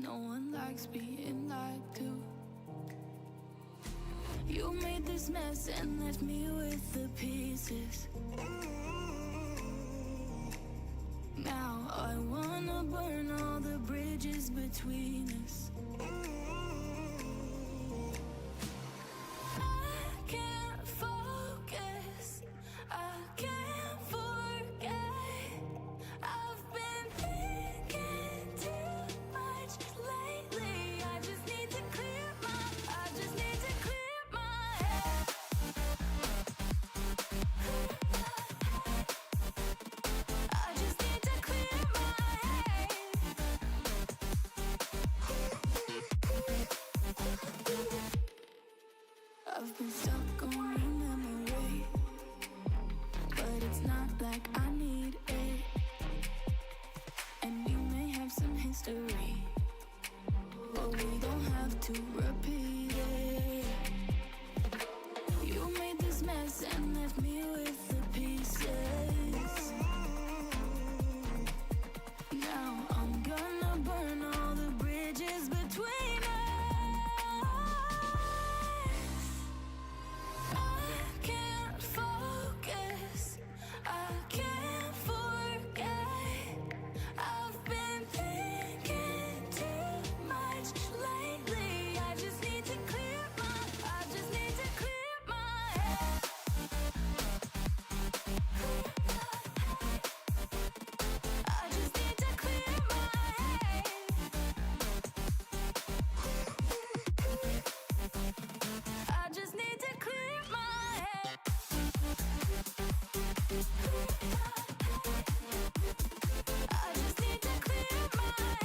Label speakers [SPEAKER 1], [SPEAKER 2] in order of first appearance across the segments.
[SPEAKER 1] No one likes being lied to. You made this mess and left me with the pieces. Now I wanna burn all the bridges between us. I can't focus, I can't forget. I've been thinking too much lately. I just need to clear my head. I just need to clear my head. I've been stuck on your memory, but it's not like I need it. And we may have some history, but we don't have to repeat it. You made this mess and left me with the pieces. Now I'm gonna burn all the bridges between us. I can't focus, I can't forget. I've been thinking too much lately. I just need to clear my head. I just need to clear my head. I just need to clear my head. I just need to clear my head. I just need to clear my head.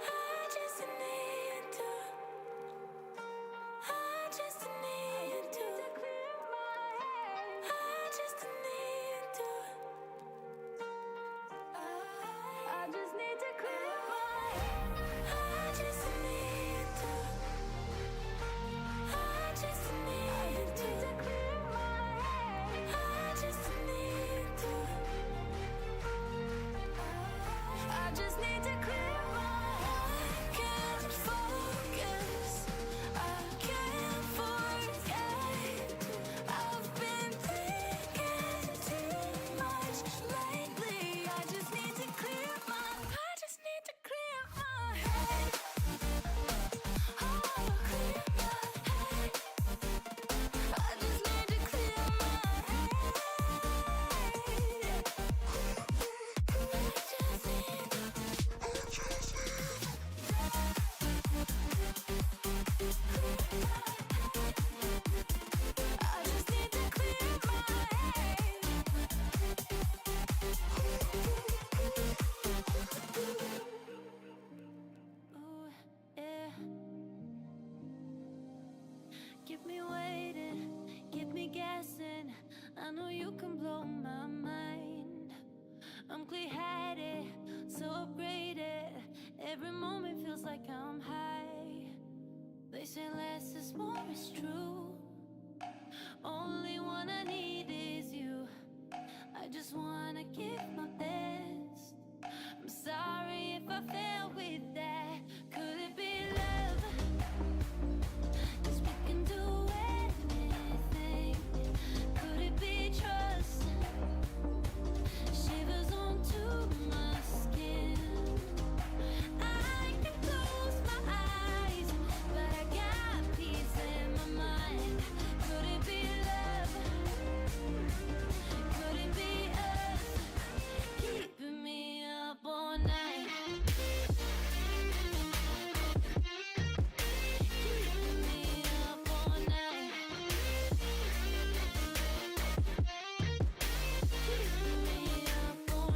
[SPEAKER 1] I just need to. I just need to clear my head. I just need to. I just need to clear my head. I just need to. I just need to clear my head. I just need to. I just need to clear my head. I can't focus, I can't forget. I've been thinking too much lately. I just need to clear my head. Oh, clear my head. I just need to clear my head. I just need to clear my head. Ooh, yeah. Keep me waiting, keep me guessing. I know you can blow my mind. I'm clear-headed, so upgraded. Every moment feels like I'm high. They say less is more, it's true. Only one I need is you. I just wanna give my best. I'm sorry if I fail with that. Could it be love? 'Cause we can do anything. Could it be trust? Shivers onto my skin. I can close my eyes, but I got peace in my mind. Could it be love? Could it be us? Keeping me up all night. Keeping me up all night. Keeping me up all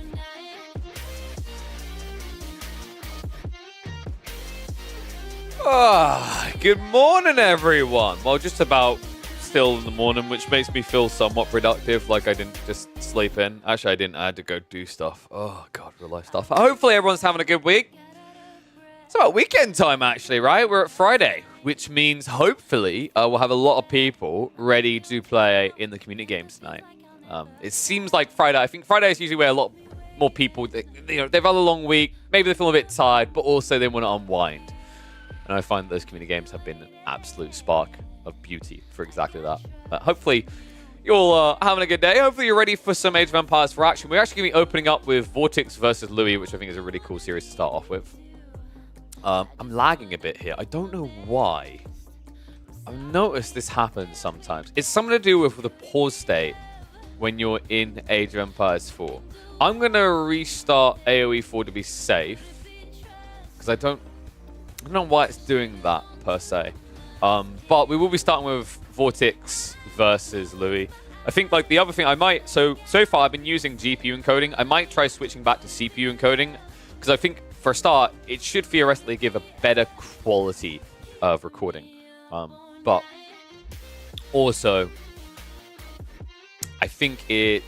[SPEAKER 1] night.
[SPEAKER 2] Good morning, everyone. Well, just about still in the morning, which makes me feel somewhat productive, like I didn't just sleep in. Actually, I didn't. I had to go do stuff. Oh, God, real life stuff. Hopefully, everyone's having a good week. It's about weekend time, actually, right? We're at Friday, which means hopefully we'll have a lot of people ready to play in the community games tonight. It seems like Friday. I think Friday is usually where a lot more people, they've had a long week. Maybe they feel a bit tired, but also they want to unwind. And I find those community games have been an absolute spark of beauty for exactly that. Hopefully, you're all having a good day. Hopefully, you're ready for some Age of Empires for action. We're actually going to be opening up with Vortex versus Louis, which I think is a really cool series to start off with. I'm lagging a bit here. I don't know why. I've noticed this happens sometimes. It's something to do with the pause state when you're in Age of Empires 4. I'm going to restart AoE 4 to be safe. Because I don't know why it's doing that, per se. But we will be starting with Vortex versus Louis. I think like the other thing I might... So far I've been using GPU encoding. I might try switching back to CPU encoding. Because I think, for a start, it should theoretically give a better quality of recording. But also, I think it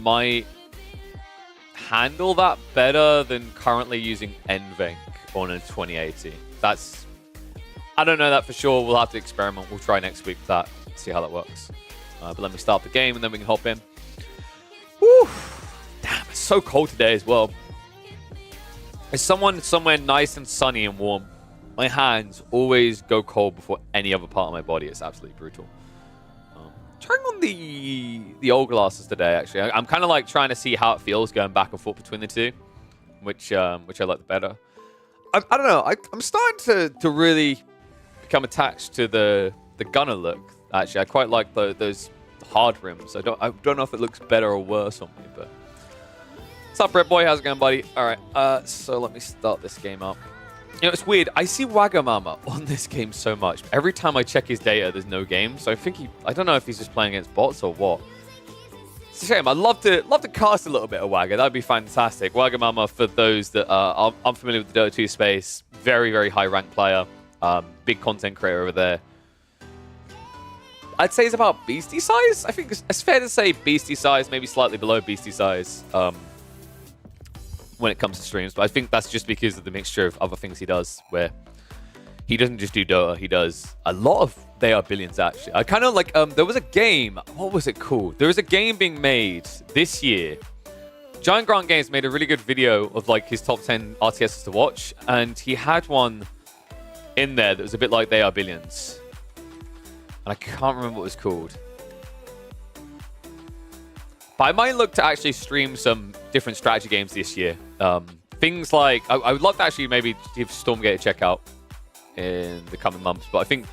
[SPEAKER 2] might handle that better than currently using NVENC on a 2080. That's... I don't know that for sure. We'll have to experiment. We'll try next week with that, see how that works. But let me start the game and then we can hop in. Woo! Damn, it's so cold today as well. There's someone somewhere nice and sunny and warm. My hands always go cold before any other part of my body. It's absolutely brutal. Trying on the old glasses today, actually. I'm kind of like trying to see how it feels going back and forth between the two, which I like the better. I don't know. I'm starting to really become attached to the gunner look. Actually, I quite like those hard rims. I don't know if it looks better or worse on me, but. What's up, Red Boy? How's it going, buddy? All right. So let me start this game up. It's weird. I see Wagamama on this game so much. Every time I check his data, there's no game. So I think I don't know if he's just playing against bots or what. It's a shame. I'd love to cast a little bit of Wagga. That'd be fantastic. Wagamama, for those that are unfamiliar with the Dota 2 space, very, very high rank player. Big content creator over there. I'd say he's about Beastie size. I think it's fair to say Beastie size, maybe slightly below Beastie size. When it comes to streams, but I think that's just because of the mixture of other things he does, where he doesn't just do Dota, he does a lot of They Are Billions, actually. I kind of like, there was a game, what was it called? There was a game being made this year. Giant Grant Games made a really good video of like his top 10 RTSs to watch, and he had one in there that was a bit like They Are Billions. And I can't remember what it was called. But I might look to actually stream some different strategy games this year. Things like... I would love to actually maybe give Stormgate a check out in the coming months. But I think...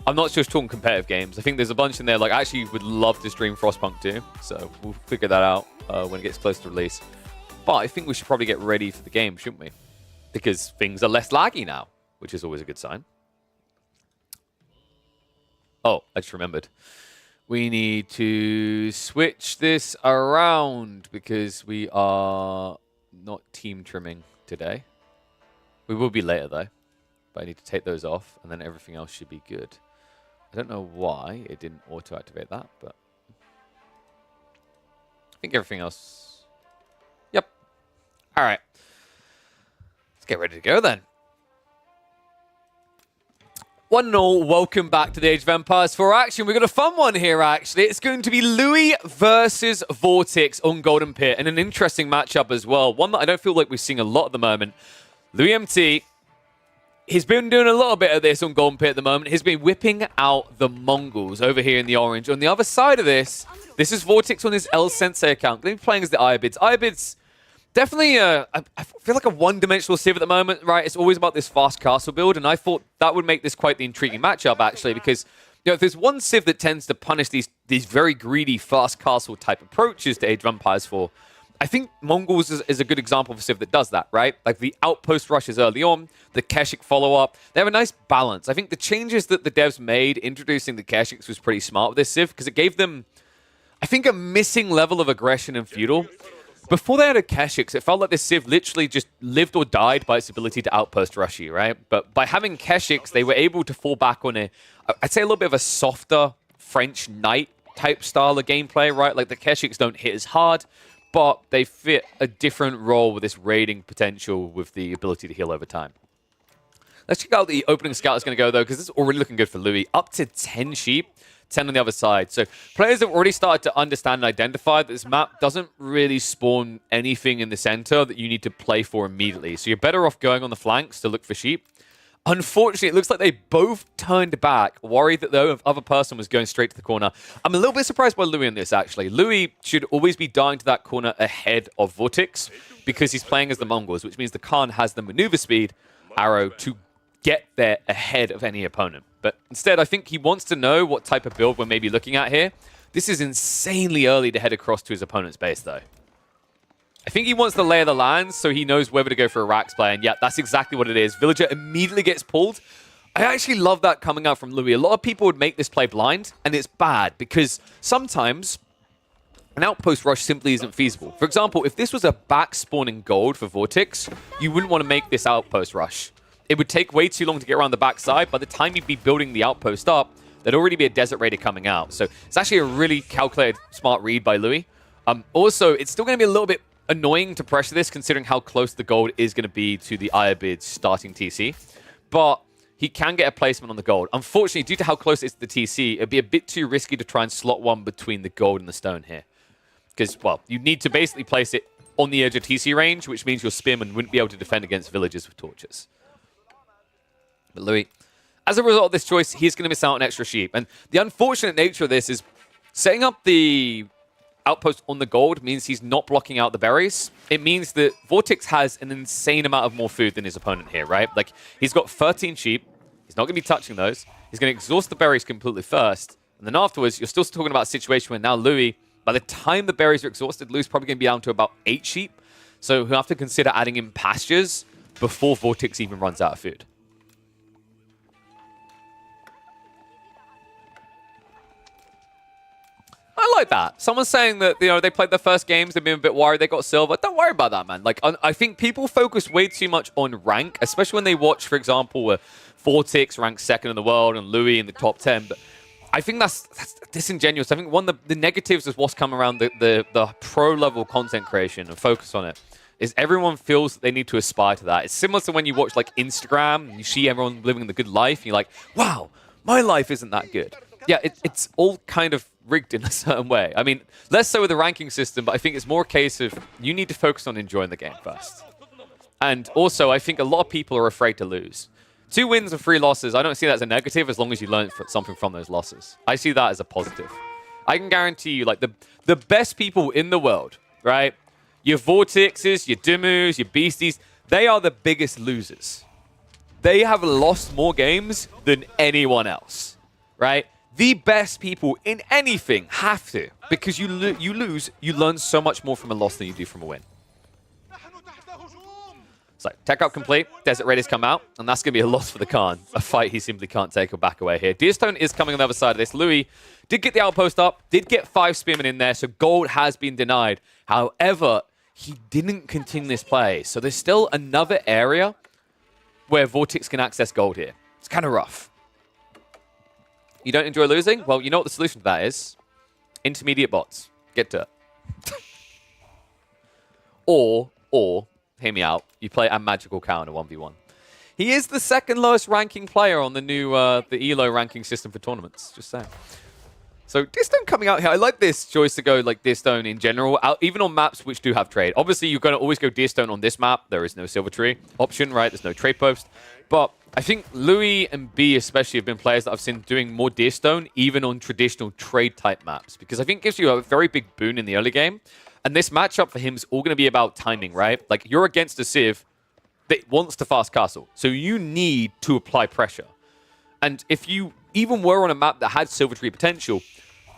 [SPEAKER 2] I'm not just talking competitive games. I think there's a bunch in there. Like, I actually would love to stream Frostpunk 2. So we'll figure that out when it gets close to release. But I think we should probably get ready for the game, shouldn't we? Because things are less laggy now, which is always a good sign. Oh, I just remembered. We need to switch this around because we are not team trimming today. We will be later though, but I need to take those off and then everything else should be good. I don't know why it didn't auto-activate that, but I think everything else... Yep. All right. Let's get ready to go then. One and all, welcome back to the Age of Empires 4 action. We've got a fun one here, actually. It's going to be Louis versus Vortex on Golden Pit, and an interesting matchup as well. One that I don't feel like we're seeing a lot at the moment. Louis MT, he's been doing a little bit of this on Golden Pit at the moment. He's been whipping out the Mongols over here in the orange. On the other side of this is Vortex on his El Sensei account. Going to be playing as the Irobids. Irobids... Definitely, I feel like a one-dimensional Civ at the moment, right? It's always about this fast castle build, and I thought that would make this quite the intriguing matchup, actually, because if there's one Civ that tends to punish these very greedy, fast castle type approaches to Age of Empires 4, I think Mongols is a good example of a Civ that does that, right? Like the outpost rushes early on, the Keshik follow-up. They have a nice balance. I think the changes that the devs made introducing the Keshiks was pretty smart with this Civ, because it gave them, I think, a missing level of aggression and feudal. Before they had a Keshiks, it felt like this Civ literally just lived or died by its ability to outpost rush you, right? But by having Keshiks, they were able to fall back on I'd say a little bit of a softer French knight type style of gameplay, right? Like the Keshiks don't hit as hard, but they fit a different role with this raiding potential with the ability to heal over time. Let's check out the opening scout is going to go, though, because this is already looking good for Louis. Up to 10 sheep. 10 on the other side. So players have already started to understand and identify that this map doesn't really spawn anything in the center that you need to play for immediately. So you're better off going on the flanks to look for sheep. Unfortunately, it looks like they both turned back, worried that the other person was going straight to the corner. I'm a little bit surprised by Louis in this, actually. Louis should always be dying to that corner ahead of Vortex because he's playing as the Mongols, which means the Khan has the maneuver speed, Arrow, to get there ahead of any opponent. But instead, I think he wants to know what type of build we're maybe looking at here. This is insanely early to head across to his opponent's base, though. I think he wants the lay of the land so he knows whether to go for a Rax play. And yeah, that's exactly what it is. Villager immediately gets pulled. I actually love that coming out from Louis. A lot of people would make this play blind, and it's bad because sometimes an outpost rush simply isn't feasible. For example, if this was a back-spawning gold for Vortex, you wouldn't want to make this outpost rush. It would take way too long to get around the backside. By the time you'd be building the outpost up, there'd already be a Desert Raider coming out. So it's actually a really calculated, smart read by Louis. Also, it's still going to be a little bit annoying to pressure this, considering how close the gold is going to be to the Iron starting TC. But he can get a placement on the gold. Unfortunately, due to how close it is to the TC, it'd be a bit too risky to try and slot one between the gold and the stone here. Because, well, you need to basically place it on the edge of TC range, which means your spearman wouldn't be able to defend against villagers with torches. But Louis, as a result of this choice, he's going to miss out on extra sheep. And the unfortunate nature of this is setting up the outpost on the gold means he's not blocking out the berries. It means that Vortex has an insane amount of more food than his opponent here, right? Like, he's got 13 sheep. He's not going to be touching those. He's going to exhaust the berries completely first. And then afterwards, you're still talking about a situation where now Louis, by the time the berries are exhausted, Louis probably going to be down to about 8 sheep. So he'll have to consider adding in pastures before Vortex even runs out of food. I like that. Someone's saying that, you know, they played their first games, they've been a bit worried, they got silver. Don't worry about that, man. Like, I think people focus way too much on rank, especially when they watch, for example, Vortex ranked 2nd in the world and Louis in the top 10. But I think that's disingenuous. I think one of the negatives is what's come around the pro-level content creation and focus on it is everyone feels that they need to aspire to that. It's similar to when you watch, like, Instagram and you see everyone living the good life and you're like, wow, my life isn't that good. Yeah, it's all kind of rigged in a certain way. I mean, less so with the ranking system, but I think it's more a case of you need to focus on enjoying the game first. And also, I think a lot of people are afraid to lose. 2 wins and 3 losses, I don't see that as a negative as long as you learn something from those losses. I see that as a positive. I can guarantee you, like, the best people in the world, right? Your Vortexes, your Dimus, your Beasties, they are the biggest losers. They have lost more games than anyone else, right? The best people in anything have to, because you lose, you learn so much more from a loss than you do from a win. So, tech up complete, Desert Raiders come out, and that's going to be a loss for the Khan. A fight he simply can't take or back away here. Deerstone is coming on the other side of this. Louis did get the outpost up, did get 5 spearmen in there, so gold has been denied. However, he didn't continue this play, so there's still another area where Vortex can access gold here. It's kind of rough. You don't enjoy losing? Well, you know what the solution to that is? Intermediate bots. Get to it. Or, hear me out, you play a magical cow in a 1v1. He is the 2nd lowest ranking player on the new the ELO ranking system for tournaments. Just saying. So Deerstone coming out here. I like this choice to go like Deerstone in general, even on maps which do have trade. Obviously, you're going to always go Deerstone on this map. There is no Silver Tree option, right? There's no trade post. But I think Louis and B especially have been players that I've seen doing more Deerstone, even on traditional trade-type maps. Because I think it gives you a very big boon in the early game. And this matchup for him is all going to be about timing, right? Like, you're against a Civ that wants to fast castle. So you need to apply pressure. And if you even were on a map that had Silver Tree potential,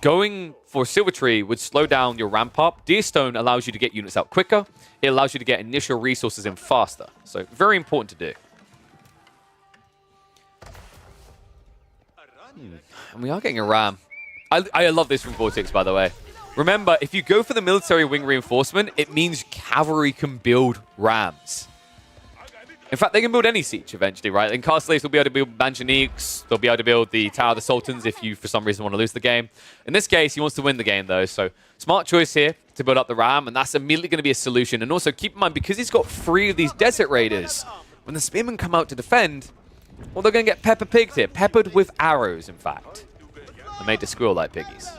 [SPEAKER 2] going for Silver Tree would slow down your ramp up. Deerstone allows you to get units out quicker. It allows you to get initial resources in faster. So very important to do. And we are getting a ram. I love this from Vortex, by the way. Remember, if you go for the military wing reinforcement, it means cavalry can build rams. In fact, they can build any siege eventually, right? In Castle Ace, they'll be able to build Manjaniques. They'll be able to build the Tower of the Sultans if you, for some reason, want to lose the game. In this case, he wants to win the game, though. So, smart choice here to build up the ram, and that's immediately going to be a solution. And also, keep in mind, because he's got 3 of these Desert Raiders, when the Spearmen come out to defend, well, they're going to get pepper pigged here. Peppered with arrows, in fact. and made to squeal like piggies.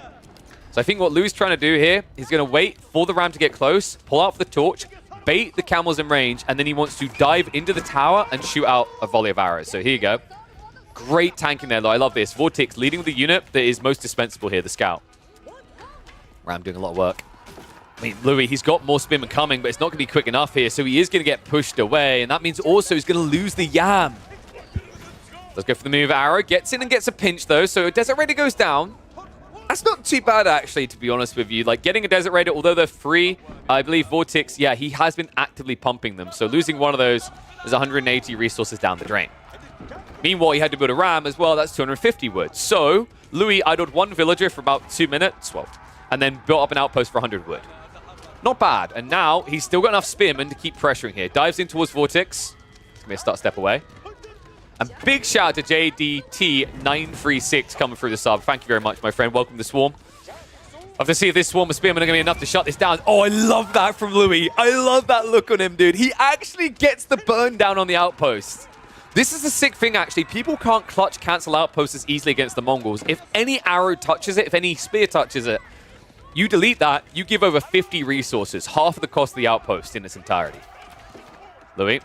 [SPEAKER 2] So I think what Louis trying to do here, he's going to wait for the ram to get close, pull out for the torch, bait the camels in range, and then he wants to dive into the tower and shoot out a volley of arrows. So here you go. Great tanking there, though. I love this. Vortix leading with the unit that is most dispensable here, the scout. Ram doing a lot of work. I mean, Louis, he's got more spearmen coming, but it's not going to be quick enough here, so he is going to get pushed away, and that means also he's going to lose the Yam. Let's go for the move. Arrow gets in and gets a pinch, though, so Desert Raider goes down. That's not too bad, actually, to be honest with you. Like, getting a Desert Raider, although they're free, I believe Vortix, yeah, he has been actively pumping them, so losing one of those is 180 resources down the drain. Meanwhile, he had to build a ram as well. That's 250 wood. So, Louis idled one villager for about 2 minutes, well, and then built up an outpost for 100 wood. Not bad. And now he's still got enough spearmen to keep pressuring here. Dives in towards Vortix. It's going to be a step away. And big shout out to JDT936 coming through the sub. Thank you very much, my friend. Welcome to Swarm. I have to see if this swarm of spearmen are going to be enough to shut this down. Oh, I love that from Louis. I love that look on him, dude. He actually gets the burn down on the outpost. This is the sick thing, actually. People can't clutch cancel outposts as easily against the Mongols. If any arrow touches it, if any spear touches it, you delete that, you give over 50 resources, half of the cost of the outpost in its entirety. Louis.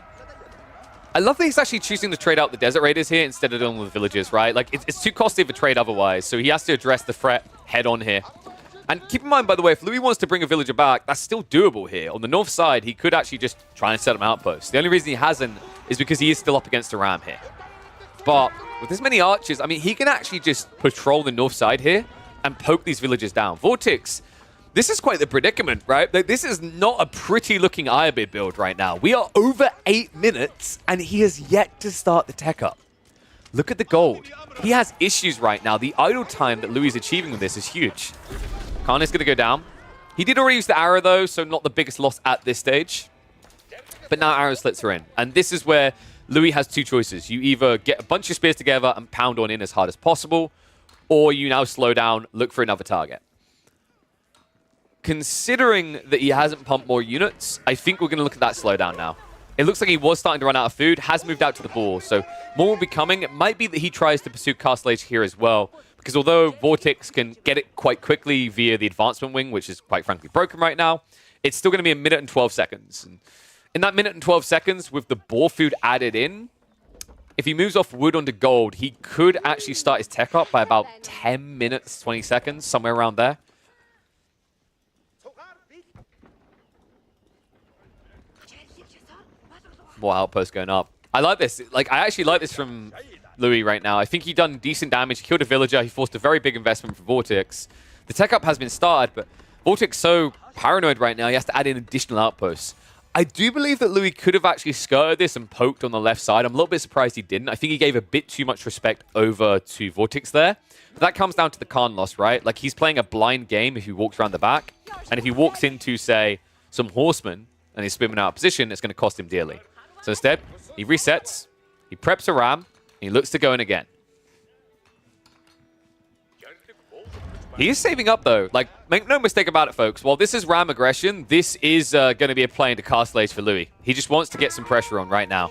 [SPEAKER 2] I love that he's actually choosing to trade out the Desert Raiders here instead of dealing with villagers, right? Like, it's too costly of a trade otherwise, so he has to address the threat head on here. And keep in mind, by the way, if Louis wants to bring a villager back, that's still doable here. On the north side, he could actually just try and set up an outpost. The only reason he hasn't is because he is still up against a ram here. But with this many archers, I mean, he can actually just patrol the north side here and poke these villagers down. Vortix, this is quite the predicament, right? Like, this is not a pretty-looking Ironbeard build right now. We are over 8 minutes, and he has yet to start the tech up. Look at the gold. He has issues right now. The idle time that Louis is achieving with this is huge. Khan is going to go down. He did already use the arrow, though, so not the biggest loss at this stage. But now arrow slits are in. And this is where Louis has two choices. You either get a bunch of spears together and pound on in as hard as possible, or you now slow down, look for another target. Considering that he hasn't pumped more units, I think we're going to look at that slowdown now. It looks like he was starting to run out of food, has moved out to the ball, so more will be coming. It might be that he tries to pursue Castle Age here as well, because although Vortix can get it quite quickly via the advancement wing, which is quite frankly broken right now, it's still going to be a minute and 12 seconds. And in that minute and 12 seconds, with the boar food added in, if he moves off wood onto gold, he could actually start his tech up by about 10 minutes, 20 seconds, somewhere around there. More outposts going up. I like this. Like, I actually like this from Louis right now. I think he done decent damage, killed a villager. He forced a very big investment for Vortix. The tech up has been started, but Vortix so paranoid right now, he has to add in additional outposts. I do believe that Louis could have actually skirted this and poked on the left side. I'm a little bit surprised he didn't. I think he gave a bit too much respect over to Vortix there. But that comes down to the Khan loss, right? Like, he's playing a blind game if he walks around the back. And if he walks into, say, some horsemen and he's spinning out of position, it's going to cost him dearly. So instead, he resets, he preps a ram, and he looks to go in again. He is saving up, though. Like, make no mistake about it, folks. While this is ram aggression, this is going to be a play into Castle Age for Louis. He just wants to get some pressure on right now.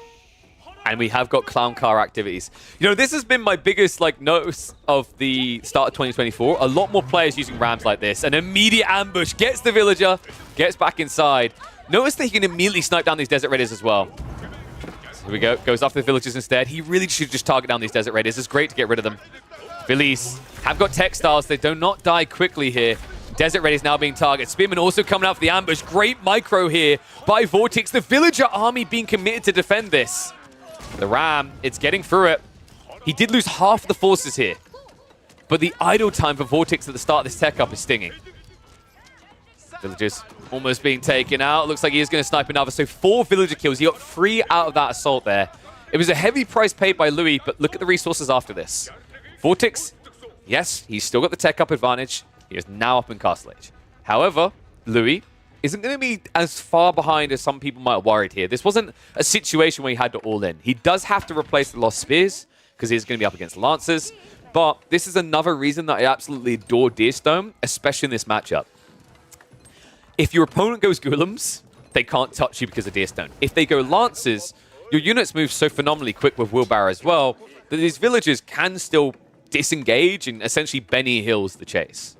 [SPEAKER 2] And we have got clown car activities. You know, this has been my biggest, like, notice of the start of 2024. A lot more players using rams like this. An immediate ambush. Gets the villager. Gets back inside. Notice that he can immediately snipe down these Desert Raiders as well. So here we go. Goes after the villagers instead. He really should just target down these Desert Raiders. It's great to get rid of them. Phillies have got textiles. They do not die quickly here. Desert Raiders now being targeted. Spearman also coming out for the ambush. Great micro here by Vortix. The villager army being committed to defend this. The ram, it's getting through it. He did lose half the forces here. But the idle time for Vortix at the start of this tech up is stinging. Villagers almost being taken out. Looks like he is going to snipe another. So 4 villager kills. He got 3 out of that assault there. It was a heavy price paid by Louis, but look at the resources after this. Vortix, yes, he's still got the tech up advantage. He is now up in Castle Age. However, Louis isn't going to be as far behind as some people might have worried here. This wasn't a situation where he had to all in. He does have to replace the lost spears because he's going to be up against Lancers. But this is another reason that I absolutely adore Deerstone, especially in this matchup. If your opponent goes Golems, they can't touch you because of Deerstone. If they go Lancers, your units move so phenomenally quick with Wheelbarrow as well that these villagers can still disengage, and essentially Benny Hills the chase.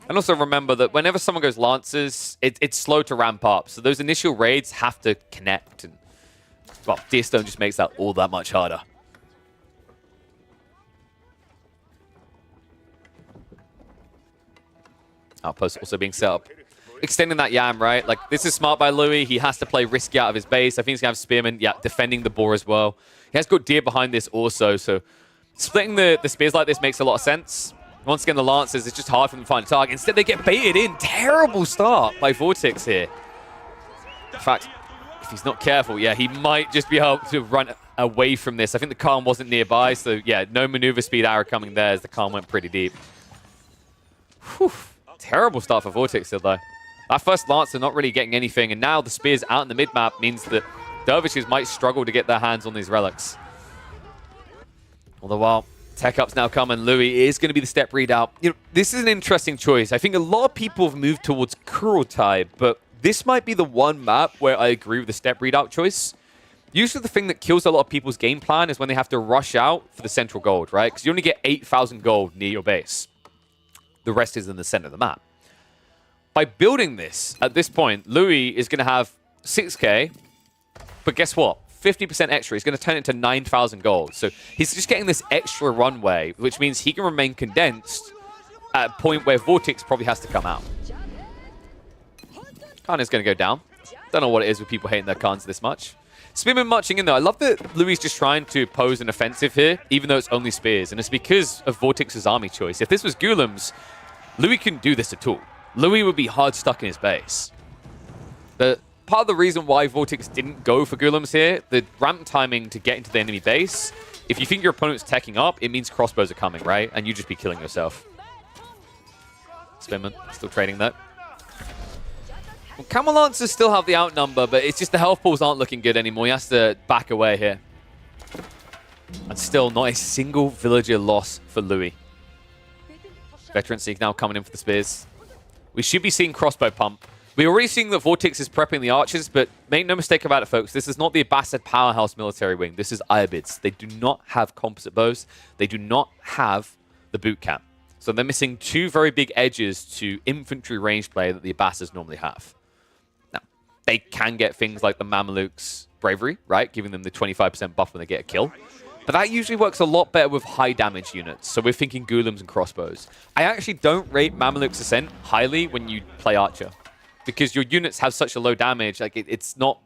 [SPEAKER 2] And also remember that whenever someone goes Lancers, it's slow to ramp up. So those initial raids have to connect. And, well, Deerstone just makes that all that much harder. Outpost also being set up. Extending that Yam, right? Like, this is smart by Louis. He has to play risky out of his base. I think he's going to have Spearman, yeah, defending the boar as well. He has got Deer behind this also. So splitting the spears like this makes a lot of sense. Once again, the Lancers, it's just hard for them to find a target. Instead, they get baited in. Terrible start by Vortex here. In fact, if he's not careful, yeah, he might just be able to run away from this. I think the Khan wasn't nearby, so yeah, no maneuver speed arrow coming there as the Khan went pretty deep. Whew. Terrible start for Vortex here, though. That first Lancer not really getting anything, and now the spears out in the mid-map means that Dervishes might struggle to get their hands on these relics. All the while, Tech Up's now coming. Louis is going to be the step readout. You know, this is an interesting choice. I think a lot of people have moved towards Kurultai, but this might be the one map where I agree with the step readout choice. Usually the thing that kills a lot of people's game plan is when they have to rush out for the central gold, right? Because you only get 8,000 gold near your base. The rest is in the center of the map. By building this, at this point, Louis is going to have 6k, but guess what? 50% extra. He's going to turn it into 9,000 gold. So he's just getting this extra runway, which means he can remain condensed at a point where Vortex probably has to come out. Khan is going to go down. Don't know what it is with people hating their Khans this much. Spearman marching in, though. I love that Louis is just trying to pose an offensive here, even though it's only spears. And it's because of Vortex's army choice. If this was Ghoulam's, Louis couldn't do this at all. Louis would be hard stuck in his base. But part of the reason why Vortex didn't go for Ghoulam's here, the ramp timing to get into the enemy base, if you think your opponent's teching up, it means crossbows are coming, right? And you just be killing yourself. Spearman still trading that. Well, Camel Lancers still have the outnumber, but it's just the health pools aren't looking good anymore. He has to back away here. And still not a single villager loss for Louis. Veteran Seek now coming in for the spears. We should be seeing crossbow pump. We're already seeing that Vortex is prepping the archers, but make no mistake about it, folks. This is not the Abbasid powerhouse military wing. This is Ayabids. They do not have composite bows. They do not have the boot camp. So they're missing two very big edges to infantry range play that the Abbasids normally have. Now, they can get things like the Mamelukes' bravery, right? Giving them the 25% buff when they get a kill. But that usually works a lot better with high damage units. So we're thinking Ghoulam's and crossbows. I actually don't rate Mamelukes' Ascent highly when you play Archer, because your units have such a low damage. Like it's not,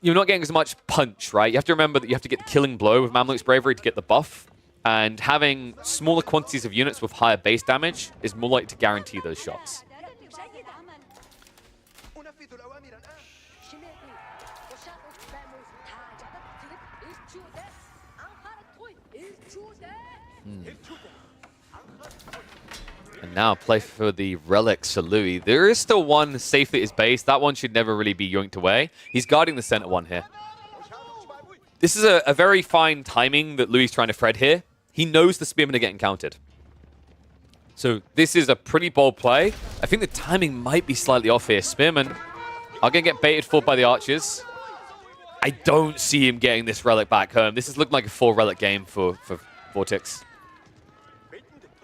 [SPEAKER 2] you're not getting as much punch, right? You have to remember that you have to get the killing blow with Mamelukes' bravery to get the buff. And having smaller quantities of units with higher base damage is more likely to guarantee those shots. And now play for the relics for Louis. There is still one safely at his base. That one should never really be yoinked away. He's guarding the center one here. This is a very fine timing that Louis is trying to thread here. He knows the Spearmen are getting countered. So this is a pretty bold play. I think the timing might be slightly off here. Spearmen are going to get baited for by the archers. I don't see him getting this relic back home. This is looking like a 4-relic game for Vortex.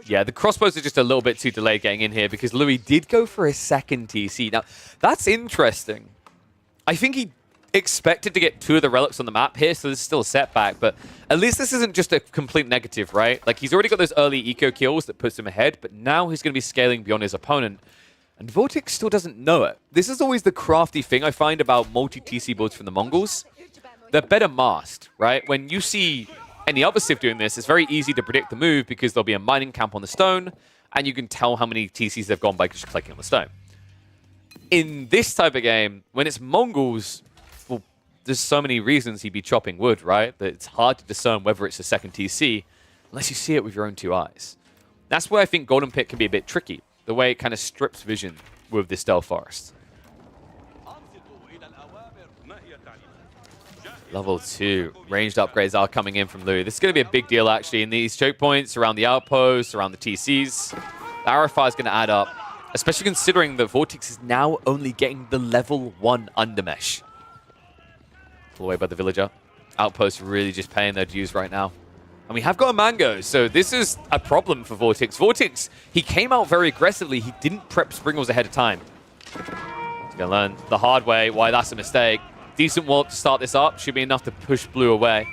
[SPEAKER 2] Yeah, the crossbows are just a little bit too delayed getting in here because Louis did go for a second TC. Now, that's interesting. I think he expected to get 2 of the relics on the map here, so this is still a setback, but at least this isn't just a complete negative, right? Like, he's already got those early eco kills that puts him ahead, but now he's going to be scaling beyond his opponent, and Vortex still doesn't know it. This is always the crafty thing I find about multi-TC builds from the Mongols. They're better masked, right? When you see any other Civ doing this, it's very easy to predict the move because there'll be a mining camp on the stone, and you can tell how many TCs they've gone by just clicking on the stone. In this type of game, when it's Mongols, well, there's so many reasons he'd be chopping wood, right? That it's hard to discern whether it's a second TC unless you see it with your own 2 eyes. That's where I think Golden Pit can be a bit tricky, the way it kind of strips vision with this Stealth Forest. Level 2. Ranged upgrades are coming in from Louis. This is going to be a big deal, actually, in these choke points, around the outposts, around the TCs. The arrow fire is going to add up, especially considering that Vortex is now only getting the level 1 undermesh. Pulled away by the villager. Outposts really just paying their dues right now. And we have got a Mango, so this is a problem for Vortex. Vortex, he came out very aggressively. He didn't prep Springles ahead of time. He's going to learn the hard way why that's a mistake. Decent wall to start this up. Should be enough to push Blue away.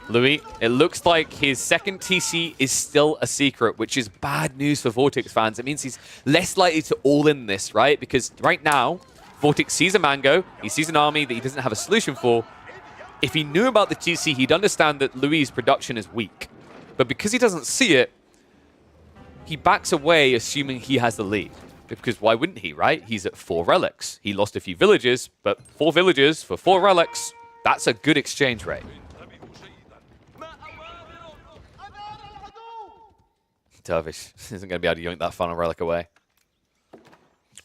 [SPEAKER 2] Louis, it looks like his second TC is still a secret, which is bad news for Vortex fans. It means he's less likely to all in this, right? Because right now, Vortex sees a Mango, he sees an army that he doesn't have a solution for. If he knew about the TC, he'd understand that Louis' production is weak. But because he doesn't see it, he backs away assuming he has the lead. Because why wouldn't he, right? He's at 4 relics. He lost a few villages, but 4 villages for 4 relics, that's a good exchange rate. Dervish isn't going to be able to yoink that final relic away.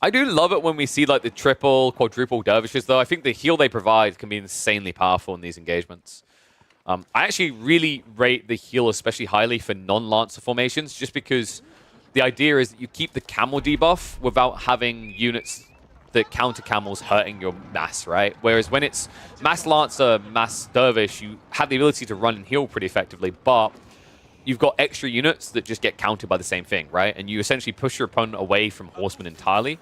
[SPEAKER 2] I do love it when we see like the triple, quadruple Dervishes, though. I think the heal they provide can be insanely powerful in these engagements. I actually really rate the heal especially highly for non-Lancer formations, just because the idea is that you keep the camel debuff without having units that counter camels hurting your mass, right? Whereas when it's mass Lancer, mass Dervish, you have the ability to run and heal pretty effectively, but you've got extra units that just get countered by the same thing, right? And you essentially push your opponent away from Horsemen entirely.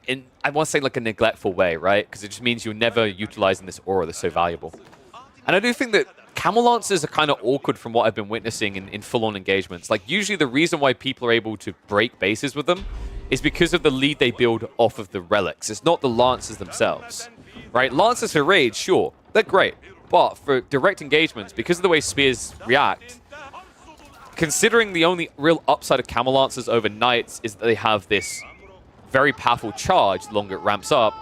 [SPEAKER 2] In, I want to say like a neglectful way, right? Because it just means you're never utilizing this aura that's so valuable. And I do think that Camel Lancers are kind of awkward from what I've been witnessing in full-on engagements. Like, usually the reason why people are able to break bases with them is because of the lead they build off of the relics. It's not the Lancers themselves, right? Lancers for raids, sure, they're great. But for direct engagements, because of the way spears react, considering the only real upside of Camel Lancers over Knights is that they have this very powerful charge the longer it ramps up,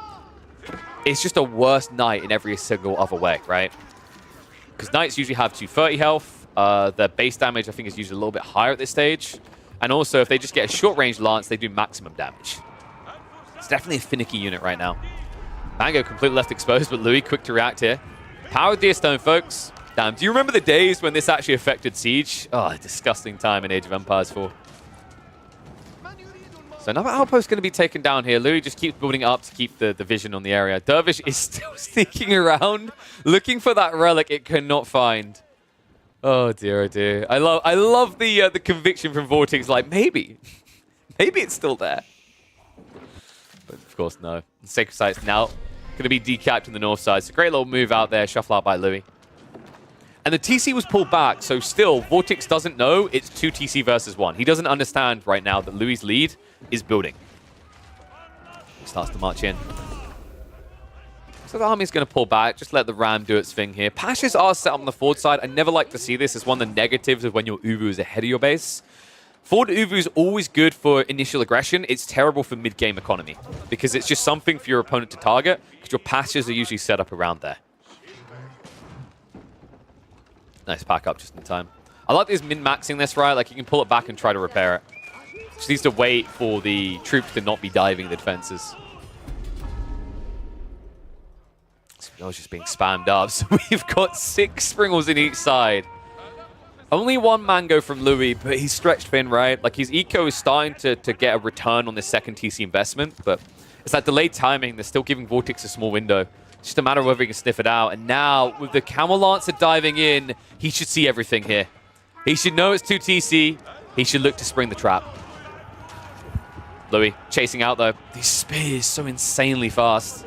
[SPEAKER 2] it's just a worse Knight in every single other way, right? Because Knights usually have 230 health. Their base damage, I think, is usually a little bit higher at this stage. And also, if they just get a short-range Lance, they do maximum damage. It's definitely a finicky unit right now. Mango completely left exposed, but Louis quick to react here. Power Deer Stone, folks. Damn, do you remember the days when this actually affected Siege? Oh, disgusting time in Age of Empires 4. So another outpost going to be taken down here. Louis just keeps building up to keep the vision on the area. Dervish is still sneaking around, looking for that relic it cannot find. Oh dear, oh dear. I love the conviction from Vortex. Like maybe it's still there. But of course, no. Sacred Site's now going to be decapped in the north side. It's a great little move out there, shuffle out by Louis. And the TC was pulled back, so still, Vortex doesn't know it's 2 TC versus 1. He doesn't understand right now that Louis' lead is building. He starts to march in. So the army's going to pull back, just let the Ram do its thing here. Pashas are set up on the forward side. I never like to see this as one of the negatives of when your Uvu is ahead of your base. Forward Uvu is always good for initial aggression. It's terrible for mid-game economy, because it's just something for your opponent to target, because your Pashas are usually set up around there. Nice pack up just in time. I like this min-maxing this, right? Like, you can pull it back and try to repair it. Just needs to wait for the troops to not be diving the defenses. Springles just being spammed up. So we've got 6 Springles in each side. Only 1 Mango from Louis, but he's stretched thin, right? Like, his eco is starting to get a return on this second TC investment, but it's that delayed timing. They're still giving Vortex a small window. It's just a matter of whether he can sniff it out. And now, with the Camel Lancer diving in, he should see everything here. He should know it's 2 TC. He should look to spring the trap. Louis chasing out, though. These spears so insanely fast.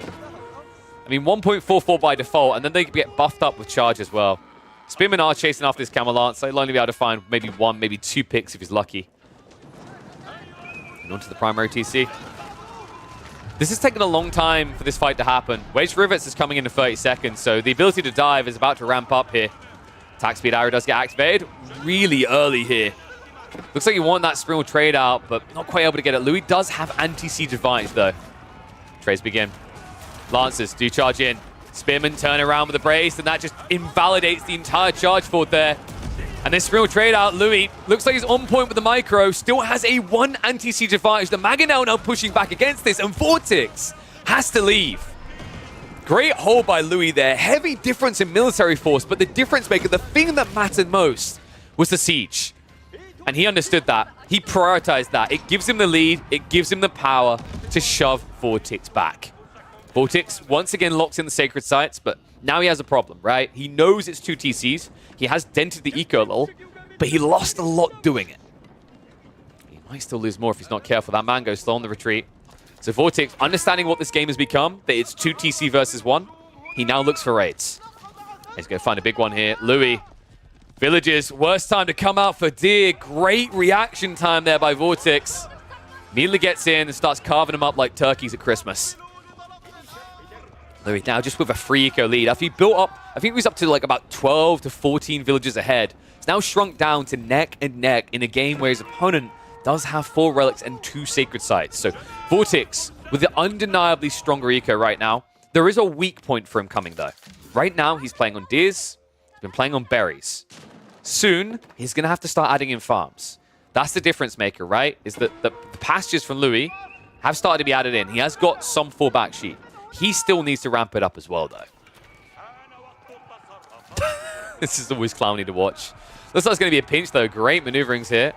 [SPEAKER 2] I mean, 1.44 by default, and then they get buffed up with charge as well. Spearmen are chasing after this Camel Lancer. He'll only be able to find maybe 1, maybe 2 picks if he's lucky. And onto the primary TC. This has taken a long time for this fight to happen. Wedge Rivets is coming in 30 seconds, so the ability to dive is about to ramp up here. Attack speed arrow does get activated really early here. Looks like you want that Springle trade out, but not quite able to get it. Louis does have anti-siege advantage, though. Trades begin. Lancers do charge in. Spearmen turn around with the brace, and that just invalidates the entire charge forward there. And this Springle trade out, Louis looks like he's on point with the micro, still has a 1 anti-siege advantage. The Mangonel now pushing back against this, and Vortex has to leave. Great hold by Louis there. Heavy difference in military force, but the difference maker, the thing that mattered most, was the siege. And he understood that. He prioritized that. It gives him the lead. It gives him the power to shove Vortex back. Vortex once again locks in the sacred sites, but Now he has a problem, right? He knows it's 2 TCs. He has dented the eco a little, but he lost a lot doing it. He might still lose more if he's not careful. That Mango's still on the retreat. So Vortex, understanding what this game has become, that it's 2 TC versus 1, he now looks for raids. He's going to find a big one here. Louis, Villagers, worst time to come out for Deer. Great reaction time there by Vortex. Immediately gets in and starts carving them up like turkeys at Christmas. Louis now just with a free eco lead. After he built up, I think he was up to like about 12 to 14 villagers ahead. It's now shrunk down to neck and neck in a game where his opponent does have 4 relics and 2 sacred sites. So Vortex, with the undeniably stronger eco right now, there is a weak point for him coming though. Right now, he's playing on Deers. He's been playing on berries. Soon, he's going to have to start adding in farms. That's the difference maker, right? Is that the pastures from Louis have started to be added in. He has got some fallback sheep. He still needs to ramp it up as well, though. This is always clowny to watch. Looks like it's going to be a pinch, though. Great maneuverings here.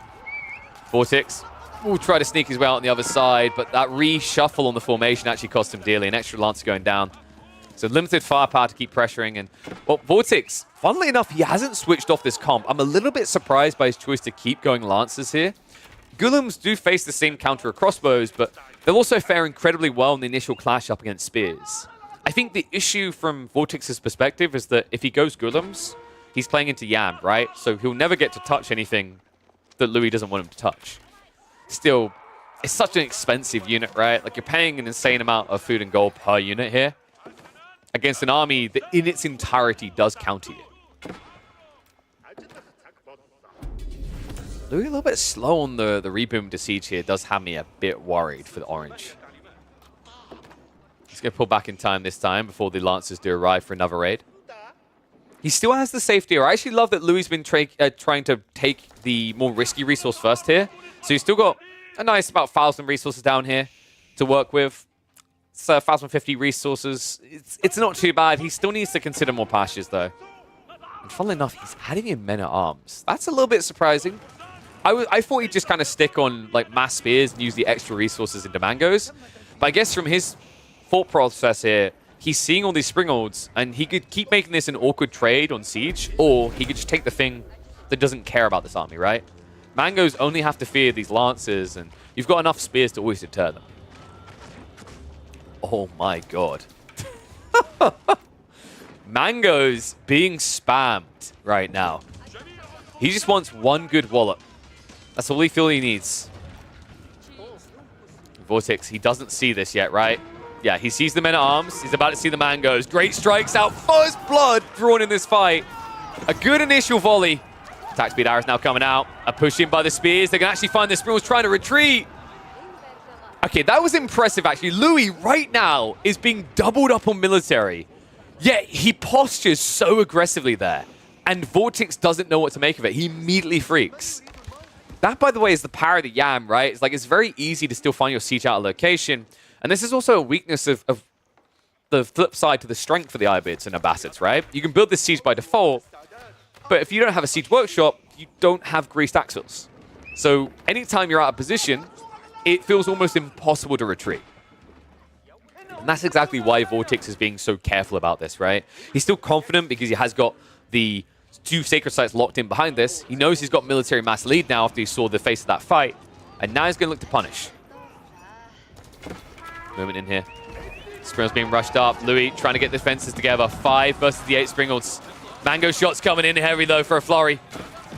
[SPEAKER 2] Vortex will try to sneak his way out on the other side, but that reshuffle on the formation actually cost him dearly. An extra Lancer going down. So limited firepower to keep pressuring. And, well, Vortex, funnily enough, he hasn't switched off this comp. I'm a little bit surprised by his choice to keep going Lancers here. Golems do face the same counter of crossbows, but they'll also fare incredibly well in the initial clash up against spears. I think the issue from Vortex's perspective is that if he goes Golems, he's playing into Yam, right? So he'll never get to touch anything that Louis doesn't want him to touch. Still, it's such an expensive unit, right? Like, you're paying an insane amount of food and gold per unit here against an army that in its entirety does counter you. Louis a little bit slow on the reboom to siege here does have me a bit worried for the orange. He's going to pull back in time this time before the Lancers do arrive for another raid. He still has the safety. I actually love that Louis has been trying to take the more risky resource first here. So he's still got a nice about 1,000 resources down here to work with. It's 1,050 resources. It's not too bad. He still needs to consider more pastures, though. And funnily enough, he's adding in men-at-arms. That's a little bit surprising. I thought he'd just kind of stick on like mass spears and use the extra resources into Mangos. But I guess from his thought process here, he's seeing all these Springolds, and he could keep making this an awkward trade on Siege, or he could just take the thing that doesn't care about this army, right? Mangos only have to fear these Lancers, and you've got enough spears to always deter them. Oh my god. Mango's being spammed right now. He just wants one good wallop. That's all he feels he needs. Vortex, he doesn't see this yet, right? Yeah, he sees the men-at-arms. He's about to see the Mangos. Great strikes out. First blood drawn in this fight. A good initial volley. Attack speed arrows now coming out. A push in by the spears. They can actually find the Springolds trying to retreat. Okay, that was impressive, actually. Louis, right now, is being doubled up on military. Yet, he postures so aggressively there. And Vortex doesn't know what to make of it. He immediately freaks. That, by the way, is the power of the Yam, right? It's like, it's very easy to still find your siege out of location. And this is also a weakness of the flip side to the strength for the Ibids and Abbasids, right? You can build this siege by default, but if you don't have a siege workshop, you don't have greased axles. So anytime you're out of position, it feels almost impossible to retreat. And that's exactly why Vortex is being so careful about this, right? He's still confident because he has got the 2 sacred sites locked in behind this. He knows he's got military mass lead now after he saw the face of that fight. And now he's going to look to punish. Movement in here. Springolds being rushed up. Louis trying to get defenses together. 5 versus the 8 Springolds. Mango shots coming in heavy, though, for a flurry.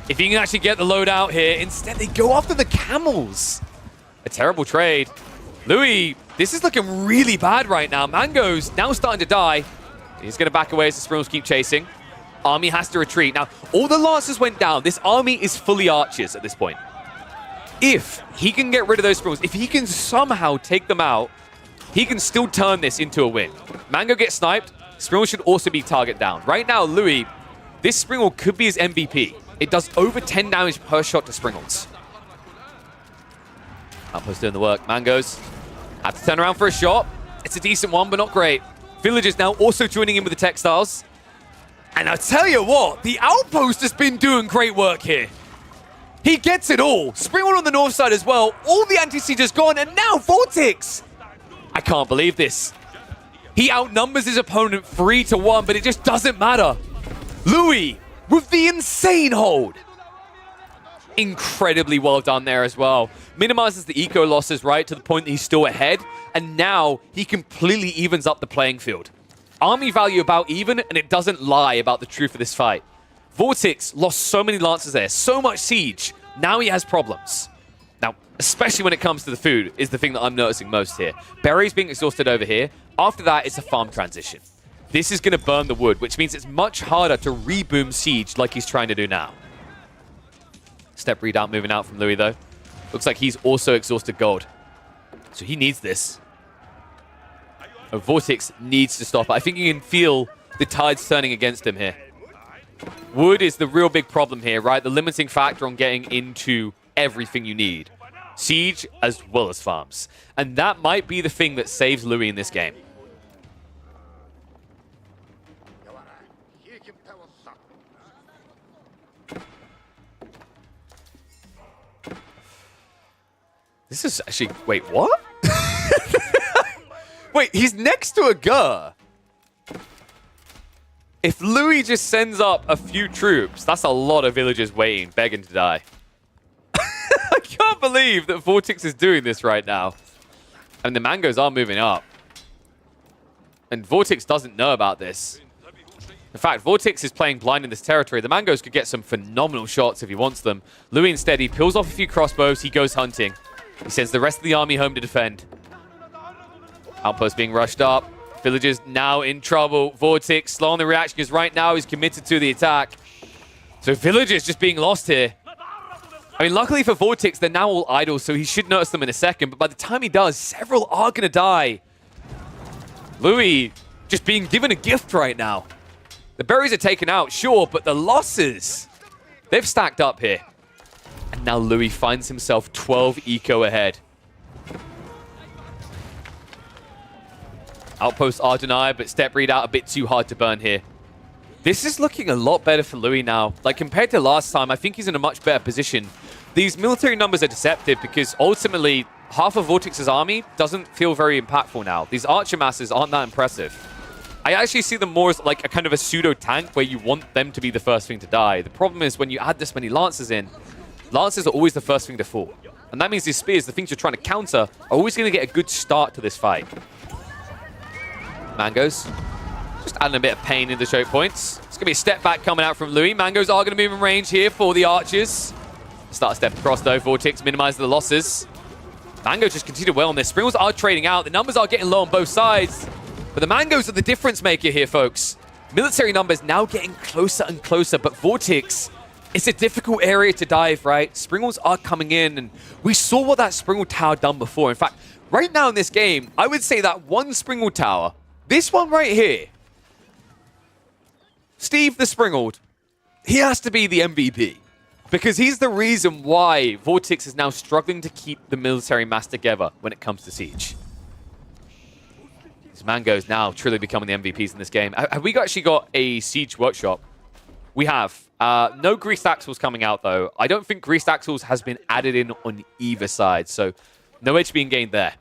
[SPEAKER 2] If he can actually get the load out here, instead they go after the camels. A terrible trade. Louis, this is looking really bad right now. Mango's now starting to die. He's going to back away as the Springolds keep chasing. Army has to retreat. Now, all the Lancers went down. This army is fully archers at this point. If he can get rid of those Springolds, if he can somehow take them out, he can still turn this into a win. Mango gets sniped. Springald should also be target down. Right now, Louis, this Springald could be his MVP. It does over 10 damage per shot to Springolds. Outpost doing the work. Mangoes have to turn around for a shot. It's a decent one, but not great. Villagers now also joining in with the textiles. And I'll tell you what, the Outpost has been doing great work here. He gets it all. Springald on the north side as well. All the anti-siege is gone, and now Vortex. I can't believe this. He outnumbers his opponent 3-1, but it just doesn't matter. Louis with the insane hold. Incredibly well done there as well. Minimizes the eco losses, right, to the point that he's still ahead. And now he completely evens up the playing field. Army value about even, and it doesn't lie about the truth of this fight. Vortix lost so many lances there, so much siege. Now he has problems. Now, especially when it comes to the food, is the thing that I'm noticing most here. Berry's being exhausted over here. After that, it's a farm transition. This is going to burn the wood, which means it's much harder to reboom siege like he's trying to do now. Step readout moving out from Louis, though. Looks like he's also exhausted gold. So he needs this. Vortix needs to stop. I think you can feel the tides turning against him here. Wood is the real big problem here, right? The limiting factor on getting into everything you need. Siege as well as farms. And that might be the thing that saves Louis in this game. This is actually... Wait, what? Wait, he's next to a Gur. If Louis just sends up a few troops, that's a lot of villagers waiting, begging to die. I can't believe that Vortix is doing this right now. And the mangoes are moving up. And Vortix doesn't know about this. In fact, Vortix is playing blind in this territory. The mangoes could get some phenomenal shots if he wants them. Louis instead, he peels off a few crossbows. He goes hunting. He sends the rest of the army home to defend. Outpost being rushed up. Villagers now in trouble. Vortix slow on the reaction because right now he's committed to the attack. So villagers just being lost here. I mean, luckily for Vortix, they're now all idle, so he should notice them in a second. But by the time he does, several are going to die. Louis just being given a gift right now. The berries are taken out, sure, but the losses, they've stacked up here. And now Louis finds himself 12 eco ahead. Outposts are denied, but step readout a bit too hard to burn here. This is looking a lot better for Louis now. Like, compared to last time, I think he's in a much better position. These military numbers are deceptive because ultimately, half of Vortix's army doesn't feel very impactful now. These archer masses aren't that impressive. I actually see them more as like a kind of a pseudo-tank where you want them to be the first thing to die. The problem is when you add this many lancers in, lancers are always the first thing to fall. And that means these spears, the things you're trying to counter, are always going to get a good start to this fight. Mangoes. Just adding a bit of pain in the choke points. It's going to be a step back coming out from Louis. Mangoes are going to move in range here for the archers. Start a step across though. Vortix minimizes the losses. Mangoes just continue well on this. Springles are trading out. The numbers are getting low on both sides. But the Mangoes are the difference maker here, folks. Military numbers now getting closer and closer. But Vortix, it's a difficult area to dive, right? Springles are coming in. And we saw what that Springle Tower done before. In fact, right now in this game, I would say that one Springle Tower, this one right here, Steve the Springled, he has to be the MVP. Because he's the reason why Vortix is now struggling to keep the military mass together when it comes to siege. These Mangoes now truly becoming the MVPs in this game. Have we actually got a siege workshop? We have. No greased axles coming out, though. I don't think greased axles has been added in on either side, so no edge being gained there.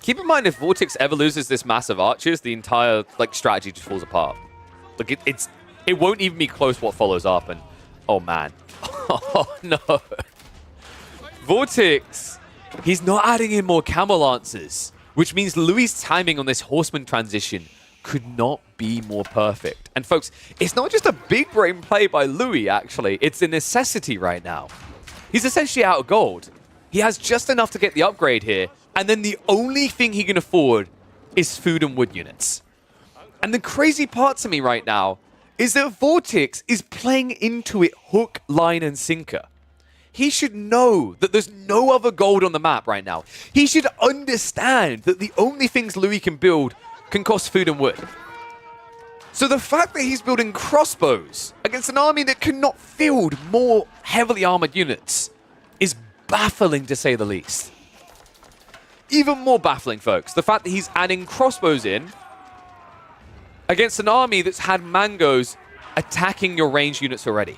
[SPEAKER 2] Keep in mind, if Vortix ever loses this massive archers, the entire strategy just falls apart. Like it won't even be close what follows up. And oh man, oh no, Vortix, he's not adding in more camel lancers, which means Louis' timing on this horseman transition could not be more perfect. And folks, it's not just a big brain play by Louis. Actually, it's a necessity right now. He's essentially out of gold. He has just enough to get the upgrade here. And then the only thing he can afford is food and wood units. And the crazy part to me right now is that Vortix is playing into it hook, line, and sinker. He should know that there's no other gold on the map right now. He should understand that the only things Louis can build can cost food and wood. So the fact that he's building crossbows against an army that cannot field more heavily armored units is baffling, to say the least. Even more baffling, folks, the fact that he's adding crossbows in against an army that's had Mangoes attacking your range units already.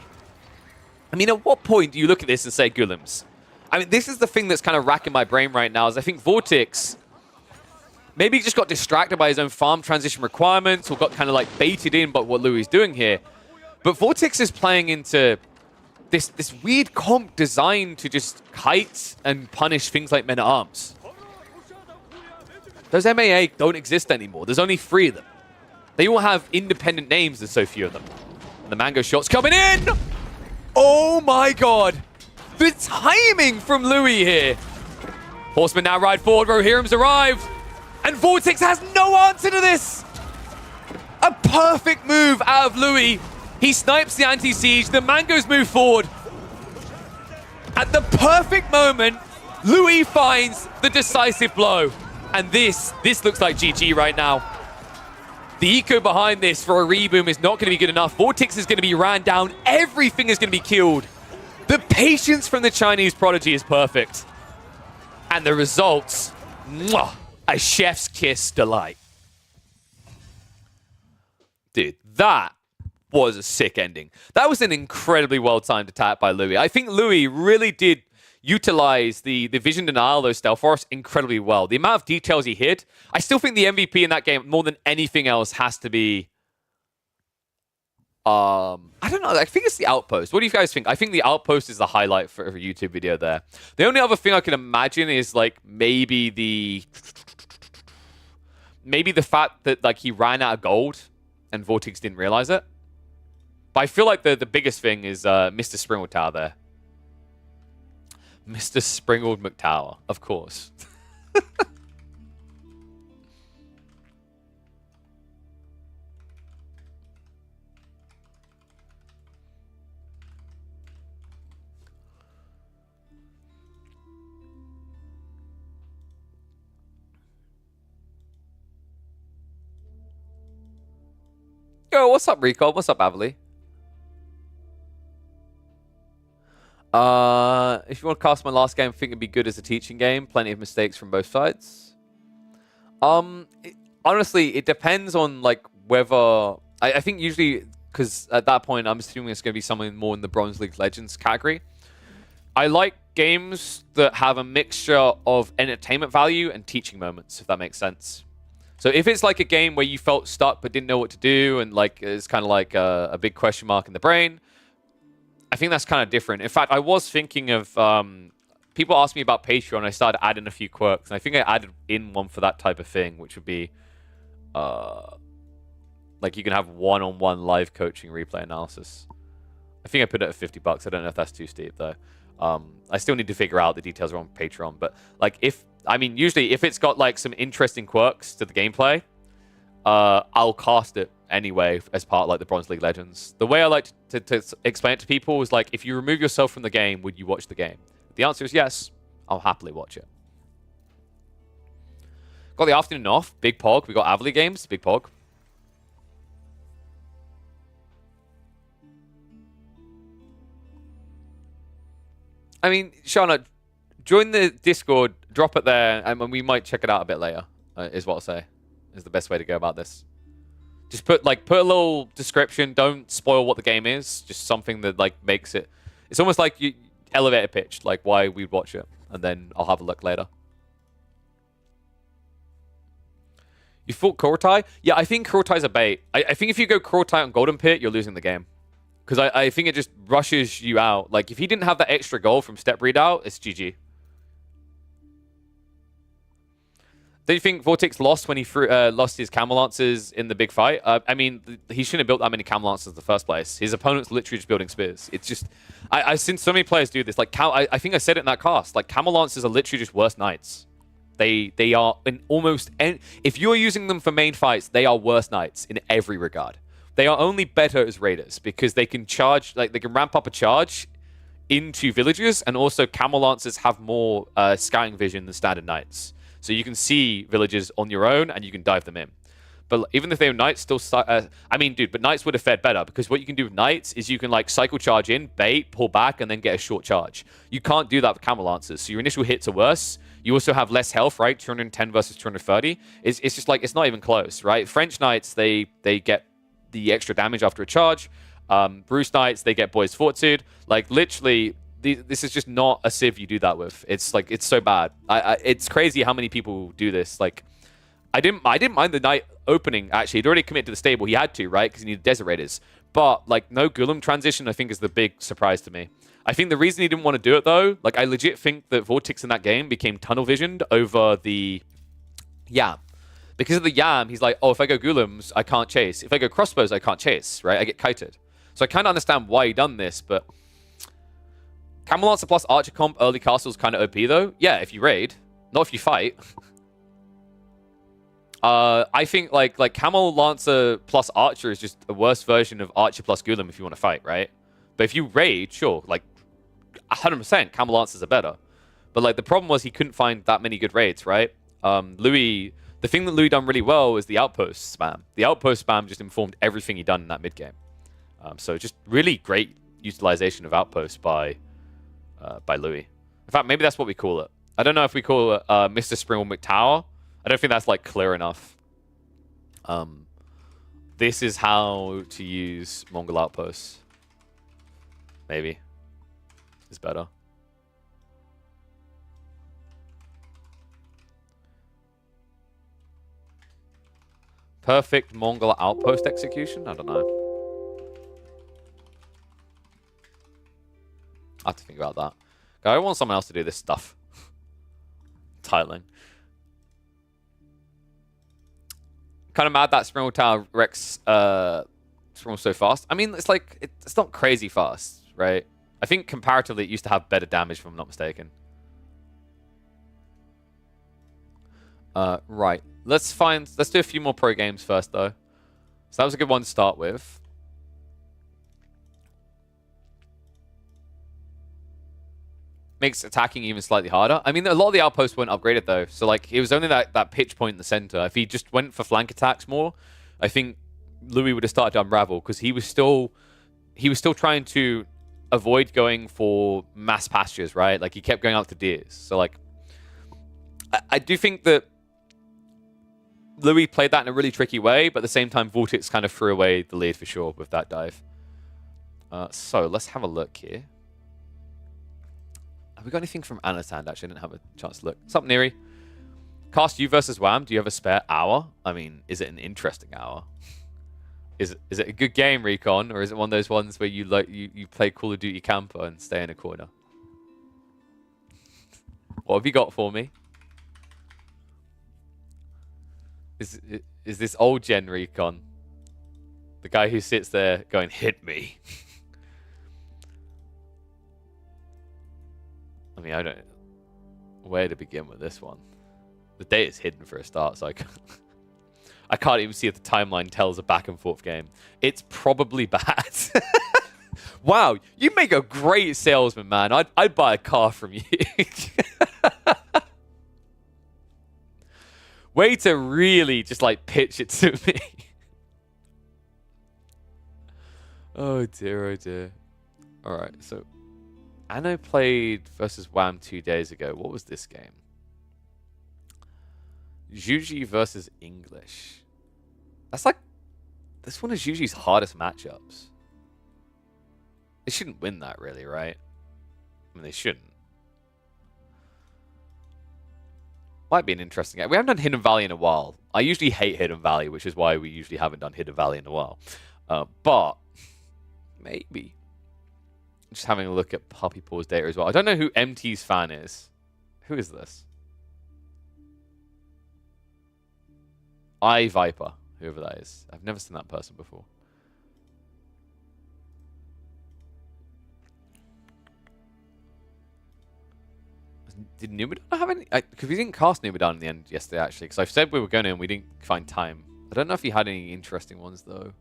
[SPEAKER 2] I mean, at what point do you look at this and say Gulims? I mean, this is the thing that's kind of racking my brain right now, is I think Vortex maybe he just got distracted by his own farm transition requirements or got kind of like baited in by what Louis is doing here. But Vortex is playing into this weird comp designed to just kite and punish things like Men-at-Arms. Those MAA don't exist anymore. There's only 3 of them. They all have independent names, there's so few of them. And the Mango shot's coming in! Oh my god! The timing from Louis here! Horsemen now ride forward, Rohirrim's arrived! And Vortex has no answer to this! A perfect move out of Louis. He snipes the anti-siege, the Mangoes move forward. At the perfect moment, Louis finds the decisive blow. And this looks like GG right now. The eco behind this for a reboom is not going to be good enough. Vortex is going to be ran down. Everything is going to be killed. The patience from the Chinese prodigy is perfect. And the results, mwah, a chef's kiss delight. Dude, that was a sick ending. That was an incredibly well-timed attack by Louis. I think Louis really did utilize the vision denial, those stealth forests, incredibly well. The amount of details he hit, I still think the MVP in that game, more than anything else, has to be... I don't know. I think it's the Outpost. What do you guys think? I think the Outpost is the highlight for a YouTube video there. The only other thing I can imagine is like maybe the fact that like he ran out of gold and Vortex didn't realize it. But I feel like the biggest thing is Mr. Springwood Tower there. Mr. Springwood McTower, of course. Yo, what's up, Rico? What's up, Avali? If you want to cast my last game, I think it'd be good as a teaching game. Plenty of mistakes from both sides. Honestly, it depends on like whether I think usually because at that point I'm assuming it's going to be something more in the Bronze League Legends category. I like games that have a mixture of entertainment value and teaching moments, if that makes sense. So if it's like a game where you felt stuck but didn't know what to do and like it's kind of like a big question mark in the brain, I think that's kind of different. In fact, I was thinking of people asked me about Patreon. I started adding a few quirks, and I think I added in one for that type of thing, which would be like you can have one-on-one live coaching replay analysis. I think I put it at $50. I don't know if that's too steep though. I still need to figure out the details around Patreon, but like usually if it's got like some interesting quirks to the gameplay, I'll cast it anyway as part of like the Bronze League Legends. The way I like to explain it to people is like, if you remove yourself from the game, would you watch the game? The answer is yes. I'll happily watch it. Got the afternoon off. Big Pog. We got Avali games. Big Pog. I mean, Shana, join the Discord, drop it there, and we might check it out a bit later, is what I'll say. Is the best way to go about this. Just put a little description. Don't spoil what the game is. Just something that like makes it... It's almost like you elevator pitch, like why we'd watch it. And then I'll have a look later. You fought Kurotai? Yeah, I think Kurotai's a bait. I think if you go Kurotai on Golden Pit, you're losing the game. Because I think it just rushes you out. Like, if he didn't have that extra goal from step readout, it's GG. Do you think Vortex lost when he lost his Camel Lancers in the big fight? I mean, he shouldn't have built that many Camel Lancers in the first place. His opponent's literally just building spears. It's just... I've seen so many players do this. Like, I think I said it in that cast. Like, Camel Lancers are literally just worse knights. They are in almost... If you're using them for main fights, they are worse knights in every regard. They are only better as raiders because they can charge... Like, they can ramp up a charge into villages, and also Camel Lancers have more scouting vision than standard knights. So you can see villages on your own, and you can dive them in. But even if they were knights, still... I mean, dude, but knights would have fared better, because what you can do with knights is you can, like, cycle charge in, bait, pull back, and then get a short charge. You can't do that with Camel Lancers, so your initial hits are worse. You also have less health, right? 210 versus 230. It's just, like, it's not even close, right? French knights, they get the extra damage after a charge. Bruce Knights, they get Boys Fortitude. Like, literally, this is just not a civ you do that with. It's like, it's so bad. It's crazy how many people do this. Like, I didn't mind the Knight opening, actually. He'd already committed to the stable. He had to, right? Because he needed Desert Raiders. But, like, no Gulam transition, I think, is the big surprise to me. I think the reason he didn't want to do it, though, like, I legit think that Vortex in that game became tunnel-visioned over the Yam. Because of the Yam, he's like, oh, if I go Gulams, I can't chase. If I go Crossbows, I can't chase, right? I get kited. So I kind of understand why he done this, but Camel Lancer plus Archer comp early castle is kind of OP, though. Yeah, if you raid. Not if you fight. I think, like Camel Lancer plus Archer is just a worse version of Archer plus Gulam if you want to fight, right? But if you raid, sure, like, 100% Camel Lancers are better. But, like, the problem was he couldn't find that many good raids, right? Louis... The thing that Louis done really well was the outpost spam. The outpost spam just informed everything he done in that mid game. So just really great utilization of outposts by Louis. In fact, maybe that's what we call it. I don't know if we call it Mr. Spring or McTower. I don't think that's like clear enough. This is how to use Mongol outposts. Maybe is better. Perfect Mongol outpost execution? I don't know. I have to think about that. I want someone else to do this stuff. Tiling. Kind of mad that Springwall Tower wrecks Springwall so fast. I mean, it's like, it's not crazy fast, right? I think comparatively it used to have better damage, if I'm not mistaken. Right. Let's do a few more pro games first, though. So that was a good one to start with. Makes attacking even slightly harder. I mean, a lot of the outposts weren't upgraded, though. So, like, it was only that pitch point in the center. If he just went for flank attacks more, I think Louis would have started to unravel, because he was still trying to avoid going for mass pastures, right? Like, he kept going out to deers. So, like, I do think that Louis played that in a really tricky way, but at the same time, Vortex kind of threw away the lead for sure with that dive. So, let's have a look here. Have we got anything from Anatan? Actually, I didn't have a chance to look. What's up, Neri? Cast you versus Wham. Do you have a spare hour? I mean, is it an interesting hour? Is it a good game, Recon, or is it one of those ones where you play Call of Duty camper and stay in a corner? What have you got for me? Is this old gen Recon? The guy who sits there going, hit me. I mean, I don't know where to begin with this one. The data is hidden for a start, so I can't even see if the timeline tells a back and forth game. It's probably bad. Wow, you make a great salesman, man. I'd buy a car from you. Way to really just like pitch it to me. Oh dear, oh dear. All right, so Anno played versus Wham 2 days ago. What was this game? Juji versus English. That's like, this one is Juji's hardest matchups. They shouldn't win that, really, right? I mean, they shouldn't. Might be an interesting game. We haven't done Hidden Valley in a while. I usually hate Hidden Valley, which is why we usually haven't done Hidden Valley in a while. But maybe. Just having a look at Puppy Paw's data as well. I don't know who MT's fan is. Who is this? iViper, whoever that is. I've never seen that person before. Did Numidan have any? Because we didn't cast Numidan in the end yesterday, actually. Because I said we were going to and we didn't find time. I don't know if he had any interesting ones, though.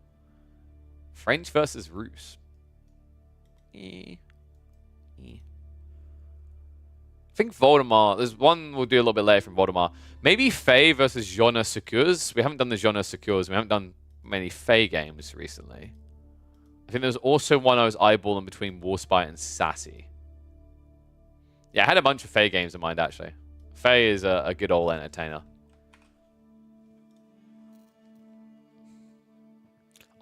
[SPEAKER 2] French versus Rus. I think Voldemar. There's one we'll do a little bit later from Voldemar. Maybe Faye versus Jonna Secures. We haven't done the Jonna Secures. We haven't done many Faye games recently. I think there's also one I was eyeballing between Warspite and Sassy. Yeah, I had a bunch of Faye games in mind, actually. Faye is a good old entertainer.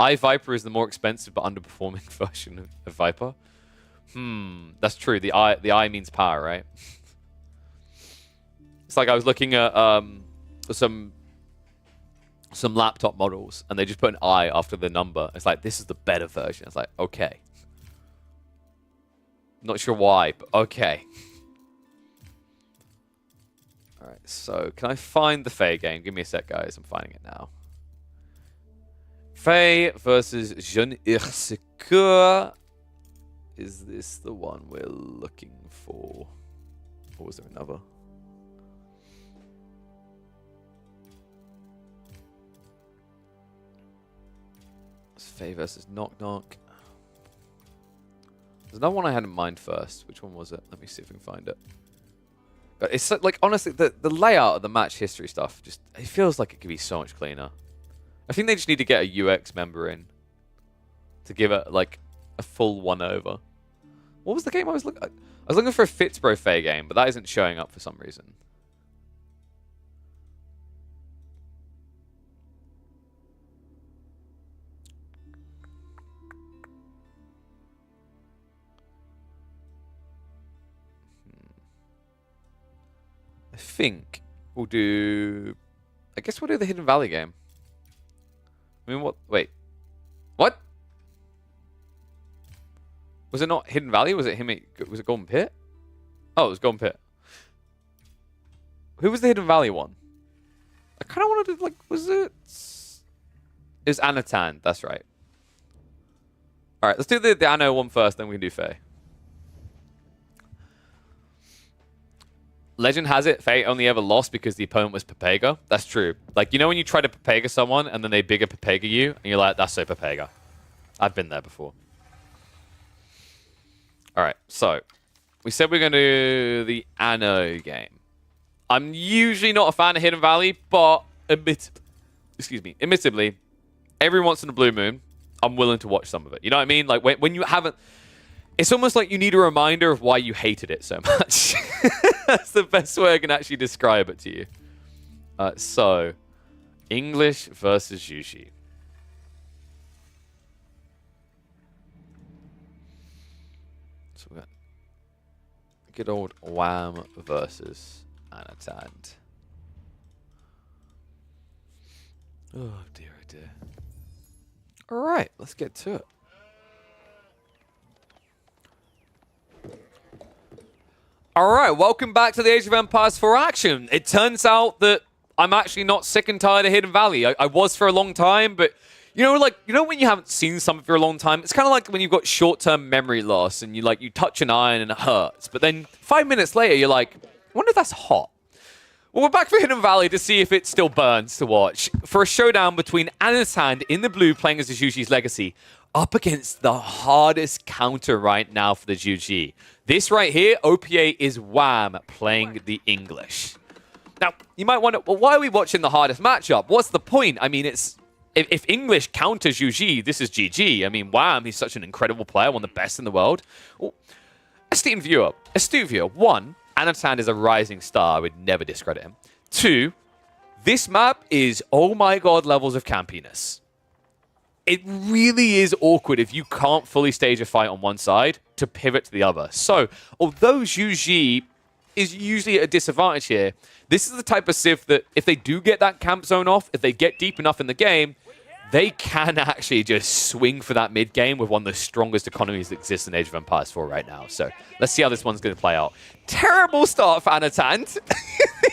[SPEAKER 2] iViper is the more expensive but underperforming version of Viper. That's true. The I means power, right? It's like I was looking at some laptop models, and they just put an I after the number. It's like, this is the better version. It's like, okay. Not sure why, but okay. Alright, so can I find the Faye game? Give me a sec, guys. I'm finding it now. Faye versus Jeune Secure. Is this the one we're looking for? Or was there another? It's Faye versus Knock Knock. There's another one I had in mind first. Which one was it? Let me see if we can find it. But it's so, like, honestly, the layout of the match history stuff, just, it feels like it could be so much cleaner. I think they just need to get a UX member in to give it, like, a full one-over. What was the game I was looking at? I was looking for a Fitzbro Faye game, but that isn't showing up for some reason. I think we'll do... I guess we'll do the Hidden Valley game. I mean, what? Wait. What? Was it not Hidden Valley? Was it him? Was it Golden Pit? Oh, it was Golden Pit. Who was the Hidden Valley one? I kind of wanted to, like, was it? It was Anatan. That's right. All right, let's do the Anno one first, then we can do Faye. Legend has it, Faye only ever lost because the opponent was Pepega. That's true. Like, you know when you try to Pepega someone and then they bigger Pepega you, and you're like, that's so Pepega. I've been there before. Alright, so we said we're going to do the Anno game. I'm usually not a fan of Hidden Valley, but admittedly, every once in a blue moon, I'm willing to watch some of it. You know what I mean? Like, when you haven't... It's almost like you need a reminder of why you hated it so much. That's the best way I can actually describe it to you. So, English versus Yuji. So we got good old Wham versus Anatan. Oh dear, oh dear. All right, let's get to it. Alright, welcome back to the Age of Empires 4 action. It turns out that I'm actually not sick and tired of Hidden Valley. I was for a long time, but you know when you haven't seen something for a long time? It's kind of like when you've got short-term memory loss and you touch an iron and it hurts. But then 5 minutes later, you're like, I wonder if that's hot. Well, we're back for Hidden Valley to see if it still burns to watch. For a showdown between Anatan in the blue playing as the Juji's Legacy up against the hardest counter right now for the Juji. This right here, OPA is Wham playing the English. Now, you might wonder, well, why are we watching the hardest matchup? What's the point? I mean, it's if English counters Juji, this is GG. I mean, Wham, he's such an incredible player, one of the best in the world. Well, astute viewer, one, Anatan is a rising star. I would never discredit him. Two, this map is, oh my god, levels of campiness. It really is awkward if you can't fully stage a fight on one side to pivot to the other. So, although Juji is usually at a disadvantage here, this is the type of Civ that if they do get that camp zone off, if they get deep enough in the game, they can actually just swing for that mid game with one of the strongest economies that exists in Age of Empires 4 right now. So, let's see how this one's going to play out. Terrible start for Anatan.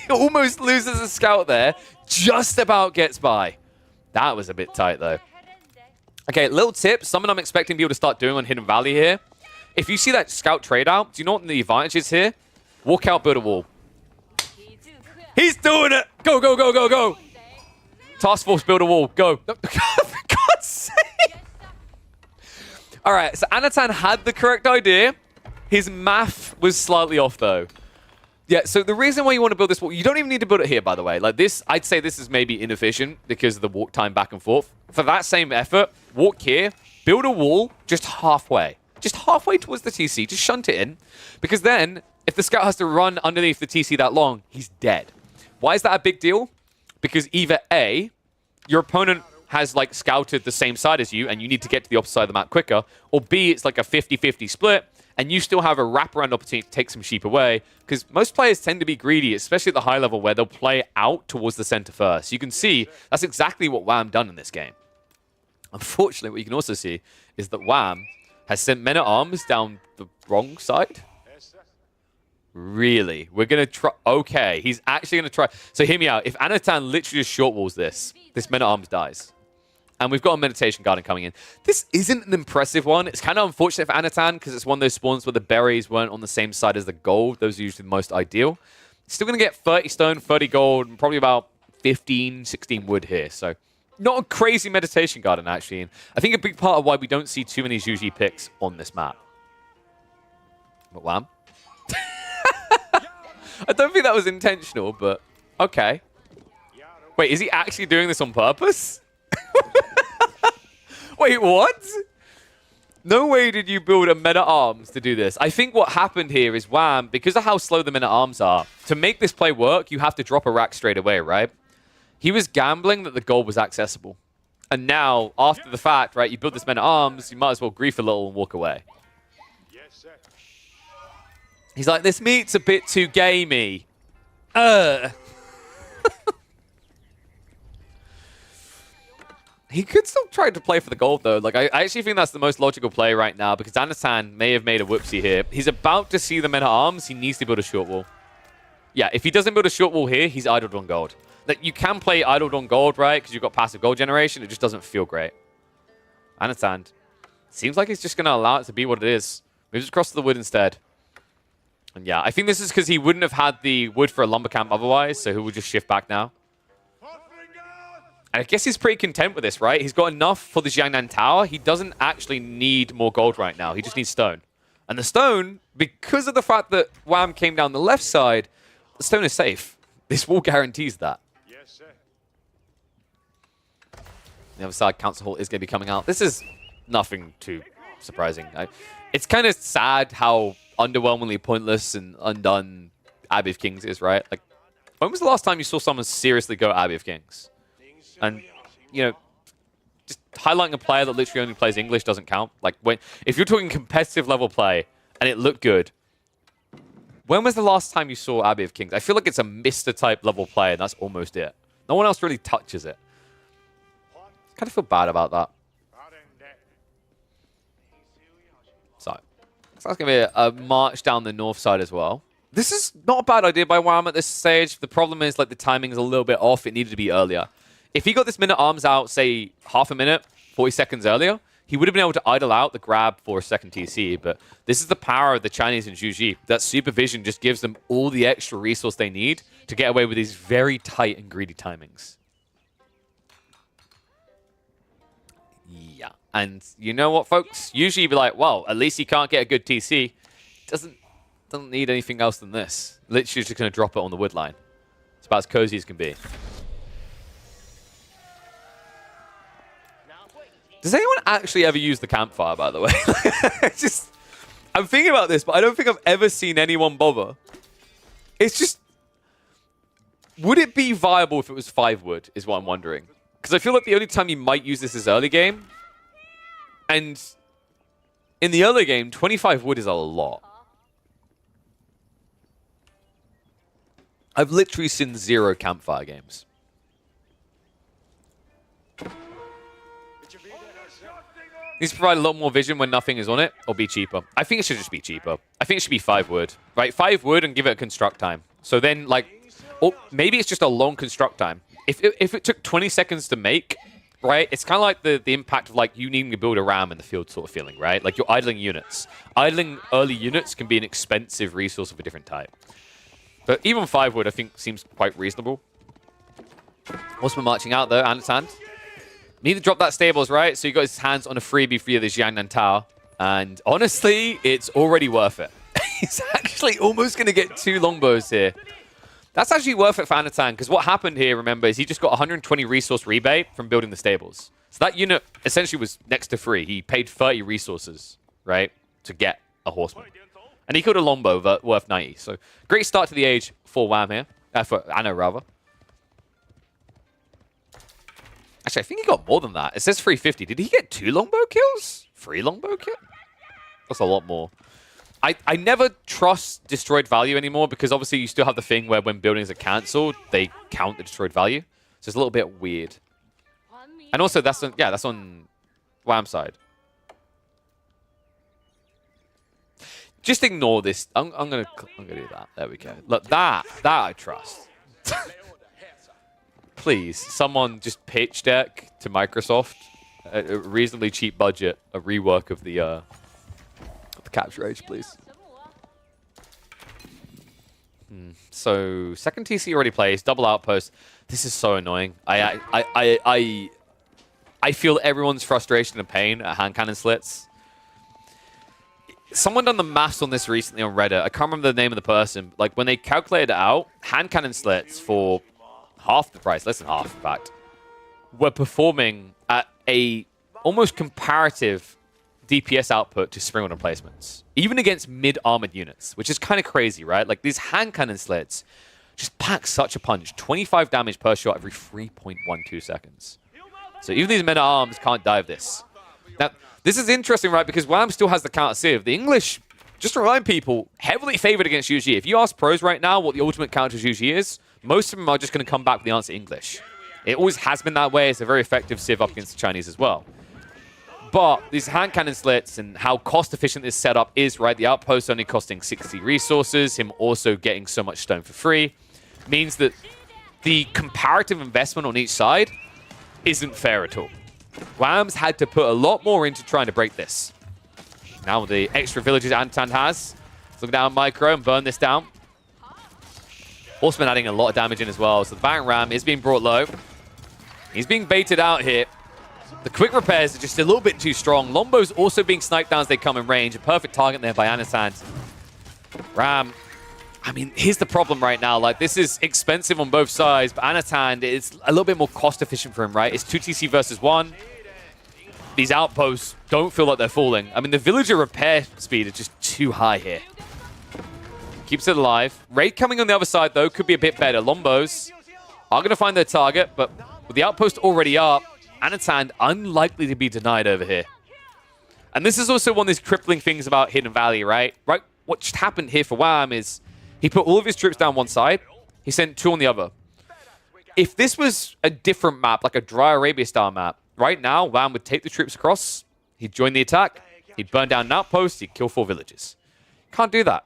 [SPEAKER 2] He almost loses a scout there. Just about gets by. That was a bit tight, though. Okay, little tip, something I'm expecting people to start doing on Hidden Valley here. If you see that scout trade out, do you know what the advantage is here? Walk out, build a wall. He's doing it! Go, go, go, go, go! Task force, build a wall, go. For God's sake! Alright, so Anatan had the correct idea. His math was slightly off, though. Yeah, so the reason why you want to build this wall, you don't even need to build it here, by the way. Like this, I'd say this is maybe inefficient because of the walk time back and forth. For that same effort, walk here, build a wall just halfway. Just halfway towards the TC, just shunt it in. Because then, if the scout has to run underneath the TC that long, he's dead. Why is that a big deal? Because either A, your opponent has like scouted the same side as you and you need to get to the opposite side of the map quicker, or B, it's like a 50-50 split and you still have a wraparound opportunity to take some sheep away, because most players tend to be greedy, especially at the high level where they'll play out towards the center first. You can see that's exactly what Wham done in this game. Unfortunately, what you can also see is that Wham has sent men-at-arms down the wrong side. Really? We're going to try... Okay, he's actually going to try... So hear me out. If Anatan literally just short walls this men-at-arms dies. And we've got a Meditation Garden coming in. This isn't an impressive one. It's kind of unfortunate for Anatan because it's one of those spawns where the berries weren't on the same side as the gold. Those are usually the most ideal. Still going to get 30 stone, 30 gold, and probably about 15, 16 wood here. So not a crazy Meditation Garden, actually. And I think a big part of why we don't see too many Zhu Ji picks on this map. But Wham. I don't think that was intentional, but okay. Wait, is he actually doing this on purpose? Wait, what? No way did you build a men-at-arms to do this. I think what happened here is Wham, because of how slow the men-at-arms are, to make this play work, you have to drop a rack straight away, right? He was gambling that the gold was accessible. And now, after the fact, right, you build this men-at-arms, you might as well grief a little and walk away. He's like, this meat's a bit too gamey. He could still try to play for the gold, though. Like, I actually think that's the most logical play right now, because Anatan may have made a whoopsie here. He's about to see the men-at-arms. He needs to build a short wall. Yeah, if he doesn't build a short wall here, he's idled on gold. Like, you can play idled on gold, right? Because you've got passive gold generation. It just doesn't feel great. Anatan seems like he's just going to allow it to be what it is. Moves across to the wood instead. And yeah, I think this is because he wouldn't have had the wood for a lumber camp otherwise, so he will just shift back now. And I guess he's pretty content with this, right? He's got enough for the Jiangnan Tower. He doesn't actually need more gold right now. He just needs stone. And the stone, because of the fact that Wham came down the left side, the stone is safe. This wall guarantees that.
[SPEAKER 3] Yes, sir.
[SPEAKER 2] The other side, Council Hall is going to be coming out. This is nothing too surprising. It's kind of sad how underwhelmingly pointless and undone Abbey of Kings is, right? Like, when was the last time you saw someone seriously go Abbey of Kings? And, you know, just highlighting a player that literally only plays English doesn't count. Like, if you're talking competitive level play and it looked good, when was the last time you saw Abbey of Kings? I feel like it's a Mr. type level play, and that's almost it. No one else really touches it. Kind of feel bad about that. So that's going to be a march down the north side as well. This is not a bad idea by Wham at this stage. The problem is, like, the timing is a little bit off. It needed to be earlier. If he got this men-at-arms out, say, half a minute, 40 seconds earlier, he would have been able to idle out the grab for a second TC. But this is the power of the Chinese and Zhu Ji. That supervision just gives them all the extra resource they need to get away with these very tight and greedy timings. Yeah. And you know what, folks? Usually you'd be like, well, at least he can't get a good TC. Doesn't need anything else than this. Literally just going to drop it on the wood line. It's about as cozy as can be. Does anyone actually ever use the campfire, by the way? I'm thinking about this, but I don't think I've ever seen anyone bother. It's just... Would it be viable if it was 5 wood, is what I'm wondering. Because I feel like the only time you might use this is early game. And in the early game, 25 wood is a lot. I've literally seen 0 campfire games. Needs to provide a lot more vision when nothing is on it, or be cheaper. I think it should just be cheaper. I think it should be 5 wood, right? 5 wood and give it a construct time. So then, like, or maybe it's just a long construct time. If it took 20 seconds to make, right, it's kind of like the impact of, like, you needing to build a ram in the field sort of feeling, right? Like, you're idling units. Idling early units can be an expensive resource of a different type. But even 5 wood, I think, seems quite reasonable. Horseman marching out, though, Anatan. Need to drop that stables, right? So he got his hands on a freebie for the Jiangnan Tower. And honestly, it's already worth it. He's actually almost going to get 2 longbows here. That's actually worth it for Anatan, because what happened here, remember, is he just got 120 resource rebate from building the stables. So that unit essentially was next to free. He paid 30 resources, right, to get a horseman. And he killed a longbow worth 90. So great start to the age for Wham here. For Anno, rather. Actually, I think he got more than that. It says 350. Did he get 2 longbow kills? 3 longbow kills? That's a lot more. I never trust destroyed value anymore because obviously you still have the thing where when buildings are cancelled, they count the destroyed value. So it's a little bit weird. And also, that's on Wham's side. Just ignore this. I'm gonna do that. There we go. Look, that I trust. Please, someone just pitch deck to Microsoft at a reasonably cheap budget, a rework of the capture age, please. So second TC already plays double outpost. This is so annoying. I feel everyone's frustration and pain at hand cannon slits. Someone done the maths on this recently on Reddit. I can't remember the name of the person. Like when they calculated it out, hand cannon slits for half the price, less than half, in fact, were performing at a almost comparative DPS output to Springald emplacements, even against mid-armored units, which is kind of crazy, right? Like these hand cannon slits just pack such a punch. 25 damage per shot every 3.12 seconds. So even these men-at-arms can't dive this. Now, this is interesting, right? Because Wham still has the counter-sieve. The English, just to remind people, heavily favored against UG. If you ask pros right now what the ultimate counter to UG is, most of them are just going to come back with the answer English. It always has been that way. It's a very effective sieve up against the Chinese as well. But these hand cannon slits and how cost-efficient this setup is, right? The outpost only costing 60 resources, him also getting so much stone for free, means that the comparative investment on each side isn't fair at all. Wham's had to put a lot more into trying to break this. Now with the extra villages Anatan has, look down Micro and burn this down. Horseman adding a lot of damage in as well, so the Baron Ram is being brought low. He's being baited out here. The quick repairs are just a little bit too strong. Lombo's also being sniped down as they come in range. A perfect target there by Anatan. Ram, I mean, here's the problem right now. Like, this is expensive on both sides, but Anatan is a little bit more cost efficient for him, right? It's 2 TC versus 1. These outposts don't feel like they're falling. I mean, the villager repair speed is just too high here. Keeps it alive. Raid coming on the other side, though, could be a bit better. Lombos are going to find their target, but with the outpost already up, Anatan unlikely to be denied over here. And this is also one of these crippling things about Hidden Valley, right? Right. What just happened here for Wham is he put all of his troops down one side. He sent 2 on the other. If this was a different map, like a Dry Arabia style map, right now, Wham would take the troops across. He'd join the attack. He'd burn down an outpost. He'd kill 4 villages. Can't do that.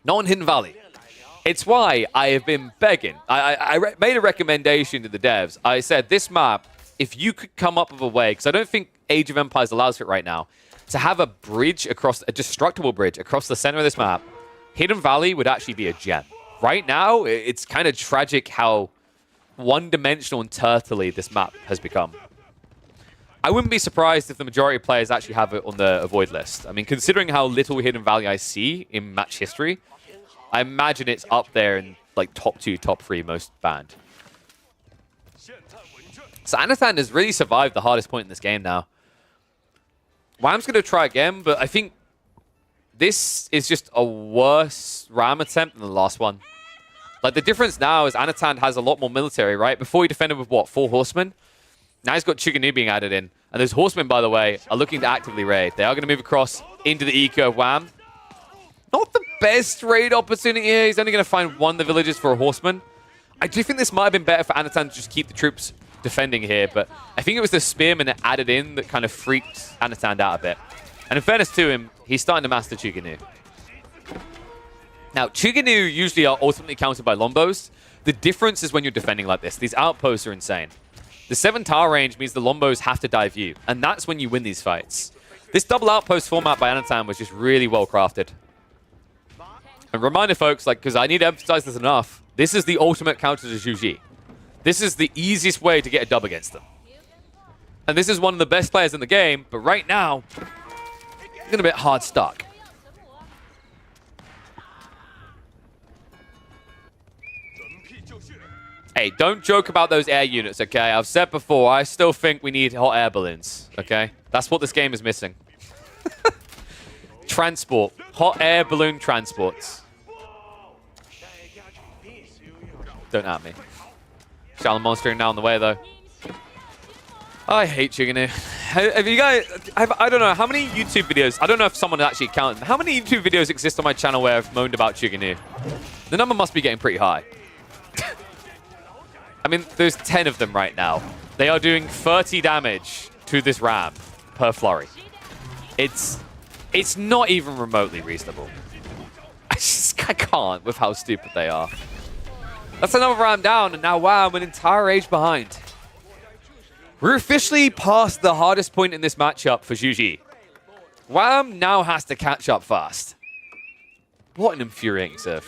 [SPEAKER 2] Not in Hidden Valley. It's why I have been begging. I made a recommendation to the devs. I said, this map, if you could come up with a way, because I don't think Age of Empires allows for it right now, to have a bridge across, a destructible bridge across the center of this map, Hidden Valley would actually be a gem. Right now, it's kind of tragic how one-dimensional and turtley this map has become. I wouldn't be surprised if the majority of players actually have it on the avoid list. I mean, considering how little Hidden Valley I see in match history, I imagine it's up there in like top 2, top 3 most banned. So Anatan has really survived the hardest point in this game now. Wham's going to try again, but I think this is just a worse Ram attempt than the last one. Like, the difference now is Anatan has a lot more military, right? Before he defended with, what, 4 horsemen? Now he's got Chuganu being added in. And those horsemen, by the way, are looking to actively raid. They are going to move across into the eco of Wham. Not the best raid opportunity here. He's only going to find 1 of the villages for a horseman. I do think this might have been better for Anatan to just keep the troops defending here, but I think it was the spearmen that added in that kind of freaked Anatan out a bit. And in fairness to him, he's starting to master Chuganu. Now, Chuganu usually are ultimately countered by Lombos. The difference is when you're defending like this. These outposts are insane. The 7 tower range means the Lombos have to dive you, and that's when you win these fights. This double outpost format by Anatan was just really well crafted. And reminder, folks, like, because I need to emphasize this enough, this is the ultimate counter to Zhu Ji. This is the easiest way to get a dub against them. And this is one of the best players in the game, but right now, it's a bit hard stuck. Hey, don't joke about those air units, okay? I've said before, I still think we need hot air balloons, okay? That's what this game is missing. Transport. Hot air balloon transports. Don't at me. Shaolin Monster now on the way, though. I hate Chiganu. Have you guys... I don't know, how many YouTube videos... I don't know if someone actually counted. How many YouTube videos exist on my channel where I've moaned about Chiganu? The number must be getting pretty high. I mean, there's 10 of them right now. They are doing 30 damage to this Ram per flurry. It's not even remotely reasonable. I can't with how stupid they are. That's another Ram down, and now wow, I'm an entire age behind. We're officially past the hardest point in this matchup for Zhu. Wham now has to catch up fast. What an infuriating serve.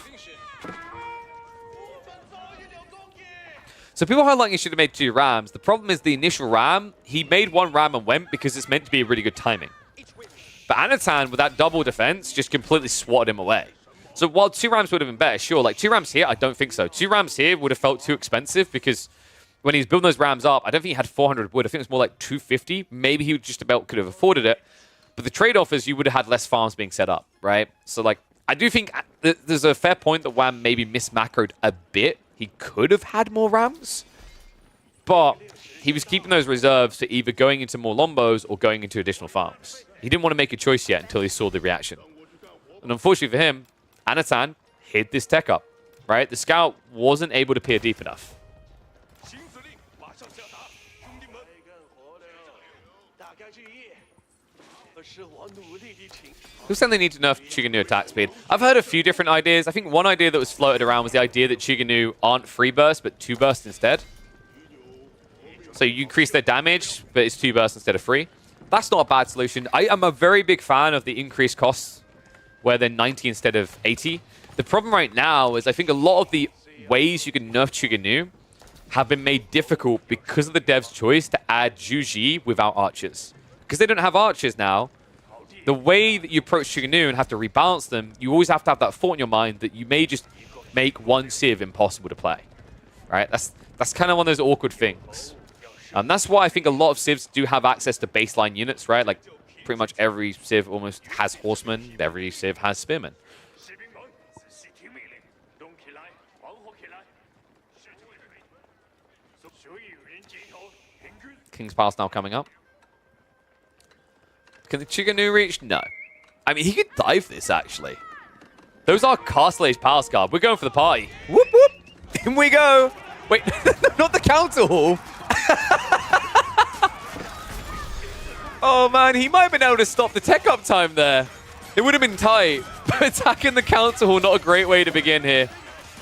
[SPEAKER 2] So people highlighting he should have made 2 Rams. The problem is the initial Ram, he made 1 Ram and went because it's meant to be a really good timing. But Anatan, with that double defense, just completely swatted him away. So while 2 Rams would have been better, sure, like 2 Rams here, I don't think so. 2 Rams here would have felt too expensive because when he's building those Rams up, I don't think he had 400 wood. I think it was more like 250. Maybe he just about could have afforded it. But the trade-off is you would have had less farms being set up, right? So, like, I do think there's a fair point that Wham maybe mismacroed a bit. He could have had more Rams. But he was keeping those reserves for either going into more Lombos or going into additional farms. He didn't want to make a choice yet until he saw the reaction. And unfortunately for him, Anatan hid this tech up, right? The scout wasn't able to peer deep enough. Who's saying they need to nerf Chiganu attack speed? I've heard a few different ideas. I think one idea that was floated around was the idea that Chiganu aren't free burst, but 2 burst instead. So you increase their damage, but it's 2 burst instead of free. That's not a bad solution. I am a very big fan of the increased costs, where they're 90 instead of 80. The problem right now is I think a lot of the ways you can nerf Chiganu have been made difficult because of the dev's choice to add Zhu without archers. Because they don't have archers now, the way that you approach Chiganu and have to rebalance them, you always have to have that thought in your mind that you may just make one Civ impossible to play. Right? That's kind of one of those awkward things. And that's why I think a lot of Civs do have access to baseline units, right? Like, pretty much every Civ almost has Horsemen, every Civ has Spearmen. King's Pass now coming up. Can the Chiganu reach? No. I mean, he could dive this, actually. Those are Castle Age Palace Guard. We're going for the party. Whoop, whoop. In we go. Wait, not the Council Hall. Oh, man, he might have been able to stop the tech up time there. It would have been tight. But attacking the Council Hall, not a great way to begin here.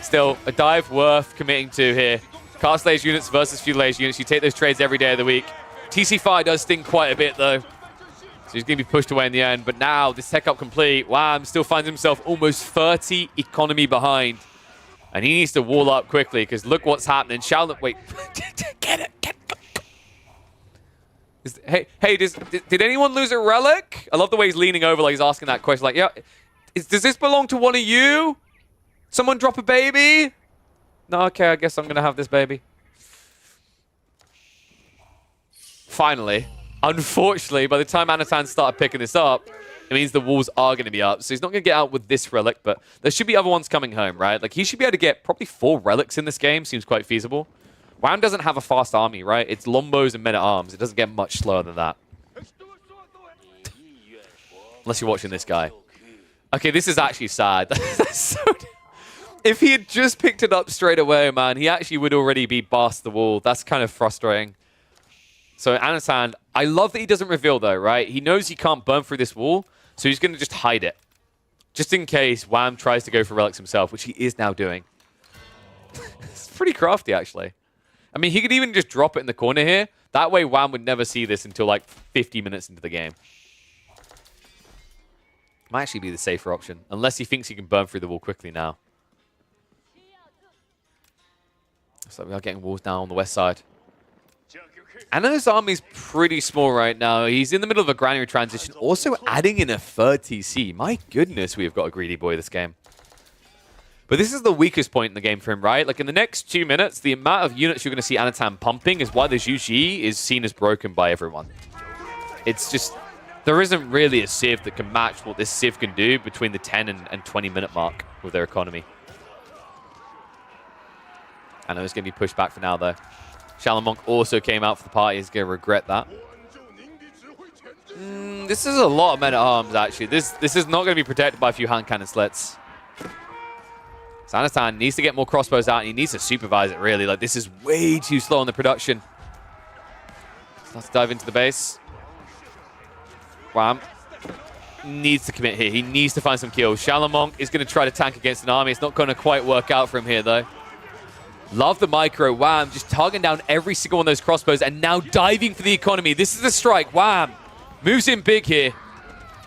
[SPEAKER 2] Still, a dive worth committing to here. Castle Age units versus Feudal Age units. You take those trades every day of the week. TC Fire does sting quite a bit, though. So he's going to be pushed away in the end. But now, this tech up complete. Wham still finds himself almost 30 economy behind. And he needs to wall up quickly, because look what's happening. Shaolin, wait. Get it. Hey, did anyone lose a relic? I love the way he's leaning over like he's asking that question. Like, yeah, does this belong to one of you? Someone drop a baby? No, okay, I guess I'm going to have this baby. Finally. Unfortunately, by the time Anatan started picking this up, it means the walls are going to be up. So he's not going to get out with this relic, but there should be other ones coming home, right? Like, he should be able to get probably 4 relics in this game. Seems quite feasible. Wham doesn't have a fast army, right? It's Lombos and men-at-arms. It doesn't get much slower than that. Unless you're watching this guy. Okay, this is actually sad. If he had just picked it up straight away, man, he actually would already be past the wall. That's kind of frustrating. So Anatan, I love that he doesn't reveal, though, right? He knows he can't burn through this wall, so he's going to just hide it. Just in case Wham tries to go for relics himself, which he is now doing. It's pretty crafty, actually. I mean, he could even just drop it in the corner here. That way, Wham would never see this until like 50 minutes into the game. Might actually be the safer option, unless he thinks he can burn through the wall quickly now. So we are getting walls down on the west side. Anna's army's pretty small right now. He's in the middle of a granary transition, also adding in a third TC. My goodness, we have got a greedy boy this game. But this is the weakest point in the game for him, right? Like, in the next 2 minutes, the amount of units you're going to see Anatan pumping is why the Zhu is seen as broken by everyone. It's just, there isn't really a Civ that can match what this Civ can do between the 10 and 20 minute mark with their economy. I know it's going to be pushed back for now, though. Shalamunk also came out for the party. He's going to regret that. This is a lot of men-at-arms, actually. This is not going to be protected by a few hand cannon slits. Anatan needs to get more crossbows out, and he needs to supervise it, really. Like, this is way too slow on the production. Let's dive into the base. Wham. Needs to commit here. He needs to find some kills. Shalamunk is going to try to tank against an army. It's not going to quite work out for him here, though. Love the micro. Wham. Just targeting down every single one of those crossbows and now diving for the economy. This is a strike. Wham. Moves in big here.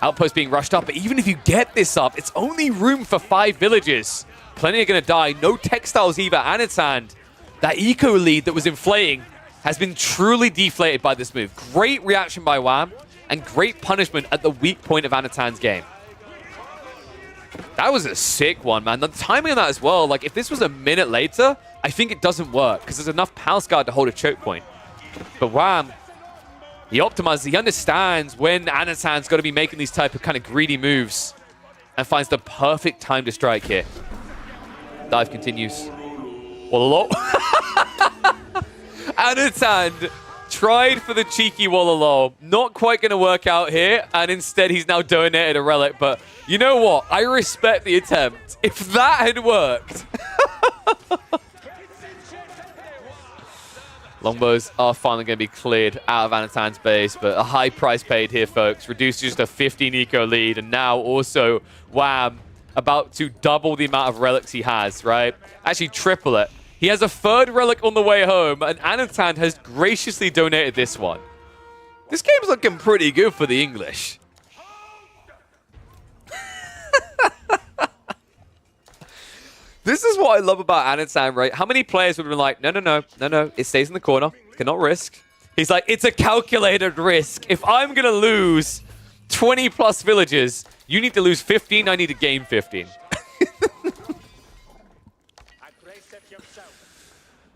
[SPEAKER 2] Outpost being rushed up. But even if you get this up, it's only room for 5 villages. Plenty are going to die. No textiles either. Anatan, that eco lead that was inflating, has been truly deflated by this move. Great reaction by Wham. And great punishment at the weak point of Anatan's game. That was a sick one, man. The timing on that as well. Like, if this was a minute later, I think it doesn't work because there's enough Palace Guard to hold a choke point. But Wham, he optimizes. He understands when Anatan's got to be making these type of kind of greedy moves and finds the perfect time to strike here. Dive continues. Walala. Anatan tried for the cheeky Walala. Not quite going to work out here, and instead he's now donated a relic. But you know what? I respect the attempt. If that had worked. Longbows are finally going to be cleared out of Anatan's base, but a high price paid here, folks. Reduced to just a 15 eco lead, and now also Wham about to double the amount of relics he has, right? Actually, triple it. He has a 3rd relic on the way home, and Anatan has graciously donated this one. This game's looking pretty good for the English. This is what I love about Anatan, right? How many players would have been like, no, it stays in the corner. Cannot risk. He's like, it's a calculated risk. If I'm going to lose 20 plus villages, you need to lose 15, I need to gain 15.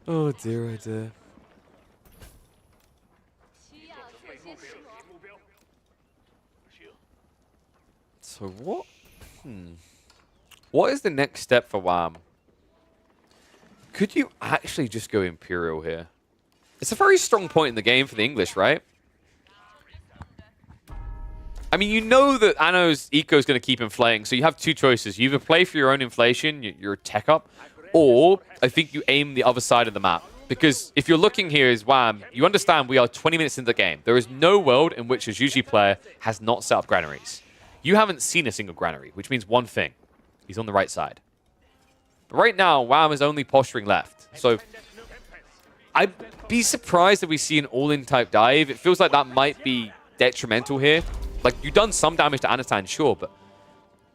[SPEAKER 2] Oh dear, oh dear. So what? What is the next step for Wham? Could you actually just go Imperial here? It's a very strong point in the game for the English, right? I mean, you know that Anno's eco is going to keep inflating, so you have 2 choices. You either play for your own inflation, your tech up, or I think you aim the other side of the map. Because if you're looking here as Wham, you understand we are 20 minutes into the game. There is no world in which a Zhuji player has not set up granaries. You haven't seen a single granary, which means one thing. He's on the right side. But right now, Wham is only posturing left. So I'd be surprised if we see an all-in type dive. It feels like that might be detrimental here. Like, you've done some damage to Anatan, sure, but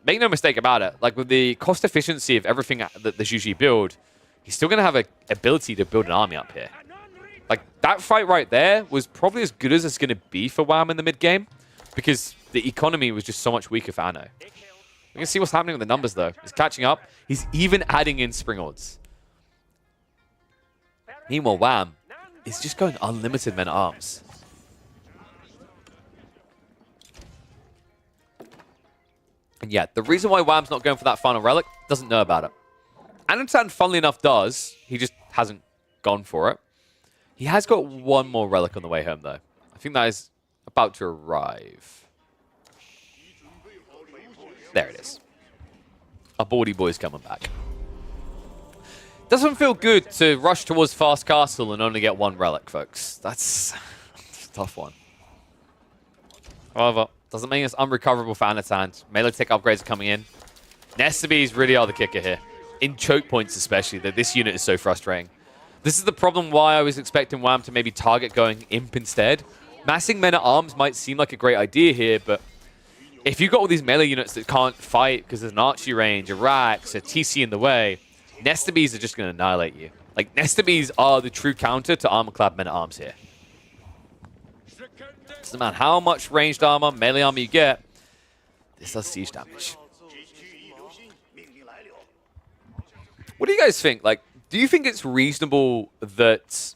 [SPEAKER 2] make no mistake about it. Like, with the cost efficiency of everything that the Zhuji build, he's still going to have an ability to build an army up here. Like, that fight right there was probably as good as it's going to be for Wham in the mid-game, because the economy was just so much weaker for Anno. We can see what's happening with the numbers, though. He's catching up. He's even adding in Spring Odds. Meanwhile, Wham is just going unlimited men-at-arms. And yeah, the reason why Wham's not going for that final relic, doesn't know about it. Anatan, funnily enough, does. He just hasn't gone for it. He has got one more relic on the way home, though. I think that is about to arrive. There it is. Our Baldy boy's coming back. Doesn't feel good to rush towards Fast Castle and only get 1 relic, folks. That's a tough one. However, doesn't mean it's unrecoverable for Anatan. Melee tech upgrades are coming in. Nestabees really are the kicker here. In choke points especially, that this unit is so frustrating. This is the problem why I was expecting Wham to maybe target going Imp instead. Massing men-at-arms might seem like a great idea here, but if you've got all these melee units that can't fight because there's an archery range, a Rax, a TC in the way, Nestabees are just going to annihilate you. Like, Nestabees are the true counter to armor-clad men-at-arms here. Doesn't matter how much ranged armor, melee armor you get, this does siege damage. What do you guys think? Like, do you think it's reasonable that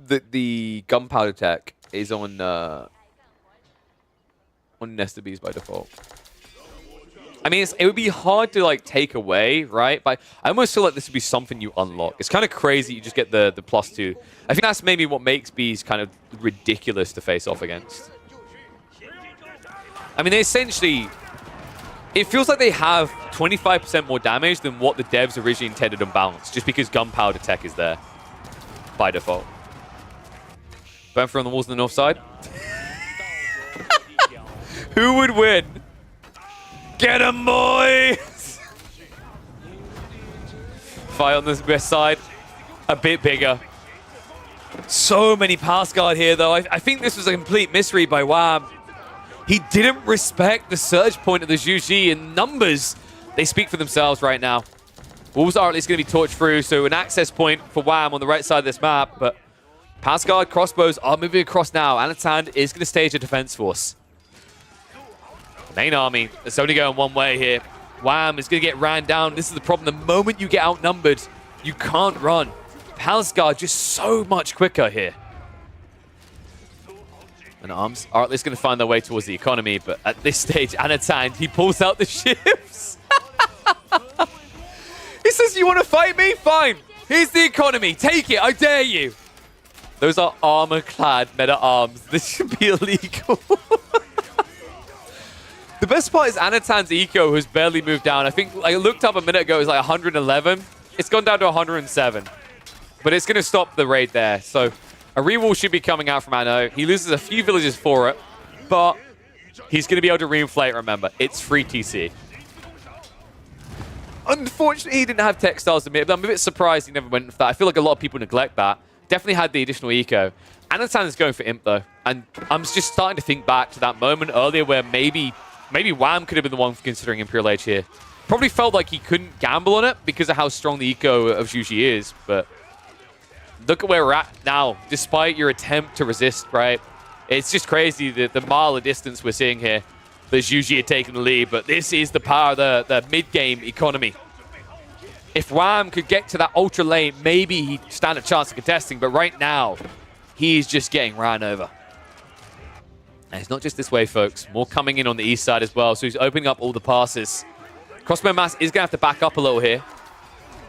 [SPEAKER 2] the gunpowder tech is on Nestabees by default? I mean, it would be hard to like take away, right? But I almost feel like this would be something you unlock. It's kind of crazy you just get the +2. I think that's maybe what makes Bees kind of ridiculous to face off against. I mean, they essentially... It feels like they have 25% more damage than what the devs originally intended on balance, just because gunpowder tech is there by default. Burn through on the walls on the north side. Who would win? Get him, boys! Fight on the west side. A bit bigger. So many pass guard here, though. I think this was a complete misread by Wham. He didn't respect the surge point of the Zhu Ji, and numbers, they speak for themselves right now. Wolves are at least going to be torched through, so an access point for Wham on the right side of this map, but pass guard, crossbows are moving across now. Anatan is going to stage a defense force. The main army, it's only going one way here. Wham is going to get ran down. This is the problem. The moment you get outnumbered, you can't run. Palace guard just so much quicker here. And Arms are at least going to find their way towards the economy, but at this stage, Anatan, he pulls out the ships. He says, you want to fight me? Fine. Here's the economy. Take it. I dare you. Those are armor-clad meta-arms. This should be illegal. The best part is Anatan's eco has barely moved down. I think I looked up a minute ago, it was like 111. It's gone down to 107. But it's going to stop the raid there, so... A rewall should be coming out from Anno. He loses a few villages for it, but he's going to be able to reinflate, remember. It's free TC. Unfortunately, he didn't have textiles to me, but I'm a bit surprised he never went for that. I feel like a lot of people neglect that. Definitely had the additional eco. Anatan is going for Imp, though. And I'm just starting to think back to that moment earlier where maybe Wham could have been the one considering Imperial Age here. Probably felt like he couldn't gamble on it because of how strong the eco of Zhu Ji is, but... Look at where we're at now, despite your attempt to resist, right? It's just crazy, the mile of distance we're seeing here. The Zhu Ji are taking the lead, but this is the power of the mid-game economy. If Wham could get to that ultra lane, maybe he'd stand a chance of contesting, but right now, he's just getting ran over. And it's not just this way, folks. More coming in on the east side as well, so he's opening up all the passes. Crossbow Mass is going to have to back up a little here.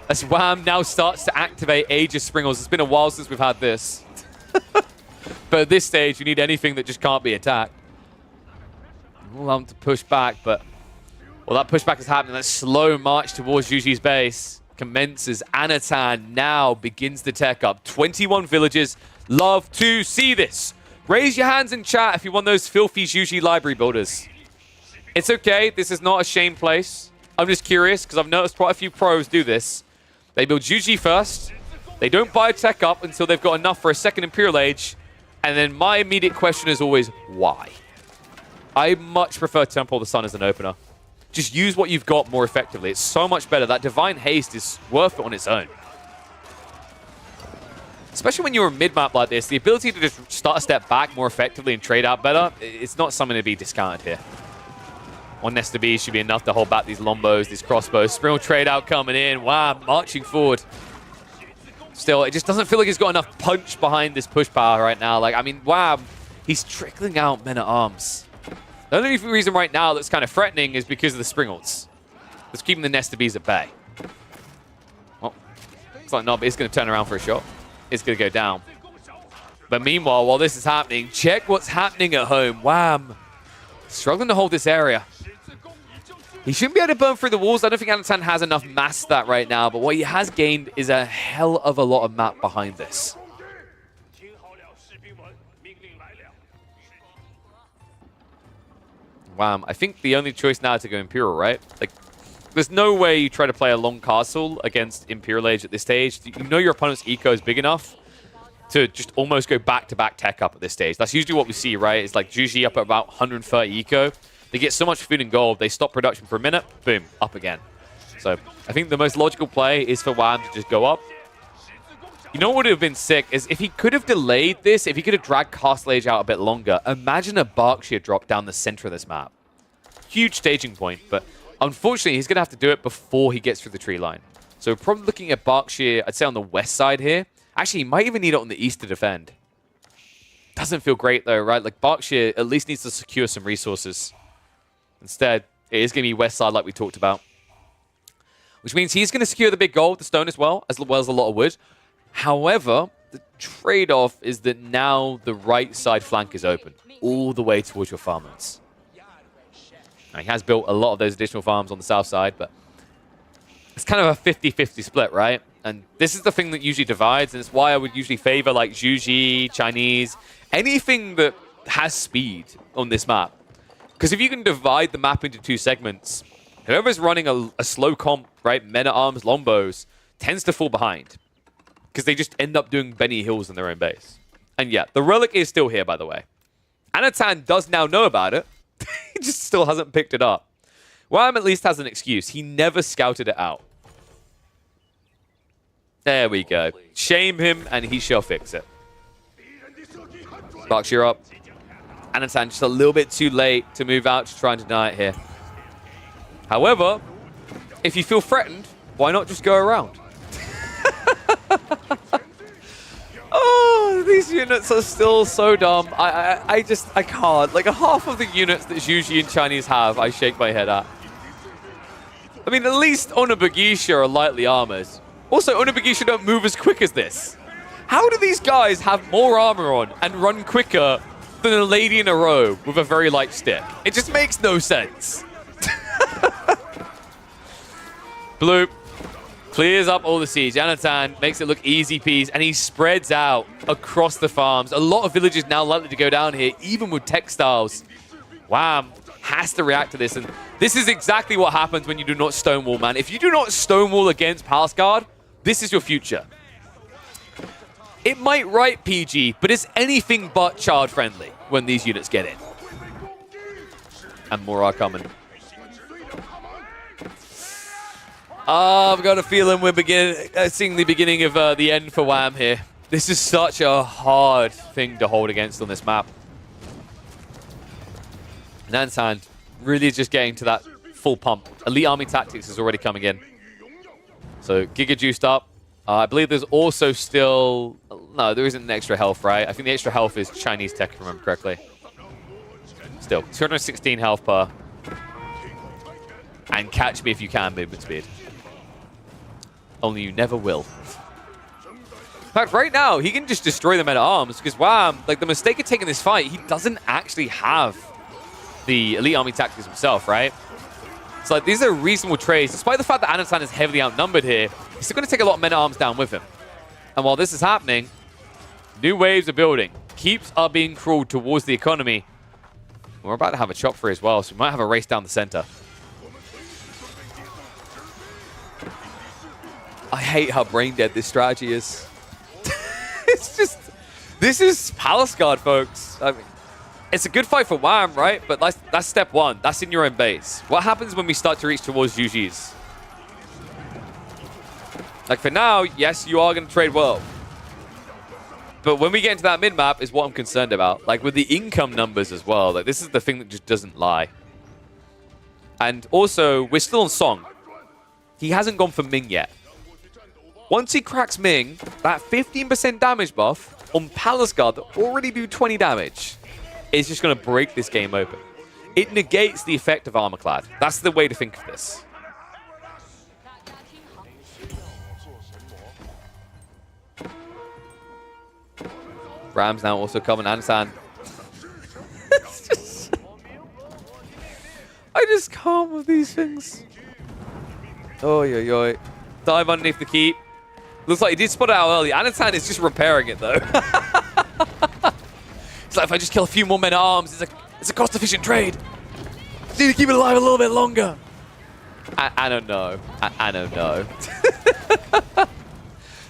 [SPEAKER 2] As Wham now starts to activate Aegis Springles. It's been a while since we've had this. But at this stage, you need anything that just can't be attacked. Allow him to push back, but... Well, that pushback is happening. That slow march towards Zhu Ji's base commences. Anatan now begins the tech up. 21 villages. Love to see this. Raise your hands in chat if you're one of those filthy Zhu Ji library builders. It's okay. This is not a shame place. I'm just curious, because I've noticed quite a few pros do this. They build Zhu Ji first. They don't buy a tech up until they've got enough for a second Imperial Age. And then my immediate question is always, why? I much prefer Temple of the Sun as an opener. Just use what you've got more effectively. It's so much better. That Divine Haste is worth it on its own. Especially when you're a mid-map like this, the ability to just start a step back more effectively and trade out better, it's not something to be discounted here. One Nesta B should be enough to hold back these Lombos, these crossbows. Springle trade out coming in. Wow, marching forward. Still, it just doesn't feel like he's got enough punch behind this push power right now. Like, I mean, wow, he's trickling out men-at-arms. The only reason right now that's kind of threatening is because of the Springles. It's keeping the Nesta Bs at bay. Well, looks like not, but it's going to turn around for a shot. It's going to go down. But meanwhile, while this is happening, check what's happening at home. Wham! Struggling to hold this area. He shouldn't be able to burn through the walls. I don't think Anatan has enough mass that right now, but what he has gained is a hell of a lot of map behind this. Wow, I think the only choice now is to go Imperial, right? Like, there's no way you try to play a long castle against Imperial Age at this stage. You know your opponent's eco is big enough to just almost go back-to-back tech up at this stage. That's usually what we see, right? It's like Zhu Ji up at about 130 eco. They get so much food and gold, they stop production for a minute, boom, up again. So I think the most logical play is for Wham to just go up. You know what would have been sick is if he could have delayed this, if he could have dragged Castle Age out a bit longer, imagine a Berkshire drop down the center of this map. Huge staging point, but unfortunately he's going to have to do it before he gets through the tree line. So probably looking at Berkshire, I'd say on the west side here. Actually, he might even need it on the east to defend. Doesn't feel great though, right? Like Berkshire at least needs to secure some resources. Instead, It is going to be west side like we talked about. Which means he's going to secure the big gold, the stone as well as a lot of wood. However, the trade-off is that now the right side flank is open, all the way towards your farmlands. Now, he has built a lot of those additional farms on the south side, but it's kind of a 50-50 split, right? And this is the thing that usually divides, and it's why I would usually favor like Zhuji, Chinese, anything that has speed on this map. Because if you can divide the map into two segments, whoever's running a slow comp, right, men-at-arms, longbows, tends to fall behind. Because they just end up doing Benny Hills in their own base. And yeah, the relic is still here, by the way. Anatan does now know about it. He just still hasn't picked it up. Wham at least has an excuse. He never scouted it out. There we go. Shame him, and he shall fix it. Berkshire up. Anatan just a little bit too late to move out to try and deny it here. However, if you feel threatened, why not just go around? Oh, these units are still so dumb. I can't. Like, half of the units that Zhuji and Chinese have, I shake my head at. I mean, at least Onobugisha are lightly armored. Also, Onobugisha don't move as quick as this. How do these guys have more armor on and run quicker than a lady in a robe with a very light stick? It just makes no sense. Blue clears up all the siege. Anatan makes it look easy peasy, and he spreads out across the farms. A lot of villages now likely to go down here, even with textiles. Wham has to react to this, and this is exactly what happens when you do not stonewall, man. If you do not stonewall against Palace Guard, this is your future. It might write PG, but it's anything but child-friendly when these units get in. And more are coming. I've got a feeling we're seeing the beginning of the end for Wham here. This is such a hard thing to hold against on this map. Nansan really just getting to that full pump. Elite Army Tactics is already coming in. So Giga juiced up. I believe there's also still... No, there isn't an extra health, right? I think the extra health is Chinese tech, if I remember correctly. Still, 216 health per. And catch me if you can, movement speed. Only you never will. In fact, right now, he can just destroy the men-at-arms because, wow, like, the mistake of taking this fight, he doesn't actually have the Elite Army Tactics himself, right? So, like, these are reasonable trades. Despite the fact that Anatan is heavily outnumbered here, he's still going to take a lot of men-at-arms down with him. And while this is happening, new waves are building. Keeps are being crawled towards the economy. We're about to have a chop free as well, so we might have a race down the center. I hate how brain dead this strategy is. It's just... This is Palace Guard, folks. I mean, it's a good fight for Wham, right? But that's step one. That's in your own base. What happens when we start to reach towards Zhuji's? Like, for now, yes, you are going to trade well. But when we get into that mid-map is what I'm concerned about. Like, with the income numbers as well. Like, this is the thing that just doesn't lie. And also, we're still on Song. He hasn't gone for Ming yet. Once he cracks Ming, that 15% damage buff on Palace Guard that already do 20 damage is just going to break this game open. It negates the effect of Armorclad. That's the way to think of this. Rams now also coming, Ansan. I just can't with these things. Oi, oi, oi. Dive underneath the keep. Looks like he did spot it out early. Anatan is just repairing it, though. It's like, if I just kill a few more men-at-arms, it's a cost-efficient trade. Just need to keep it alive a little bit longer. I don't know. I don't know.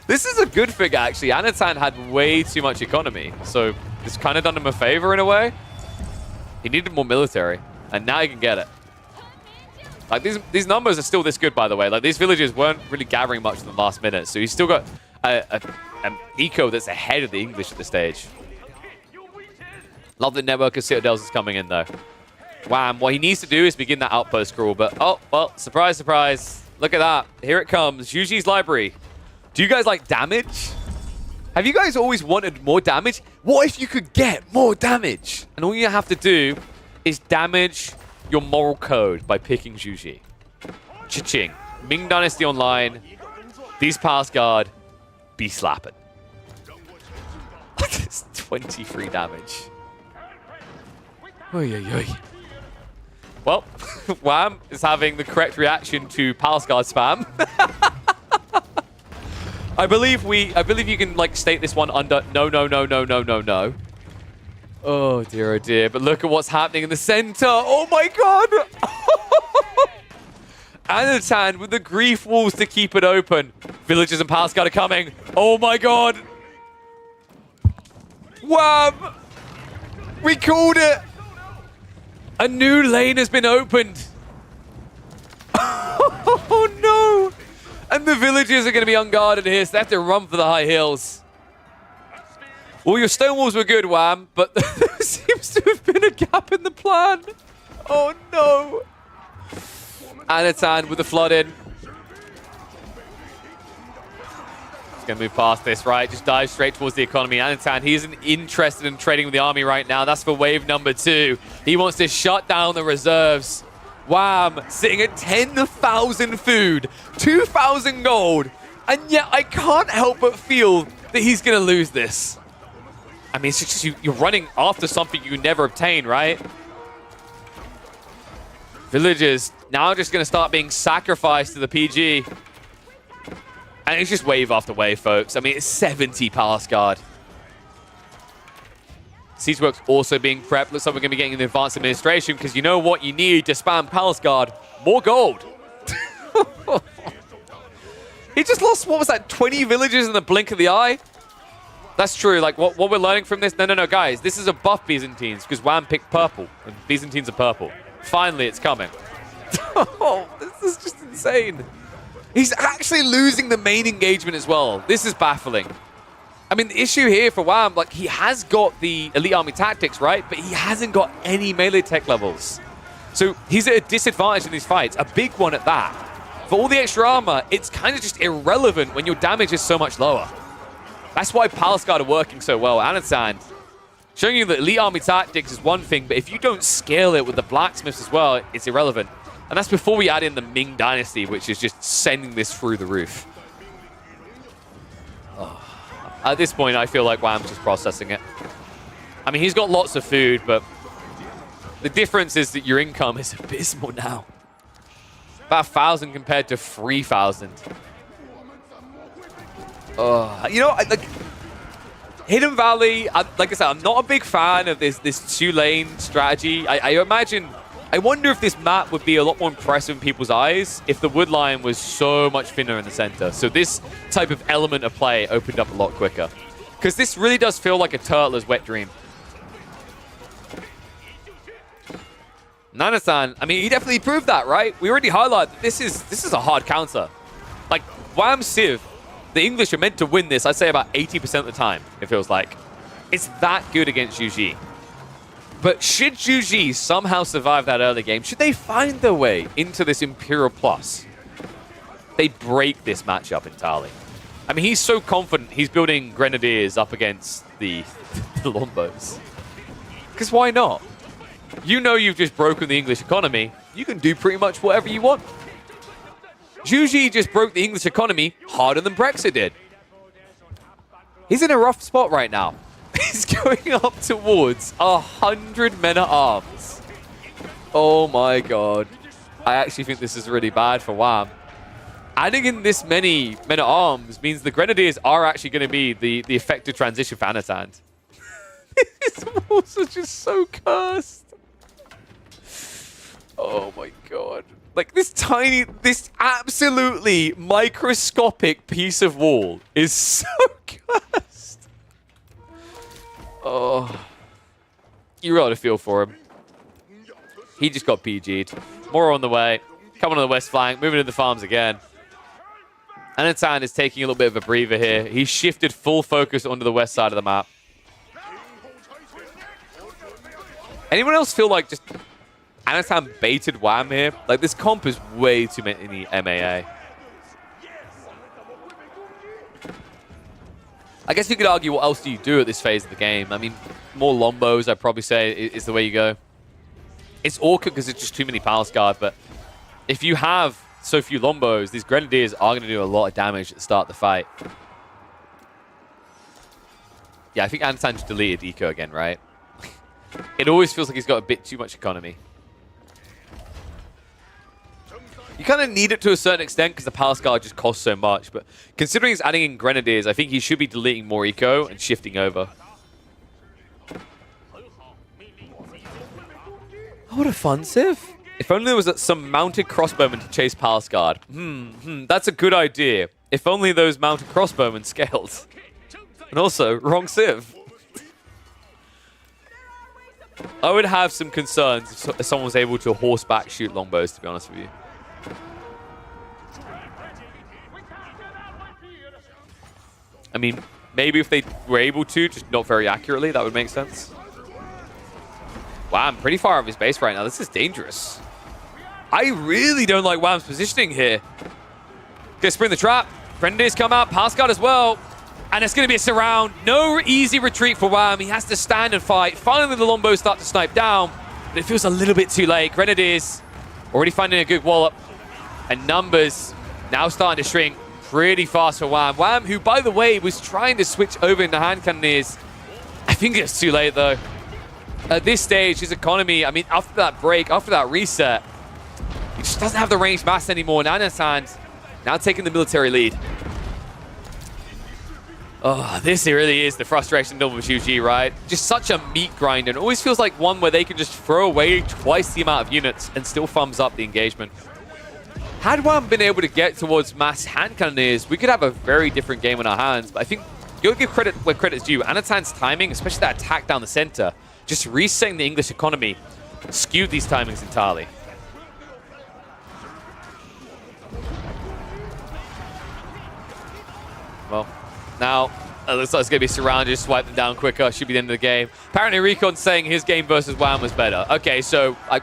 [SPEAKER 2] This is a good thing, actually. Anatan had way too much economy, so it's kind of done him a favor in a way. He needed more military, and now he can get it. Like, these numbers are still this good, by the way. Like, these villages weren't really gathering much in the last minute, so he's still got an eco that's ahead of the English at this stage. Love the network of Citadels is coming in, though. Wham. What he needs to do is begin that outpost crawl, but, oh, well, surprise, surprise. Look at that. Here it comes. Zhuji's Library. Do you guys like damage? Have you guys always wanted more damage? What if you could get more damage? And all you have to do is damage your moral code by picking Zhu Ji. Cha-ching. Ming Dynasty Online. These Palace Guard be slapping. It's 23 damage. Oy, oy, oy. Well, Wham is having the correct reaction to Palace Guard spam. I believe you can like state this one under no. Oh dear. But look at what's happening in the center. Oh my god. Anatan with the grief walls to keep it open. Villagers and Palace Guard are coming. Oh my god. Wham! We called it. A new lane has been opened. Oh no! And the villagers are going to be unguarded here, so they have to run for the high hills. Well, your stone walls were good, Wham, but there seems to have been a gap in the plan. Oh no! Anatan with the flood in. He's going to move past this, right? Just dive straight towards the economy. Anatan, he isn't interested in trading with the army right now. That's for wave number 2. He wants to shut down the reserves. Wham! Sitting at 10,000 food, 2,000 gold, and yet I can't help but feel that he's going to lose this. I mean, it's just you're running after something you never obtained, right? Villagers now just going to start being sacrificed to the PG. And it's just wave after wave, folks. I mean, it's 70 Palace Guard. Siegeworks also being prepped. Looks like we're going to be getting an advanced administration because you know what you need to spam Palace Guard? More gold. He just lost, what was that, 20 villagers in the blink of the eye? That's true. Like, what we're learning from this? No, guys. This is a buff Byzantines because Wham picked purple. And Byzantines are purple. Finally, it's coming. Oh, this is just insane. He's actually losing the main engagement as well. This is baffling. I mean, the issue here for Wham, like, he has got the elite army tactics, right? But he hasn't got any melee tech levels. So he's at a disadvantage in these fights, a big one at that. For all the extra armor, it's kind of just irrelevant when your damage is so much lower. That's why Palace Guard are working so well. Anatan, showing you that elite army tactics is one thing, but if you don't scale it with the blacksmiths as well, it's irrelevant. And that's before we add in the Ming Dynasty, which is just sending this through the roof. Oh. At this point, I feel like Wham's just processing it. I mean, he's got lots of food, but the difference is that your income is abysmal now. About 1,000 compared to 3,000. You know, like Hidden Valley, like I said, I'm not a big fan of this 2-lane strategy. I wonder if this map would be a lot more impressive in people's eyes if the wood line was so much thinner in the center. So this type of element of play opened up a lot quicker. Because this really does feel like a turtler's wet dream. Nanasan, I mean, he definitely proved that, right? We already highlighted that this is a hard counter. Like, Wham Civ, the English are meant to win this, I'd say about 80% of the time, it feels like. It's that good against Zhu Ji. But should Zhu Ji somehow survive that early game, should they find their way into this Imperial Plus, they break this matchup entirely. I mean, he's so confident he's building Grenadiers up against the Lombos. Because why not? You know you've just broken the English economy. You can do pretty much whatever you want. Zhu Ji just broke the English economy harder than Brexit did. He's in a rough spot right now. He's going up towards 100 men-at-arms. Oh my god. I actually think this is really bad for Wham. Adding in this many men-at-arms means the Grenadiers are actually going to be the effective transition for Anatan. These walls are just so cursed. Oh my god. Like, this absolutely microscopic piece of wall is so cursed. Oh. You really feel for him. He just got PG'd. More on the way. Coming on the west flank, moving to the farms again. Anatan is taking a little bit of a breather here. He's shifted full focus onto the west side of the map. Anyone else feel like just Anatan baited Wham here? Like, this comp is way too many MAA. I guess you could argue, what else do you do at this phase of the game? I mean, more Lombos, I'd probably say, is the way you go. It's awkward because it's just too many Palace Guard, but if you have so few Lombos, these Grenadiers are going to do a lot of damage at the start of the fight. Yeah, I think Anatan just deleted Eco again, right? It always feels like he's got a bit too much economy. You kind of need it to a certain extent because the Palace Guard just costs so much, but considering he's adding in Grenadiers, I think he should be deleting more Eco and shifting over. Oh, what a fun civ. If only there was some mounted crossbowmen to chase Palace Guard. That's a good idea. If only those mounted crossbowmen scaled. And also, wrong civ. I would have some concerns if someone was able to horseback shoot longbows, to be honest with you. I mean, maybe if they were able to, just not very accurately, that would make sense. Wow, I'm pretty far off his base right now. This is dangerous. I really don't like Wham's positioning here. Gonna spring the trap. Grenadiers come out. Palace Guard as well. And it's going to be a surround. No easy retreat for Wham. He has to stand and fight. Finally, the Lombos start to snipe down. But it feels a little bit too late. Grenadiers already finding a good wallop. And numbers now starting to shrink pretty fast for Wham. Wham, who, by the way, was trying to switch over into hand cannoneers. I think it's too late, though. At this stage, his economy, I mean, after that break, after that reset, he just doesn't have the ranged mass anymore. Anatan now taking the military lead. Oh, this really is the frustration of WG, right? Just such a meat grinder. It always feels like one where they can just throw away twice the amount of units and still thumbs up the engagement. Had Wham been able to get towards mass hand cannoneers, we could have a very different game in our hands. But I think you'll give credit where credit's due. Anatan's timing, especially that attack down the center, just resetting the English economy, skewed these timings entirely. Well, now, it looks like it's going to be surrounded, just swipe them down quicker. Should be the end of the game. Apparently, Recon's saying his game versus Wham was better. Okay, so I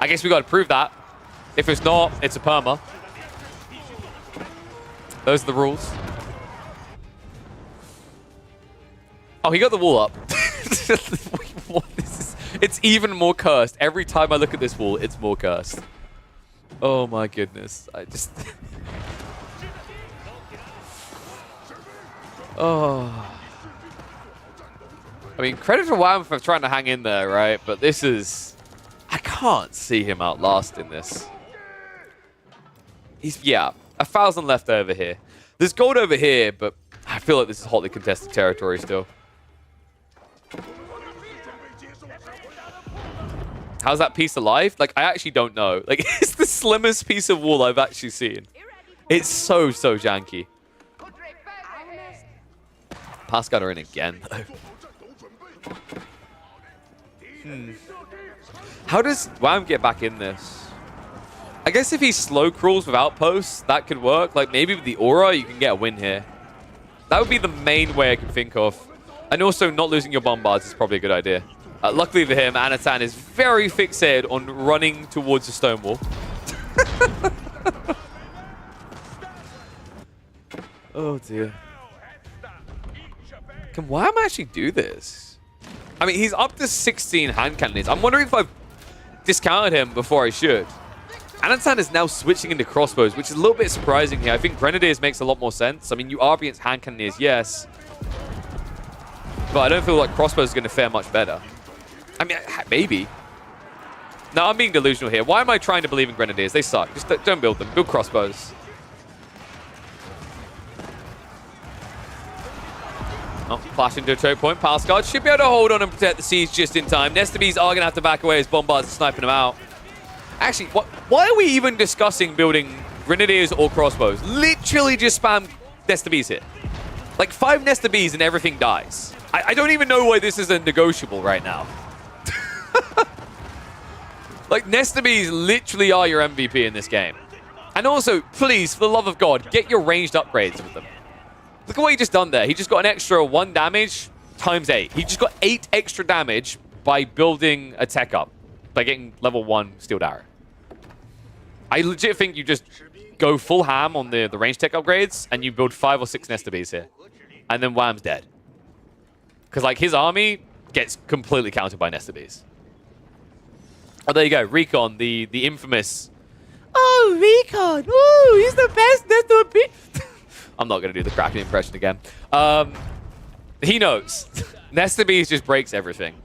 [SPEAKER 2] guess we got to prove that. If it's not, it's a perma. Those are the rules. Oh, he got the wall up. What is this? It's even more cursed. Every time I look at this wall, it's more cursed. Oh my goodness. I just... Oh. I mean, credit for Wham for trying to hang in there, right? But this is... I can't see him outlasting this. He's, yeah, 1,000 left over here. There's gold over here, but I feel like this is hotly contested territory still. How's that piece alive? Like, I actually don't know. Like, it's the slimmest piece of wall I've actually seen. It's so janky. Palace Guard are in again, though. How does Wham get back in this? I guess if he slow crawls with outposts, that could work. Like, maybe with the aura, you can get a win here. That would be the main way I can think of. And also, not losing your bombards is probably a good idea. Luckily for him, Anatan is very fixated on running towards the stone wall. Oh, dear. Can Wham actually do this? I mean, he's up to 16 hand cannons. I'm wondering if I've discounted him before I should. Anatan is now switching into crossbows, which is a little bit surprising here. I think Grenadiers makes a lot more sense. I mean, you are against hand cannoneers, yes. But I don't feel like crossbows are going to fare much better. I mean, maybe. No, I'm being delusional here. Why am I trying to believe in Grenadiers? They suck. Just don't build them. Build crossbows. Oh, flash into a choke point. Palace Guard should be able to hold on and protect the siege just in time. Nesta Bees are going to have to back away as bombards are sniping them out. Actually, why are we even discussing building Grenadiers or crossbows? Literally just spam Nesta Bees here. Like 5 Nesta Bees and everything dies. I don't even know why this isn't negotiable right now. Like, Nesta Bees literally are your MVP in this game. And also, please, for the love of God, get your ranged upgrades with them. Look at what he just done there. He just got an extra 1 damage times 8. He just got 8 extra damage by building a tech up. By getting level 1 Steel Arrow. I legit think you just go full ham on the range tech upgrades and you build 5 or 6 Nesta Bees here. And then Wham's dead. Because, like, his army gets completely countered by Nesta Bees. Oh, there you go. Recon, the infamous. Oh, Recon. Ooh, he's the best. There's no bit. I'm not going to do the Kraken impression again. He knows. Nesta Bees just breaks everything.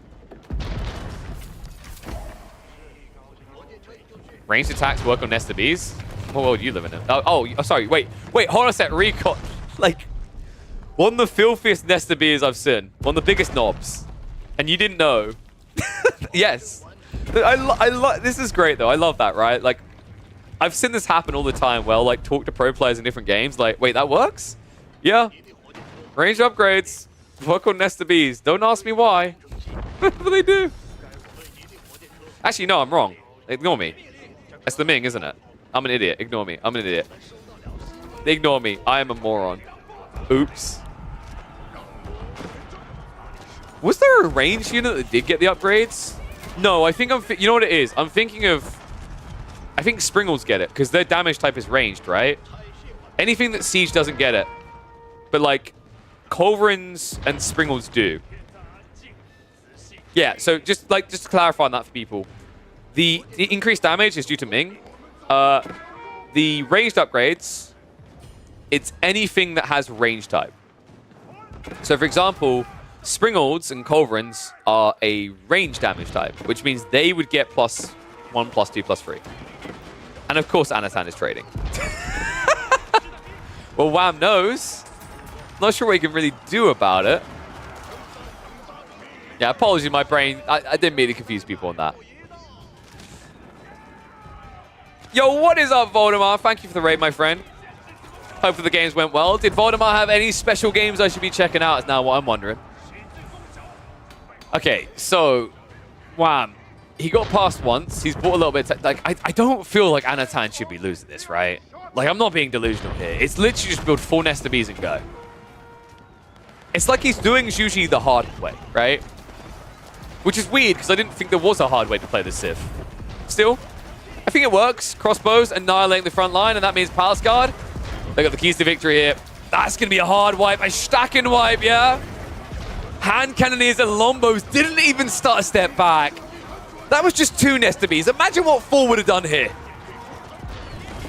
[SPEAKER 2] Ranged attacks work on Nesta Bees? What world do you live in? Oh, sorry. Wait, hold on a sec. Recon. Like, one of the filthiest Nesta Bees I've seen. One of the biggest knobs. And you didn't know. Yes. This is great, though. I love that, right? Like, I've seen this happen all the time. Well, like, talk to pro players in different games. Like, wait, that works? Yeah. Range upgrades. Work on Nesta Bees. Don't ask me why. But they do. Actually, no, I'm wrong. Ignore me. That's the Ming, isn't it? I'm an idiot. Ignore me. I'm an idiot. Ignore me. I am a moron. Oops. Was there a range unit that did get the upgrades? No, I think you know what it is? I'm thinking of... I think Springles get it, because their damage type is ranged, right? Anything that Siege doesn't get it. But, like, Culverins and Springles do. Yeah, so just to clarify on that for people. The increased damage is due to Ming. The ranged upgrades, it's anything that has range type. So, for example, Springolds and Culverins are a range damage type, which means they would get +1, +2, +3. And of course, Anatan is trading. Well, Wham knows. Not sure what he can really do about it. Yeah, apologies, my brain. I didn't mean to confuse people on that. Yo, what is up, Voldemar? Thank you for the raid, my friend. Hopefully the games went well. Did Voldemar have any special games I should be checking out? Is now what I'm wondering. Okay, so Wham. He got past once. He's bought a little bit. Like I don't feel like Anatan should be losing this, right? Like, I'm not being delusional here. It's literally just build 4 Nesta Bees and go. It's like he's doing Zhuji the hard way, right? Which is weird, because I didn't think there was a hard way to play the Sith. Still, I think it works. Crossbows annihilating the front line, and that means Palace Guard. They got the keys to victory here. That's going to be a hard wipe, a stacking wipe, yeah? Hand Cannoneers and Lombos didn't even start a step back. That was just 2 Nesta Bees. Imagine what 4 would have done here.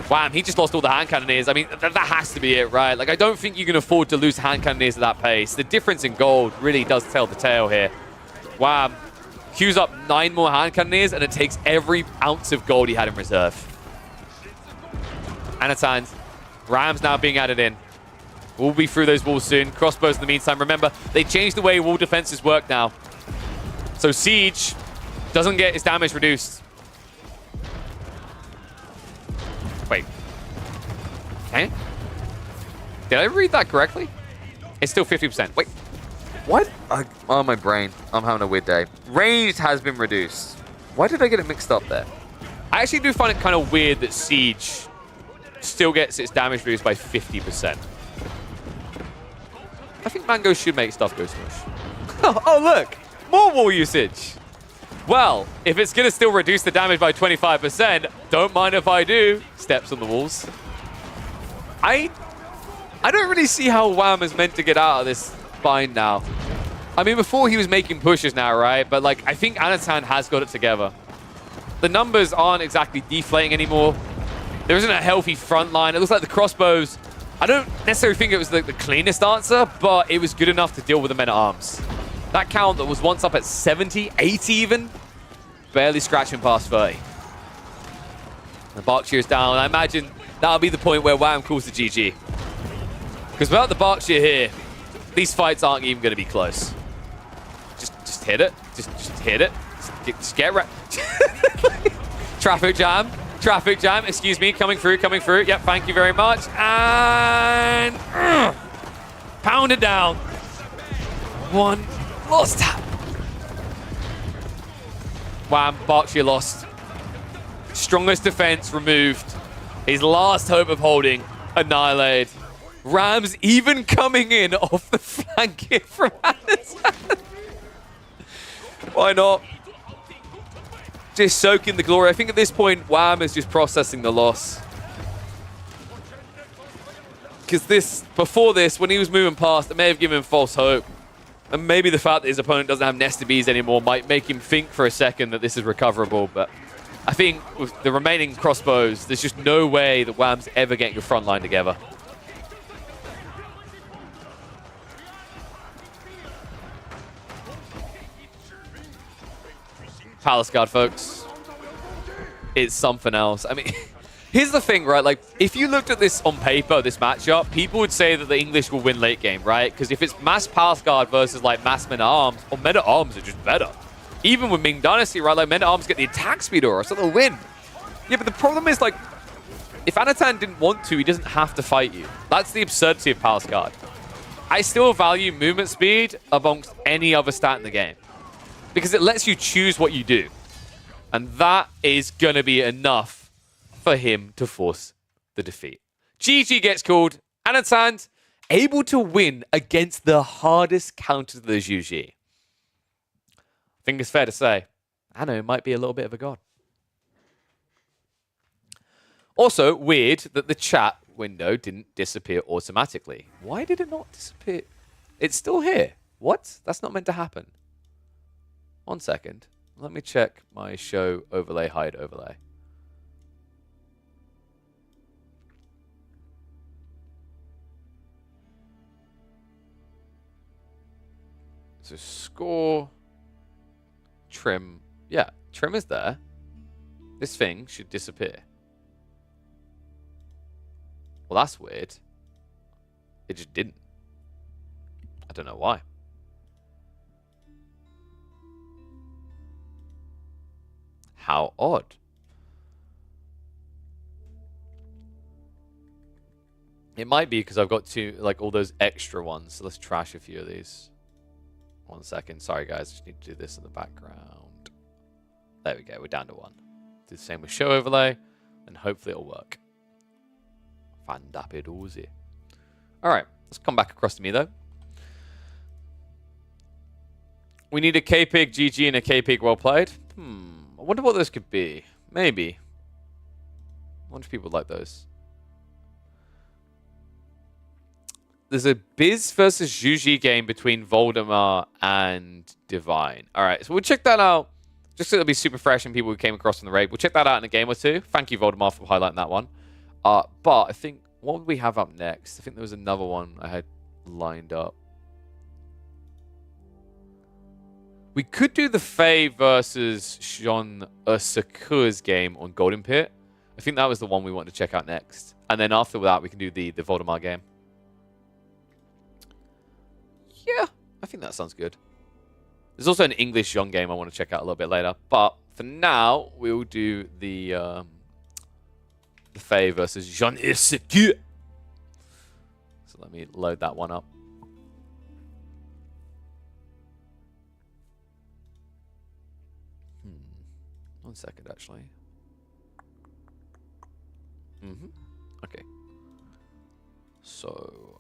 [SPEAKER 2] Wham, he just lost all the Hand Cannoneers. I mean, that has to be it, right? Like, I don't think you can afford to lose Hand Cannoneers at that pace. The difference in gold really does tell the tale here. Wham, queues up 9 more Hand Cannoneers, and it takes every ounce of gold he had in reserve. Anatans, Rams now being added in. We'll be through those walls soon. Crossbows in the meantime. Remember, they changed the way wall defenses work now. So Siege doesn't get his damage reduced. Wait. Eh? Did I read that correctly? It's still 50%. Wait. What? Oh, my brain. I'm having a weird day. Range has been reduced. Why did I get it mixed up there? I actually do find it kind of weird that Siege still gets its damage reduced by 50%. I think Mango should make stuff go smush. Oh, look. More wall usage. Well, if it's going to still reduce the damage by 25%, don't mind if I do. Steps on the walls. I don't really see how Wham is meant to get out of this bind now. I mean, before he was making pushes now, right? But, like, I think Anatan has got it together. The numbers aren't exactly deflating anymore. There isn't a healthy front line. It looks like the crossbows... I don't necessarily think it was the cleanest answer, but it was good enough to deal with the men-at-arms. That count that was once up at 70, 80 even, barely scratching past 30. The Berkshire's down. I imagine that'll be the point where Wham calls the GG. Because without the Berkshire here, these fights aren't even going to be close. Just hit it. Just hit it. Just get right. Traffic jam. Traffic jam. Excuse me. Coming through. Coming through. Yep. Thank you very much. And pound it down. 1. Lost tap. Wham, Berkshire lost. Strongest defense removed. His last hope of holding annihilated. Rams even coming in off the flank here from Anderson. Why not? Just soaking the glory. I think at this point, Wham is just processing the loss. Because before this, when he was moving past, it may have given him false hope. And maybe the fact that his opponent doesn't have Nesta Bees anymore might make him think for a second that this is recoverable, but I think with the remaining crossbows, there's just no way that Wham's ever getting a front line together. Palace Guard, folks. It's something else. I mean, here's the thing, right? Like, if you looked at this on paper, this matchup, people would say that the English will win late game, right? Because if it's mass Palace Guard versus, like, mass Men-at-Arms, or Men-at-Arms are just better. Even with Ming Dynasty, right? Like, Men-at-Arms get the attack speed aura, so they'll win. Yeah, but the problem is, like, if Anatan didn't want to, he doesn't have to fight you. That's the absurdity of Palace Guard. I still value movement speed amongst any other stat in the game, because it lets you choose what you do. And that is going to be enough for him to force the defeat. GG gets called. Anatan able to win against the hardest counters of the Zhuji. I think it's fair to say, Anno might be a little bit of a god. Also, weird that the chat window didn't disappear automatically. Why did it not disappear? It's still here. What? That's not meant to happen. 1 second. Let me check my show overlay, hide overlay. So score, trim. Yeah, trim is there. This thing should disappear. Well, that's weird. It just didn't. I don't know why. How odd. It might be because I've got all those extra ones. So let's trash a few of these. 1 second. Sorry, guys. Just need to do this in the background. There we go. We're down to 1. Do the same with show overlay, and hopefully it'll work. Fandapidosi. All right. Let's come back across to me, though. We need a K-Pig GG and a K-Pig well played. I wonder what those could be. Maybe. I wonder if people like those. There's a Biz versus Zhuji game between Voldemar and Divine. All right, so we'll check that out. Just so it'll be super fresh and people who came across on the raid. We'll check that out in a game or two. Thank you, Voldemar, for highlighting that one. But I think, what would we have up next? I think there was another one I had lined up. We could do the Faye versus Shon Saku's game on Golden Pit. I think that was the one we wanted to check out next. And then after that, we can do the Voldemar game. Yeah, I think that sounds good. There's also an English Young game I want to check out a little bit later. But for now, we'll do the Faye versus Jean Saku. So let me load that one up. 1 second, actually. Okay. So,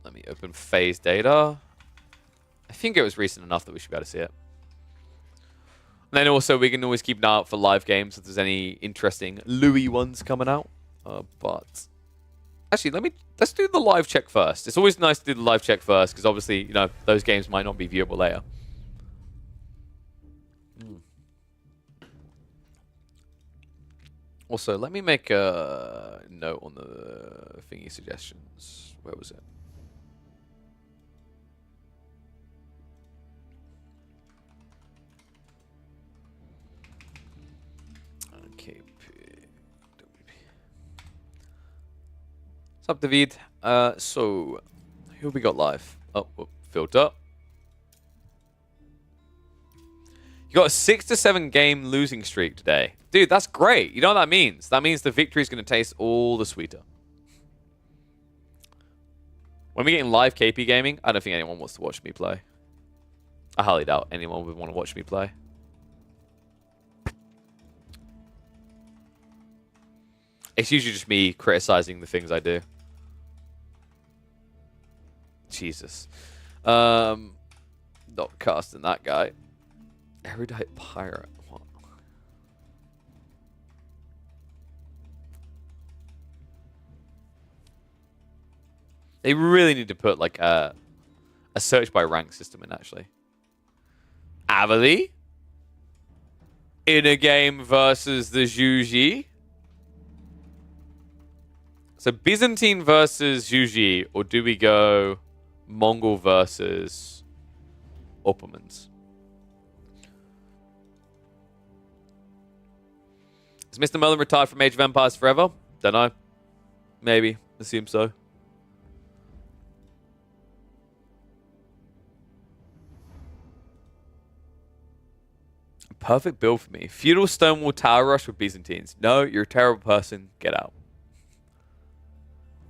[SPEAKER 2] let me open phase data. I think it was recent enough that we should be able to see it. And then also, we can always keep an eye out for live games if there's any interesting Louis ones coming out. But actually, let's do the live check first. It's always nice to do the live check first because obviously, you know, those games might not be viewable later. Also, let me make a note on the thingy suggestions. Where was it? Okay. What's up, David? So, who we got live? Oh, filter. You got a 6 to 7 game losing streak today. Dude, that's great. You know what that means? That means the victory is going to taste all the sweeter. When we're getting live KP gaming, I don't think anyone wants to watch me play. I highly doubt anyone would want to watch me play. It's usually just me criticizing the things I do. Jesus. Not casting that guy. Erudite pirate. What? They really need to put like a a search by rank system in, actually. Avali? In a game versus the Zhuji? So Byzantine versus Zhuji, or do we go Mongol versus Ottomans? Is Mr. Merlin retired from Age of Empires forever? Don't know. Maybe. Assume so. Perfect build for me. Feudal Stonewall Tower Rush with Byzantines. No, you're a terrible person. Get out.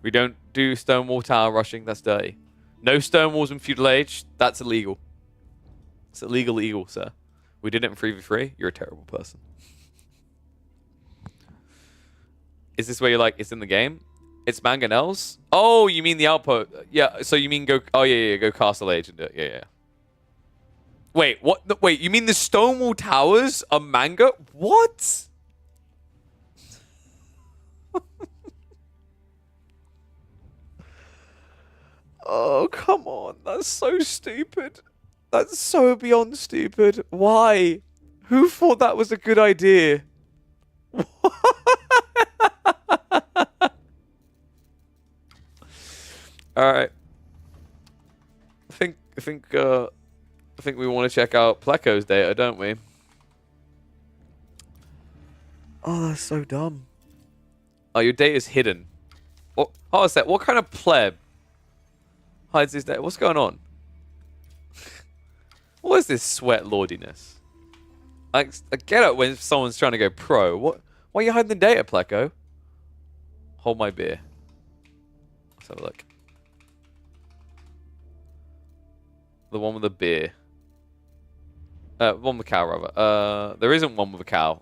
[SPEAKER 2] We don't do Stonewall Tower Rushing. That's dirty. No Stonewalls in Feudal Age. That's illegal. It's illegal, sir. We did it in 3v3. You're a terrible person. Is this where you're like, it's in the game? It's mangonels? Oh, you mean the output. Yeah, so you mean go... Oh, yeah, go Castle Age and do it. Yeah. Wait, what? No, wait, you mean the Stonewall Towers are manga? What? Oh, come on. That's so stupid. That's so beyond stupid. Why? Who thought that was a good idea? All right. I think we want to check out Pleco's data, don't we? Oh, that's so dumb. Oh, your data's hidden. What? Oh, what's that? What kind of pleb hides his data? What's going on? What is this sweat lordiness? I get it when someone's trying to go pro. What? Why are you hiding the data, Pleco? Hold my beer. Let's have a look. The one with the beer. One with a cow, rather. There isn't one with a cow.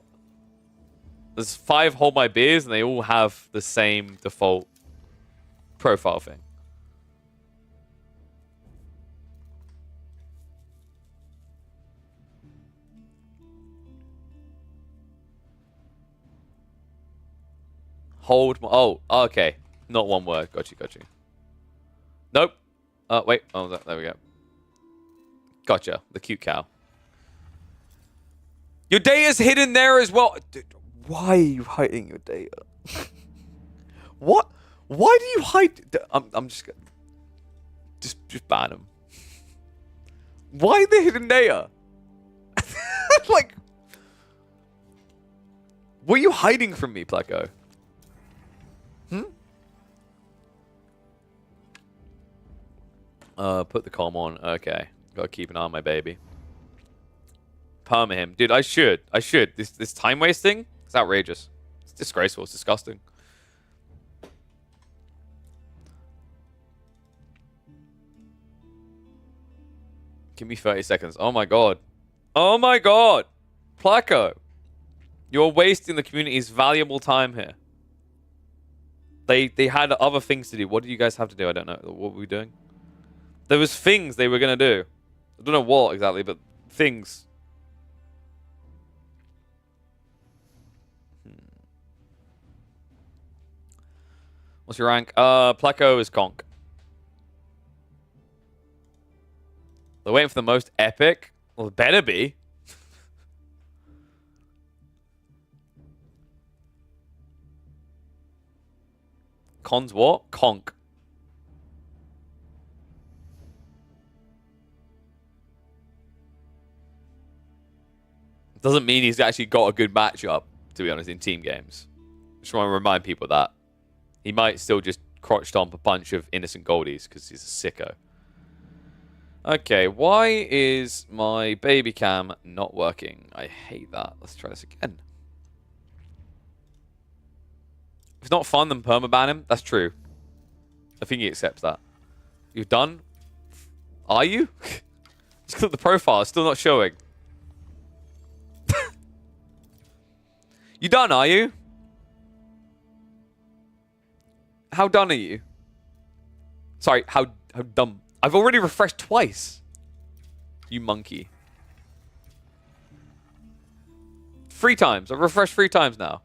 [SPEAKER 2] There's 5 Hold My Beers, and they all have the same default profile thing. Hold my... Oh, okay. Not one word. Got you. Nope. Wait. Oh, there we go. Gotcha. The cute cow. Your data's hidden there as well. Dude, why are you hiding your data? What? Why do you hide? I'm just gonna... Just ban him. Why the hidden data? Like... What are you hiding from me, Pleco? Put the comm on. Okay. Gotta keep an eye on my baby. Perma him. Dude, I should. This time wasting is outrageous. It's disgraceful. It's disgusting. Give me 30 seconds. Oh my god. Oh my god. Pleco. You're wasting the community's valuable time here. They had other things to do. What do you guys have to do? I don't know. What were we doing? There was things they were going to do. I don't know what exactly, but things. What's your rank? Pleco is conk. They're waiting for the most epic? Well, it better be. Cons what? Conk. Doesn't mean he's actually got a good matchup, to be honest, in team games. Just want to remind people that. He might still just crotch stomp a bunch of innocent goldies because he's a sicko. Okay, why is my baby cam not working? I hate that. Let's try this again. If it's not fun, then permaban him. That's true. I think he accepts that. You're done? Are you? Just click the profile. It's still not showing. You done, are you? How done are you? Sorry, how dumb. I've already refreshed twice. You monkey. 3 times. I've refreshed 3 times now.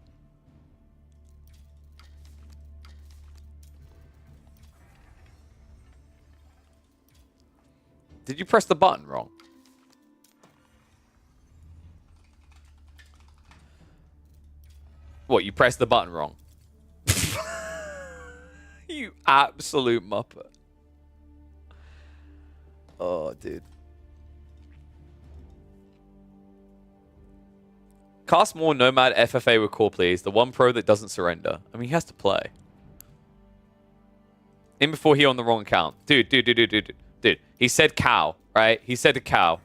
[SPEAKER 2] Did you press the button wrong? What, you pressed the button wrong? You absolute muppet. Oh, dude. Cast more Nomad FFA with core, please. The one pro that doesn't surrender. I mean, he has to play. In before he on the wrong account. Dude. He said cow, right? He said a cow.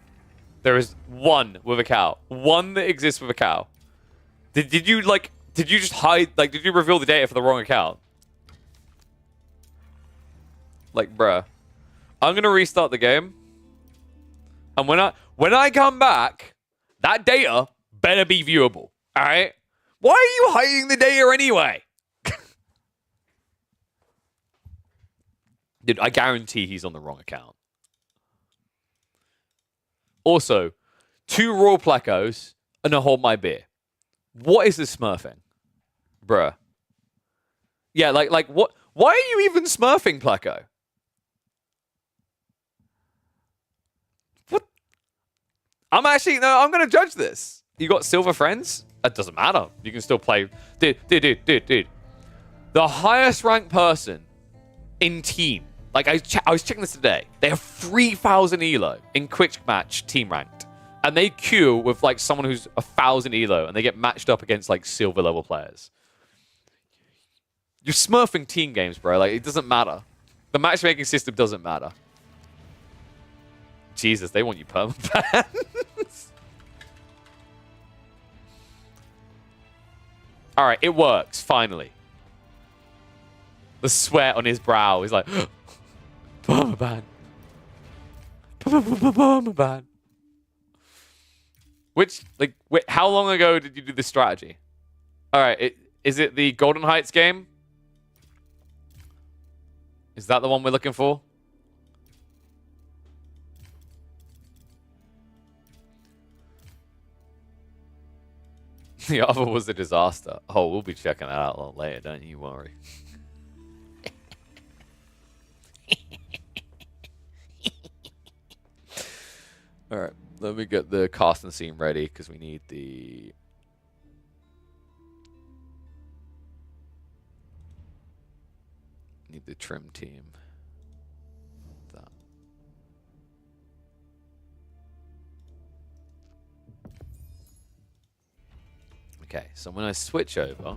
[SPEAKER 2] There is one with a cow. One that exists with a cow. Did you just hide, like, did you reveal the data for the wrong account? Like, bruh. I'm gonna restart the game. And when I come back, that data better be viewable. Alright? Why are you hiding the data anyway? Dude, I guarantee he's on the wrong account. Also, 2 Raw Plecos and a Hold My Beer. What is this smurfing? Bruh. Yeah, like what? Why are you even smurfing Pleco? What? I'm going to judge this. You got silver friends? That doesn't matter. You can still play. Dude. The highest ranked person in team. Like, I was checking this today. They have 3,000 elo in quick match team ranked. And they queue with, like, someone who's 1,000 elo. And they get matched up against, like, silver level players. You're smurfing team games, bro. Like, it doesn't matter. The matchmaking system doesn't matter. Jesus, they want you permaban. All right, it works, finally. The sweat on his brow is like, permaban. Permaban. Which, like, wait, how long ago did you do this strategy? All right, is it the Golden Heights game? Is that the one we're looking for? The other was a disaster. Oh, we'll be checking that out a lot later, don't you worry. All right, let me get the casting scene ready because we need the... Need the trim team. That. Okay, so when I switch over,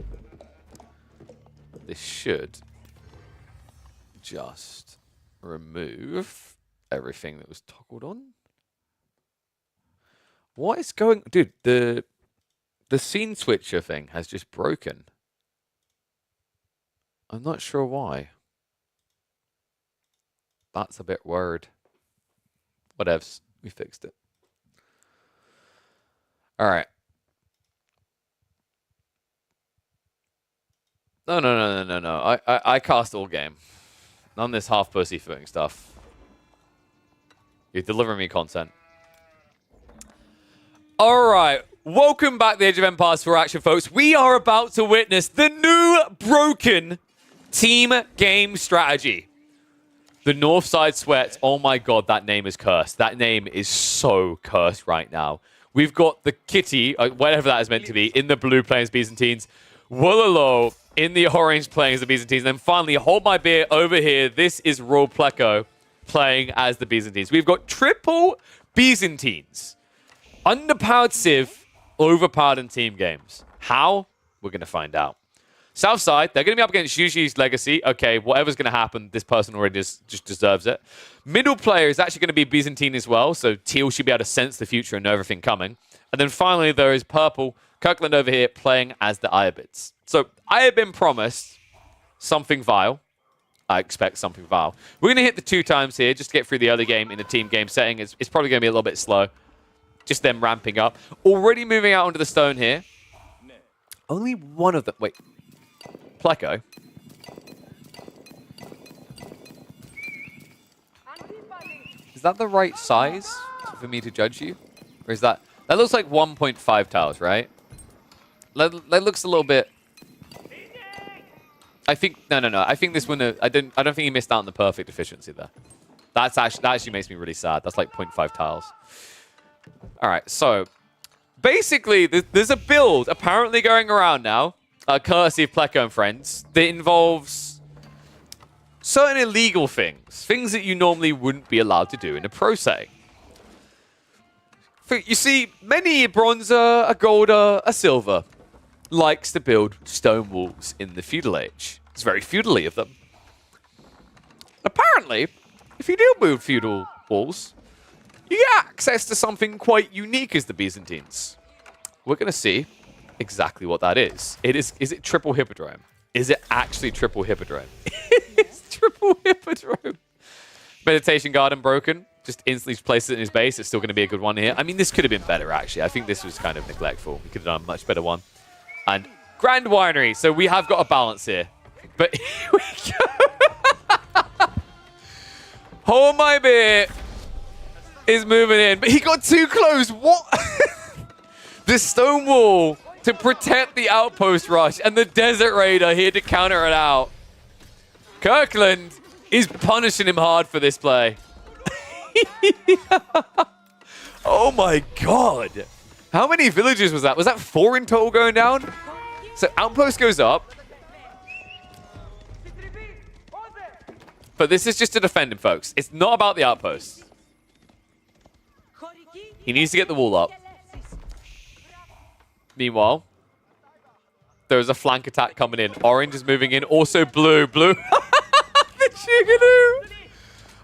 [SPEAKER 2] this should just remove everything that was toggled on. What is going... Dude, the scene switcher thing has just broken. I'm not sure why. That's a bit weird. Whatevs. We fixed it. All right. No. I cast all game. None of this half pussyfooting stuff. You're delivering me content. All right. Welcome back to the Age of Empires 4 action, folks. We are about to witness the new broken team game strategy. The Northside Sweats. Oh my god, that name is cursed. That name is so cursed right now. We've got the Kitty, whatever that is meant to be, in the blue playing as Byzantines. Wololo in the orange playing as the Byzantines. And then finally, Hold My Beer over here. This is Raw Pleco playing as the Byzantines. We've got triple Byzantines. Underpowered Civ, overpowered in team games. How? We're going to find out. Southside, they're going to be up against Yuji's Legacy. Okay, whatever's going to happen, this person already just deserves it. Middle player is actually going to be Byzantine as well, so Teal should be able to sense the future and know everything coming. And then finally, there is Purple, Kirkland over here, playing as the Iobits. So, I have been promised something vile. I expect something vile. We're going to hit the 2 times here just to get through the early game in the team game setting. It's probably going to be a little bit slow. Just them ramping up. Already moving out onto the stone here. Only one of them... Wait. Pleco. Is that the right size for me to judge you? Or is that... That looks like 1.5 tiles, right? That looks a little bit... I think... No. I think this one... I don't think he missed out on the perfect efficiency there. That actually makes me really sad. That's like 0.5 tiles. All right, so basically, there's a build apparently going around now, courtesy of Pleco and friends, that involves certain illegal things that you normally wouldn't be allowed to do in a pro setting. You see, many bronzer, a golder, a silver likes to build stone walls in the feudal age. It's very feudally of them. Apparently, if you do build feudal walls, you get access to something quite unique as the Byzantines. We're going to see exactly what that is. Is it triple hippodrome? Is it actually triple hippodrome? It's triple hippodrome. Meditation garden broken. Just instantly places it in his base. It's still going to be a good one here. I mean, this could have been better, actually. I think this was kind of neglectful. We could have done a much better one. And Grand Winery. So we have got a balance here. But here we go. Hold my beer is moving in. But he got too close. What? The stone wall to protect the outpost rush. And the Desert Raider here to counter it out. Kirkland is punishing him hard for this play. Oh my god. How many villages was that? Was that 4 in total going down? So outpost goes up. But this is just to defend him, folks. It's not about the outpost. He needs to get the wall up. Meanwhile, there's a flank attack coming in. Orange is moving in. Also blue. Blue. The Chiganoo.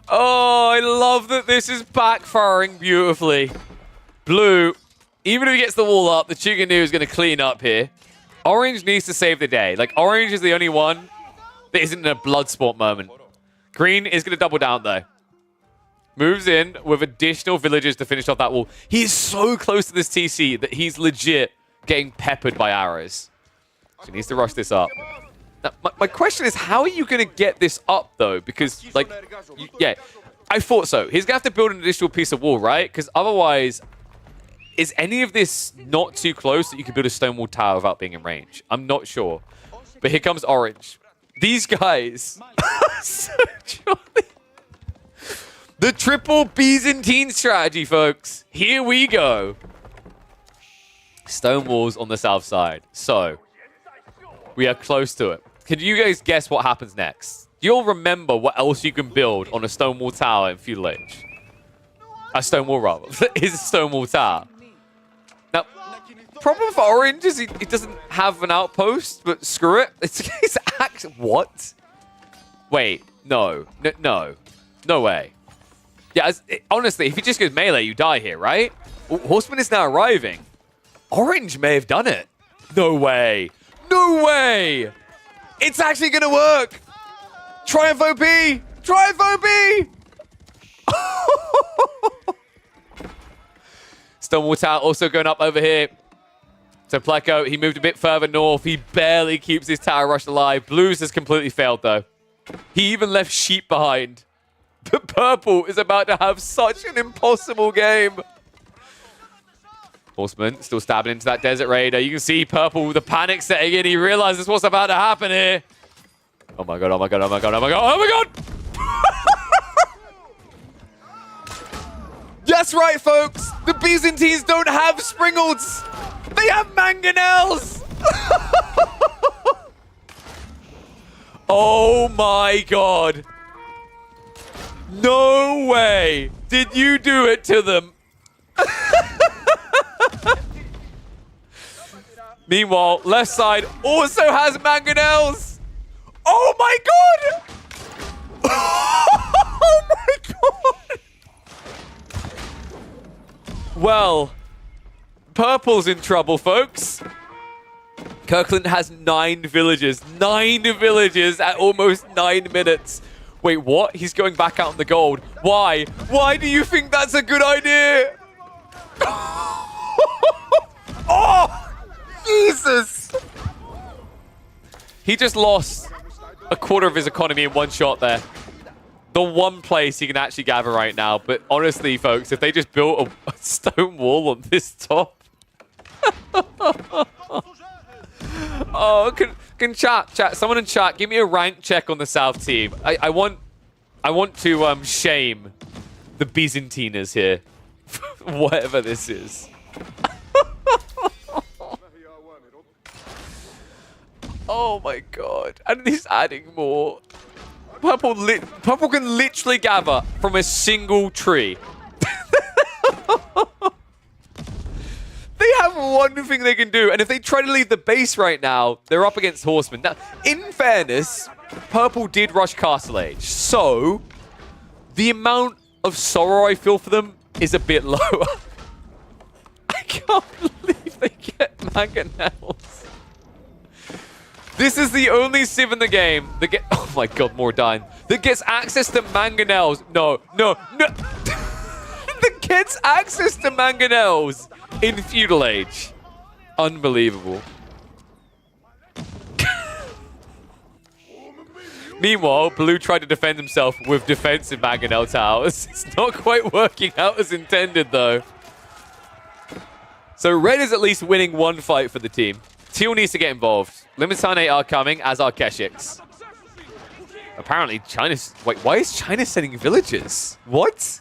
[SPEAKER 2] Oh, I love that this is backfiring beautifully. Blue, even if he gets the wall up, the Chiganoo is going to clean up here. Orange needs to save the day. Like, Orange is the only one that isn't in a blood sport moment. Green is going to double down, though. Moves in with additional villagers to finish off that wall. He is so close to this TC that he's legit getting peppered by arrows. So he needs to rush this up. Now, my question is, how are you going to get this up, though? Because, like, yeah, I thought so. He's going to have to build an additional piece of wall, right? Because otherwise, is any of this not too close that you can build a stone wall tower without being in range? I'm not sure. But here comes Orange. These guys are so jolly. The triple Byzantine strategy, folks. Here we go. Stone walls on the south side. So, we are close to it. Can you guys guess what happens next? You'll remember what else you can build on a stone wall tower in feudal age. A stone wall, rather. Is a stone wall tower. Now, problem for Orange is he doesn't have an outpost, but screw it. It's actually... What? Wait. No. No way. Yeah, honestly, if he just goes melee, you die here, right? Horseman is now arriving. Orange may have done it. No way. No way. It's actually going to work. Triumph OP. Triumph OP. Stonewall Tower also going up over here. So Pleco, he moved a bit further north. He barely keeps his tower rush alive. Blues has completely failed, though. He even left sheep behind. But Purple is about to have such an impossible game. Horseman still stabbing into that Desert Raider. You can see Purple, the panic setting in. He realizes what's about to happen here. Oh my god, oh my god, oh my god, oh my god, oh my god! That's right, folks. The Byzantines don't have Springles. They have Mangonels. Oh my god. No way did you do it to them. Meanwhile, left side also has Mangonels. Oh my god! Oh my god! Well, Purple's in trouble, folks. Kirkland has 9 villages. 9 villages at almost 9 minutes. Wait, what? He's going back out on the gold. Why? Why do you think that's a good idea? Oh! Jesus! He just lost a quarter of his economy in one shot there. The one place he can actually gather right now. But honestly, folks, if they just built a stone wall on this top... Oh, can chat, someone in chat, give me a rank check on the South team. I want I want to shame the Byzantinas here. Whatever this is. Oh my god. And he's adding more. Purple can literally gather from a single tree. They have one thing they can do, and if they try to leave the base right now, they're up against Horsemen. Now, in fairness, Purple did rush Castle Age, so the amount of sorrow I feel for them is a bit lower. I can't believe they get Mangonels. This is the only Civ in the game that oh my god, more dying, that gets access to Mangonels. No. That gets access to Mangonels in Feudal Age. Unbelievable. Meanwhile, Blue tried to defend himself with defensive Mangonel towers. It's not quite working out as intended, though. So Red is at least winning one fight for the team. Teal needs to get involved. Limitane are coming, as are Keshiks. Apparently, China's... Wait, why is China sending villagers? What?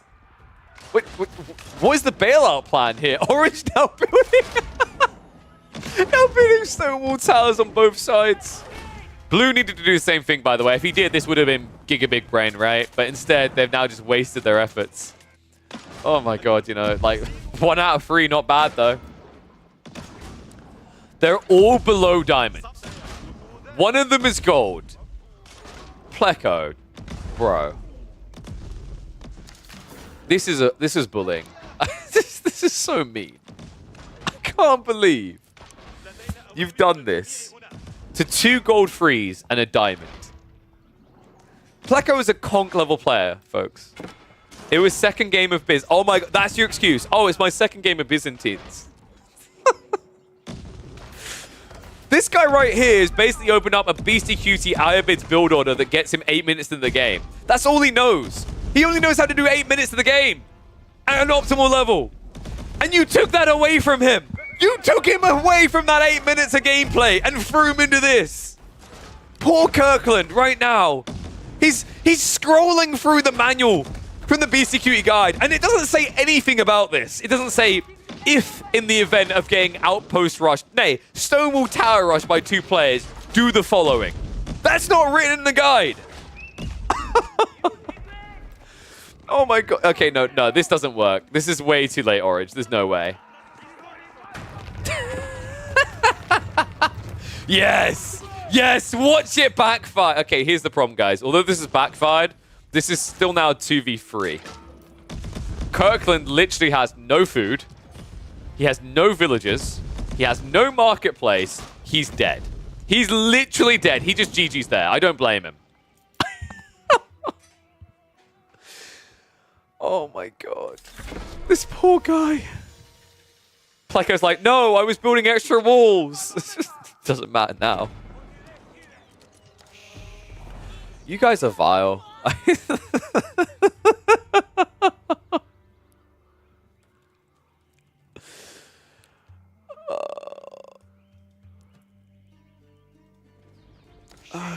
[SPEAKER 2] Wait, what is the bailout plan here? Orange now building... now building stone wall towers on both sides. Blue needed to do the same thing, by the way. If he did, this would have been Giga Big Brain, right? But instead, they've now just wasted their efforts. Oh my god, you know, like, 1 out of 3, not bad, though. They're all below diamond. One of them is gold. Pleco. Bro. This is bullying. This is so mean. I can't believe you've done this to 2 gold frees and a diamond. Pleco is a conk level player, folks. It was second game of Biz. Oh my god, that's your excuse. Oh, it's my second game of Byzantines. This guy right here has basically opened up a Beastie Cutie Ayabids build order that gets him 8 minutes into the game. That's all he knows. He only knows how to do 8 minutes of the game at an optimal level. And you took that away from him. You took him away from that 8 minutes of gameplay and threw him into this. Poor Kirkland right now. He's scrolling through the manual from the Beastie Cutie guide, and it doesn't say anything about this. It doesn't say if in the event of getting outpost rushed, nay, Stonewall Tower rushed by 2 players, do the following. That's not written in the guide. Oh my god. Okay, no, this doesn't work. This is way too late, Orange. There's no way. Yes! Yes! Watch it backfire! Okay, here's the problem, guys. Although this is backfired, this is still now 2v3. Kirkland literally has no food. He has no villagers. He has no marketplace. He's dead. He's literally dead. He just GG's there. I don't blame him. Oh my god. This poor guy. Pleco's like, no, I was building extra walls. Doesn't matter now. You guys are vile. I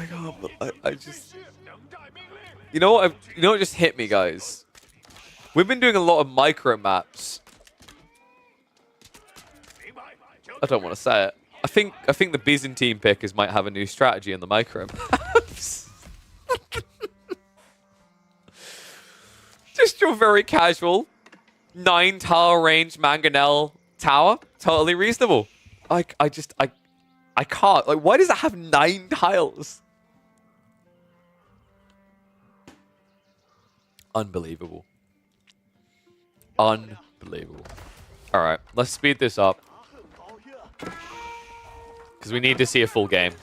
[SPEAKER 2] can't. I just. You know what? You know what just hit me, guys. We've been doing a lot of micro maps. I don't want to say it. I think the Byzantine pickers might have a new strategy in the micro maps. Just your very casual 9 tile range Mangonel tower. Totally reasonable. I can't. Like, why does it have 9 tiles? Unbelievable. Unbelievable. All right, let's speed this up. Because we need to see a full game.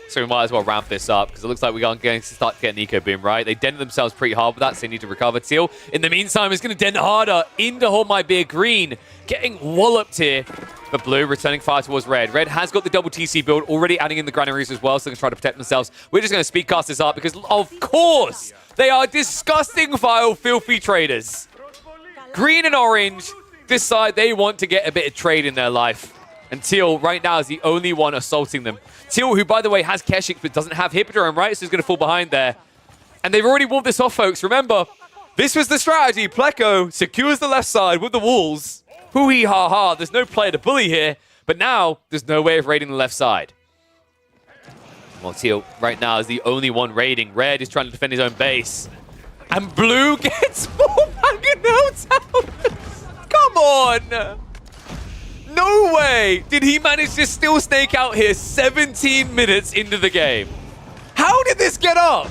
[SPEAKER 2] So we might as well ramp this up, because it looks like we're going to start to get an eco boom, right? They dented themselves pretty hard with that, so they need to recover. Teal, in the meantime, is going to dent harder into Hold My Beer. Green getting walloped here. But Blue returning fire towards Red. Red has got the double TC build, already adding in the granaries as well, so they can try to protect themselves. We're just going to speed cast this up, because, of course, they are disgusting, vile, filthy traders. Green and Orange decide they want to get a bit of trade in their life. And Teal right now is the only one assaulting them. Teal, who, by the way, has Keshik but doesn't have Hippodrome, right? So he's going to fall behind there. And they've already walled this off, folks. Remember, this was the strategy. Pleco secures the left side with the walls. Hoo-hee ha-ha. There's no player to bully here. But now, there's no way of raiding the left side. Well, Teal right now is the only one raiding. Red is trying to defend his own base. And Blue gets more mangonels out. Come on. No way did he manage to still snake out here 17 minutes into the game. How did this get up?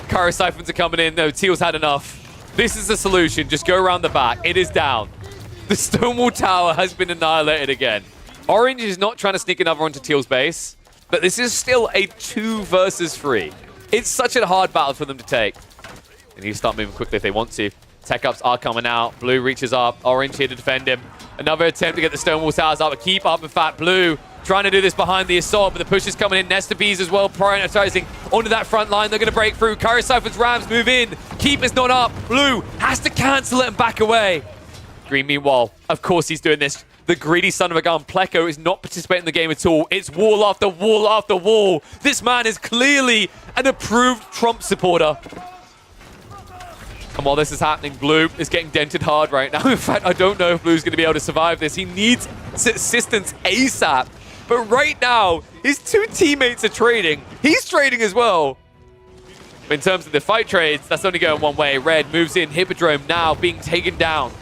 [SPEAKER 2] Kara Siphons are coming in. No, Teal's had enough. This is the solution. Just go around the back. It is down. The Stonewall Tower has been annihilated again. Orange is not trying to sneak another onto Teal's base, but this is still a 2 versus 3. It's such a hard battle for them to take. They need to start moving quickly if they want to. Tech ups are coming out. Blue reaches up. Orange here to defend him. Another attempt to get the Stonewall Towers up, but keep up. In fact, Blue trying to do this behind the assault, but the push is coming in. Nesta Bees as well, prioritizing onto that front line. They're going to break through. Kara Siphons Rams move in. Keep is not up. Blue has to cancel it and back away. Green, meanwhile, of course he's doing this. The greedy son of a gun, Pleco, is not participating in the game at all. It's wall after wall after wall. This man is clearly an approved Trump supporter. And while this is happening, Blue is getting dented hard right now. In fact, I don't know if Blue's going to be able to survive this. He needs assistance ASAP. But right now, his 2 teammates are trading. He's trading as well. But in terms of the fight trades, that's only going one way. Red moves in. Hippodrome now being taken down.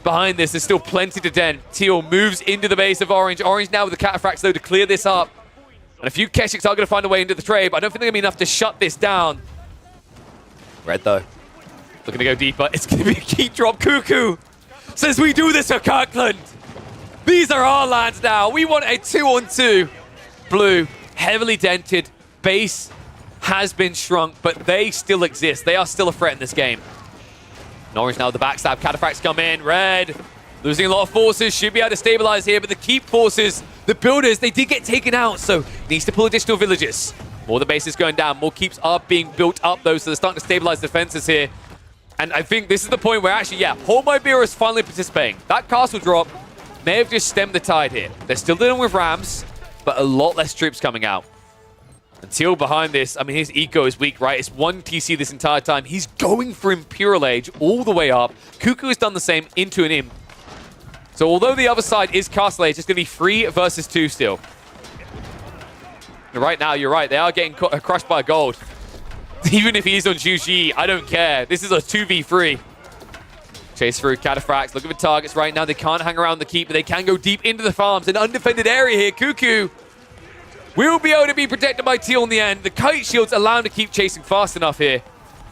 [SPEAKER 2] Behind this, there's still plenty to dent. Teal moves into the base of Orange. Orange now with the Cataphracts, though, to clear this up. And a few Keshiks are going to find a way into the trade, but I don't think they're going to be enough to shut this down. Red, though, looking to go deeper. It's going to be a key drop. Cuckoo says, we do this for Kirkland. These are our lands now. We want a 2-on-2. Blue, heavily dented. Base has been shrunk, but they still exist. They are still a threat in this game. And Orange now with the backstab. Cataphracts come in. Red losing a lot of forces. Should be able to stabilize here, but the keep forces, the builders, they did get taken out, so needs to pull additional villages. More the base is going down. More keeps are being built up, though, so they're starting to stabilize defenses here. And I think this is the point where actually, yeah, Hornbyr is finally participating. That castle drop may have just stemmed the tide here. They're still dealing with Rams, but a lot less troops coming out. And Teal behind this, I mean, his eco is weak, right? It's 1 TC this entire time. He's going for Imperial Age all the way up. Cuckoo has done the same into an imp. So although the other side is Castle Age, it's going to be 3 versus 2 still. And right now, you're right. They are getting crushed by gold. Even if he's on Juji, I don't care. This is a 2v3. Chase through Cataphracts. Look at the targets right now. They can't hang around the keep, but they can go deep into the farms. An undefended area here. Cuckoo will be able to be protected by Teal in the end. The kite shields allow him to keep chasing fast enough here.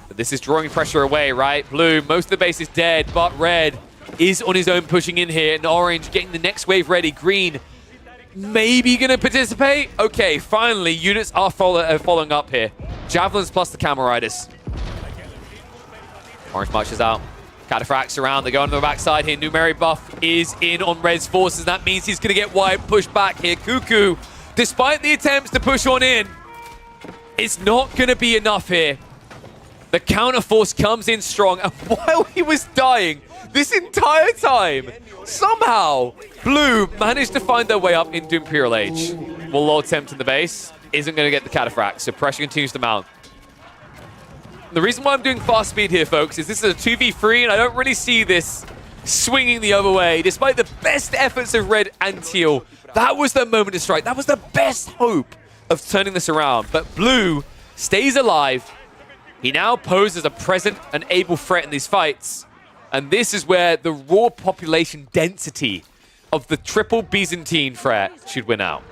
[SPEAKER 2] But this is drawing pressure away, right? Blue, most of the base is dead, but Red is on his own pushing in here. And Orange getting the next wave ready. Green maybe going to participate. Okay, finally, units are following up here. Javelins plus the Camel Riders. Orange marches out. Cataphracts around. They go on the backside here. Numeri buff is in on Red's forces. That means he's going to get wiped, pushed back here. Cuckoo, despite the attempts to push on in, it's not going to be enough here. The counter force comes in strong, and while he was dying this entire time, somehow Blue managed to find their way up into Imperial Age. Well, Lord Tempt in the base isn't going to get the Cataphract, so pressure continues to mount. The reason why I'm doing fast speed here, folks, is this is a 2v3, and I don't really see this swinging the other way. Despite the best efforts of Red and Teal, that was their moment to strike. That was the best hope of turning this around. But Blue stays alive. He now poses a present and able threat in these fights. And this is where the raw population density of the triple Byzantine threat should win out.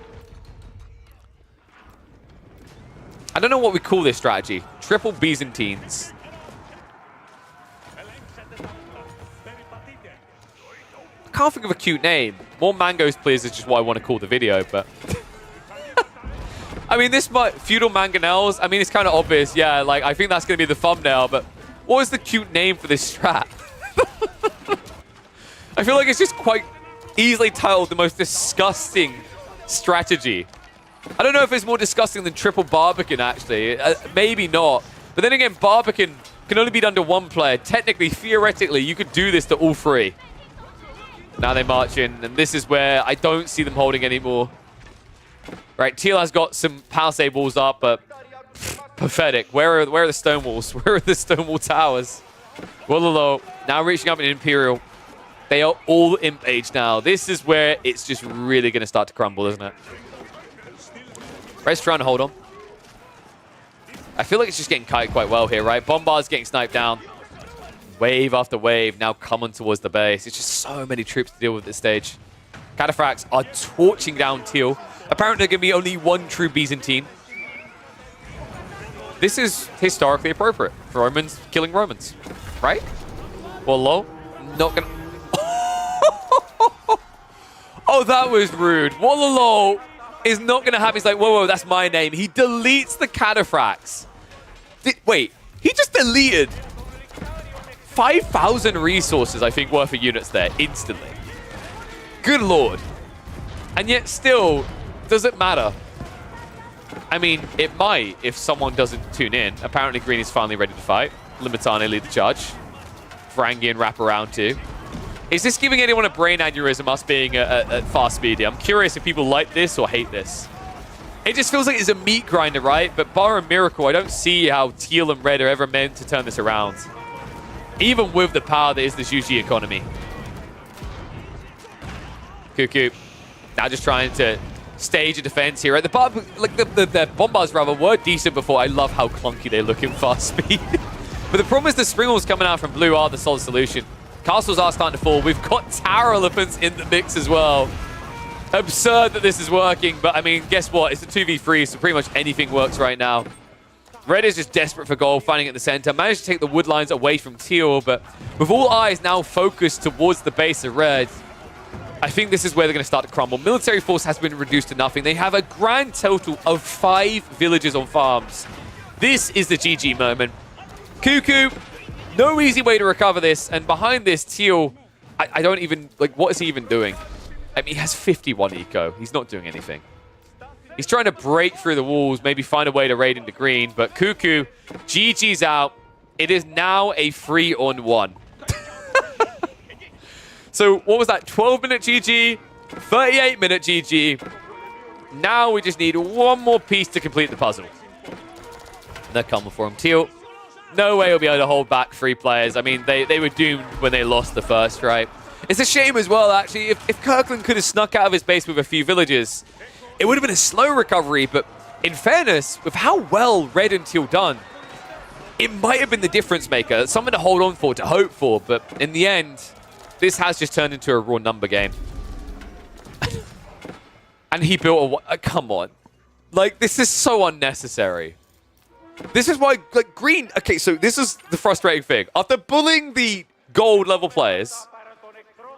[SPEAKER 2] I don't know what we call this strategy. Triple Byzantines. I can't think of a cute name. More mangoes, please, is just what I want to call the video, but... I mean, this might... Feudal Mangonels, I mean, it's kind of obvious. Yeah, like, I think that's going to be the thumbnail, but what is the cute name for this strat? I feel like it's just quite easily titled the most disgusting strategy. I don't know if it's more disgusting than triple Barbican, actually. Maybe not. But then again, Barbican can only be done to one player. Technically, theoretically, you could do this to all 3. Now they march in, and this is where I don't see them holding anymore. Right, Teal has got some Palisade walls up, but pathetic. Where are the stone walls? Where are the stone wall towers? Wololo now reaching up in Imperial. They are all imp age now. This is where it's just really going to start to crumble, isn't it? Red's trying to hold on. I feel like it's just getting kited quite well here, right? Bombard's getting sniped down. Wave after wave now coming towards the base. It's just so many troops to deal with at this stage. Cataphracts are torching down Teal. Apparently, there can be only one true Byzantine. This is historically appropriate for Romans killing Romans, right? Well, low, not gonna. Oh, that was rude. Wololo is not gonna have. He's like, whoa, that's my name. He deletes the Cataphracts. Wait, he just deleted 5,000 resources, I think, worth of units there instantly. Good lord. And yet still, doesn't matter. I mean, it might if someone doesn't tune in. Apparently, Green is finally ready to fight. Limitane lead the charge. Varangian wrap around too. Is this giving anyone a brain aneurysm, us being at fast speed? I'm curious if people like this or hate this. It just feels like it's a meat grinder, right? But bar a miracle, I don't see how Teal and Red are ever meant to turn this around. Even with the power that is the Juji economy. Cuckoo now just trying to stage a defense here. The Bombards rather were decent before. I love how clunky they look in fast speed. But the problem is the Springles coming out from blue are the solid solution. Castles are starting to fall. We've got Tower Elephants in the mix as well. Absurd that this is working, but I mean, guess what? It's a 2v3, so pretty much anything works right now. Red is just desperate for gold, finding it in the center. Managed to take the wood lines away from Teal, but with all eyes now focused towards the base of Red, I think this is where they're going to start to crumble. Military force has been reduced to nothing. They have a grand total of 5 villages on farms. This is the GG moment. Cuckoo, no easy way to recover this. And behind this, Teal, I don't even, like, what is he even doing? I mean, he has 51 eco. He's not doing anything. He's trying to break through the walls, maybe find a way to raid into green. But Cuckoo, GG's out. It is now a 3-on-1. So what was that? 12-minute GG, 38-minute GG. Now we just need one more piece to complete the puzzle. They're coming for him. Teal, no way he'll be able to hold back 3 players. I mean, they were doomed when they lost the first, right? It's a shame as well, actually. If Kirkland could have snuck out of his base with a few villages, it would have been a slow recovery. But in fairness, with how well Red and Teal done, it might have been the difference maker. Something to hold on for, to hope for. But in the end, this has just turned into a raw number game. And he built a... come on. Like, this is so unnecessary. This is why, like, Green... Okay, so this is the frustrating thing. After bullying the gold level players,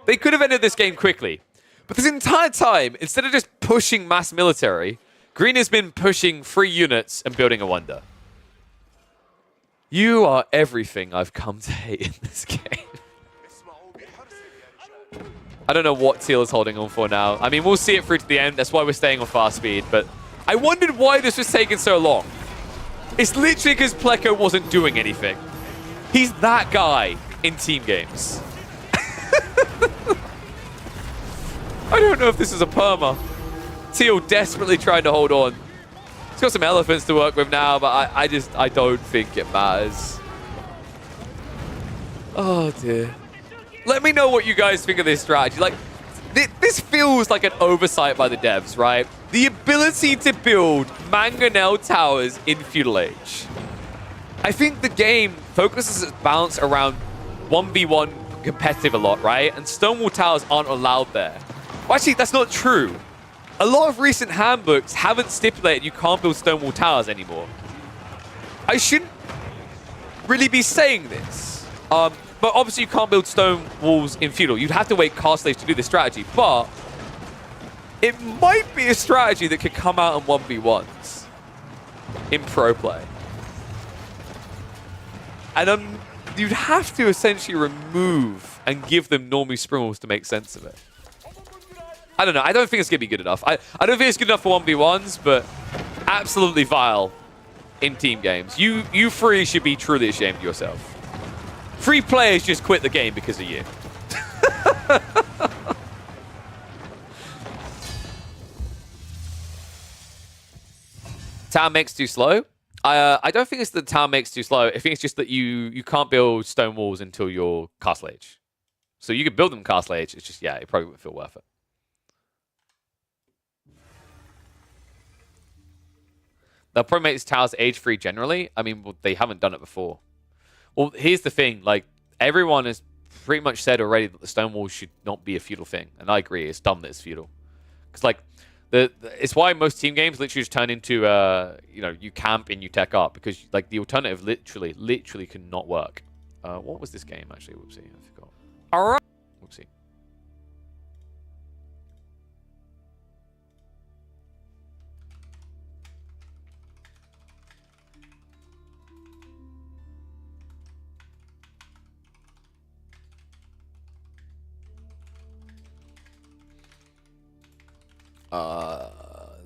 [SPEAKER 2] they could have ended this game quickly. But this entire time, instead of just pushing mass military, Green has been pushing 3 units and building a wonder. You are everything I've come to hate in this game. I don't know what Teal is holding on for now. I mean, we'll see it through to the end. That's why we're staying on fast speed. But I wondered why this was taking so long. It's literally because Pleco wasn't doing anything. He's that guy in team games. I don't know if this is a perma. Teal desperately trying to hold on. He's got some elephants to work with now, but I don't think it matters. Oh, dear. Let me know what you guys think of this strategy. Like, this feels like an oversight by the devs, right? The ability to build mangonel towers in Feudal Age. I think the game focuses its balance around 1v1 competitive a lot, right? And Stonewall towers aren't allowed there. Well, actually, that's not true. A lot of recent handbooks haven't stipulated you can't build Stonewall towers anymore. I shouldn't really be saying this. But obviously you can't build stone walls in Feudal. You'd have to wait Castle Age to do this strategy. But it might be a strategy that could come out in 1v1s in pro play. And you'd have to essentially remove and give them normally Springles to make sense of it. I don't know. I don't think it's going to be good enough. I don't think it's good enough for 1v1s, but absolutely vile in team games. You 3 should be truly ashamed of yourself. 3 players just quit the game because of you. Tower makes too slow. I don't think it's that the town makes too slow. I think it's just that you can't build stone walls until you're Castle Age. So you could build them Castle Age. It's just, yeah, it probably wouldn't feel worth it. They'll probably make these towers age-free generally. I mean, well, they haven't done it before. Well, here's the thing. Like, everyone has pretty much said already that the stone walls should not be a feudal thing. And I agree. It's dumb that it's feudal. Because, like, it's why most team games literally just turn into, you know, you camp and you tech up. Because, like, the alternative literally cannot work. What was this game, actually? Whoopsie, I forgot. All right. Whoopsie.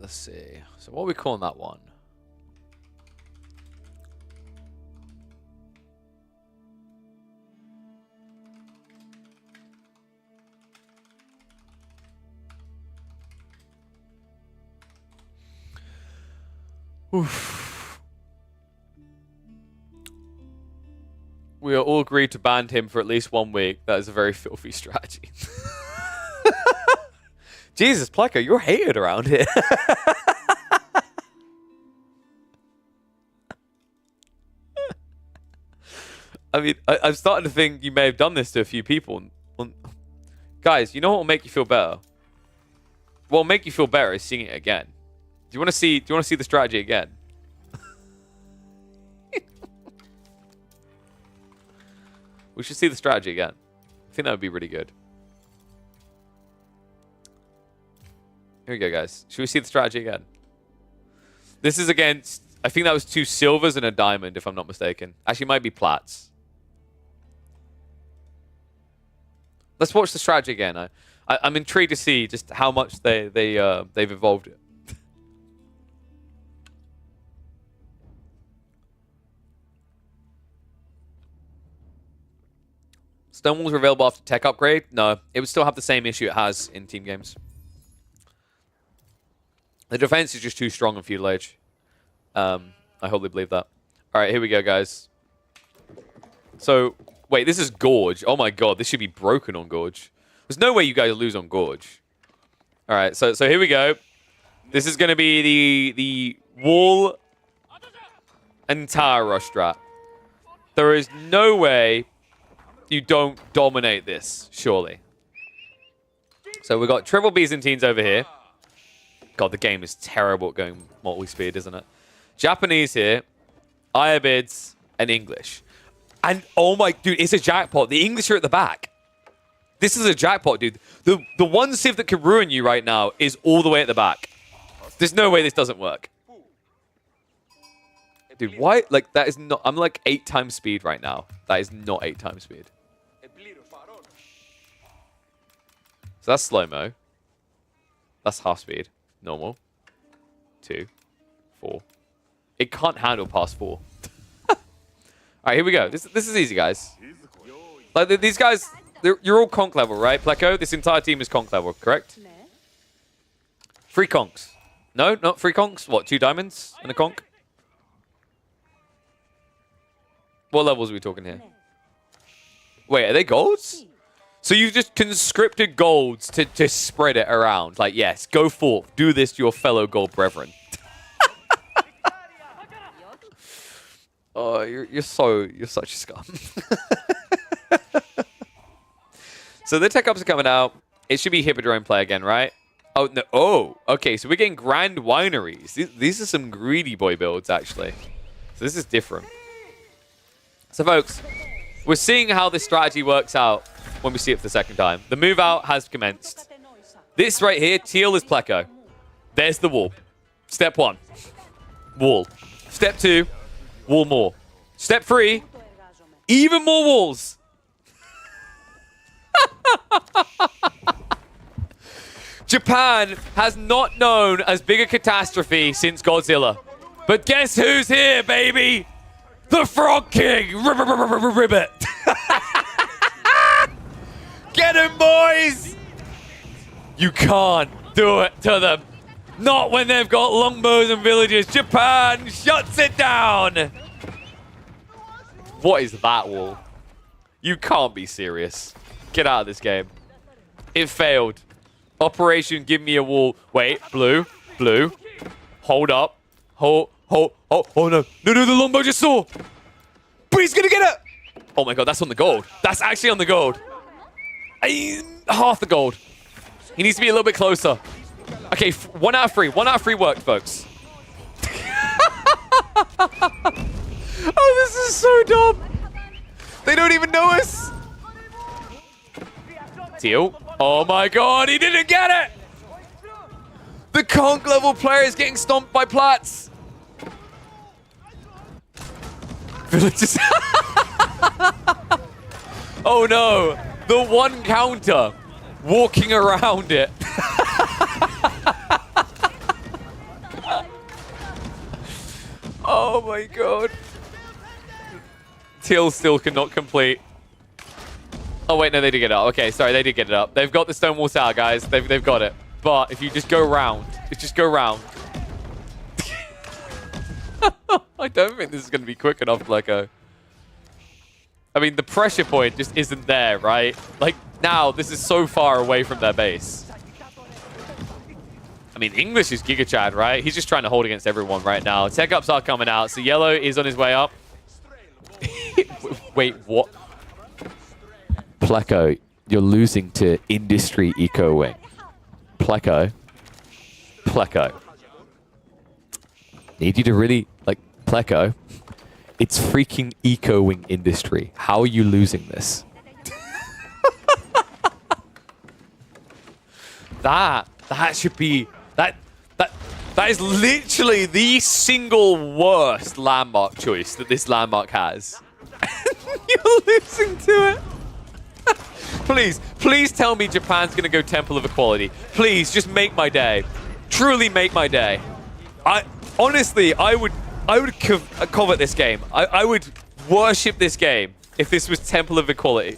[SPEAKER 2] Let's see. So what are we calling that one? Oof. We are all agreed to ban him for at least 1 week. That is a very filthy strategy. Jesus, Pleco, you're hated around here. I mean, I'm starting to think you may have done this to a few people. Guys, you know what will make you feel better? What will make you feel better is seeing it again. Do you want to see the strategy again? We should see the strategy again. I think that would be really good. Here we go, guys. Should we see the strategy again? This is against... I think that was 2 silvers and a diamond, if I'm not mistaken. Actually, it might be plats. Let's watch the strategy again. I'm intrigued to see just how much they've evolved it. Stone walls are available after tech upgrade? No, it would still have the same issue it has in team games. The defense is just too strong in Feudal Age. I wholly believe that. All right, here we go, guys. So, wait, this is Gorge. Oh my god, this should be broken on Gorge. There's no way you guys lose on Gorge. All right, so here we go. This is going to be the wall and tower rush strat. There is no way you don't dominate this, surely. So we've got triple Byzantines over here. God, the game is terrible at going multi-speed, isn't it? Japanese here, Ayabids, and English. And, oh my, dude, it's a jackpot. The English are at the back. This is a jackpot, dude. The one civ that could ruin you right now is all the way at the back. There's no way this doesn't work. Dude, why? Like, that is not... I'm like 8 times speed right now. That is not 8 times speed. So that's slow-mo. That's half speed. Normal. 2. 4. It can't handle past 4. Alright, here we go. This is easy, guys. Like, these guys... You're all conch level, right, Pleco? This entire team is conch level, correct? 3 conchs. No, not 3 conchs. What, 2 diamonds and a conch? What levels are we talking here? Wait, are they golds? So you've just conscripted golds to spread it around. Like, yes, go forth. Do this to your fellow gold brethren. Oh, you're such a scum. So the tech ups are coming out. It should be Hippodrome play again, right? Oh, no. Oh, okay. So we're getting Grand Wineries. These are some greedy boy builds, actually. So this is different. So, folks, we're seeing how this strategy works out when we see it for the second time. The move out has commenced. This right here, teal is Pleco. There's the wall. Step 1, wall. Step 2, wall more. Step 3, even more walls. Japan has not known as big a catastrophe since Godzilla. But guess who's here, baby? The Frog King! Ribbit! Get him, boys! You can't do it to them. Not when they've got longbows and villagers. Japan shuts it down. What is that wall? You can't be serious. Get out of this game. It failed. Operation Give Me a Wall. Wait, blue. Hold up. Oh no. No, the longbow just saw. But he's gonna get it. Oh my god, that's on the gold. That's actually on the gold. Half the gold. He needs to be a little bit closer. Okay, 1 out of 3. 1 out of 3 worked, folks. Oh, this is so dumb. They don't even know us. Teal. Oh my god, he didn't get it. The conch level player is getting stomped by Platts. Villagers. Oh no, the one counter. Walking around it. Oh my god. Teal still cannot complete. Oh wait, no, they did get it up. Okay, sorry, they did get it up. They've got the Stonewall Tower, guys. They've got it. But if you just go round, just go round. I don't think this is going to be quick enough, Pleco. I mean, the pressure point just isn't there, right? Like, now, this is so far away from their base. I mean, English is Giga Chad, right? He's just trying to hold against everyone right now. Tech ups are coming out. So Yellow is on his way up. Wait, what? Pleco, you're losing to Industry Eco Wing. Pleco. Need you to really, like, Pleco. It's freaking Eco Wing Industry. How are you losing this? That should be, that is literally the single worst landmark choice that this landmark has. You're losing to it. Please tell me Japan's gonna go Temple of Equality. Please, just make my day. Truly make my day. Honestly, I would covet this game. I would worship this game if this was Temple of Equality.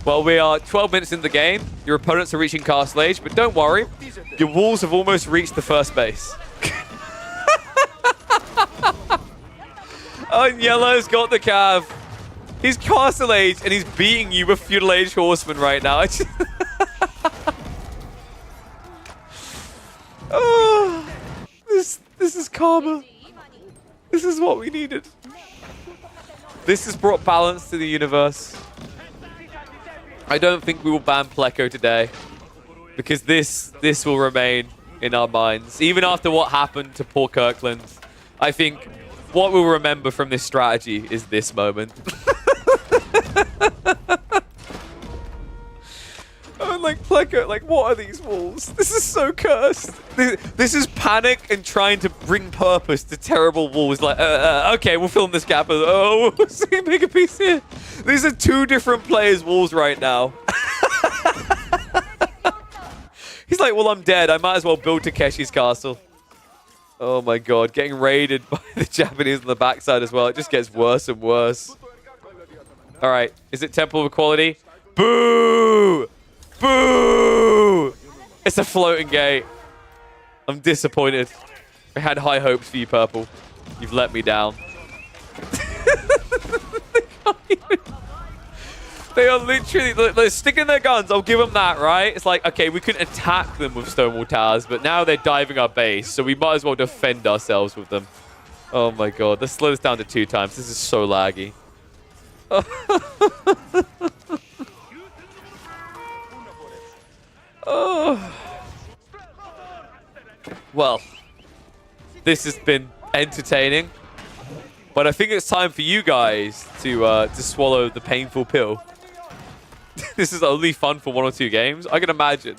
[SPEAKER 2] Well, we are 12 minutes in the game. Your opponents are reaching castle age, but don't worry. Your walls have almost reached the first base. Oh, and Yellow's got the cav. He's castle age, and he's beating you with feudal age horsemen right now. Oh, this is karma. This is what we needed. This has brought balance to the universe. I don't think we will ban Pleco today, because this will remain in our minds. Even after what happened to poor Kirkland, I think what we'll remember from this strategy is this moment. I'm like, Pleco, like, what are these walls? This is so cursed. This is panic and trying to bring purpose to terrible walls. Like, okay, we'll fill in this gap. Oh, we'll see, make a piece here. These are 2 different players' walls right now. He's like, well, I'm dead. I might as well build Takeshi's castle. Oh my god, getting raided by the Japanese on the backside as well. It just gets worse and worse. All right, is it Temple of Equality? Boo! Boo! It's a floating gate. I'm disappointed. I had high hopes for you, Purple. You've let me down. They are literally, they're sticking their guns. I'll give them that, right? It's like, okay, we couldn't attack them with Stonewall Towers, but now they're diving our base, so we might as well defend ourselves with them. Oh my god, let's slow this down to 2 times. This is so laggy. Oh. Well, this has been entertaining, but I think it's time for you guys to swallow the painful pill. This is only fun for 1 or 2 games. I can imagine.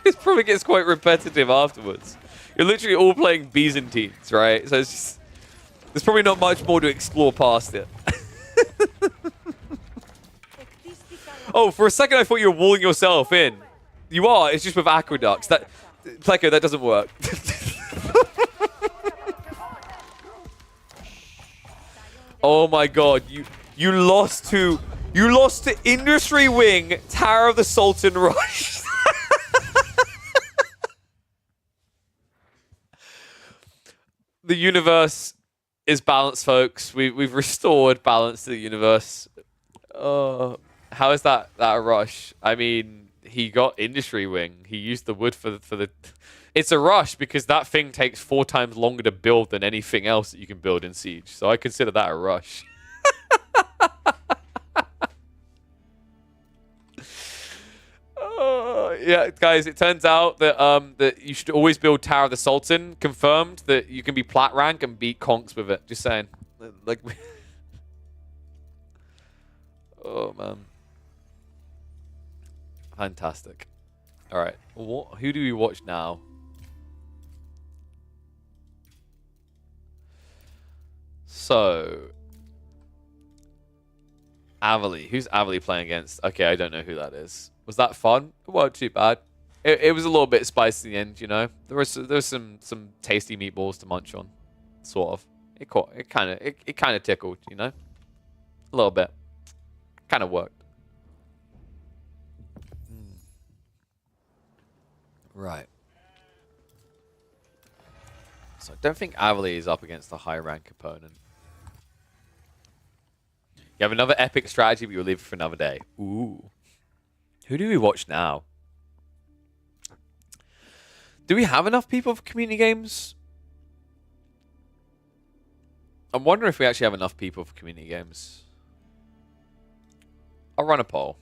[SPEAKER 2] It probably gets quite repetitive afterwards. You're literally all playing Byzantines, right? So it's just, there's probably not much more to explore past it. Oh, for a second I thought you were walling yourself in. You are. It's just with aqueducts. Pleco, that doesn't work. Oh my god, you lost to Industry Wing, Tower of the Sultan Rush. The universe is balanced, folks. We've restored balance to the universe. How is that a rush? I mean, he got Industry Wing. He used the wood for the. It's a rush because that thing takes 4 times longer to build than anything else that you can build in Siege. So I consider that a rush. Yeah, guys, it turns out that that you should always build Tower of the Sultan. Confirmed that you can be plat rank and beat conks with it. Just saying. Like, oh man, fantastic. All right, who do we watch now? So, Avali. Who's Avali playing against? Okay, I don't know who that is. Was that fun? It wasn't too bad. It was a little bit spicy in the end, you know. There was some tasty meatballs to munch on, sort of. It kind of tickled, you know, a little bit. Kind of worked. Right. So I don't think Avali is up against a high rank opponent. You have another epic strategy, but you'll leave it for another day. Ooh. Who do we watch now? Do we have enough people for community games? I'm wondering if we actually have enough people for community games. I'll run a poll.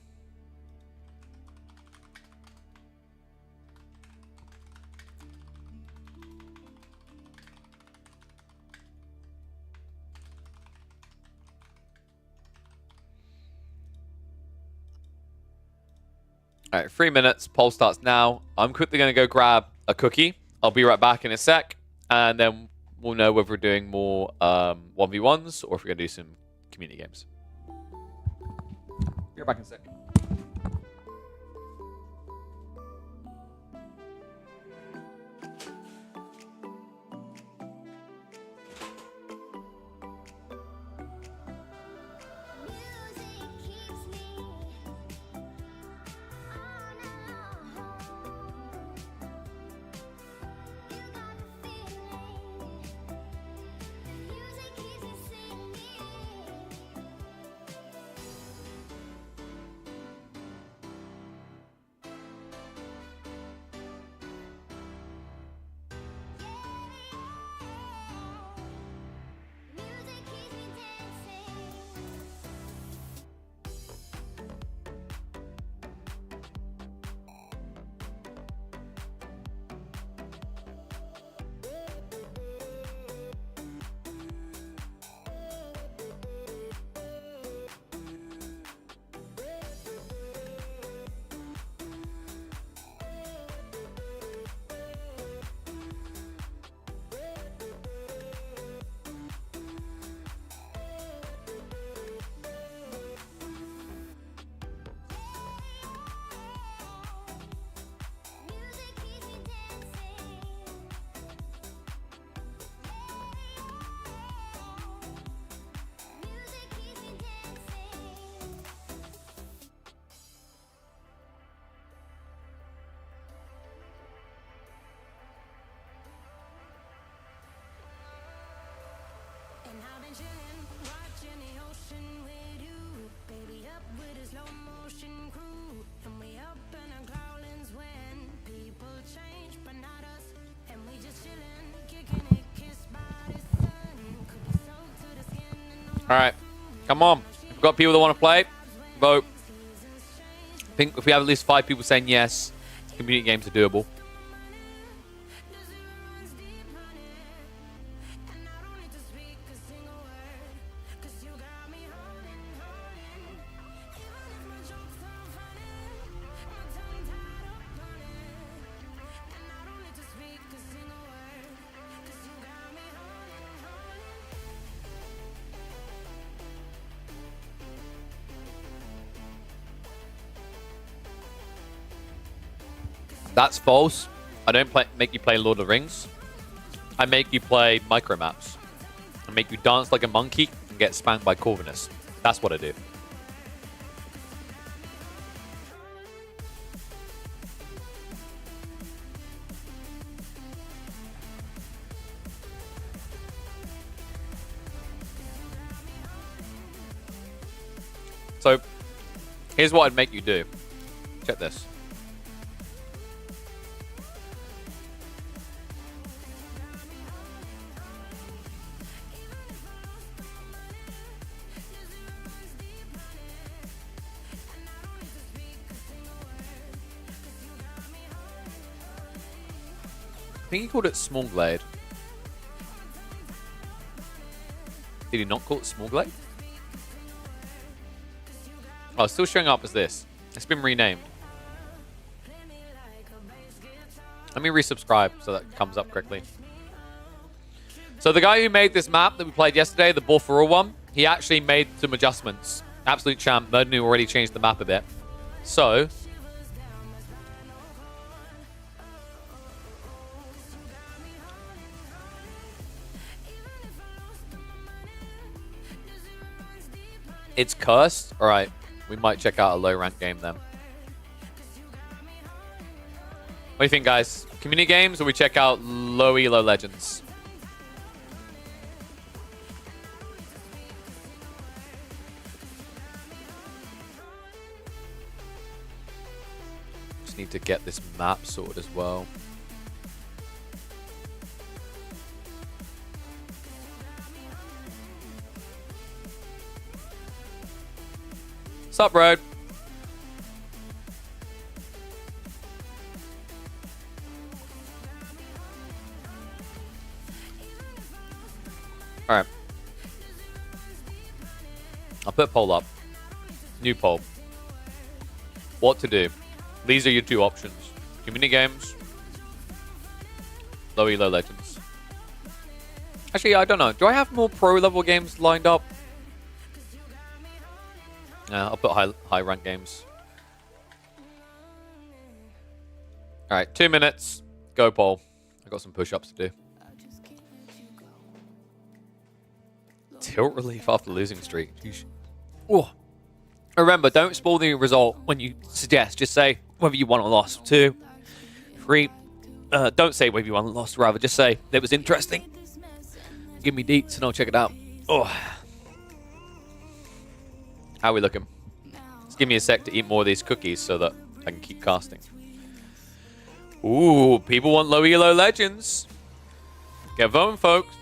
[SPEAKER 2] All right, 3 minutes. Poll starts now. I'm quickly going to go grab a cookie. I'll be right back in a sec. And then we'll know whether we're doing more 1v1s or if we're going to do some community games. Be right back in a sec. All right, come on. If we've got people that want to play, vote. I think if we have at least 5 people saying yes, community games are doable. That's false. I don't make you play Lord of the Rings. I make you play micro maps. I make you dance like a monkey and get spanked by Corvinus. That's what I do. Here's what I'd make you do. Check this. I think he called it Small Glade. Did he not call it Small Glade? Oh, it's still showing up as this. It's been renamed. Let me resubscribe so that comes up correctly. So the guy who made this map that we played yesterday, the Borfuru one, he actually made some adjustments. Absolute champ. Merdenu already changed the map a bit. So... it's cursed? Alright. We might check out a low rank game then. What do you think, guys? Community games or we check out low elo legends? Just need to get this map sorted as well. Sup, bro? Alright. I'll put poll up. New poll. What to do? These are your two options. Community games. Low elo legends. Actually, I don't know. Do I have more pro level games lined up? I'll put high rank games. Alright, 2 minutes. Go, Paul. I got some push-ups to do. Tilt relief after losing streak. Oh. Remember, don't spoil the result when you suggest. Just say whether you won or lost. 2, 3. Don't say whether you won or lost. Rather, just say it was interesting. Give me deets and I'll check it out. Oh. How are we looking? Just give me a sec to eat more of these cookies so that I can keep casting. Ooh, people want low elo legends. Get voting, folks.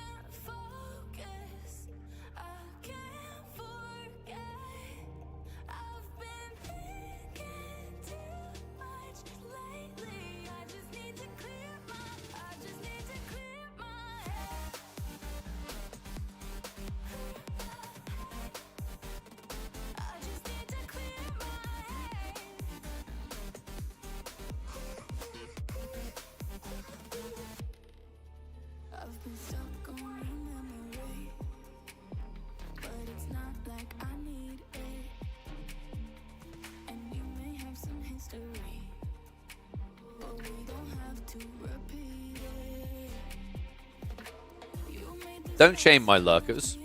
[SPEAKER 2] Don't shame my lurkers.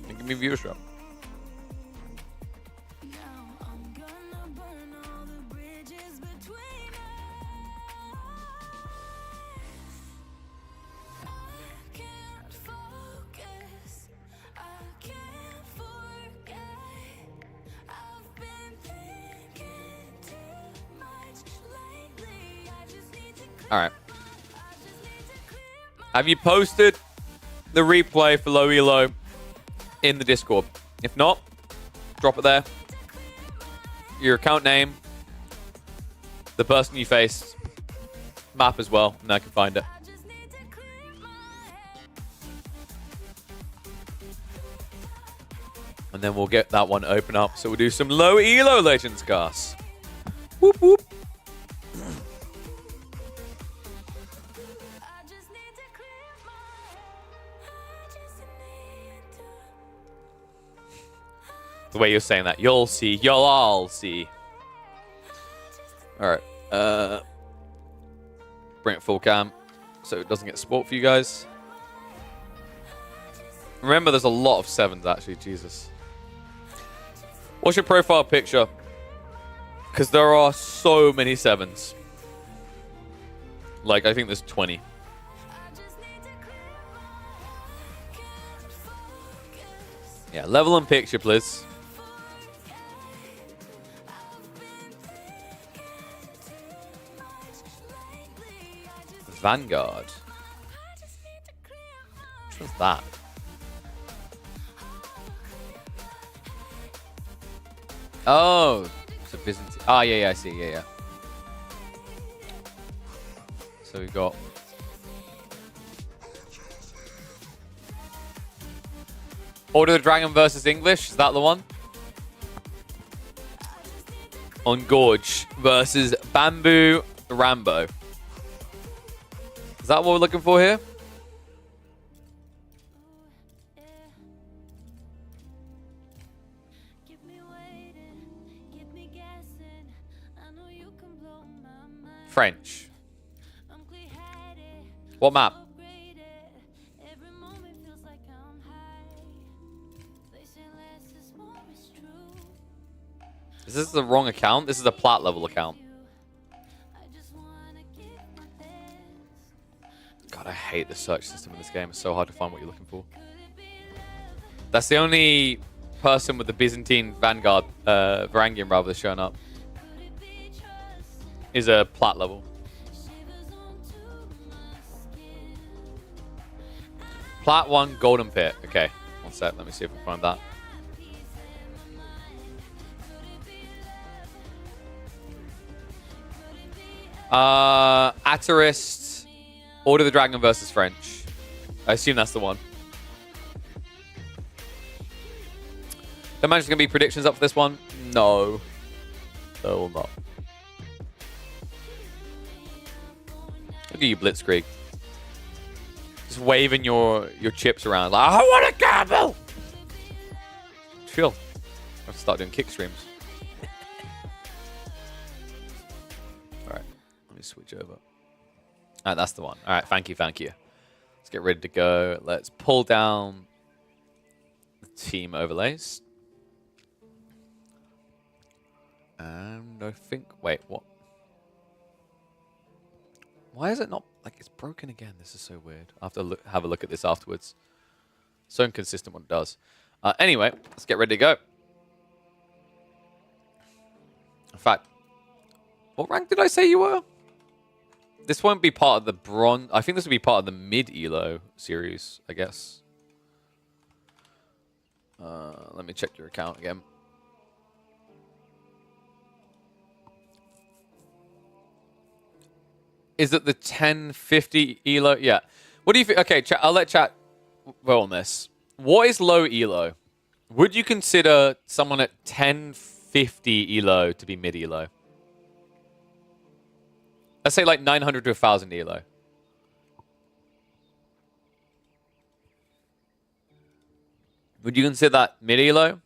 [SPEAKER 2] And give me viewership. Alright. Have you posted the replay for low elo in the Discord? If not, drop it there. Your account name, the person you faced, map as well, and I can find it. And then we'll get that one open up. So we'll do some low elo legends, guys. Whoop whoop. The way you're saying that, you'll see, you'll all see. Alright, bring it full cam so it doesn't get sport for you guys. Remember, there's a lot of 7s actually, Jesus. What's your profile picture? Because there are so many 7s. Like, I think there's 20. Yeah, level and picture, please. Vanguard. Which one's that? Oh, it's a Byzantine. Ah, yeah, I see. Yeah. So we got Order of the Dragon versus English. Is that the one? On Gorge versus Bamboo Rambo. Is that what we're looking for here? French. What map? Is this the wrong account? This is a plat level account. God, I hate the search system in this game. It's so hard to find what you're looking for. That's the only person with the Byzantine Vanguard, Varangian rather, that's showing up. Is a plat level. Plat 1 Golden Pit. Okay, one sec. Let me see if I can find that. Atarist, Order of the Dragon versus French. I assume that's the one. Don't imagine there's going to be predictions up for this one? No. There will not. Look at you, Blitzkrieg. Just waving your chips around like, I want to gamble! Chill. I have to start doing kick streams. Alright, let me switch over. Alright, that's the one. Alright, thank you. Let's get ready to go. Let's pull down the team overlays. And I think... Wait, what? Why is it not... Like, it's broken again. This is so weird. I have to have a look at this afterwards. So inconsistent what it does. Anyway, let's get ready to go. In fact, what rank did I say you were? This won't be part of the bronze... I think this will be part of the mid-elo series, I guess. Let me check your account again. Is it the 1050 elo? Yeah. What do you think? Okay, I'll let chat vote on this. What is low elo? Would you consider someone at 1050 elo to be mid elo? Let's say like 900 to 1000 elo. Would you consider that mid elo?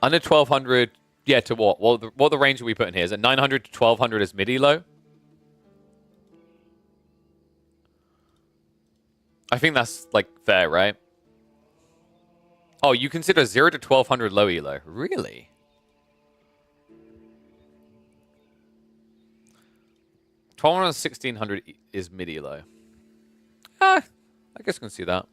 [SPEAKER 2] Under 1200. Yeah, to what? What the range are we putting here? Is it 900 to 1200 as mid-elo? I think that's, like, fair, right? Oh, you consider 0 to 1200 low-elo? Really? $1,200 to 1600 is mid-elo. I guess I can see that.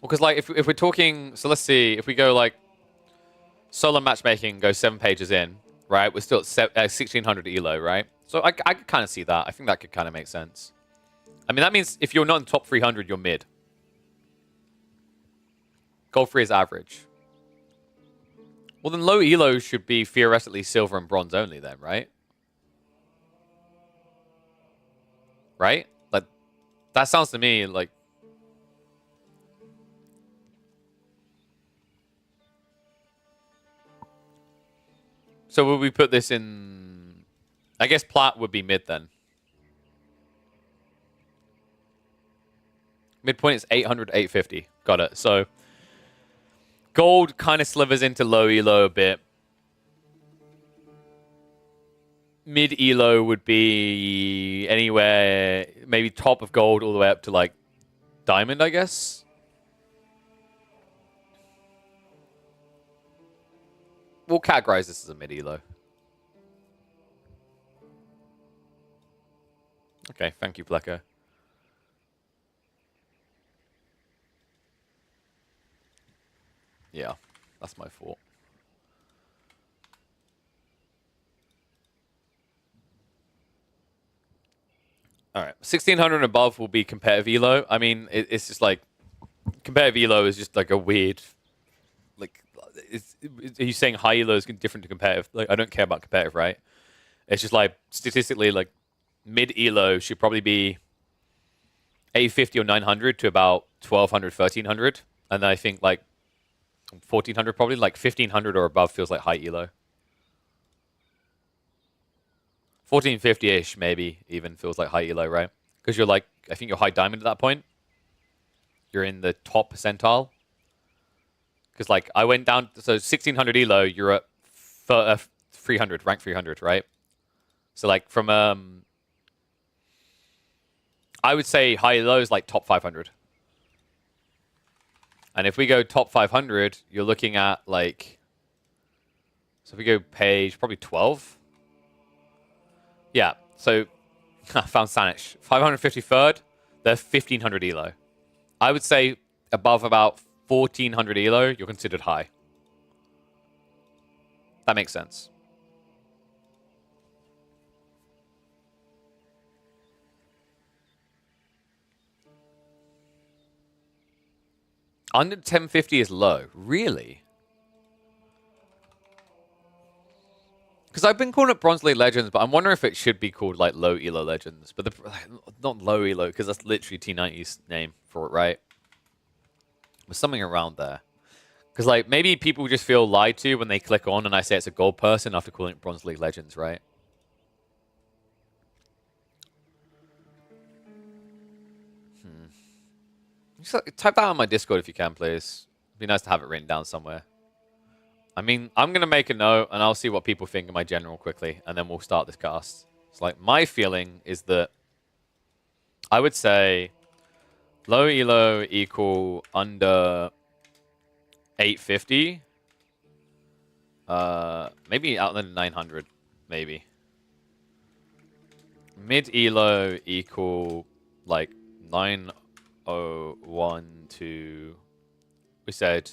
[SPEAKER 2] Well, because, like, if we're talking... So let's see. If we go, like... Solo matchmaking goes 7 pages in, right? We're still at 1600 elo, right? So I could kind of see that. I think that could kind of make sense. I mean, that means if you're not in top 300, you're mid. Gold 3 is average. Well, then low elo should be theoretically silver and bronze only then, right? Right? Like, that sounds to me like... So would we put this in... I guess plat would be mid then. Midpoint is 800 to 850. Got it. So gold kind of slivers into low elo a bit. Mid elo would be anywhere, maybe top of gold all the way up to like diamond, I guess. We'll categorize this as a mid-elo. Okay, thank you, Pleco. Yeah, that's my fault. All right, 1600 and above will be competitive elo. I mean, it's just like competitive elo is just like a weird, like, are you saying high elo is different to competitive? Like, I don't care about competitive, right? It's just like statistically, like mid elo should probably be 850 or 900 to about 1200, 1300, and then I think like 1400 probably, like 1500 or above feels like high elo. 1450-ish maybe even feels like high elo, right? Because you're like, I think you're high diamond at that point. You're in the top percentile. Because like I went down, so 1600 elo, you're at 300, rank 300, right? So like from I would say high elo is like top 500. And if we go top 500, you're looking at like, so if we go page probably 12. Yeah, so I found Sanish. 553rd, they're 1500 elo. I would say above about 1400 elo, you're considered high. That makes sense. Under 1050 is low. Really? Because I've been calling it Bronze League Legends, but I'm wondering if it should be called like low elo Legends. But not low elo, because that's literally T90's name for it, right? But something around there. Because like maybe people just feel lied to when they click on and I say it's a gold person after calling it Bronze League Legends, right? Just type that on my Discord if you can, please. It'd be nice to have it written down somewhere. I mean, I'm going to make a note, and I'll see what people think of my general quickly, and then we'll start this cast. It's like, my feeling is that I would say low elo equal under 850. Maybe out than 900, maybe. Mid elo equal, like, 901 to, we said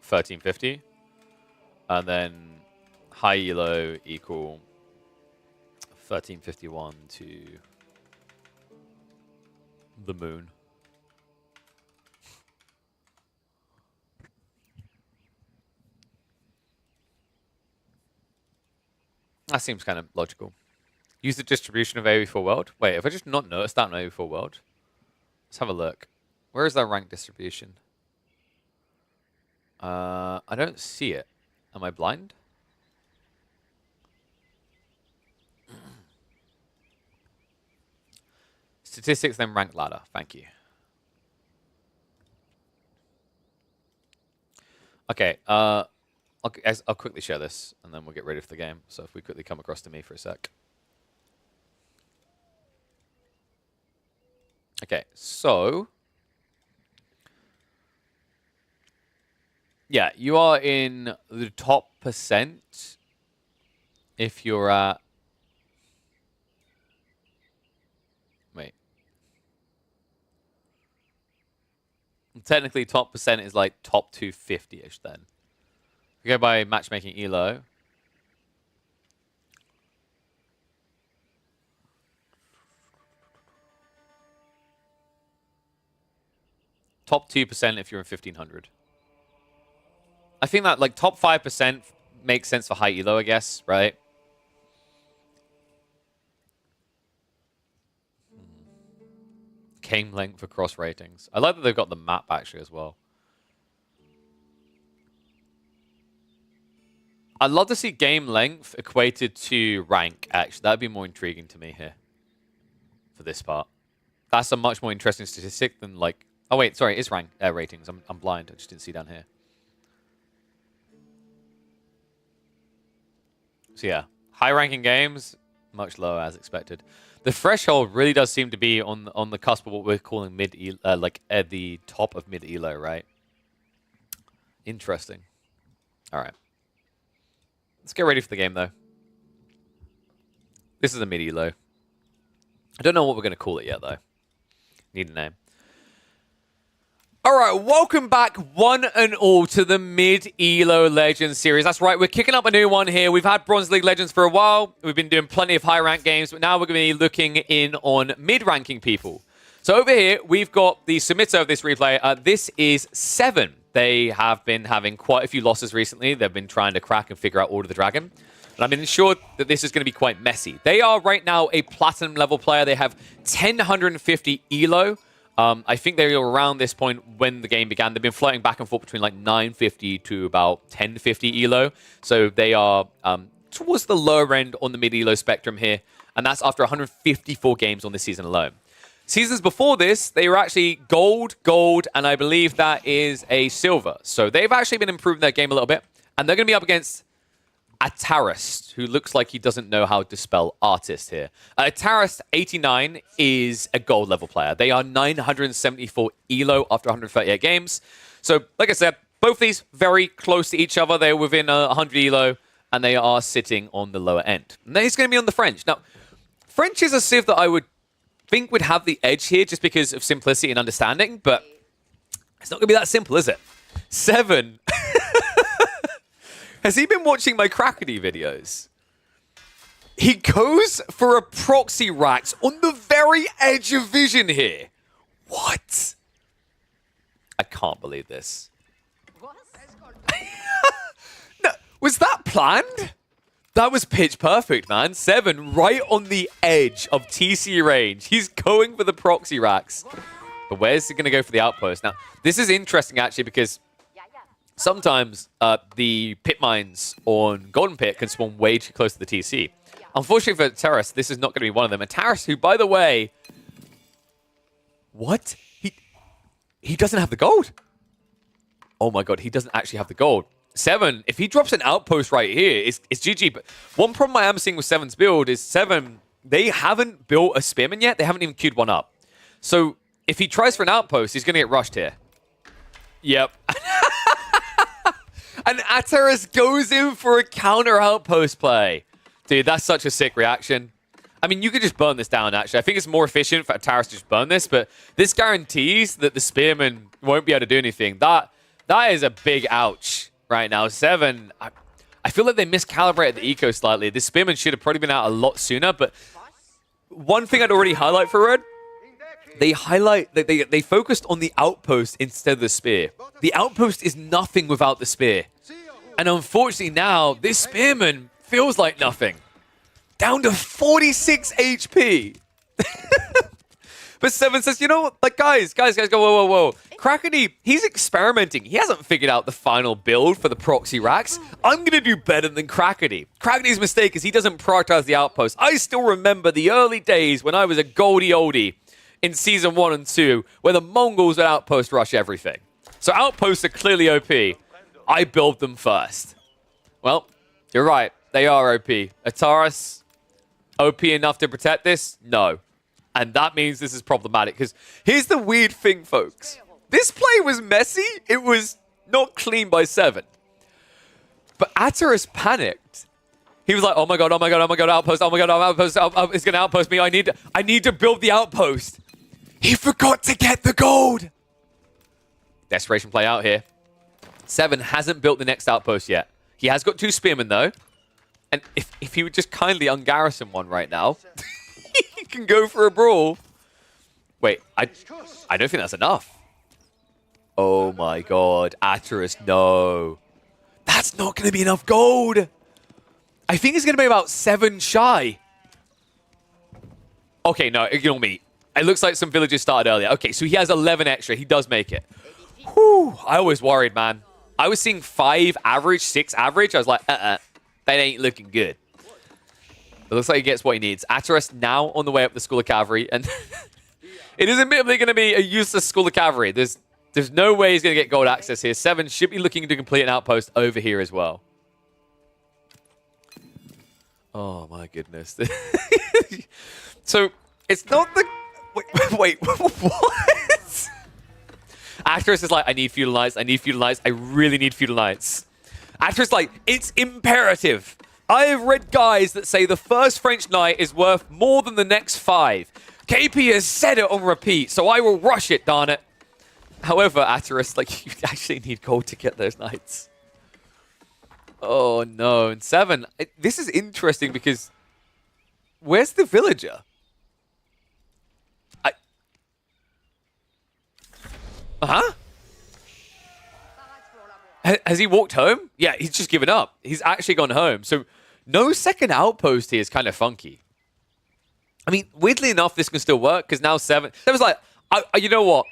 [SPEAKER 2] 1350. And then high elo equal 1351 to the moon. That seems kind of logical. Use the distribution of AV4 World. Wait, have I just not noticed that in AV4 World? Let's have a look. Where is that rank distribution? I don't see it. Am I blind? Statistics, then rank ladder. Thank you. Okay, I'll quickly share this, and then we'll get ready for the game. So if we quickly come across to me for a sec. Okay, so yeah, you are in the top percent if you're at... Wait. Technically, top percent is like top 250-ish then. If you go by matchmaking elo. Top 2% if you're in 1500. I think that like top 5% makes sense for high elo, I guess, right? Game length across ratings. I like that they've got the map actually as well. I'd love to see game length equated to rank, actually. That'd be more intriguing to me here. For this part. That's a much more interesting statistic than like... Oh wait, sorry, it's rank ratings. I'm blind. I just didn't see down here. So yeah, high ranking games, much lower as expected. The threshold really does seem to be on the cusp of what we're calling mid like at the top of mid elo, right? Interesting. All right, let's get ready for the game though. This is a mid elo. I don't know what we're gonna call it yet though. Need a name. All right, welcome back, one and all, to the Mid-Elo Legends series. That's right, we're kicking up a new one here. We've had Bronze League Legends for a while. We've been doing plenty of high-rank games, but now we're going to be looking in on mid-ranking people. So over here, we've got the submitter of this replay. This is Seven. They have been having quite a few losses recently. They've been trying to crack and figure out Order of the Dragon. And I'm sure that this is going to be quite messy. They are right now a platinum level player. They have 1,050 elo. I think they were around this point when the game began. They've been floating back and forth between like 950 to about 1050 elo. So they are towards the lower end on the mid-elo spectrum here. And that's after 154 games on this season alone. Seasons before this, they were actually gold, and I believe that is a silver. So they've actually been improving their game a little bit. And they're going to be up against Atarist, who looks like he doesn't know how to spell artist here. Atarist 89 is a gold level player. They are 974 elo after 138 games. So, like I said, both these very close to each other. They're within 100 elo, and they are sitting on the lower end. And then he's going to be on the French. Now, French is a civ that I would think would have the edge here just because of simplicity and understanding, but it's not going to be that simple, is it? Seven. Has he been watching my Crackety videos? He goes for a proxy Rax on the very edge of vision here. What? I can't believe this. No, was that planned? That was pitch perfect, man. Seven right on the edge of TC range. He's going for the proxy Rax. But where's he going to go for the outpost? Now, this is interesting, actually, because sometimes the pit mines on Golden Pit can spawn way too close to the TC. Unfortunately for Terrace, this is not going to be one of them. And Terrace, who, by the way... What? He doesn't have the gold. Oh my god, he doesn't actually have the gold. Seven, if he drops an outpost right here, it's GG. But one problem I am seeing with Seven's build is Seven, they haven't built a Spearman yet. They haven't even queued one up. So if he tries for an outpost, he's going to get rushed here. Yep. And Ataris goes in for a counter outpost play. Dude, that's such a sick reaction. I mean, you could just burn this down, actually. I think it's more efficient for Ataris to just burn this, but this guarantees that the Spearman won't be able to do anything. That is a big ouch right now. Seven, I feel like they miscalibrated the eco slightly. This Spearman should have probably been out a lot sooner, but one thing I'd already highlight for Red, they focused on the outpost instead of the spear. The outpost is nothing without the spear. And unfortunately now, this Spearman feels like nothing. Down to 46 HP. But Seven says, you know what? Like, guys, go, whoa. Crackety, he's experimenting. He hasn't figured out the final build for the proxy Rax. I'm going to do better than Crackety. Crackety's mistake is he doesn't prioritize the outpost. I still remember the early days when I was a goldie oldie in Season 1 and 2, where the Mongols would outpost rush everything. So outposts are clearly OP. I build them first. Well, you're right. They are OP. Ataris, OP enough to protect this? No. And that means this is problematic, because here's the weird thing, folks. This play was messy. It was not clean by Seven. But Ataris panicked. He was like, oh my god, outpost, outpost, it's going to outpost me. I need to build the outpost. He forgot to get the gold. Desperation play out here. Seven hasn't built the next outpost yet. He has got 2 Spearmen, though. And if he would just kindly ungarrison one right now, he can go for a brawl. Wait, I don't think that's enough. Oh my god, Ataris, no. That's not going to be enough gold. I think it's going to be about 7 shy. Okay, no, ignore me. It looks like some villagers started earlier. Okay, so he has 11 extra. He does make it. Whew, I was worried, man. I was seeing 5 average, 6 average. I was like, that ain't looking good. It looks like he gets what he needs. Ataris now on the way up the School of Cavalry. And it is admittedly going to be a useless School of Cavalry. There's no way he's going to get gold access here. Seven should be looking to complete an outpost over here as well. Oh, my goodness. So, it's not the... Wait, what? Ataris is like, I need feudal knights, I really need feudal knights. Ataris is like, it's imperative. I have read guys that say the first French knight is worth more than the next 5. KP has said it on repeat, so I will rush it, darn it. However, Ataris, like, you actually need gold to get those knights. Oh, no. And 7. This is interesting because where's the villager? Huh? Has he walked home? Yeah, he's just given up. He's actually gone home. So no second outpost here is kind of funky. I mean, weirdly enough, this can still work because now 7. Seven's like, you know what?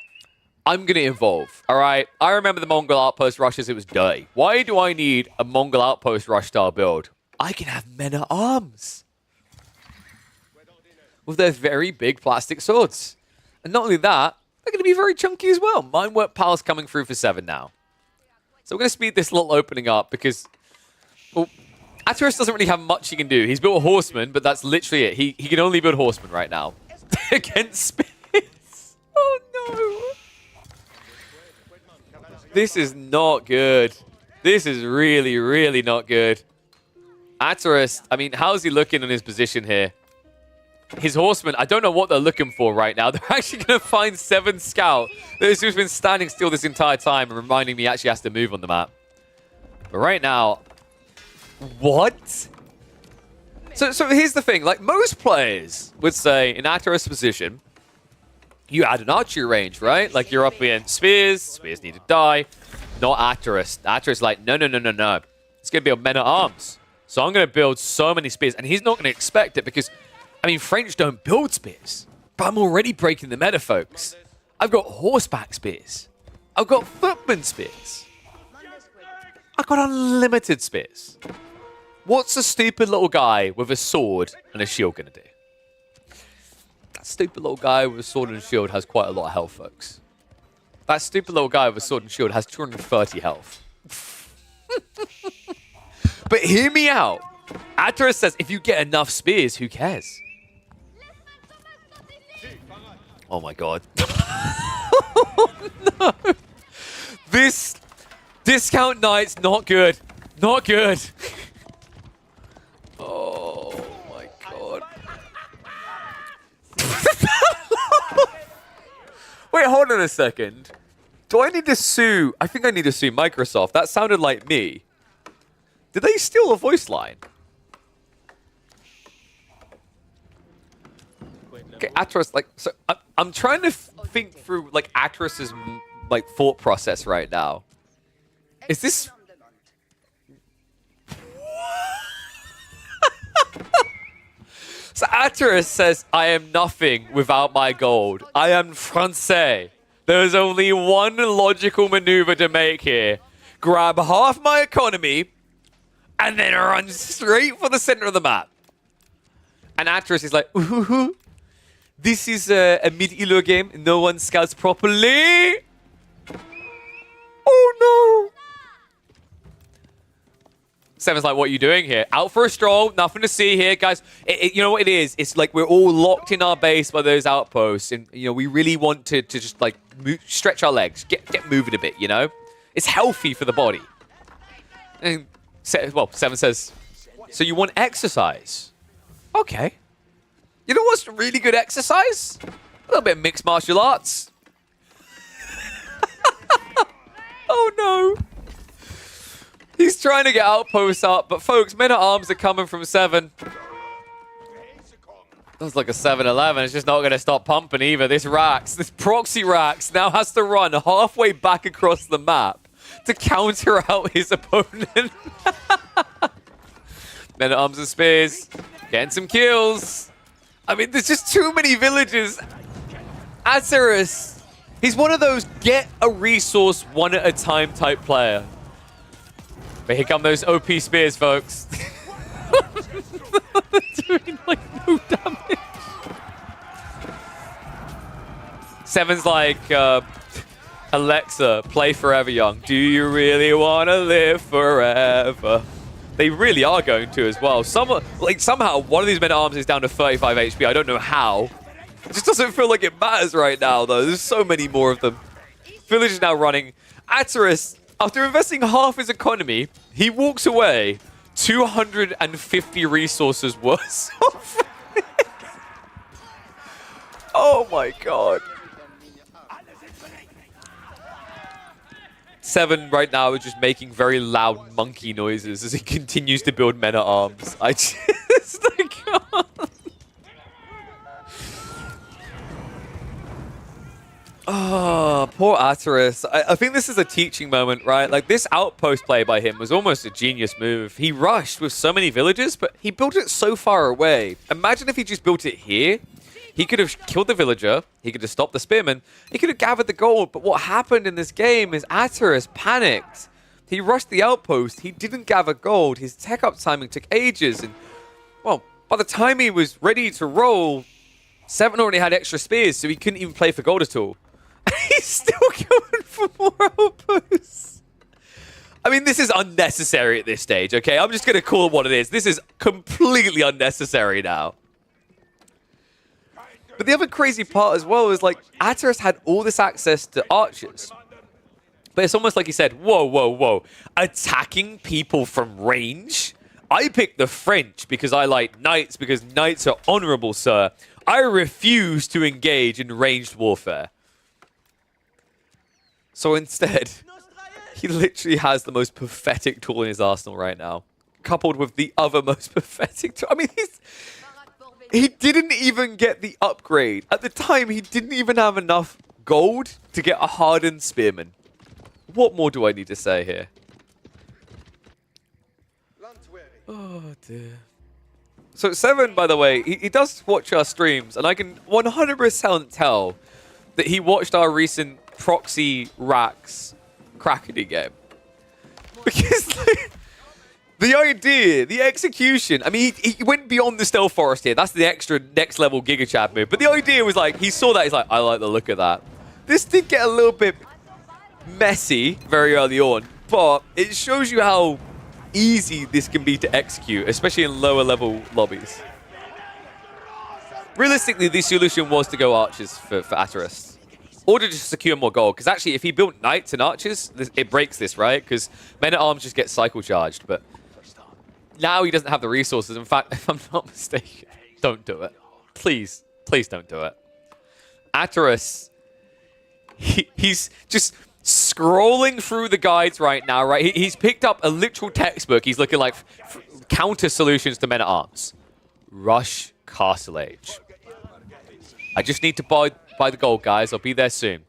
[SPEAKER 2] I'm going to evolve, all right? I remember the Mongol outpost rushes. It was dirty. Why do I need a Mongol outpost rush style build? I can have men-at-arms with their very big plastic swords. And not only that, they're going to be very chunky as well. Minework Pal's coming through for 7 now. So we're going to speed this little opening up because, well, Ataris doesn't really have much he can do. He's built a horseman, but that's literally it. He can only build horsemen right now. Against spears. Oh, no. This is not good. This is really, really not good. Ataris, I mean, how's he looking in his position here? His horsemen, I don't know what they're looking for right now. They're actually going to find 7 scout who's been standing still this entire time and reminding me he actually has to move on the map. But right now, what? So here's the thing. Like, most players would say in Ataris' position, you add an archery range, right? Like, you're up against spears. Spears need to die. Not Ataris. Ataris like, no. It's going to be a men-at-arms. So I'm going to build so many spears. And he's not going to expect it because, I mean, French don't build spears. But I'm already breaking the meta, folks. I've got horseback spears. I've got footman spears. I've got unlimited spears. What's a stupid little guy with a sword and a shield going to do? That stupid little guy with a sword and a shield has quite a lot of health, folks. That stupid little guy with a sword and shield has 230 health. But hear me out. Ataris says, if you get enough spears, who cares? Oh my god. Oh, no. This discount knight's not good. Not good. Oh my god. Wait, hold on a second. Do I need to sue? I think I need to sue Microsoft. That sounded like me. Did they steal a voice line? Okay, Ataris, like, so I'm trying to think through, like, Ataris's, like, thought process right now. Is this... So Ataris says, I am nothing without my gold. I am Francais. There is only one logical maneuver to make here. Grab half my economy and then run straight for the center of the map. And Ataris is like, ooh, this is a mid-elo game. No one scouts properly. Oh, no. Seven's like, what are you doing here? Out for a stroll. Nothing to see here, guys. You know what it is? It's like we're all locked in our base by those outposts. And, you know, we really want to just, like, stretch our legs. Get moving a bit, you know? It's healthy for the body. And, well, Seven says, so you want exercise? Okay. You know what's really good exercise? A little bit of mixed martial arts. Oh, no. He's trying to get outposts up, but folks, men-at-arms are coming from 7. That's like a 7-11. It's just not going to stop pumping either. This proxy Rax now has to run halfway back across the map to counter out his opponent. Men-at-arms and spears. Getting some kills. I mean, there's just too many villages. Ataris, he's one of those get a resource one at a time type player. But here come those OP spears, folks. Doing like no damage. Seven's like, Alexa, play Forever Young. Do you really want to live forever? They really are going to as well. Somehow, one of these men-at-arms is down to 35 HP. I don't know how. It just doesn't feel like it matters right now, though. There's so many more of them. Village is now running. Ataris, after investing half his economy, he walks away 250 resources worse off. Oh my god. Seven right now is just making very loud monkey noises as he continues to build men-at-arms. I just like, oh, poor Ataris. I think this is a teaching moment, right? Like, this outpost play by him was almost a genius move. He rushed with so many villagers, but he built it so far away. Imagine if he just built it here. He could have killed the villager. He could have stopped the spearman. He could have gathered the gold. But what happened in this game is Ataris panicked. He rushed the outpost. He didn't gather gold. His tech up timing took ages. And, well, by the time he was ready to roll, Seven already had extra spears, so he couldn't even play for gold at all. He's still going for more outposts. I mean, this is unnecessary at this stage, okay? I'm just going to call it what it is. This is completely unnecessary now. But the other crazy part as well is, like, Ataris had all this access to archers. But it's almost like he said, whoa, whoa, whoa. Attacking people from range? I picked the French because I like knights, because knights are honorable, sir. I refuse to engage in ranged warfare. So instead, he literally has the most pathetic tool in his arsenal right now, coupled with the other most pathetic tool. I mean, he didn't even get the upgrade. At the time, he didn't even have enough gold to get a hardened spearman. What more do I need to say here? Oh, dear. So Seven, by the way, he does watch our streams, and I can 100% tell that he watched our recent Proxy Racks Crackety game. Because the idea, the execution, I mean, he went beyond the Stealth Forest here. That's the extra next level Giga Chad move. But the idea was like, he saw that, he's like, I like the look of that. This did get a little bit messy very early on, but it shows you how easy this can be to execute, especially in lower level lobbies. Realistically, the solution was to go archers for Ataris. Or to just secure more gold. Because actually, if he built knights and archers, it breaks this, right? Because men-at-arms just get cycle charged. But now he doesn't have the resources. In fact, if I'm not mistaken, don't do it. Please, please don't do it. Ataris, he's just scrolling through the guides right now, right? He's picked up a literal textbook. He's looking like counter solutions to men-at-arms. Rush Castle Age. I just need to buy the gold, guys. I'll be there soon.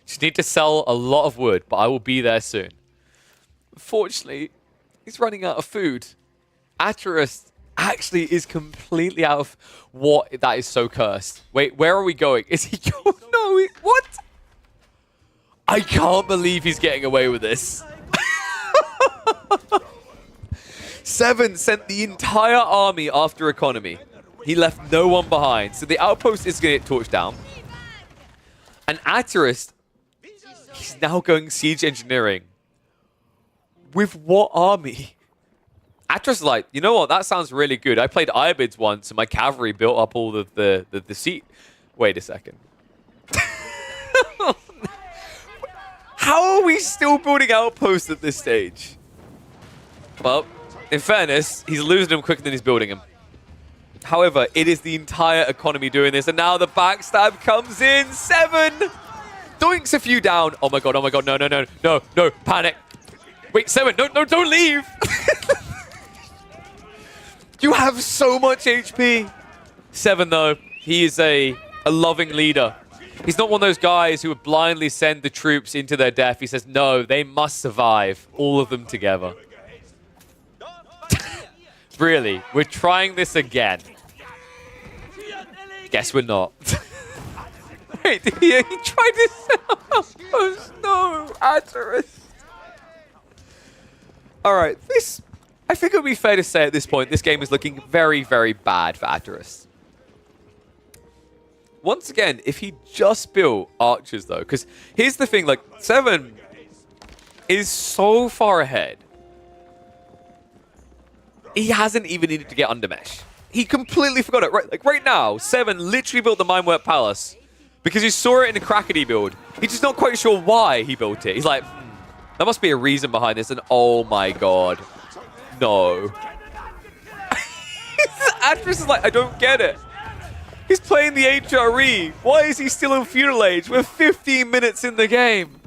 [SPEAKER 2] Just need to sell a lot of wood, but I will be there soon. Unfortunately, he's running out of food. Ataris actually is completely out of what? That is so cursed. Wait, where are we going? Is he going? No, what? I can't believe he's getting away with this. Seven sent the entire army after economy. He left no one behind. So the outpost is going to get torched down. And Ataris, he's now going siege engineering. With what army? Ataris is like, you know what? That sounds really good. I played Ibids once and my cavalry built up all of the siege. Wait a second. How are we still building outposts at this stage? Well, in fairness, he's losing them quicker than he's building them. However, it is the entire economy doing this, and now the backstab comes in. Seven doinks a few down. Oh my god, no, panic. Wait, Seven, no, don't leave. You have so much HP. Seven, though, he is a loving leader. He's not one of those guys who would blindly send the troops into their death. He says, no, they must survive, all of them together. Really? We're trying this again. Guess we're not. Wait, he tried this out. Oh, no, Ataris. Alright, I think it would be fair to say at this point, this game is looking very, very bad for Ataris. Once again, if he just built archers, though, because here's the thing, like, Seven is so far ahead. He hasn't even needed to get under mesh. He completely forgot it. Right, like right now, Seven literally built the Minework Palace because he saw it in a Crackety build. He's just not quite sure why he built it. He's like, there must be a reason behind this. And oh my god, no. Ataris is like, I don't get it. He's playing the HRE. Why is he still in Feudal Age? We're 15 minutes in the game.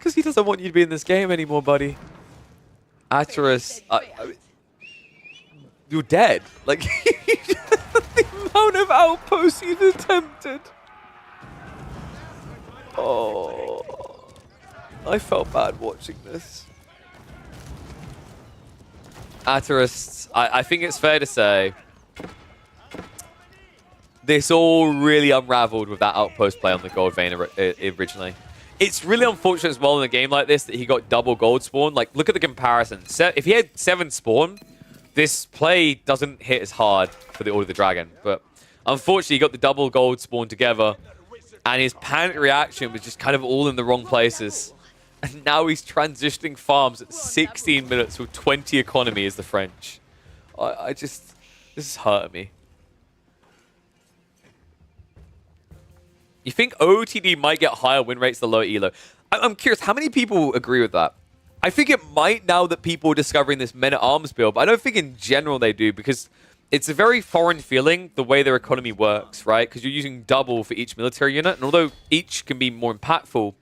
[SPEAKER 2] because he doesn't want you to be in this game anymore, buddy. Atyrus, you're dead. Like, the amount of outposts he's attempted. Oh, I felt bad watching this. Atyrus, I think it's fair to say this all really unraveled with that outpost play on the gold vein originally. It's really unfortunate as well in a game like this that he got double gold spawn. Like, look at the comparison. If he had 7 spawn, this play doesn't hit as hard for the Order of the Dragon. But unfortunately, he got the double gold spawn together, and his panic reaction was just kind of all in the wrong places. And now he's transitioning farms at 16 minutes with 20 economy as the French. This is hurting me. You think OOTD might get higher win rates than low elo? I'm curious, how many people agree with that? I think it might now that people are discovering this men-at-arms build, but I don't think in general they do, because it's a very foreign feeling, the way their economy works, right? Because you're using double for each military unit, and although each can be more impactful,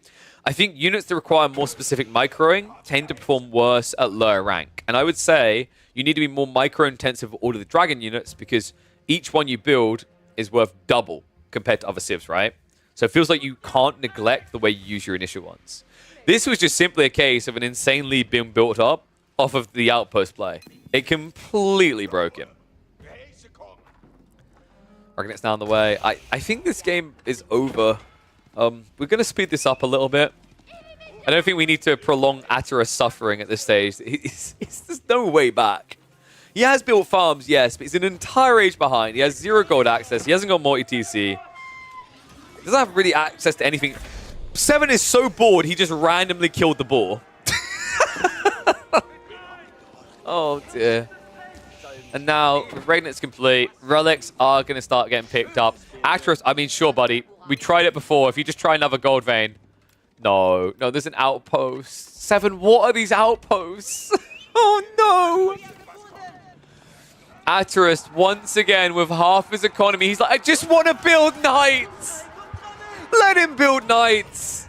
[SPEAKER 2] I think units that require more specific microing tend to perform worse at lower rank. And I would say you need to be more micro-intensive Order of the Dragon units, because each one you build is worth double compared to other civs, right? So it feels like you can't neglect the way you use your initial ones. This was just simply a case of an insanely being built up off of the outpost play. It completely broke him. Reckon now on the way. I think this game is over. We're going to speed this up a little bit. I don't think we need to prolong Atyrus suffering at this stage. There's no way back. He has built farms, yes, but he's an entire age behind. He has 0 gold access. He hasn't got multi-TC. He doesn't have really access to anything. 7 is so bored, he just randomly killed the boar. Oh, dear. And now, Regnant's complete. Relics are going to start getting picked up. Atyrus, I mean, sure, buddy. We tried it before. If you just try another gold vein. No, there's an outpost. 7, what are these outposts? Oh, no. Atyrus, once again, with half his economy. He's like, I just want to build knights. Let him build knights.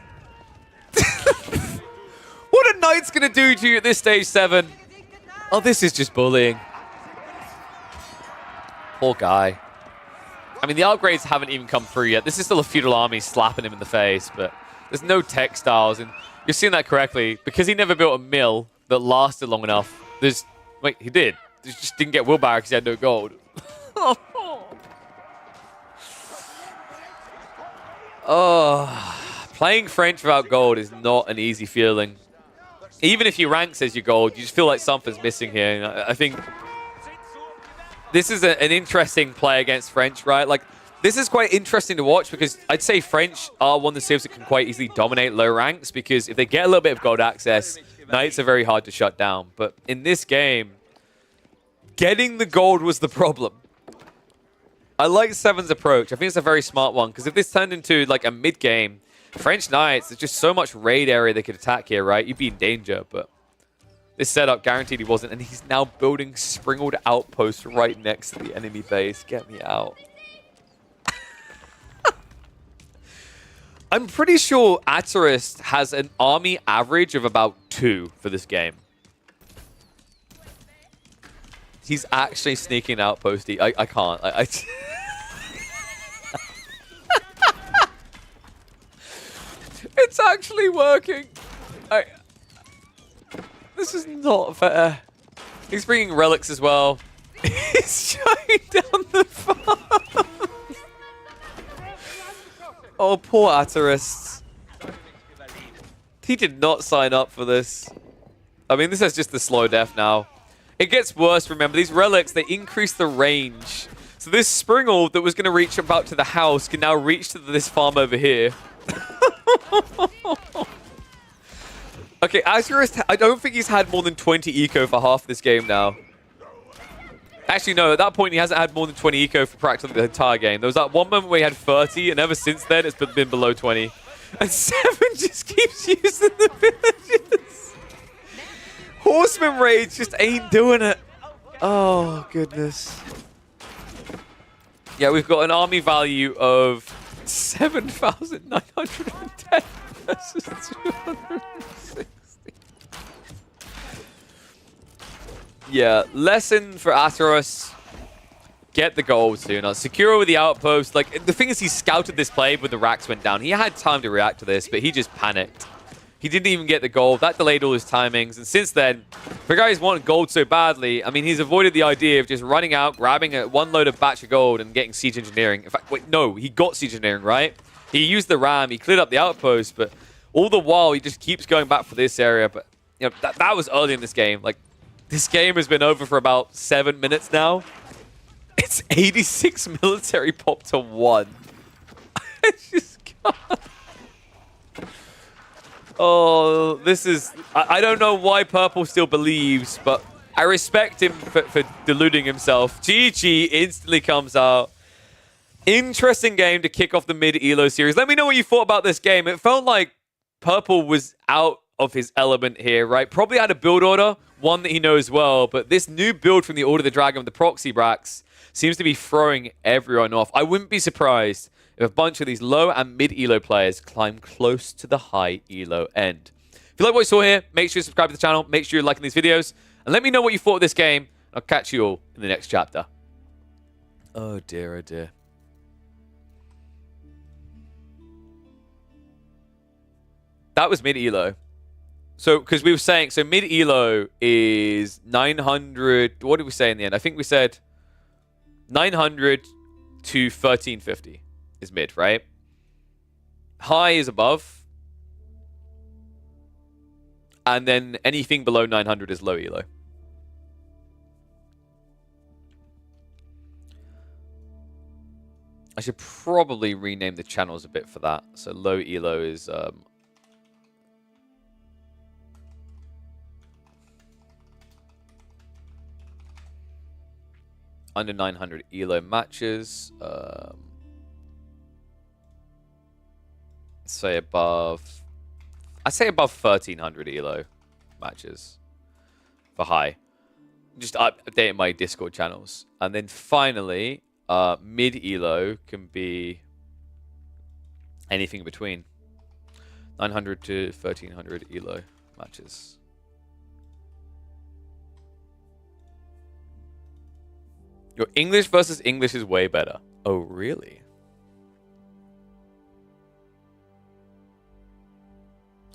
[SPEAKER 2] What are knights going to do to you at this stage, 7? Oh, this is just bullying. Poor guy. I mean, the upgrades haven't even come through yet. This is still a feudal army slapping him in the face, but there's no textiles. And you're seeing that correctly. Because he never built a mill that lasted long enough. Wait, he did. He just didn't get willpower because he had no gold. Oh, playing French without gold is not an easy feeling. Even if your rank says you're gold, you just feel like something's missing here. And I think this is an interesting play against French, right? Like, this is quite interesting to watch because I'd say French are one of the civs that can quite easily dominate low ranks because if they get a little bit of gold access, knights are very hard to shut down. But in this game, getting the gold was the problem. I like 7's approach. I think it's a very smart one because if this turned into like a mid-game, French Knights, there's just so much raid area they could attack here, right? You'd be in danger, but this setup guaranteed he wasn't. And he's now building sprinkled outposts right next to the enemy base. Get me out. I'm pretty sure Atyrus has an army average of about 2 for this game. He's actually sneaking outposty. I can't. It's actually working. This is not fair. He's bringing relics as well. He's shutting down the farm. Oh, poor Atyrus. He did not sign up for this. I mean, this is just the slow death now. It gets worse, remember. These relics, they increase the range. So this Springle that was going to reach about to the house can now reach to this farm over here. Okay, Atyrus, I don't think he's had more than 20 eco for half this game now. Actually, no, at that point, he hasn't had more than 20 eco for practically the entire game. There was that one moment where he had 30, and ever since then, it's been below 20. And 7 just keeps using the villages. Horseman Rage just ain't doing it. Oh, goodness. Yeah, we've got an army value of 7,910. versus 260. Yeah, lesson for Ateros. Get the gold sooner. Secure with the outpost. Like, the thing is, he scouted this play when the racks went down. He had time to react to this, but he just panicked. He didn't even get the gold. That delayed all his timings. And since then, for guys wanting gold so badly, I mean, he's avoided the idea of just running out, grabbing one load of batch of gold and getting siege engineering. In fact, wait, no, he got siege engineering, right? He used the ram, he cleared up the outpost, but all the while, he just keeps going back for this area. But, you know, that was early in this game. Like, this game has been over for about 7 minutes now. It's 86 military pop to 1. I just can't. Oh, this is... I don't know why Purple still believes, but I respect him for deluding himself. GG instantly comes out. Interesting game to kick off the mid-Elo series. Let me know what you thought about this game. It felt like Purple was out of his element here, right? Probably had a build order, one that he knows well, but this new build from the Order of the Dragon, the Proxy Brax, seems to be throwing everyone off. I wouldn't be surprised if a bunch of these low and mid-Elo players climb close to the high Elo end. If you like what you saw here, make sure you subscribe to the channel, make sure you're liking these videos, and let me know what you thought of this game. I'll catch you all in the next chapter. Oh dear, oh dear. That was mid-Elo. So, because we were saying, so mid-Elo is 900, what did we say in the end? I think we said 900 to 1350 is mid, right? High is above. And then anything below 900 is low Elo. I should probably rename the channels a bit for that. So low Elo is... under 900 Elo matches. Say above... I'd say above 1300 Elo matches for high. Just updating my Discord channels. And then finally, mid-Elo can be anything between 900 to 1300 Elo matches. Your English versus English is way better. Oh, really?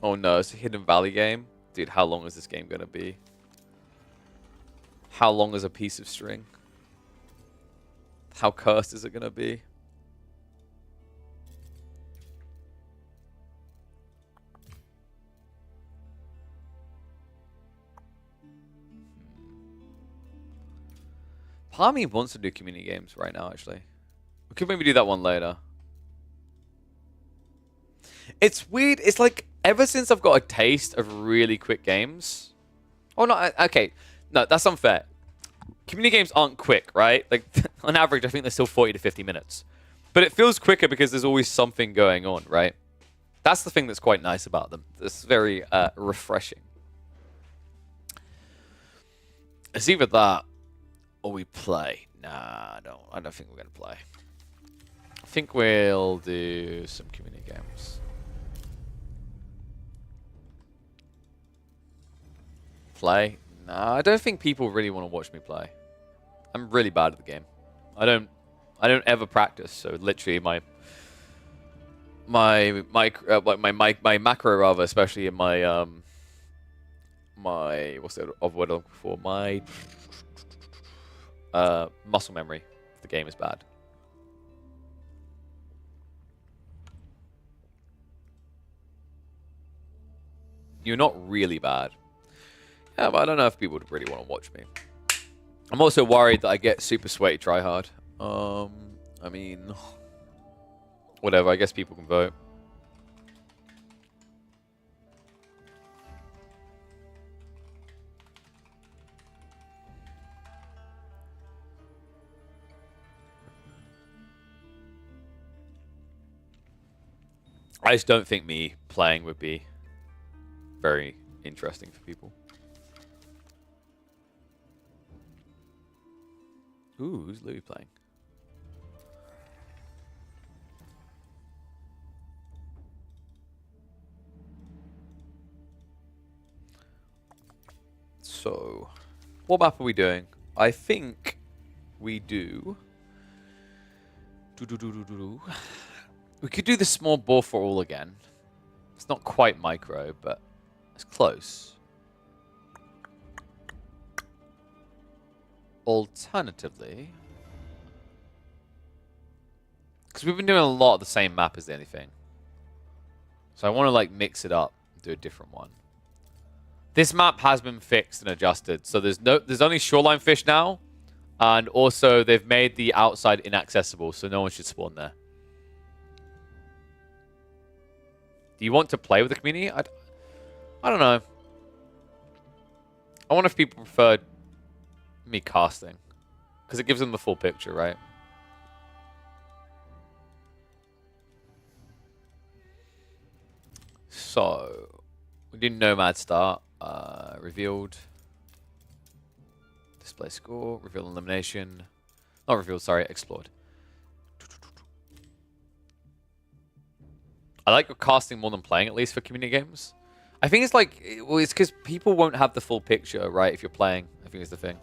[SPEAKER 2] Oh no, it's a Hidden Valley game? Dude, how long is this game going to be? How long is a piece of string? How cursed is it going to be? Part of me wants to do community games right now, actually. We could maybe do that one later. It's weird. It's like, ever since I've got a taste of really quick games... Oh, no, okay. No, that's unfair. Community games aren't quick, right? Like, on average, I think they're still 40 to 50 minutes. But it feels quicker because there's always something going on, right? That's the thing that's quite nice about them. It's very refreshing. It's either that or we play. Nah, I don't think we're going to play. I think we'll do some community games. Play? Nah, I don't think people really want to watch me play. I'm really bad at the game. I don't ever practice, so literally my macro rather, especially in my my what's the other word I'm looking for? My muscle memory. The game is bad. You're not really bad. Yeah, but I don't know if people would really want to watch me. I'm also worried that I get super sweaty try hard. I mean, whatever. I guess people can vote. I just don't think me playing would be very interesting for people. Ooh, who's Louis playing? So, what map are we doing? I think we do. We could do the small ball for all again. It's not quite micro, but it's close. Alternatively, because we've been doing a lot of the same map as anything, so I want to like mix it up and do a different one. This map has been fixed and adjusted, so there's only shoreline fish now, and also they've made the outside inaccessible, so no one should spawn there. Do you want to play with the community? I don't know. I wonder if people prefer me casting, because it gives them the full picture, right? So we did Nomad start. Revealed. Display score. Reveal elimination. Not revealed, sorry. Explored. I like casting more than playing, at least for community games. I think it's like, well, it's because people won't have the full picture, right, if you're playing. I think it's the thing.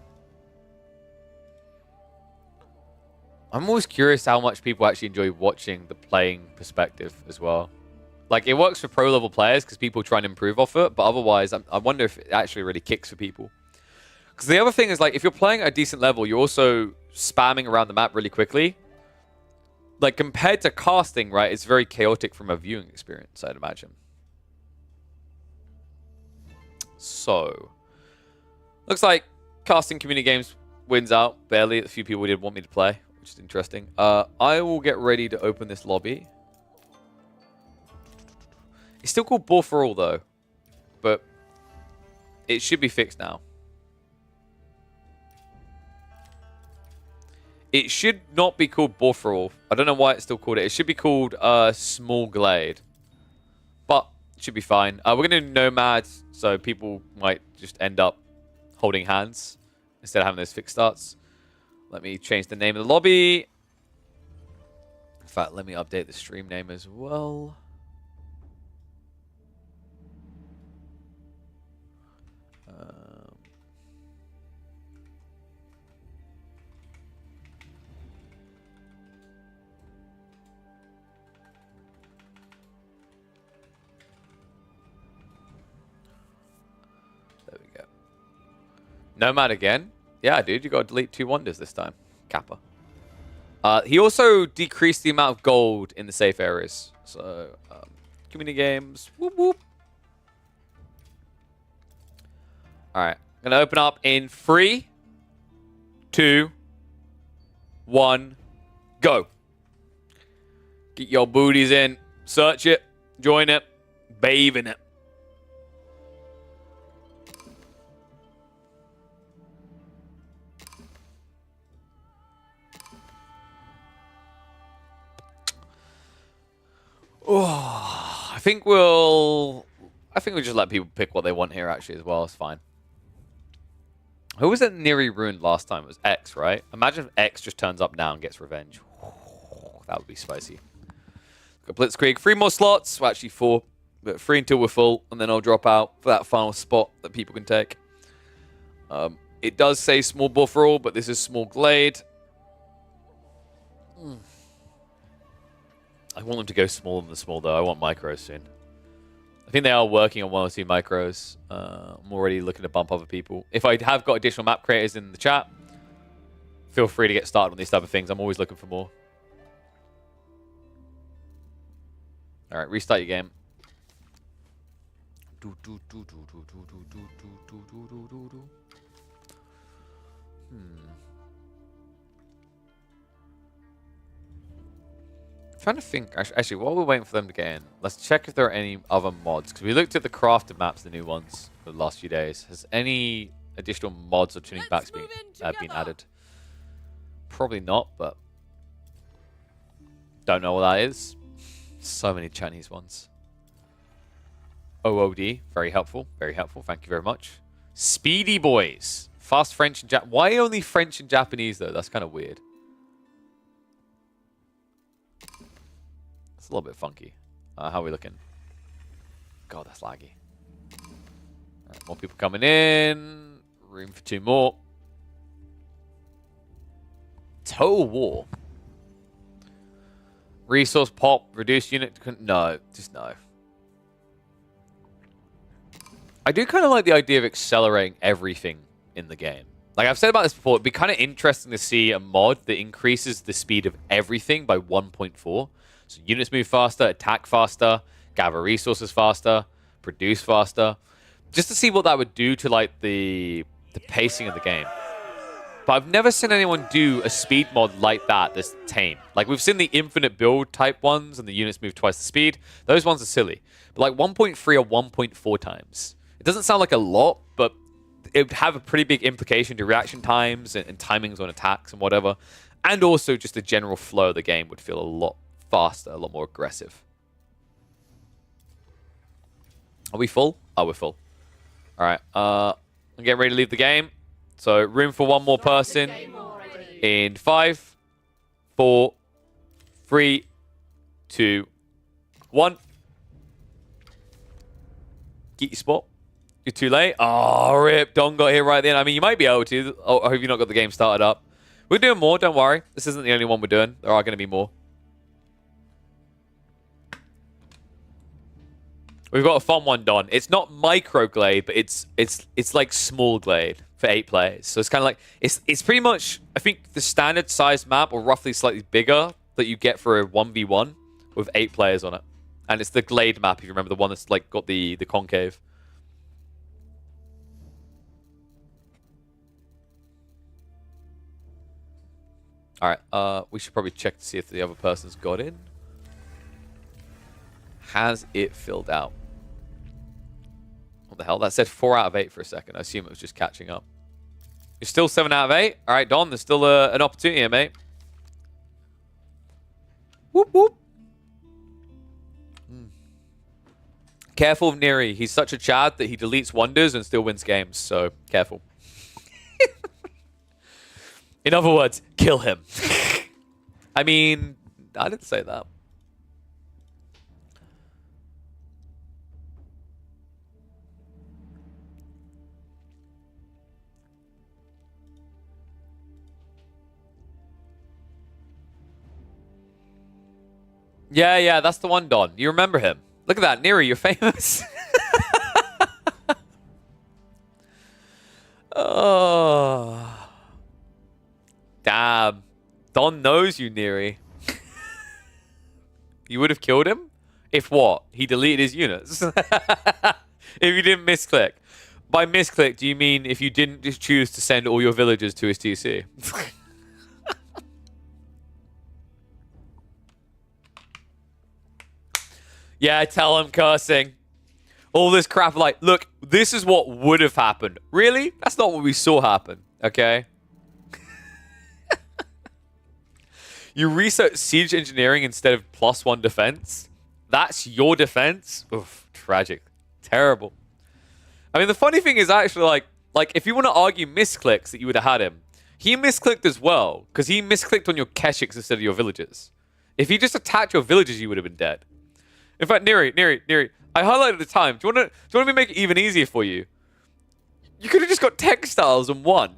[SPEAKER 2] I'm always curious how much people actually enjoy watching the playing perspective as well. Like, it works for pro-level players because people try and improve off it, but otherwise, I wonder if it actually really kicks for people. Because the other thing is, like, if you're playing at a decent level, you're also spamming around the map really quickly. Like, compared to casting, right, it's very chaotic from a viewing experience, I'd imagine. So, looks like casting community games wins out, barely. A few people did want me to play, which is interesting. I will get ready to open this lobby. It's still called Ball for All, though. But it should be fixed now. It should not be called Ball for All. I don't know why it's still called it. It should be called Small Glade. But it should be fine. We're going to do Nomad, so people might just end up holding hands instead of having those fixed starts. Let me change the name of the lobby. In fact, let me update the stream name as well. There we go. Nomad again? Yeah, dude, you got to delete 2 wonders this time. Kappa. He also decreased the amount of gold in the safe areas. So, community games. Whoop, whoop. Alright. I'm going to open up in 3, 2, 1, go. Get your booties in. Search it. Join it. Bathe in it. Oh, I think we'll just let people pick what they want here actually as well. It's fine. Who was at Neri Ruined last time? It was X, right? Imagine if X just turns up now and gets revenge. That would be spicy. Got Blitzkrieg. 3 more slots. Well, actually 4. But 3 until we're full. And then I'll drop out for that final spot that people can take. It does say Small Ball for All, but this is Small Glade. I want them to go smaller than the small, though. I want micros soon. I think they are working on 1 or 2 micros. I'm already looking to bump other people. If I have got additional map creators in the chat, feel free to get started on these type of things. I'm always looking for more. All right, restart your game. Trying to think. Actually, while we're waiting for them to get in, let's check if there are any other mods. Because we looked at the crafted maps, the new ones, for the last few days. Has any additional mods or tuning backs been added? Probably not, but don't know what that is. So many Chinese ones. OOD, very helpful. Very helpful. Thank you very much. Speedy Boys. Fast French and Japanese. Why only French and Japanese, though? That's kind of weird. It's a little bit funky. How are we looking? God, that's laggy. Right, more people coming in. Room for 2 more. Total War. Resource pop, reduce unit. No, just no. I do kind of like the idea of accelerating everything in the game. Like I've said about this before, it'd be kind of interesting to see a mod that increases the speed of everything by 1.4. So units move faster, attack faster, gather resources faster, produce faster. Just to see what that would do to like the pacing of the game. But I've never seen anyone do a speed mod like that that's tame. Like we've seen the infinite build type ones and the units move twice the speed. Those ones are silly. But like 1.3 or 1.4 times. It doesn't sound like a lot, but it would have a pretty big implication to reaction times and timings on attacks and whatever. And also just the general flow of the game would feel a lot faster, a lot more aggressive. Are we full? Oh, we're full. All right. I'm getting ready to leave the game. So room for one more person in 5, 4, 3, 2, 1. Get your spot. You're too late. Oh, rip. Don got here right then. I mean, you might be able to. Oh, I hope you've not got the game started up. We're doing more. Don't worry. This isn't the only one we're doing. There are going to be more. We've got a fun one, Don. It's not micro glade, but it's like small glade for 8 players. So it's kind of like it's pretty much I think the standard size map or roughly slightly bigger that you get for a 1v1 with 8 players on it. And it's the glade map if you remember, the one that's like got the concave. All right, we should probably check to see if the other person's got in. Has it filled out? What the hell? That said 4 out of 8 for a second. I assume it was just catching up. You're still 7 out of 8. All right, Don, there's still an opportunity here, mate. Whoop, whoop. Careful of Neri. He's such a Chad that he deletes wonders and still wins games, so careful. In other words, kill him. I mean, I didn't say that. Yeah, that's the one, Don. You remember him. Look at that. Neri, you're famous. Oh. Damn. Don knows you, Neri. You would have killed him? If what? He deleted his units. If you didn't misclick. By misclick, do you mean if you didn't just choose to send all your villagers to his TC? Yeah, tell him cursing. All this crap like, look, this is what would have happened. Really? That's not what we saw happen, okay? You research siege engineering instead of +1 defense? That's your defense? Oof, tragic. Terrible. I mean, the funny thing is actually like if you want to argue misclicks that you would have had him, he misclicked as well, because he misclicked on your Keshiks instead of your villagers. If he just attacked your villagers, you would have been dead. In fact, Neri, I highlighted at the time. Do you want me to make it even easier for you? You could have just got textiles and won.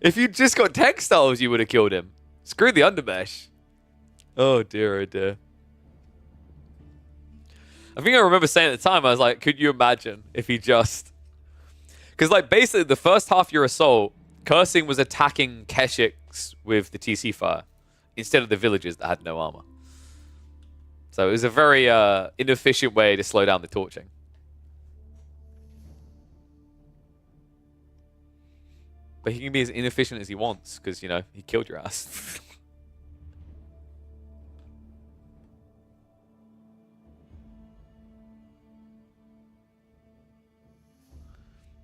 [SPEAKER 2] If you just got textiles, you would have killed him. Screw the undermesh. Oh dear, oh dear. I think I remember saying at the time, I was like, could you imagine if he just... Because like basically the first half of your assault, Cursing was attacking Keshiks with the TC fire instead of the villagers that had no armor. So it was a very inefficient way to slow down the torching. But he can be as inefficient as he wants because, you know, he killed your ass.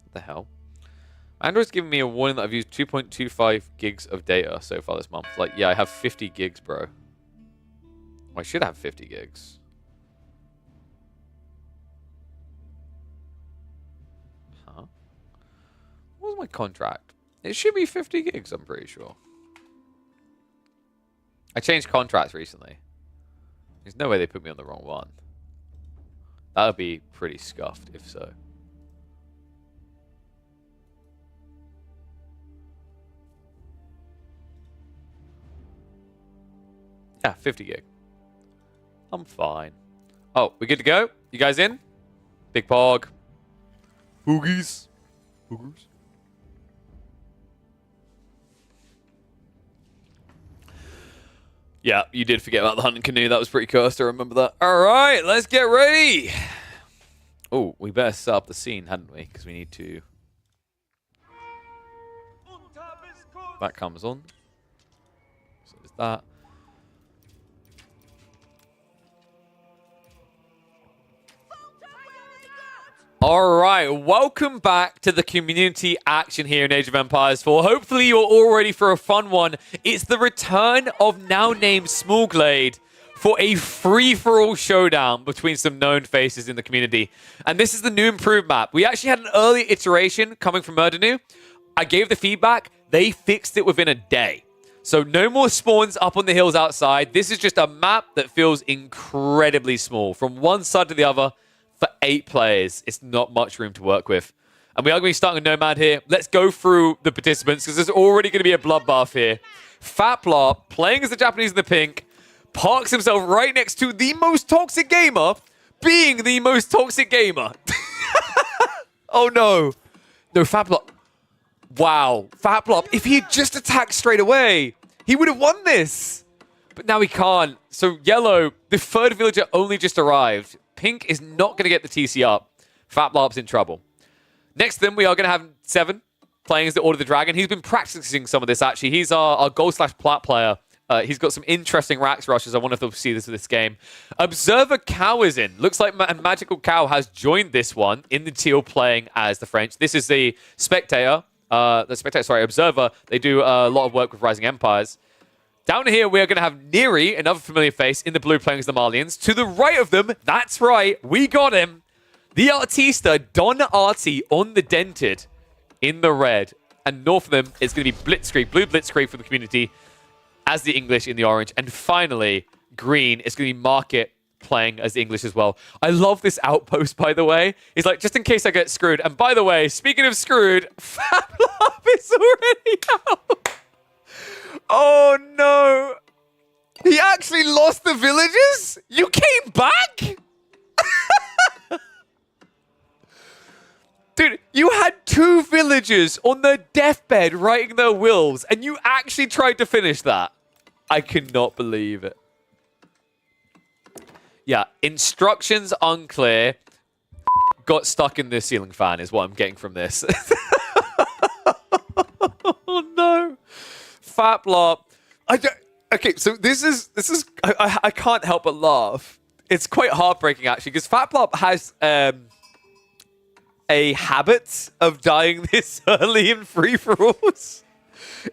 [SPEAKER 2] What the hell? Android's giving me a warning that I've used 2.25 gigs of data so far this month. Like, yeah, I have 50 gigs, bro. I should have 50 gigs. Huh? What was my contract? It should be 50 gigs, I'm pretty sure. I changed contracts recently. There's no way they put me on the wrong one. That would be pretty scuffed, if so. Yeah, 50 gig. I'm fine. Oh, we good to go? You guys in? Big Pog. Hoogies. Hoogers. Yeah, you did forget about the hunting canoe. That was pretty cursed. I remember that. All right, let's get ready. Oh, we better set up the scene, hadn't we? Because we need to... That comes on. So there's that. All right, welcome back to the community action here in Age of Empires 4. Hopefully you're all ready for a fun one. It's the return of now named Smallglade for a free-for-all showdown between some known faces in the community. And this is the new improved map. We actually had an early iteration coming from Murdernu. I gave the feedback. They fixed it within a day. So no more spawns up on the hills outside. This is just a map that feels incredibly small. From one side to the other, for 8 players, it's not much room to work with. And we are going to be starting a Nomad here. Let's go through the participants, because there's already going to be a bloodbath here. Fatblop, playing as the Japanese in the pink, parks himself right next to the most toxic gamer, being the most toxic gamer. Oh, no. No, Fatblop. Wow. Fatblop, if he had just attacked straight away, he would have won this. But now he can't. So, Yellow, the third villager only just arrived. Pink is not going to get the TC up. Fatblop's in trouble. Next to them, we are going to have 7 playing as the Order of the Dragon. He's been practicing some of this, actually. He's our gold/plat player. He's got some interesting Rax rushes. I wonder if they'll see this game. Observer Cow is in. Looks like Magical Cow has joined this one in the teal playing as the French. This is the Spectator. Observer. They do a lot of work with Rising Empires. Down here, we are going to have Neri, another familiar face, in the blue playing as the Malians. To the right of them, that's right, we got him. The Artista, Don Artie on the Dented in the red. And north of them is going to be Blitzkrieg, blue Blitzkrieg for the community, as the English in the orange. And finally, green is going to be Market playing as the English as well. I love this outpost, by the way. It's like, just in case I get screwed. And by the way, speaking of screwed, Fablop is already out. Oh, no. He actually lost the villagers? You came back? Dude, you had 2 villagers on their deathbed writing their wills, and you actually tried to finish that. I cannot believe it. Yeah, instructions unclear. Got stuck in the ceiling fan is what I'm getting from this. Oh, no. Fatblop. Okay, so this is I can't help but laugh. It's quite heartbreaking actually, because Fatblop has a habit of dying this early in free-for-alls.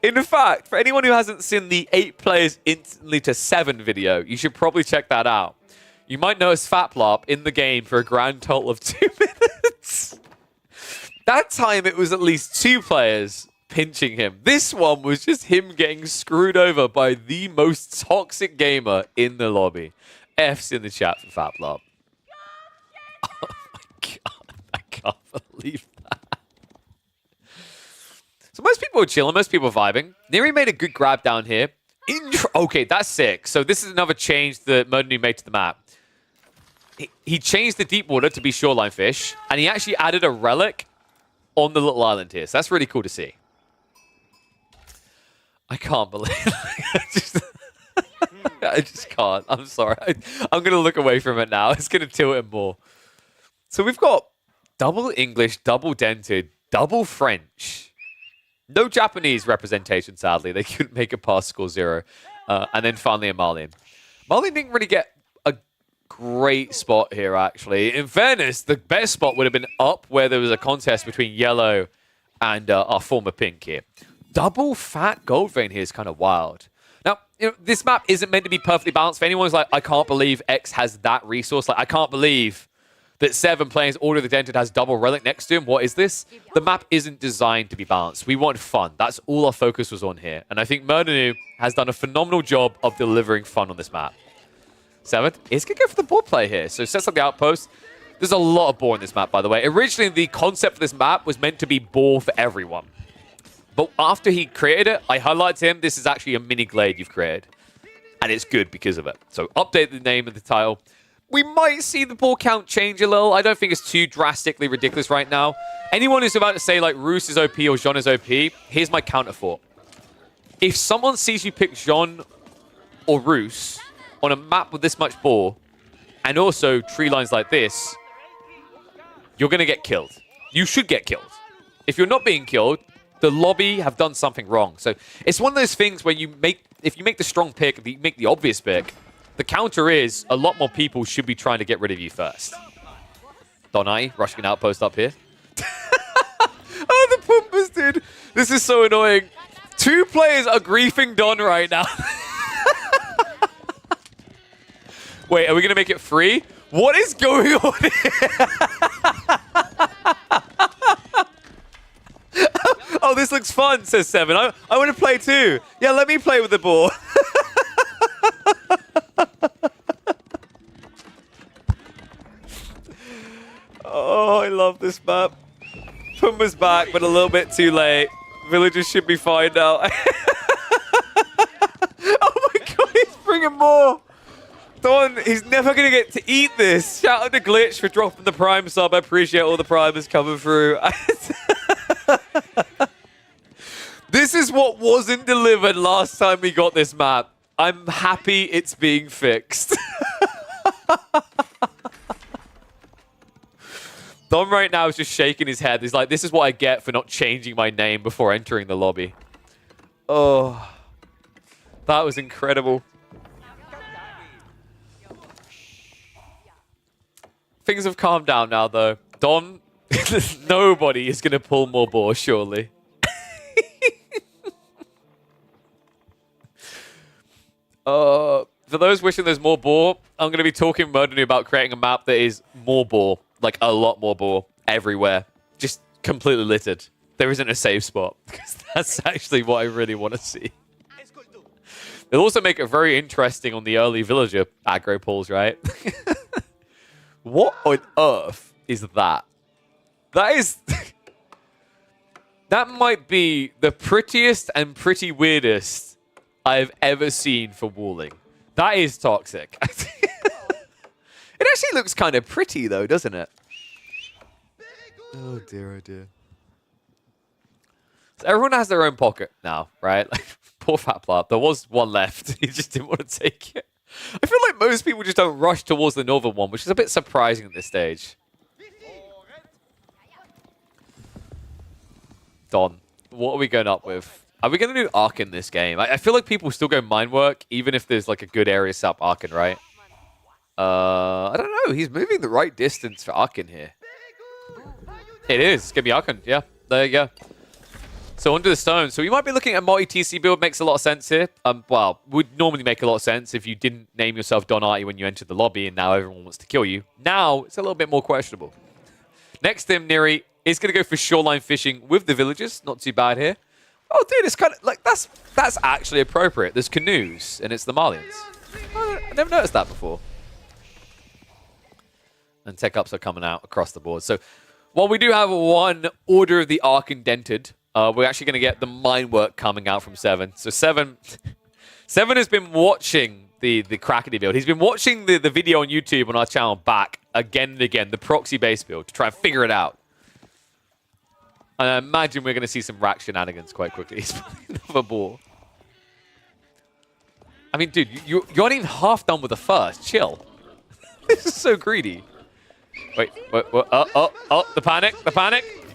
[SPEAKER 2] In fact, for anyone who hasn't seen the 8 players instantly to 7 video, you should probably check that out. You might notice Fatblop in the game for a grand total of 2 minutes. That time it was at least 2 players pinching him. This one was just him getting screwed over by the most toxic gamer in the lobby. F's in the chat for Fatblop. Oh my god, I can't believe that. So most people are chilling, most people are vibing. Neri made a good grab down here. Okay, that's sick. So this is another change that Murdernu made to the map. He changed the deep water to be shoreline fish, and he actually added a relic on the little island here. So that's really cool to see. I can't believe it. I just can't. I'm sorry. I'm going to look away from it now. It's going to tilt it more. So we've got double English, double dented, double French. No Japanese representation, sadly. They couldn't make it past score 0. And then finally a Malian. Malian didn't really get a great spot here, actually. In fairness, the best spot would have been up where there was a contest between yellow and our former pink here. Double fat gold vein here is kind of wild. Now, you know, this map isn't meant to be perfectly balanced. If anyone's like, I can't believe X has that resource, like, I can't believe that 7 players Order of the Dented has double relic next to him. What is this? The map isn't designed to be balanced. We want fun. That's all our focus was on here. And I think Murdernu has done a phenomenal job of delivering fun on this map. 7th is going to go for the board play here. So sets up the outpost. There's a lot of boar in this map, by the way. Originally, the concept for this map was meant to be boar for everyone. But after he created it, I highlighted him. This is actually a mini glade you've created. and it's good because of it. So update the name of the title. We might see the ball count change a little. I don't think it's too drastically ridiculous right now. Anyone who's about to say, like, Roos is OP or Jean is OP, here's my counter thought. If someone sees you pick Jean or Roos on a map with this much ball, and also tree lines like this, you're going to get killed. You should get killed. If you're not being killed, the lobby have done something wrong. So it's one of those things where if you make the strong pick, you make the obvious pick, the counter is a lot more people should be trying to get rid of you first. Donai rushing an outpost up here. Oh, the Pumbas, dude. This is so annoying. 2 players are griefing Don right now. Wait, are we going to make it free? What is going on here? Oh, this looks fun, says Seven. I want to play too. Yeah, let me play with the ball. Oh, I love this map. Pumbaa's back, but a little bit too late. Villagers should be fine now. Oh my god, he's bringing more. Don, he's never going to get to eat this. Shout out to Glitch for dropping the Prime sub. I appreciate all the Primers coming through. This is what wasn't delivered last time we got this map. I'm happy it's being fixed. Don right now is just shaking his head. He's like, this is what I get for not changing my name before entering the lobby. Oh, that was incredible. Things have calmed down now, though. Don, nobody is going to pull more boar, surely. For those wishing there's more boar, I'm going to be talking moderately about creating a map that is more boar. Like, a lot more boar everywhere. Just completely littered. There isn't a safe spot. Because that's actually what I really want to see. It'll also make it very interesting on the early villager aggro pulls, right? What on earth is that? That is... That might be the prettiest and pretty weirdest I've ever seen for walling. That is toxic. It actually looks kind of pretty, though, doesn't it? Oh, dear, oh, dear. So everyone has their own pocket now, right? Like, poor Fat Plap. There was one left. He just didn't want to take it. I feel like most people just don't rush towards the northern one, which is a bit surprising at this stage. Don, what are we going up with? Are we going to do Ark in this game? I feel like people still go mine work, even if there's like a good area set up Arkin, right? I don't know. He's moving the right distance for Arkin here. It is. It's going to be Arkin. Yeah, there you go. So onto the stone. So we might be looking at a multi-TC build. Makes a lot of sense here. Well, would normally make a lot of sense if you didn't name yourself Don Artie when you entered the lobby and now everyone wants to kill you. Now, it's a little bit more questionable. Next to him, Neri is going to go for shoreline fishing with the villagers. Not too bad here. Oh, dude, it's kind of like that's actually appropriate. There's canoes, and it's the Malians. I never noticed that before. And tech ups are coming out across the board. So while we do have one Order of the Ark indented, we're actually going to get the mine work coming out from Seven. So Seven has been watching the Crackety build. He's been watching the video on YouTube on our channel back again and again, the proxy base build, to try and figure it out. And I imagine we're going to see some rack shenanigans quite quickly. He's playing another ball. I mean, dude, you're not even half done with the first. Chill. This is so greedy. Wait. Oh, the panic.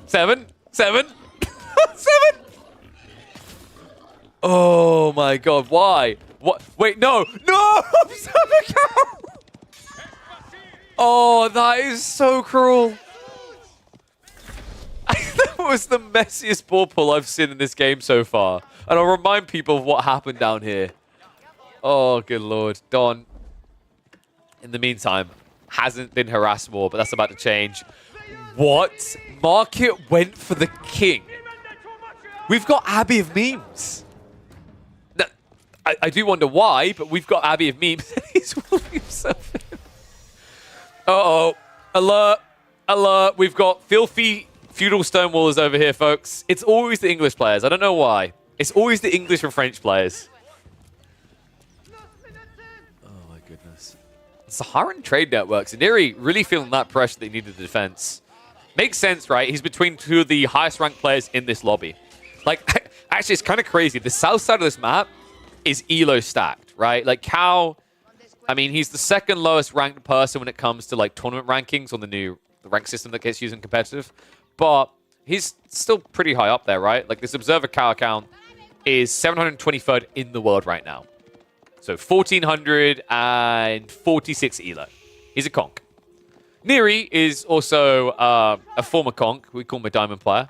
[SPEAKER 2] Seven. Oh my god, why? What? Wait, no! Oh, that is so cruel. That was the messiest ball pull I've seen in this game so far. And I'll remind people of what happened down here. Oh, good lord. Don, in the meantime, hasn't been harassed more, but that's about to change. What? Market went for the king. We've got Abbey of Memes. Now, I do wonder why, but we've got Abbey of Memes. He's willing himself in. Uh-oh. Alert. We've got filthy feudal stonewallers over here, folks. It's always the English players. I don't know why. It's always the English and French players. Saharan trade networks. And Neri really feeling that pressure that he needed the defense. Makes sense, right? He's between two of the highest ranked players in this lobby. Like, actually, it's kind of crazy. The south side of this map is elo stacked, right? Like, Cal, I mean, he's the second lowest ranked person when it comes to, like, tournament rankings on the rank system that gets used in competitive. But he's still pretty high up there, right? Like, this Observer Cal account is 723rd in the world right now. So 1,446 elo. He's a conk. Neri is also a former conk. We call him a diamond player.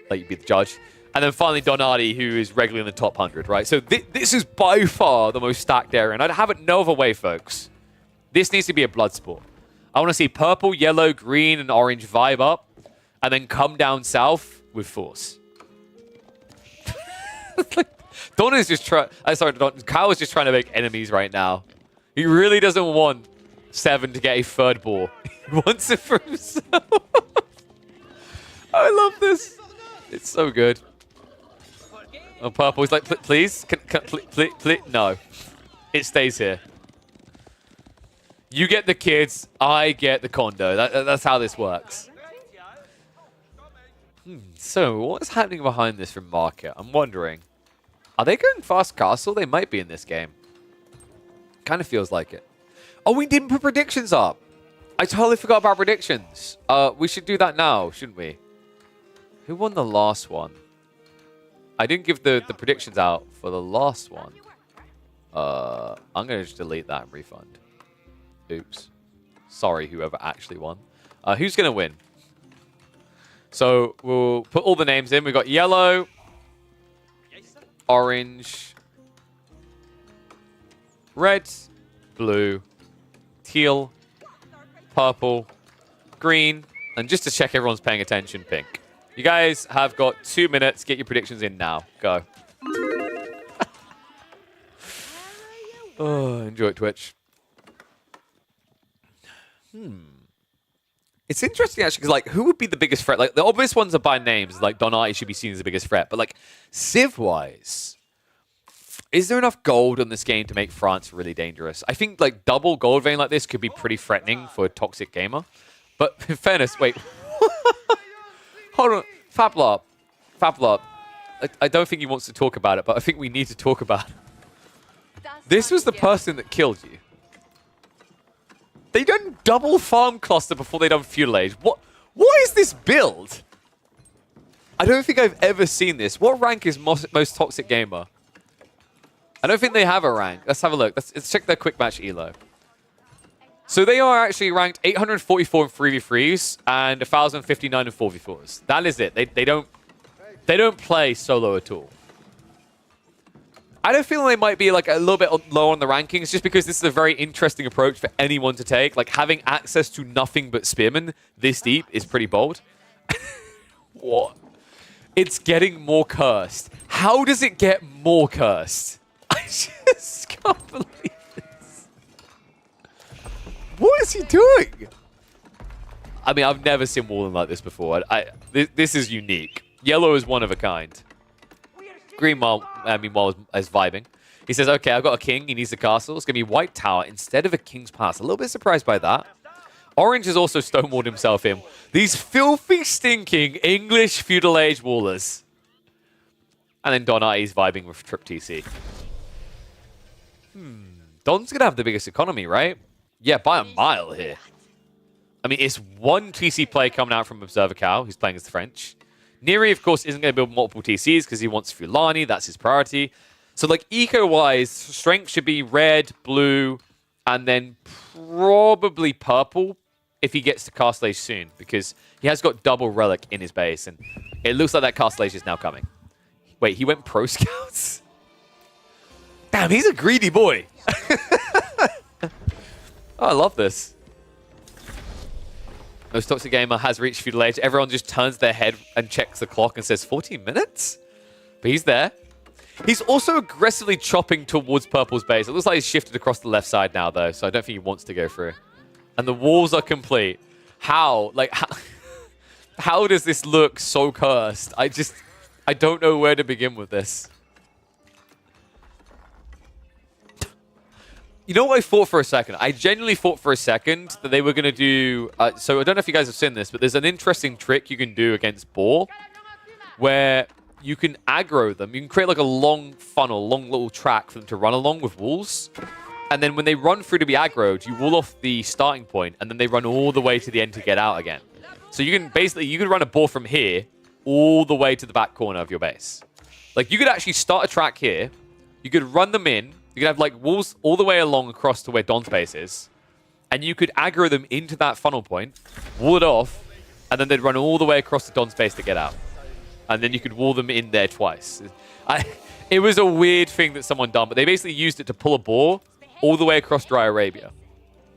[SPEAKER 2] Let you be the judge. And then finally Donati, who is regularly in the top 100, right? So this is by far the most stacked area. And I'd have it no other way, folks. This needs to be a blood sport. I want to see purple, yellow, green, and orange vibe up. And then come down south with force. Don is just trying... Kyle is just trying to make enemies right now. He really doesn't want Seven to get a third ball. He wants it for himself. I love this. It's so good. Oh, purple. He's like, please? Please? No. It stays here. You get the kids. I get the condo. That's how this works. So, what's happening behind this from Market? I'm wondering. Are they going fast castle? They might be in this game. Kind of feels like it. Oh, we didn't put predictions up. I totally forgot about predictions. We should do that now, shouldn't we? Who won the last one? I didn't give the predictions out for the last one. I'm going to just delete that and refund. Oops. Sorry, whoever actually won. Who's going to win? So we'll put all the names in. We've got yellow, orange, red, blue, teal, purple, green, and just to check everyone's paying attention, pink. You guys have got 2 minutes. Get your predictions in now. Go. Oh, enjoy it, Twitch. It's interesting, actually, because, like, who would be the biggest threat? Like, the obvious ones are by names. Like, Donati should be seen as the biggest threat. But, like, Civ-wise, is there enough gold on this game to make France really dangerous? I think, like, double gold vein like this could be pretty threatening for a toxic gamer. But, in fairness, wait. Hold on. Fablop. I don't think he wants to talk about it, but I think we need to talk about it. This was the person that killed you. They done double farm cluster before they done feudal age. What is this build? I don't think I've ever seen this. What rank is most toxic gamer? I don't think they have a rank. Let's have a look. Let's check their quick match elo. So they are actually ranked 844 in 3v3s and 1,059 in 4v4s. That is it. They don't play solo at all. I don't feel they might be like a little bit low on the rankings just because this is a very interesting approach for anyone to take. Like having access to nothing but spearmen this deep is pretty bold. What? It's getting more cursed. How does it get more cursed? I just can't believe this. What is he doing? I mean, I've never seen Wallen like this before. This is unique. Yellow is one of a kind. Green, meanwhile, is vibing. He says, okay, I've got a king. He needs a castle. It's going to be White Tower instead of a King's Pass. A little bit surprised by that. Orange has also stonewalled himself in. These filthy, stinking English feudal age wallers. And then Donati's vibing with Trip TC. Don's going to have the biggest economy, right? Yeah, by a mile here. I mean, it's one TC play coming out from Observer Cal, who's playing as the French. Neri, of course, isn't going to build multiple TCs because he wants Fulani. That's his priority. So, like, eco-wise, strength should be red, blue, and then probably purple if he gets to Castle Age soon because he has got double Relic in his base, and it looks like that Castle Age is now coming. Wait, he went Pro Scouts? Damn, he's a greedy boy. Oh, I love this. Most Toxic Gamer has reached feudal age. Everyone just turns their head and checks the clock and says 14 minutes? But he's there. He's also aggressively chopping towards Purple's base. It looks like he's shifted across the left side now, though, so I don't think he wants to go through. And the walls are complete. How? Like, how does this look so cursed? I don't know where to begin with this. You know what I thought for a second? I genuinely thought for a second that they were going to do... so I don't know if you guys have seen this, but there's an interesting trick you can do against Boar where you can aggro them. You can create like a long funnel, long little track for them to run along with walls. And then when they run through to be aggroed, you wall off the starting point, and then they run all the way to the end to get out again. So you can basically... You could run a Boar from here all the way to the back corner of your base. Like, you could actually start a track here. You could run them in. You could have, like, walls all the way along across to where Don's base is. And you could aggro them into that funnel point, wall it off, and then they'd run all the way across to Don's base to get out. And then you could wall them in there twice. It was a weird thing that someone done, but they basically used it to pull a Boar all the way across Dry Arabia.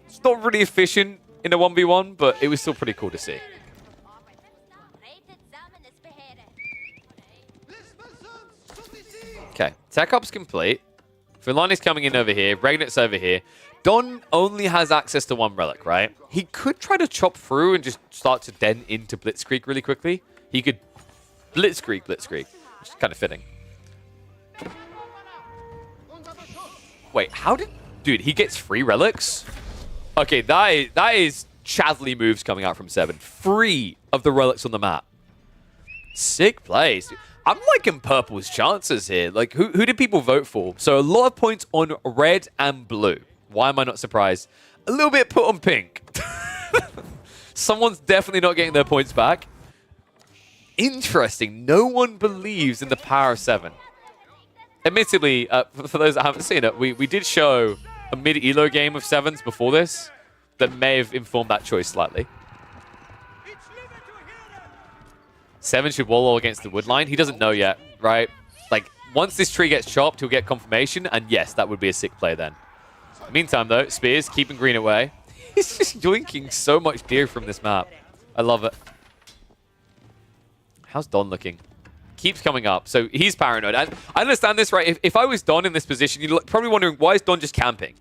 [SPEAKER 2] It's not really efficient in a 1v1, but it was still pretty cool to see. Okay, tech up's complete. Fulani's coming in over here. Regnit's over here. Don only has access to one relic, right? He could try to chop through and just start to dent into Blitzkrieg really quickly. He could Blitzkrieg, which is kind of fitting. Wait, how did... Dude, he gets 3 relics? Okay, that is Chadley moves coming out from 7. 3 of the relics on the map. Sick plays. I'm liking Purple's chances here. Like, who did people vote for? So a lot of points on red and blue. Why am I not surprised? A little bit put on pink. Someone's definitely not getting their points back. Interesting. No one believes in the power of 7. Admittedly, for those that haven't seen it, we did show a mid-elo game of 7s before this that may have informed that choice slightly. 7 should wall against the wood line. He doesn't know yet, right? Like, once this tree gets chopped, he'll get confirmation, and yes, that would be a sick play then. Meantime, though, Spears keeping green away. He's just yoinking so much deer from this map. I love it. How's Don looking? Keeps coming up, so he's paranoid. I understand this, right? If I was Don in this position, you're probably wondering, why is Don just camping?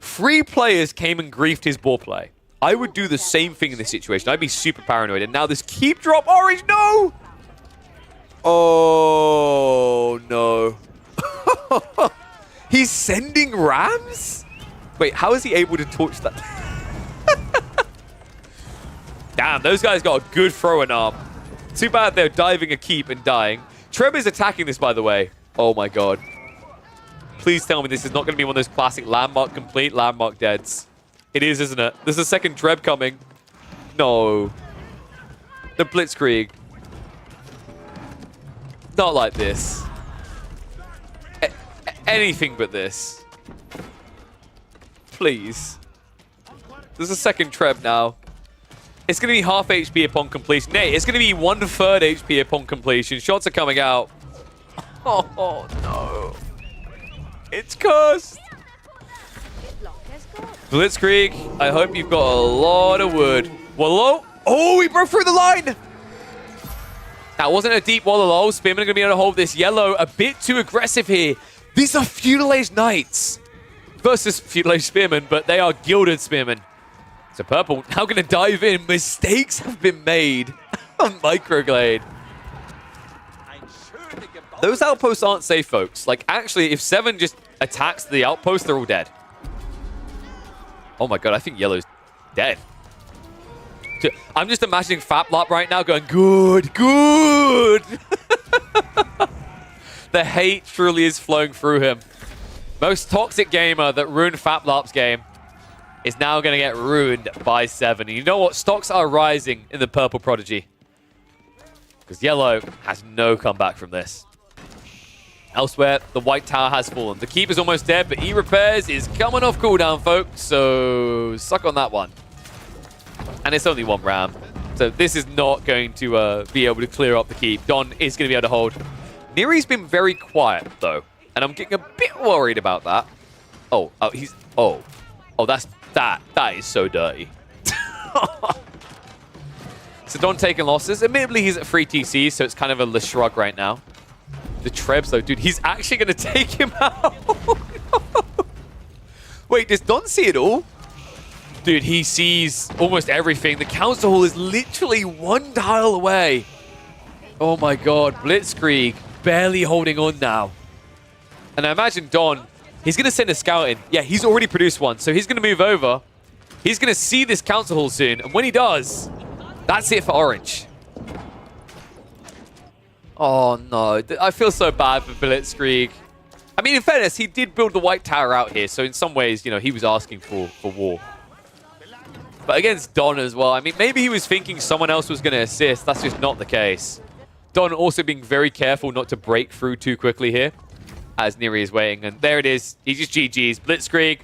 [SPEAKER 2] 3 players came and griefed his ball play. I would do the same thing in this situation. I'd be super paranoid. And now this keep drop orange. No! Oh, no. He's sending rams? Wait, how is he able to torch that? Damn, those guys got a good throwing arm. Too bad they're diving a keep and dying. Treb is attacking this, by the way. Oh, my God. Please tell me this is not going to be one of those classic landmark complete, landmark deads. It is, isn't it? There's a second Dreb coming. No. The Blitzkrieg. Not like this. Anything but this. Please. There's a second Treb now. It's going to be half HP upon completion. Nay, it's going to be 1/3 HP upon completion. Shots are coming out. Oh, no. It's cursed. Blitzkrieg, I hope you've got a lot of wood. Wallow. Oh, he broke through the line. That wasn't a deep Wallow. Spearman are going to be able to hold this yellow a bit too aggressive here. These are Feudal Age Knights versus Feudal Age Spearmen, but they are Gilded Spearmen. So Purple now going to dive in. Mistakes have been made on Microglade. Those outposts aren't safe, folks. Like, actually, if 7 just attacks the outpost, they're all dead. Oh my God, I think Yellow's dead. I'm just imagining Faplop right now going, good, good. The hate truly is flowing through him. Most toxic gamer that ruined Faplop's game is now going to get ruined by 7. And you know what? Stocks are rising in the Purple Prodigy. Because Yellow has no comeback from this. Elsewhere, the white tower has fallen. The keep is almost dead, but E-Repairs is coming off cooldown, folks. So, suck on that one. And it's only 1 ram. So this is not going to be able to clear up the keep. Don is going to be able to hold. Neri's been very quiet, though. And I'm getting a bit worried about that. Oh, he's... Oh, that is so dirty. So Don taking losses. Admittedly, he's at 3 TC, so it's kind of a shrug right now. The Trebs, though, dude, he's actually going to take him out. Wait, does Don see it all? Dude, he sees almost everything. The Council Hall is literally 1 tile away. Oh my God, Blitzkrieg barely holding on now. And I imagine Don He's going to send a scout in. Yeah, he's already produced one. So he's going to move over. He's going to see this council hall soon. And when he does, that's it for Orange. Oh, no. I feel so bad for Blitzkrieg. I mean, in fairness, he did build the White Tower out here. So in some ways, you know, he was asking for war. But against Don as well. I mean, maybe he was thinking someone else was going to assist. That's just not the case. Don also being very careful not to break through too quickly here as Neri is waiting. And there it is. He just GG's. Blitzkrieg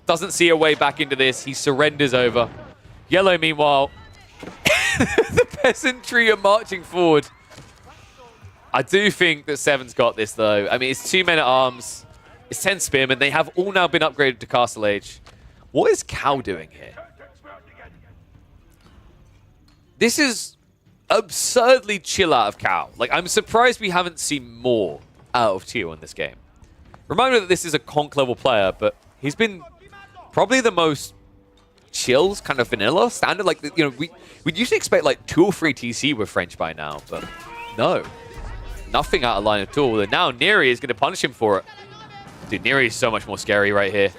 [SPEAKER 2] doesn't see a way back into this. He surrenders over. Yellow, meanwhile, the peasantry are marching forward. I do think that Seven's got this, though. I mean, it's 2 men at arms. It's 10 spearmen. They have all now been upgraded to Castle Age. What is Cal doing here? This is absurdly chill out of Cal. Like, I'm surprised we haven't seen more out of Teal in this game. Reminder that this is a conk level player, but he's been probably the most chills, kind of vanilla, standard. Like, you know, we'd usually expect like 2 or 3 TC with French by now, but no. Nothing out of line at all. And now Neri is going to punish him for it. Dude, Neri is so much more scary right here.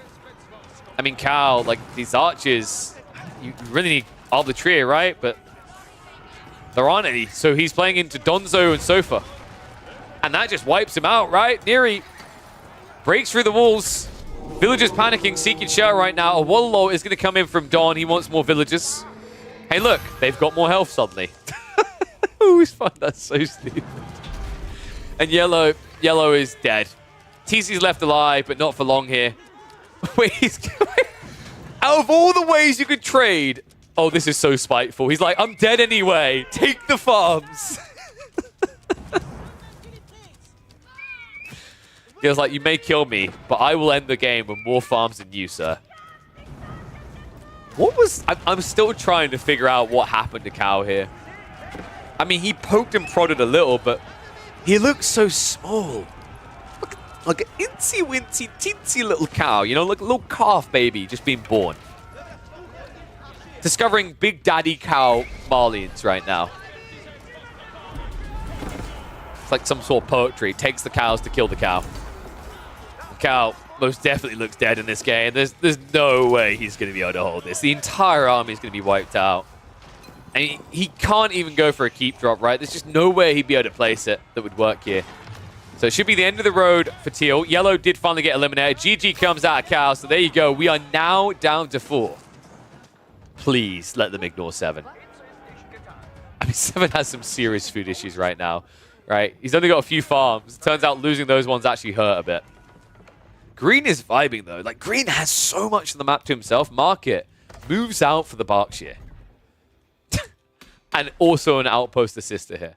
[SPEAKER 2] I mean, Cal, like, these archers, you really need all the trio, right? But there aren't any. So he's playing into Donzo and Sofa. And that just wipes him out, right? Neri breaks through the walls. Villagers panicking, seeking shelter right now. A Wallo is going to come in from Don. He wants more villagers. Hey, look, they've got more health suddenly. I always find that so stupid. And Yellow is dead. TC's left alive, but not for long here. Wait, he's out of all the ways you could trade. Oh, this is so spiteful. He's like, I'm dead anyway. Take the farms. He was like, you may kill me, but I will end the game with more farms than you, sir. What was... I'm still trying to figure out what happened to Cal here. I mean, he poked and prodded a little, but he looks so small. Look, like an incy-wincy, teensy little cow, you know, like a little calf baby just being born. Discovering Big Daddy Cow Marlians right now. It's like some sort of poetry. It takes the cows to kill the cow. The cow most definitely looks dead in this game. There's no way he's going to be able to hold this. The entire army is going to be wiped out. And he can't even go for a keep drop, right? There's just no way he'd be able to place it that would work here. So it should be the end of the road for Teal. Yellow did finally get eliminated. GG comes out of Cow. So there you go. We are now down to 4. Please let them ignore 7. I mean, 7 has some serious food issues right now, right? He's only got a few farms. Turns out losing those ones actually hurt a bit. Green is vibing, though. Like, Green has so much of the map to himself. Market moves out for the Berkshire. And also an outpost assister here.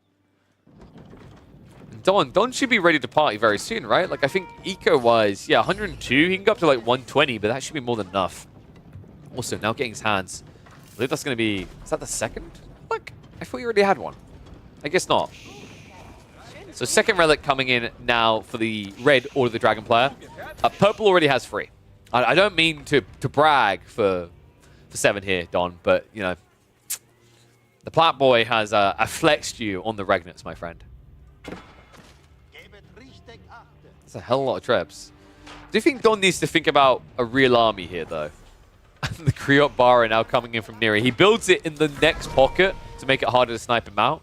[SPEAKER 2] And Don should be ready to party very soon, right? Like, I think eco-wise, yeah, 102. He can go up to, like, 120, but that should be more than enough. Also, now getting his hands. I believe that's going to be... Is that the second? Look, I thought you already had one. I guess not. So second relic coming in now for the red or the dragon player. Purple already has 3. I don't mean to brag for 7 here, Don, but, you know, the Plat Boy has flexed you on the Regnants, my friend. That's a hell of a lot of trebs. Do you think Don needs to think about a real army here, though? The Kriot Bara now coming in from Neri. He builds it in the next pocket to make it harder to snipe him out.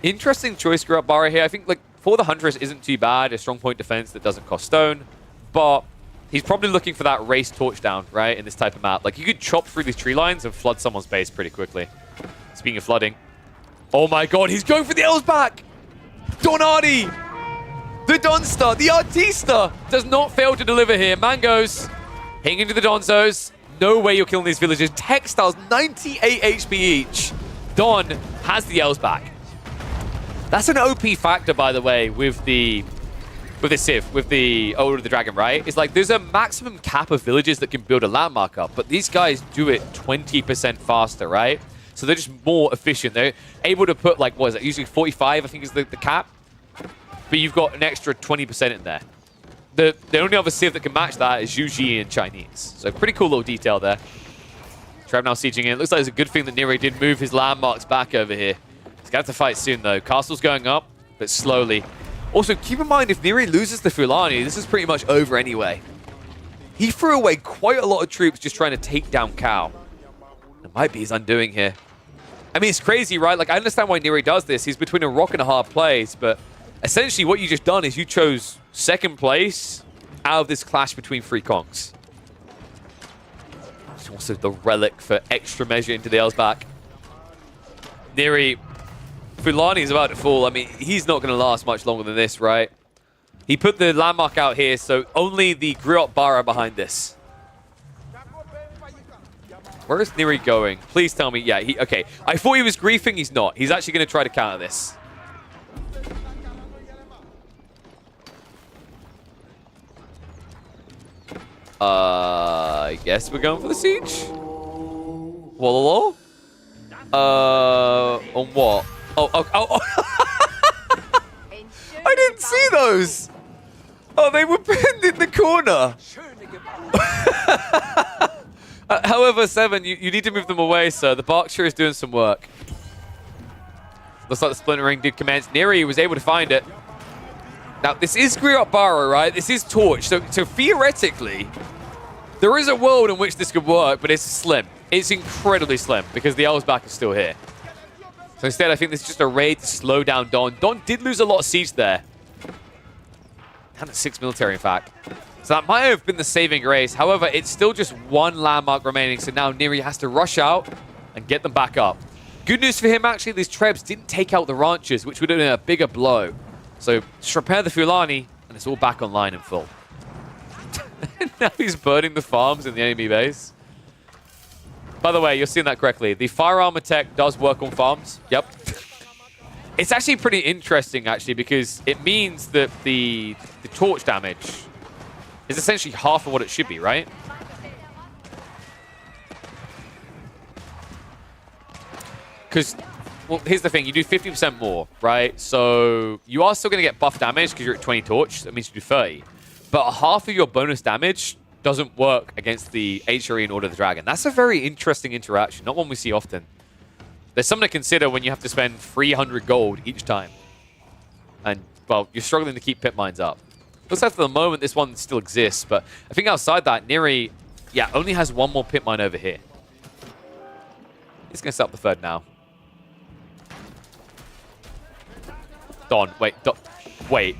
[SPEAKER 2] Interesting choice, Kriot Bara here. I think, like, for the Huntress isn't too bad. A strong point defense that doesn't cost stone. But he's probably looking for that race torch down, right, in this type of map. Like, you could chop through these tree lines and flood someone's base pretty quickly. Speaking of flooding. Oh my god, he's going for the L's back! Donardi! The Donster, the Artista, does not fail to deliver here. Mangoes, hitting into the Donzos. No way you're killing these villagers. Textiles, 98 HP each. Don has the L's back. That's an OP factor, by the way, with the Civ, with the Order of the Dragon, right? It's like there's a maximum cap of villages that can build a landmark up, but these guys do it 20% faster, right? So they're just more efficient. They're able to put, like, what is it? Usually 45, I think, is the cap. But you've got an extra 20% in there. The only other Civ that can match that is Yuji in Chinese. So pretty cool little detail there. Trev now sieging in. Looks like it's a good thing that Neri did move his landmarks back over here. He's got to fight soon, though. Castle's going up, but slowly. Also, keep in mind, if Neri loses the Fulani, this is pretty much over anyway. He threw away quite a lot of troops just trying to take down Cao. It might be his undoing here. I mean, it's crazy, right? Like, I understand why Neri does this. He's between a rock and a hard place, but essentially what you just done is you chose second place out of this clash between three Kongs. It's also the relic for extra measure into the Elsbach. Neri, Fulani's about to fall. I mean, he's not going to last much longer than this, right? He put the landmark out here, so only the Griot Bara behind this. Where is Neri going? Please tell me. Yeah, okay. I thought he was griefing. He's not. He's actually going to try to counter this. I guess we're going for the siege. Wallalo? On what? Oh. I didn't see those. Oh, they were pinned in the corner. However, Seven, you need to move them away, sir. The Berkshire is doing some work. Looks like the splintering did commence. Neri was able to find it. Now, this is Griot Bara, right? This is Torch. So theoretically, there is a world in which this could work, but it's slim. It's incredibly slim because the Elsbach is still here. So instead, I think this is just a raid to slow down Don. Don did lose a lot of siege there. Down to 6 military, in fact. So that might have been the saving grace. However, it's still just one landmark remaining. So now Neri has to rush out and get them back up. Good news for him, actually, these Trebs didn't take out the ranchers, which would have been a bigger blow. So just repair the Fulani, and it's all back online in full. Now he's burning the farms in the enemy base. By the way, you're seeing that correctly. The fire armor tech does work on farms. Yep. It's actually pretty interesting, actually, because it means that the torch damage is essentially half of what it should be, right? Because, well, here's the thing. You do 50% more, right? So you are still going to get buff damage because you're at 20 torch. That means you do 30. But half of your bonus damage doesn't work against the HRE and Order of the Dragon. That's a very interesting interaction. Not one we see often. There's something to consider when you have to spend 300 gold each time. And, well, you're struggling to keep pit mines up. Looks like for the moment this one still exists, but I think outside that, Neri, yeah, only has one more pit mine over here. He's going to set up the third now. Don, wait,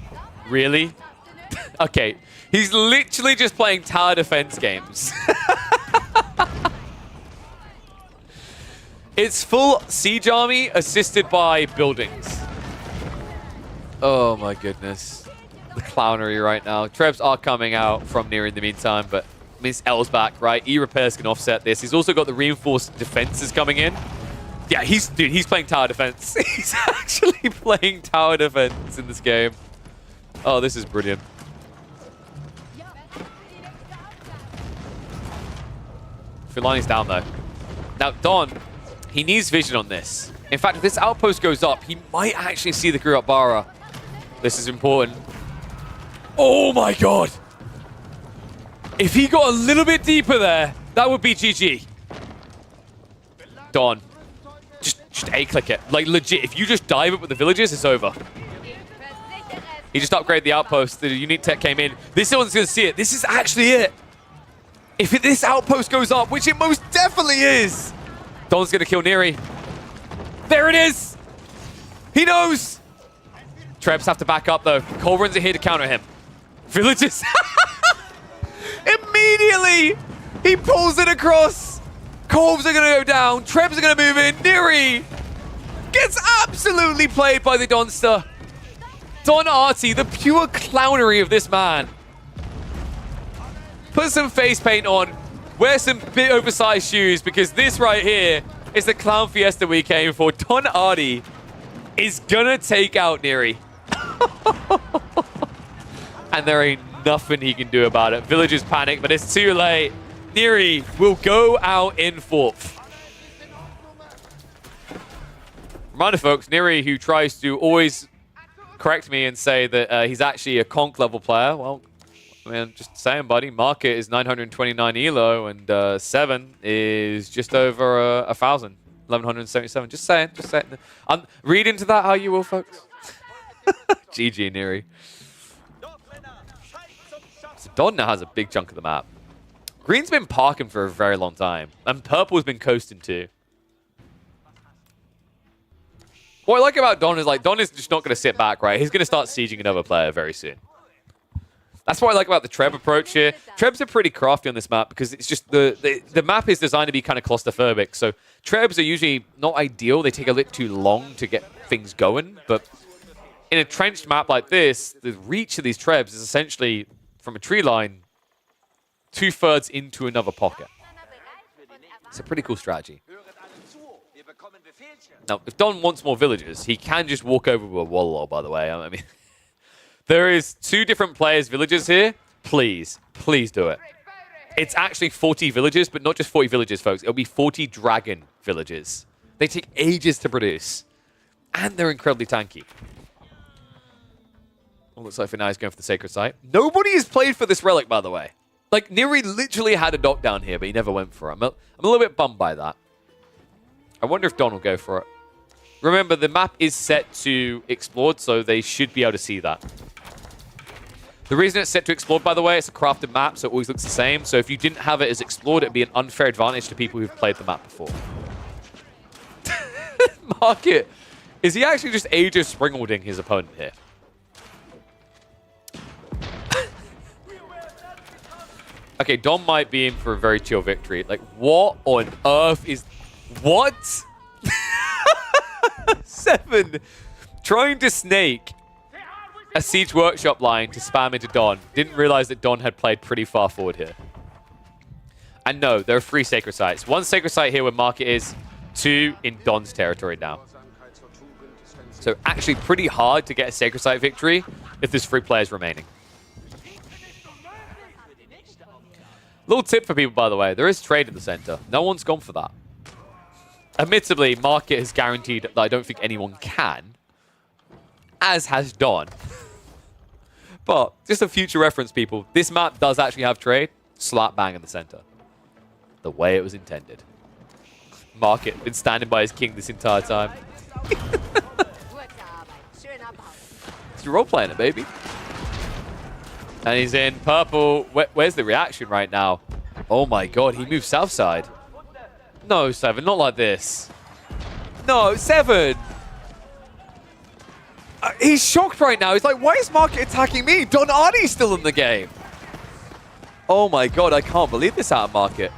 [SPEAKER 2] really? Okay, he's literally just playing tower defense games. It's full siege army assisted by buildings. Oh my goodness. The clownery right now. Trebs are coming out from near in the meantime, but I mean, it's Elsbach, right? E-repairs can offset this. He's also got the reinforced defenses coming in. Yeah, he's playing tower defense. He's actually playing tower defense in this game. Oh, this is brilliant. Fulani's down though. Now, Don, he needs vision on this. In fact, if this outpost goes up, he might actually see the Griot Bara. This is important. Oh my god! If he got a little bit deeper there, that would be GG. Don, just A-click it. Like, legit, if you just dive it with the villagers, it's over. He just upgraded the outpost. The unique tech came in. This one's going to see it. This is actually it. If this outpost goes up, which it most definitely is, Don's going to kill Neri. There it is. He knows. Trebs have to back up, though. Culverins are here to counter him. Villagers. Immediately, he pulls it across. Corvs are going to go down. Trebs are going to move in. Neri gets absolutely played by the Donster. Don Artie, the pure clownery of this man. Put some face paint on. Wear some bit oversized shoes because this right here is the clown fiesta we came for. Don Artie is going to take out Neri. And there ain't nothing he can do about it. Villagers panic, but it's too late. Neri will go out in fourth. Reminder, folks, Neri, who tries to always correct me and say that he's actually a conk level player. Well, I mean, just saying, buddy. Market is 929 elo, and 7 is just over 1,000. 1,177. Just saying. Just saying. Read into that how you will, folks. GG, Neri. So Don now has a big chunk of the map. Green's been parking for a very long time. And purple's been coasting too. What I like about Don is like, Don is just not going to sit back, right? He's going to start sieging another player very soon. That's what I like about the Treb approach here. Trebs are pretty crafty on this map because it's just the map is designed to be kind of claustrophobic. So Trebs are usually not ideal. They take a little too long to get things going. But in a trenched map like this, the reach of these Trebs is essentially from a tree line 2/3 into another pocket. It's a pretty cool strategy. Now, if Don wants more villagers, he can just walk over with a wall, by the way. I mean, there is 2 different players' villages here. Please, please do it. It's actually 40 villages, but not just 40 villages, folks. It'll be 40 dragon villages. They take ages to produce. And they're incredibly tanky. Oh, looks like Finai's going for the Sacred Site. Nobody has played for this relic, by the way. Like, Neri literally had a knockdown here, but he never went for it. I'm a little bit bummed by that. I wonder if Don will go for it. Remember, the map is set to explored, so they should be able to see that. The reason it's set to explored, by the way, it's a crafted map, so it always looks the same. So if you didn't have it as explored, it'd be an unfair advantage to people who've played the map before. Market. Is he actually just Age of Springalding his opponent here? Okay, Don might be in for a very chill victory. Like, what on earth is... What? 7. Trying to snake a Siege Workshop line to spam into Don. Didn't realize that Don had played pretty far forward here. And no, there are 3 Sacred Sites. 1 Sacred Site here where Market is. 2 in Don's territory now. So actually pretty hard to get a Sacred Site victory if there's 3 players remaining. Little tip for people, by the way. There is trade in the center. No one's gone for that. Admittedly, Market has guaranteed that I don't think anyone can. As has Don. But, just a future reference, people. This map does actually have trade. Slap bang in the center. The way it was intended. Market been standing by his king this entire time. You're role-playing it, baby. And he's in purple. Where's the reaction right now? Oh my god, he moved south side. No, 7, not like this. No, 7. He's shocked right now. He's like, why is Market attacking me? Don Arnie's still in the game. Oh my god, I can't believe this out of Market.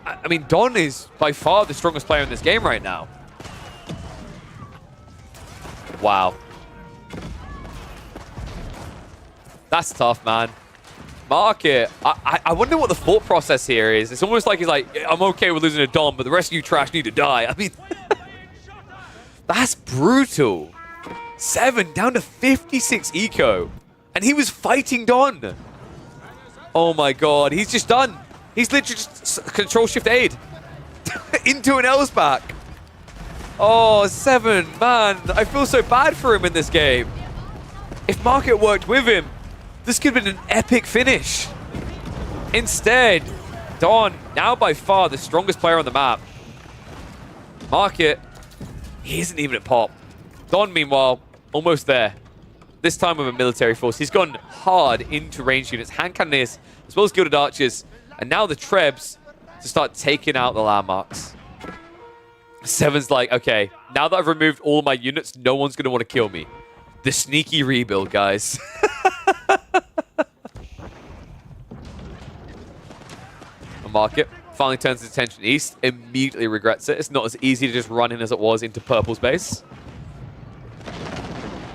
[SPEAKER 2] I mean, Don is by far the strongest player in this game right now. Wow. That's tough, man. Market. I wonder what the thought process here is. It's almost like he's like, I'm okay with losing to Don, but the rest of you trash need to die. I mean, that's brutal. 7 down to 56 eco. And he was fighting Don. Oh my god, he's just done. He's literally just Control-Shift-Aid into an Elsback. Oh, 7, man. I feel so bad for him in this game. If Market worked with him, this could have been an epic finish. Instead, Don, now by far the strongest player on the map. Market, he isn't even at pop. Don, meanwhile, almost there. This time with a military force. He's gone hard into ranged units, hand cannoneers, as well as Gilded Archers. And now the Trebs to start taking out the landmarks. 7's like, okay, now that I've removed all of my units, no one's going to want to kill me. The sneaky rebuild, guys. Market finally turns his attention east, immediately regrets it. It's not as easy to just run in as it was into Purple's base.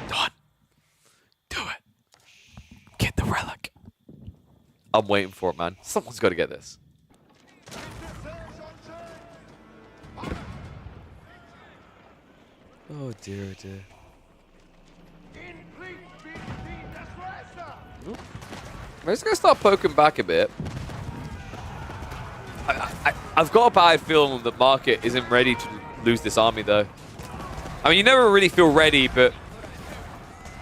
[SPEAKER 2] Don, do it. Get the relic. I'm waiting for it, man. Someone's got to get this. Oh dear, oh dear. I'm just gonna start poking back a bit. I've got a bad feeling that Market isn't ready to lose this army, though. I mean, you never really feel ready, but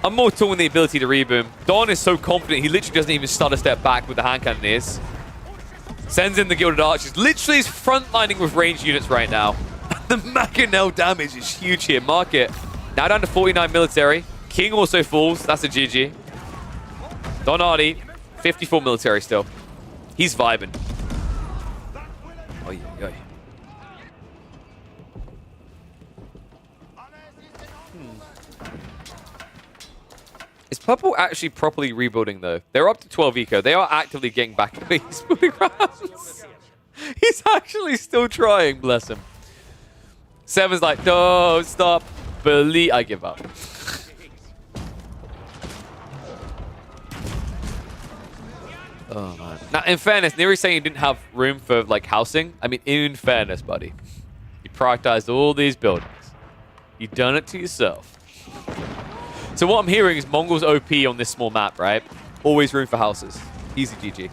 [SPEAKER 2] I'm more torn with the ability to reboom. Don is so confident, he literally doesn't even start a step back with the hand cannoneers. Sends in the Gilded Archers. Literally is frontlining with ranged units right now. The Machinel damage is huge here. Market now down to 49 military. King also falls. That's a GG. Don Arnie, 54 military still. He's vibing. Oy, oy, oy. Is Purple actually properly rebuilding, though? They're up to 12 eco. They are actively getting back. He's building rounds. He's actually still trying, bless him. Seven's like, no, stop. I give up. Oh, man. Now, in fairness, Neri's saying he didn't have room for, like, housing. I mean, in fairness, buddy. You prioritized all these buildings. You done it to yourself. So what I'm hearing is Mongol's OP on this small map, right? Always room for houses. Easy GG.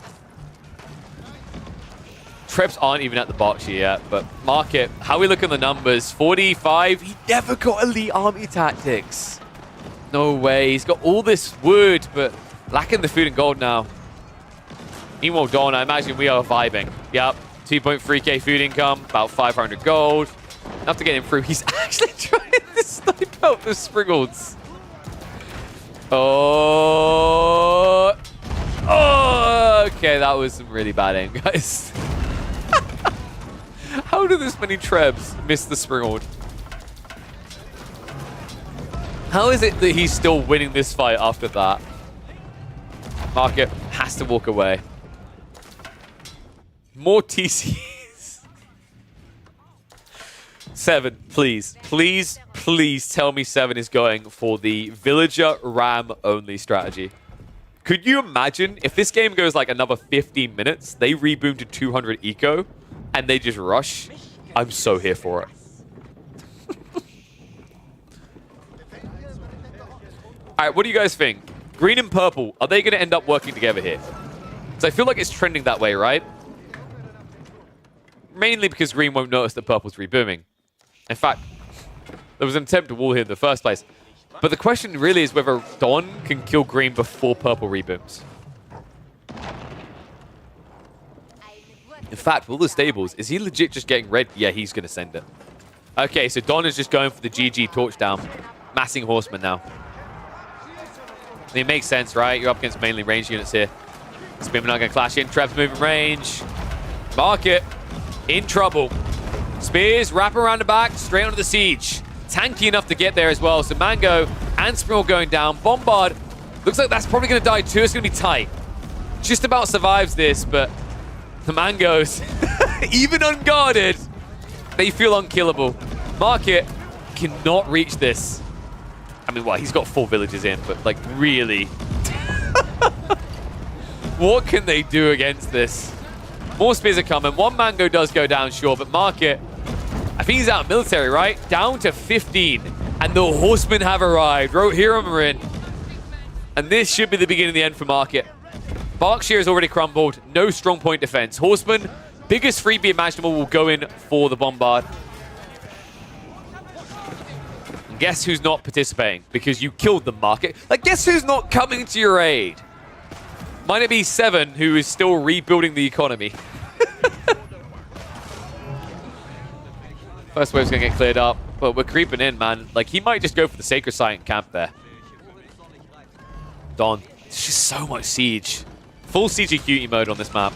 [SPEAKER 2] Trebs aren't even at the box yet, but Market, how we look at the numbers, 45, he never got elite army tactics. No way, he's got all this wood, but lacking the food and gold now. Meanwhile, Dawn, I imagine we are vibing. Yep, 2.3k food income, about 500 gold. Enough to get him through. He's actually trying to snipe out the Spriggles. Oh, okay, that was some really bad aim, guys. How do this many Trebs miss the Springald? How is it that he's still winning this fight after that? Market has to walk away. More TCs. 7, please. Please, please tell me 7 is going for the villager ram only strategy. Could you imagine if this game goes like another 15 minutes, they reboom to 200 eco, and they just rush? I'm so here for it. All right, what do you guys think? Green and purple, are they going to end up working together here? So I feel like it's trending that way, right? Mainly because green won't notice that purple's rebooming. In fact, there was an attempt to wall here in the first place. But the question really is whether Dawn can kill green before purple rebooms. In fact, with all the stables, is he legit just getting red? Yeah, he's going to send it. Okay, so Dawn is just going for the GG torch down. Massing horsemen now. I mean, it makes sense, right? You're up against mainly ranged units here. Spearman not going to clash in. Treb's moving range. Market in trouble. Spears wrap around the back, straight onto the siege. Tanky enough to get there as well. So Mango and Springle going down. Bombard looks like that's probably going to die too. It's going to be tight. Just about survives this, but the Mangos, even unguarded, they feel unkillable. Market cannot reach this. I mean, well, he's got 4 villages in, but like, really? What can they do against this? More spears are coming. One Mango does go down, sure, but Market, I think he's out of military, right? Down to 15. And the horsemen have arrived. Rohirrim are in. And this should be the beginning of the end for Market. Berkshire has already crumbled. No strong point defense. Horsemen, biggest freebie imaginable, will go in for the bombard. And guess who's not participating? Because you killed the Market. Like, guess who's not coming to your aid? Might it be 7, who is still rebuilding the economy? First wave's going to get cleared up, but we're creeping in, man. Like, he might just go for the Sacred Site and camp there. Dawn. It's just so much siege. Full siege cutie mode on this map.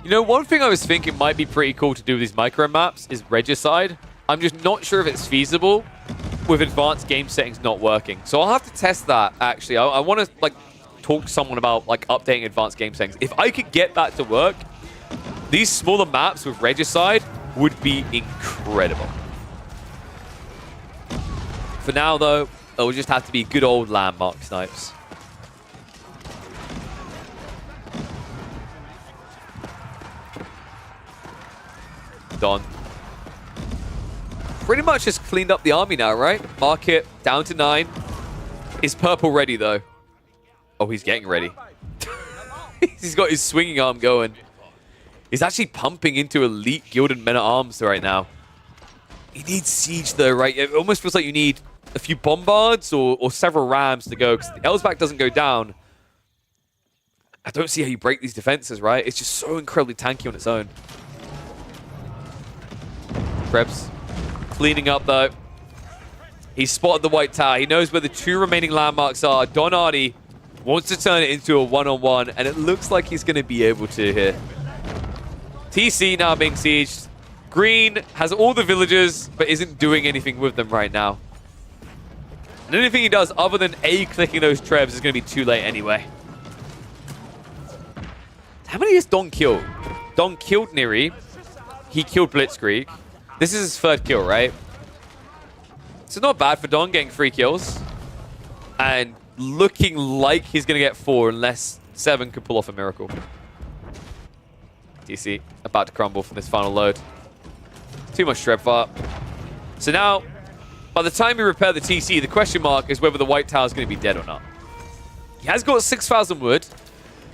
[SPEAKER 2] You know, one thing I was thinking might be pretty cool to do with these micro maps is Regicide. I'm just not sure if it's feasible with advanced game settings not working. So I'll have to test that, actually. I want to, like, talk to someone about, like, updating advanced game settings. If I could get that to work, these smaller maps with Regicide would be incredible. For now, though, it will just have to be good old landmark snipes. Dawn. Pretty much just cleaned up the army now, right? Market down to 9. Is purple ready, though? Oh, he's getting ready. He's got his swinging arm going. He's actually pumping into elite Gilded Men-at-Arms right now. He needs siege, though, right? It almost feels like you need a few bombards or several rams to go, because the Elsbach doesn't go down. I don't see how you break these defenses, right? It's just so incredibly tanky on its own. Krebs cleaning up, though. He's spotted the white tower. He knows where the 2 remaining landmarks are. Don Artie wants to turn it into a one-on-one, and it looks like he's going to be able to here. TC now being sieged. Green has all the villagers, but isn't doing anything with them right now. And anything he does other than A-clicking those trebs is going to be too late anyway. How many has Don killed? Don killed Neri. He killed Blitzkrieg. This is his 3rd kill, right? So not bad for Don getting 3 kills. And looking like he's going to get 4 unless 7 could pull off a miracle. DC about to crumble from this final load. Too much Treb fart. So now, by the time we repair the TC, the question mark is whether the white tower is going to be dead or not. He has got 6,000 wood.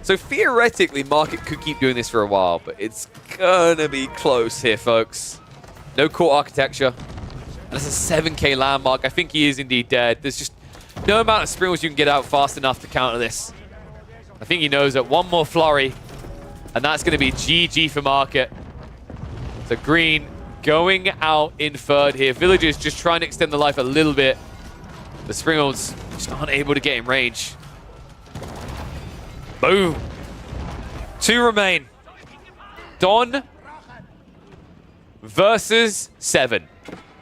[SPEAKER 2] So theoretically, Market could keep doing this for a while, but it's going to be close here, folks. No core architecture. That's a 7k landmark. I think he is indeed dead. There's just no amount of sprinkles you can get out fast enough to counter this. I think he knows that one more flurry, and that's going to be GG for Market. So Green going out in 3rd here. Villagers just trying to extend the life a little bit. The sprinkles just aren't able to get in range. Boom. 2 remain. Don versus 7.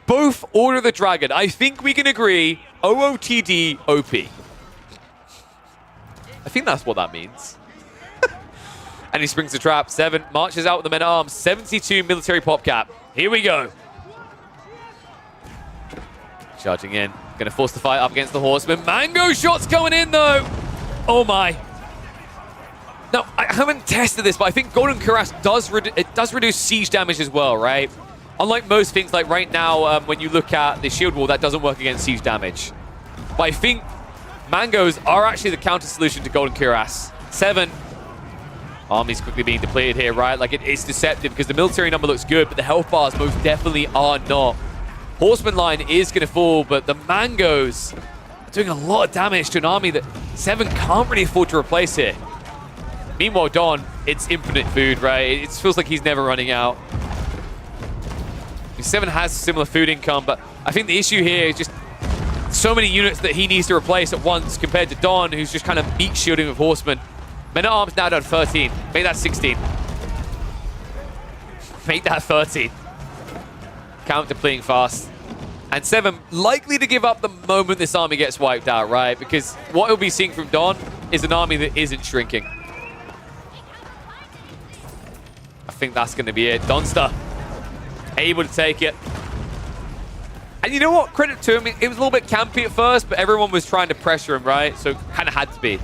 [SPEAKER 2] Both Order of the Dragon. I think we can agree OOTD OP. I think that's what that means. And he springs the trap. 7 marches out with the men-at-arms. 72 military pop cap. Here we go. Charging in. Going to force the fight up against the Horseman. Mango shots going in, though. Oh, my. Now, I haven't tested this, but I think Golden Cuirass does reduce siege damage as well, right? Unlike most things, like right now, when you look at the shield wall, that doesn't work against siege damage. But I think Mangoes are actually the counter solution to Golden Cuirass. 7. Army's quickly being depleted here, right? Like, it's deceptive because the military number looks good, but the health bars most definitely are not. Horseman line is going to fall, but the Mangoes are doing a lot of damage to an army that 7 can't really afford to replace here. Meanwhile, Don, it's infinite food, right? It feels like he's never running out. 7 has similar food income, but I think the issue here is just so many units that he needs to replace at once compared to Don, who's just kind of meat shielding with Horsemen. Men-at-Arms now down 13. Make that 16. Make that 13. Count depleting fast. And 7 likely to give up the moment this army gets wiped out, right? Because what he'll be seeing from Don is an army that isn't shrinking. I think that's going to be it. Donster able to take it. And you know what? Credit to him. It was a little bit campy at first, but everyone was trying to pressure him, right? So kind of had to be.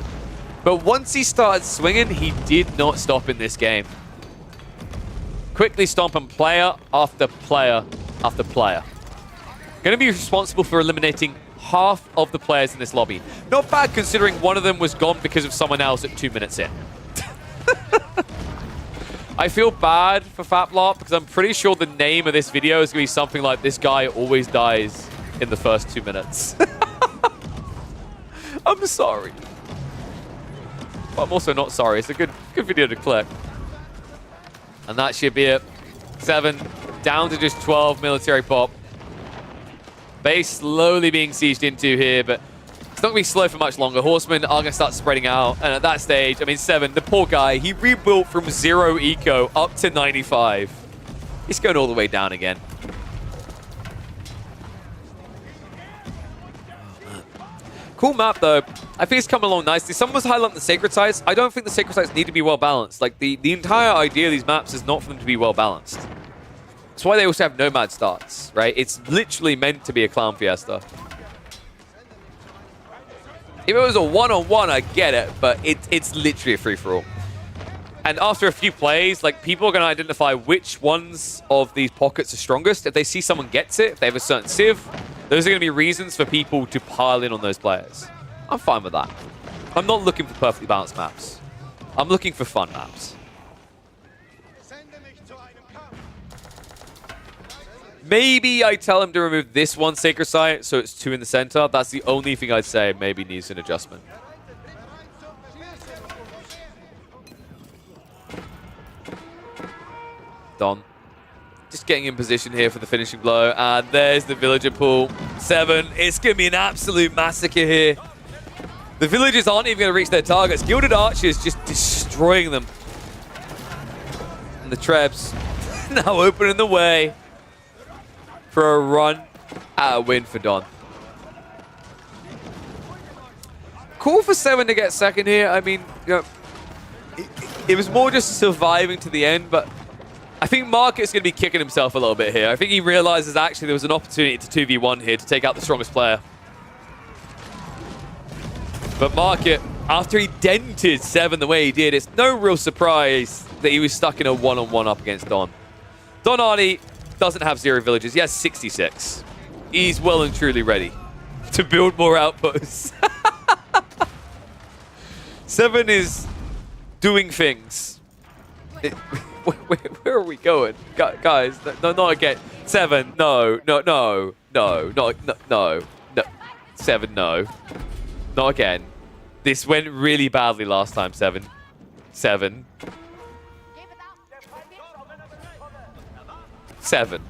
[SPEAKER 2] But once he started swinging, he did not stop in this game. Quickly stomping player after player after player. Going to be responsible for eliminating half of the players in this lobby. Not bad considering one of them was gone because of someone else at 2 minutes in. I feel bad for Faplop because I'm pretty sure the name of this video is going to be something like "This guy always dies in the first 2 minutes." I'm sorry. But I'm also not sorry. It's a good video to click. And that should be it. 7 down to just 12 military pop. Base slowly being sieged into here, but it's not going to be slow for much longer. Horsemen are going to start spreading out. And at that stage, I mean, 7, the poor guy, he rebuilt from 0 eco up to 95. He's going all the way down again. Cool map, though. I think it's coming along nicely. Someone was highlighting the Sacred Sites. I don't think the Sacred Sites need to be well balanced. Like, the entire idea of these maps is not for them to be well balanced. That's why they also have Nomad starts, right? It's literally meant to be a Clown Fiesta. If it was a one-on-one, I get it, but it's literally a free-for-all. And after a few plays, like, people are going to identify which ones of these pockets are strongest. If they see someone gets it, if they have a certain civ, those are going to be reasons for people to pile in on those players. I'm fine with that. I'm not looking for perfectly balanced maps. I'm looking for fun maps. Maybe I tell him to remove this one Sacred Site, so it's 2 in the center. That's the only thing I'd say maybe needs an adjustment. Don. Just getting in position here for the finishing blow. And there's the villager pool. 7. It's going to be an absolute massacre here. The villagers aren't even going to reach their targets. Gilded Archers just destroying them. And the Trebs now opening the way for a run at a win for Don. Cool for 7 to get second here. I mean, you know, it was more just surviving to the end, but I think Market's going to be kicking himself a little bit here. I think he realizes actually there was an opportunity to 2v1 here to take out the strongest player. But Market, after he dented 7 the way he did, it's no real surprise that he was stuck in a one-on-one up against Don. Don Arnie doesn't have 0 villages. He has 66. He's well and truly ready to build more outposts. 7 is doing things. Where are we going? Guys, no, not again. 7, no. 7, no. Not again. This went really badly last time, 7. 7. 7.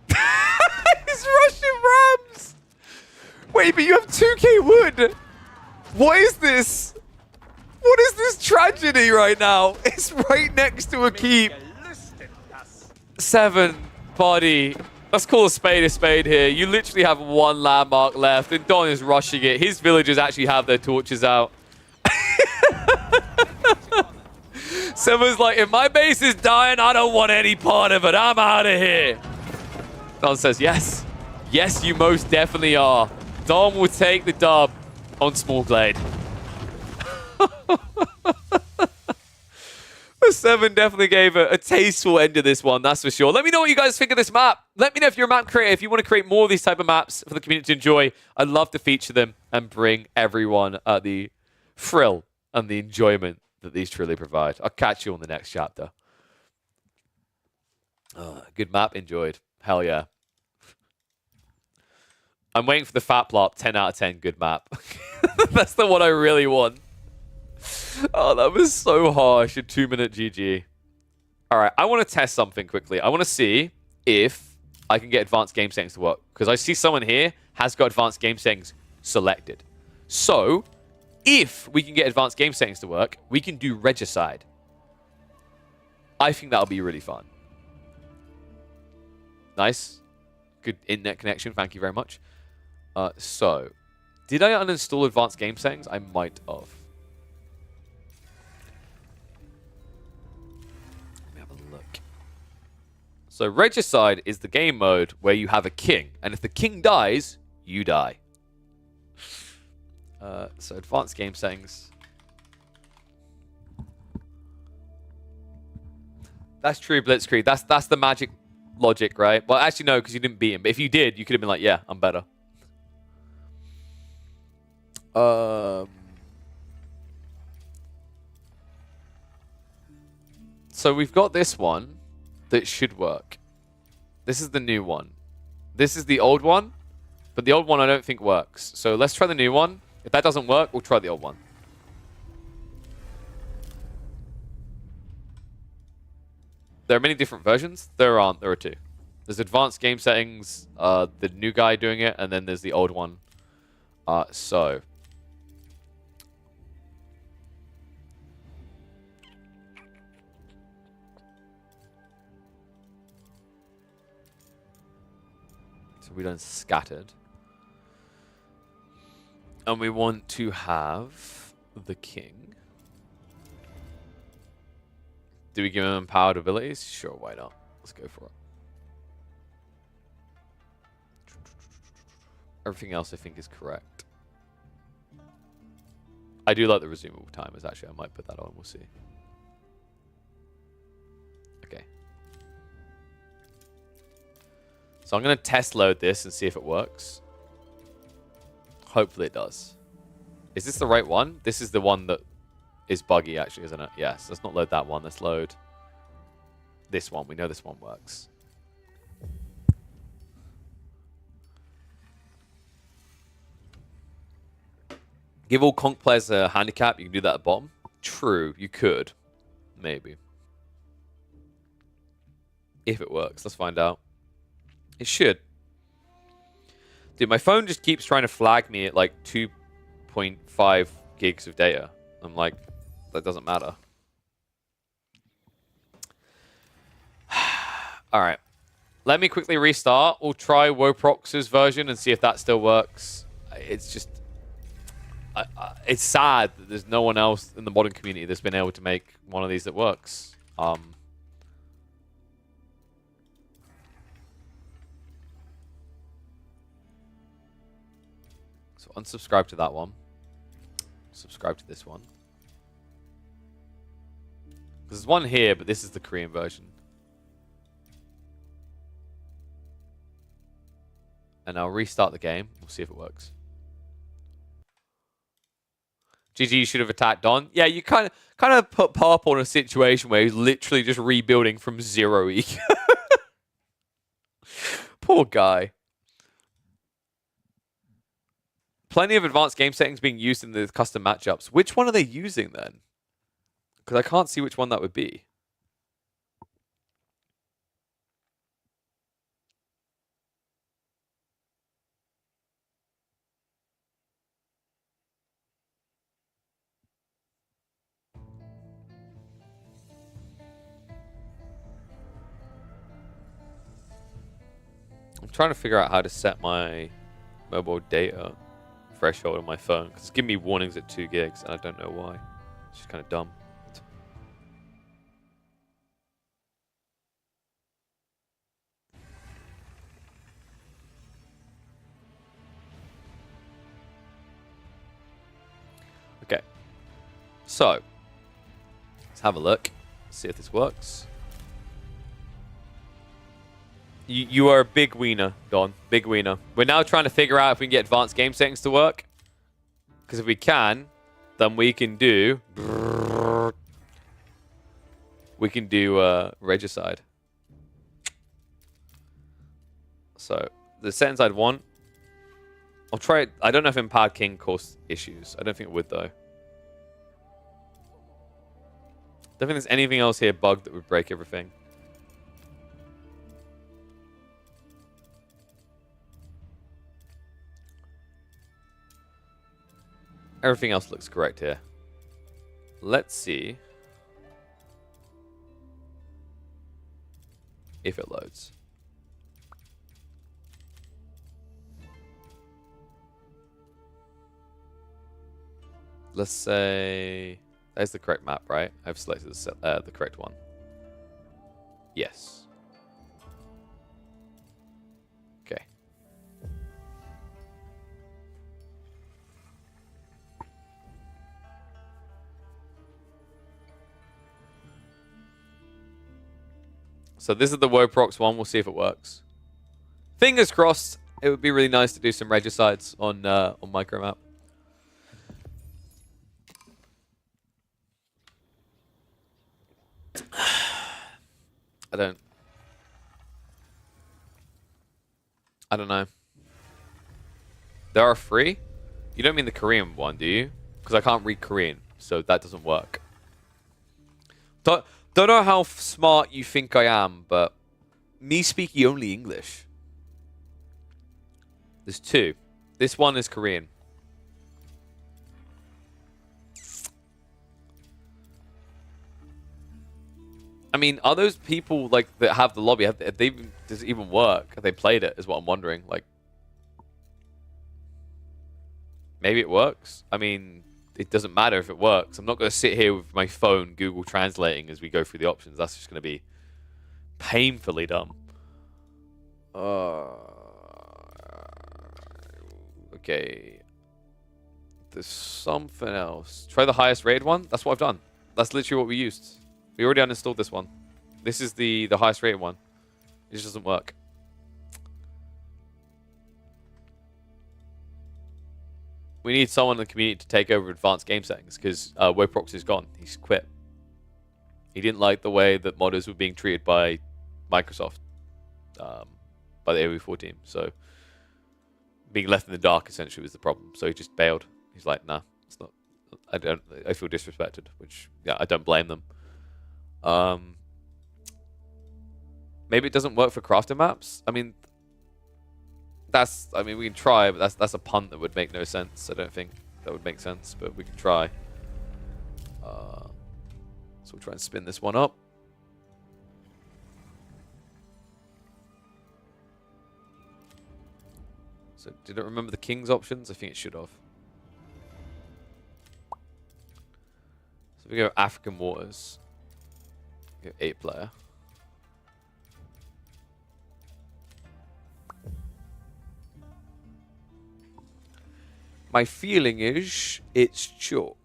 [SPEAKER 2] He's rushing Rams! Wait, but you have 2k wood! What is this? What is this tragedy right now? It's right next to a keep. 7, buddy. Let's call a spade here. You literally have 1 landmark left, and Don is rushing it. His villagers actually have their torches out. 7's like, if my base is dying, I don't want any part of it. I'm out of here. Don says, yes. Yes, you most definitely are. Don will take the dub on Small Glade. 7 definitely gave a tasteful end to this one, that's for sure. Let me know what you guys think of this map. Let me know if you're a map creator, if you want to create more of these type of maps for the community to enjoy. I'd love to feature them and bring everyone the thrill and the enjoyment that these truly provide. I'll catch you on the next chapter. Good map, enjoyed. Hell yeah. I'm waiting for the fat plop, 10 out of 10, good map. That's the one I really want. Oh, that was so harsh. A 2-minute GG. All right, I want to test something quickly. I want to see if I can get advanced game settings to work. Because I see someone here has got advanced game settings selected. So, if we can get advanced game settings to work, we can do Regicide. I think that'll be really fun. Nice. Good internet connection. Thank you very much. So, did I uninstall advanced game settings? I might have. So Regicide is the game mode where you have a king, and if the king dies, you die. So advanced game settings. That's true, Blitzkrieg. That's the magic logic, right? Well, actually no, because you didn't beat him. But if you did, you could have been like, yeah, I'm better. So we've got this one. That should work. This is the new one. This is the old one, but the old one I don't think works. So let's try the new one. If that doesn't work, we'll try the old one. There are many different versions. There aren't. There are 2. There's advanced game settings, the new guy doing it, and then there's the old one. So we done scattered. And we want to have the king. Do we give him empowered abilities? Sure, why not? Let's go for it. Everything else I think is correct. I do like the resumable timers, actually. I might put that on, we'll see. Okay. So I'm going to test load this and see if it works. Hopefully it does. Is this the right one? This is the one that is buggy, actually, isn't it? Yes. Let's not load that one. Let's load this one. We know this one works. Give all conk players a handicap. You can do that at the bottom. True. You could. Maybe. If it works. Let's find out. It should. Dude, my phone just keeps trying to flag me at like 2.5 gigs of data. I'm like, that doesn't matter. All right. Let me quickly restart. We'll try Woprox's version and see if that still works. It's just... it's sad that there's no one else in the modern community that's been able to make one of these that works. So unsubscribe to that one. Subscribe to this one. There's one here, but this is the Korean version. And I'll restart the game. We'll see if it works. GG should have attacked Don. Yeah, you kind of put Purple in a situation where he's literally just rebuilding from 0 eco. Poor guy. Plenty of advanced game settings being used in the custom matchups. Which one are they using then? Because I can't see which one that would be. I'm trying to figure out how to set my mobile data threshold on my phone. Because it's giving me warnings at 2 gigs, and I don't know why. It's just kind of dumb. Okay. So, let's have a look. See if this works. You are a big wiener, Don. Big wiener. We're now trying to figure out if we can get advanced game settings to work. Because if we can, then we can do... We can do Regicide. So, the settings I'd want... I'll try it. I don't know if Empowered King caused issues. I don't think it would, though. Don't think there's anything else here bugged that would break everything. Everything else looks correct here. Let's see if it loads. Let's say there's the correct map, right? I've selected the correct one. Yes. Okay. So this is the Woprox one. We'll see if it works. Fingers crossed. It would be really nice to do some regicides on Micromap. I don't know. There are free? You don't mean the Korean one, do you? Because I can't read Korean, so that doesn't work. Don't know how smart you think I am, but me speaking only English. There's 2. This one is Korean. I mean, are those people like that have the lobby? Does it even work? Have they played it? Is what I'm wondering. Like, maybe it works. I mean, it doesn't matter if it works. I'm not going to sit here with my phone Google translating as we go through the options. That's just going to be painfully dumb. Okay. There's something else. Try the highest rated one. That's what I've done. That's literally what we used. We already uninstalled this one. This is the highest rated one. It just doesn't work. We need someone in the community to take over advanced game settings because Woprox is gone. He's quit. He didn't like the way that modders were being treated by Microsoft, by the AOE4 team. So being left in the dark essentially was the problem. So he just bailed. He's like, nah, it's not. I feel disrespected, which yeah, I don't blame them. Maybe it doesn't work for crafter maps. I mean, that's. I mean, we can try, but that's a punt that would make no sense. I don't think that would make sense, but we can try. So we'll try and spin this one up. So did it remember the king's options? I think it should have. So we go African Waters. Go 8-player. My feeling is it's chalked.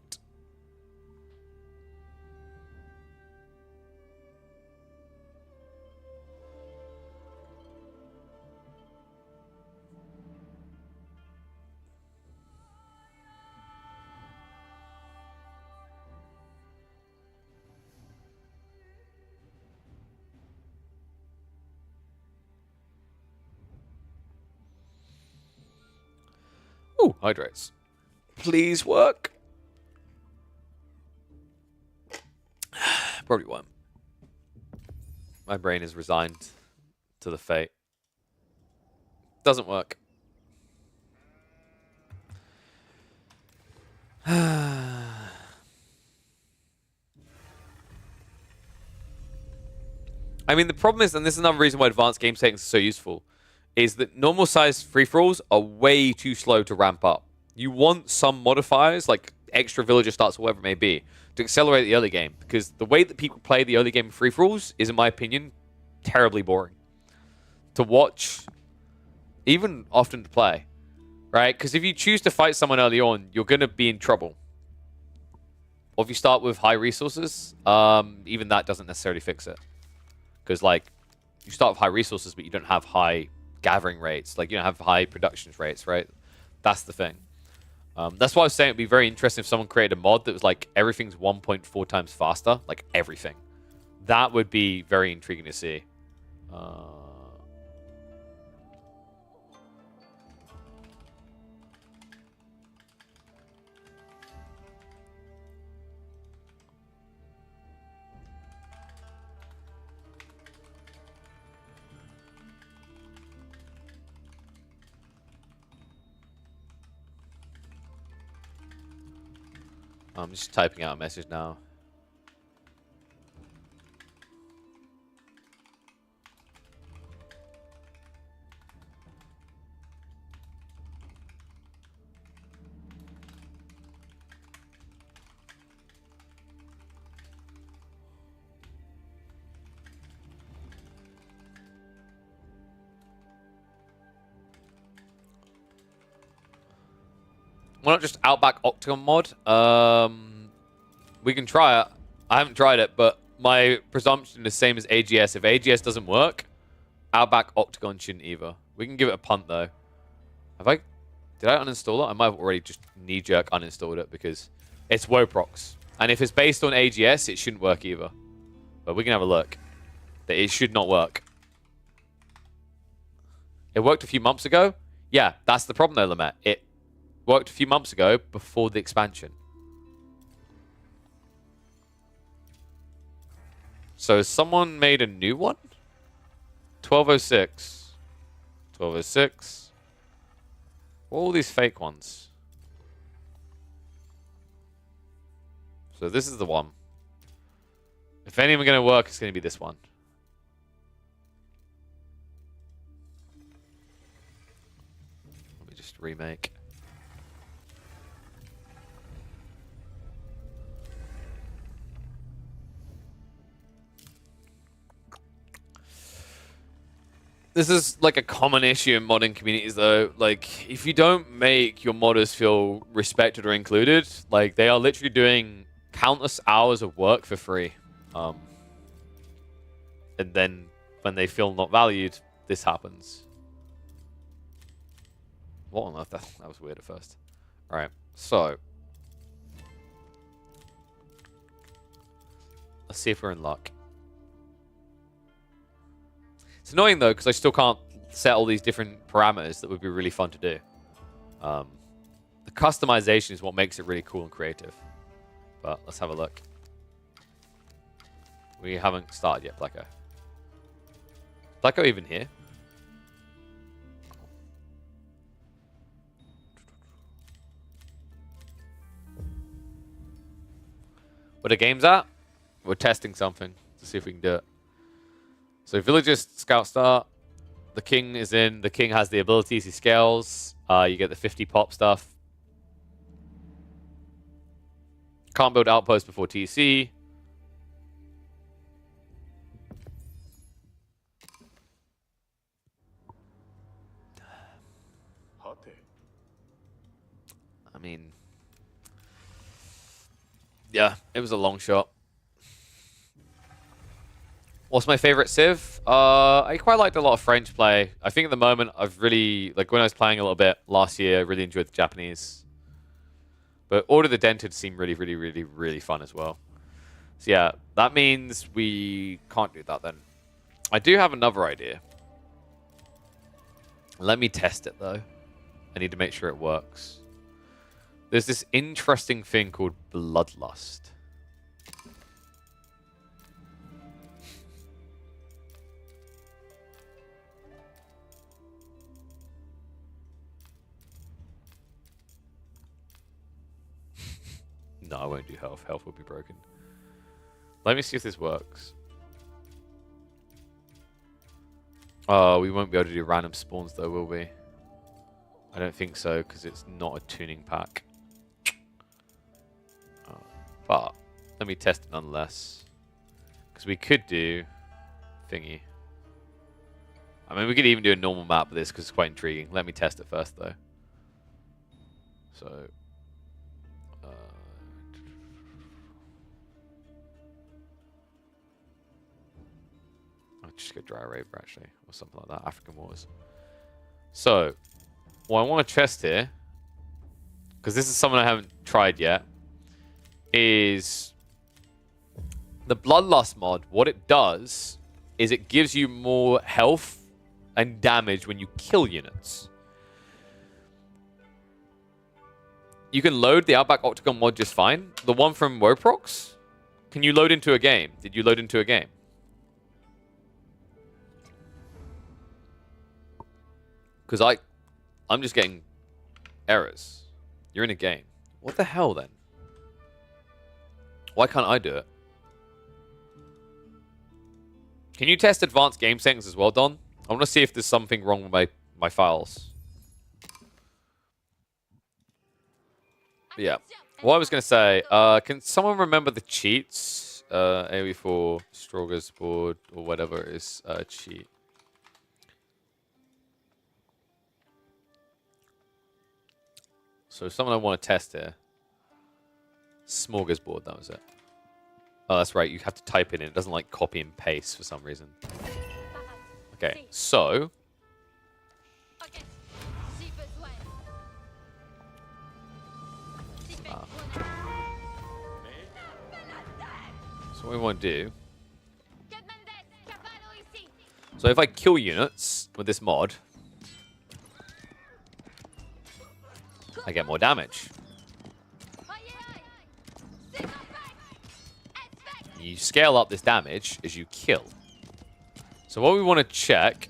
[SPEAKER 2] Ooh, hydrates. Please work. Probably won't. My brain is resigned to the fate. Doesn't work. I mean, the problem is, and this is another reason why advanced game settings are so useful, is that normal size free-for-alls are way too slow to ramp up. You want some modifiers, like extra villager starts or whatever it may be, to accelerate the early game, because the way that people play the early game free-for-alls is, in my opinion, terribly boring. To watch, even often to play, right? Because if you choose to fight someone early on, you're going to be in trouble. Or if you start with high resources, even that doesn't necessarily fix it. Because, like, you start with high resources, but you don't have high gathering rates. Like, you don't have high production rates, right? That's the thing. That's why I was saying it'd be very interesting if someone created a mod that was like, everything's 1.4 times faster. Like, everything. That would be very intriguing to see. I'm just typing out a message now. Why not just Outback Octagon mod? We can try it. I haven't tried it, but my presumption is the same as AGS. If AGS doesn't work, Outback Octagon shouldn't either. We can give it a punt, though. Did I uninstall it? I might have already just knee-jerk uninstalled it because it's Woprox. And if it's based on AGS, it shouldn't work either. But we can have a look. It should not work. It worked a few months ago? Yeah, that's the problem, though, Lamet. It worked a few months ago before the expansion. So has someone made a new one? 1206. 1206. All these fake ones. So this is the one. If any of them are going to work, it's going to be this one. Let me just remake. This is like a common issue in modding communities, though. Like, if you don't make your modders feel respected or included, like, they are literally doing countless hours of work for free. And then when they feel not valued, this happens. What on earth? That was weird at first. Alright, so. Let's see if we're in luck. It's annoying, though, because I still can't set all these different parameters that would be really fun to do. The customization is what makes it really cool and creative. But let's have a look. We haven't started yet, Blacko. Blacko even here? Where the game's at, we're testing something to see if we can do it. So villagers, scout start. The king is in. The king has the abilities. He scales. You get the 50 pop stuff. Can't build outposts before TC. I mean, yeah, it was a long shot. What's my favorite Civ? I quite liked a lot of French play. I think at the moment I've really, like when I was playing a little bit last year, I really enjoyed the Japanese. But Order of the Dented seemed really fun as well. So yeah, that means we can't do that then. I do have another idea. Let me test it though. I need to make sure it works. There's this interesting thing called Bloodlust. No, I won't do health. Health will be broken. Let me see if this works. Oh, we won't be able to do random spawns though, will we? I don't think so, because it's not a tuning pack. But let me test it nonetheless. Because we could do thingy. I mean, we could even do a normal map of this because it's quite intriguing. Let me test it first, though. So... I'll just go Dry Raver, actually. Or something like that. African Wars. So, what I want to test here, because this is something I haven't tried yet, is the Bloodlust mod. What it does is it gives you more health and damage when you kill units. You can load the Outback Octagon mod just fine. The one from Woprox, can you load into a game? Did you load into a game? Because I'm just getting errors. You're in a game. What the hell then? Why can't I do it? Can you test advanced game settings as well, Don? I want to see if there's something wrong with my files. But yeah. What I was going to say, can someone remember the cheats? AoE4, Stroger's board, or whatever is cheat. So something I want to test here. Smorgasbord, that was it. Oh, that's right. You have to type it in. It doesn't like copy and paste for some reason. Okay, so... So what we want to do... So if I kill units with this mod... I get more damage. You scale up this damage as you kill. So what we want to check...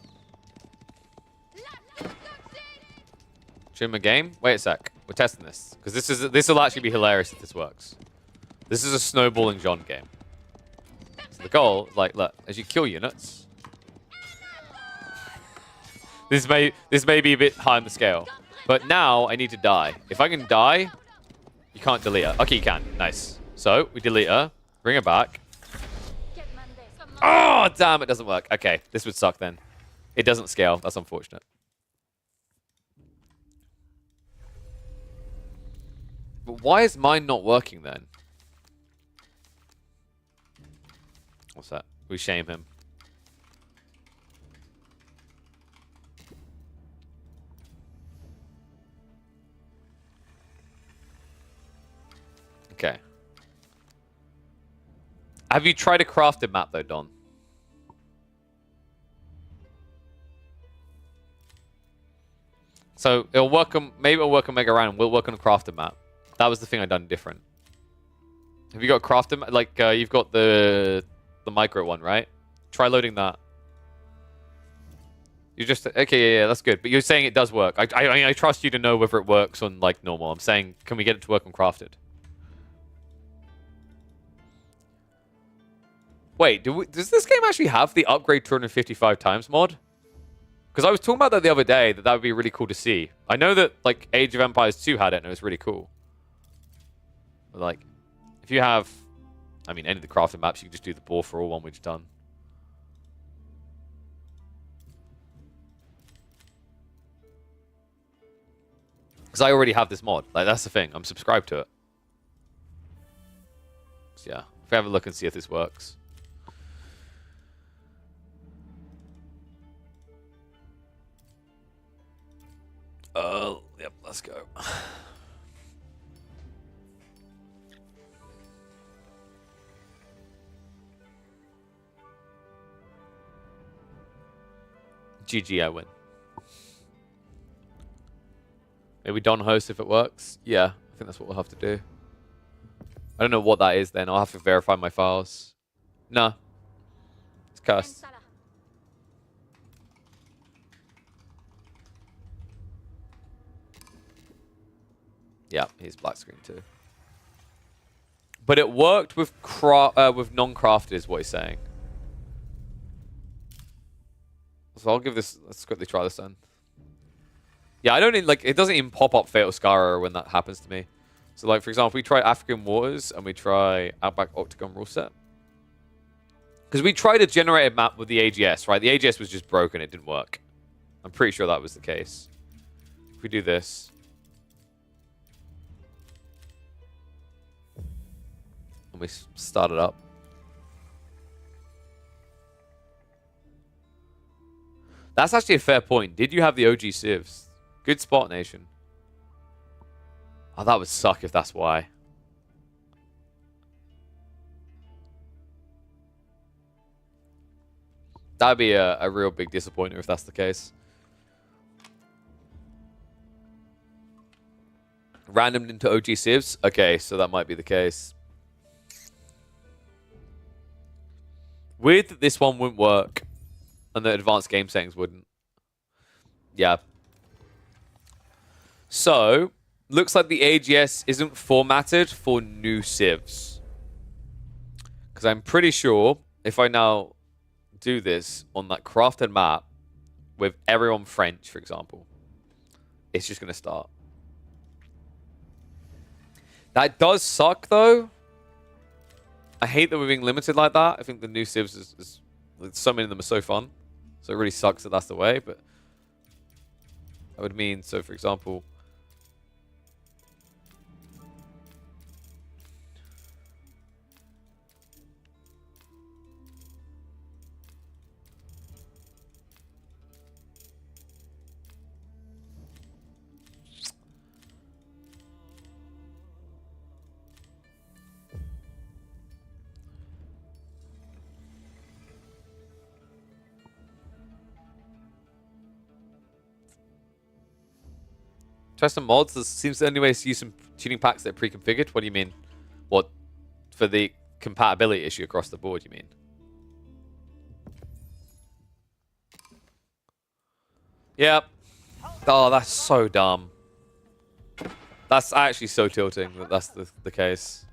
[SPEAKER 2] Show a game? Wait a sec. We're testing this. Because this will actually be hilarious if this works. This is a snowballing John game. So the goal is like, look, as you kill units... This may be a bit high on the scale. But now I need to die. If I can die, you can't delete her. Okay, you can. Nice. So we delete her. Bring her back. Oh, damn, it doesn't work. Okay, this would suck then. It doesn't scale. That's unfortunate. But why is mine not working then? What's that? We shame him. Okay. Have you tried a crafted map though, Don? So it'll work on, maybe it'll work on Mega Ran. We'll work on a crafted map. That was the thing I done different. Have you got a crafted map? Like you've got the micro one, right? Try loading that. You just okay, yeah, that's good. But you're saying it does work. I trust you to know whether it works on like normal. I'm saying, can we get it to work on crafted? Wait, does this game actually have the upgrade 255 times mod? Because I was talking about that the other day, that would be really cool to see. I know that, like, Age of Empires 2 had it, and it was really cool. But, like, if you have, I mean, any of the crafting maps, you can just do the ball for all one, which done. Because I already have this mod. Like, that's the thing. I'm subscribed to it. So, yeah. If we have a look and see if this works. Yep, let's go. GG, I win. Maybe don't host if it works. Yeah, I think that's what we'll have to do. I don't know what that is then. I'll have to verify my files. Nah. It's cursed. Yeah, he's black screen too. But it worked with non-crafted is what he's saying. So I'll give this, let's quickly try this then. Yeah, I don't need, like, it doesn't even pop up Fatal Scar when that happens to me. So, like, for example, we try African Waters and we try Outback Octagon rule set. Because we tried to generate a map with the AGS, right? The AGS was just broken, it didn't work. I'm pretty sure that was the case. If we do this. And we start it up. That's actually a fair point. Did you have the OG civs? Good spot, Nation. Oh, that would suck if that's why. That'd be a real big disappointment if that's the case. Randomed into OG civs? Okay, so that might be the case. Weird that this one wouldn't work. And the advanced game settings wouldn't. Yeah. So, looks like the AGS isn't formatted for new civs. Because I'm pretty sure if I now do this on that crafted map with everyone French, for example, it's just going to start. That does suck, though. I hate that we're being limited like that. I think the new civs is so many of them are so fun. So it really sucks that that's the way, but that would mean, so for example, try some mods. There seems the only way to use some tuning packs that are pre-configured. What do you mean? What? For the compatibility issue across the board, you mean? Yep. Oh, that's so dumb. That's actually so tilting that that's the case.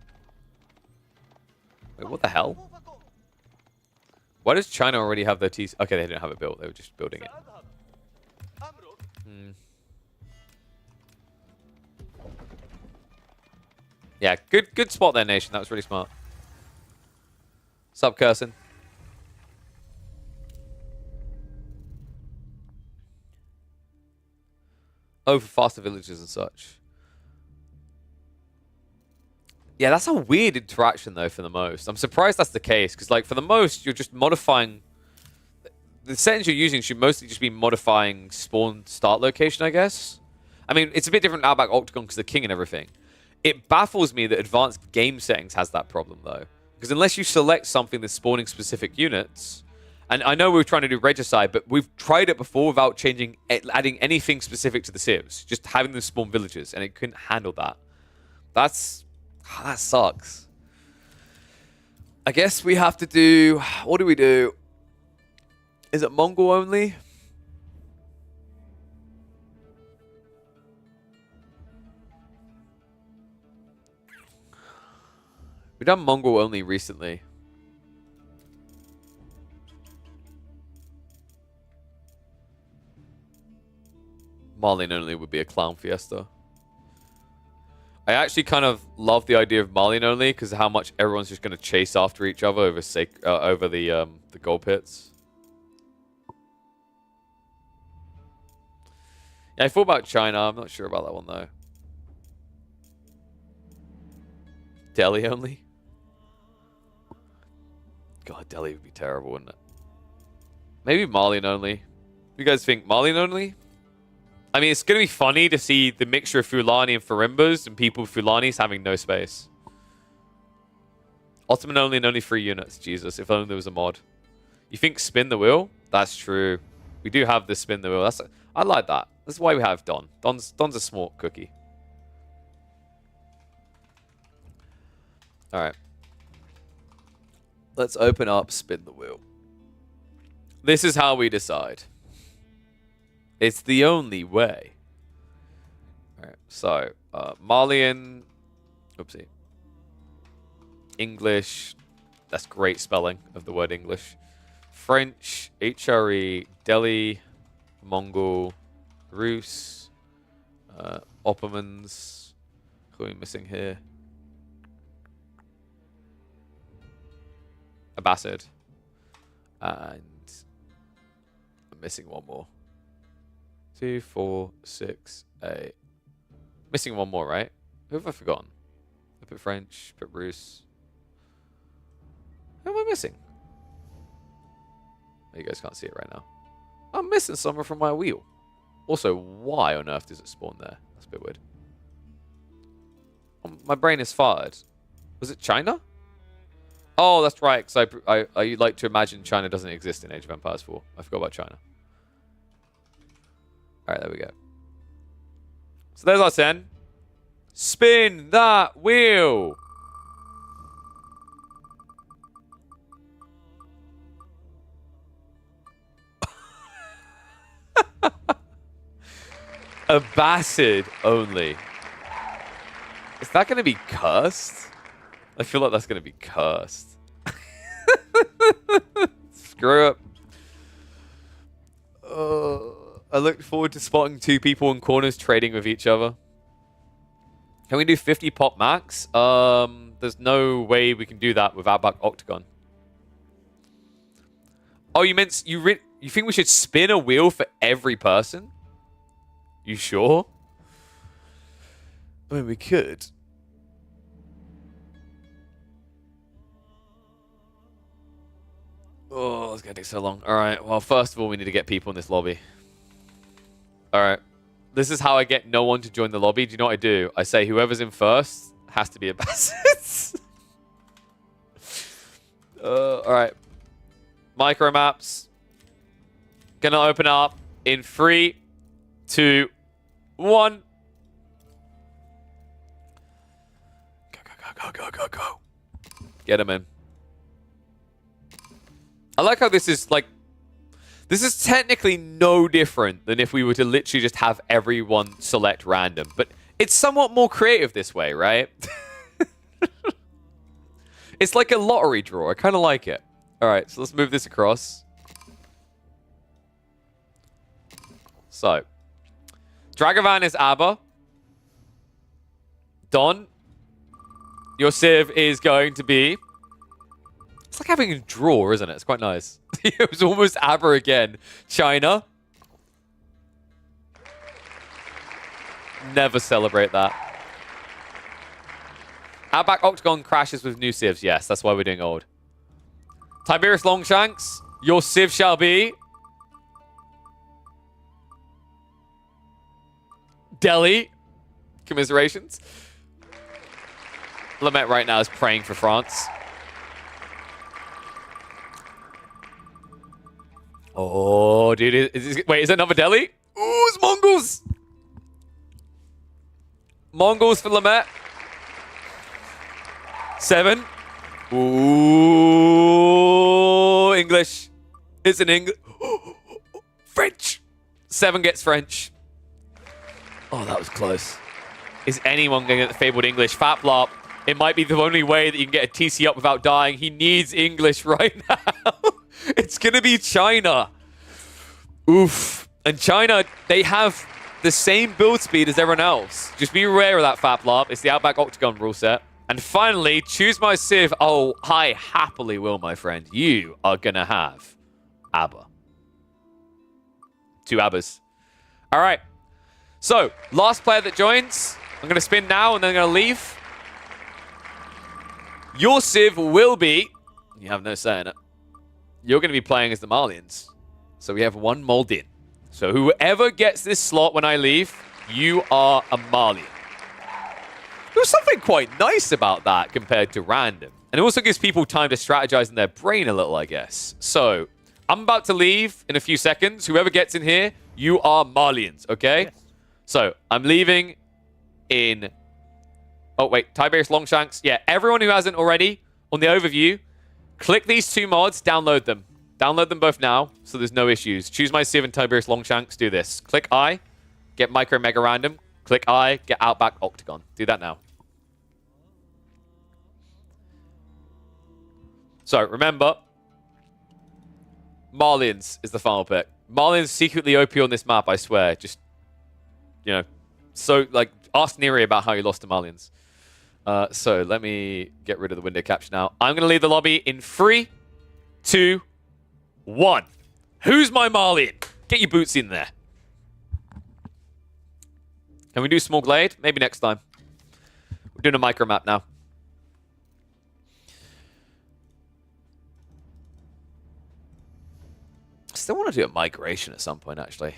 [SPEAKER 2] Wait, what the hell? Why does China already have their TC? Okay, they didn't have it built. They were just building it. Yeah, good spot there, Nation. That was really smart. Sup, Curson? Oh, for faster villages and such. Yeah, that's a weird interaction, though, for the most. I'm surprised that's the case, because, like, for the most, you're just modifying... The settings you're using should mostly just be modifying spawn start location, I guess. I mean, it's a bit different Outback Octagon because the king and everything. It baffles me that advanced game settings has that problem, though. Because unless you select something that's spawning specific units... And I know we were trying to do regicide, but we've tried it before without adding anything specific to the civs. Just having them spawn villages, and it couldn't handle that. That sucks. I guess we have to do... What do we do? Is it Mongol only? We've done Mongol only recently. Malian only would be a clown fiesta. I actually kind of love the idea of Malian only because of how much everyone's just going to chase after each other over the gold pits. Yeah, I thought about China. I'm not sure about that one though. Delhi only? God, Delhi would be terrible, wouldn't it? Maybe Malian only. You guys think Malian only? I mean, it's going to be funny to see the mixture of Fulani and Farimbas and people with Fulanis having no space. Ottoman only and only 3 units. Jesus, if only there was a mod. You think spin the wheel? That's true. We do have this spin the wheel. I like that. That's why we have Don. Don's a smart cookie. All right. Let's open up spin the wheel. This is how we decide. It's the only way. All right. So, Malian. Oopsie. English. That's great spelling of the word English. French. HRE. Delhi. Mongol. Rus. Ottomans. Who are we missing here? Abbasid. And I'm missing one more. 2, 4, 6, 8. Missing one more, right? Who have I forgotten? I put French, put Rus. Who am I missing? Oh, you guys can't see it right now. I'm missing someone from my wheel. Also, why on earth does it spawn there? That's a bit weird. My brain is fired. Was it China? Oh, that's right, because I like to imagine China doesn't exist in Age of Empires 4. I forgot about China. Alright, there we go. So there's our 10. Spin that wheel! Abbasid only. Is that going to be cursed? I feel like that's going to be cursed. Screw up. I look forward to spotting 2 people in corners trading with each other. Can we do 50 pop max? There's no way we can do that with Outback Octagon. Oh, you meant you think we should spin a wheel for every person? You sure? I mean, we could. Oh, it's going to take so long. All right. Well, first of all, we need to get people in this lobby. All right. This is how I get no one to join the lobby. Do you know what I do? I say whoever's in first has to be a Abbasid. All right. Micro maps. Gonna open up in 3, 2, 1. Go. Get him in. I like how this is like... This is technically no different than if we were to literally just have everyone select random. But it's somewhat more creative this way, right? It's like a lottery draw. I kind of like it. All right, so let's move this across. So, Dragavan is Abba. Don, your Civ is going to be... It's like having a draw, isn't it? It's quite nice. It was almost Abba again. China. Never celebrate that. Outback Octagon crashes with new Civs. Yes, that's why we're doing old. Tiberius Longshanks, your Civ shall be... Delhi. Commiserations. Lamette right now is praying for France. Oh, dude. Wait, is that another Delhi? Ooh, it's Mongols. Mongols for Lamette. 7. Ooh, English. It's an English. French. 7 gets French. Oh, that was close. Is anyone going to get the fabled English? Faplop. It might be the only way that you can get a TC up without dying. He needs English right now. It's going to be China. Oof. And China, they have the same build speed as everyone else. Just be aware of that, Faplop. It's the Outback Octagon rule set. And finally, choose my Civ. Oh, I happily will, my friend. You are going to have ABBA. 2 ABBAs. All right. So, last player that joins. I'm going to spin now, and then I'm going to leave. Your Civ will be... You have no say in it. You're going to be playing as the Malians. So we have 1 mold in. So whoever gets this slot when I leave, you are a Malian. There's something quite nice about that compared to random. And it also gives people time to strategize in their brain a little, I guess. So, I'm about to leave in a few seconds. Whoever gets in here, you are Malians, okay? Yes. So, I'm leaving in... Oh, wait. Tiberius Longshanks. Yeah, everyone who hasn't already, on the overview, click these 2 mods, download them. Download them both now, so there's no issues. Choose my Civ and Tiberius Longshanks. Do this. Click I, get Micro Mega Random. Click I, get Outback Octagon. Do that now. So, remember, Malians is the final pick. Malians secretly OP on this map, I swear. Just, you know, so, like, ask Neri about how you lost to Malians. So, let me get rid of the window capture now. I'm going to leave the lobby in 3, 2, 1. Who's my Malian? Get your boots in there. Can we do Small Glade? Maybe next time. We're doing a micro map now. I still want to do a migration at some point, actually.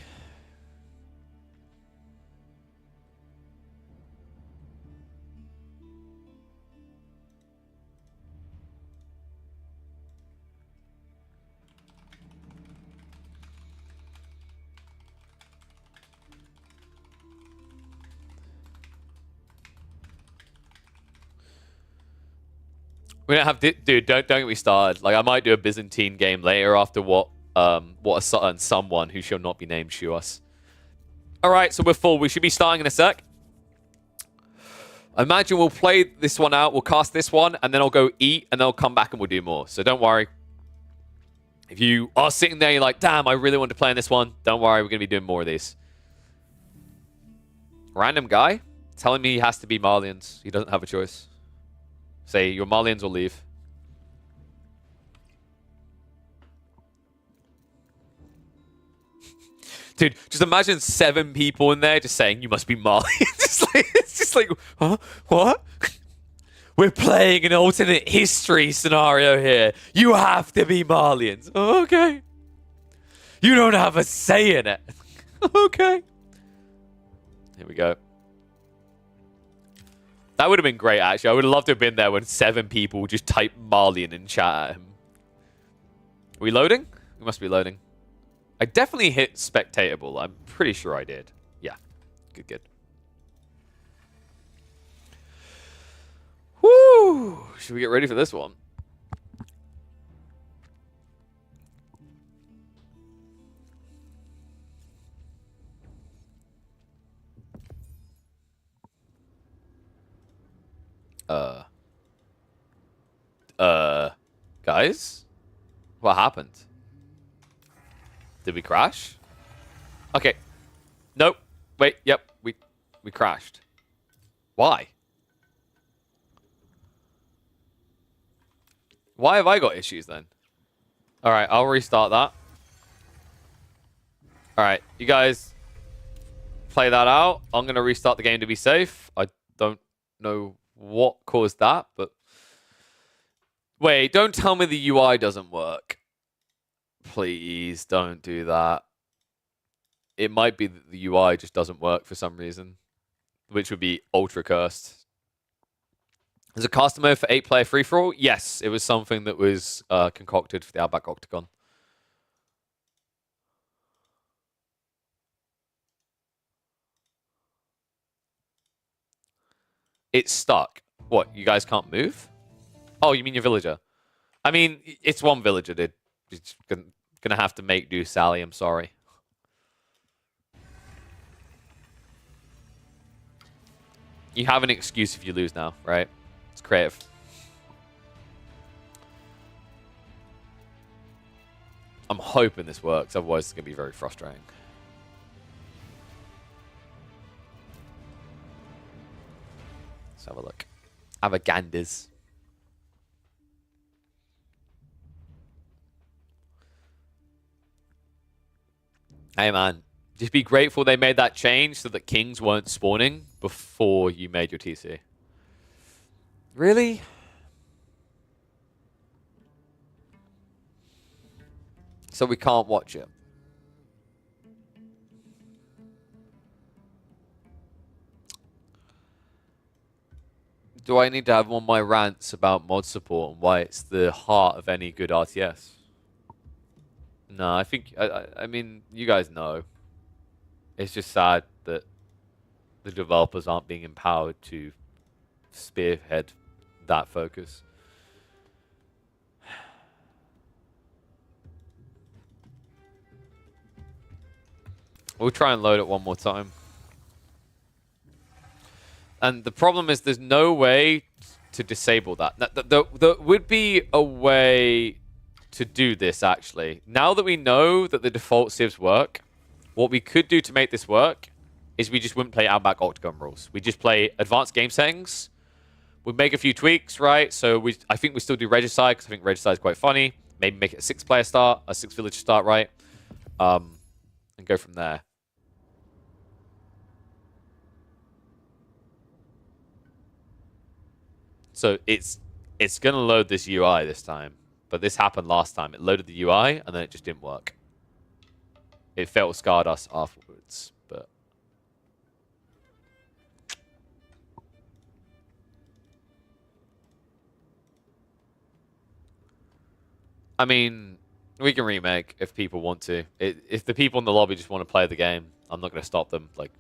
[SPEAKER 2] We don't have... Dude, don't get me started. Like, I might do a Byzantine game later after what a certain someone who shall not be named show us. Alright, so we're full. We should be starting in a sec. I imagine we'll play this one out. We'll cast this one, and then I'll go eat, and then I'll come back and we'll do more. So don't worry. If you are sitting there, you're like, damn, I really want to play in this one. Don't worry, we're going to be doing more of these. Random guy telling me he has to be Malians. He doesn't have a choice. Say, you're Malians or leave. Dude, just imagine 7 people in there just saying, you must be Malians. It's just like, huh? What? We're playing an alternate history scenario here. You have to be Malians. Oh, okay. You don't have a say in it. Okay. Here we go. That would have been great, actually. I would have loved to have been there when 7 people just type Malian in chat at him. Are we loading? We must be loading. I definitely hit spectatable. I'm pretty sure I did. Yeah. Good, good. Woo! Should we get ready for this one? Guys? What happened? Did we crash? Okay. Nope. Wait, yep. We crashed. Why? Why have I got issues then? Alright, I'll restart that. Alright, you guys play that out. I'm going to restart the game to be safe. I don't know what caused that, but... Wait, don't tell me the UI doesn't work. Please don't do that. It might be that the UI just doesn't work for some reason, which would be ultra cursed. There's a caster mode for 8-player free-for-all? Yes, it was something that was concocted for the Outback Octagon. It's stuck. What, you guys can't move? Oh, you mean your villager? I mean, it's one villager, dude. It's gonna have to make do, Sally. I'm sorry. You have an excuse if you lose now, right? It's creative. I'm hoping this works. Otherwise, it's gonna be very frustrating. have a look. Have a ganders. Hey man, just be grateful they made that change so that kings weren't spawning before you made your TC. Really? So we can't watch it. Do I need to have one of my rants about mod support and why it's the heart of any good RTS? No, I think, I mean, you guys know. It's just sad that the developers aren't being empowered to spearhead that focus. We'll try and load it one more time. And the problem is there's no way to disable that. There would be a way to do this, actually. Now that we know that the default civs work, what we could do to make this work is we just wouldn't play Outback Octagon rules. We just play advanced game settings. We'd make a few tweaks, right? So I think we still do Regicide, because I think Regicide is quite funny. Maybe make it a 6-player start, a 6-villager start, right? And go from there. So it's going to load this UI this time. But this happened last time. It loaded the UI, and then it just didn't work. It felt scarred us afterwards, but... I mean, we can remake if people want to. If the people in the lobby just want to play the game, I'm not going to stop them. Like,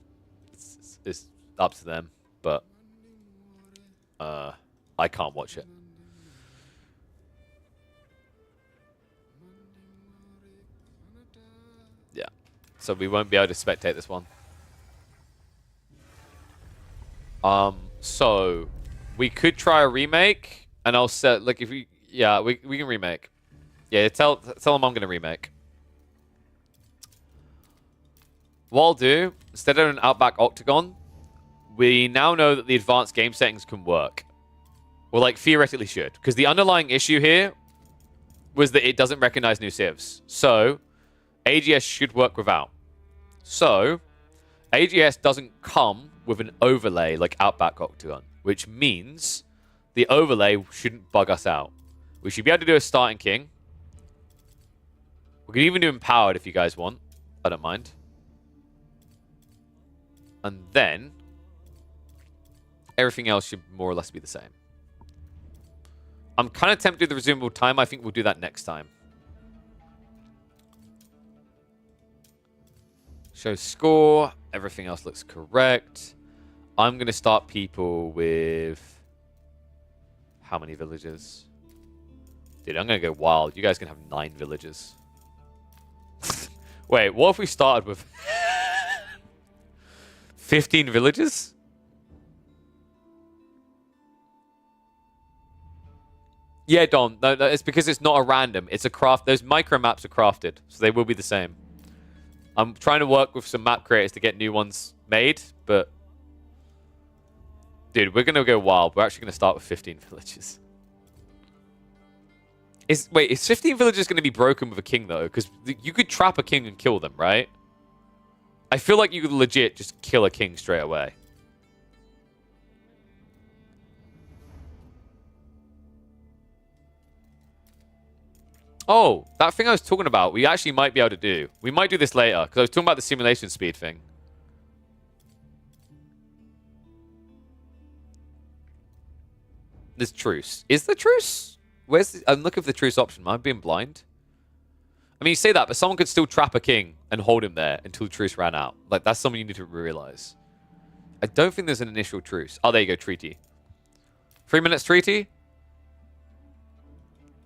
[SPEAKER 2] it's up to them, but... I can't watch it. Yeah. So we won't be able to spectate this one. So we could try a remake, and I'll set like if we we can remake. Yeah, tell them I'm gonna remake. What I'll do, instead of an Outback Octagon, we now know that the advanced game settings can work. Well, like, theoretically should. Because the underlying issue here was that it doesn't recognize new civs. So, AGS should work without. So, AGS doesn't come with an overlay like Outback Octagon, which means the overlay shouldn't bug us out. We should be able to do a starting king. We can even do empowered if you guys want. I don't mind. And then, everything else should more or less be the same. I'm kind of tempted with the resumable time. I think we'll do that next time. Show score. Everything else looks correct. I'm going to start people with... How many villages? Dude, I'm going to go wild. You guys can have 9 villages. Wait, what if we started with... 15 villages? Yeah, Don. No, it's because it's not a random. It's a craft. Those micro maps are crafted, so they will be the same. I'm trying to work with some map creators to get new ones made, but... Dude, we're going to go wild. We're actually going to start with 15 villages. Wait, is 15 villages going to be broken with a king, though? Because you could trap a king and kill them, right? I feel like you could legit just kill a king straight away. Oh, that thing I was talking about, we actually might be able to do. We might do this later, because I was talking about the simulation speed thing. There's truce. Is there truce? I'm looking for the truce option. Am I being blind? I mean, you say that, but someone could still trap a king and hold him there until truce ran out. Like, that's something you need to realize. I don't think there's an initial truce. Oh, there you go, treaty. 3 minutes treaty?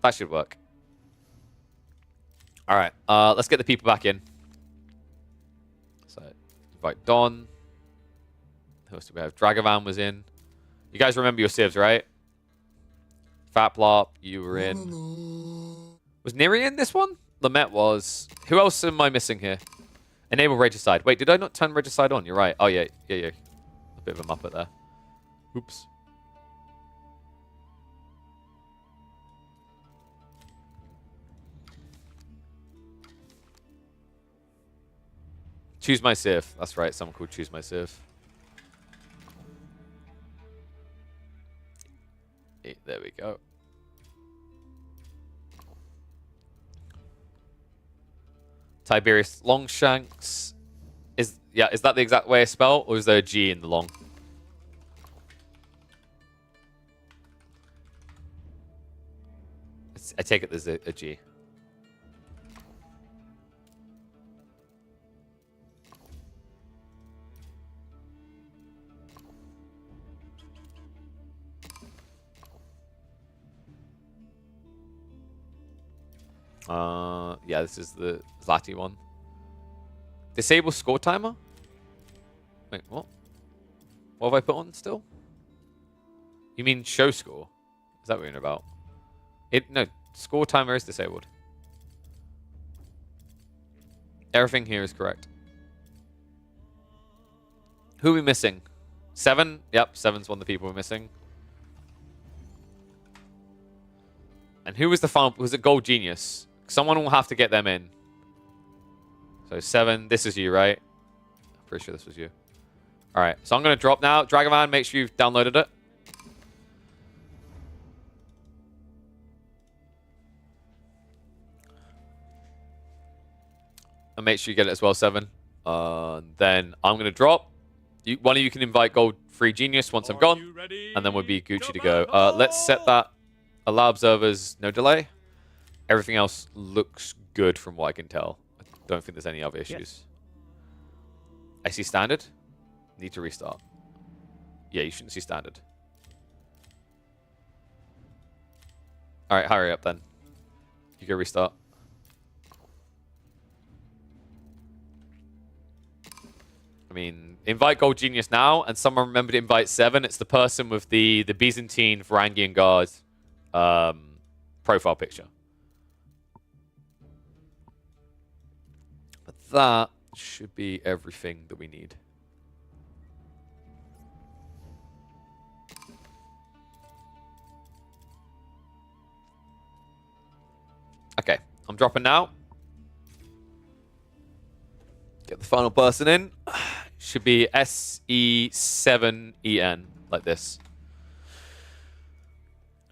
[SPEAKER 2] That should work. All right, let's get the people back in. So, invite Don. Who else do we have? Dragavan was in. You guys remember your civs, right? Fatplop, you were in. Was Neri in this one? Lamet was. Who else am I missing here? Enable Regicide. Wait, did I not turn Regicide on? You're right. Oh, yeah. A bit of a muppet there. Oops. Choose my Civ. That's right. Someone called Choose My Civ. There we go. Tiberius Longshanks. Is that the exact way I spell, or is there a G in the long? I take it there's a G. Yeah, this is the Zlati one. Disable score timer? Wait, what? What have I put on still? You mean show score? Is that what you're about? No, score timer is disabled. Everything here is correct. Who are we missing? 7? Yep, 7's one of the people we're missing. And who was the final? Was it Gold Genius? Someone will have to get them in. So 7, this is you, right? I'm pretty sure this was you. Alright, so I'm going to drop now. Dragonman, make sure you've downloaded it. And make sure you get it as well, 7. Then I'm going to drop. One of you can invite Gold Free Genius once I'm gone. And then we'll be Gucci to go. Let's set that. Allow observers, no delay. Everything else looks good from what I can tell. I don't think there's any other issues. Yes. I see standard. Need to restart. Yeah, you shouldn't see standard. Alright, hurry up then. You can restart. I mean, invite Gold Genius now, and someone remember to invite 7. It's the person with the Byzantine Varangian Guard profile picture. But that should be everything that we need. Okay, I'm dropping now. Get the final person in. Should be SE7EN, like this.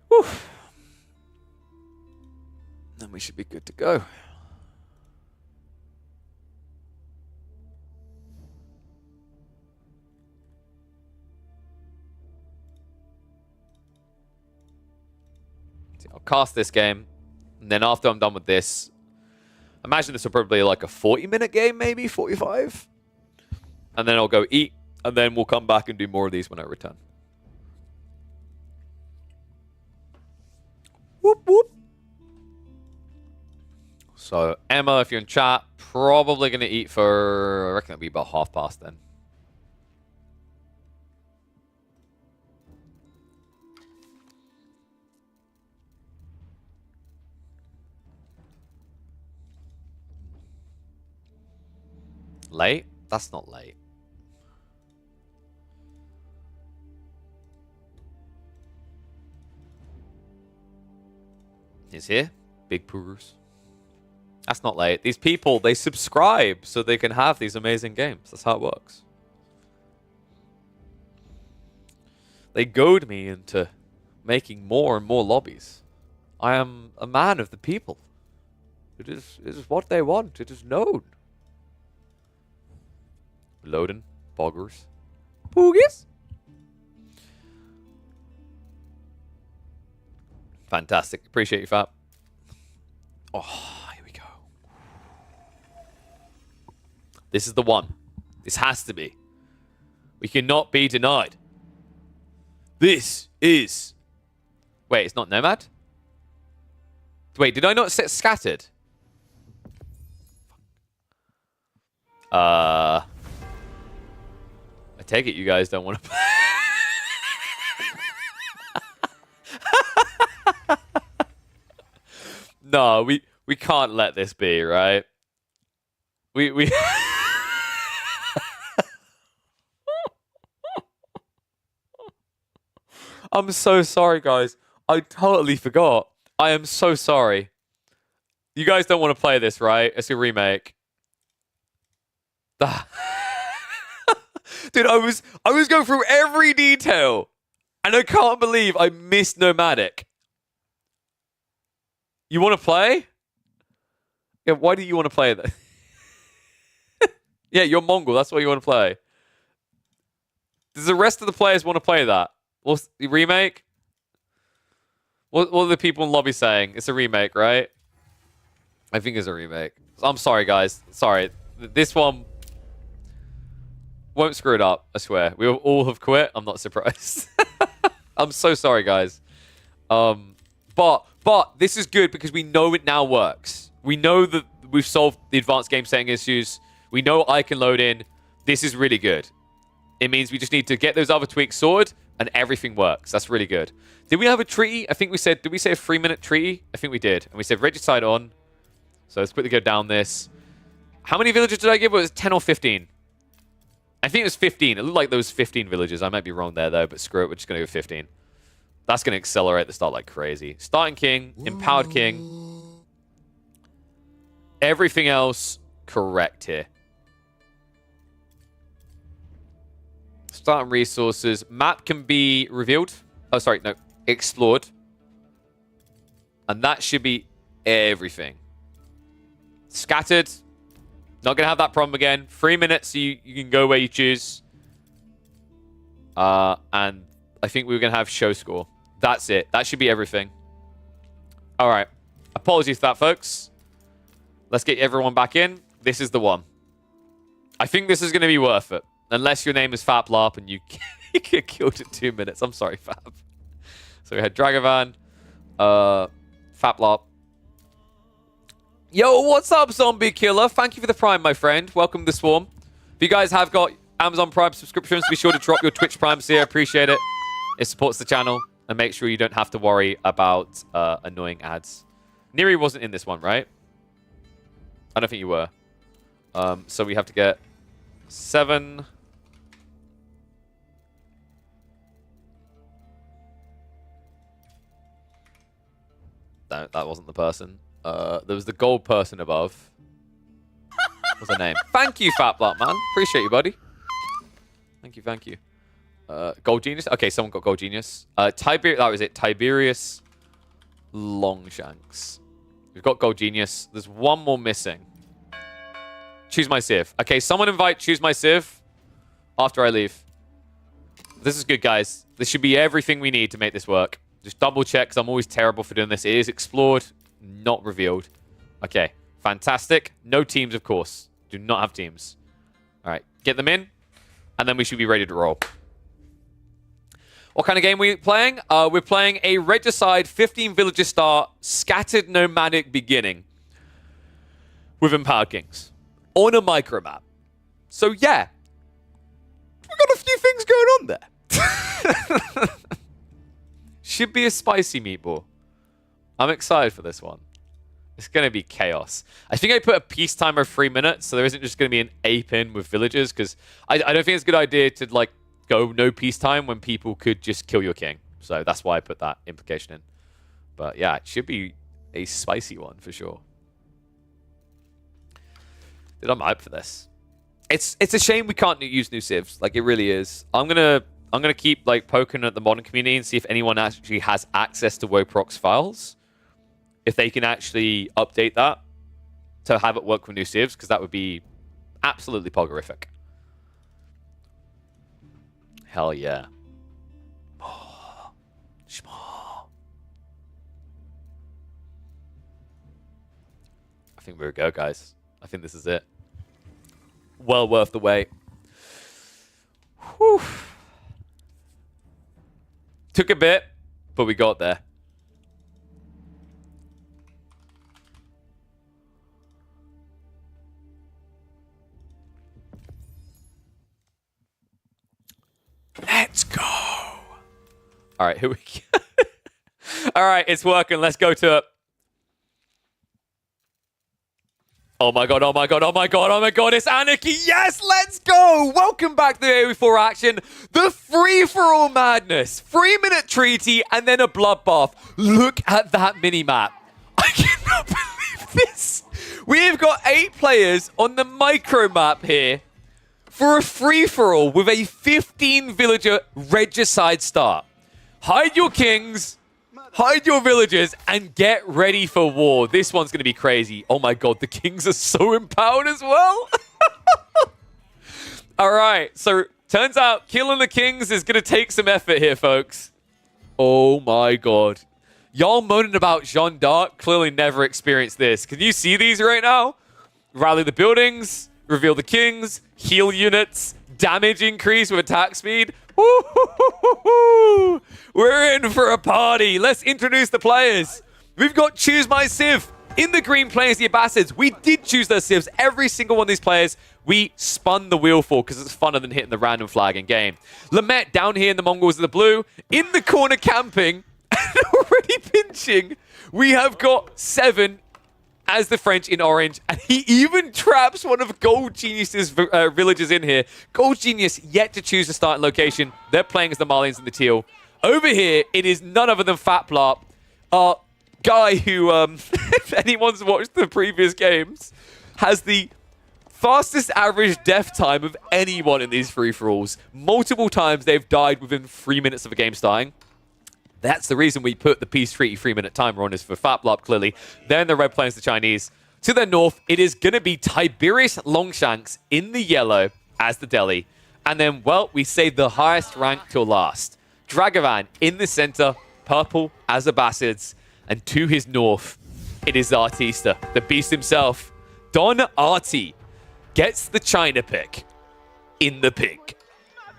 [SPEAKER 2] Whew. Then we should be good to go. I'll cast this game, and then after I'm done with this, imagine this will probably be like a 40-minute game, maybe 45. And then I'll go eat, and then we'll come back and do more of these when I return. Whoop, whoop. So, Emma, if you're in chat, probably going to eat for, I reckon it'll be about past then. Late? That's not late. He's here. Big Purus. That's not late. These people, they subscribe so they can have these amazing games. That's how it works. They goad me into making more and more lobbies. I am a man of the people. It is what they want. It is known. Loading. Boggers. Boogies. Fantastic. Appreciate you, Fat. Oh, here we go. This is the one. This has to be. We cannot be denied. This is... Wait, it's not Nomad? Wait, did I not set Scattered? I take it you guys don't want to play. No, we can't let this be, right? We I'm so sorry, guys. I totally forgot. I am so sorry. You guys don't want to play this, right? It's a remake. Dude, I was going through every detail, and I can't believe I missed Nomadic. You want to play? Yeah, why do you want to play that? Yeah, you're Mongol. That's why you want to play. Does the rest of the players want to play that? What's the remake? What are the people in lobby saying? It's a remake, right? I think it's a remake. I'm sorry, guys. Sorry. This one won't screw it up, I swear. We all have quit. I'm not surprised. I'm so sorry, guys. But this is good because we know it now works. We know that we've solved the advanced game setting issues. We know I can load in. This is really good. It means we just need to get those other tweaks sorted and everything works. That's really good. Did we have a treaty? I think we said, did we say a 3-minute treaty? I think we did. And we said regicide on. So let's quickly go down this. How many villages did I give? Was it 10 or 15? I think it was 15. It looked like there was 15 villages. I might be wrong there, though, but screw it. We're just going to go 15. That's going to accelerate the start like crazy. Starting king, empowered king. Everything else correct here. Starting resources. Map can be revealed. Oh, sorry, no. Explored. And that should be everything. Scattered. Not going to have that problem again. 3 minutes, so you can go where you choose. And I think we're going to have show score. That's it. That should be everything. All right. Apologies for that, folks. Let's get everyone back in. This is the one. I think this is going to be worth it. Unless your name is FapLarp and you get killed in 2 minutes. I'm sorry, Fap. So we had Dragovan, FapLarp. Yo, what's up, Zombie Killer? Thank you for the Prime, my friend. Welcome to the Swarm. If you guys have got Amazon Prime subscriptions, be sure to drop your Twitch Primes here. I appreciate it. It supports the channel. And make sure you don't have to worry about annoying ads. Neri wasn't in this one, right? I don't think you were. So we have to get 7... No, that wasn't the person. There was the gold person above. What's her name? Thank you, FapLarp, man. Appreciate you, buddy. Thank you. Gold Genius? Okay, someone got Gold Genius. That was it. Tiberius Longshanks. We've got Gold Genius. There's one more missing. Choose my Civ. Okay, someone invite Choose my Civ after I leave. This is good, guys. This should be everything we need to make this work. Just double check, because I'm always terrible for doing this. It is explored, not revealed. Okay, fantastic. No teams, of course. Do not have teams. All right, get them in, and then we should be ready to roll. What kind of game are we playing? We're playing a regicide 15 villager start, scattered nomadic beginning with empowered kings on a micro map. So yeah, we got a few things going on there. Should be a spicy meatball. I'm excited for this one. It's going to be chaos. I think I put a peace timer of 3 minutes, so there isn't just going to be an ape in with villagers, because I don't think it's a good idea to like go no peacetime when people could just kill your king. So that's why I put that implication in. But yeah, it should be a spicy one for sure. Dude, I'm hyped for this. It's a shame we can't use new civs. Like, it really is. I'm gonna keep like poking at the modern community and see if anyone actually has access to WoProx files. If they can actually update that to have it work with new civs, because that would be absolutely poggerific. Hell yeah. Oh, I think we're a go, guys. I think this is it. Well worth the wait. Whew. Took a bit, but we got there. Let's go. All right, here we go. All right, it's working. Let's go to it. Oh my god, oh my god, oh my god, oh my god, it's Anarchy. Yes, let's go. Welcome back to the AoE4 action. The free-for-all madness. 3-minute treaty and then a bloodbath. Look at that mini-map. I cannot believe this. We've got 8 players on the micro map here for a free-for-all with a 15-villager regicide start. Hide your kings, hide your villagers, and get ready for war. This one's going to be crazy. Oh my god, the kings are so empowered as well. All right, so turns out killing the kings is going to take some effort here, folks. Oh my god. Y'all moaning about Jeanne d'Arc clearly never experienced this. Can you see these right now? Rally the buildings, reveal the kings, heal units, damage increase with attack speed. Woo-hoo-hoo-hoo-hoo. We're in for a party. Let's introduce the players. We've got Choose My Civ in the green playing as the Abbasids. We did choose their civs. Every single one of these players we spun the wheel for because it's funner than hitting the random flag in game. Lamet down here in the Mongols in the blue, in the corner camping and already pinching. We have got 7 as the French in orange, and he even traps one of Gold Genius's villagers in here. Gold Genius yet to choose a starting location. They're playing as the Malians in the teal. Over here, it is none other than Fat Plop, our guy who, if anyone's watched the previous games, has the fastest average death time of anyone in these free-for-alls. Multiple times they've died within 3 minutes of a game starting. That's the reason we put the peace treaty 3-minute timer on is for Fat Blob, clearly. Then the red players the Chinese. To their north, it is going to be Tiberius Longshanks in the yellow as the Delhi. And then, well, we save the highest rank till last. Dragavan in the center, purple as Abbasids. And to his north, it is Artista, the beast himself. Don Artie gets the China pick in the pink.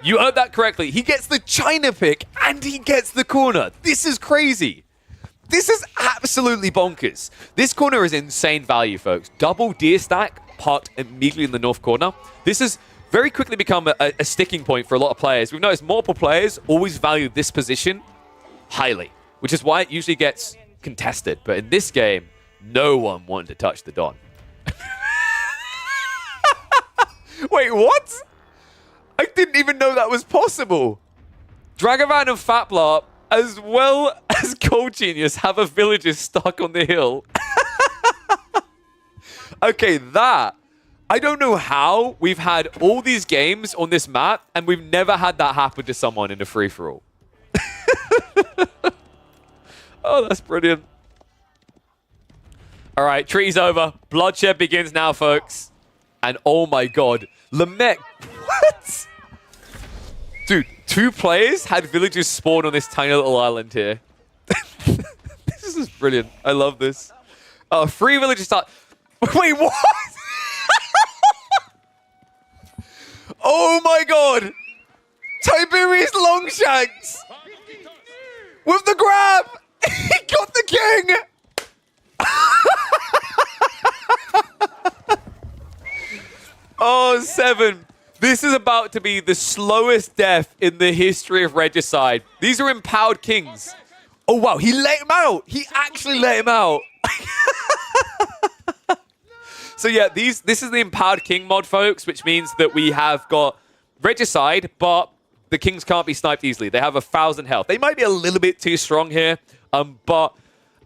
[SPEAKER 2] You heard that correctly. He gets the China pick and he gets the corner. This is crazy. This is absolutely bonkers. This corner is insane value, folks. Double deer stack parked immediately in the north corner. This has very quickly become a sticking point for a lot of players. We've noticed multiple players always value this position highly, which is why it usually gets contested. But in this game, no one wanted to touch the Don. Wait, what? I didn't even know that was possible. Dragavan and Fatblop, as well as Gold Genius, have a villager stuck on the hill. Okay, that. I don't know how we've had all these games on this map and we've never had that happen to someone in a free-for-all. Oh, that's brilliant. All right, treaty's over. Bloodshed begins now, folks. And oh my god, Lamech, what? Dude, 2 players had villagers spawn on this tiny little island here. This is brilliant. I love this. 3 villagers start. Wait, what? Oh my god! Tiberius Longshanks! With the grab! He got the king! Oh, 7. This is about to be the slowest death in the history of Regicide. These are empowered kings. Oh, wow. He let him out. He actually let him out. So, yeah, this is the empowered king mod, folks, which means that we have got Regicide, but the kings can't be sniped easily. They have 1,000 health. They might be a little bit too strong here, but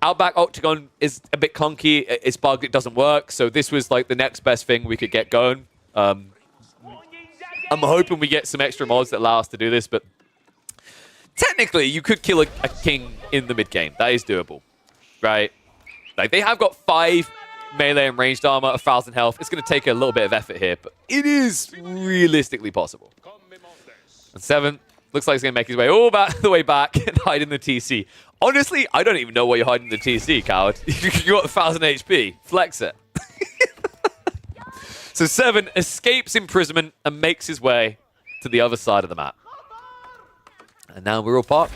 [SPEAKER 2] Outback Octagon is a bit clunky. It's bugged. It doesn't work. So this was like the next best thing we could get going. I'm hoping we get some extra mods that allow us to do this, but technically you could kill a king in the mid game. That is doable, right? Like they have got 5 melee and ranged armor, 1,000 health. It's going to take a little bit of effort here, but it is realistically possible. And 7 looks like he's going to make his way all the way back and hide in the TC. Honestly, I don't even know why you're hiding in the TC, coward. You got 1,000 HP. Flex it. So 7 escapes imprisonment and makes his way to the other side of the map. And now we're all parked.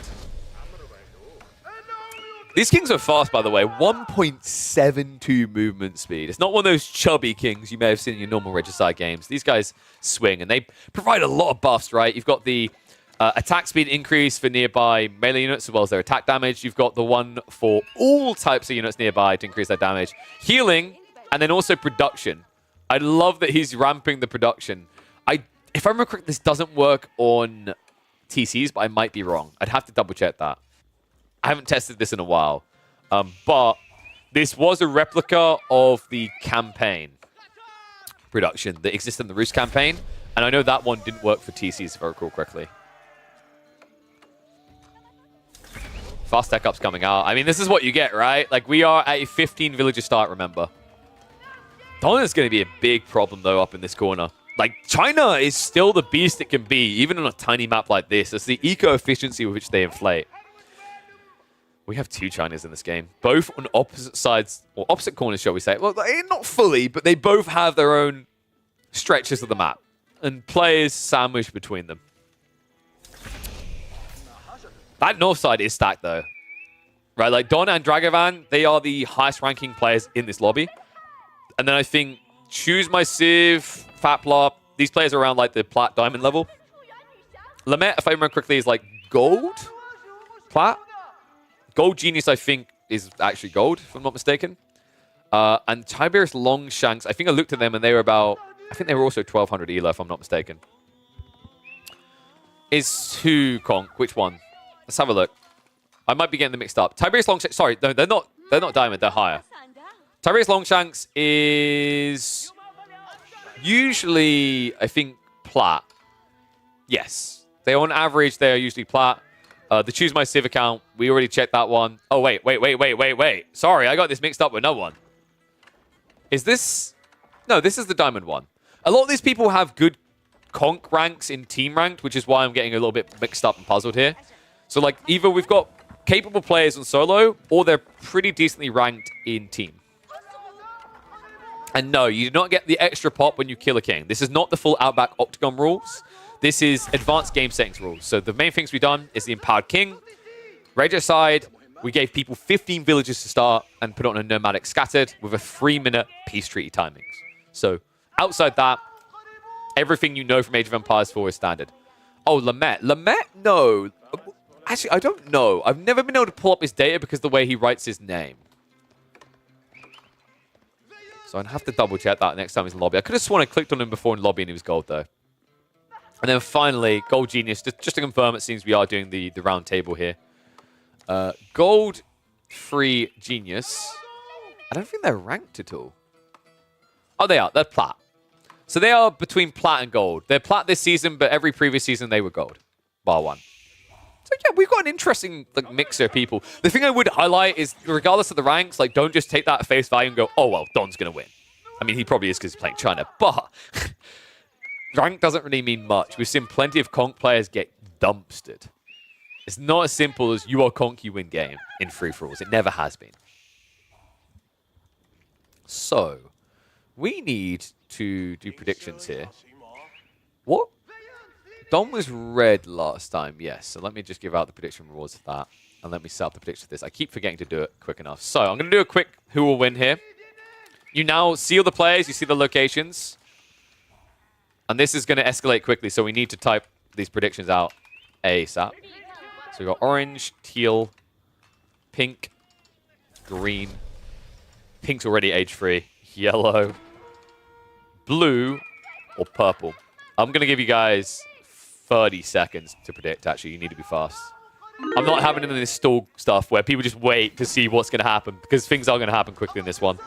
[SPEAKER 2] These kings are fast, by the way. 1.72 movement speed. It's not one of those chubby kings you may have seen in your normal Regicide games. These guys swing, and they provide a lot of buffs, right? You've got the attack speed increase for nearby melee units, as well as their attack damage. You've got the one for all types of units nearby to increase their damage. Healing, and then also production. I love that he's ramping the production. If I remember correctly, this doesn't work on TCs, but I might be wrong. I'd have to double check that. I haven't tested this in a while. But this was a replica of the campaign. production that existed in the Roost campaign. And I know that one didn't work for TCs, if I recall correctly. Fast tech up's coming out. I mean, this is what you get, right? Like, we are at a 15 villager start, remember. Don is going to be a big problem, though, up in this corner. Like, China is still the beast it can be, even on a tiny map like this. It's the eco-efficiency with which they inflate. We have 2 Chinas in this game, both on opposite sides, or opposite corners, shall we say. Well, not fully, but they both have their own stretches of the map. And players sandwiched between them. That north side is stacked, though. Right, like Don and Dragovan, they are the highest ranking players in this lobby. And then I think Choose My Civ, Fatplop, these players are around like the Plat Diamond level. Lamet, if I remember correctly, is like Gold? Plat? Gold Genius, I think, is actually Gold, if I'm not mistaken. And Tiberius Longshanks, I think I looked at them and they were about, I think they were also 1200 ELO, if I'm not mistaken. Is 2 Conk, which one? Let's have a look. I might be getting them mixed up. Tiberius Longshanks, sorry, no, they're not Diamond, they're higher. Tiberius Longshanks is usually, I think, Plat. Yes. They on average, they are usually Plat. The Choose My Civ account, we already checked that one. Oh, wait. Sorry, I got this mixed up with another one. Is this... No, this is the Diamond one. A lot of these people have good conk ranks in team ranked, which is why I'm getting a little bit mixed up and puzzled here. So, like, either we've got capable players on solo, or they're pretty decently ranked in team. And no, you do not get the extra pop when you kill a king. This is not the full Outback Octagon rules. This is advanced game settings rules. So the main things we've done is the Empowered King. Regicide, we gave people 15 villages to start and put on a Nomadic Scattered with a 3-minute peace treaty timings. So outside that, everything you know from Age of Empires 4 is standard. Oh, Lamet. Lamet? No. Actually, I don't know. I've never been able to pull up his data because of the way he writes his name. So I'd have to double check that next time he's in lobby. I could have sworn I clicked on him before in lobby and he was gold, though. And then finally, Gold Genius. Just to confirm, it seems we are doing the round table here. Gold Free Genius. I don't think they're ranked at all. Oh, they are. They're Plat. So they are between Plat and Gold. They're Plat this season, but every previous season they were Gold. Bar 1. So yeah, we've got an interesting mixer of people. The thing I would highlight is, regardless of the ranks, like, don't just take that at face value and go, oh, well, Don's going to win. I mean, he probably is because he's playing China, but rank doesn't really mean much. We've seen plenty of Conk players get dumpstered. It's not as simple as you are Conk, you win game in free-for-alls. It never has been. So, we need to do predictions here. What? Don was red last time, yes. So let me just give out the prediction rewards for that. And let me set up the prediction for this. I keep forgetting to do it quick enough. So I'm going to do a quick who will win here. You now see all the players. You see the locations. And this is going to escalate quickly. So we need to type these predictions out ASAP. So we've got orange, teal, pink, green. Pink's already age-free. Yellow, blue, or purple. I'm going to give you guys 30 seconds to predict, actually. You need to be fast. I'm not having any of this stall stuff where people just wait to see what's going to happen, because things are going to happen quickly in this one.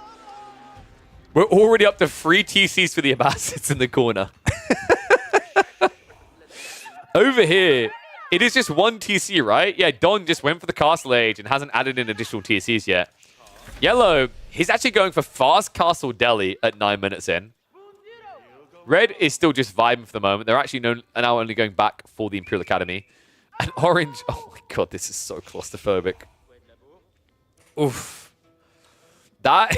[SPEAKER 2] We're already up to 3 TCs for the Abbasids in the corner. Over here, it is just 1 TC, right? Yeah, Don just went for the Castle Age and hasn't added in additional TCs yet. Yellow, he's actually going for Fast Castle Delhi at 9 minutes in. Red is still just vibing for the moment. They're actually now only going back for the Imperial Academy. And orange, oh my god, this is so claustrophobic. Oof. That...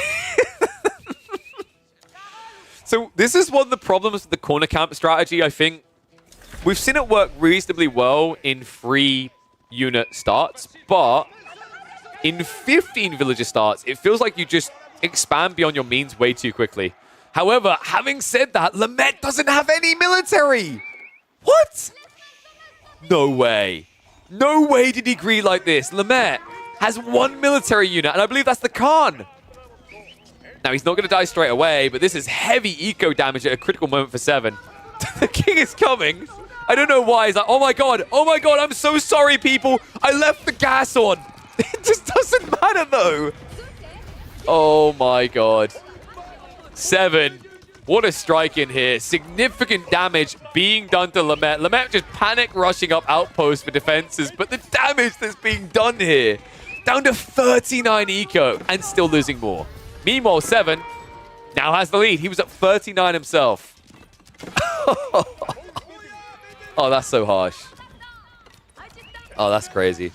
[SPEAKER 2] So this is one of the problems with the corner camp strategy, I think. We've seen it work reasonably well in 3 unit starts, but in 15 villager starts, it feels like you just expand beyond your means way too quickly. However, having said that, Lamet doesn't have any military. What? No way. No way did he greet like this. Lamet has 1 military unit, and I believe that's the Khan. Now, he's not going to die straight away, but this is heavy eco damage at a critical moment for 7. The king is coming. I don't know why. He's like, oh my god, I'm so sorry, people. I left the gas on. It just doesn't matter, though. Oh my god. 7 What a strike in here. Significant damage being done to Lament. Lament just panic rushing up outposts for defenses, but the damage that's being done here. Down to 39 eco and still losing more. Meanwhile, Seven now has the lead. He was at 39 himself. Oh, that's so harsh. Oh, that's crazy.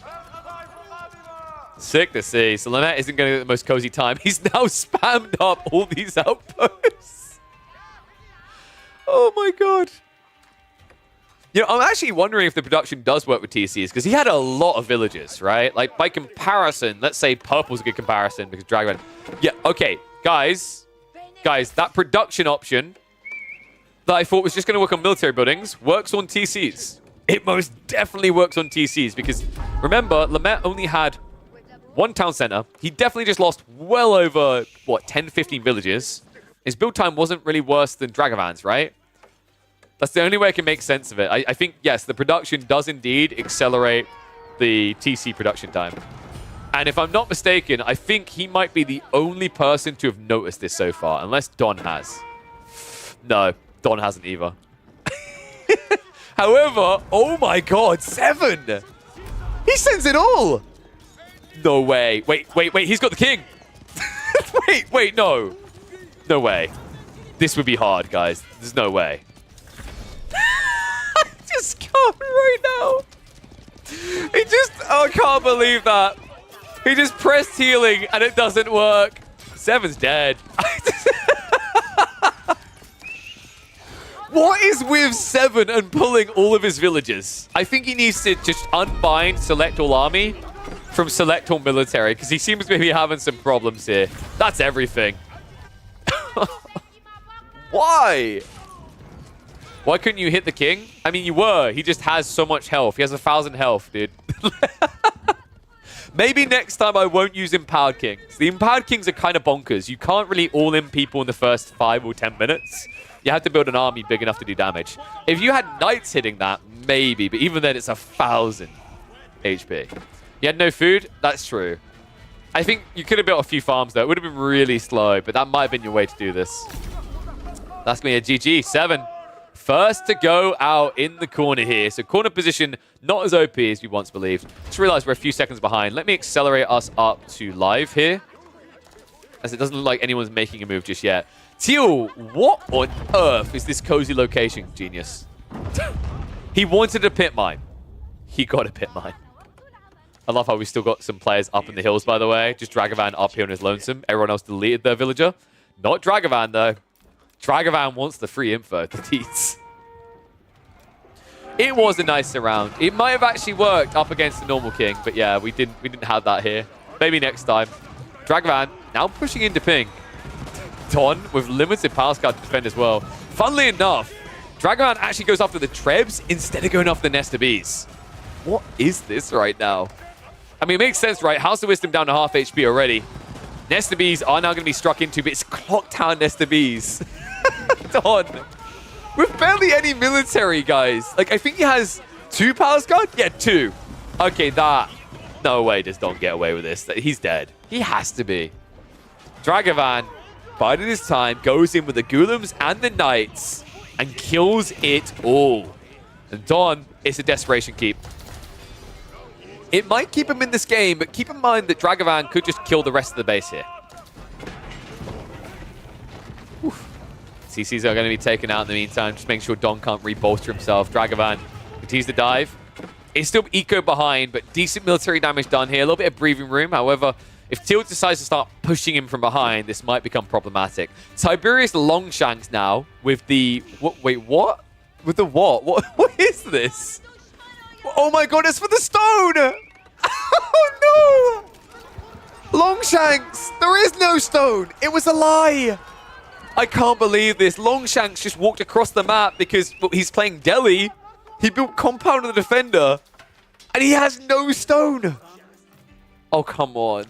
[SPEAKER 2] Sick to see. So Lament isn't going to get the most cozy time. He's now spammed up all these outposts. Oh my god. You know, I'm actually wondering if the production does work with TCs, because he had a lot of villages, right? Like, by comparison, let's say Purple's a good comparison, because Dragon... Yeah, okay, guys, that production option that I thought was just going to work on military buildings works on TCs. It most definitely works on TCs, because remember, Lament only had one town center. He definitely just lost well over, what, 10, 15 villages. His build time wasn't really worse than Dragavan's, right? That's the only way I can make sense of it. I think, yes, the production does indeed accelerate the TC production time. And if I'm not mistaken, I think he might be the only person to have noticed this so far, unless Don has. No, Don hasn't either. However, oh my god, Seven! He sends it all! No way. Wait, he's got the king! wait, no. No way. This would be hard, guys. There's no way. I just can't right now. He just... Oh, I can't believe that. He just pressed healing and it doesn't work. Seven's dead. What is with Seven and pulling all of his villages? I think he needs to just unbind Select All Army from Select All Military, because he seems to be having some problems here. That's everything. Why? Why couldn't you hit the king? I mean, you were. He just has so much health. He has 1,000 health, dude. Maybe next time I won't use Empowered Kings. The Empowered Kings are kind of bonkers. You can't really all-in people in the first 5 or 10 minutes. You have to build an army big enough to do damage. If you had Knights hitting that, maybe. But even then, it's 1,000 HP. You had no food? That's true. I think you could have built a few farms, though. It would have been really slow, but that might have been your way to do this. That's going to be a GG. Seven. First to go out in the corner here. So corner position, not as OP as we once believed. Just realized we're a few seconds behind. Let me accelerate us up to live here, as it doesn't look like anyone's making a move just yet. Teal, what on earth is this cozy location, genius? He wanted a pit mine. He got a pit mine. I love how we still got some players up in the hills, by the way. Just Dragavan up here on his lonesome. Everyone else deleted their villager. Not Dragavan, though. Dragavan wants the free info, the deets. It was a nice round. It might have actually worked up against the normal king, but yeah, we didn't have that here. Maybe next time. Dragavan now pushing into ping. Don with limited power scout to defend as well. Funnily enough, Dragavan actually goes after the Trebs instead of going after the Nest of Bees. What is this right now? I mean, it makes sense, right? House of Wisdom down to half HP already. Nest of Bees are now going to be struck into, but it's Clock Tower Nest of Bees. Don. With barely any military, guys. Like, I think he has 2 power scout? Yeah, 2. Okay, that... No way does Don get away with this. He's dead. He has to be. Dragavan, biding his time, goes in with the Ghoulims and the Knights and kills it all. And Don, it's a desperation keep. It might keep him in this game, but keep in mind that Dragavan could just kill the rest of the base here. Oof. CCs are going to be taken out in the meantime. Just make sure Don can't rebolster himself. Dragavan continues to dive. It's still eco behind, but decent military damage done here. A little bit of breathing room. However, if Teal decides to start pushing him from behind, this might become problematic. Tiberius Longshanks now with the... Wait, what? With the what? What is this? Oh my god, it's for the stone! Oh no! Longshanks! There is no stone! It was a lie! I can't believe this. Longshanks just walked across the map because he's playing Delhi. He built Compound of the Defender. And he has no stone. Oh, come on.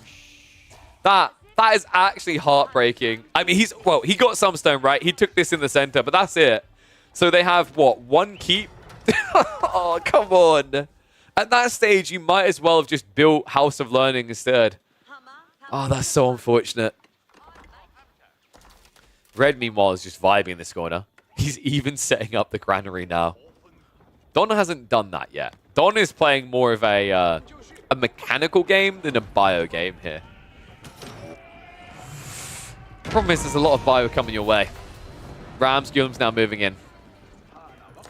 [SPEAKER 2] That is actually heartbreaking. I mean, he got some stone, right? He took this in the center, but that's it. So they have, what, 1 keep? Oh, come on. At that stage, you might as well have just built House of Learning instead. Oh, that's so unfortunate. Red, meanwhile, is just vibing in this corner. He's even setting up the granary now. Don hasn't done that yet. Don is playing more of a mechanical game than a bio game here. Problem is, there's a lot of bio coming your way. Rams, Guillem's now moving in.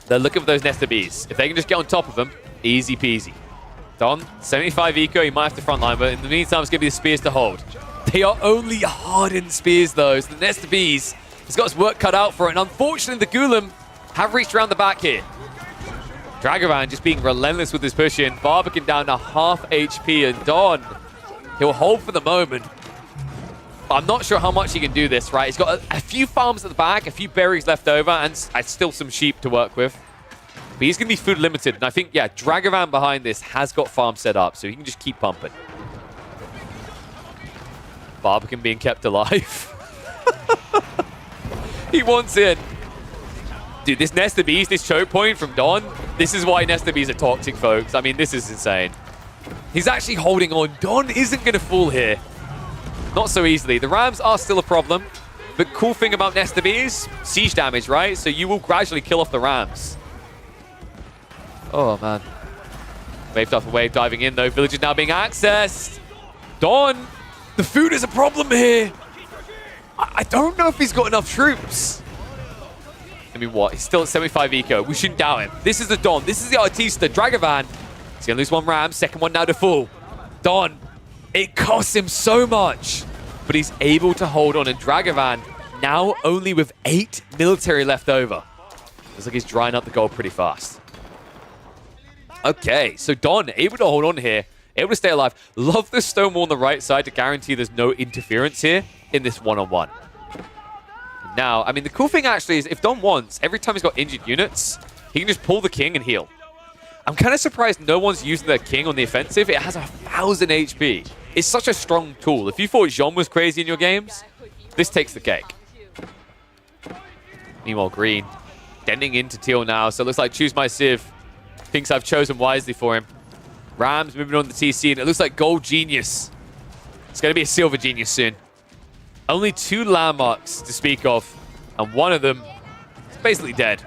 [SPEAKER 2] They're looking for those Nesta Bees. If they can just get on top of them, easy peasy. Don, 75 eco, he might have to frontline, but in the meantime, it's going to be the spears to hold. They are only hardened spears, though, so the Nesta Bees has got his work cut out for it, and unfortunately, the Guillem have reached around the back here. Dragavan just being relentless with his push in. Barbican down to half HP, and Don, he'll hold for the moment. But I'm not sure how much he can do this, right? He's got a few farms at the back, a few berries left over, and still some sheep to work with. But he's going to be food limited, and I think, yeah, Dragavan behind this has got farm set up, so he can just keep pumping. Barbican being kept alive. He wants in. Dude, this Nesta Bees, this choke point from Don, this is why Nesta Bees are toxic, folks. I mean, this is insane. He's actually holding on. Don isn't going to fall here. Not so easily. The Rams are still a problem. But cool thing about Nesta Bees, siege damage, right? So you will gradually kill off the Rams. Oh, man. Wave after wave diving in, though. Village is now being accessed. Don, the food is a problem here. I don't know if he's got enough troops. I mean, what? He's still at 75 eco. We shouldn't doubt him. This is the Don. This is the Artista. Dragavan. He's going to lose one Ram. Second one now to full. Don. It costs him so much. But he's able to hold on. And Dragavan now only with 8 military left over. Looks like he's drying up the gold pretty fast. Okay. So Don able to hold on here. Able to stay alive. Love the stone wall on the right side to guarantee there's no interference here in this one-on-one. Now, I mean, the cool thing actually is if Don wants, every time he's got injured units, he can just pull the king and heal. I'm kind of surprised no one's using their king on the offensive. It has 1,000 HP. It's such a strong tool. If you thought Jean was crazy in your games, this takes the cake. Meanwhile, Green denting into teal now, so it looks like Choose My Civ thinks I've chosen wisely for him. Rams moving on the TC, and it looks like Gold Genius. It's going to be a Silver Genius soon. Only 2 landmarks to speak of, and one of them is basically dead.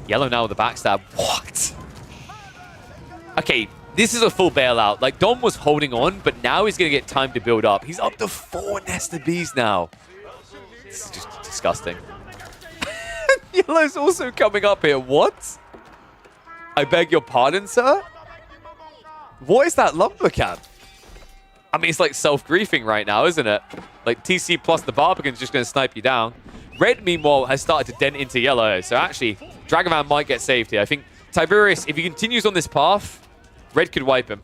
[SPEAKER 2] Yellow now with the backstab. What? Okay, this is a full bailout. Like, Don was holding on, but now he's going to get time to build up. He's up to 4 Nesta Bees now. This is just disgusting. Yellow's also coming up here. What? I beg your pardon, sir? What is that lumber camp? I mean, it's like self-griefing right now, isn't it? Like, TC plus the Barbican's just going to snipe you down. Red, meanwhile, has started to dent into yellow. So, actually, Dragavan might get saved here. I think Tiberius, if he continues on this path, Red could wipe him.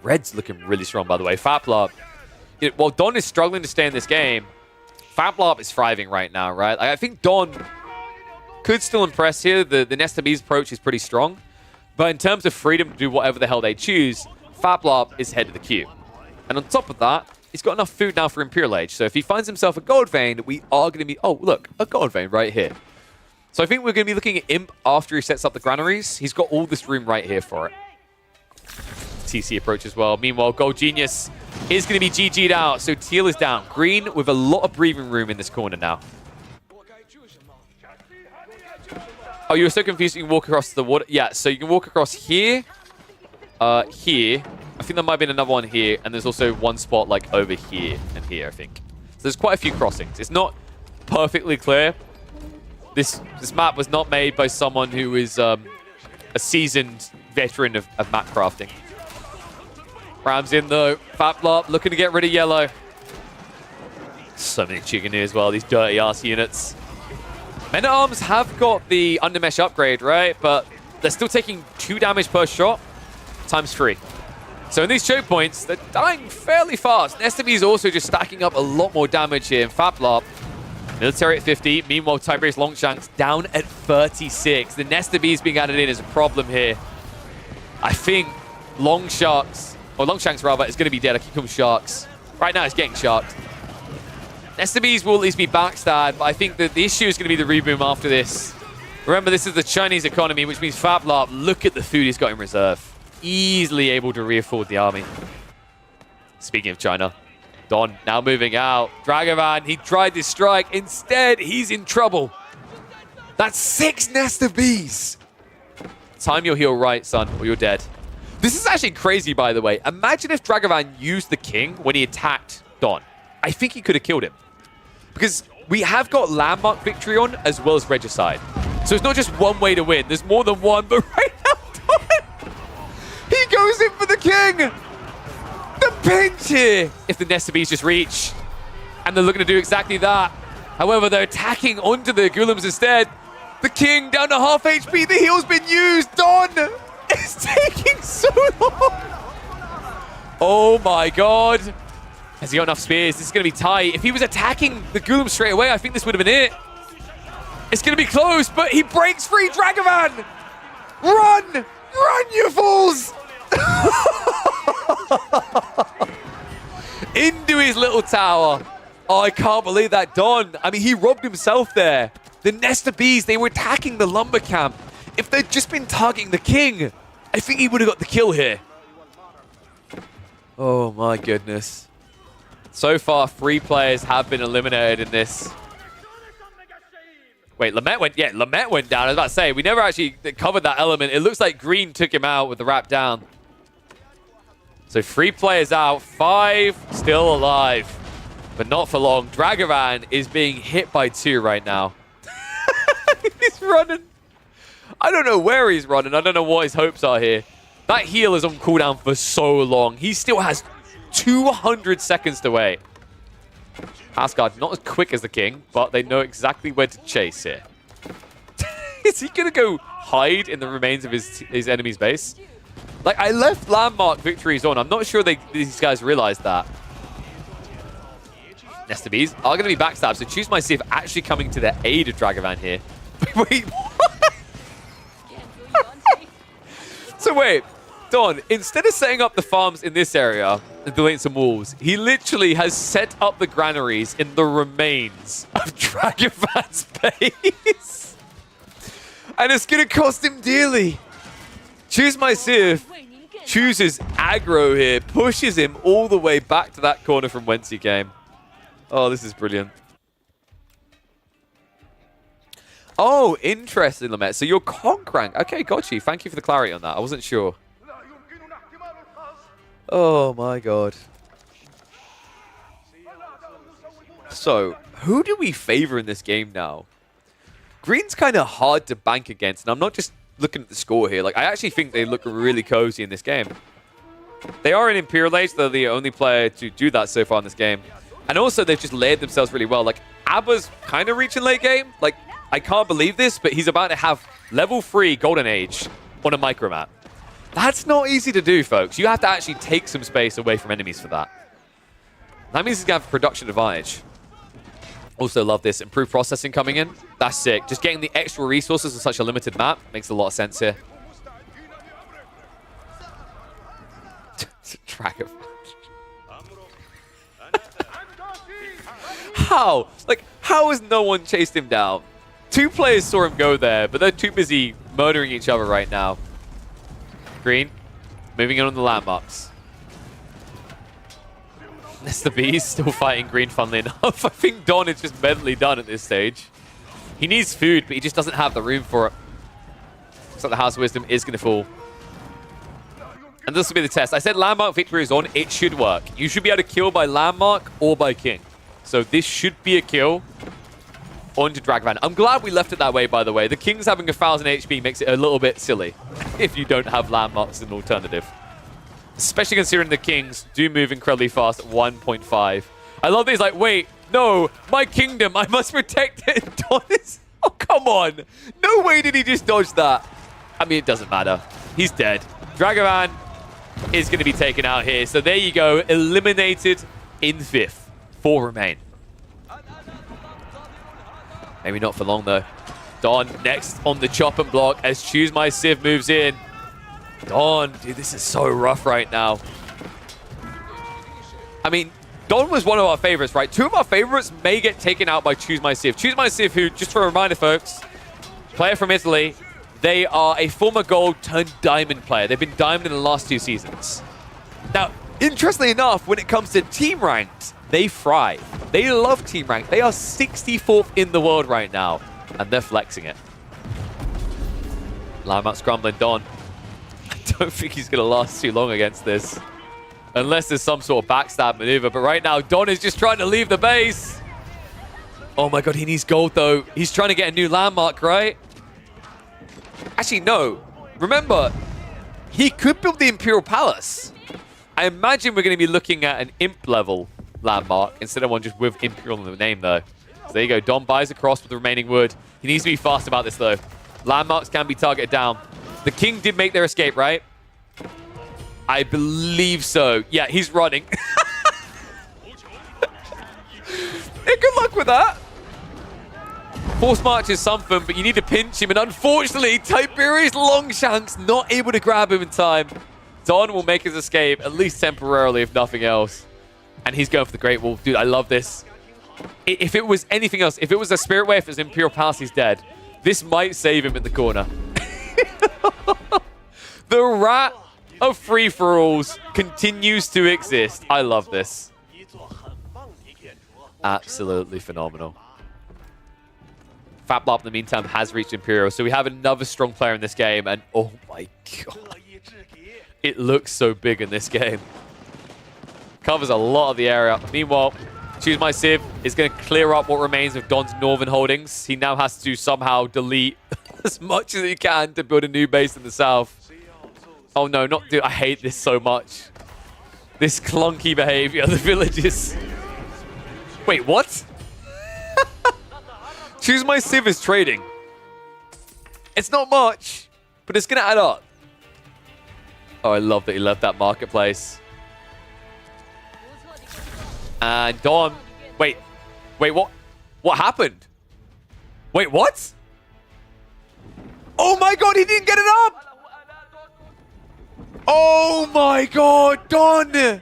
[SPEAKER 2] Red's looking really strong, by the way. Faplarp. While Don is struggling to stay in this game, Faplarp is thriving right now, right? I think Don could still impress here. The Nesta Bees approach is pretty strong. But in terms of freedom to do whatever the hell they choose, Faplarp is head of the queue. And on top of that, he's got enough food now for Imperial Age. So if he finds himself a gold vein, we are going to be... Oh, look, a gold vein right here. So I think we're going to be looking at Imp after he sets up the granaries. He's got all this room right here for it. TC approach as well. Meanwhile, Gold Genius is going to be GG'd out. So teal is down. Green with a lot of breathing room in this corner now. Oh, you were so confused you can walk across the water. Yeah, so you can walk across here, here. I think there might have been another one here, and there's also one spot like over here and here, I think. So there's quite a few crossings. It's not perfectly clear. This map was not made by someone who is a seasoned veteran of map crafting. Rams in though. Faplarp looking to get rid of yellow. So many chicken here as well, these dirty ass units. Men-at-Arms have got the Undermesh upgrade, right? But they're still taking 2 damage per shot, times 3. So in these choke points, they're dying fairly fast. Nesta Bees also just stacking up a lot more damage here. And Faplarp, military at 50. Meanwhile, Tiberius Longshanks down at 36. The Nesta Bees being added in is a problem here. I think Longshanks rather, is going to be dead. I keep calling Sharks. Right now, it's getting sharked. Nesta Bees will at least be backstabbed, but I think that the issue is going to be the reboom after this. Remember, this is the Chinese economy, which means Faplarp, look at the food he's got in reserve. Easily able to re-afford the army. Speaking of China, Don now moving out. Dragovan, he tried to strike. Instead, he's in trouble. That's 6 Nest of Bees. Time your heal right, son, or you're dead. This is actually crazy, by the way. Imagine if Dragovan used the king when he attacked Don. I think he could have killed him. Because we have got Landmark victory on as well as Regicide. So it's not just one way to win. There's more than one, but right now, Don, he goes in for the king. The pinch here. If the Nest of Bees just reach. And they're looking to do exactly that. However, they're attacking onto the Ghoulims instead. The king down to half HP. The heal's been used. Don is taking so long. Oh my god. Has he got enough spears? This is going to be tight. If he was attacking the Ghoulims straight away, I think this would have been it. It's going to be close, but he breaks free. Dragovan! Run! Run, you fools! Into his little tower. Oh, I can't believe that. Don, I mean, he robbed himself there. The Nest of Bees, they were attacking the lumber camp. If they'd just been targeting the king, I think he would have got the kill here. Oh my goodness. So far, 3 players have been eliminated in this. Wait, Lament went... Yeah, Lament went down. I was about to say, we never actually covered that element. It looks like Green took him out with the wrap down. So 3 players out, 5 still alive. But not for long. Dragovan is being hit by 2 right now. He's running. I don't know where he's running. I don't know what his hopes are here. That heal is on cooldown for so long. He still has 200 seconds to wait. Asgard, not as quick as the king, but they know exactly where to chase here. Is he going to go hide in the remains of his enemy's base? Like, I left Landmark victories on. I'm not sure these guys realized that. Nest of Bees are going to be backstabbed, so Choose My Civ actually coming to the aid of Dragovan here. Wait, what? So wait, Don, instead of setting up the farms in this area and building some walls, he literally has set up the granaries in the remains of Dragovan's base. And it's going to cost him dearly. Choose My Civ chooses aggro here, pushes him all the way back to that corner from whence he came. Oh, this is brilliant. Oh, interesting, Lament. So you're conk rank. Okay, got you. Thank you for the clarity on that. I wasn't sure. Oh, my God. So, who do we favor in this game now? Green's kind of hard to bank against, and I'm not just looking at the score here. Like, I actually think they look really cozy in this game. They are in Imperial Age. They're the only player to do that so far in this game. And also, they've just layered themselves really well. Like, Abba's kind of reaching late game. Like, I can't believe this, but he's about to have level 3 Golden Age on a micromap. That's not easy to do, folks. You have to actually take some space away from enemies for that. That means he's going to have a production advantage. Also love this. Improved processing coming in. That's sick. Just getting the extra resources on such a limited map makes a lot of sense here. Dragon. How? Like, how has no one chased him down? 2 players saw him go there, but they're too busy murdering each other right now. Green, moving in on the landmarks. Nest of Bees still fighting Green, funnily enough. I think Don is just mentally done at this stage. He needs food, but he just doesn't have the room for it. Looks like the House of Wisdom is going to fall. And this will be the test. I said Landmark victory is on. It should work. You should be able to kill by Landmark or by King. So this should be a kill onto Dragovan. I'm glad we left it that way, by the way. The King's having 1,000 HP makes it a little bit silly if you don't have Landmarks as an alternative. Especially considering the Kings do move incredibly fast at 1.5. I love these, like, wait, no, my kingdom, I must protect it. Donis? Oh, come on. No way did he just dodge that. I mean, it doesn't matter. He's dead. Dragovan is going to be taken out here. So there you go. Eliminated in 5th. 4 remain. Maybe not for long, though. Don next on the chop and block as Choose My Civ moves in. Don, dude, this is so rough right now. I mean, Don was one of our favorites, right? 2 of our favorites may get taken out by Choose My Civ. Choose My Civ, who, just for a reminder, folks, player from Italy, they are a former gold turned diamond player. They've been diamond in the last 2 seasons. Now, interestingly enough, when it comes to team ranked, They thrive. They love team rank. They are 64th in the world right now, and they're flexing it. Line out scrambling Don. I don't think he's going to last too long against this. Unless there's some sort of backstab maneuver. But right now, Don is just trying to leave the base. Oh my god, he needs gold though. He's trying to get a new landmark, right? Actually, no. Remember, he could build the Imperial Palace. I imagine we're going to be looking at an Imp level landmark instead of one just with Imperial in the name though. So there you go. Don buys across with the remaining wood. He needs to be fast about this though. Landmarks can be targeted down. The king did make their escape, right? I believe so. Yeah, he's running. Yeah, good luck with that. Force March is something, but you need to pinch him. And unfortunately, Tiberius Longshanks not able to grab him in time. Don will make his escape, at least temporarily, if nothing else. And he's going for the Great Wall. Dude, I love this. If it was anything else, if it was a Spirit Wave, if it was Imperial Palace, he's dead. This might save him in the corner. The rat of free-for-alls continues to exist. I love this. Absolutely phenomenal. FatBlop, in the meantime, has reached Imperial, so we have another strong player in this game, and oh my god. It looks so big in this game. Covers a lot of the area. Meanwhile, Choose My Civ is going to clear up what remains of Don's northern holdings. He now has to somehow delete as much as he can to build a new base in the south. Oh no, not dude. I hate this so much. This clunky behavior of the villages. Wait, what? Choose My Civ is trading. It's not much, but it's going to add up. Oh, I love that he left that marketplace. And Don... Wait, what? What happened? Wait, what? Oh my god, he didn't get it up! Oh my god, Don! The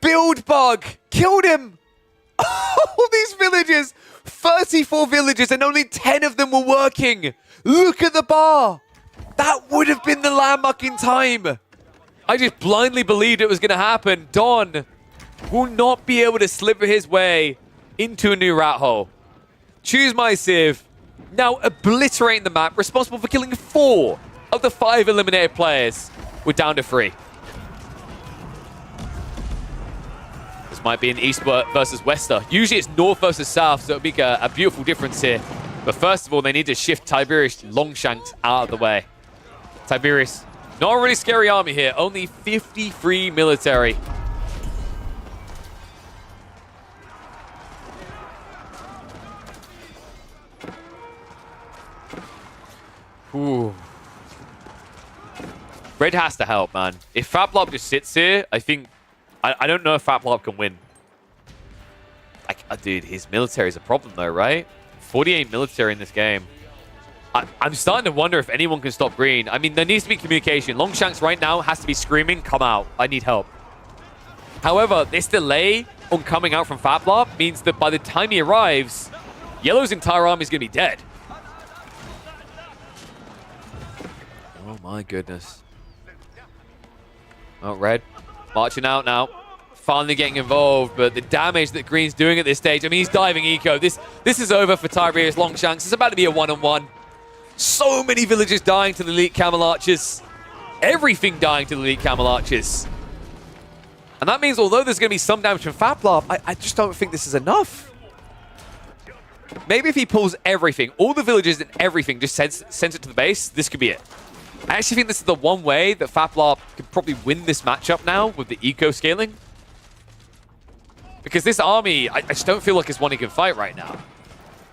[SPEAKER 2] build bug killed him! All these villages! 34 villages and only 10 of them were working! Look at the bar! That would have been the landmark in time! I just blindly believed it was going to happen. Don will not be able to slip his way into a new rat hole. Choose My Civ, now obliterating the map, responsible for killing 4 of the 5 eliminated players. We're down to 3. This might be an East versus Wester. Usually it's North versus South, so it'll be a beautiful difference here. But first of all, they need to shift Tiberius Longshanks out of the way. Tiberius, not a really scary army here. Only 53 military. Ooh. Red has to help, man. If FatBlop just sits here, I think... I don't know if FatBlop can win. Dude, his military is a problem, though, right? 48 military in this game. I'm starting to wonder if anyone can stop Green. I mean, there needs to be communication. Longshanks right now has to be screaming, come out. I need help. However, this delay on coming out from FatBlop means that by the time he arrives, Yellow's entire army is going to be dead. Oh my goodness. Oh, Red marching out now. Finally getting involved, but the damage that Green's doing at this stage, I mean, he's diving eco. This is over for Tiberius Longshanks. It's about to be a one-on-one. So many villagers dying to the elite Camel Archers. Everything dying to the elite Camel Archers. And that means although there's going to be some damage from FatBlop, I just don't think this is enough. Maybe if he pulls everything, all the villagers and everything, just sends it to the base, this could be it. I actually think this is the one way that FatBlop could probably win this matchup now with the eco scaling. Because this army, I just don't feel like it's one he can fight right now.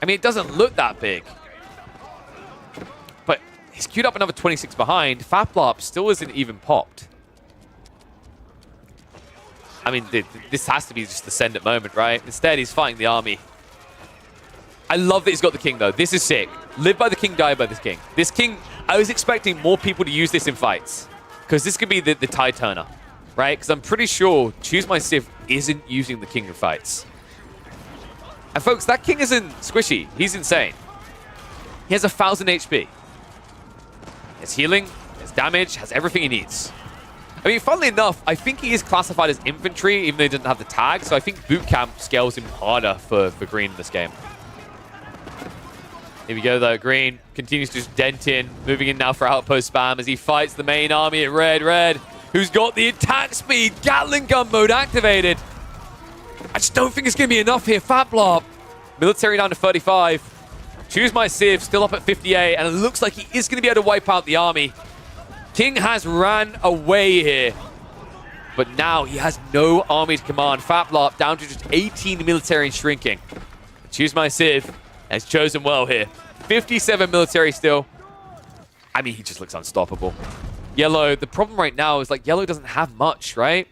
[SPEAKER 2] I mean, it doesn't look that big. But he's queued up another 26 behind. FatBlop still isn't even popped. I mean, this has to be just the send it moment, right? Instead, he's fighting the army. I love that he's got the king, though. This is sick. Live by the king, die by the king. This king, I was expecting more people to use this in fights. Because this could be the tide turner, right? Because I'm pretty sure Choose My Civ isn't using the king in fights. And folks, that king isn't squishy. He's insane. He has 1,000 HP. Has healing, has damage, has everything he needs. I mean, funnily enough, I think he is classified as infantry, even though he doesn't have the tag. So I think boot camp scales him harder for Green in this game. Here we go, though. Green continues to just dent in, moving in now for outpost spam as he fights the main army at Red. Red, who's got the attack speed, Gatling gun mode activated. I just don't think it's going to be enough here. Fat Blob. Military down to 35. Choose My Civ still up at 58, and it looks like he is going to be able to wipe out the army. King has ran away here, but now he has no army to command. Fatblop down to just 18 military and shrinking. Choose My Civ has chosen well here. 57 military still. I mean, he just looks unstoppable. Yellow, the problem right now is like Yellow doesn't have much, right?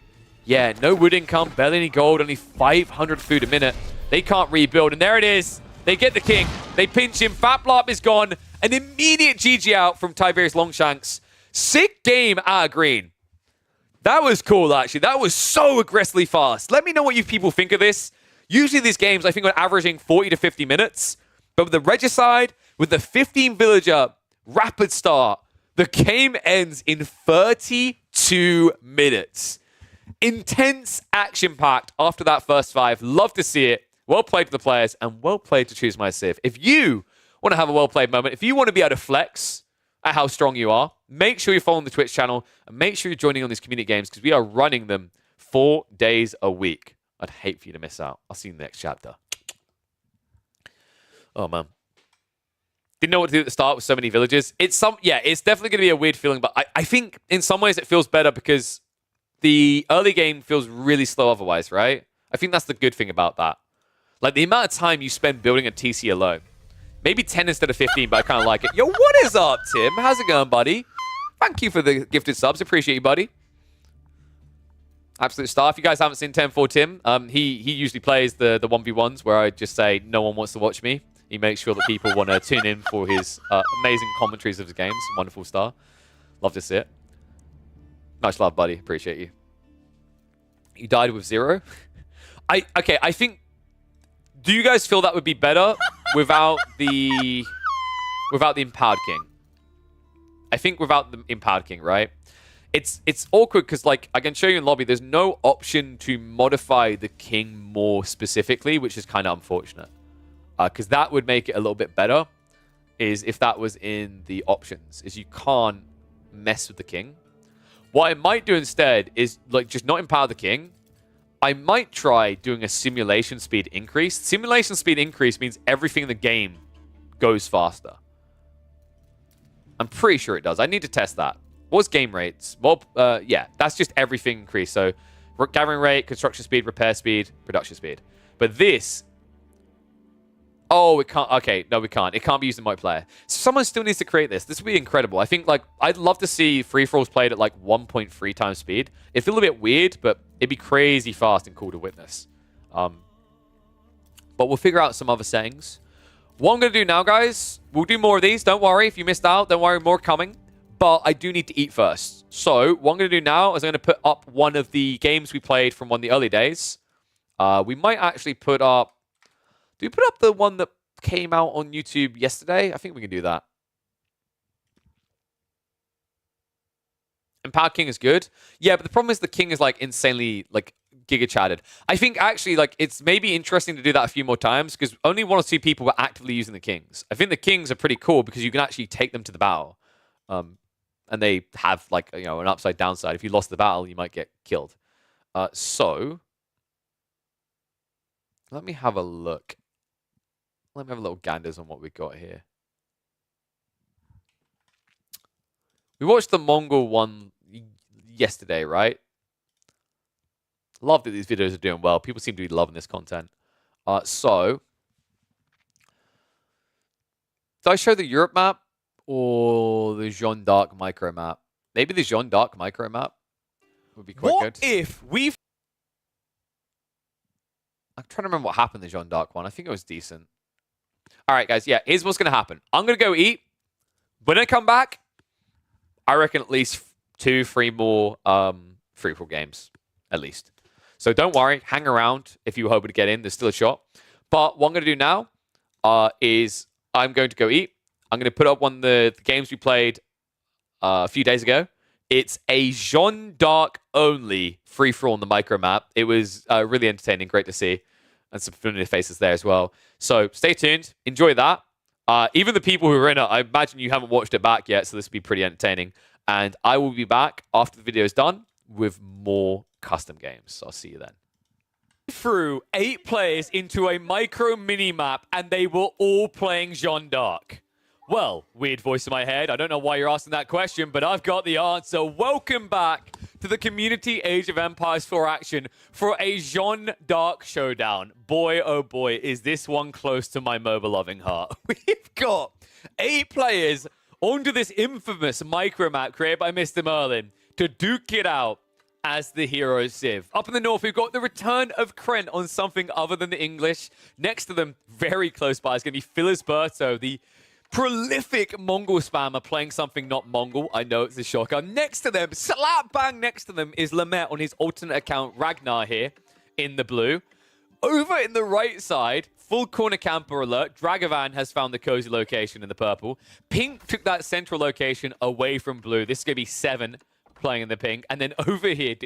[SPEAKER 2] Yeah, no wood income, barely any gold, only 500 food a minute. They can't rebuild, and there it is. They get the king. They pinch him. Fatblop is gone. An immediate GG out from Tiberius Longshanks. Sick game out of Green. That was cool, actually. That was so aggressively fast. Let me know what you people think of this. Usually these games, I think, are averaging 40 to 50 minutes. But with the Regicide, with the 15 villager rapid start, the game ends in 32 minutes. Intense action-packed after that first 5. Love to see it. Well played to the players, and well played to Choose My Civ. If you want to have a well-played moment, if you want to be able to flex at how strong you are, make sure you're following the Twitch channel, and make sure you're joining on these community games, because we are running them 4 days a week. I'd hate for you to miss out. I'll see you in the next chapter. Oh, man. Didn't know what to do at the start with so many villages. It's definitely going to be a weird feeling, but I think in some ways it feels better because the early game feels really slow otherwise, right? I think that's the good thing about that. Like, the amount of time you spend building a TC alone. Maybe 10 instead of 15, but I kind of like it. Yo, what is up, Tim? How's it going, buddy? Thank you for the gifted subs. Appreciate you, buddy. Absolute star. If you guys haven't seen 10-4 Tim, he usually plays the 1v1s where I just say, no one wants to watch me. He makes sure that people want to tune in for his amazing commentaries of his games. Wonderful star. Love to see it. Much love, buddy. Appreciate you. You died with 0? I think... Do you guys feel that would be better without the Empowered King? I think without the Empowered King, right? It's awkward because, like, I can show you in lobby, there's no option to modify the king more specifically, which is kind of unfortunate. Because that would make it a little bit better, is if that was in the options, is you can't mess with the king. What I might do instead is, like, just not empower the king. I might try doing a simulation speed increase. Simulation speed increase means everything in the game goes faster. I'm pretty sure it does. I need to test that. What's game rates? Well, yeah, that's just everything increased. So gathering rate, construction speed, repair speed, production speed. But this... Oh, it can't... Okay, no, we can't. It can't be used in multiplayer. So someone still needs to create this. This would be incredible. I think, like, I'd love to see free-for-alls played at, like, 1.3 times speed. It'd feel a bit weird, but it'd be crazy fast and cool to witness. But we'll figure out some other settings. What I'm going to do now, guys, we'll do more of these. Don't worry if you missed out. Don't worry, more coming. But I do need to eat first. So what I'm going to do now is I'm going to put up one of the games we played from one of the early days. We might actually put up... Do we put up the one that came out on YouTube yesterday? I think we can do that. Empowered King is good. Yeah, but the problem is the King is, like, insanely, like, giga-chatted. I think, actually, like, it's maybe interesting to do that a few more times because only 1 or 2 people were actively using the Kings. I think the Kings are pretty cool because you can actually take them to the battle. And they have, like, you know, an upside-downside. If you lost the battle, you might get killed. So, let me have a look. Let me have a little ganders on what we got here. We watched the Mongol one yesterday, right? Love that these videos are doing well. People seem to be loving this content. So, did I show the Europe map or the Jeanne d'Arc micro map? Maybe the Jeanne d'Arc micro map would be quite good. What if we've... I'm trying to remember what happened in the Jeanne d'Arc one. I think it was decent. All right, guys. Yeah, here's what's going to happen. I'm going to go eat. When I come back, I reckon at least 2-3 more free-for-all games, at least. So don't worry. Hang around if you were hoping to get in. There's still a shot. But what I'm going to do now is I'm going to go eat. I'm going to put up one of the games we played a few days ago. It's a Jeanne d'Arc only free-for-all on the micro map. It was really entertaining, great to see, and some familiar faces there as well. So stay tuned, enjoy that. Even the people who are in it, I imagine you haven't watched it back yet, so this will be pretty entertaining. And I will be back after the video is done with more custom games. I'll see you then. Threw 8 players into a micro mini-map, and they were all playing Jeanne d'Arc. Well, weird voice in my head. I don't know why you're asking that question, but I've got the answer. Welcome back to the Community Age of Empires 4 action for a Jeanne d'Arc showdown. Boy, oh boy, is this one close to my MOBA loving heart. We've got 8 players onto this infamous micro map created by Mr. Merlin to duke it out as the hero Civ. Up in the north, we've got the return of Krent on something other than the English. Next to them, very close by, is going to be Philisberto, the prolific Mongol spammer playing something not Mongol. I know it's a shocker. Next to them, slap bang next to them, is Lamet on his alternate account, Ragnar here in the blue. Over in the right side, full corner camper alert. Dragovan has found the cozy location in the purple. Pink took that central location away from blue. This is going to be 7 playing in the pink. And then over here...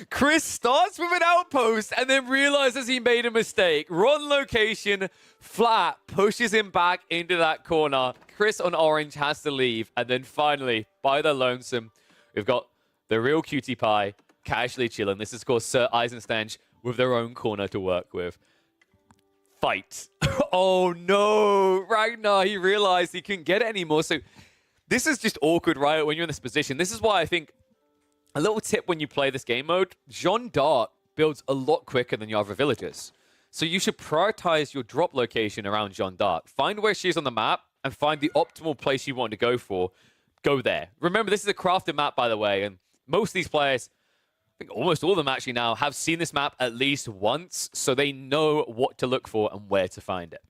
[SPEAKER 2] Chris starts with an outpost and then realizes he made a mistake. Wrong location, flat, pushes him back into that corner. Chris on orange has to leave. And then finally, by the lonesome, we've got the real cutie pie casually chilling. This is called Sir Eisenstange with their own corner to work with. Fight. Oh no, Ragnar, he realized he couldn't get it anymore. So this is just awkward, right, when you're in this position. This is why I think a little tip when you play this game mode, Jeanne d'Arc builds a lot quicker than your other villagers. So you should prioritize your drop location around Jeanne d'Arc. Find where she is on the map and find the optimal place you want to go for. Go there. Remember, this is a crafted map, by the way, and most of these players, I think almost all of them actually now, have seen this map at least once, so they know what to look for and where to find it.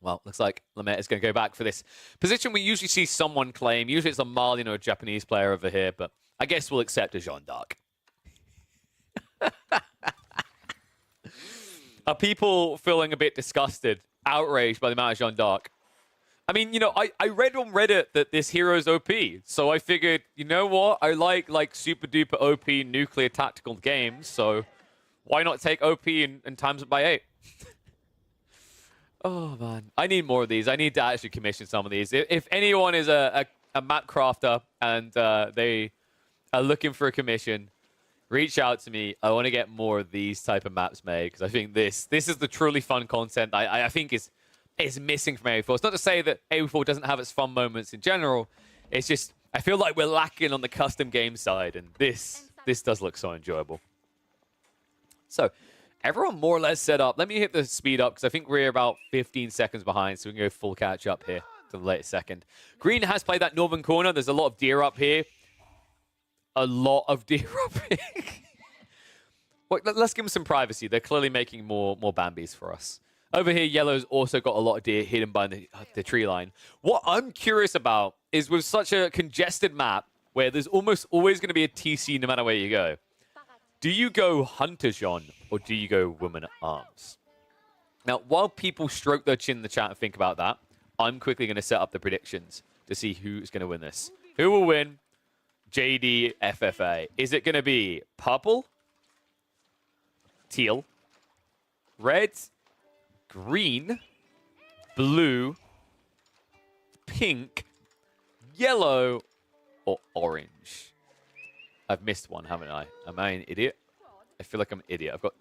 [SPEAKER 2] Well, looks like Lamet is going to go back for this position we usually see someone claim. Usually it's a Malian or a Japanese player over here, but I guess we'll accept a Jeanne d'Arc. Are people feeling a bit disgusted, outraged by the amount of Jeanne d'Arc? I mean, you know, I read on Reddit that this hero's OP, so I figured, you know what? I like super duper OP nuclear tactical games, so why not take OP and times it by 8? Oh, man. I need more of these. I need to actually commission some of these. If anyone is a map crafter and they are looking for a commission, reach out to me. I want to get more of these type of maps made because I think this is the truly fun content I think is missing from AO4. It's not to say that AO4 doesn't have its fun moments in general. It's just I feel like we're lacking on the custom game side, and this does look so enjoyable. So everyone more or less set up. Let me hit the speed up because I think we're about 15 seconds behind, so we can go full catch up here to the latest second. Green has played that northern corner. There's a lot of deer up here. A lot of deer up here. Well, let's give them some privacy. They're clearly making more Bambis for us. Over here, yellow's also got a lot of deer hidden by the tree line. What I'm curious about is with such a congested map where there's almost always going to be a TC no matter where you go. Do you go Hunter Jeanne or do you go Woman at Arms? Now, while people stroke their chin in the chat and think about that, I'm quickly going to set up the predictions to see who's going to win this. Who will win JD FFA? Is it going to be purple, teal, red, green, blue, pink, yellow, or orange? I've missed one, haven't I? Am I an idiot? I feel like I'm an idiot. I've got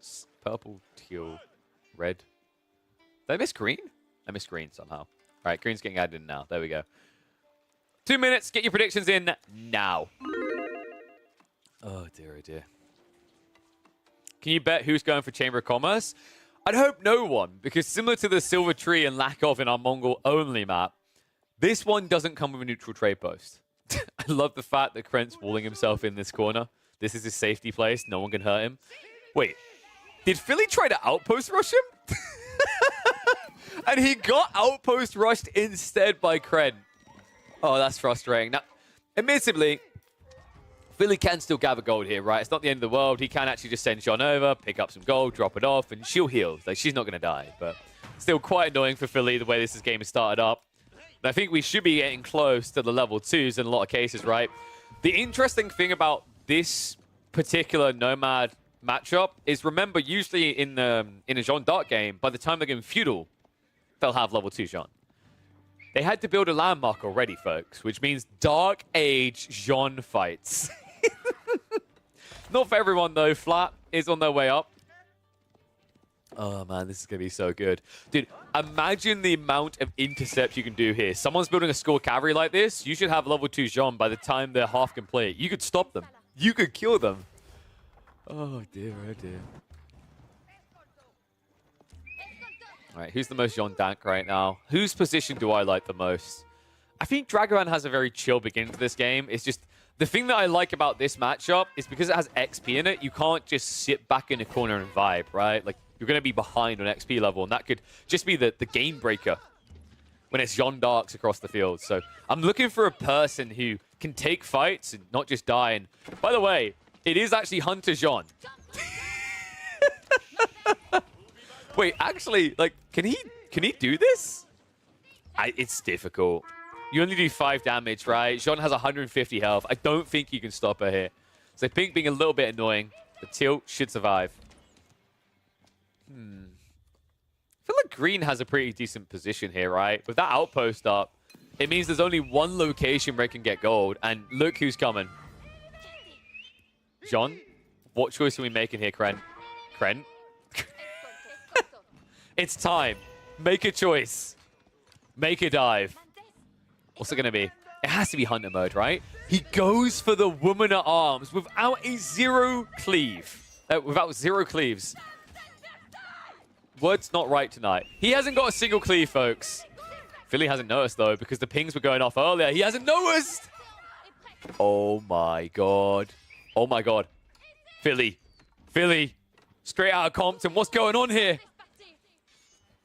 [SPEAKER 2] purple, teal, red. Did I miss green? I missed green somehow. All right, green's getting added in now. There we go. 2 minutes. Get your predictions in now. Oh, dear, oh, dear. Can you bet who's going for Chamber of Commerce? I'd hope no one, because similar to the Silver Tree and lack of in our Mongol-only map, this one doesn't come with a neutral trade post. I love the fact that Krent's walling himself in this corner. This is his safety place. No one can hurt him. Wait, did Philly try to outpost rush him? And he got outpost rushed instead by Krent. Oh, that's frustrating. Now, admittedly, Philly can still gather gold here, right? It's not the end of the world. He can actually just send Jeanne over, pick up some gold, drop it off, and she'll heal. Like, she's not going to die. But still quite annoying for Philly the way this game is started up. I think we should be getting close to the level 2s in a lot of cases, right? The interesting thing about this particular Nomad matchup is, remember, usually in a Jean d'Arc game, by the time they're getting feudal, they'll have level 2 Jean. They had to build a landmark already, folks, which means Dark Age Jean fights. Not for everyone, though. Flat is on their way up. Oh, man, this is going to be so good. Dude, imagine the amount of intercept you can do here. Someone's building a Skull Cavalry like this. You should have level 2 Jean by the time they're half complete. You could stop them. You could kill them. Oh, dear, oh, dear. All right, who's the most Jean d'Arc right now? Whose position do I like the most? I think Dragovan has a very chill beginning to this game. It's just, the thing that I like about this matchup is because it has XP in it, you can't just sit back in a corner and vibe, right? Like, you're going to be behind on XP level, and that could just be the game breaker when it's Jean d'Arcs across the field. So I'm looking for a person who can take fights and not just die. And by the way, it is actually Hunter Jean. Wait, actually, like, can he do this? It's difficult. You only do 5 damage, right? Jean has 150 health. I don't think you can stop her here. So Pink being a little bit annoying. The tilt should survive. I feel like Green has a pretty decent position here, right? With that outpost up, it means there's only one location where it can get gold. And look who's coming. Jean, what choice are we making here, Kren? Kren? It's time. Make a choice. Make a dive. What's it going to be? It has to be Hunter mode, right? He goes for the Woman at Arms without a zero cleave. Without 0 cleaves. Word's not right tonight. He hasn't got a single cleave, folks. Philly hasn't noticed, though, because the pings were going off earlier. He hasn't noticed! Oh, my God. Oh, my God. Philly. Philly. Straight out of Compton. What's going on here?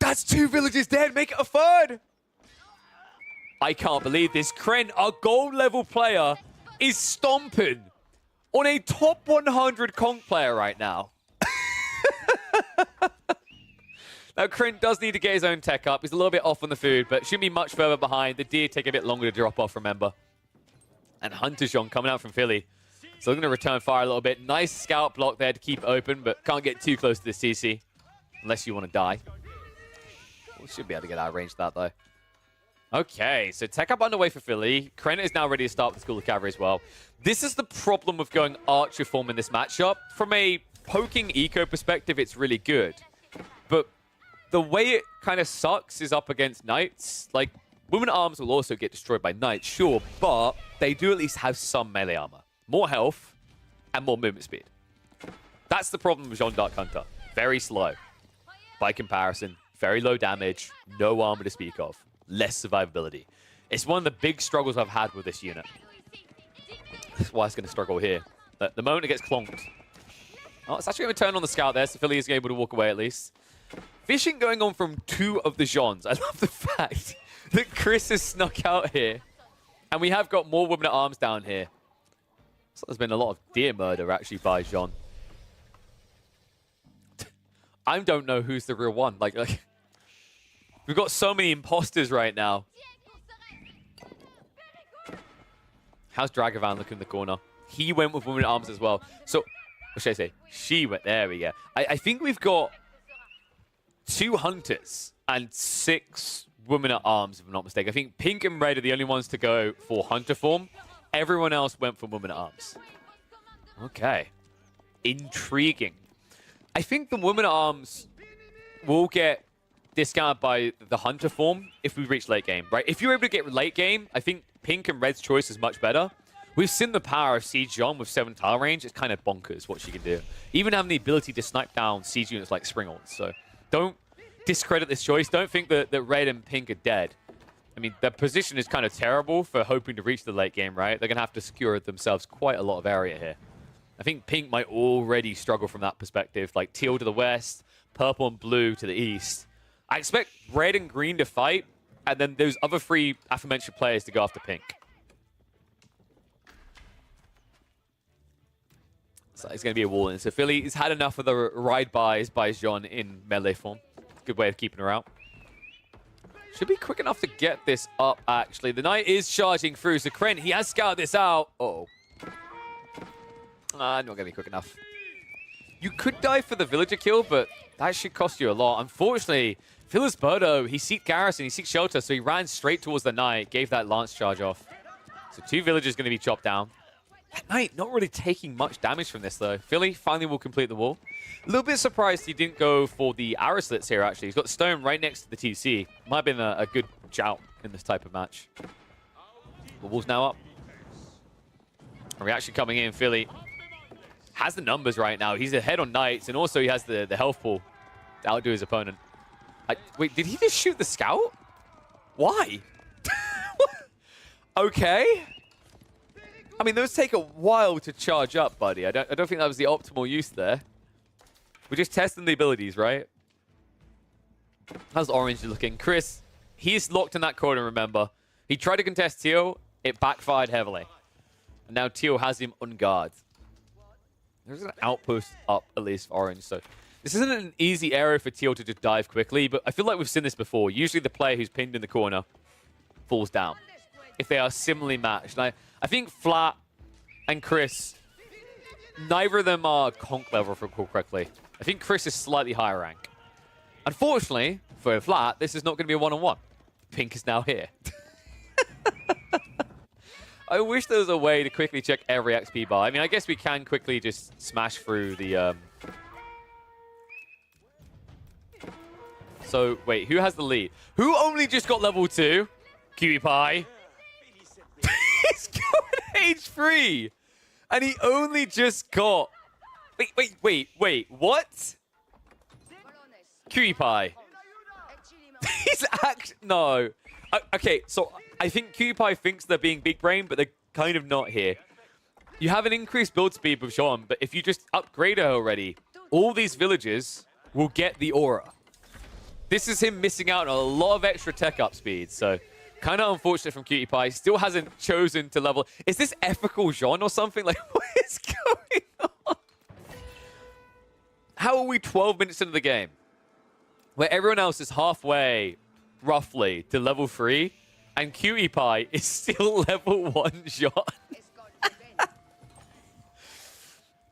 [SPEAKER 2] That's 2 villages dead. Make it a 3rd. I can't believe this. Kren, our gold level player, is stomping on a top 100 conk player right now. Now, Kren does need to get his own tech up. He's a little bit off on the food, but shouldn't be much further behind. The deer take a bit longer to drop off, remember. And Hunter Jean coming out from Philly. So they're going to return fire a little bit. Nice scout block there to keep open, but can't get too close to the CC. Unless you want to die. We should be able to get out of range of that, though. Okay, so tech up underway for Philly. Kren is now ready to start with the School of Cavalry as well. This is the problem with going Archer form in this matchup. From a poking eco perspective, it's really good. But the way it kind of sucks is up against Knights. Like, Women at Arms will also get destroyed by Knights, sure, but they do at least have some melee armor. More health and more movement speed. That's the problem with Jean d'Arc Hunter. Very slow. By comparison, very low damage, no armor to speak of. Less survivability. It's one of the big struggles I've had with this unit. That's why it's going to struggle here. The moment it gets clonked. Oh, it's actually going to turn on the scout there, so Philly is able to walk away at least. Fishing going on from 2 of the Jeans. I love the fact that Chris has snuck out here. And we have got more Women at Arms down here. So there's been a lot of deer murder actually by Jean. I don't know who's the real one. Like we've got so many imposters right now. How's Dragovan looking in the corner? He went with Women at Arms as well. So, what should I say? She went. There we go. I think we've got 2 Hunters and 6 Women at Arms, if I'm not mistaken. I think Pink and Red are the only ones to go for Hunter form. Everyone else went for Women at Arms. Okay. Intriguing. I think the Women at Arms will get discounted by the Hunter form if we reach late game, right? If you're able to get late game, I think Pink and Red's choice is much better. We've seen the power of Siege Jean with 7 tile range. It's kind of bonkers what she can do. Even having the ability to snipe down Siege units like Springholes. So don't discredit this choice. Don't think that Red and Pink are dead. I mean, their position is kind of terrible for hoping to reach the late game, right? They're going to have to secure themselves quite a lot of area here. I think Pink might already struggle from that perspective. Like teal to the west, purple and blue to the east. I expect Red and Green to fight, and then those other 3 aforementioned players to go after Pink. So it's going to be a wall in. So Philly has had enough of the ride-bys by Jean in melee form. Good way of keeping her out. Should be quick enough to get this up, actually. The Knight is charging through, so Krent, he has scouted this out. Uh-oh. Not going to be quick enough. You could die for the villager kill, but that should cost you a lot. Unfortunately, Philisberto, he seeked Garrison, he seeked shelter, so he ran straight towards the Knight, gave that lance charge off. So 2 villagers going to be chopped down. That Knight not really taking much damage from this, though. Philly finally will complete the wall. A little bit surprised he didn't go for the arrow slits here, actually. He's got stone right next to the TC. Might have been a good jout in this type of match. The wall's now up. A reaction coming in. Philly has the numbers right now. He's ahead on Knights, and also he has the health pool to outdo his opponent. Wait, did he just shoot the scout? Why? Okay. I mean, those take a while to charge up, buddy. I don't think that was the optimal use there. We're just testing the abilities, right? How's Orange looking? Chris, he's locked in that corner, remember. He tried to contest Teal. It backfired heavily. And now Teal has him on guard. There's an outpost up, at least, for Orange. So this isn't an easy area for Teal to just dive quickly, but I feel like we've seen this before. Usually the player who's pinned in the corner falls down if they are similarly matched. And I think Flat and Chris, neither of them are conk level, if I recall correctly. I think Chris is slightly higher rank. Unfortunately, for Flat, this is not going to be a one-on-one. Pink is now here. I wish there was a way to quickly check every XP bar. I mean, I guess we can quickly just smash through the... So, wait, who has the lead? Who only just got level 2? Cutie Pie. He's going H3! And he only just got... Wait, what? Cutie Pie. He's no. Okay, so I think Cutie Pie thinks they're being big brain, but they're kind of not here. You have an increased build speed with Jean, but if you just upgrade her already, all these villagers will get the aura. This is him missing out on a lot of extra tech up speed, so kind of unfortunate from Cutie Pie. Still hasn't chosen to level. Is this ethical Jean or something? Like, what is going on? How are we 12 minutes into the game? Where everyone else is halfway, roughly, to level 3, and Cutie Pie is still level 1 Jean.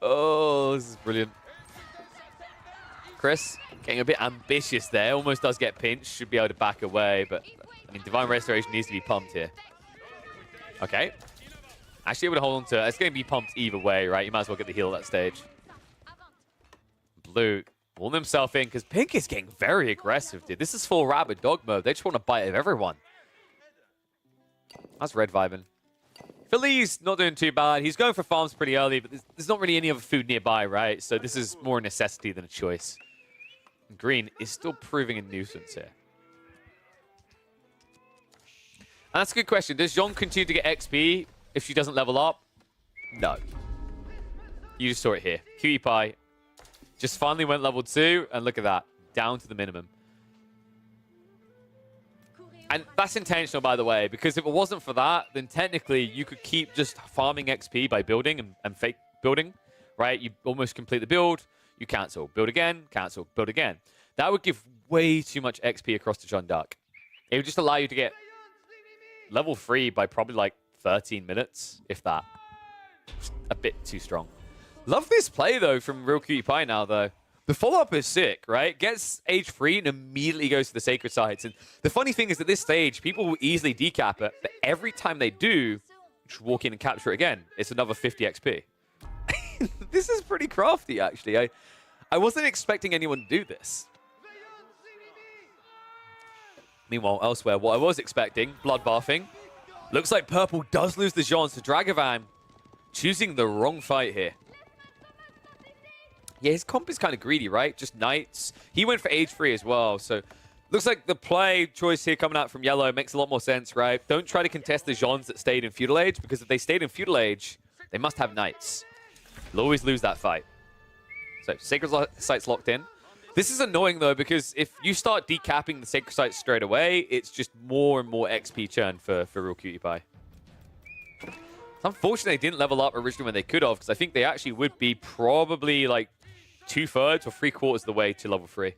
[SPEAKER 2] Oh, this is brilliant. Chris getting a bit ambitious there. Almost does get pinched. Should be able to back away, but I mean, Divine Restoration needs to be pumped here. Okay. Actually able to hold on to it. It's going to be pumped either way, right? You might as well get the heal at that stage. Blue walled himself in because Pink is getting very aggressive, dude. This is full rabid dog mode. They just want to bite of everyone. That's Red vibing. Philly's not doing too bad. He's going for farms pretty early, but there's not really any other food nearby, right? So this is more a necessity than a choice. Green is still proving a nuisance here. And that's a good question. Does Jean continue to get XP if she doesn't level up? No. You just saw it here. Cutie Pie just finally went level 2, and look at that. Down to the minimum. And that's intentional, by the way, because if it wasn't for that, then technically you could keep just farming XP by building and fake building, right? You almost complete the build, you cancel. Build again, cancel, build again. That would give way too much XP across to Jeanne d'Arc. It would just allow you to get level 3 by probably like 13 minutes, if that. Just a bit too strong. Love this play, though, from Real Cutie Pie now, though. The follow-up is sick, right? Gets age 3 and immediately goes to the Sacred Sites. And the funny thing is, at this stage, people will easily decap it, but every time they do, just walk in and capture it again. It's another 50 XP. This is pretty crafty, actually. I wasn't expecting anyone to do this. Meanwhile, elsewhere, what I was expecting, bloodbathing. Looks like Purple does lose the Jean to Dragavan, choosing the wrong fight here. Yeah, his comp is kind of greedy, right? Just Knights. He went for age 3 as well, so looks like the play choice here coming out from Yellow makes a lot more sense, right? Don't try to contest the Jeans that stayed in Feudal Age, because if they stayed in Feudal Age, they must have Knights. They'll always lose that fight. So, Sacred Sites locked in. This is annoying, though, because if you start decapping the Sacred Sites straight away, it's just more and more XP churn for Real Cutie Pie. Unfortunately, they didn't level up originally when they could have, because I think they actually would be probably, like, 2/3 or 3/4 of the way to level 3.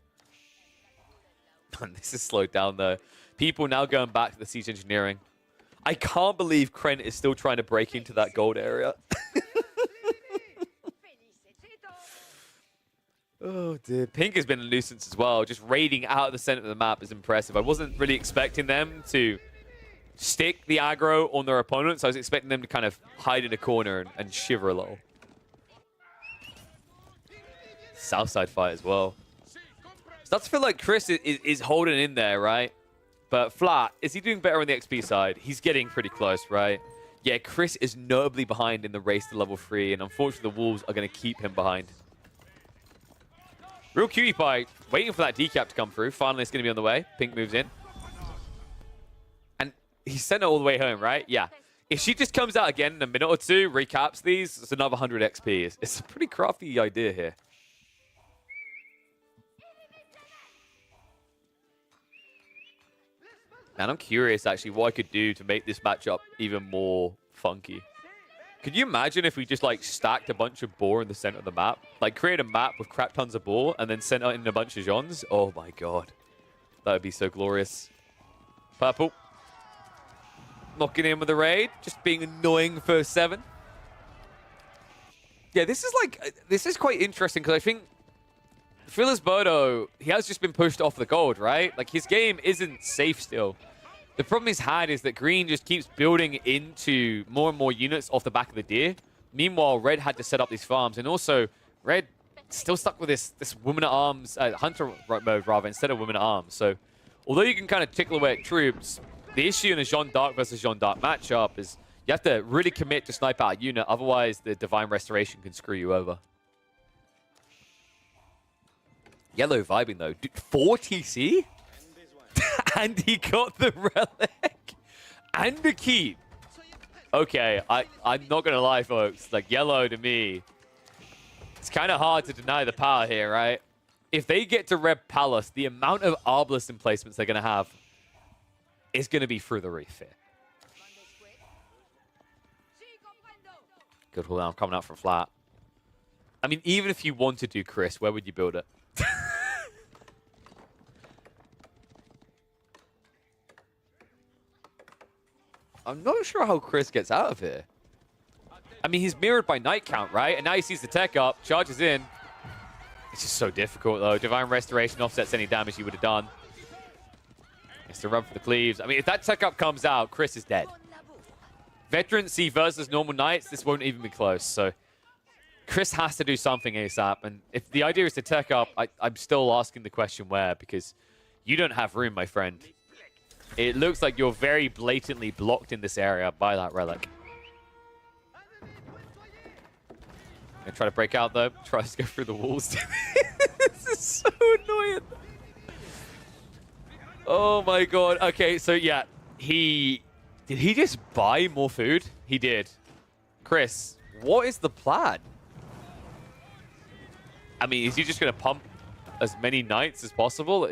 [SPEAKER 2] This is slowed down, though. People now going back to the siege engineering. I can't believe Krent is still trying to break into that gold area. Oh, dear. Pink has been a nuisance as well. Just raiding out of the center of the map is impressive. I wasn't really expecting them to stick the aggro on their opponents. I was expecting them to kind of hide in a corner and shiver a little. Southside fight as well. Starts to feel like Chris is holding in there, right? But Flat, is he doing better on the XP side? He's getting pretty close, right? Yeah, Chris is notably behind in the race to level 3, and unfortunately the Wolves are going to keep him behind. Real Cutie Pie waiting for that decap to come through. Finally, it's going to be on the way. Pink moves in. And he sent her all the way home, right? Yeah. If she just comes out again in a minute or two, recaps these, it's another 100 XP. It's a pretty crafty idea here. And I'm curious, actually, what I could do to make this matchup even more funky. Could you imagine if we just, like, stacked a bunch of boar in the center of the map? Like, create a map with crap tons of boar and then sent out in a bunch of Jeans? Oh, my God. That would be so glorious. Purple. Knocking in with the raid. Just being annoying for 7. Yeah, this is quite interesting because I think Felisberto, he has just been pushed off the gold, right? Like, his game isn't safe still. The problem he's had is that Green just keeps building into more and more units off the back of the deer. Meanwhile, Red had to set up these farms. And also, Red still stuck with this woman-at-arms, hunter mode, rather, instead of women-at-arms. So, although you can kind of tickle away at troops, the issue in a Jeanne d'Arc versus Jeanne d'Arc matchup is you have to really commit to snipe out a unit. Otherwise, the Divine Restoration can screw you over. Yellow vibing, though. Dude, 4 TC? And he got the relic. And the keep. Okay, I'm not going to lie, folks. Like, yellow to me, it's kind of hard to deny the power here, right? If they get to Red Palace, the amount of Arbalest emplacements they're going to have is going to be through the roof here. Good cooldown coming out from Flat. I mean, even if you want to do Chris, where would you build it? I'm not sure how Chris gets out of here. I mean, he's mirrored by Night Count, right? And now he sees the tech up, charges in. It's just so difficult, though. Divine Restoration offsets any damage he would have done. He has to run for the cleaves. I mean, if that tech up comes out, Chris is dead. Veterancy versus normal Knights, this won't even be close. So Chris has to do something ASAP. And if the idea is to tech up, I'm still asking the question where, because you don't have room, my friend. It looks like you're very blatantly blocked in this area by that relic. Gonna try to break out, though. Tries to go through the walls. This is so annoying. Oh, my God. Okay, so, yeah. Did he just buy more food? He did. Chris, what is the plan? I mean, is he just going to pump as many knights as possible?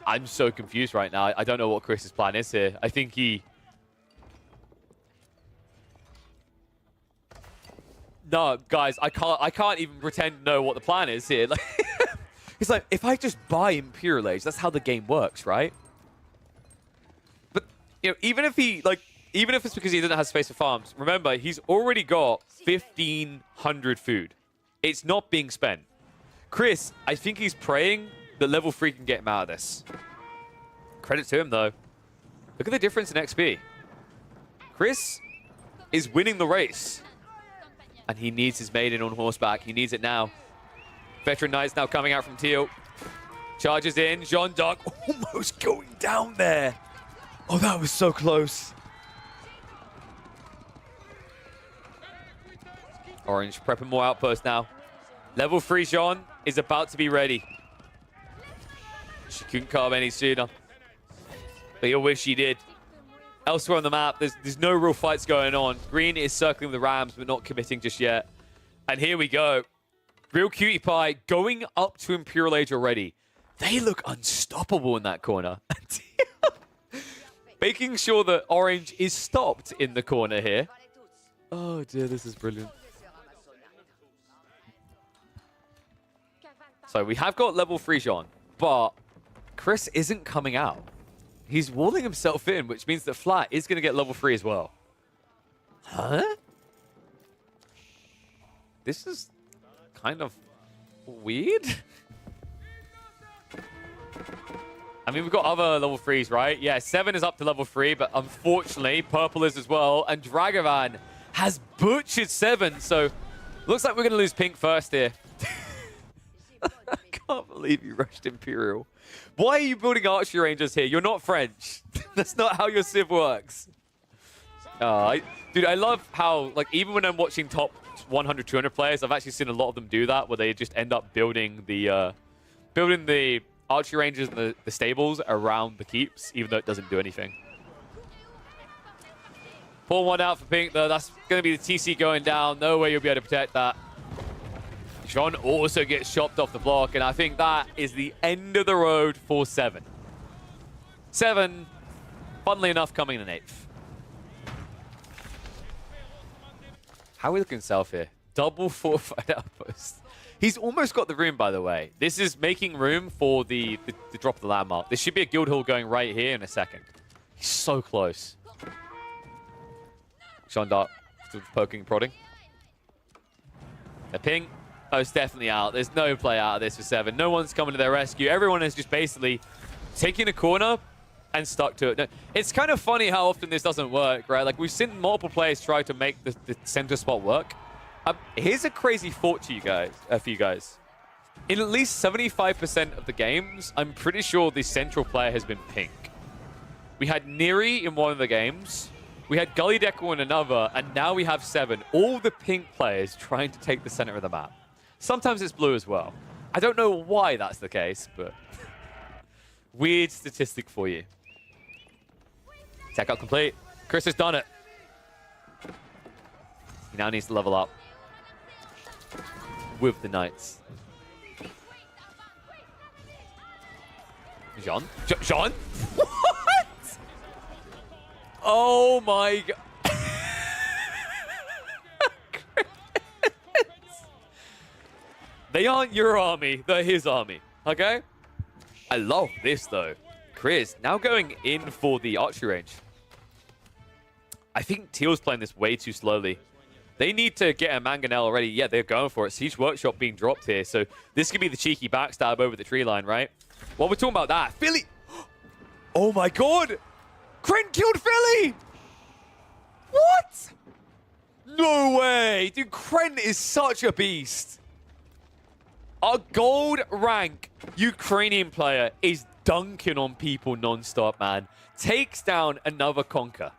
[SPEAKER 2] I'm so confused right now. I don't know what Chris's plan is here. I think he... No, guys, I can't even pretend to know what the plan is here. Like, he's like, if I just buy Imperial Age, that's how the game works, right? But, you know, even if it's because he doesn't have space for farms, remember, he's already got 1,500 food. It's not being spent. Chris, I think he's praying that level 3 can get him out of this. Credit to him, though. Look at the difference in XP. Chris is winning the race. And he needs his maiden on horseback. He needs it now. Veteran Knights now coming out from Teal. Charges in. Jeanne d'Arc almost going down there. Oh, that was so close. Orange prepping more outposts now. Level 3 Jeanne is about to be ready. She couldn't come any sooner. But you'll wish she did. Elsewhere on the map, there's no real fights going on. Green is circling the Rams, but not committing just yet. And here we go. Real Cutie Pie going up to Imperial Age already. They look unstoppable in that corner. Making sure that Orange is stopped in the corner here. Oh dear, this is brilliant. So we have got level 3 Jeanne. but Chris isn't coming out. He's walling himself in, which means that Flat is going to get level 3 as well. Huh? This is kind of weird. I mean, we've got other level 3s, right? Yeah, 7 is up to level 3, but unfortunately, Purple is as well. And Dragavan has butchered 7, so looks like we're going to lose Pink first here. I can't believe you rushed Imperial. Why are you building Archery Rangers here? You're not French. That's not how your Civ works. Dude, I love how, like, even when I'm watching top 100, 200 players, I've actually seen a lot of them do that, where they just end up building the Archery Rangers and the stables around the keeps, even though it doesn't do anything. Pull one out for Pink, though. That's going to be the TC going down. No way you'll be able to protect that. John also gets chopped off the block, and I think that is the end of the road for 7. 7, funnily enough, coming in 8th. How are we looking south here? Double fortified outpost. He's almost got the room, by the way. This is making room for the drop of the landmark. This should be a guild hall going right here in a second. He's so close. Sean Dart still poking, prodding. A ping. Oh, it's definitely out. There's no play out of this for 7. No one's coming to their rescue. Everyone is just basically taking a corner and stuck to it. No, it's kind of funny how often this doesn't work, right? Like, we've seen multiple players try to make the center spot work. Here's a crazy thought to you guys, for you guys. In at least 75% of the games, I'm pretty sure the central player has been Pink. We had Neri in one of the games. We had Gully Decker in another, and now we have 7. All the Pink players trying to take the center of the map. Sometimes it's blue as well. I don't know why that's the case, but weird statistic for you. Tech out complete. Chris has done it. He now needs to level up with the Knights. Jean? Jean? What? Oh my god. They aren't your army, they're his army, okay? I love this, though. Chris now going in for the archery range. I think Teal's playing this way too slowly. They need to get a Mangonel already. Yeah, they're going for it. Siege Workshop being dropped here, so this could be the cheeky backstab over the tree line, right? While we're talking about that, Philly... Oh my god! Kren killed Philly! What? No way! Dude, Kren is such a beast. Our gold rank Ukrainian player is dunking on people non-stop, man. Takes down another Conquer.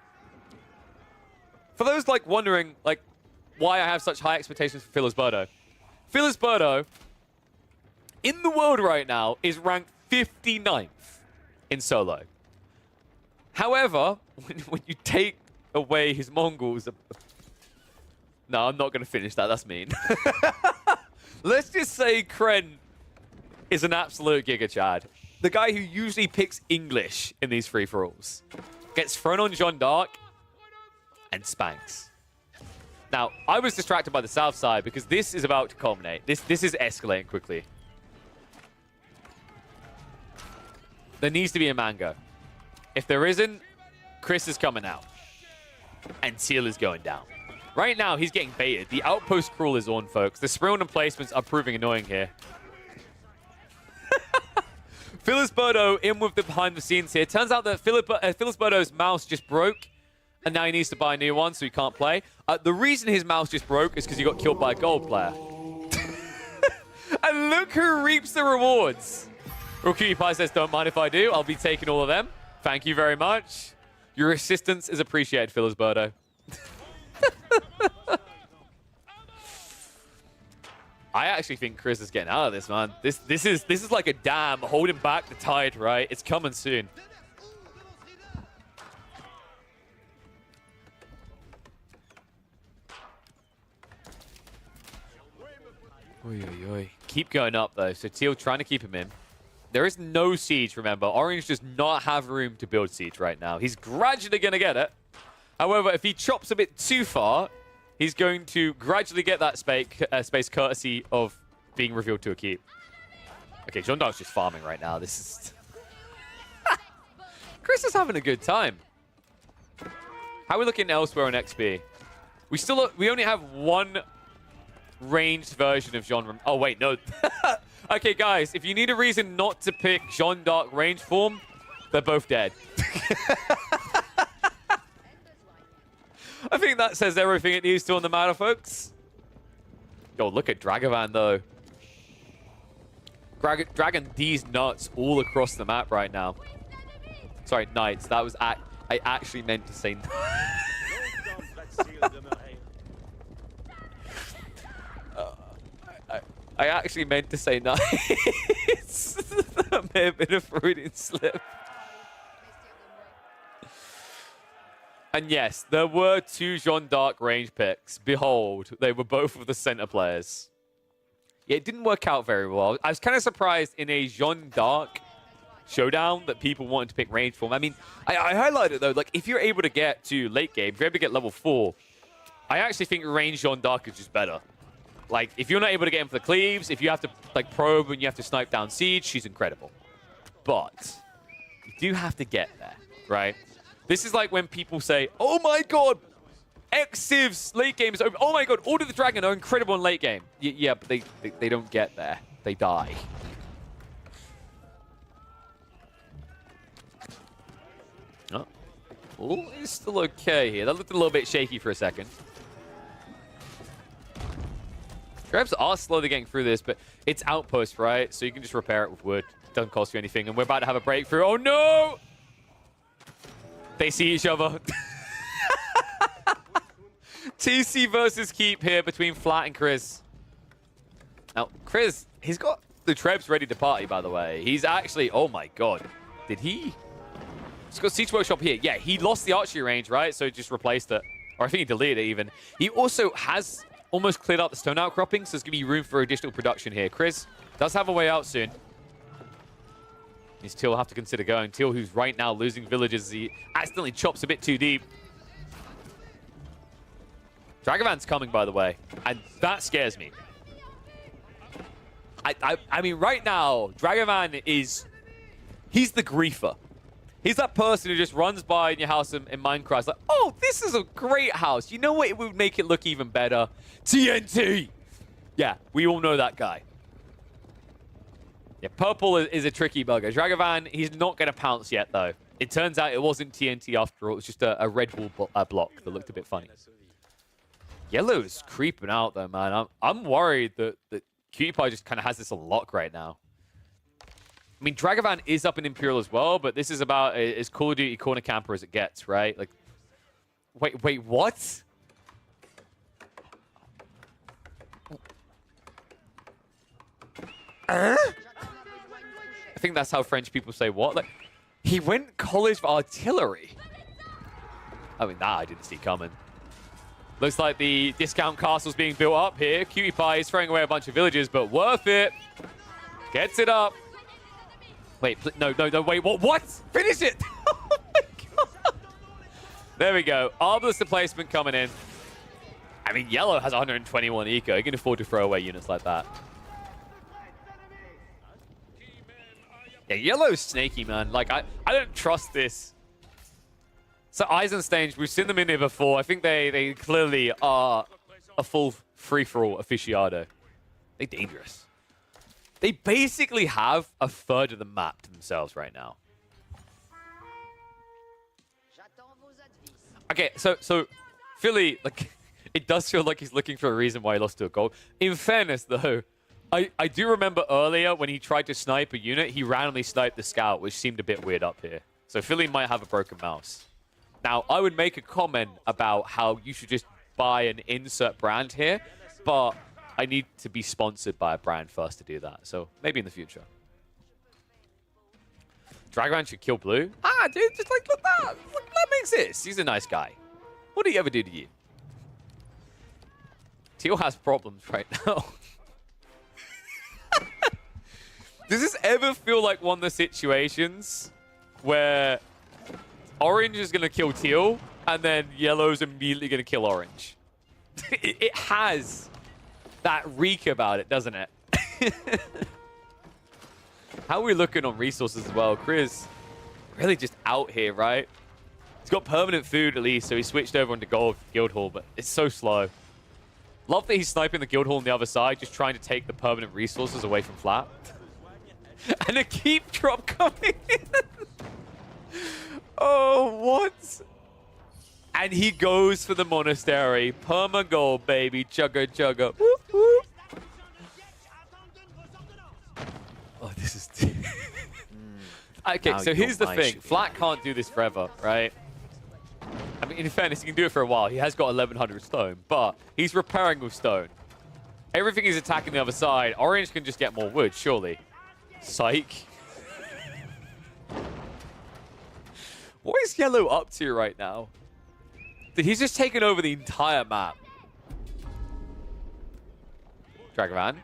[SPEAKER 2] For those like wondering like why I have such high expectations for Filisberto. Filisberto in the world right now is ranked 59th in solo. However, when you take away his Mongols... No, I'm not going to finish that. That's mean. Let's just say Kren is an absolute Giga Chad. The guy who usually picks English in these free-for-alls. Gets thrown on Jeanne d'Arc and spanks. Now, I was distracted by the south side because this is about to culminate. This is escalating quickly. There needs to be a Mango. If there isn't, Chris is coming out. And Teal is going down. Right now, he's getting baited. The outpost crawl is on, folks. The Sprint and placements are proving annoying here. Filisberto in with the behind the scenes here. Turns out that Filisberto's mouse just broke, and now he needs to buy a new one, so he can't play. The reason his mouse just broke is because he got killed by a gold player. And look who reaps the rewards. Rokuki Pie says, don't mind if I do. I'll be taking all of them. Thank you very much. Your assistance is appreciated, Filisberto. I actually think Chris is getting out of this, man. This is like a dam holding back the tide, right? It's coming soon. Oy, oy, oy. Keep going up, though. So Teal trying to keep him in. There is no siege, remember. Orange does not have room to build siege right now. He's gradually going to get it. However, if he chops a bit too far, he's going to gradually get that space courtesy of being revealed to a keep. Okay, Jean Dark's just farming right now. This is... Chris is having a good time. How are we looking elsewhere on XP? We only have one ranged version of Jean. Oh, wait, no. Okay, guys, if you need a reason not to pick Jean Dark range form, they're both dead. I think that says everything it needs to on the matter, folks. Yo, look at Dragavan, though. Dragon D's nuts all across the map right now. Sorry, Knights. That was... I actually meant to say... I actually meant to say Knights. That may have been a Freudian slip. And yes, there were 2 Jean Dark range picks. Behold, they were both of the center players. Yeah, it didn't work out very well. I was kind of surprised in a Jean Dark showdown that people wanted to pick range form. I mean, I highlighted though, like if you're able to get to late game, if you're able to get level 4, I actually think range Jean Dark is just better. Like if you're not able to get in for the cleaves, if you have to like probe and you have to snipe down Siege, she's incredible. But you do have to get there, right? This is like when people say, oh my god, X-Civ's late game is over. Oh my god, Order of the Dragon are incredible in late game. Yeah, but they don't get there. They die. Oh. All is still okay here. That looked a little bit shaky for a second. Grabs are slowly getting through this, but it's outpost, right? So you can just repair it with wood. Doesn't cost you anything. And we're about to have a breakthrough. Oh no! They see each other. TC versus Keep here between Flat and Chris. Now, Chris, he's got the Trebs ready to party, by the way. He's actually... Oh, my God. Did he... He's got Siege Workshop here. Yeah, he lost the archery range, right? So he just replaced it. Or I think he deleted it, even. He also has almost cleared out the stone outcropping, so there's going to be room for additional production here. Chris does have a way out soon. He's Teal have to consider going. Teal, who's right now losing villages as he accidentally chops a bit too deep. Dragavan's coming, by the way, and that scares me. I mean, right now, Dragavan is... He's the griefer. He's that person who just runs by in your house in Minecraft. Like, oh, this is a great house. You know what? It would make it look even better. TNT! Yeah, we all know that guy. Yeah, purple is a tricky bugger. Dragavan, he's not going to pounce yet, though. It turns out it wasn't TNT after all. It was just a red wall block that looked a bit funny. Yellow's creeping out, though, man. I'm worried that Cutie Pie just kind of has this on lock right now. I mean, Dragavan is up in Imperial as well, but this is about as Call of Duty corner camper as it gets, right? Like, wait, what? I think that's how French people say what? Like, he went college for artillery. I mean, that I didn't see coming. Looks like the discount castle's being built up here. Cutie Pie is throwing away a bunch of villages, but worth it. Gets it up. Wait, no, wait, what? Finish it! Oh my god! There we go. Arbalest replacement coming in. I mean, Yellow has 121 eco. You can afford to throw away units like that. Yeah, Yellow's snaky, man. Like, I don't trust this. So Eisenstein, we've seen them in here before. I think they clearly are a full free-for-all aficionado. They're dangerous. They basically have a third of the map to themselves right now. Okay, so Philly, like, it does feel like he's looking for a reason why he lost to a gold. In fairness, though, I do remember earlier when he tried to snipe a unit, he randomly sniped the scout, which seemed a bit weird up here. So Philly might have a broken mouse. Now, I would make a comment about how you should just buy an insert brand here, but I need to be sponsored by a brand first to do that. So maybe in the future. Dragavan should kill blue? Ah, dude, just like, look that. Look, that makes this. He's a nice guy. What did he ever do to you? Teal has problems right now. Does this ever feel like one of the situations where Orange is going to kill Teal and then Yellow's immediately going to kill Orange? It has that reek about it, doesn't it? How are we looking on resources as well? Chris really just out here, right? He's got permanent food at least, so he switched over onto Guildhall, but it's so slow. Love that he's sniping the Guildhall on the other side, just trying to take the permanent resources away from Flat. And a keep drop coming in. Oh, what? And he goes for the monastery. Perma gold, baby. Chugga chugga. Whoop, whoop. Oh, this is... Okay,
[SPEAKER 3] Now
[SPEAKER 2] so
[SPEAKER 3] your
[SPEAKER 2] here's the
[SPEAKER 3] mind
[SPEAKER 2] thing.
[SPEAKER 3] should be
[SPEAKER 2] Flat can't do this forever, right? I mean, in fairness, he can do it for a while. He has got 1100 stone, but he's repairing with stone. Everything is attacking the other side. Orange can just get more wood, surely. Psych. What is Yellow up to right now? He's just taken over the entire map. Dragavan.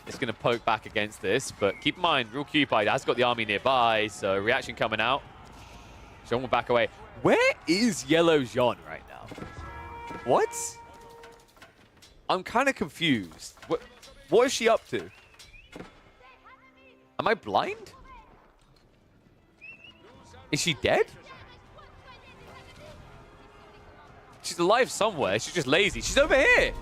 [SPEAKER 2] It's going to poke back against this, but keep in mind, Real Cupid has got the army nearby, so reaction coming out. Jean will back away. Where is Yellow Jean right now? What? I'm kind of confused. What is she up to? Am I blind? Is she dead? She's alive somewhere. She's just lazy. She's over here.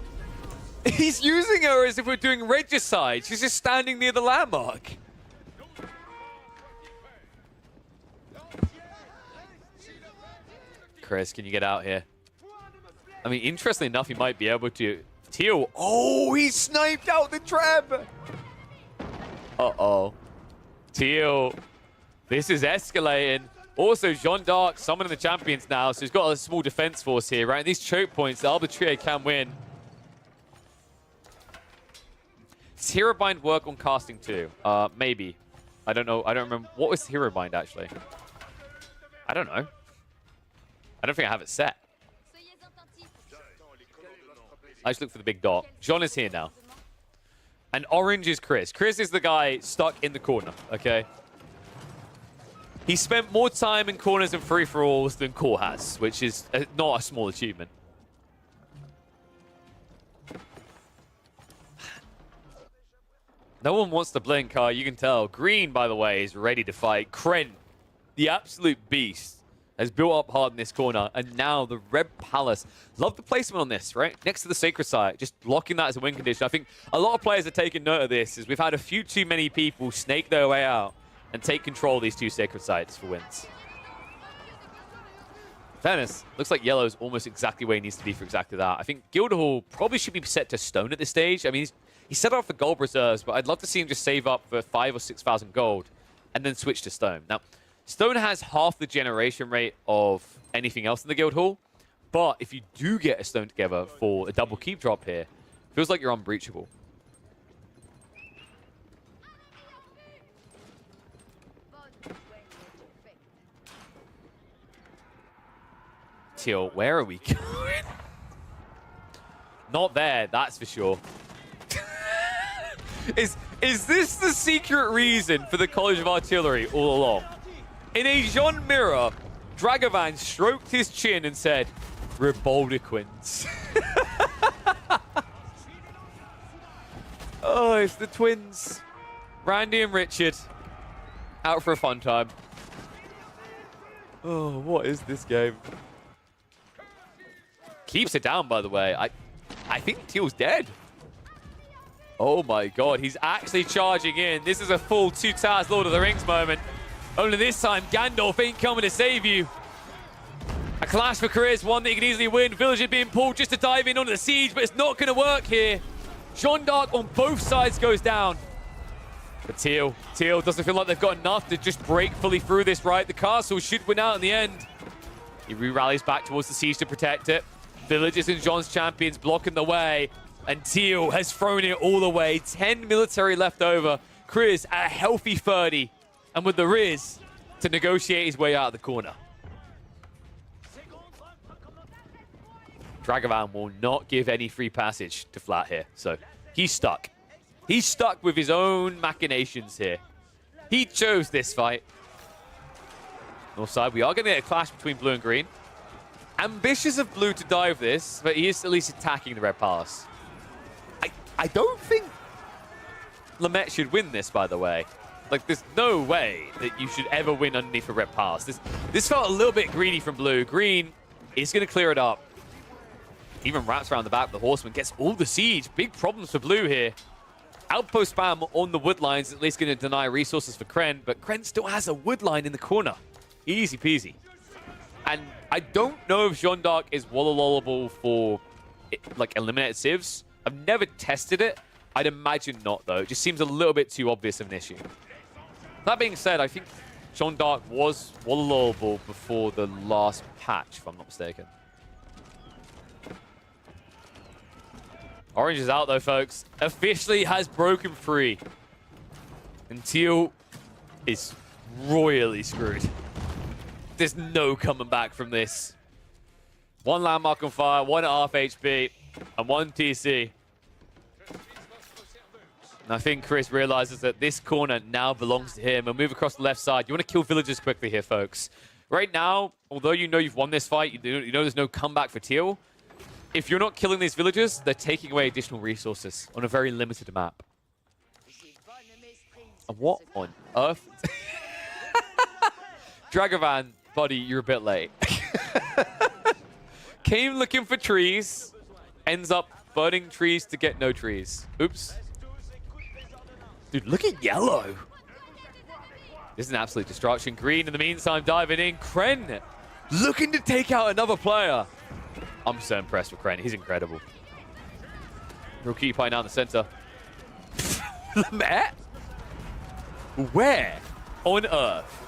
[SPEAKER 2] He's using her as if we're doing regicide. She's just standing near the landmark. Chris, can you get out here? I mean, interestingly enough, he might be able to. Teal. Oh, he sniped out the trap. Uh-oh. Teal. This is escalating. Also, Jeanne d'Arc summoning the champions now, so he's got a small defense force here, right? And these choke points, the Arbitrier can win. Does Hero Bind work on casting too? Maybe. I don't know. I don't remember. What was Hero Bind, actually? I don't know. I don't think I have it set. I just look for the big dot. Jean is here now. And orange is Chris. Chris is the guy stuck in the corner, okay? He spent more time in corners and free-for-alls than Core has, which is not a small achievement. No one wants to blink, you can tell. Green, by the way, is ready to fight. Kren, the absolute beast, has built up hard in this corner. And now the Red Palace. Love the placement on this, right? Next to the Sacred Site. Just blocking that as a win condition. I think a lot of players are taking note of this, as we've had a few too many people snake their way out and take control of these two Sacred Sites for wins. Fairness, looks like Yellow's almost exactly where he needs to be for exactly that. I think Guildhall probably should be set to stone at this stage. I mean, he's set up for gold reserves, but I'd love to see him just save up for 5,000 or 6,000 gold and then switch to stone. Now, stone has half the generation rate of anything else in the Guildhall, but if you do get a stone together for a double keep drop here, feels like you're unbreachable. Teal, where are we going? Not there, that's for sure. Is this the secret reason for the College of Artillery all along? In a Jean mirror, Dragavan stroked his chin and said, Reboldiquins. Oh, it's the twins. Randy and Richard. Out for a fun time. Oh, what is this game? Keeps it down, by the way. I think Teal's dead. Oh my god, he's actually charging in. This is a full Two Towers Lord of the Rings moment. Only this time, Gandalf ain't coming to save you. A clash for careers, one that you can easily win. Villager being pulled just to dive in onto the siege, but it's not going to work here. Jeanne d'Arc on both sides goes down. But Teal doesn't feel like they've got enough to just break fully through this, right? The castle should win out in the end. He re-rallies back towards the siege to protect it. Villagers and Jean's champions blocking the way. And Teal has thrown it all the way. 10 military left over. Chris at a healthy 30. And with the Riz to negotiate his way out of the corner. Dragavan will not give any free passage to Flat here. So he's stuck. He's stuck with his own machinations here. He chose this fight. North side, we are going to get a clash between blue and green. Ambitious of blue to dive this, but he is at least attacking the Red Palace. I don't think Lamet should win this, by the way. Like, there's no way that you should ever win underneath a red pass. This felt a little bit greedy from Blue. Green is going to clear it up. Even wraps around the back of the Horseman, gets all the siege. Big problems for Blue here. Outpost spam on the wood lines, at least going to deny resources for Kren, but Kren still has a wood line in the corner. Easy peasy. And I don't know if Jeanne d'Arc is wallowable for, like, eliminated civs. I've never tested it. I'd imagine not, though. It just seems a little bit too obvious of an issue. That being said, I think Jeanne d'Arc was wallowable before the last patch, if I'm not mistaken. Orange is out, though, folks. Officially has broken free. And Teal is royally screwed. There's no coming back from this. One landmark on fire, 1.5 HP, and 1 TC. And I think Chris realizes that this corner now belongs to him. We'll move across the left side. You want to kill villagers quickly here, folks. Right now, although you know you've won this fight, you know there's no comeback for Teal. If you're not killing these villagers, they're taking away additional resources on a very limited map. And what on earth? Dragovan, buddy, you're a bit late. Came looking for trees, ends up burning trees to get no trees. Oops. Dude, look at yellow. This is an absolute destruction. Green, in the meantime, diving in. Kren looking to take out another player. I'm so impressed with Kren. He's incredible. Rookie pie down the center. Lemaire? Where on earth?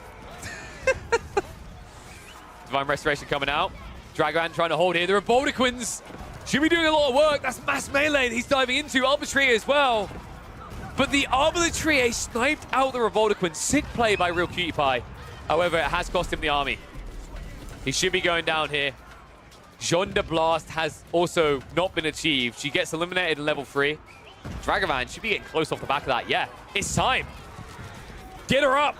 [SPEAKER 2] Divine Restoration coming out. Dragovan trying to hold here. The Revoltiquins should be doing a lot of work. That's mass melee that he's diving into. Arbitrary as well. But the Arbitrary sniped out the Revoltiquin. Sick play by Real Cutie Pie. However, it has cost him the army. He should be going down here. Jeanne de Blast has also not been achieved. She gets eliminated in level 3. Dragovan should be getting close off the back of that. Yeah, it's time. Get her up.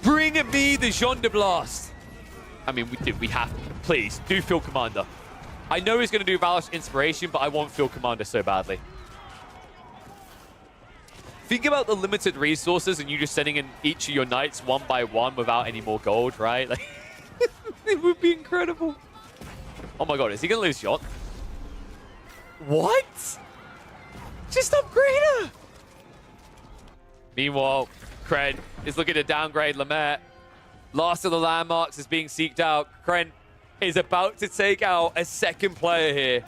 [SPEAKER 2] Bring me the Jeanne de Blast. I mean, we have to. Please, do Field Commander. I know he's going to do Valor's Inspiration, but I want Field Commander so badly. Think about the limited resources and you just sending in each of your knights one by one without any more gold, right? Like, it would be incredible. Oh my god, is he going to lose shot? What? Just upgrade her! Meanwhile, Kren is looking to downgrade Lemaire. Last of the landmarks is being seeked out. Kren is about to take out a second player here.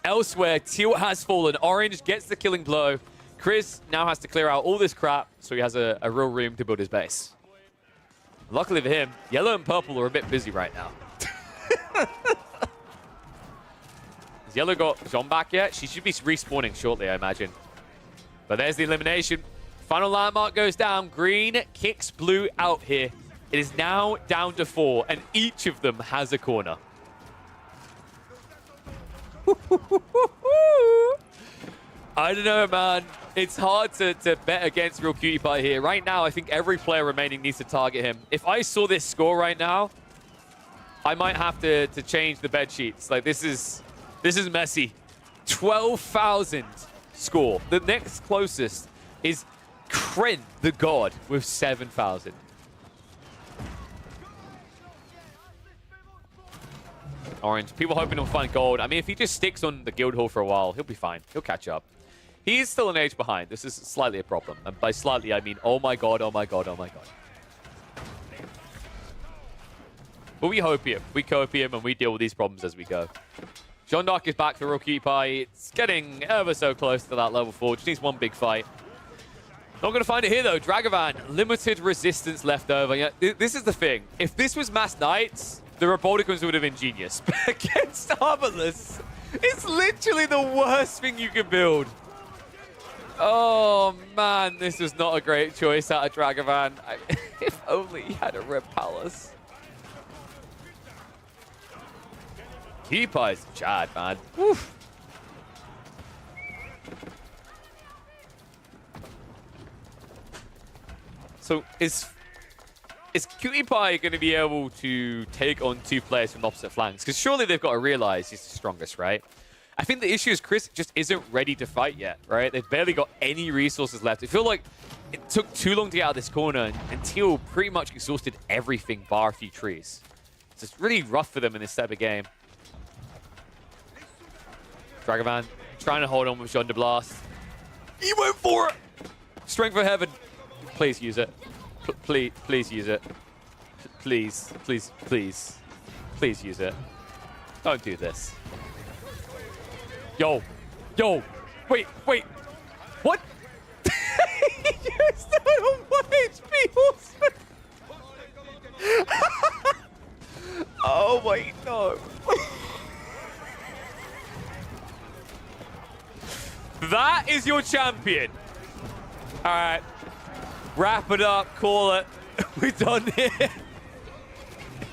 [SPEAKER 2] Elsewhere, Teal has fallen. Orange gets the killing blow. Chris now has to clear out all this crap, so he has a real room to build his base. Luckily for him, yellow and purple are a bit busy right now. Has Yellow got Jeanne back yet? She should be respawning shortly, I imagine. But there's the elimination. Final landmark goes down. Green kicks Blue out here. It is now down to 4, and each of them has a corner. I don't know, man. It's hard to bet against Real Cutie Pie here. Right now, I think every player remaining needs to target him. If I saw this score right now, I might have to change the bed sheets. Like, this is messy. 12,000 score. The next closest is Kren, the God, with 7,000. Orange. People hoping he'll find gold. I mean, if he just sticks on the guild hall for a while, he'll be fine. He'll catch up. He's still an age behind. This is slightly a problem. And by slightly, I mean, oh my god, oh my god, oh my god. But we hopium. We copium and we deal with these problems as we go. Jeanne d'Arc is back for Real Cutie Pie. It's getting ever so close to that level 4. Just needs one big fight. Not going to find it here, though. Dragovan, limited resistance left over. Yeah, this is the thing. If this was Mass Knights, the Revolticons would have been genius. But against Arbalest, it's literally the worst thing you can build. Oh, man, this was not a great choice out of Dragovan. If only he had a Red Palace. Keepi's Chad, man. Oof. So is Cutie Pie going to be able to take on 2 players from opposite flanks? Because surely they've got to realize he's the strongest, right? I think the issue is Chris just isn't ready to fight yet, right? They've barely got any resources left. I feel like it took too long to get out of this corner, and Teal pretty much exhausted everything bar a few trees. So it's really rough for them in this type of game. Dragavan trying to hold on with Jean de Blast. He went for it! Strength of Heaven. Please use it. Please use it. Please, please, please. Please use it. Don't do this. Yo. Yo. Wait. What? He used it on 1 HP horseman. Oh wait, no. That is your champion. All right. Wrap it up. Call it. We're done here.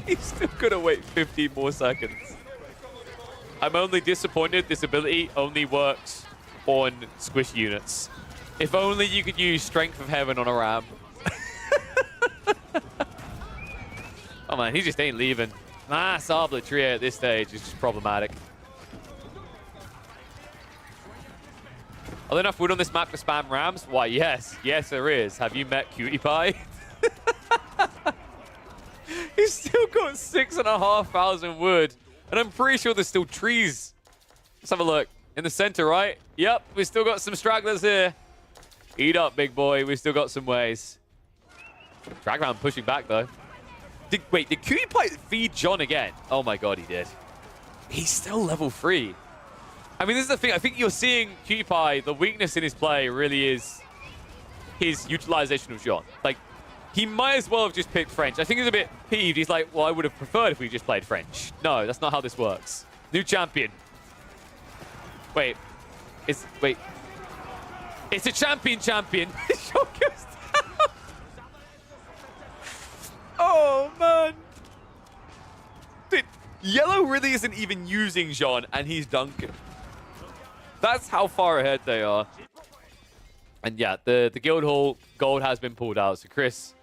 [SPEAKER 2] He's still gonna wait 15 more seconds. I'm only disappointed this ability only works on squish units. If only you could use Strength of Heaven on a Ram. Oh man, he just ain't leaving. Sable Trio at this stage is just problematic. Are there enough wood on this map to spam Rams? Why, yes. Yes, there is. Have you met Cutie Pie? He's still got 6,500 wood. And I'm pretty sure there's still trees. Let's have a look. In the center, right? Yep, we still got some stragglers here. Eat up, big boy. We still got some ways. Dragavan pushing back, though. Wait, did Cutie Pie feed John again? Oh my god, he did. He's still level 3. I mean, this is the thing. I think you're seeing Cutie Pie, the weakness in his play really is his utilization of John. Like, he might as well have just picked French. I think he's a bit peeved. He's like, well, I would have preferred if we just played French. No, that's not how this works. New champion. Wait. It's a champion. Oh, man. Dude, Yellow really isn't even using Jean, and he's dunking. That's how far ahead they are. And yeah, the Guildhall gold has been pulled out. So Chris,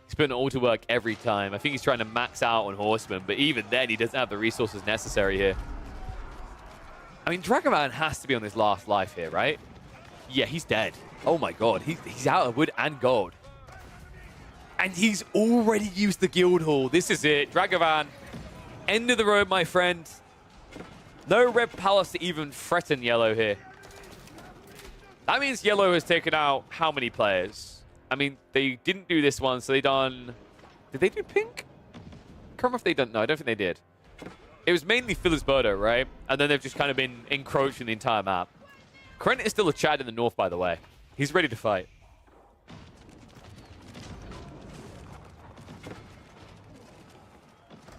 [SPEAKER 2] he's putting it all to work every time. I think he's trying to max out on Horseman, but even then, he doesn't have the resources necessary here. I mean, Dragavan has to be on his last life here, right? Yeah, he's dead. Oh my god, he's out of wood and gold. And he's already used the Guildhall. This is it. Dragavan, end of the road, my friend. No Red Palace to even threaten Yellow here. That means Yellow has taken out how many players? I mean, they didn't do this one, so they done... Did they do pink? I can't remember if they done... No, I don't think they did. It was mainly Philosberto, right? And then they've just kind of been encroaching the entire map. Krent is still a Chad in the north, by the way. He's ready to fight.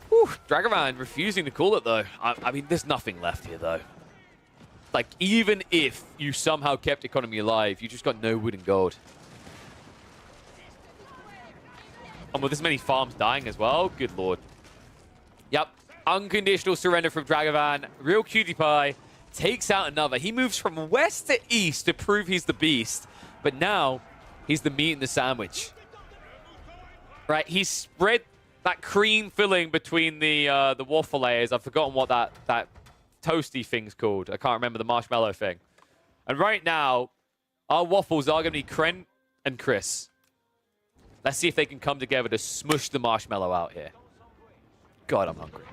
[SPEAKER 2] Whew, Dragavan refusing to call it, though. I mean, there's nothing left here, though. Like, even if you somehow kept economy alive, you just got no wood and gold. And with this many farms dying as well, good lord. Yep, unconditional surrender from Dragavan. Real Cutie Pie takes out another. He moves from west to east to prove he's the beast. But now, he's the meat in the sandwich. Right, he's spread that cream filling between the waffle layers. I've forgotten what that toasty thing's called. I can't remember the marshmallow thing. And right now, our waffles are going to be Krent and Chris. Let's see if they can come together to smush the marshmallow out here. God, I'm hungry.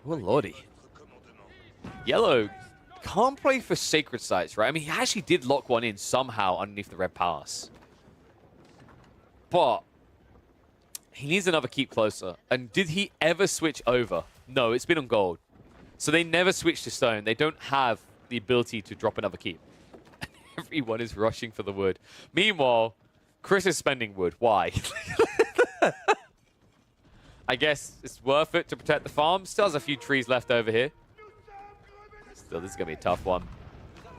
[SPEAKER 2] Oh, lordy. Yellow can't play for Sacred Sites, right? I mean, he actually did lock one in somehow underneath the Red Palace. But he needs another keep closer. And did he ever switch over? No, it's been on gold. So they never switched to stone. They don't have the ability to drop another keep. Everyone is rushing for the wood. Meanwhile, Chris is spending wood. Why? I guess it's worth it to protect the farm. Still has a few trees left over here. Still, this is going to be a tough one.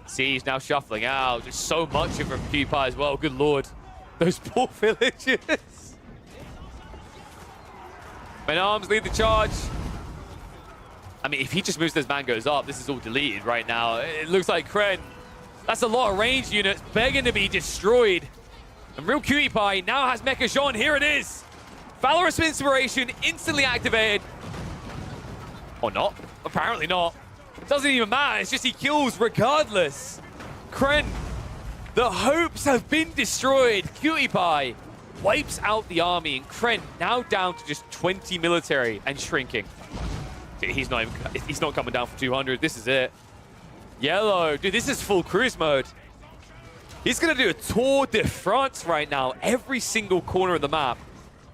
[SPEAKER 2] Siege now shuffling out. Just so much of from Cutie Pie as well. Good lord. Those poor villagers. Men Arms lead the charge. I mean, if he just moves those mangoes up, this is all deleted right now. It looks like Krent. That's a lot of ranged units begging to be destroyed. And Real Cutie Pie now has Mecha Jean. Here it is. Valorous Inspiration instantly activated. Or not. Apparently not. Doesn't even matter. It's just he kills regardless. Kren, the hopes have been destroyed. Cutie Pie wipes out the army, and Kren now down to just 20 military and shrinking. He's not coming down for 200. This is it. Yellow, dude, this is full cruise mode. He's gonna do a Tour de France right now. Every single corner of the map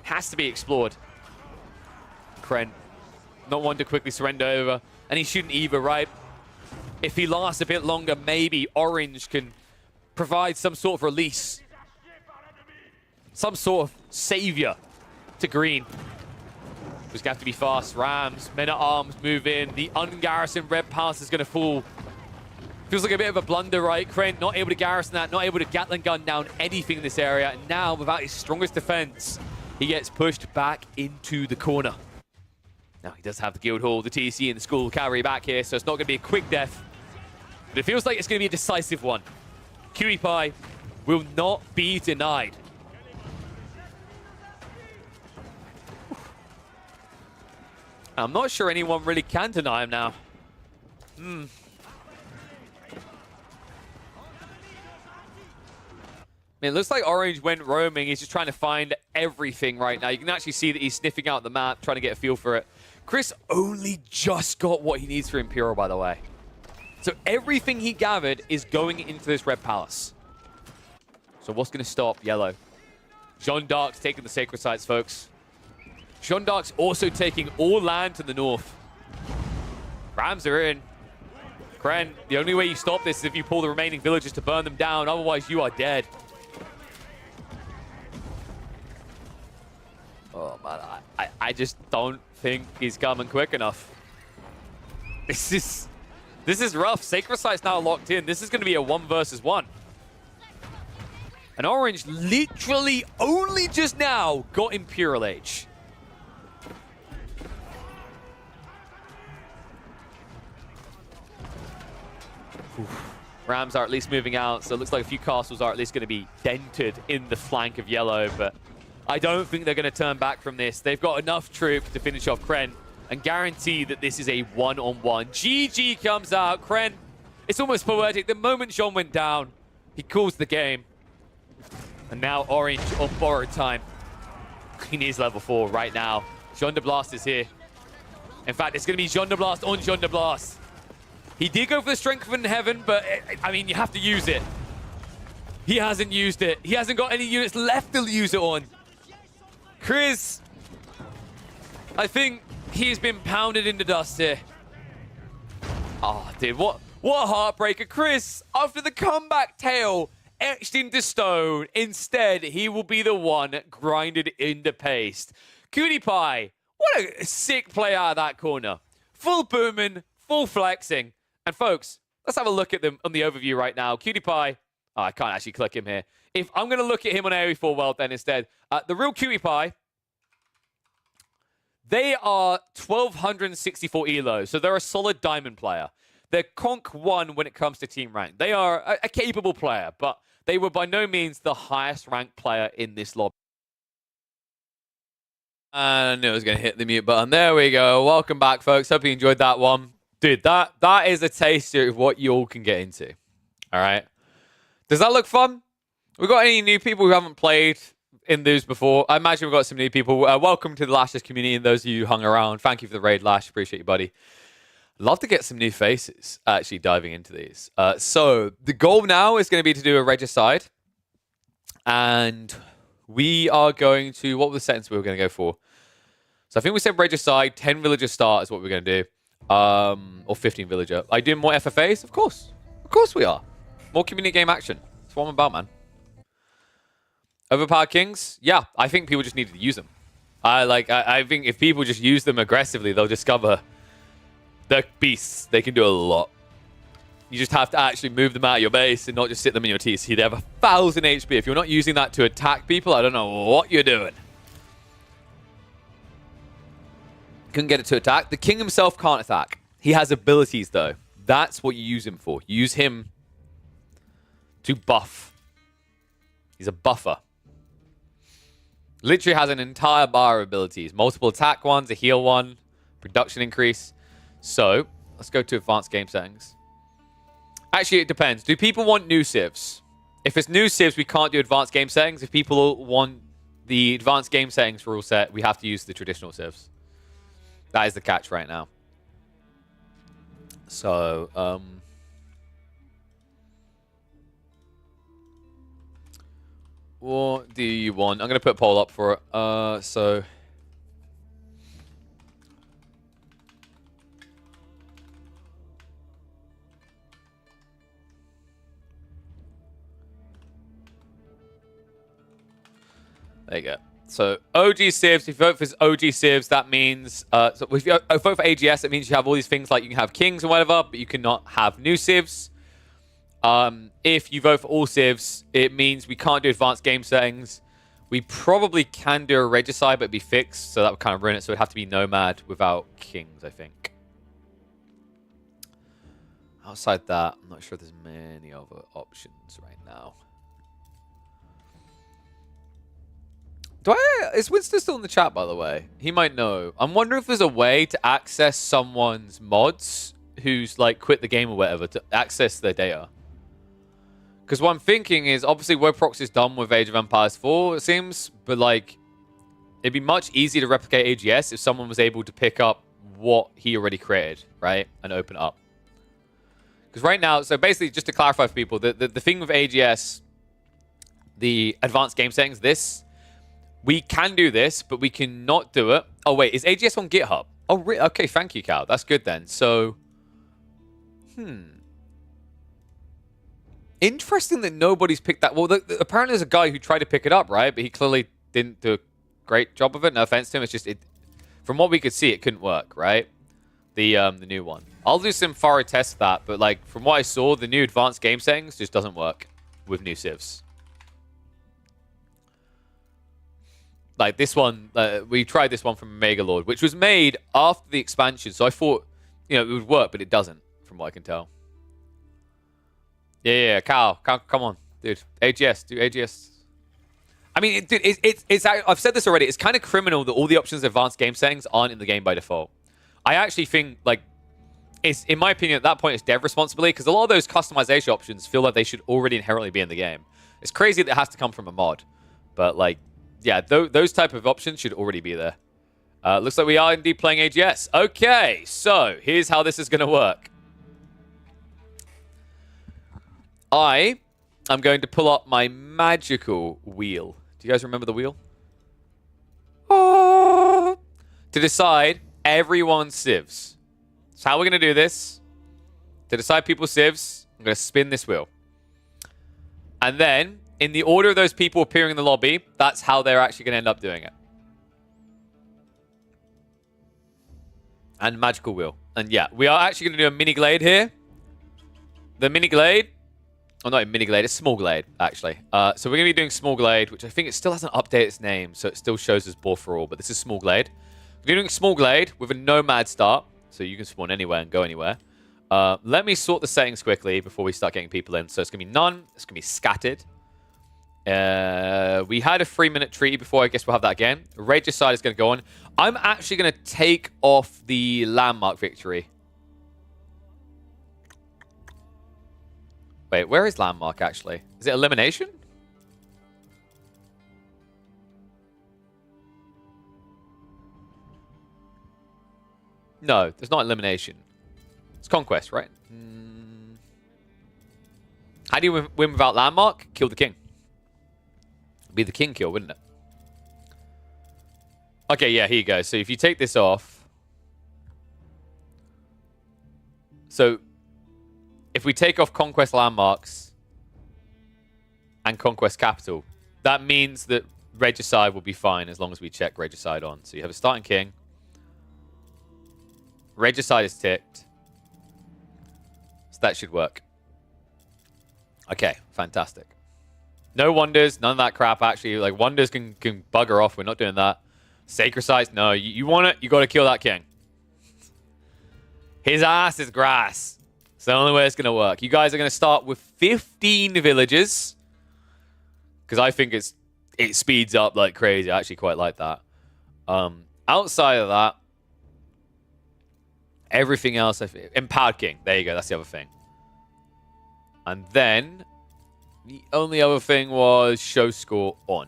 [SPEAKER 2] has to be explored. Kren, not one to quickly surrender over, and he's shooting Eva, right? If he lasts a bit longer, maybe Orange can provide some sort of release. Some sort of savior to Green. Just have to be fast. Rams, men-at-arms move in. The ungarrisoned Red Palace is going to fall. Feels like a bit of a blunder, right? Kren not able to garrison that, not able to Gatling gun down anything in this area. And now, without his strongest defense, he gets pushed back into the corner. Now, he does have the Guildhall, the TC, and the School Cavalry back here, so it's not going to be a quick death. But it feels like it's going to be a decisive one. Cutie Pie will not be denied. I'm not sure anyone really can deny him now. I mean, it looks like Orange went roaming. He's just trying to find everything right now. You can actually see that he's sniffing out the map, trying to get a feel for it. Chris only just got what he needs for Imperial, by the way. So everything he gathered is going into this Red Palace. So what's going to stop Yellow? Jeanne d'Arc's taking the Sacred Sites, folks. Jeanne d'Arc's also taking all land to the north. Rams are in. Kren, the only way you stop this is if you pull the remaining villages to burn them down. Otherwise, you are dead. Oh, man. I just don't think he's coming quick enough. This is rough. Sacred Site's now locked in. This is going to be a 1 versus 1. And Orange literally only just now got Imperial Age. Rams are at least moving out, so it looks like a few castles are at least going to be dented in the flank of Yellow, but I don't think they're going to turn back from this. They've got enough troops to finish off Kren and guarantee that this is a one-on-one. GG comes out. Kren, it's almost poetic. The moment Jean went down, he calls the game. And now Orange on borrowed time. He needs level 4 right now. Jean de Blast is here. In fact, it's going to be Jean de Blast on Jean de Blast. He did go for the Strength in Heaven, but, I mean, you have to use it. He hasn't used it. He hasn't got any units left to use it on. Chris, I think he's been pounded into dust here. Oh, dude, what a heartbreaker. Chris, after the comeback tale etched into stone, instead, he will be the one grinded into paste. Cutie Pie, what a sick play out of that corner. Full booming, full flexing. And folks, let's have a look at them on the overview right now. Cutie Pie, oh, I can't actually click him here. If I'm going to look at him on AoE4 World then instead, the real Cutie Pie, they are 1,264 elo, so they're a solid diamond player. They're Conk 1 when it comes to team rank. They are a capable player, but they were by no means the highest ranked player in this lobby. I knew I was going to hit the mute button. There we go. Welcome back, folks. Hope you enjoyed that one. Dude, that is a taster of what you all can get into. All right. Does that look fun? We got any new people who haven't played in those before? I imagine we've got some new people. Welcome to the Lashes community and those of you who hung around. Thank you for the raid, Lash. Appreciate you, buddy. Love to get some new faces actually diving into these. So the goal now is going to be to do a regicide. And we are going to... What were the settings we were going to go for? So I think we said regicide, 10 villager start is what we're going to do. Or 15 villager. Are you doing more FFAs? Of course. Of course we are. More community game action. That's what I'm about, man. Overpowered kings? Yeah, I think people just needed to use them. I think if people just use them aggressively, they'll discover they're beasts. They can do a lot. You just have to actually move them out of your base and not just sit them in your TC. They have 1,000 HP. If you're not using that to attack people, I don't know what you're doing. Couldn't get it to attack. The king himself can't attack. He has abilities, though. That's what you use him for. You use him to buff. He's a buffer. Literally has an entire bar of abilities. Multiple attack ones, a heal one, production increase. So, let's go to advanced game settings. Actually, it depends. Do people want new civs? If it's new civs, we can't do advanced game settings. If people want the advanced game settings rule set, we have to use the traditional civs. That is the catch right now. So, what do you want? I'm going to put a poll up for it. So... There you go. So OG civs, if you vote for OG civs, that means so if you vote for AGS, it means you have all these things like you can have kings and whatever, but you cannot have new civs. If you vote for all civs, it means we can't do advanced game settings. We probably can do a regicide, but it'd be fixed, so that would kind of ruin it. So it'd have to be nomad without kings, I think. Outside that, I'm not sure there's many other options right now. Is Winston still in the chat, by the way? He might know. I'm wondering if there's a way to access someone's mods who's like quit the game or whatever to access their data. Because what I'm thinking is, obviously, WordProxy is done with Age of Empires 4, it seems. But like, it'd be much easier to replicate AGS if someone was able to pick up what he already created, right? And open it up. Because right now, so basically, just to clarify for people, the thing with AGS, the advanced game settings, we can do this, but we cannot do it. Oh, wait. Is AGS on GitHub? Oh, okay. Thank you, Cal. That's good then. So, interesting that nobody's picked that. Well, apparently there's a guy who tried to pick it up, right? But he clearly didn't do a great job of it. No offense to him. It's just, from what we could see, it couldn't work, right? The new one. I'll do some thorough tests of that. But, like, from what I saw, the new advanced game settings just doesn't work with new civs. Like this one, we tried this one from Megalord, which was made after the expansion. So I thought, it would work, but it doesn't, from what I can tell. Yeah, Cal, come on, dude. AGS, do AGS. I mean, dude, it's. I've said this already. It's kind of criminal that all the options of advanced game settings aren't in the game by default. I actually think, like, it's in my opinion at that point it's dev responsibility because a lot of those customization options feel like they should already inherently be in the game. It's crazy that it has to come from a mod, but like. Yeah, those type of options should already be there. Looks like we are indeed playing AGS. Okay, so here's how this is going to work. I am going to pull up my magical wheel. Do you guys remember the wheel? Oh, to decide everyone's civs. So how we're going to do this. To decide people's civs, I'm going to spin this wheel. And then... in the order of those people appearing in the lobby, that's how they're actually going to end up doing it. And magical wheel. And yeah, we are actually going to do a mini glade here. The mini glade. Oh, not a mini glade. It's small glade, actually. So we're going to be doing small glade, which I think it still hasn't updated its name. So it still shows as Boar for All. But this is small glade. We're doing small glade with a nomad start. So you can spawn anywhere and go anywhere. Let me sort the settings quickly before we start getting people in. So it's going to be none. It's going to be scattered. We had a 3-minute treaty before. I guess we'll have that again. Regicide is going to go on. I'm actually going to take off the landmark victory. Wait, where is landmark actually? Is it elimination? No, there's not elimination. It's conquest, right? How do you win without landmark? Kill the king. Be the king kill, wouldn't it? Okay, yeah, here you go. So if you take this off. So if we take off conquest landmarks and conquest capital, that means that regicide will be fine as long as we check regicide on. So you have a starting king. Regicide is ticked. So that should work. Okay, fantastic. No wonders, none of that crap, actually. Like, wonders can bugger off. We're not doing that. Sacred sites, no. You want it, you got to kill that king. His ass is grass. It's the only way it's going to work. You guys are going to start with 15 villages. Because I think it speeds up like crazy. I actually quite like that. Outside of that, everything else, empowered king. There you go, that's the other thing. And then the only other thing was show score on.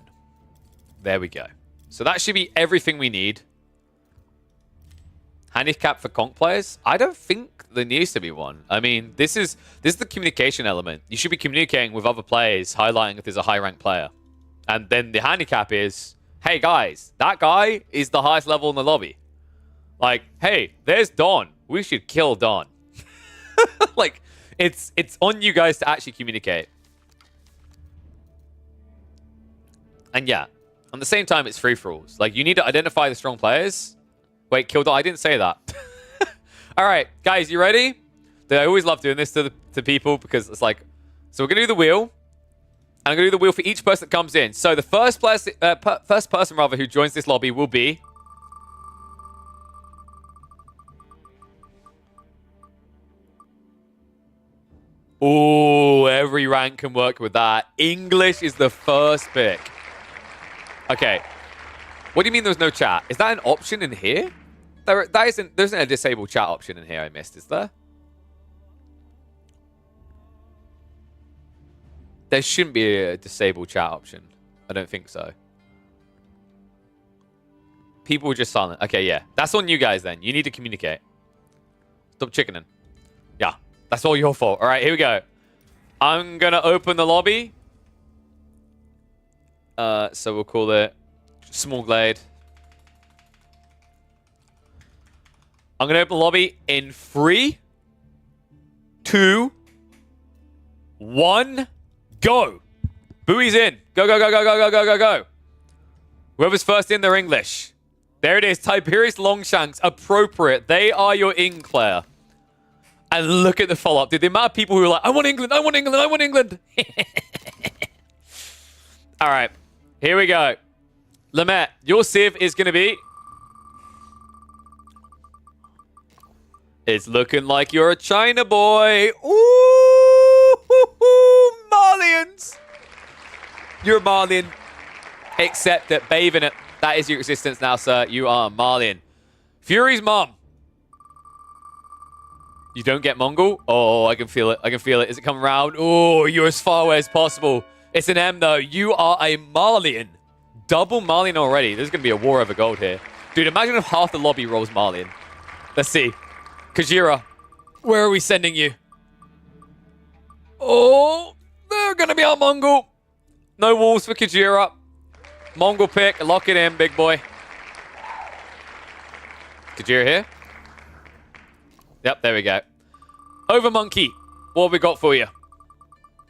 [SPEAKER 2] There we go. So that should be everything we need. Handicap for conk players? I don't think there needs to be one. I mean, this is the communication element. You should be communicating with other players, highlighting if there's a high-ranked player. And then the handicap is, hey guys, that guy is the highest level in the lobby. Like, hey, there's Don. We should kill Don. Like, it's on you guys to actually communicate. And yeah, at the same time, it's free-for-alls. Like, you need to identify the strong players. Wait, kill Don. I didn't say that. All right, guys, you ready? I always love doing this to people because it's like, so we're going to do the wheel. And I'm going to do the wheel for each person that comes in. So the first person who joins this lobby will be... Oh, every rank can work with that. English is the first pick. Okay. What do you mean there's no chat? Is that an option in here? There isn't a disabled chat option in here I missed, is there? There shouldn't be a disabled chat option. I don't think so. People were just silent. Okay, yeah. That's on you guys then. You need to communicate. Stop chickening. Yeah. That's all your fault. All right, here we go. I'm going to open the lobby. So we'll call it Small Glade. I'm going to open the lobby in 3, 2, 1, go. Buoy's in. Go, go, go, go, go, go, go, go, go. Whoever's first in, they're English. There it is. Tiberius Longshanks. Appropriate. They are your Eng player. And look at the follow-up. Dude, the amount of people who are like, I want England, I want England, I want England. All right. Here we go. Lamette, your Civ is going to be... It's looking like you're a China boy. Ooh, Malians. You're a Malian. Except that bathing it. That is your existence now, sir. You are a Malian. Fury's mom. You don't get Mongol? Oh, I can feel it. I can feel it. Is it coming around? Oh, you're as far away as possible. It's an M, though. You are a Malian. Double Malian already. There's going to be a war over gold here. Dude, imagine if half the lobby rolls Malian. Let's see. Kajira, where are we sending you? Oh, they're going to be our Mongol. No walls for Kajira. Mongol pick. Lock it in, big boy. Kajira here. Yep, there we go. Over Monkey. What have we got for you?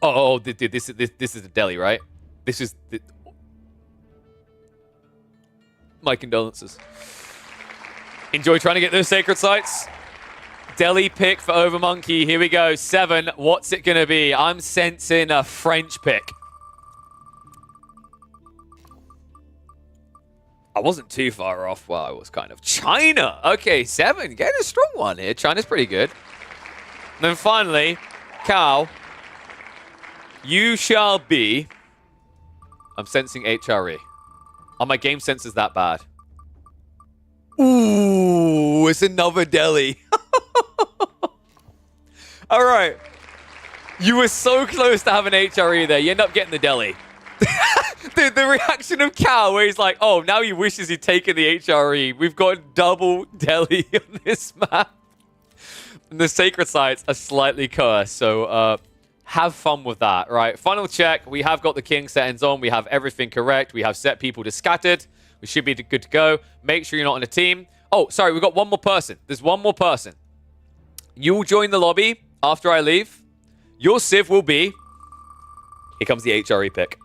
[SPEAKER 2] Oh, dude, this is the Delhi, right? This is the... My condolences. Enjoy trying to get those sacred sites. Delhi pick for Over Monkey. Here we go. 7. What's it going to be? I'm sensing a French pick. I wasn't too far off. Well, I was kind of. China. Okay, 7. Getting a strong one here. China's pretty good. And then finally, Cal, you shall be... I'm sensing HRE. Are my game sensors that bad? Ooh, it's another Delhi. All right. You were so close to having HRE there. You end up getting the Delhi. the reaction of Cal, where he's like, oh, now he wishes he'd taken the HRE. We've got double Delhi on this map. And the sacred sites are slightly cursed. So have fun with that, right? Final check. We have got the king settings on. We have everything correct. We have set people to scattered. We should be good to go. Make sure you're not on a team. Oh, sorry. We've got one more person. There's one more person. You will join the lobby after I leave. Your Civ will be... Here comes the HRE pick.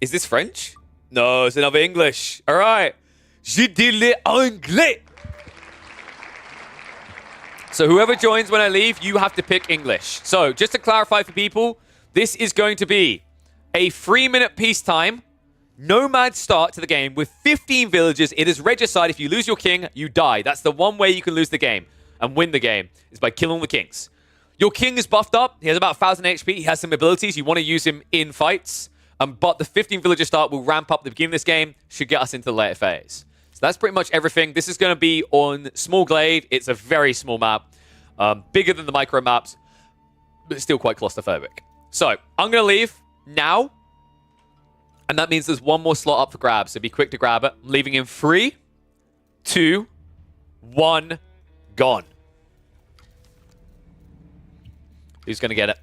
[SPEAKER 2] Is this French? No, it's another English. All right. Je dis le anglais. So whoever joins when I leave, you have to pick English. So just to clarify for people, this is going to be a 3-minute peacetime, nomad start to the game with 15 villages. It is regicide. If you lose your king, you die. That's the one way you can lose the game and win the game is by killing the kings. Your king is buffed up. He has about 1,000 HP. He has some abilities. You want to use him in fights. But the 15 villager start will ramp up at the beginning of this game. Should get us into the later phase. So that's pretty much everything. This is going to be on Small Glade. It's a very small map. Bigger than the micro maps. but it's still quite claustrophobic. So I'm going to leave now. And that means there's one more slot up for grabs. So be quick to grab it. I'm leaving in 3, 2, 1, gone. Who's going to get it?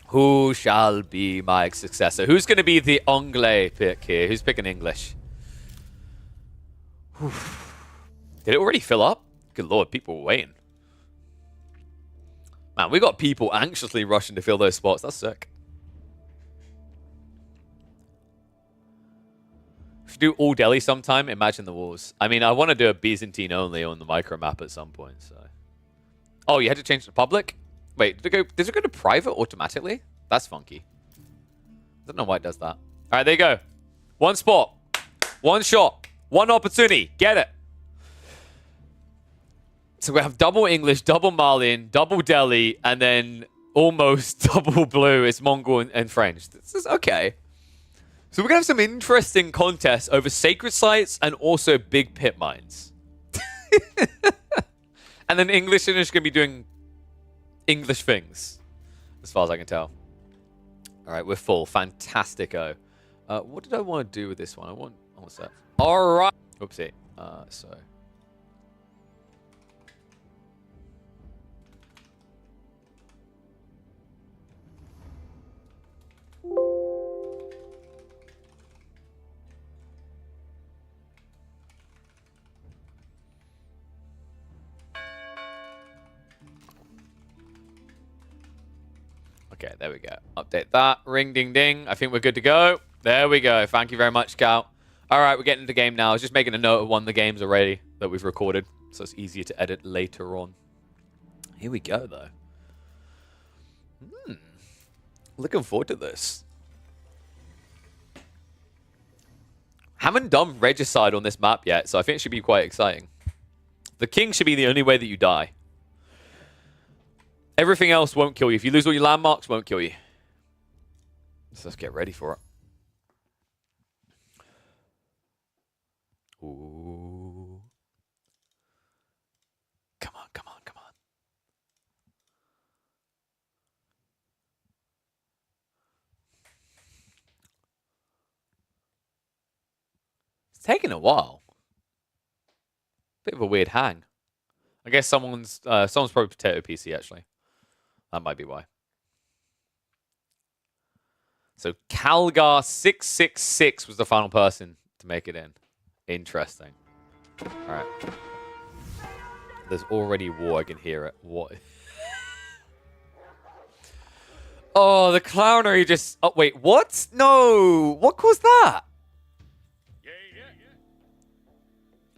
[SPEAKER 2] Who shall be my successor? Who's going to be the Anglais pick here? Who's picking English? Whew. Did it already fill up? Good lord, people were waiting. Man, we got people anxiously rushing to fill those spots. That's sick. If you do all Delhi sometime, imagine the walls. I mean, I want to do a Byzantine only on the micro map at some point. So, oh, you had to change to public? Wait, does it go to private automatically? That's funky. I don't know why it does that. All right, there you go. One spot, one shot, one opportunity. Get it. So we have double English, double Malian, double Delhi, and then almost double blue. It's Mongol and French. This is okay. So we're going to have some interesting contests over sacred sites and also big pit mines. And then English is going to be doing English things, as far as I can tell. All right, we're full. Fantastico. What did I want to do with this one? What's that? All right. Oopsie. So... Okay, there we go. Update that. Ring, ding, ding. I think we're good to go. There we go. Thank you very much, Cal. All right, we're getting into the game now. I was just making a note of one of the games already that we've recorded, so it's easier to edit later on. Here we go, though. Looking forward to this. Haven't done Regicide on this map yet, so I think it should be quite exciting. The king should be the only way that you die. Everything else won't kill you. If you lose all your landmarks, won't kill you. So let's get ready for it. Ooh. Come on, come on, come on. It's taking a while. Bit of a weird hang. I guess someone's probably Potato PC, actually. That might be why. So Calgar 666 was the final person to make it in. Interesting. All right. There's already war. I can hear it. What? Oh, the clownery just... Oh, wait. What? No. What caused that?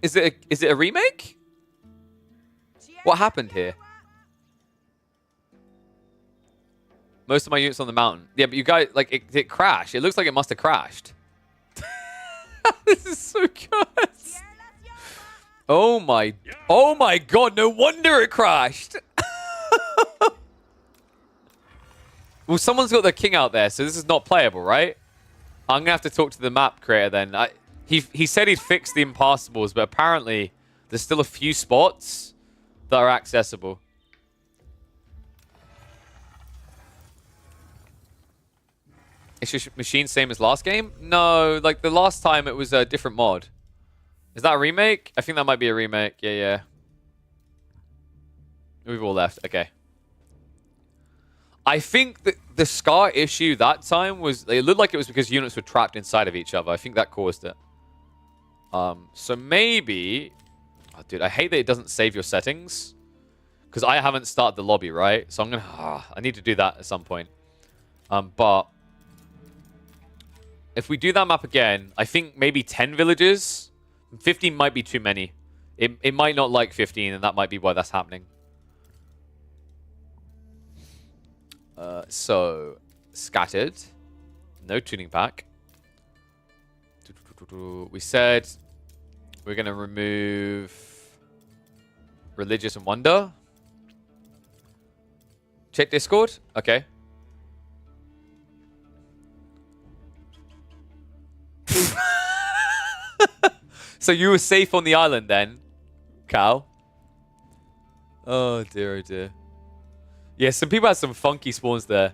[SPEAKER 2] Is it a remake? What happened here? Most of my units on the mountain. Yeah, but you guys, like, it crashed. It looks like it must have crashed. This is so good. Oh my god, no wonder it crashed. Well, someone's got their king out there, so this is not playable, right? I'm gonna have to talk to the map creator then. He said he'd fix the impassables, but apparently there's still a few spots that are accessible. Is your machine same as last game? No, like the last time it was a different mod. Is that a remake? I think that might be a remake. Yeah, yeah. We've all left. Okay. I think that the Scar issue that time was... It looked like it was because units were trapped inside of each other. I think that caused it. So maybe... Oh, dude, I hate that it doesn't save your settings. Because I haven't started the lobby, right? So I'm going to... I need to do that at some point. But... If we do that map again, I think maybe 10 villages. 15 might be too many. It might not like 15, and that might be why that's happening. So, scattered. No tuning pack. We said we're going to remove religious and wonder. Check Discord. Okay. So you were safe on the island then, Cal? Oh dear, oh dear. Yeah, some people had some funky spawns there.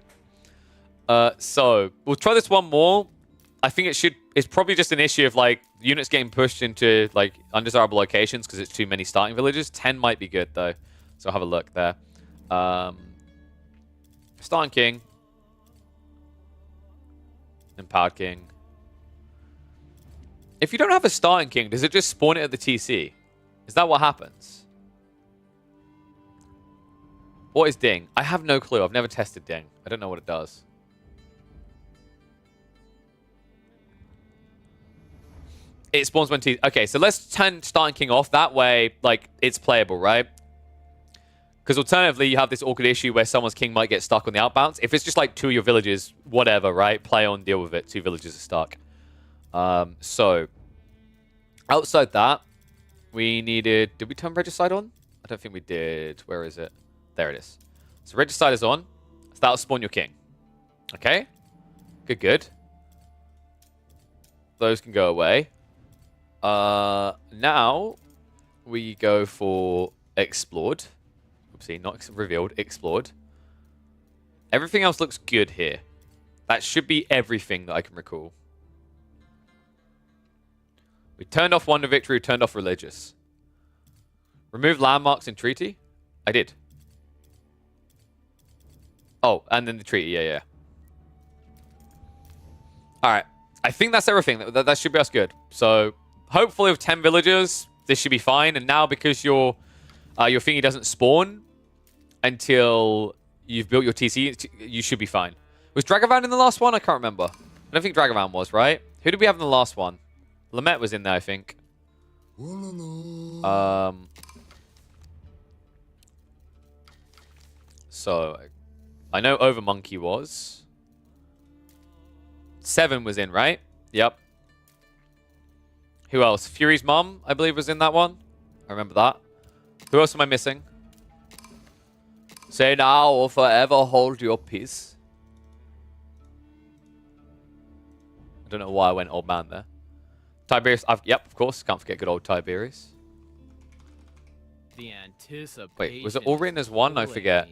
[SPEAKER 2] So we'll try this one more. I think it's probably just an issue of like units getting pushed into like undesirable locations because it's too many starting villages. 10 might be good though. So I'll have a look there. Starting King. Empowered King. If you don't have a starting King, does it just spawn it at the TC? Is that what happens? What is Ding? I have no clue. I've never tested Ding. I don't know what it does. It spawns when TC. Okay, so let's turn starting King off. That way, like, it's playable, right? Because alternatively, you have this awkward issue where someone's King might get stuck on the outbounds. If it's just like 2 of your villages, whatever, right? Play on, deal with it. 2 villages are stuck. So, outside that, we needed... Did we turn Regicide on? I don't think we did. Where is it? There it is. So Regicide is on. So that'll spawn your King. Okay? Good, good. Those can go away. Now, we go for Explored. Oopsie, not revealed. Explored. Everything else looks good here. That should be everything that I can recall. We turned off Wonder Victory, turned off Religious. Remove landmarks in Treaty? I did. Oh, and then the Treaty, yeah. Alright. I think that's everything. That should be us good. So, hopefully with 10 villagers, this should be fine. And now because your thingy doesn't spawn until you've built your TC, you should be fine. Was Dragavan in the last one? I can't remember. I don't think Dragavan was, right? Who did we have in the last one? Lamette was in there, I think. So, I know Overmonkey was. 7 was in, right? Yep. Who else? Fury's mom, I believe, was in that one. I remember that. Who else am I missing? Say now or forever hold your peace. I don't know why I went old man there. Tiberius, yep, of course. Can't forget good old Tiberius.
[SPEAKER 3] The anticipation.
[SPEAKER 2] Wait, was it all written as one? I forget.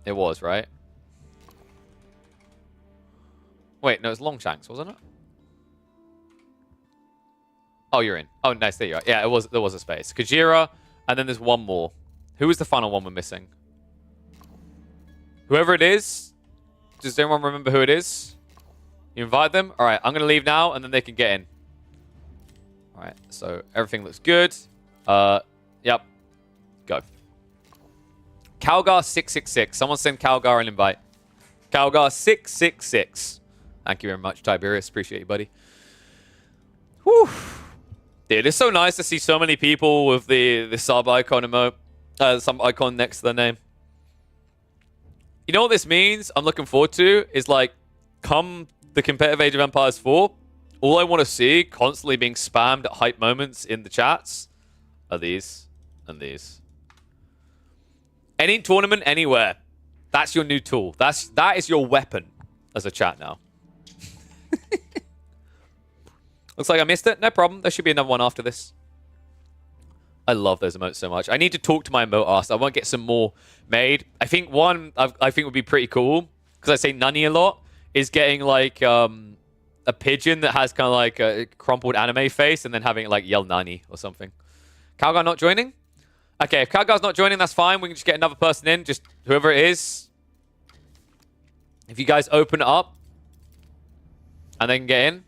[SPEAKER 2] It was, right? Wait, no, it's Longshanks, wasn't it? Oh, you're in. Oh, nice. There you are. Yeah, it was. There was a space. Kajira, and then there's one more. Who was the final one we're missing? Whoever it is. Does anyone remember who it is? You invite them? All right, I'm going to leave now, and then they can get in. All right, so everything looks good. Yep. Go. Calgar 666. Someone send Calgar an invite. Calgar 666. Thank you very much, Tiberius. Appreciate you, buddy. Whew. Dude, it's so nice to see so many people with the sub icon emote. Some icon next to their name. You know what this means? I'm looking forward to is like, come the competitive Age of Empires 4, all I want to see constantly being spammed at hype moments in the chats are these and these. Any tournament, anywhere. That's your new tool. That is your weapon as a chat now. Looks like I missed it. No problem. There should be another one after this. I love those emotes so much. I need to talk to my emote artist. I want to get some more made. I think one I think would be pretty cool, because I say Nunny a lot, is getting like a pigeon that has kind of like a crumpled anime face and then having it like yell Nani or something. Calgar not joining? Okay, if Calgar's not joining, that's fine. We can just get another person in, just whoever it is. If you guys open it up and they can get in.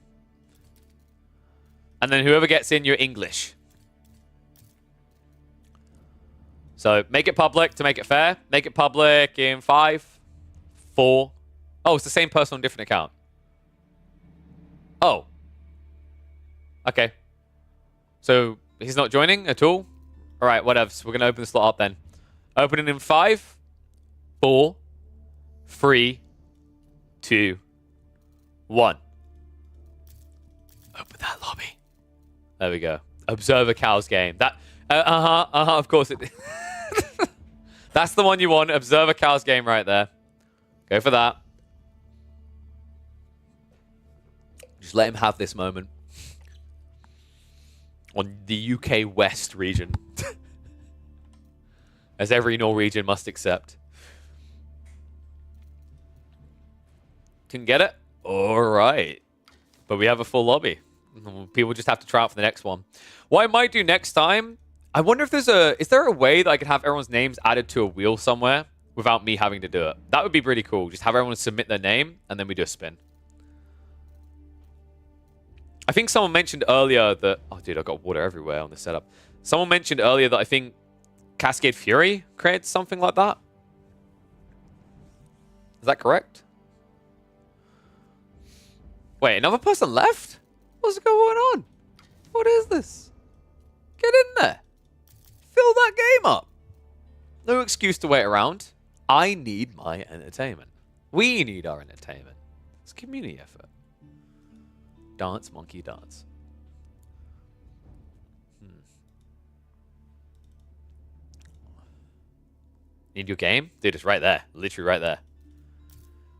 [SPEAKER 2] And then whoever gets in, you're English. So make it public to make it fair. Make it public in 5, 4. Oh, it's the same person on a different account. Oh. Okay. So he's not joining at all? All right, whatever. So we're going to open the slot up then. Open it in 5, 4, 3, 2, 1. Open that lobby. There we go. Observer Cows game. That. Of course it. That's the one you want. Observer Cows game right there. Go for that. Just let him have this moment. On the UK West region. As every Norwegian must accept. Can get it? All right. But we have a full lobby. People just have to try out for the next one. What I might do next time, I wonder if is there a way that I could have everyone's names added to a wheel somewhere without me having to do it? That would be pretty cool. Just have everyone submit their name and then we do a spin. I think someone mentioned earlier that... Oh, dude, I've got water everywhere on the setup. Someone mentioned earlier that I think Cascade Fury creates something like that. Is that correct? Wait, another person left? What's going on? What is this? Get in there. Fill that game up. No excuse to wait around. I need my entertainment. We need our entertainment. It's community effort. Dance, monkey, dance. Need your game? Dude, it's right there. Literally right there.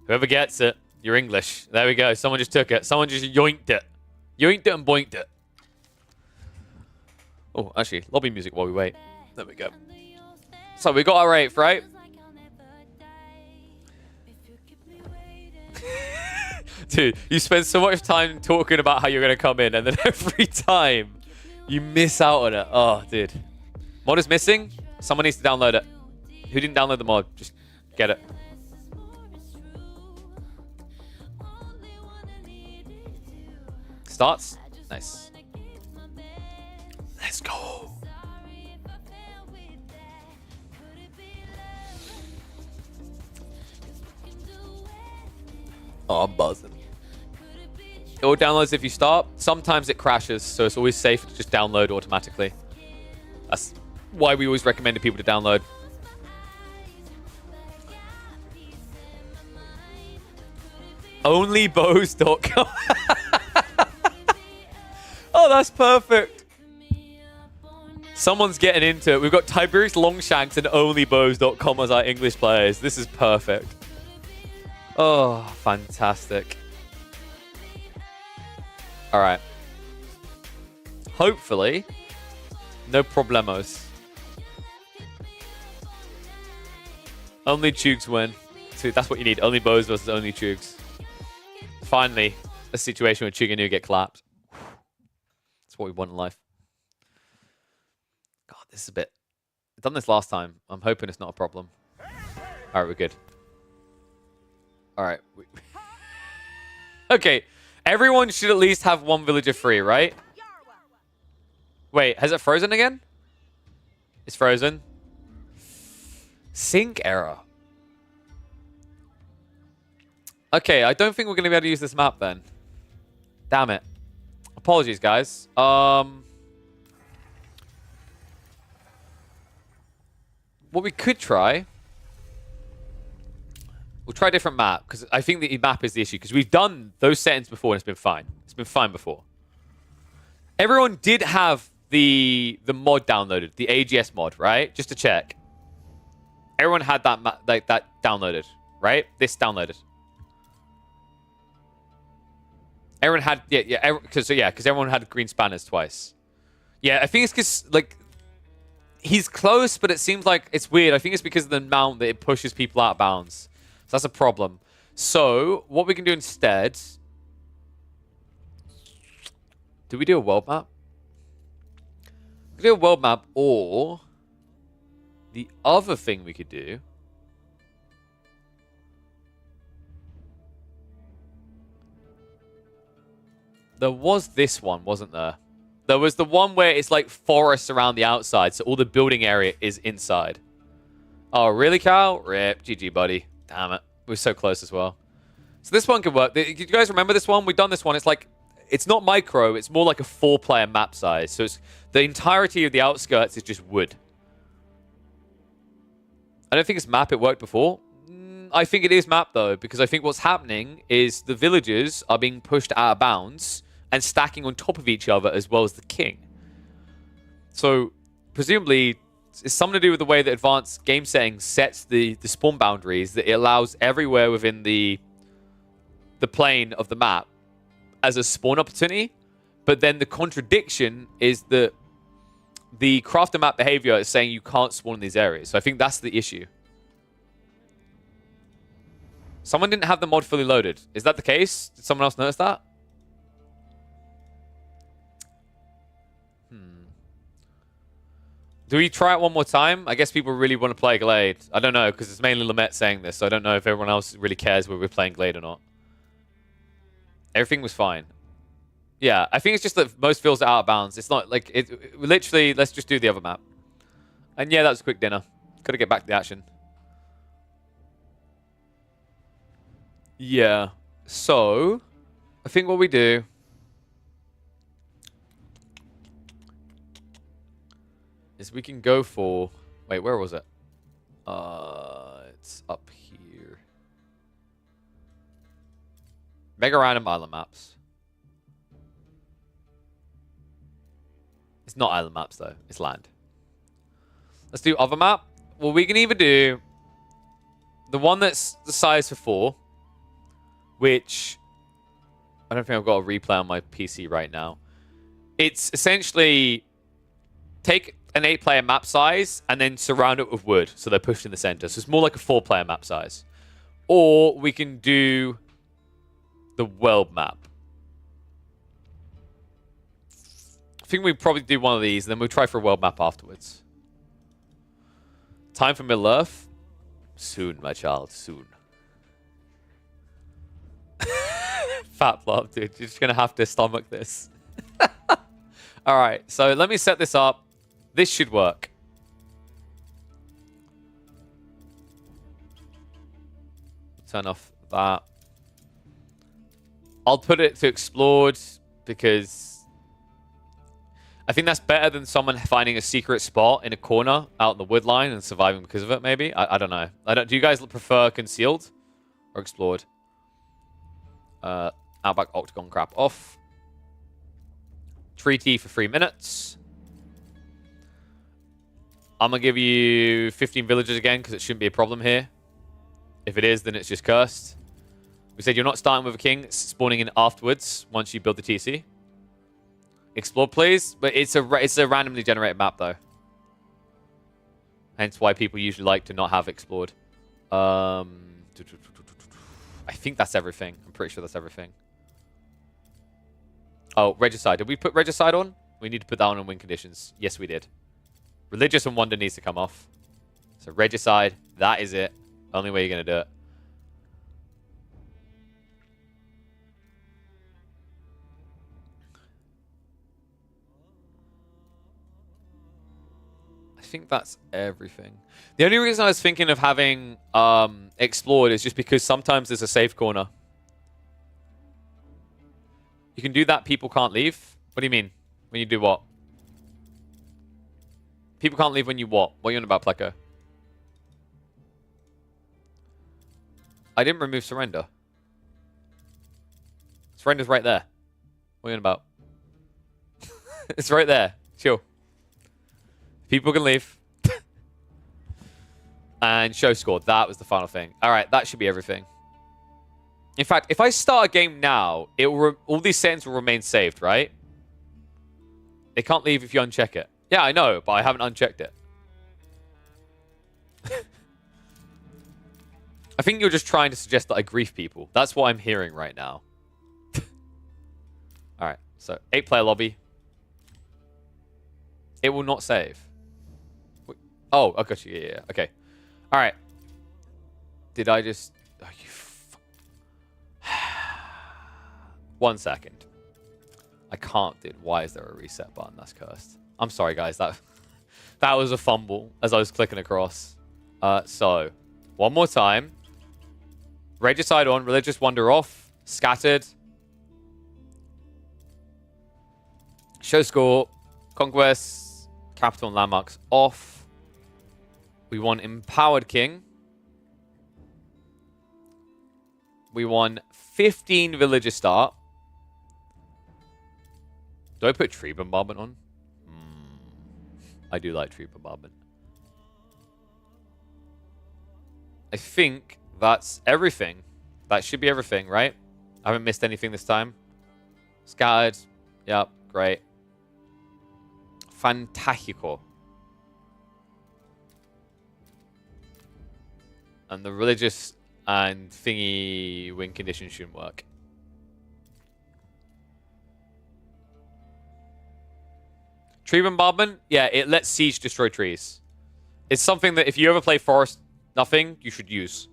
[SPEAKER 2] Whoever gets it, you're English. There we go. Someone just took it. Someone just yoinked it. Yoinked it and boinked it. Oh, actually, lobby music while we wait. There we go. So we got our 8th, right? Dude, you spend so much time talking about how you're going to come in, and then every time you miss out on it. Oh, dude. Mod is missing. Someone needs to download it. Who didn't download the mod? Just get it. Starts. Nice. Let's go. Oh, I'm buzzing. It will download if you start. Sometimes it crashes, so it's always safe to just download automatically. That's why we always recommended people to download. Onlybows.com. Oh, that's perfect. Someone's getting into it. We've got Tiberius Longshanks and Onlybows.com as our English players. This is perfect. Oh, fantastic. All right. Hopefully, no problemos. Only Chugs win. So that's what you need. Only Bows versus only Chugs. Finally, a situation where Chug and you get clapped. That's what we want in life. God, this is a bit... I've done this last time. I'm hoping it's not a problem. All right, we're good. All right. Okay. Everyone should at least have one villager free, right? Wait, has it frozen again? It's frozen. Sync error. Okay, I don't think we're going to be able to use this map then. Damn it. Apologies, guys. What we could try... We'll try a different map, because I think the map is the issue, because we've done those settings before and it's been fine. It's been fine before. Everyone did have the mod downloaded, the AGS mod, right? Just to check. Everyone had that that downloaded, right? This downloaded. Everyone had, because everyone had green spanners twice. Yeah, I think it's because, like, he's close, but it seems like it's weird. I think it's because of the amount that it pushes people out of bounds. So that's a problem. So, what we can do instead... Do we do a world map? We could do a world map, or... The other thing we could do... There was this one, wasn't there? There was the one where it's like forests around the outside, so all the building area is inside. Oh, really, Cal? Rip. GG, buddy. Damn it. We're so close as well. So this one could work. Do you guys remember this one? We've done this one. It's like, it's not micro. It's more like a 4-player map size. So it's the entirety of the outskirts is just wood. I don't think it's map. It worked before. I think it is map, though, because I think what's happening is the villagers are being pushed out of bounds and stacking on top of each other as well as the king. So, presumably, it's something to do with the way that advanced game settings sets the spawn boundaries, that it allows everywhere within the plane of the map as a spawn opportunity. But then the contradiction is that the crafter map behavior is saying you can't spawn in these areas. So I think that's the issue. Someone didn't have the mod fully loaded. Is that the case? Did someone else notice that? Do we try it one more time? I guess people really want to play Glade. I don't know, because it's mainly Lamette saying this, so I don't know if everyone else really cares whether we're playing Glade or not. Everything was fine. Yeah, I think it's just that most fields are out of bounds. It's not like... literally, let's just do the other map. And yeah, that was a quick dinner. Gotta get back to the action. Yeah. So, I think what we do... is we can go for... Wait, where was it? It's up here. Mega random island maps. It's not island maps, though. It's land. Let's do other map. Well, we can either do the one that's the size for 4, which I don't think I've got a replay on my PC right now. It's essentially take an 8-player map size and then surround it with wood, so they're pushed in the center. So it's more like a 4-player map size. Or we can do the world map. I think we probably do one of these, and then we'll try for a world map afterwards. Time for Middle Earth? Soon, my child, soon. Fat flop, dude. You're just going to have to stomach this. Alright, so let me set this up. This should work. Turn off that. I'll put it to explored because I think that's better than someone finding a secret spot in a corner out in the wood line and surviving because of it, maybe. I don't know. Do you guys prefer concealed or explored? Outback Octagon crap off. Treaty for 3 minutes. I'm going to give you 15 villagers again because it shouldn't be a problem here. If it is, then it's just cursed. We said you're not starting with a king. It's spawning in afterwards once you build the TC. Explore, please. But it's a randomly generated map, though. Hence why people usually like to not have explored. I think that's everything. I'm pretty sure that's everything. Oh, Regicide. Did we put Regicide on? We need to put that on in win conditions. Yes, we did. Religious and Wonder needs to come off. So Regicide, that is it. Only way you're going to do it. I think that's everything. The only reason I was thinking of having explored is just because sometimes there's a safe corner. You can do that, people can't leave? What do you mean? When you do what? People can't leave when you what? What are you on about, Pleco? I didn't remove surrender. Surrender's right there. What are you on about? It's right there. Chill. People can leave. And show score. That was the final thing. All right, that should be everything. In fact, if I start a game now, it will all these settings will remain saved, right? They can't leave if you uncheck it. Yeah, I know, but I haven't unchecked it. I think you're just trying to suggest that I grief people. That's what I'm hearing right now. Alright, so 8-player lobby. It will not save. Wait. Oh, I got you. Yeah. Okay. Alright. Did I just... Oh, you 1 second. I can't, dude. Why is there a reset button? That's cursed. I'm sorry, guys. That was a fumble as I was clicking across. So, one more time. Regicide on. Religious Wonder off. Scattered. Show score. Conquest. Capital and landmarks off. We want Empowered King. We want 15 villager start. Do I put tree bombardment on? I do like tree bombardment. I think that's everything. That should be everything, right? I haven't missed anything this time. Scattered. Yep, great. Fantastico. And the religious and thingy win condition shouldn't work. Tree bombardment, yeah, it lets siege destroy trees. It's something that if you ever play Forest Nothing, you should use.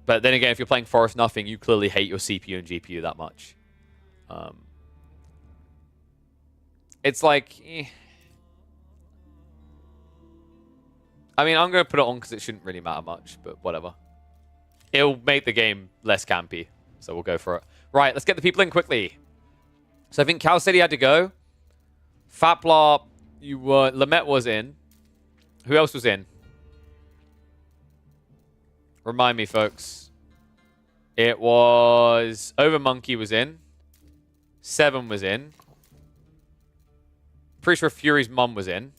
[SPEAKER 2] But then again, if you're playing Forest Nothing, you clearly hate your CPU and GPU that much. It's like... I mean, I'm going to put it on because it shouldn't really matter much, but whatever. It'll make the game less campy, so we'll go for it. Right, let's get the people in quickly. So I think Cal said he had to go. Faplar, you were... Lamet was in. Who else was in? Remind me, folks. It was... Overmonkey was in. Seven was in. Pretty sure Fury's mum was in.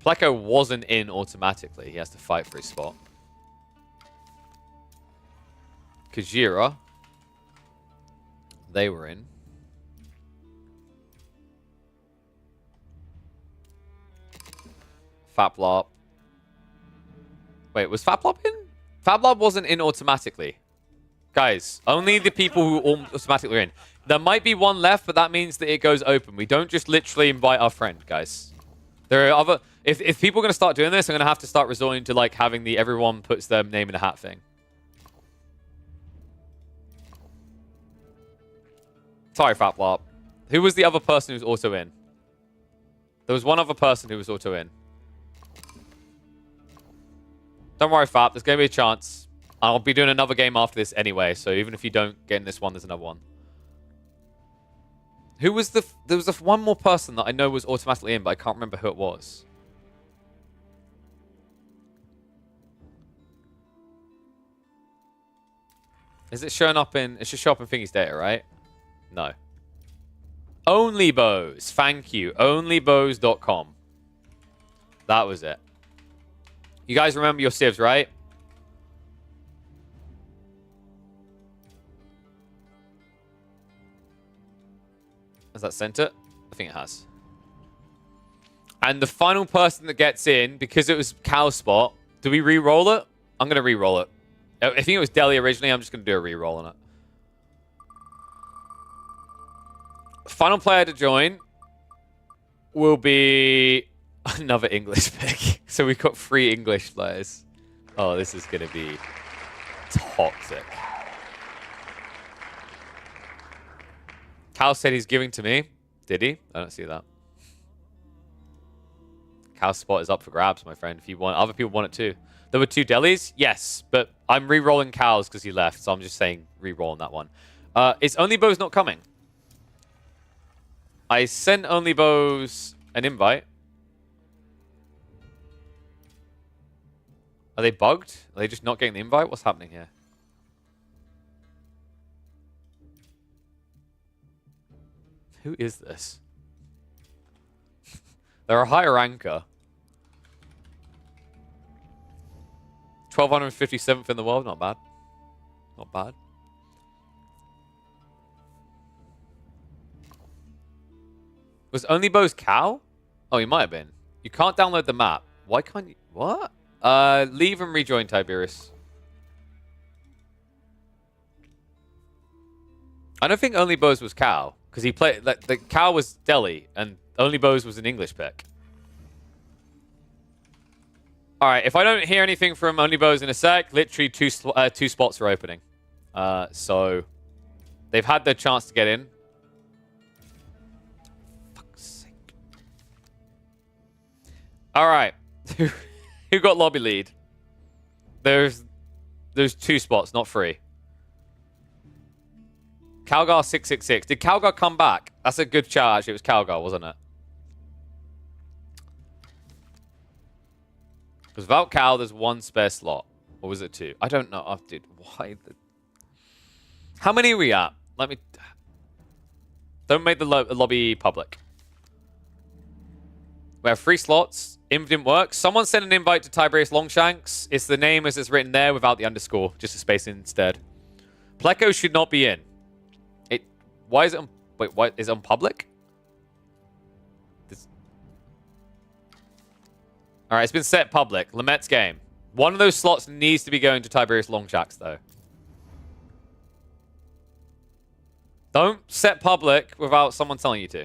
[SPEAKER 2] Pleco wasn't in automatically. He has to fight for his spot. Kajira. They were in. Faplop. Wait, was Faplop in? Faplop wasn't in automatically. Guys, only the people who automatically are in. There might be one left, but that means that it goes open. We don't just literally invite our friend, guys. There are other... If people are going to start doing this, I'm going to have to start resorting to like having the everyone puts their name in a hat thing. Sorry, Faplop. Who was the other person who was also in? There was one other person who was also in. Don't worry, Fap. There's going to be a chance. I'll be doing another game after this anyway, so even if you don't get in this one, there's another one. Who was the... There was one more person that I know was automatically in, but I can't remember who it was. Is it showing up in... It should show up in Thingy's data, right? No. Onlybows. Thank you. Onlybows.com. That was it. You guys remember your civs, right? Has that sent it? I think it has. And the final person that gets in, because it was Cow Spot, do we re-roll it? I'm going to re-roll it. I think it was Delhi originally. I'm just going to do a re-roll on it. Final player to join will be another English pick. So we've got 3 English players. Oh, this is going to be toxic. Cal said he's giving to me. Did he? I don't see that. Cal's spot is up for grabs, my friend. If you want, other people want it too. There were 2 delis? Yes, but I'm re-rolling Cal's because he left, so I'm just saying re-rolling that one. Is Onlybows not coming? I sent Onlybows an invite. Are they bugged? Are they just not getting the invite? What's happening here? Who is this? They're a higher ranker. 1257th in the world. Not bad. Not bad. Was Onlybows Cow? Oh, he might have been. You can't download the map. Why can't you? What? Leave and rejoin Tiberius. I don't think Onlybows was Cow. Because he played... the Cow was Delhi. And Onlybows was an English pick. Alright, if I don't hear anything from Onlybows in a sec, literally two spots are opening. So... They've had their chance to get in. Fuck's sake. Alright. Who got lobby lead? There's 2 spots, not 3. Calgar 666. Did Calgar come back? That's a good shout, actually. It was Calgar, wasn't it? Because without Cal, there's 1 spare slot. Or was it 2? I don't know. Oh, dude, why the... How many are we at? Let me... Don't make the lobby public. We have 3 slots. Inv didn't work. Someone sent an invite to Tiberius Longshanks. It's the name as it's written there without the underscore. Just a space instead. Pleco should not be in. Why is it on... Wait, what? Is it on public? Alright, it's been set public. Lamet's game. One of those slots needs to be going to Tiberius Longshanks, though. Don't set public without someone telling you to.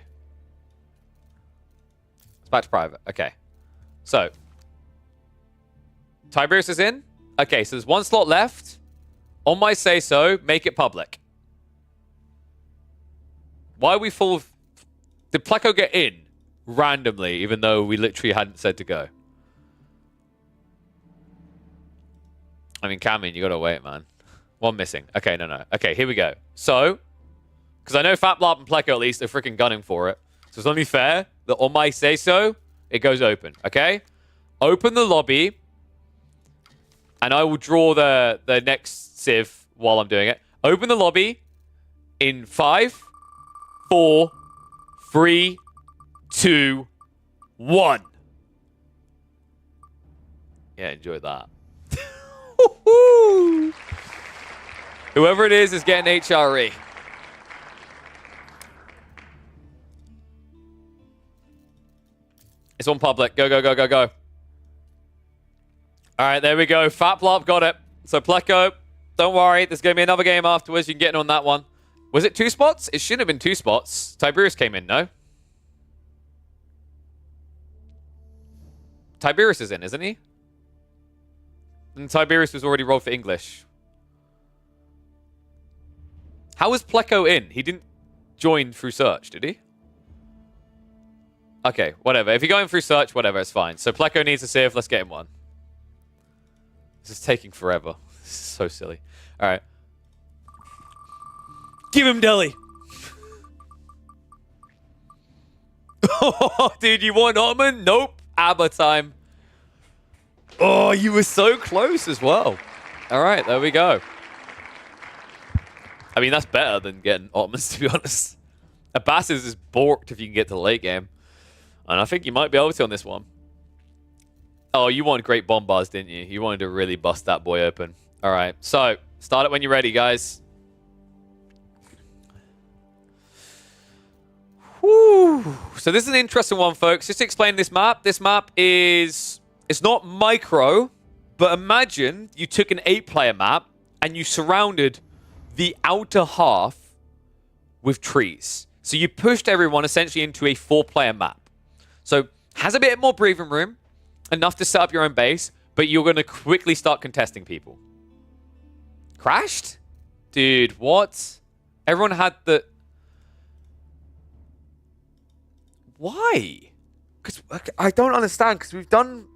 [SPEAKER 2] It's back to private. Okay. So. Tiberius is in. Okay, so there's one slot left. On my say-so, make it public. Why are we full of... Did Pleco get in randomly, even though we literally hadn't said to go? I mean, Cameron, you gotta wait, man. One missing. Okay, no. Okay, here we go. So, because I know Fatblop and Pleco at least are freaking gunning for it. So it's only fair that on my say-so, it goes open. Okay? Open the lobby. And I will draw the next Civ while I'm doing it. Open the lobby in 5, 4, 3, 2, 1. Yeah, enjoy that. Whoever it is getting HRE. It's on public. Go, go, go, go, go. All right, there we go. Fatblop got it. So Pleco, don't worry. There's going to be another game afterwards. You can get in on that one. Was it 2 spots? It shouldn't have been 2 spots. Tiberius came in, no? Tiberius is in, isn't he? And Tiberius was already rolled for English. How was Pleco in? He didn't join through search, did he? Okay, whatever. If you're going through search, whatever, it's fine. So Pleco needs a Civ. Let's get him one. This is taking forever. This is so silly. All right. Give him Delhi. Oh, dude, you want Ottoman? Nope. ABBA time. Oh, you were so close as well. All right, there we go. I mean, that's better than getting Ottomans, to be honest. Abbasis is borked if you can get to the late game. And I think you might be able to on this one. Oh, you wanted great bombars, didn't you? You wanted to really bust that boy open. All right, so start it when you're ready, guys. Whew. So this is an interesting one, folks. Just to explain this map. This map is... It's not micro, but imagine you took an 8-player map and you surrounded the outer half with trees. So you pushed everyone essentially into a 4-player map. So has a bit more breathing room, enough to set up your own base, but you're going to quickly start contesting people. Crashed? Dude, what? Everyone had the... Why? Because I don't understand, because we've done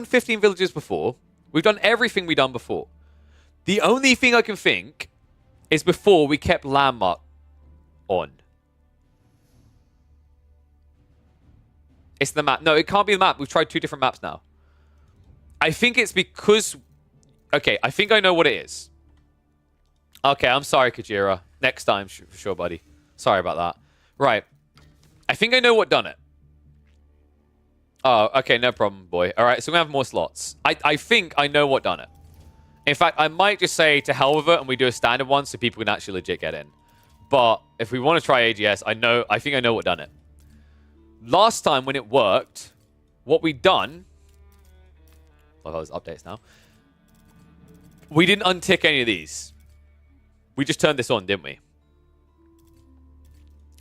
[SPEAKER 2] 15 villages before. We've done everything we've done before. The only thing I can think is before we kept landmark on. It's the map. No, it can't be the map. We've tried 2 different maps now. I think it's because... Okay, I think I know what it is. Okay, I'm sorry, Kajira. Next time, for sure, buddy. Sorry about that. Right. I think I know what done it. Oh, okay, no problem, boy. All right, so we have more slots. I think I know what done it. In fact, I might just say to hell with it and we do a standard one so people can actually legit get in. But if we want to try AGS, I think I know what done it. Last time when it worked, what we done... Oh, there's updates now. We didn't untick any of these. We just turned this on, didn't we?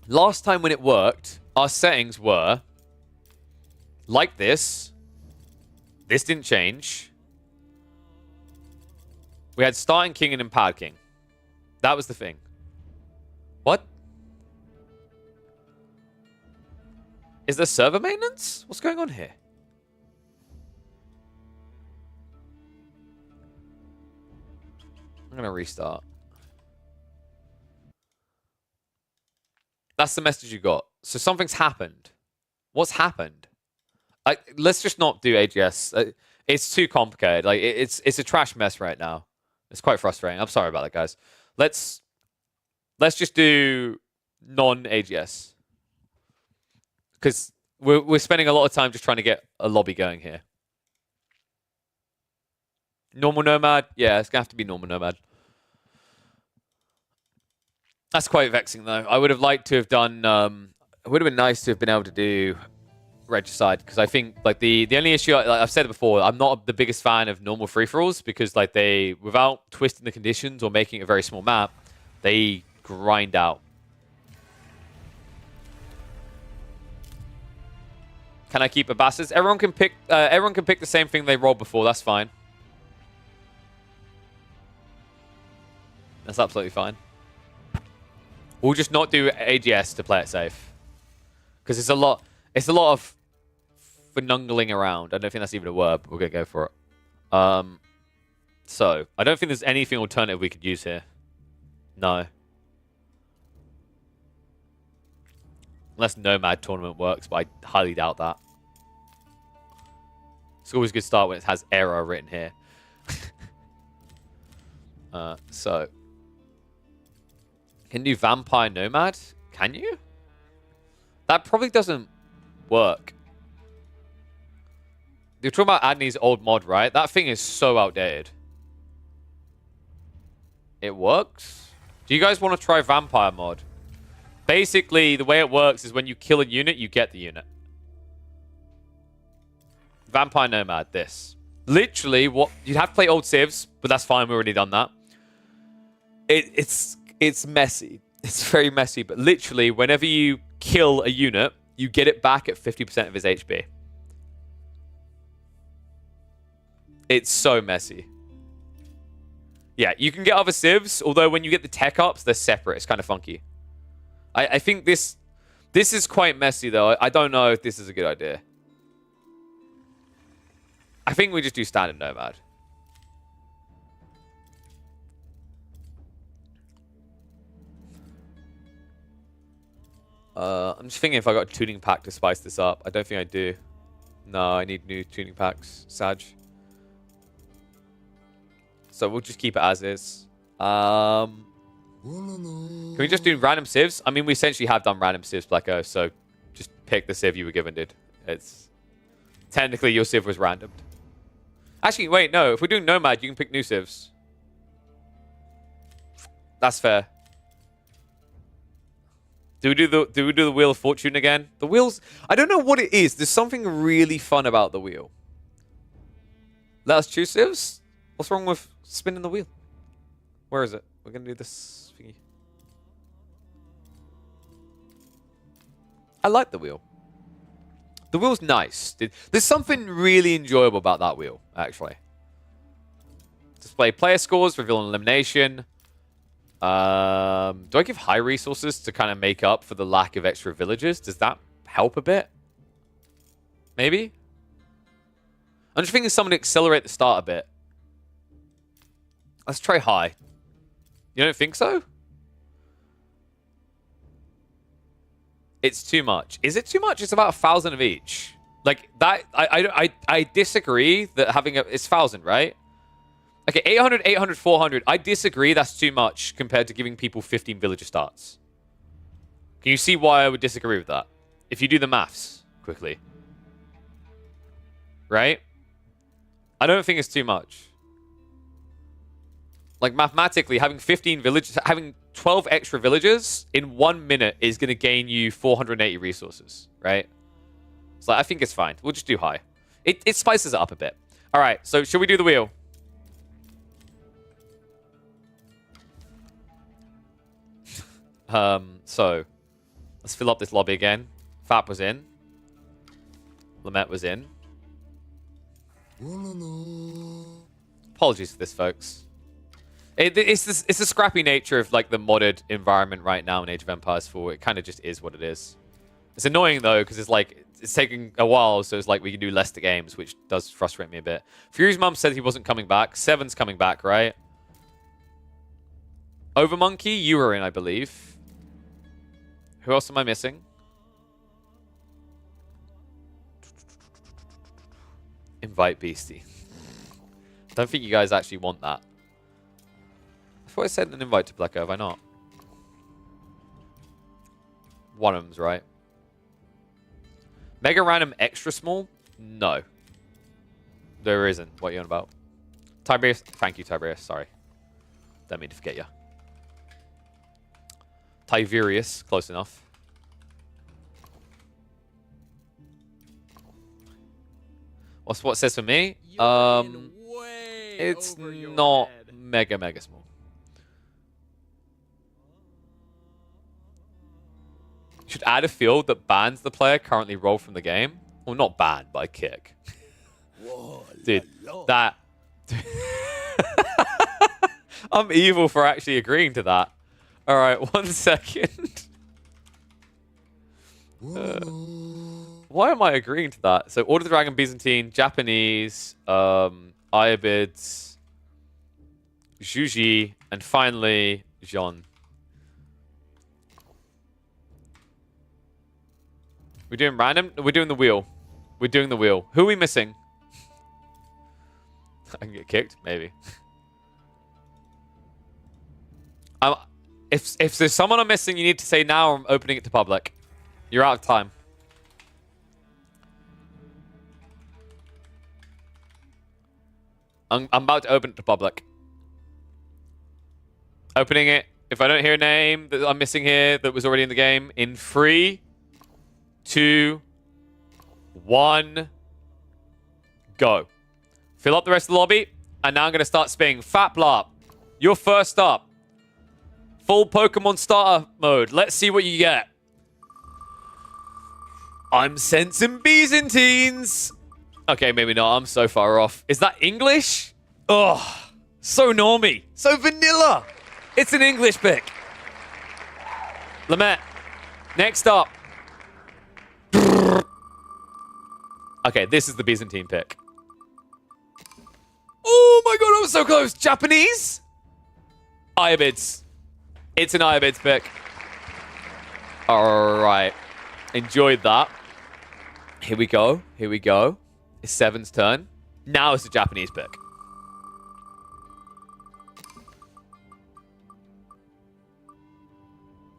[SPEAKER 2] Last time when it worked, our settings were like this. This didn't change. We had starting king and empowered king. That was the thing. What? Is there server maintenance? What's going on here? I'm going to restart. That's the message you got. So something's happened. What's happened? Let's just not do AGS. It's too complicated. Like it's a trash mess right now. It's quite frustrating. I'm sorry about that, guys. Let's just do non-AGS. Because we're spending a lot of time just trying to get a lobby going here. Normal Nomad? Yeah, it's going to have to be Normal Nomad. That's quite vexing, though. I would have liked to have done... it would have been nice to have been able to do Regicide, because I think like the only issue, like I've said it before, I'm not the biggest fan of normal free-for-alls because like they, without twisting the conditions or making it a very small map, they grind out. Can I keep Abbasis? Everyone can pick the same thing they rolled before. That's fine. That's absolutely fine. We'll just not do AGS to play it safe. Because it's a lot of finungling around. I don't think that's even a word, but we're going to go for it. So, I don't think there's anything alternative we could use here. No. Unless Nomad Tournament works, but I highly doubt that. It's always a good start when it has error written here. So. Can you do Vampire Nomad? Can you? That probably doesn't work. You're talking about Adney's old mod, right? That thing is so outdated. It works? Do you guys want to try Vampire mod? Basically, the way it works is when you kill a unit, you get the unit. Vampire Nomad, this. Literally, what you'd have to play old civs, but that's fine, we've already done that. It's messy. It's very messy, but literally, whenever you kill a unit, you get it back at 50% of his HP. It's so messy. Yeah, you can get other civs, although when you get the tech ups, they're separate. It's kind of funky. I think this is quite messy, though. I don't know if this is a good idea. I think we just do standard Nomad. I'm just thinking if I got a tuning pack to spice this up. I don't think I do. No, I need new tuning packs. Sag. So we'll just keep it as is. Can we just do random civs? I mean, we essentially have done random civs, Blacko, so just pick the civ you were given, dude. It's... Technically, your civ was randomed. Actually, wait, no. If we're doing Nomad, you can pick new civs. That's fair. Do we do the Wheel of Fortune again? The wheels... I don't know what it is. There's something really fun about the wheel. Let us choose civs? What's wrong with spinning the wheel? Where is it? We're going to do this thingy. I like the wheel. The wheel's nice. There's something really enjoyable about that wheel, actually. Display player scores, reveal an elimination. Do I give high resources to kind of make up for the lack of extra villages? Does that help a bit? Maybe? I'm just thinking someone to accelerate the start a bit. Let's try high. You don't think so? It's too much. Is it too much? It's about 1,000 of each. Like, that... I disagree that having a... It's 1,000, right? Okay, 800, 800, 400. I disagree that's too much compared to giving people 15 villager starts. Can you see why I would disagree with that? If you do the maths quickly. Right? I don't think it's too much. Like, mathematically, having 15 villages, having 12 extra villagers in 1 minute is going to gain you 480 resources, right? So I think it's fine. We'll just do high. It spices it up a bit. All right, so should we do the wheel? So let's fill up this lobby again. Fap was in. Lamette was in. Apologies for this, folks. It's the scrappy nature of like the modded environment right now in Age of Empires 4. It kind of just is what it is. It's annoying though because it's like it's taking a while, so it's like we can do less to games, which does frustrate me a bit. Fury's mum said he wasn't coming back. Seven's coming back, right? Overmonkey, you were in, I believe. Who else am I missing? Invite Beastie. Don't think you guys actually want that. I thought I sent an invite to Blacko, have I not? One of them's right. Mega random extra small? No. There isn't. What are you on about? Tiberius. Thank you, Tiberius. Sorry. Don't mean to forget you. Tiberius. Close enough. What's what it says for me?
[SPEAKER 3] You're in way
[SPEAKER 2] It's
[SPEAKER 3] over your
[SPEAKER 2] not
[SPEAKER 3] head.
[SPEAKER 2] mega small. Should add a field that bans the player currently rolled from the game. Well, not banned, but I kick. Dude, that... I'm evil for actually agreeing to that. All right, 1 second. Why am I agreeing to that? So, Order of the Dragon, Byzantine, Japanese, Iobids, Juji, and finally, Jean. We're doing random? We're doing the wheel. We're doing the wheel. Who are we missing? I can get kicked? Maybe. If there's someone I'm missing, you need to say now or I'm opening it to public. You're out of time. I'm about to open it to public. Opening it. If I don't hear a name that I'm missing here that was already in the game, in 3, 2, 1, go. Fill up the rest of the lobby, and now I'm going to start spinning. Faplarp, you're first up. Full Pokemon starter mode. Let's see what you get. I'm sensing Byzantines. Okay, maybe not. I'm so far off. Is that English? Oh, so normie. So vanilla. It's an English pick. Lamet, next up. Okay, this is the Byzantine pick. Oh my god, I was so close. Japanese? Iobids. It's an Iobids pick. Alright. Enjoyed that. Here we go. Here we go. It's Seven's turn. Now it's a Japanese pick.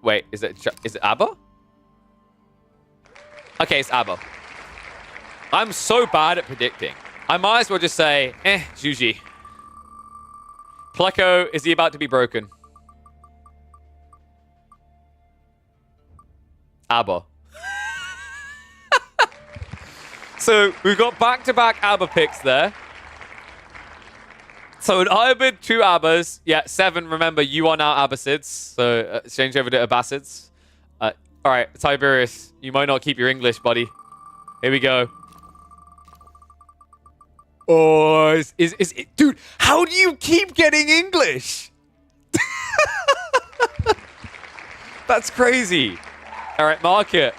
[SPEAKER 2] Wait, is it ABBA? Okay, it's ABBA. I'm so bad at predicting. I might as well just say, Juji. Pleco, is he about to be broken? ABBA. So, we've got back-to-back ABBA picks there. So, an Iobid, 2 ABBAs. Yeah, 7, remember, you are now Abbasids. So, change over to Abbasids. Alright, Tiberius, you might not keep your English, buddy. Here we go. Oh, dude, how do you keep getting English? That's crazy. All right, mark it.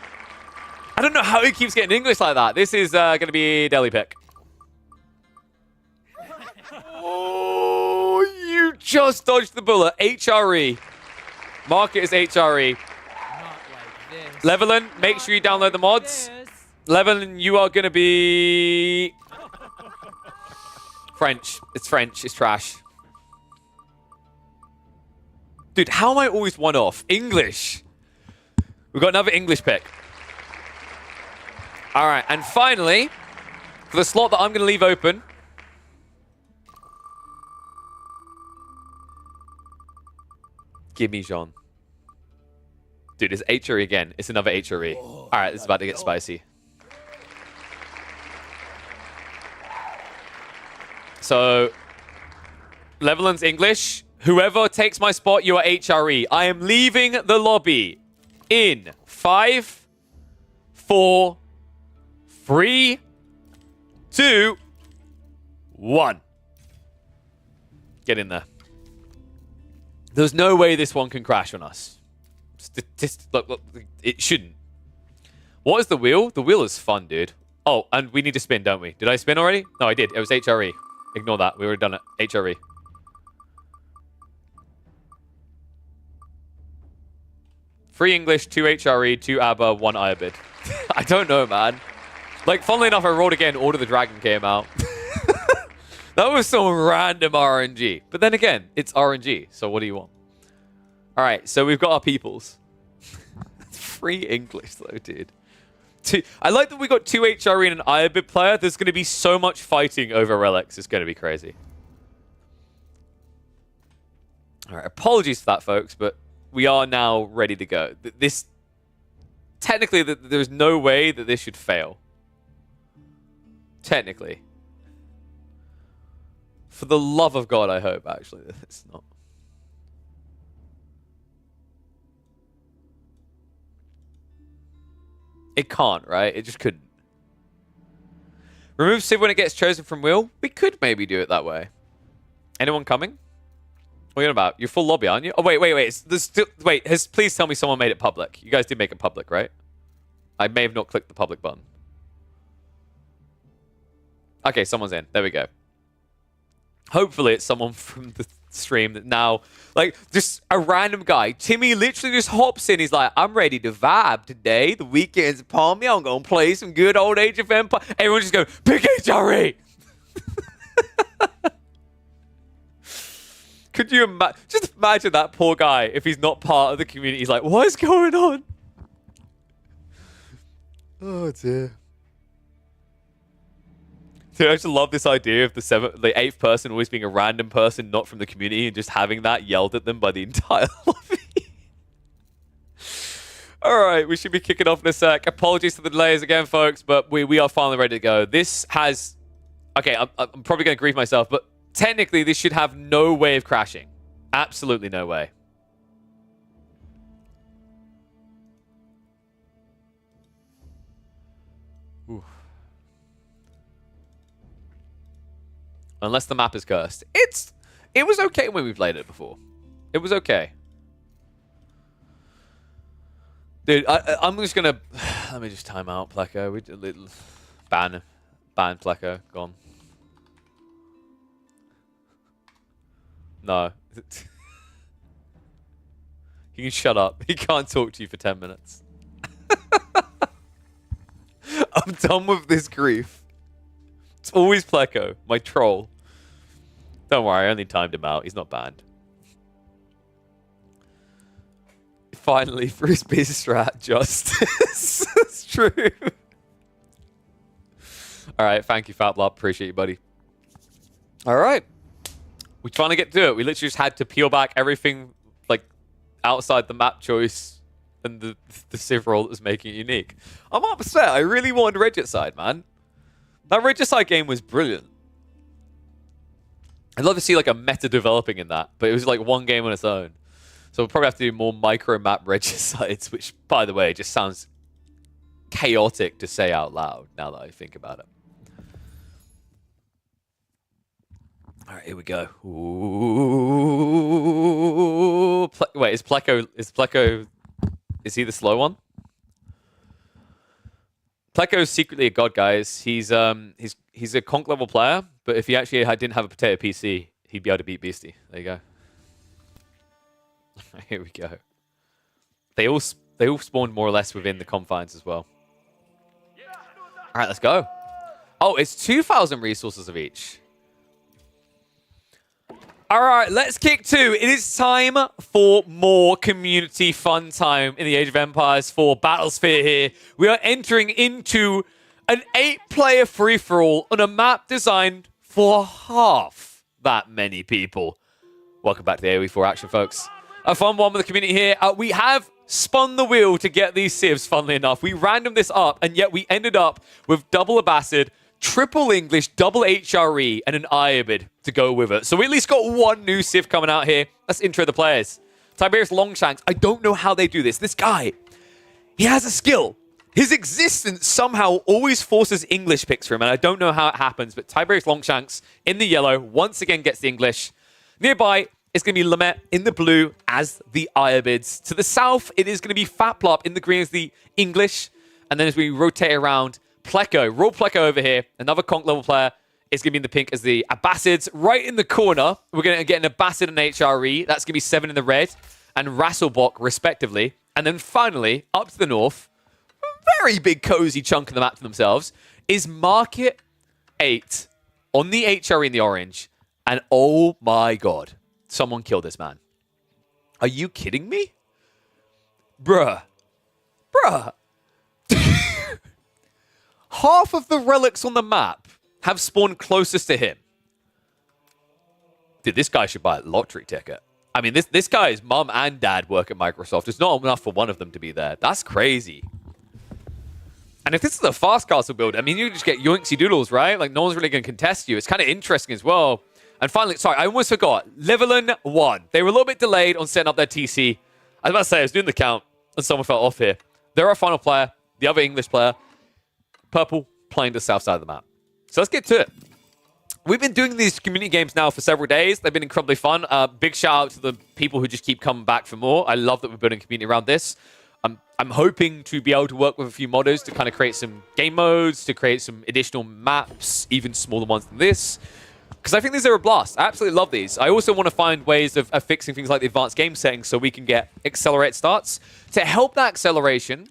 [SPEAKER 2] I don't know how he keeps getting English like that. This is going to be Delhi pick. Oh, you just dodged the bullet. HRE. Mark it as HRE.
[SPEAKER 3] Not like this.
[SPEAKER 2] Levelin, make sure you download the mods. Levelin, you are going to be... French. It's French. It's trash. Dude, how am I always one off? English. We've got another English pick. All right. And finally, for the slot that I'm going to leave open. Give me Jean. Dude, it's HRE again. It's another HRE. All right. This is about to get spicy. So, Levelin's English. Whoever takes my spot, you are HRE. I am leaving the lobby in 5, 4, 3, 2, 1. Get in there. There's no way this one can crash on us. Look, it shouldn't. What is the wheel? The wheel is fun, dude. Oh, and we need to spin, don't we? Did I spin already? No, I did. It was HRE. Ignore that. We already done it. HRE. Three English, 2 HRE, 2 ABBA, 1 Iobid. I don't know, man. Like, funnily enough, I rolled again. Order of the Dragon came out. That was some random RNG. But then again, it's RNG. So what do you want? All right. So we've got our peoples. 3 English, though, dude. I like that we got 2 HRE and an Iobid player. There's going to be so much fighting over relics. It's going to be crazy. All right. Apologies for that, folks, but we are now ready to go. This... Technically, there's no way that this should fail. Technically. For the love of God, I hope, actually, that it's not. It can't, right? It just couldn't. Remove Civ when it gets chosen from wheel? We could maybe do it that way. Anyone coming? What are you on about? You're full lobby, aren't you? Oh, wait. There's still, wait, please tell me someone made it public. You guys did make it public, right? I may have not clicked the public button. Okay, someone's in. There we go. Hopefully it's someone from the stream that now, like, just a random guy. Timmy literally just hops in. He's like, I'm ready to vibe today. The weekend's upon me. I'm going to play some good old Age of Empires. Everyone just go, pick HRE! Could you just imagine that poor guy if he's not part of the community? He's like, what is going on? Oh, dear. Dude, I just love this idea of the eighth person always being a random person not from the community and just having that yelled at them by the entire lobby. All right, we should be kicking off in a sec. Apologies for the delays again, folks, but we are finally ready to go. This has... Okay, I'm probably going to grieve myself, but technically this should have no way of crashing. Absolutely no way. Ooh. Unless the map is cursed. It was okay when we played it before. It was okay. Dude, I'm just gonna... Let me just time out Pleco. We did a little... Ban Pleco. Gone. No. You can shut up. He can't talk to you for 10 minutes. I'm done with this grief. It's always Pleco, my troll. Don't worry, I only timed him out. He's not banned. Finally, Frisbee strat justice. It's true. All right, thank you, Fatlop. Appreciate you, buddy. All right. We finally get to do it. We literally just had to peel back everything like outside the map choice and the Civ roll that was making it unique. I'm upset. I really wanted Regicide, man. That Regicide game was brilliant. I'd love to see like a meta developing in that, but it was like one game on its own. So we'll probably have to do more micro map Regicides, which, by the way, just sounds chaotic to say out loud now that I think about it. All right, here we go. Ooh. Wait, is Pleco... Is he the slow one? Pleco's secretly a god, guys. He's a conk level player, but if he actually didn't have a potato PC, he'd be able to beat Beastie. There you go. Here we go. They all spawned more or less within the confines as well. All right, let's go. Oh, it's 2,000 resources of each. All right, let's kick to. It is time for more community fun time in the Age of Empires 4 Battlesphere here. We are entering into an 8-player free-for-all on a map designed for half that many people. Welcome back to the AoE4 action, folks. A fun one with the community here. We have spun the wheel to get these civs, funnily enough. We random this up, and yet we ended up with double Abbasid, triple English, double HRE, and an Iobid to go with it. So we at least got one new civ coming out here. Let's intro the players. Tiberius Longshanks. I don't know how they do this. This guy, he has a skill. His existence somehow always forces English picks for him, and I don't know how it happens, but Tiberius Longshanks in the yellow once again gets the English. Nearby, it's going to be Lamet in the blue as the Iobids. To the south, it is going to be Fatplop in the green as the English. And then as we rotate around, Pleco, Raw Pleco over here, another conk level player, is going to be in the pink as the Abbasids. Right in the corner, we're going to get an Abbasid and HRE. That's going to be 7 in the red, and Rasselbok, respectively. And then finally, up to the north, a very big cozy chunk of the map to themselves, is Market 8 on the HRE in the orange. And oh my god, someone killed this man. Are you kidding me? Bruh. Half of the relics on the map have spawned closest to him. Dude, this guy should buy a lottery ticket. I mean, this guy's mom and dad work at Microsoft. It's not enough for one of them to be there. That's crazy. And if this is a fast castle build, I mean, you just get yoinksy doodles, right? Like, no one's really going to contest you. It's kind of interesting as well. And finally, sorry, I almost forgot. Levelin won. They were a little bit delayed on setting up their TC. I was about to say, I was doing the count, and someone fell off here. They're our final player, the other English player. Purple playing the south side of the map. So let's get to it. We've been doing these community games now for several days. They've been incredibly fun. Big shout out to the people who just keep coming back for more. I love that we're building a community around this. I'm hoping to be able to work with a few modders to kind of create some game modes, to create some additional maps, even smaller ones than this. Because I think these are a blast. I absolutely love these. I also want to find ways of fixing things like the advanced game settings so we can get accelerated starts. To help that acceleration,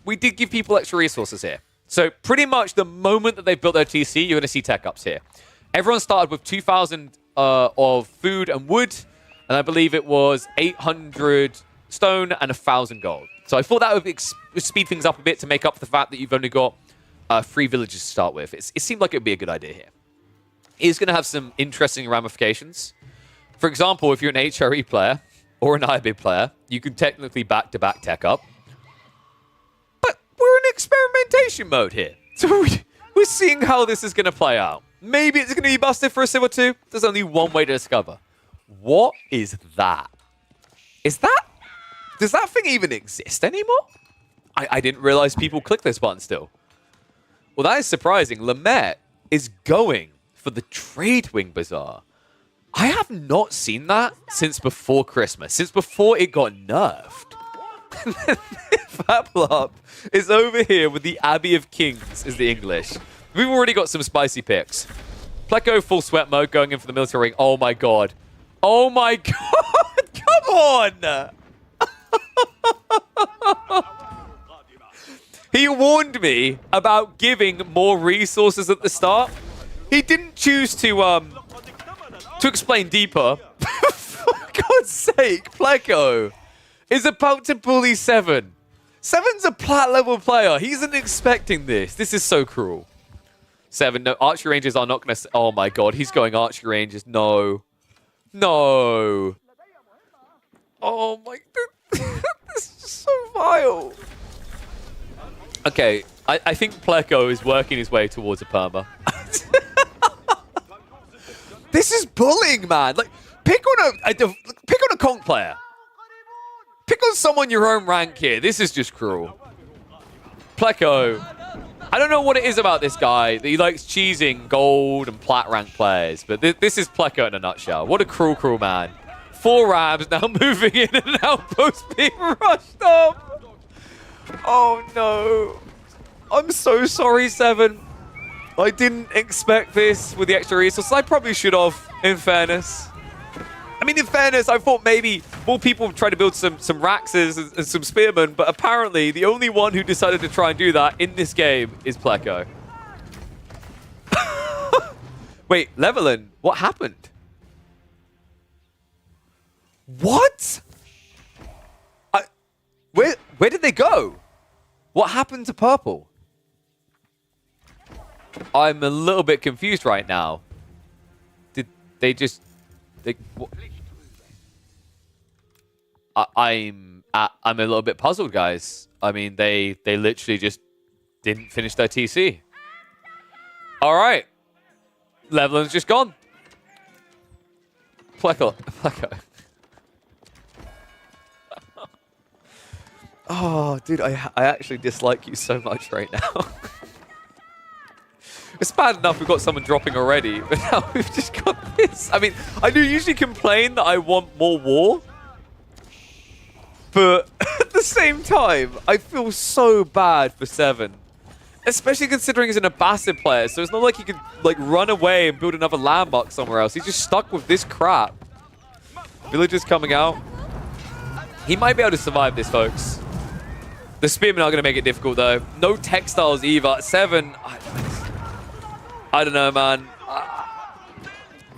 [SPEAKER 2] we did give people extra resources here. So pretty much the moment that they've built their TC, you're going to see tech ups here. Everyone started with 2,000 of food and wood, and I believe it was 800 stone and 1,000 gold. So I thought that would speed things up a bit to make up for the fact that you've only got 3 villages to start with. It seemed like it would be a good idea here. It's going to have some interesting ramifications. For example, if you're an HRE player or an IB player, you can technically back-to-back tech up. But we're in experimentation mode here. So we're seeing how this is going to play out. Maybe it's going to be busted for a Civ or 2. There's only one way to discover. What is that? Does that thing even exist anymore? I didn't realize people click this button still. Well, that is surprising. Lamette is going for the Trade Wing Bazaar. I have not seen that since before Christmas, since before it got nerfed. Fablop is over here with the Abbey of Kings, is the English. We've already got some spicy picks. Pleco full sweat mode going in for the military ring. Oh my god. Oh my god. Come on. He warned me about giving more resources at the start. He didn't choose to explain deeper. For God's sake, Pleco is about to bully Seven. Seven's a plat level player. He isn't expecting this. This is so cruel. Seven, no, Archery Rangers are not going to... Oh my god, he's going Archery Rangers. No. No. Oh my... This is so vile. Okay, I think Pleco is working his way towards a perma. This is bullying, man. Like, pick on a conk player. Pick on someone your own rank here. This is just cruel. Pleco. I don't know what it is about this guy that he likes cheesing gold and plat rank players, but this is Pleco in a nutshell. What a cruel, cruel man. 4 Rams now moving in and an outpost being rushed up. Oh no. I'm so sorry, Seven. I didn't expect this with the extra resources. I probably should have, in fairness. I mean, in fairness, I thought maybe more people would try to build some Raxes and some Spearmen, but apparently the only one who decided to try and do that in this game is Pleco. Wait, Levelin, what happened? What? Where did they go? What happened to Purple? I'm a little bit confused right now. Did they just... I'm a little bit puzzled, guys. I mean, they literally just didn't finish their TC. All right. Levelin's just gone. Pleco. Oh, dude, I actually dislike you so much right now. It's bad enough we've got someone dropping already, but now we've just got this. I mean, I do usually complain that I want more war, but at the same time, I feel so bad for Seven. Especially considering he's an Abbasid player, so it's not like he could like run away and build another landmark somewhere else. He's just stuck with this crap. Villagers coming out. He might be able to survive this, folks. The Spearmen are going to make it difficult, though. No textiles either. Seven... I don't know, man.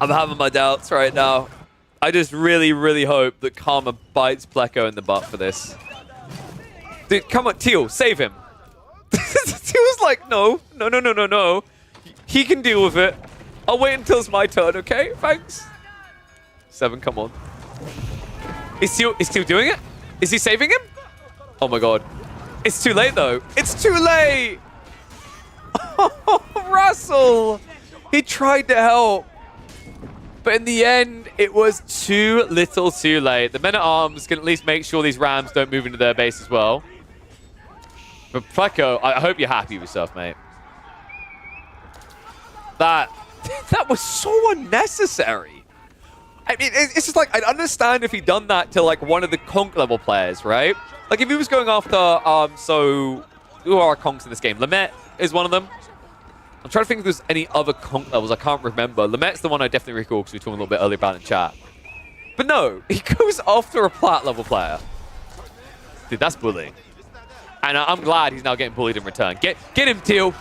[SPEAKER 2] I'm having my doubts right now. I just really, really hope that Karma bites Pleco in the butt for this. Dude, come on, Teal, save him. Teal's like, no. He can deal with it. I'll wait until it's my turn, okay? Thanks. Seven, come on. Is Teal doing it? Is he saving him? Oh my god. It's too late, though. It's too late! Russell! He tried to help. But in the end, it was too little too late. The men-at-arms can at least make sure these Rams don't move into their base as well. But Pleco, I hope you're happy with yourself, mate. That was so unnecessary. I mean, it's just like, I'd understand if he'd done that to like one of the conk level players, right? Like if he was going after, so who are our conks in this game? Lamette is one of them. I'm trying to think if there's any other conk levels. I can't remember. Lamette's the one I definitely recall because we were talking a little bit earlier about in chat. But no, he goes after a plat level player. Dude, that's bullying. And I'm glad he's now getting bullied in return. Get him, Teal.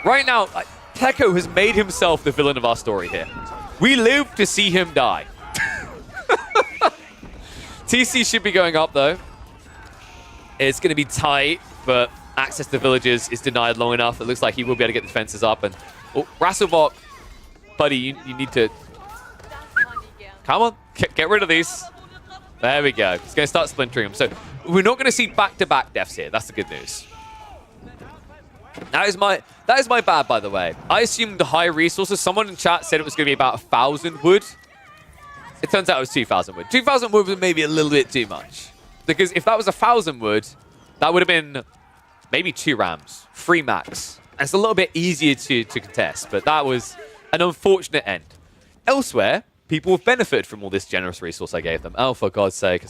[SPEAKER 2] Right now, Pleco has made himself the villain of our story here. We live to see him die. TC should be going up, though. It's going to be tight, but access to villages is denied long enough. It looks like he will be able to get the defenses up. And oh, Rasselbach, buddy, you need to... Come on, get rid of these. There we go. He's going to start splintering them. So we're not going to see back-to-back deaths here. That's the good news. That is my bad, by the way. I assumed high resources. Someone in chat said it was going to be about 1,000 wood. It turns out it was 2,000 wood. 2,000 wood was maybe a little bit too much. Because if that was 1,000 wood, that would have been maybe 2 Rams, 3 max. And it's a little bit easier to contest, but that was an unfortunate end. Elsewhere, people have benefited from all this generous resource I gave them. Oh, for God's sake.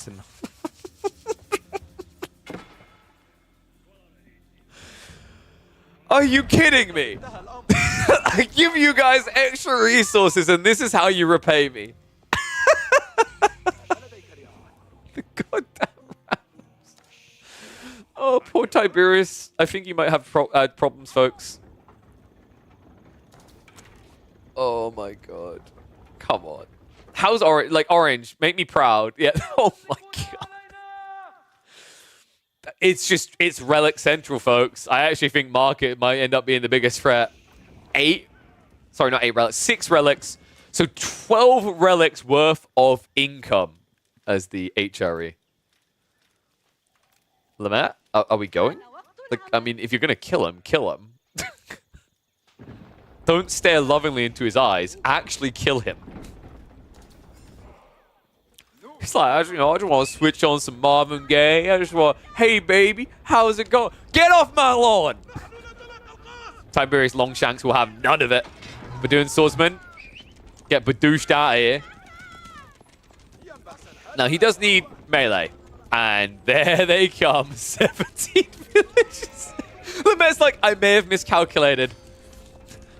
[SPEAKER 2] Are you kidding me? I give you guys extra resources and this is how you repay me. The goddamn Rams. Oh, poor Tiberius. I think you might have problems, folks. Oh my God. Come on. How's Orange? Like, Orange, make me proud. Yeah. Oh my God. It's Relic Central, folks. I actually think Market might end up being the biggest threat. 8? Sorry, not 8 relics. 6 relics. So 12 relics worth of income as the HRE. Lamette, are we going? Like, I mean, if you're going to kill him, kill him. Don't stare lovingly into his eyes. Actually kill him. He's like, I just want to switch on some Marvin Gaye. I just want, hey, baby, how's it going? Get off my lawn! Tiberius Longshanks will have none of it. Badoon Swordsman, get badooshed out of here. Now, he does need melee. And there they come. 17 villages. Lamette's like, I may have miscalculated.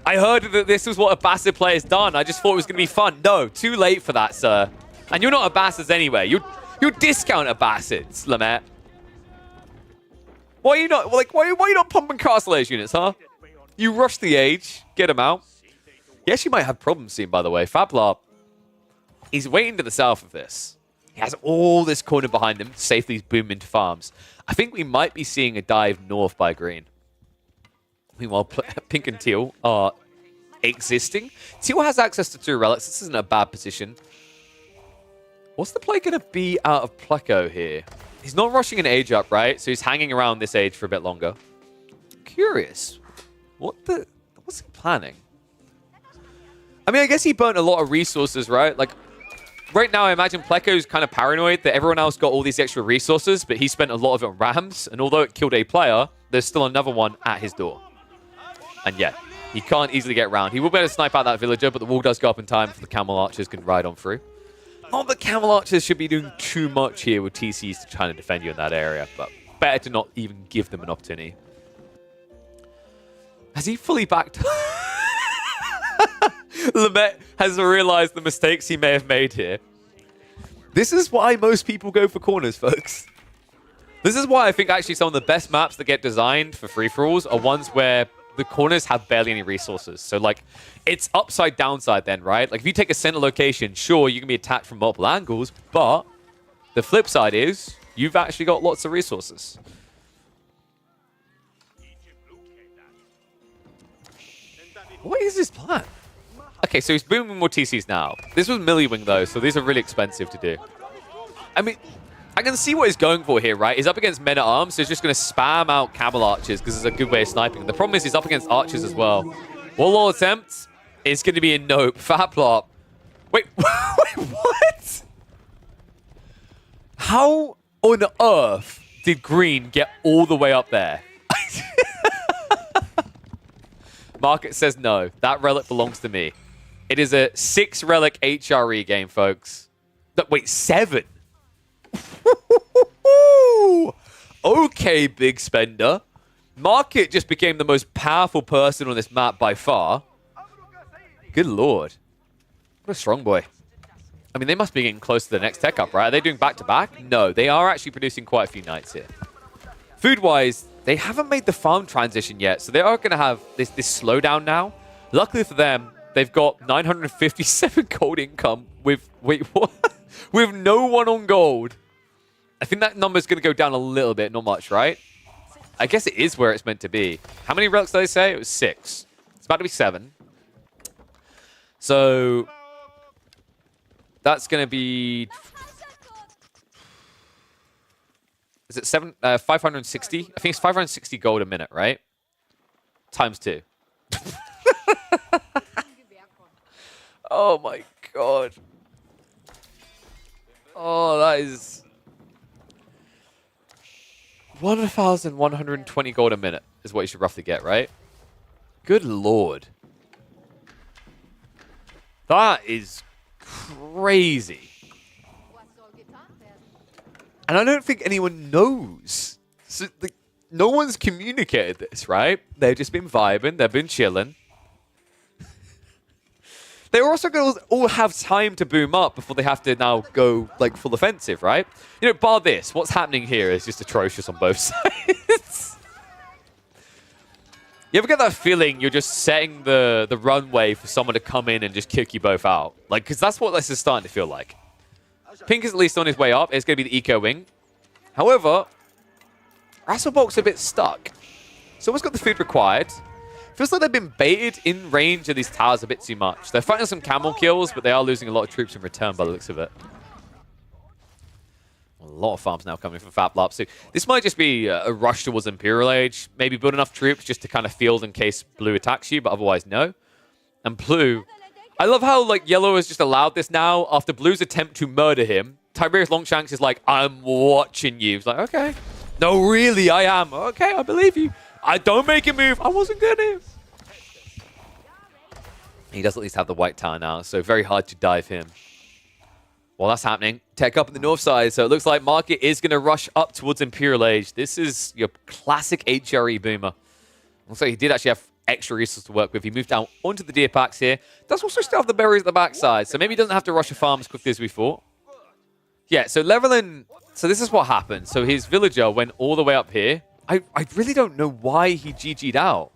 [SPEAKER 2] I heard that this was what a Bastard player's done. I just thought it was going to be fun. No, too late for that, sir. And you're not a Bastards anyway. You discount a Bastards, Lamette. Why are you not why are you not pumping Castle Age units, huh? You rush the age, get him out. He actually might have problems soon, by the way. Fablar, he's waiting to the south of this. He has all this corner behind him to safely boom into farms. I think we might be seeing a dive north by green. Meanwhile, Pink and Teal are existing. Teal has access to 2 relics. This isn't a bad position. What's the play going to be out of Pleco here? He's not rushing an age up, right? So he's hanging around this age for a bit longer. Curious. What's he planning? I mean, I guess he burnt a lot of resources, right? Like, right now, I imagine Pleco's kind of paranoid that everyone else got all these extra resources, but he spent a lot of it on Rams. And although it killed a player, there's still another one at his door. And yeah, he can't easily get around. He will be able to snipe out that villager, but the wall does go up in time for the Camel Archers can ride on through. Not that Camel Archers should be doing too much here with TCs to try to defend you in that area, but better to not even give them an opportunity. Has he fully backed? Lamette has realized the mistakes he may have made here. This is why most people go for corners, folks. This is why I think actually some of the best maps that get designed for free-for-alls are ones where the corners have barely any resources. So, like, it's upside downside then, right? Like, if you take a center location, sure, you can be attacked from multiple angles, but the flip side is you've actually got lots of resources. What is his plan? Okay, so he's booming more TCs now. This was Milliwing, though, so these are really expensive to do. I mean, I can see what he's going for here, right? He's up against men-at-arms, so he's just going to spam out camel archers because it's a good way of sniping. The problem is he's up against archers as well. Warlord attempt is going to be a nope. Fat plop. Wait, wait, what? How on earth did Green get all the way up there? Market says no. That relic belongs to me. It is a 6 relic HRE game, folks. No, wait, 7? Okay, big spender. Market just became the most powerful person on this map by far. Good lord. What a strong boy. I mean, they must be getting close to the next tech up, right? Are they doing back-to-back? No, they are actually producing quite a few knights here. Food-wise, they haven't made the farm transition yet, so they are going to have this slowdown now. Luckily for them, they've got 957 gold income with... Wait, what? With no one on gold. I think that number's going to go down a little bit, not much, right? I guess it is where it's meant to be. How many relics did I say? It was 6. It's about to be 7. So... that's going to be... Is it 560? I think it's 560 gold a minute, right? Times 2. Oh my god. Oh, that is... 1,120 gold a minute is what you should roughly get, right? Good lord. That is crazy. And I don't think anyone knows. So, no one's communicated this, right? They've just been vibing. They've been chilling. They're also going to all have time to boom up before they have to now go, like, full offensive, right? You know, bar this, what's happening here is just atrocious on both sides. You ever get that feeling you're just setting the runway for someone to come in and just kick you both out? Like, because that's what this is starting to feel like. Pink is at least on his way up. It's going to be the Eco Wing. However, Rasselbolt's a bit stuck. Someone's got the food required. Feels like they've been baited in range of these towers a bit too much. They're fighting some camel kills, but they are losing a lot of troops in return by the looks of it. A lot of farms now coming from Fatlop. So this might just be a rush towards Imperial Age. Maybe build enough troops just to kind of field in case Blue attacks you, but otherwise no. And Blue... I love how, like, Yellow has just allowed this now. After Blue's attempt to murder him, Tiberius Longshanks is like, I'm watching you. He's like, okay. No, really, I am. Okay, I believe you. I don't make a move. I wasn't going to. He does at least have the white tower now, so very hard to dive him. While that's happening, tech up in the north side, so it looks like Market is going to rush up towards Imperial Age. This is your classic HRE boomer. Looks like he did actually have extra resources to work with. He moved down onto the deer packs here. Does also still have the berries at the backside, so maybe he doesn't have to rush a farm as quickly as we thought. Yeah, so Levelin... So this is what happened. So his villager went all the way up here. I really don't know why he GG'd out.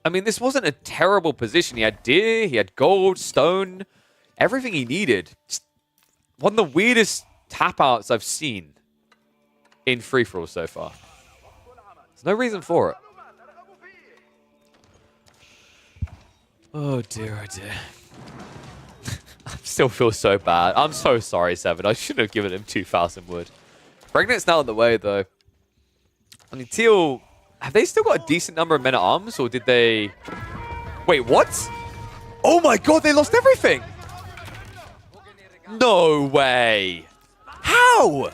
[SPEAKER 2] I mean, this wasn't a terrible position. He had deer, he had gold, stone, everything he needed. Just one of the weirdest tap-outs I've seen in free-for-all so far. There's no reason for it. Oh dear, oh dear. I still feel so bad. I'm so sorry, Seven. I shouldn't have given him 2,000 wood. Pregnant's now on the way, though. I mean, Teal... Have they still got a decent number of men-at-arms, or did they... Wait, what? Oh my god, they lost everything! No way! How?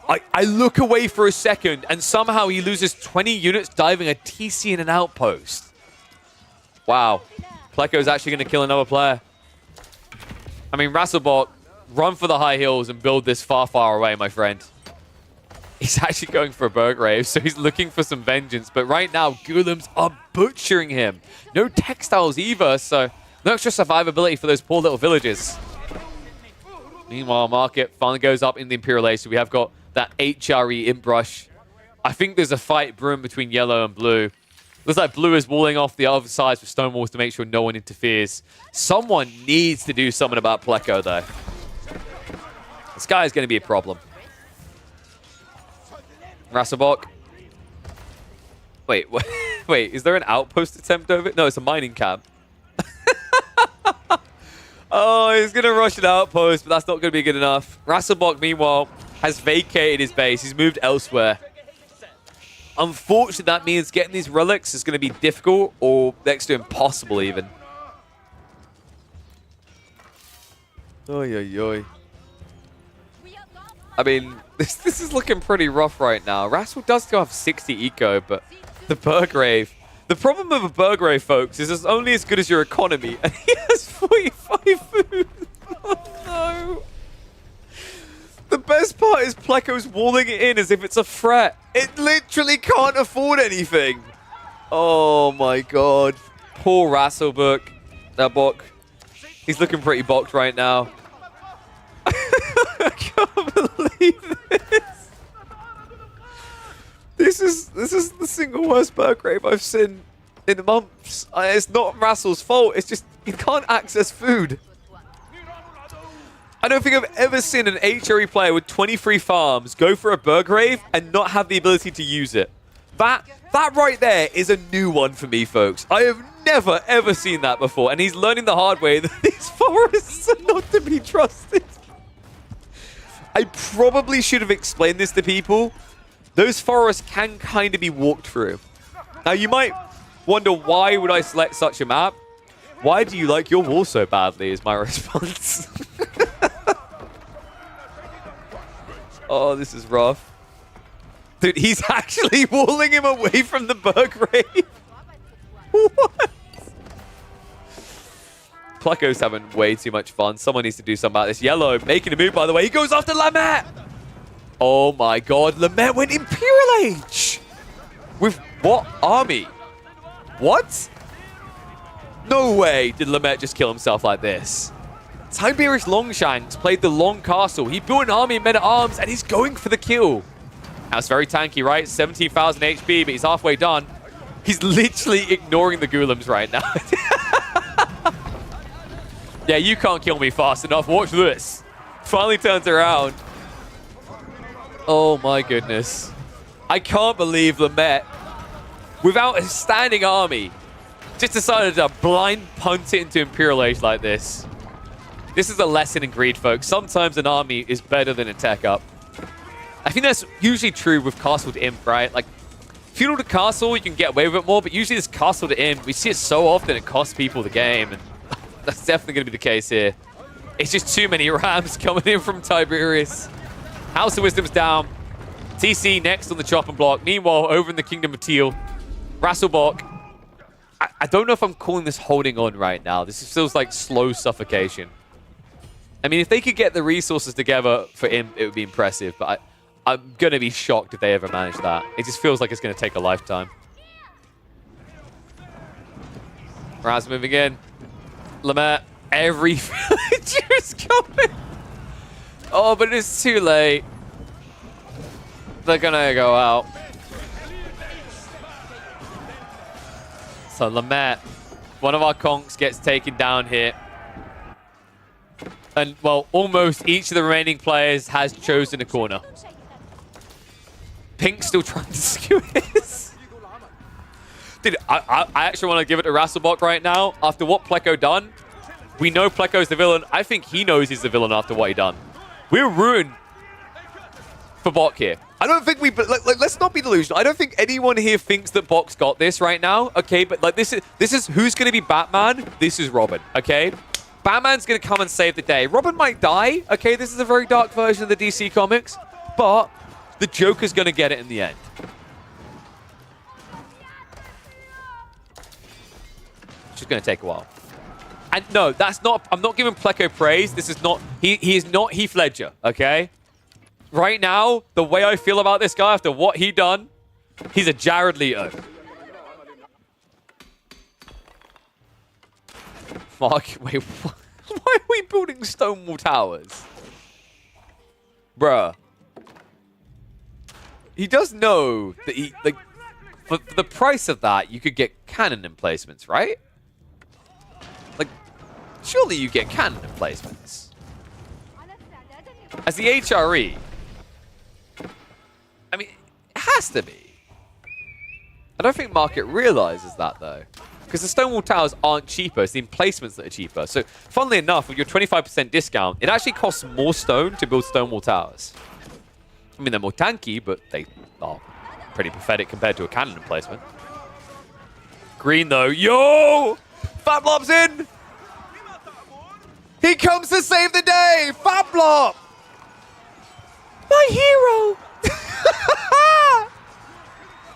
[SPEAKER 2] I look away for a second, and somehow he loses 20 units diving a TC in an outpost. Wow. Pleko's actually going to kill another player. I mean, Rasselbolt, run for the high hills and build this far, far away, my friend. He's actually going for a Burgrave, so he's looking for some vengeance. But right now, Golems are butchering him. No textiles either, so no extra survivability for those poor little villages. Meanwhile, Market finally goes up in the Imperial Age, so we have got that HRE Imp Rush. I think there's a fight brewing between Yellow and Blue. Looks like Blue is walling off the other sides with stone walls to make sure no one interferes. Someone needs to do something about Pleko, though. This guy is going to be a problem. Rasselbolt. Wait, wait, is there an outpost attempt over it? No, it's a mining camp. Oh, he's going to rush an outpost, but that's not going to be good enough. Rasselbolt, meanwhile, has vacated his base. He's moved elsewhere. Unfortunately, that means getting these relics is going to be difficult or next to impossible even. Oy, oy, oy. I mean, this is looking pretty rough right now. Rassel does still have 60 eco, but the Burgrave... The problem with a Burgrave, folks, is it's only as good as your economy, and he has 45 food. Oh, no. The best part is Pleco's walling it in as if it's a threat. It literally can't afford anything. Oh, my God. Poor Rasselbook. Bok. He's looking pretty bocked right now. I can't believe this. This is the single worst Burgrave I've seen in months. It's not Rassel's fault. It's just he can't access food. I don't think I've ever seen an HRE player with 23 farms go for a Burgrave and not have the ability to use it. That right there is a new one for me, folks. I have never, ever seen that before. And he's learning the hard way that these forests are not to be trusted. I probably should have explained this to people. Those forests can kind of be walked through. Now, you might wonder, why would I select such a map? Why do you like your wall so badly, is my response. Oh, this is rough. Dude, he's actually walling him away from the Burgrave. What? Pleco's having way too much fun. Someone needs to do something about this. Yellow making a move, by the way. He goes after Lamet. Oh my God. Lamet went Imperial Age. With what army? What? No way did Lamet just kill himself like this. Tiberius Longshanks played the Long Castle. He built an army of men-at-arms, and he's going for the kill. That's very tanky, right? 17,000 HP, but he's halfway done. He's literally ignoring the Ghoulims right now. Yeah, you can't kill me fast enough. Watch this. Finally turns around. Oh, my goodness. I can't believe Lamet, without a standing army, just decided to blind punt it into Imperial Age like this. This is a lesson in greed, folks. Sometimes an army is better than a tech up. I think that's usually true with Castle to Imp, right? Like, Feudal to Castle, you can get away with it more, but usually this Castle to Imp, we see it so often it costs people the game, and that's definitely going to be the case here. It's just too many Rams coming in from Tiberius. House of Wisdom's down. TC next on the chopping block. Meanwhile, over in the Kingdom of Teal, Rasselbock. I don't know if I'm calling this holding on right now. This feels like slow suffocation. I mean, if they could get the resources together for Imp, it would be impressive, but I'm going to be shocked if they ever manage that. It just feels like it's going to take a lifetime. Raz moving in. Lamet, every villager is coming. Oh, but it's too late. They're going to go out. So Lamet, one of our conks gets taken down here. And, well, almost each of the remaining players has chosen a corner. Pink's still trying to skew this. Dude, I actually want to give it to Rasselbock right now. After what Pleco done, we know Pleco's the villain. I think he knows he's the villain after what he done. We're ruined for Bok here. I don't think we... let's not be delusional. I don't think anyone here thinks that Bok's got this right now, okay? But, like, this is who's going to be Batman? This is Robin, okay? Batman's going to come and save the day. Robin might die. Okay, this is a very dark version of the DC Comics. But the Joker's going to get it in the end. It's just going to take a while. And no, that's not... I'm not giving Pleco praise. This is not... He is not Heath Ledger, okay? Right now, the way I feel about this guy after what he done, he's a Jared Leto. Mark, wait, what? Why are we building Stonewall Towers? Bruh. He does know that he, like, for the price of that, you could get cannon emplacements, right? Like, surely you get cannon emplacements. As the HRE, I mean, it has to be. I don't think Market realizes that, though. Because the Stonewall Towers aren't cheaper, it's the emplacements that are cheaper. So, funnily enough, with your 25% discount, it actually costs more stone to build Stonewall Towers. I mean, they're more tanky, but they are pretty pathetic compared to a cannon emplacement. Green, though. Yo! Fablop's in! He comes to save the day! Fablop! My hero!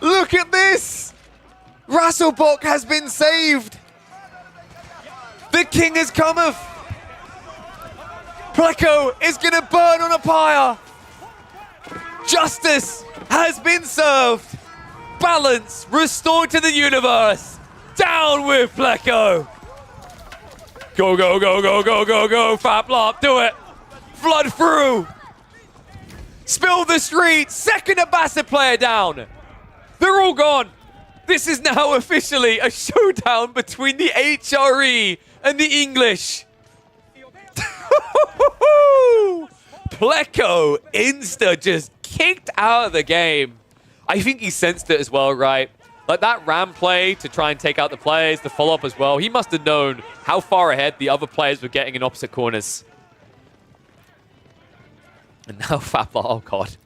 [SPEAKER 2] Look at this! Rasselbok has been saved! The king has cometh! Pleco is gonna burn on a pyre! Justice has been served! Balance restored to the universe! Down with Pleco! Go, go, go, go, go, go, go, Fablop, do it! Flood through! Spill the streets! Second Abbasid player down! They're all gone! This is now officially a showdown between the HRE and the English! Pleco insta just kicked out of the game. I think he sensed it as well, right? Like that ram play to try and take out the players, the follow-up as well. He must have known how far ahead the other players were getting in opposite corners. And now Fablop, oh god.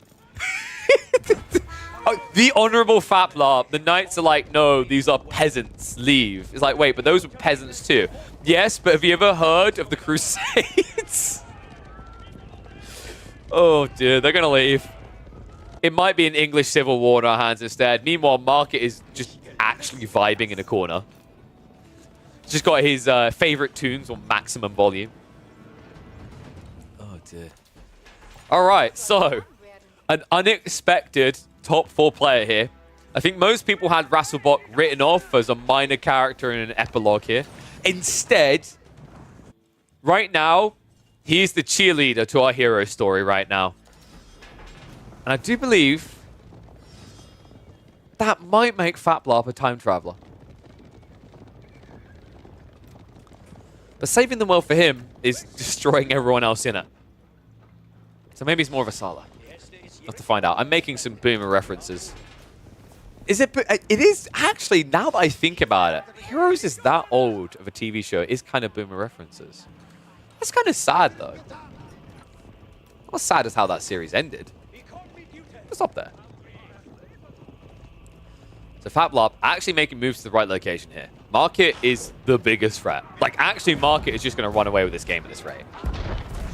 [SPEAKER 2] Oh, the honorable Fablop. The knights are like, no, these are peasants. Leave. It's like, wait, but those were peasants too. Yes, but have you ever heard of the Crusades? Oh dear, they're gonna leave. It might be an English civil war in our hands instead. Meanwhile, Market is just actually vibing in a corner. Just got his favorite tunes on maximum volume. Oh dear. All right, so an unexpected top 4 player here. I think most people had Rasselbok written off as a minor character in an epilogue here. Instead, right now, he's the cheerleader to our hero story right now. And I do believe that might make Fablop a time traveler. But saving the world for him is destroying everyone else in it. So maybe he's more of a Sala. We'll have to find out. I'm making some Boomer references. Is it? It is actually, now that I think about it, Heroes is that old of a TV show. It is kind of Boomer references. That's kind of sad, though. Not as sad as how that series ended. Let's stop there. So Fablop actually making moves to the right location here. Market is the biggest threat. Like, actually, Market is just going to run away with this game at this rate.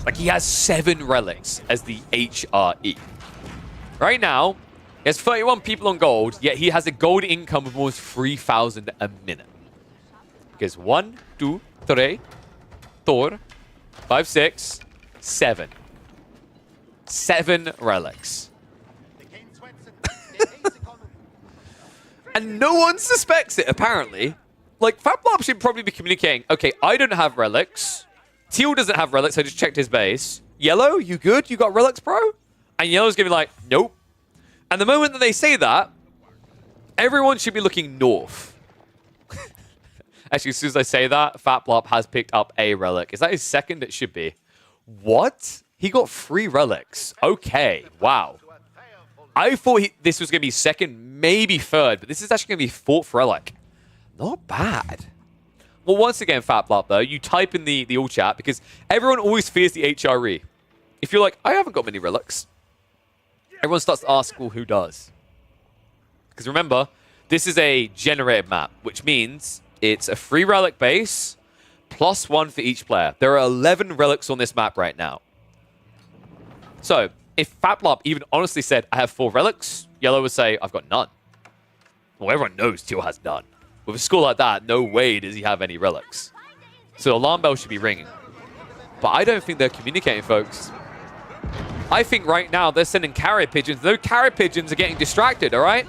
[SPEAKER 2] Like, he has 7 relics as the HRE. Right now, he has 31 people on gold, yet he has a gold income of almost 3,000 a minute. Because 1, 2, 3, 4, 5, 6, 7. 7 relics. And no one suspects it, apparently. Like, Fablop should probably be communicating, okay, I don't have relics. Teal doesn't have relics, I just checked his base. Yellow, you good? You got relics, bro? And Yellow's going to be like, nope. And the moment that they say that, everyone should be looking north. Actually, as soon as I say that, Fablop has picked up a relic. Is that his second? It should be. What? He got 3 relics. Okay, wow. I thought this was going to be second, maybe third, but this is actually going to be 4th relic. Not bad. Well, once again, Fablop, though, you type in the all chat because everyone always fears the HRE. If you're like, I haven't got many relics, everyone starts to ask, well, who does? Because remember, this is a generated map, which means it's a 3 relic base plus 1 for each player. There are 11 relics on this map right now. So, if Fablop even honestly said, I have 4 relics, Yellow would say, I've got none. Well, everyone knows Teal has none. With a score like that, no way does he have any relics. So alarm bell should be ringing. But I don't think they're communicating, folks. I think right now they're sending carrier pigeons. Those carrier pigeons are getting distracted, all right?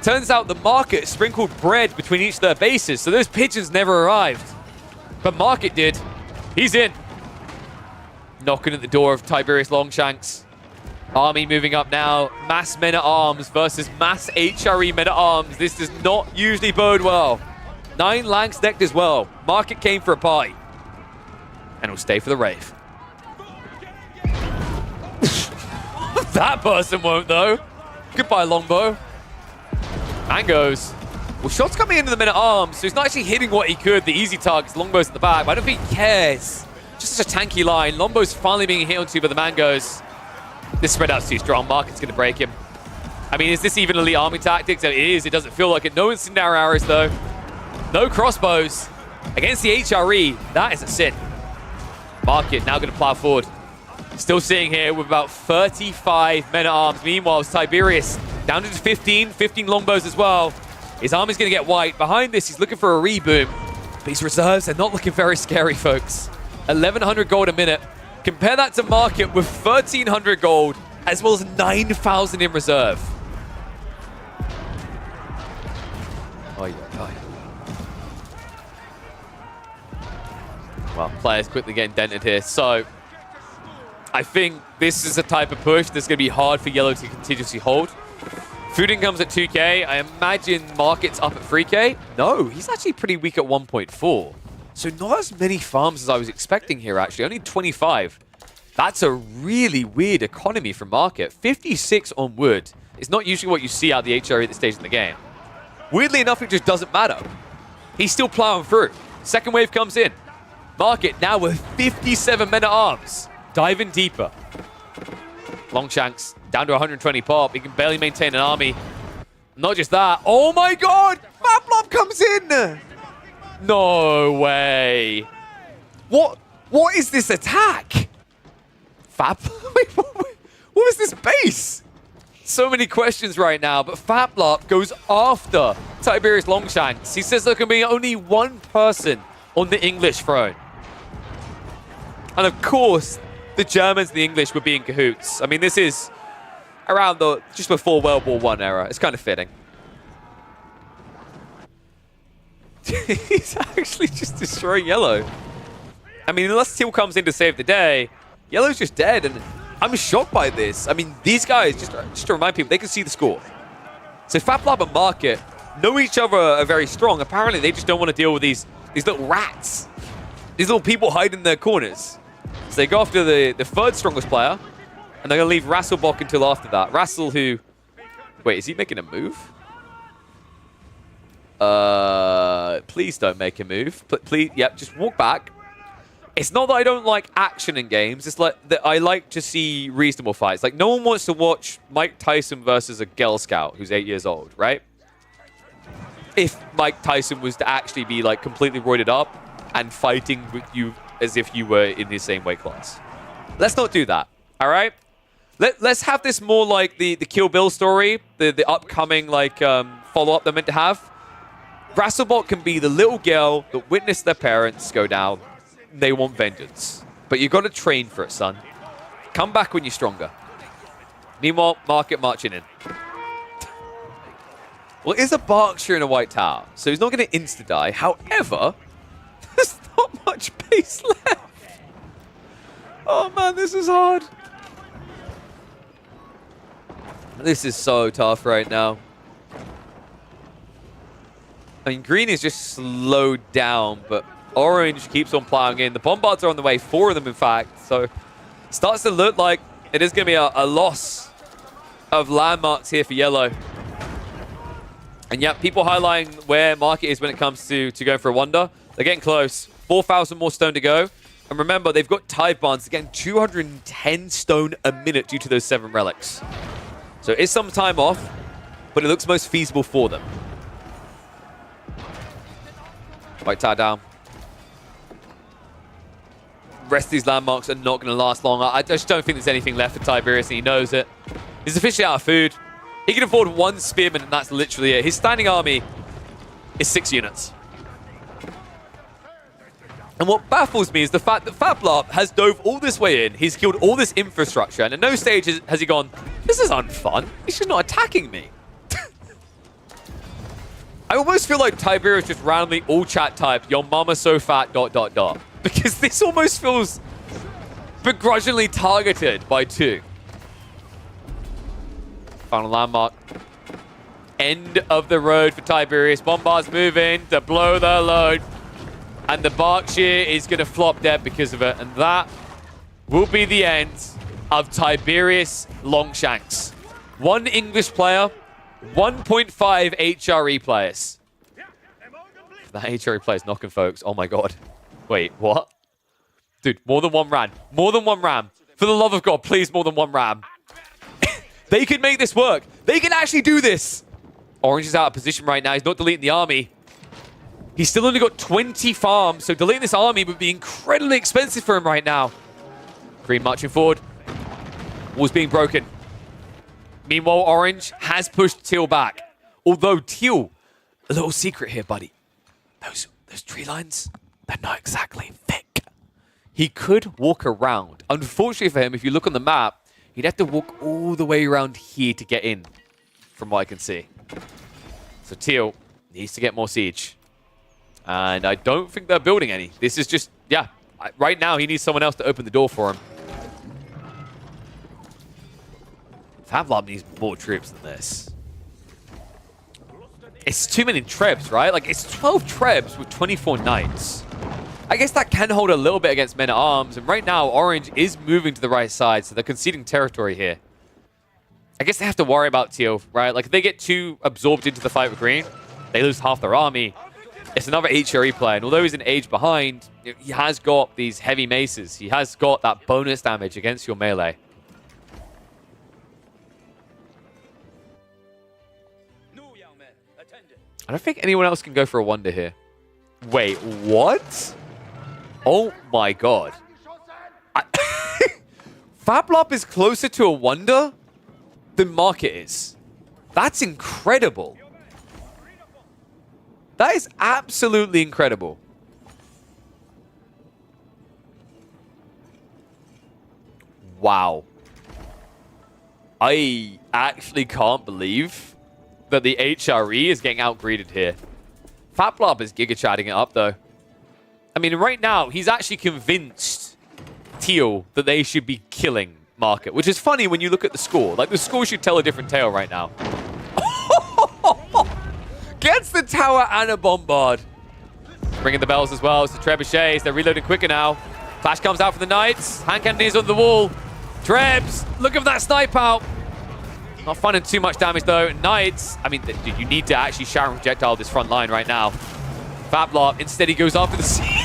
[SPEAKER 2] Turns out the Market sprinkled bread between each of their bases, so those pigeons never arrived. But Market did. He's in. Knocking at the door of Tiberius Longshanks. Army moving up now. Mass men-at-arms versus mass HRE men-at-arms. This does not usually bode well. 9 Lanks decked as well. Market came for a pie. And will stay for the Wraith. That person won't, though. Goodbye, Longbow. Mangoes. Well, shots coming into the men-at-arms, so he's not actually hitting what he could. The easy targets, Longbow's in the back, but I don't think he cares. Just such a tanky line. Longbow's finally being hit onto by the Mangoes. This spread out's too strong. Market's going to break him. I mean, is this even elite army tactics? It is. It doesn't feel like it. No incendiary arrows, though. No crossbows. Against the HRE, that is a sin. Market now going to plow forward. Still sitting here with about 35 men-at-arms. Meanwhile, Tiberius down to 15 longbows as well. His army's going to get wiped. Behind this, he's looking for a reboom. But his reserves are not looking very scary, folks. 1,100 gold a minute. Compare that to Market with 1,300 gold, as well as 9,000 in reserve. Well, players quickly getting dented here. So, I think this is a type of push that's going to be hard for Yellow to continuously hold. Fooding comes at 2k. I imagine Market's up at 3k. No, he's actually pretty weak at 1.4. So not as many farms as I was expecting here, actually. Only 25. That's a really weird economy for Market. 56 on wood is not usually what you see out of the HRE at this stage in the game. Weirdly enough, it just doesn't matter. He's still plowing through. Second wave comes in. Market now with 57 men-at-arms. Diving deeper. Longshanks down to 120 pop. He can barely maintain an army. Not just that. Oh my god! Fablob comes in! No way. What is this attack? Wait, what was this base? So many questions right now, but Fablop goes after Tiberius Longshanks. He says there can be only one person on the English throne. And of course, the Germans and the English would be in cahoots. I mean, this is around just before World War I era. It's kind of fitting. He's actually just destroying Yellow. I mean, unless Teal comes in to save the day, Yellow's just dead, and I'm shocked by this. I mean, these guys, just to remind people, they can see the score. So Fablab and Market know each other are very strong. Apparently, they just don't want to deal with these little rats. These little people hiding in their corners. So they go after the third strongest player, and they're going to leave Rasselbach until after that. Rassel who... Wait, is he making a move? Please don't make a move. Please, yep, just walk back. It's not that I don't like action in games. It's like that I like to see reasonable fights. Like, no one wants to watch Mike Tyson versus a Girl Scout who's 8 years old, right? If Mike Tyson was to actually be, like, completely roided up and fighting with you as if you were in the same weight class. Let's not do that, all right? Let's have this more like the Kill Bill story, the upcoming, like, follow-up they're meant to have. Rasselbot can be the little girl that witnessed their parents go down. They want vengeance. But you've got to train for it, son. Come back when you're stronger. Meanwhile, Market marching in. Well, it is a Berkshire in a White Tower, so he's not going to insta-die. However, there's not much base left. Oh, man, this is hard. This is so tough right now. I mean, green is just slowed down, but orange keeps on plowing in. The bombards are on the way, 4 of them, in fact. So, starts to look like it is going to be a loss of landmarks here for yellow. And yeah, people highlighting where Market is when it comes to going for a wonder. They're getting close. 4,000 more stone to go. And remember, they've got Tithe Barns. They're getting 210 stone a minute due to those 7 relics. So, it's some time off, but it looks most feasible for them. White Tower down. Rest of these landmarks are not going to last long. I just don't think there's anything left for Tiberius, and he knows it. He's officially out of food. He can afford 1 spearman, and that's literally it. His standing army is 6 units. And what baffles me is the fact that Fablab has dove all this way in. He's killed all this infrastructure, and at no stage has he gone, this is unfun. He's just not attacking me. I almost feel like Tiberius just randomly all chat typed, your mama so fat, ... Because this almost feels begrudgingly targeted by 2. Final landmark. End of the road for Tiberius. Bombards move in to blow their load. And the Berkshire is going to flop dead because of it. And that will be the end of Tiberius Longshanks. 1 English player, 1.5 HRE players. That HRE player's knocking, folks. Oh my god. Wait, what? Dude, more than 1 ram. More than 1 ram. For the love of God, please, more than 1 ram. They could make this work. They can actually do this. Orange is out of position right now. He's not deleting the army. He's still only got 20 farms, so deleting this army would be incredibly expensive for him right now. Green marching forward. Wall's being broken. Meanwhile, Orange has pushed Teal back. Although Teal, a little secret here, buddy. Those tree lines, they're not exactly thick. He could walk around. Unfortunately for him, if you look on the map, he'd have to walk all the way around here to get in, from what I can see. So Teal needs to get more siege. And I don't think they're building any. This is just, yeah, right now he needs someone else to open the door for him. FabLab needs more troops than this. It's too many trebs, right? Like, it's 12 trebs with 24 knights. I guess that can hold a little bit against men-at-arms. And right now, Orange is moving to the right side, so they're conceding territory here. I guess they have to worry about Teal, right? Like, if they get too absorbed into the fight with Green, they lose half their army. It's another HRE play, and although he's an age behind, he has got these heavy maces. He has got that bonus damage against your melee. I don't think anyone else can go for a wonder here. Wait, what? Oh my god. FabLab is closer to a wonder than Market is. That's incredible. That is absolutely incredible. Wow. I actually can't believe that the HRE is getting outgreeded here. FabLab is giga-chatting it up, though. I mean, right now, he's actually convinced Teal that they should be killing Market, which is funny when you look at the score. Like, the score should tell a different tale right now. Gets the tower and a bombard. Ringing the bells as well. It's the trebuchets. They're reloading quicker now. Flash comes out for the Knights. Hand cannoneers on the wall. Trebs, look at that snipe out. Not finding too much damage, though. Knights, I mean, dude, you need to actually shower projectile this front line right now. FabLab, instead he goes after the sea.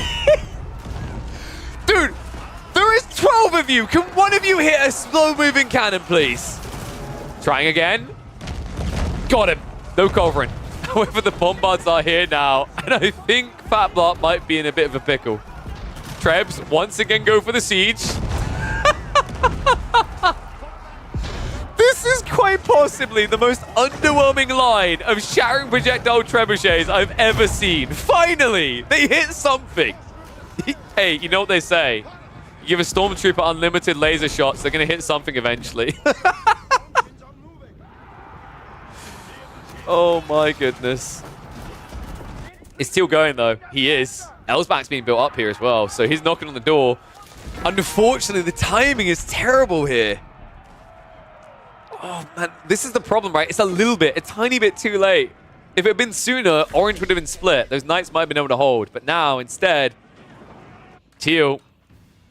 [SPEAKER 2] Dude, there is 12 of you. Can one of you hit a slow-moving cannon, please? Trying again. Got him. No covering. However, the bombards are here now, and I think FabLab might be in a bit of a pickle. Trebs once again go for the siege. This is quite possibly the most underwhelming line of shattering projectile trebuchets I've ever seen. Finally, they hit something. Hey, you know what they say? You give a stormtrooper unlimited laser shots, they're going to hit something eventually. Oh my goodness. Is Teal going, though? He is. Elsbach's being built up here as well, so he's knocking on the door. Unfortunately, the timing is terrible here. Oh, man. This is the problem, right? It's a tiny bit too late. If it had been sooner, Orange would have been split. Those Knights might have been able to hold. But now, instead, Teal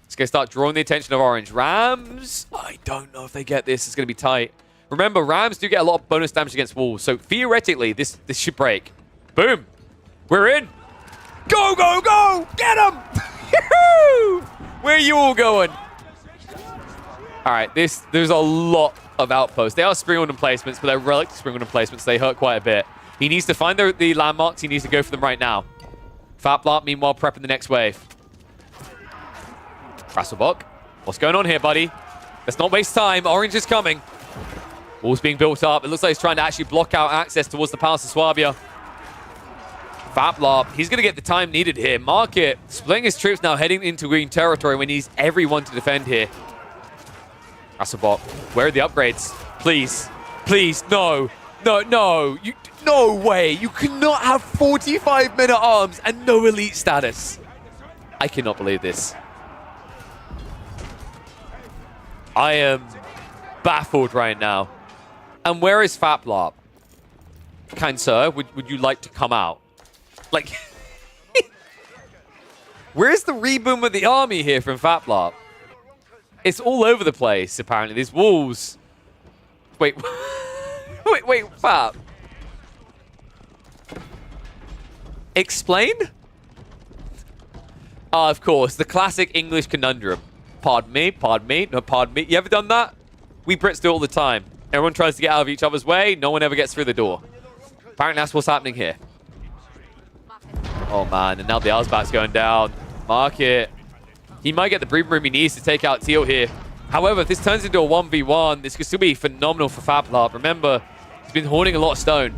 [SPEAKER 2] is going to start drawing the attention of Orange. Rams, I don't know if they get this. It's going to be tight. Remember, Rams do get a lot of bonus damage against walls. So, theoretically, this should break. Boom. We're in. Go, go, go! Get him! Where are you all going? All right, there's a lot of outposts. They are spring order placements, but they're relic spring order placements. They hurt quite a bit. He needs to find the landmarks. He needs to go for them right now. FabLab, meanwhile, prepping the next wave. Rasselbach, what's going on here, buddy? Let's not waste time. Orange is coming. Wall's being built up. It looks like he's trying to actually block out access towards the Palace of Swabia. FabLab, he's going to get the time needed here. Market splitting his troops now, heading into green territory when he's everyone to defend here. Rasselbach, where are the upgrades? Please, please, no, no, no. No way. You cannot have 45 men at arms and no elite status. I cannot believe this. I am baffled right now. And where is FabLab? Kind sir, would you like to come out? Like, where's the reboom of the army here from FabLab? It's all over the place, apparently. These walls. Wait. wait, Fab. Explain? Ah, of course. The classic English conundrum. Pardon me, no, pardon me. You ever done that? We Brits do it all the time. Everyone tries to get out of each other's way. No one ever gets through the door. Apparently that's what's happening here. Oh, man. And now the Ausbach's going down. Market. He might get the breathing room he needs to take out Teal here. However, if this turns into a 1v1, this could still be phenomenal for FabLab. Remember, he's been hoarding a lot of stone.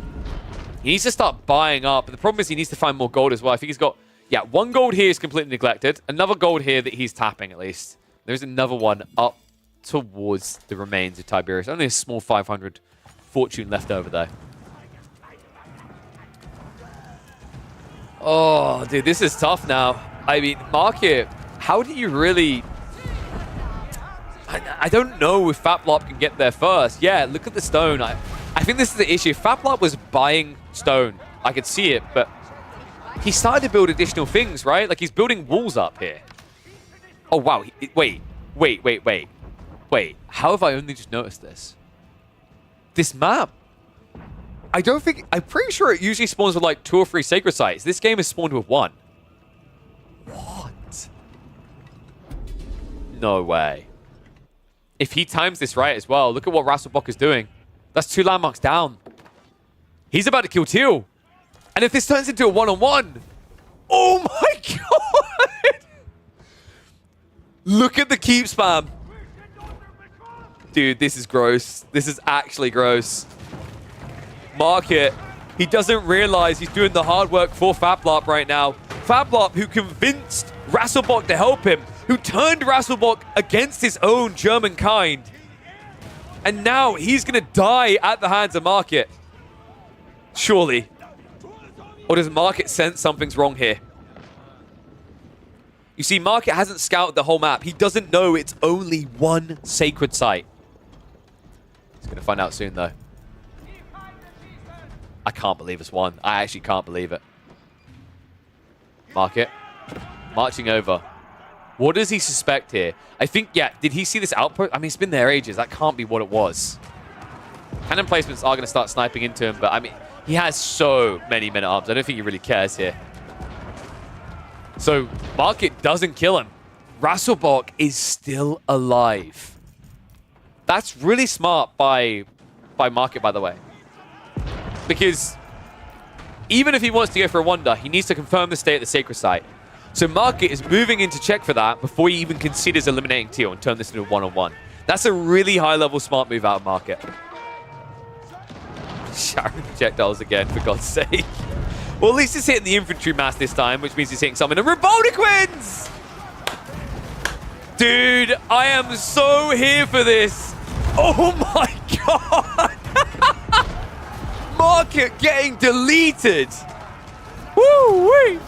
[SPEAKER 2] He needs to start buying up. But the problem is he needs to find more gold as well. I think he's got, yeah, 1 gold here is completely neglected. Another gold here that he's tapping, at least. There's another one up towards the remains of Tiberius. Only a small 500 fortune left over, though. Oh, dude, this is tough now. I mean, Market, how do you really... I don't know if FabLab can get there first. Yeah, look at the stone. I think this is the issue. FabLab was buying stone. I could see it, but he started to build additional things, right? Like, he's building walls up here. Oh, wow. Wait. How have I only just noticed this? This map. I'm pretty sure it usually spawns with like 2 or 3 sacred sites. This game is spawned with 1. What? No way. If he times this right as well, look at what Rasselbach is doing. That's 2 landmarks down. He's about to kill Teal. And if this turns into a one-on-one, oh my god! Look at the keep spam. Dude, this is gross. This is actually gross. Market, he doesn't realize he's doing the hard work for FabLab right now. FabLab, who convinced Rasselbach to help him, who turned Rasselbach against his own German kind. And now he's going to die at the hands of Market. Surely. Or does Market sense something's wrong here? You see, Market hasn't scouted the whole map. He doesn't know it's only 1 sacred site. He's going to find out soon, though. I can't believe it's 1. I actually can't believe it. Market. Marching over. What does he suspect here? I think, yeah, did he see this outpost? I mean, it's been there ages. That can't be what it was. Cannon placements are going to start sniping into him, but I mean, he has so many men-at-arms. I don't think he really cares here. So, Market doesn't kill him. Rasselbach is still alive. That's really smart by Market, by the way. Because even if he wants to go for a wonder, he needs to confirm the state of the sacred site. So Market is moving in to check for that before he even considers eliminating Teal and turn this into a one-on-one. That's a really high-level smart move out of Market. Sharon projectiles again, for God's sake. Well, at least he's hitting the infantry mass this time, which means he's hitting some in the Revoltiquins! Dude, I am so here for this. Oh my god! Market getting deleted. Woo-wee!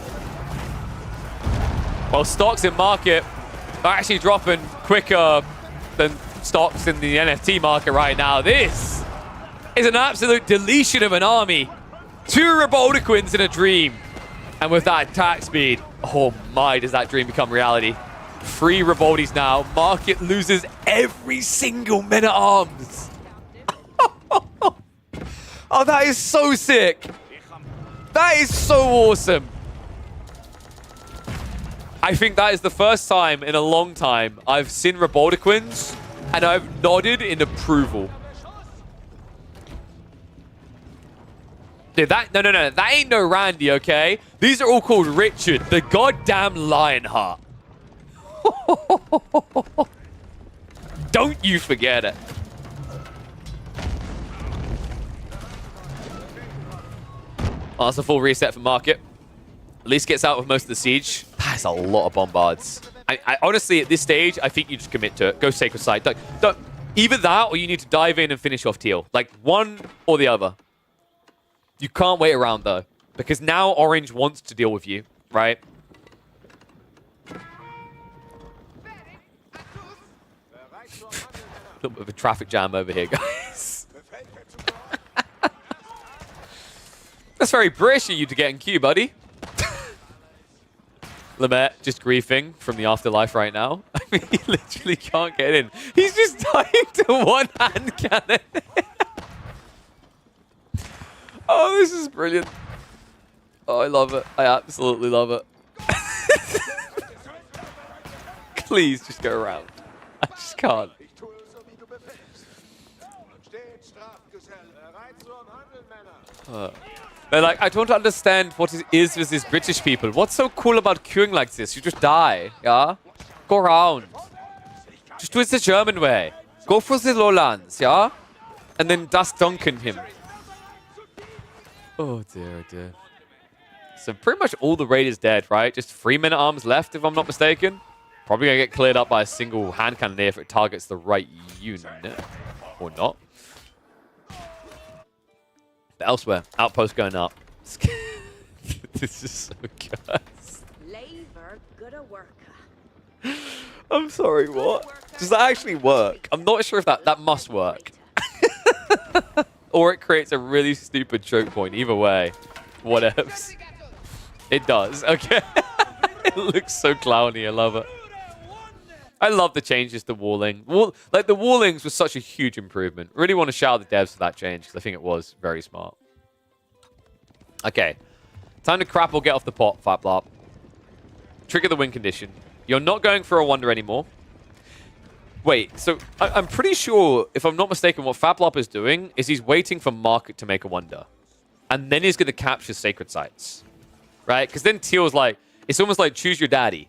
[SPEAKER 2] Well, stocks in Market are actually dropping quicker than stocks in the NFT market right now. This is an absolute deletion of an army. 2 Revoltiquins in a dream. And with that attack speed, oh my, does that dream become reality. 3 Revoltis now. Market loses every single men-at-arms. Oh, that is so sick. That is so awesome. I think that is the first time in a long time I've seen Revoltiquins and I've nodded in approval. Dude, no, that ain't no Randy, okay? These are all called Richard, the goddamn Lionheart. Don't you forget it. Oh, that's a full reset for Market. At least gets out with most of the siege. That's a lot of bombards. I honestly, at this stage, I think you just commit to it. Go Sacred Site. Don't, either that or you need to dive in and finish off Teal. Like, one or the other. You can't wait around, though. Because now Orange wants to deal with you, right? A little bit of a traffic jam over here, guys. That's very British of you to get in queue, buddy. Lamette just griefing from the afterlife right now. I mean, he literally can't get in. He's just dying to one-hand cannon. Oh, this is brilliant. Oh, I love it. I absolutely love it. Please just go around. I just can't. They're like, I don't understand what it is with these British people. What's so cool about queuing like this? You just die, yeah? Go around. Just do it the German way. Go for the lowlands, yeah? And then dust Duncan him. Oh dear, oh dear. So pretty much all the raid is dead, right? Just 3 men-at-arms left, if I'm not mistaken. Probably gonna get cleared up by a single hand cannoneer if it targets the right unit. Or not. But elsewhere, outpost going up. This is so good.
[SPEAKER 4] Labor, good worker.
[SPEAKER 2] I'm sorry, what? Does that actually work? I'm not sure if that must work. Or it creates a really stupid choke point. Either way, whatevs. It does. Okay. It looks so clowny. I love it. I love the changes to walling. Like, the wallings was such a huge improvement. Really want to shout out the devs for that change, because I think it was very smart. Okay. Time to crap or get off the pot, Faplop. Trigger the win condition. You're not going for a wonder anymore. Wait, so I'm pretty sure, if I'm not mistaken, what Faplop is doing is he's waiting for Market to make a wonder. And then he's going to capture sacred sites. Right? Because then Teal's like, it's almost like choose your daddy.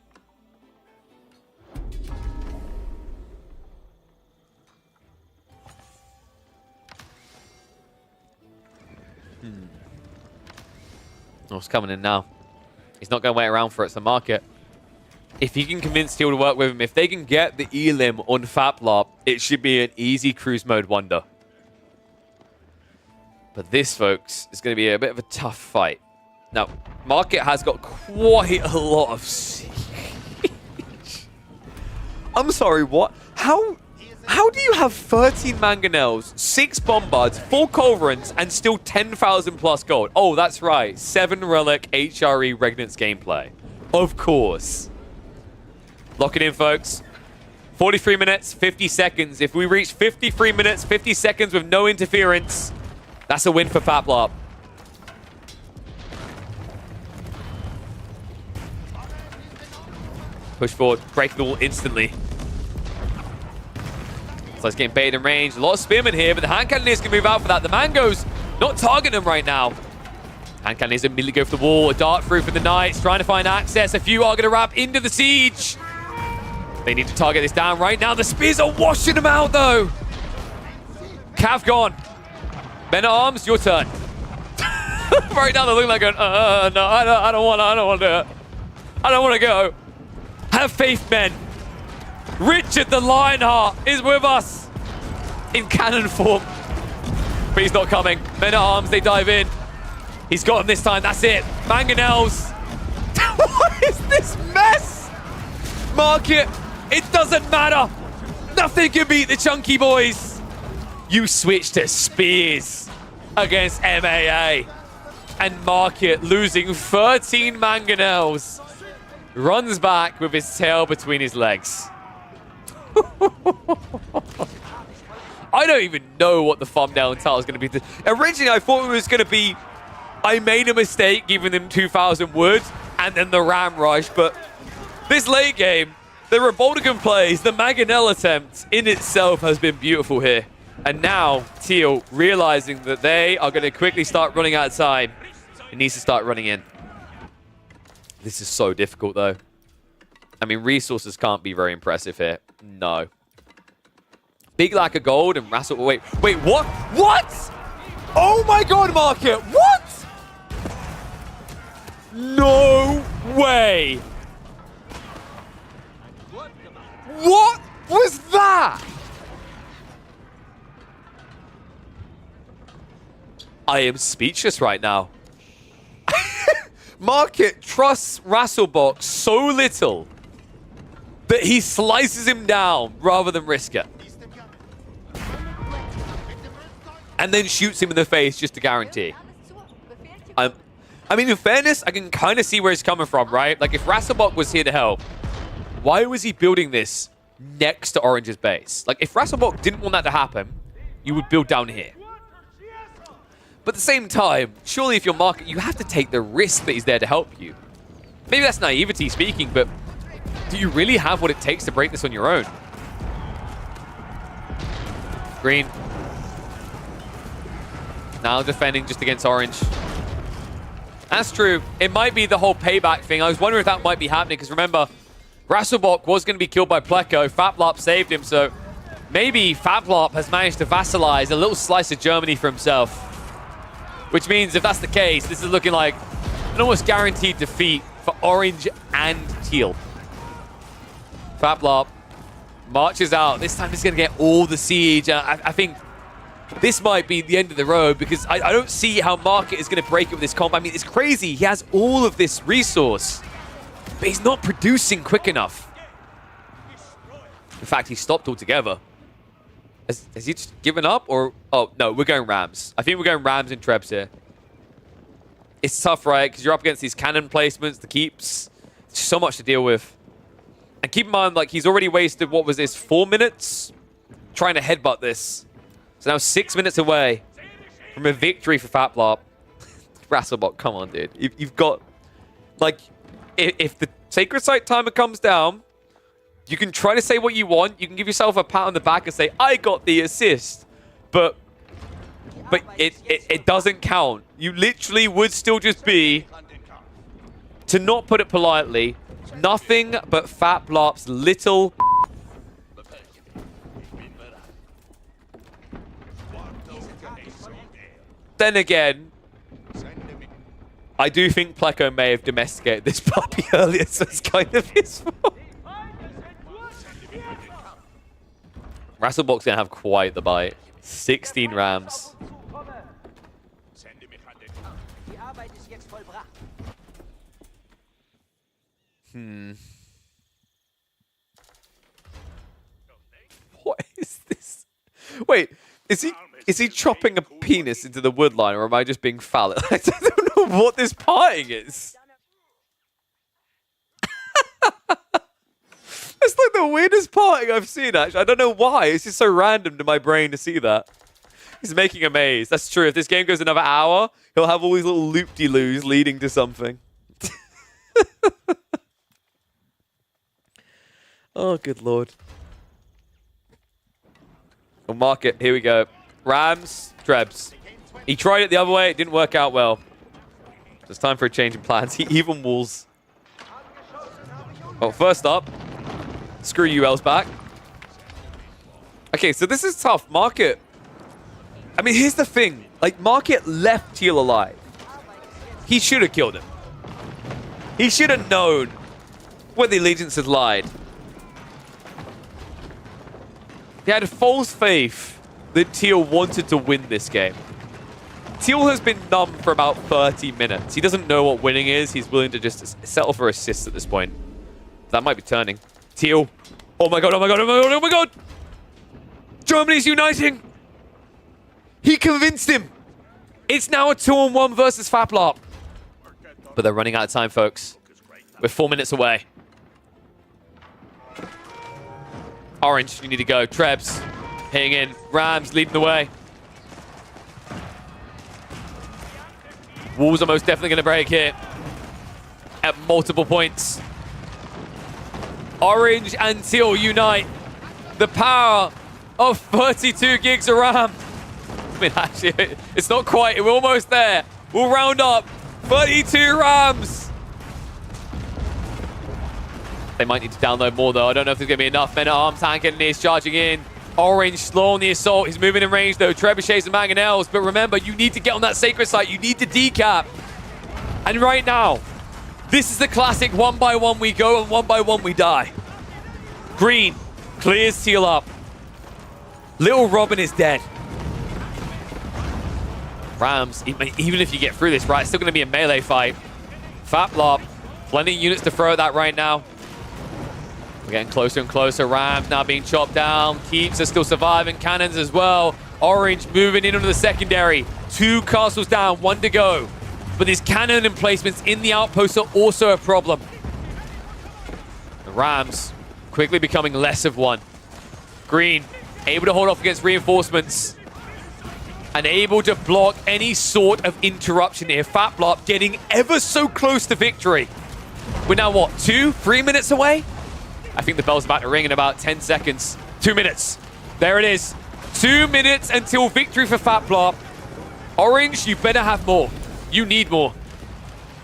[SPEAKER 2] Oh, it's coming in now. He's not going to wait around for it. It's the Market. If he can convince Teal to work with him, if they can get the Elim on Faplop, it should be an easy cruise mode wonder. But this, folks, is going to be a bit of a tough fight. Now, Market has got quite a lot of siege. I'm sorry, what? How do you have 13 Mangonels, 6 Bombards, 4 Culverins, and still 10,000 plus gold? Oh, that's right. 7 Relic HRE Regnance gameplay. Of course. Lock it in, folks. 43 minutes, 50 seconds. If we reach 53 minutes, 50 seconds with no interference, that's a win for Faplop. Push forward, break the wall instantly. So it's getting baited in range. A lot of spearmen here, but the hand cannoneers can move out for that. The Mango's not targeting them right now. Hand cannoneers immediately go for the wall. A dart through for the Knights, trying to find access. A few are going to wrap into the siege. They need to target this down right now. The spears are washing them out, though. Cav gone. Men-at-Arms, your turn. Right now they're looking like going, no, I don't want to. I don't want to go. Have faith, men. Richard the Lionheart is with us in cannon form. But he's not coming. Men-at-Arms, they dive in. He's got him this time. That's it. Mangonels. What is this mess? Market, it doesn't matter. Nothing can beat the Chunky Boys. You switch to spears against MAA. And Market losing 13 Mangonels. Runs back with his tail between his legs. I don't even know what the thumbnail title is going to be. Originally, I thought it was going to be I made a mistake giving them 2,000 woods and then the Ram Rush, but this late game, the Reboldigan plays, the Mangonel attempt in itself has been beautiful here. And now, Teal, realizing that they are going to quickly start running out of time, he needs to start running in. This is so difficult, though. I mean, resources can't be very impressive here. No. Big lack of gold and Rassel. Wait, what? What? Oh my god, Market! What? No way! What was that? I am speechless right now. Market trusts Rasselbach so little that he slices him down rather than risk it. And then shoots him in the face just to guarantee. I mean, in fairness, I can kind of see where he's coming from, right? Like, if Rasselbach was here to help, why was he building this next to Orange's base? Like, if Rasselbach didn't want that to happen, you would build down here. But at the same time, surely if you're Market, you have to take the risk that he's there to help you. Maybe that's naivety speaking, but do you really have what it takes to break this on your own? Green. Now defending just against Orange. That's true. It might be the whole payback thing. I was wondering if that might be happening, because remember, Rasselbach was going to be killed by Pleco. Faplop saved him, so maybe Faplop has managed to vassalize a little slice of Germany for himself. Which means, if that's the case, this is looking like an almost guaranteed defeat for Orange and Teal. Faplop marches out. This time he's going to get all the siege. I think this might be the end of the road, because I don't see how Market is going to break it with this comp. I mean, it's crazy. He has all of this resource, but he's not producing quick enough. In fact, he stopped altogether. Has he just given up? Or oh, no, we're going Rams. I think we're going Rams and Trebs here. It's tough, right? Because you're up against these cannon placements, the keeps. It's so much to deal with. And keep in mind, like, he's already wasted, what was this, 4 minutes? Trying to headbutt this. So now 6 minutes away from a victory for Faplop. Rasselbach, come on, dude. You've got, like, if the Sacred Site timer comes down, you can try to say what you want. You can give yourself a pat on the back and say, I got the assist. But it doesn't count. You literally would still just be, to not put it politely, nothing but Faplop's little... Then again, I do think Pleco may have domesticated this puppy earlier, so it's kind of his fault. Rasselbach's going to have quite the bite. 16 Rams. What is this? Wait, is he chopping a penis into the wood line, or am I just being foul? I don't know what this parting is. It's like the weirdest parting I've seen, actually. I don't know why. It's just so random to my brain to see that. He's making a maze. That's true. If this game goes another hour, he'll have all these little loop-de-loos leading to something. Oh, good lord. We'll mark it. Here we go. Rams, Trebs. He tried it the other way. It didn't work out well. So it's time for a change in plans. He even walls. Well, first up, screw you, Elsbach. Okay, so this is tough. Market. I mean, here's the thing. Like, Market left Teal alive. He should have killed him. He should have known where the Allegiance had lied. He had false faith that Teal wanted to win this game. Teal has been numb for about 30 minutes. He doesn't know what winning is. He's willing to just settle for assists at this point. That might be turning. Teal. Oh my god, oh my god, oh my god, oh my god! Germany's uniting! He convinced him! It's now a 2-on-1 versus Faplop. But they're running out of time, folks. We're 4 minutes away. Orange, you need to go. Trebs, hitting in. Rams leading the way. Walls are most definitely going to break here. At multiple points. Orange and Teal unite. The power of 32 gigs of RAM. I mean, actually, it's not quite. We're almost there. We'll round up. 32 Rams. They might need to download more, though. I don't know if there's going to be enough. Men-at-Arms, Hand Cannoneers charging in. Orange slow on the assault. He's moving in range, though. Trebuchets and Mangonels. But remember, you need to get on that Sacred Site. You need to decap. And right now, this is the classic 1 by 1 we go and 1 by 1 we die. Green clears Teal up. Little Robin is dead. Rams, even if you get through this, right, it's still going to be a melee fight. Faplop, plenty of units to throw at that right now. We're getting closer and closer. Rams now being chopped down. Keeps are still surviving. Cannons as well. Orange moving in onto the secondary. 2 castles down, 1 to go. But these cannon emplacements in the outposts are also a problem. The Rams quickly becoming less of one. Green able to hold off against reinforcements. And able to block any sort of interruption here. Faplop getting ever so close to victory. We're now, what, 2-3 minutes away? I think the bell's about to ring in about 10 seconds. 2 minutes. There it is. 2 minutes until victory for Faplop.
[SPEAKER 5] Orange, you better have more. You need more.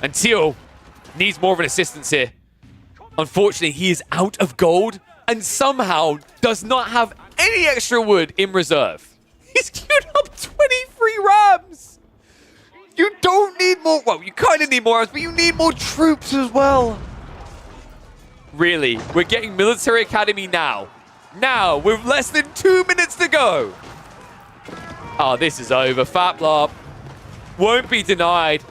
[SPEAKER 5] And Teal needs more of an assistance here. Unfortunately, he is out of gold and somehow does not have any extra wood in reserve. He's queued up 23 rams. You don't need more. Well, you kind of need more rams, but you need more troops as well. Really, we're getting Military Academy now. Now, with less than 2 minutes to go. Oh, this is over. Faplop won't be denied.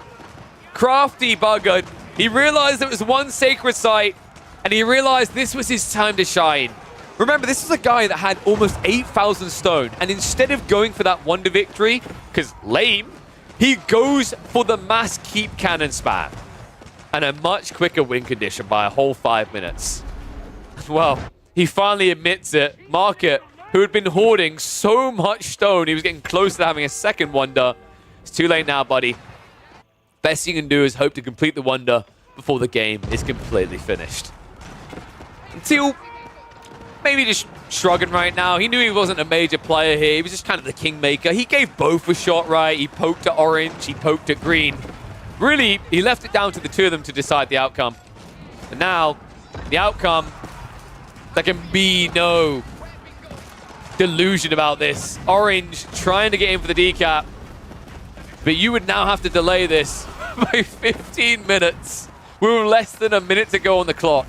[SPEAKER 5] Crafty buggered. He realized it was one sacred site, and he realized this was his time to shine. Remember, this is a guy that had almost 8,000 stone, and instead of going for that wonder victory, because lame, he goes for the mass keep cannon spam. And a much quicker win condition by a whole 5 minutes. Well, he finally admits it. Market, who had been hoarding so much stone, he was getting close to having a second wonder. It's too late now, buddy. Best you can do is hope to complete the wonder before the game is completely finished. Until maybe just shrugging right now. He knew he wasn't a major player here. He was just kind of the kingmaker. He gave both a shot right. He poked at orange. He poked at green. Really, he left it down to the two of them to decide the outcome. And now, the outcome, there can be no delusion about this. Orange trying to get in for the decap. But you would now have to delay this by 15 minutes. We're less than a minute to go on the clock.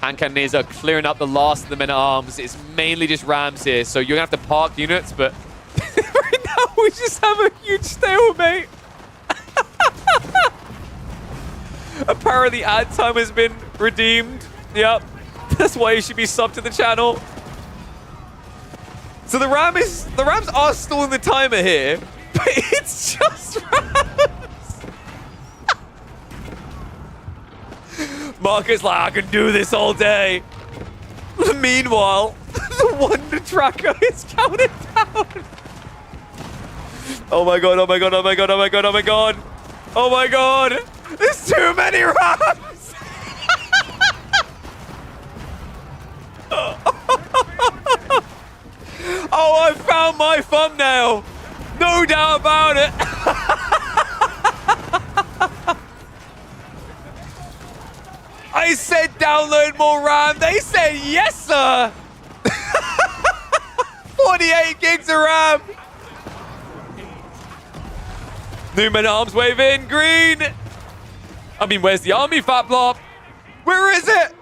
[SPEAKER 5] Hankaneza clearing up the last of the men-at-arms. It's mainly just rams here, so you're going to have to park units, but right now we just have a huge stalemate. Apparently ad time has been redeemed. Yep. That's why you should be subbed to the channel. So the Rams are stalling the timer here, but it's just Rams. Marcus like, I can do this all day. Meanwhile, the wonder tracker is counting down. Oh my god, oh my god, oh my god, oh my god, oh my god. Oh my god! There's too many Rams! Oh, I found my thumbnail! No doubt about it! I said download more RAM. They said yes, sir! 48 gigs of RAM! New men-at-arms wave in, green! I mean, where's the army, Faplop? Where is it?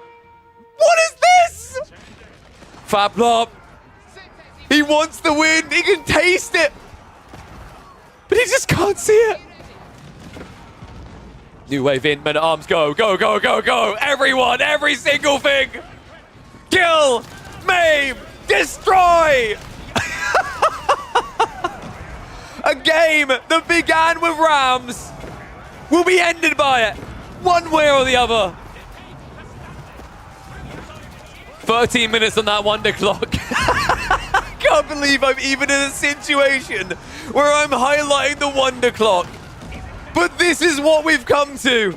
[SPEAKER 5] What is this? Faplop. He wants the win. He can taste it. But he just can't see it. New wave in, men-at-arms, go, go, go, go, go. Everyone, every single thing. Kill, maim, destroy. A game that began with Rams will be ended by it, one way or the other. 13 minutes on that wonder clock. Can't believe I'm even in a situation where I'm highlighting the wonder clock. But this is what we've come to.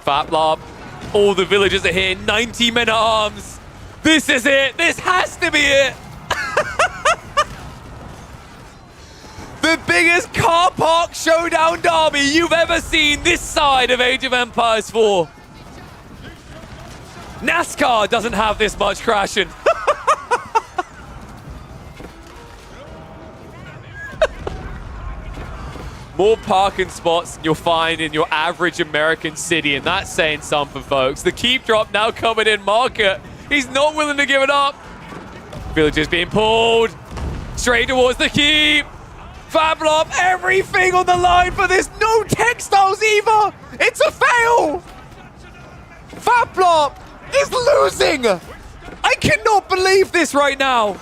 [SPEAKER 5] Faplop, all the villagers are here, 90 men-at-arms. This is it, this has to be it. The biggest car park showdown derby you've ever seen this side of Age of Empires 4. NASCAR doesn't have this much crashing. More parking spots than you'll find in your average American city, and that's saying something, folks. The keep drop now coming in market. He's not willing to give it up. Villagers being pulled straight towards the keep. Faplop, everything on the line for this. No textiles either. It's a fail. Faplop is losing. I cannot believe this right now.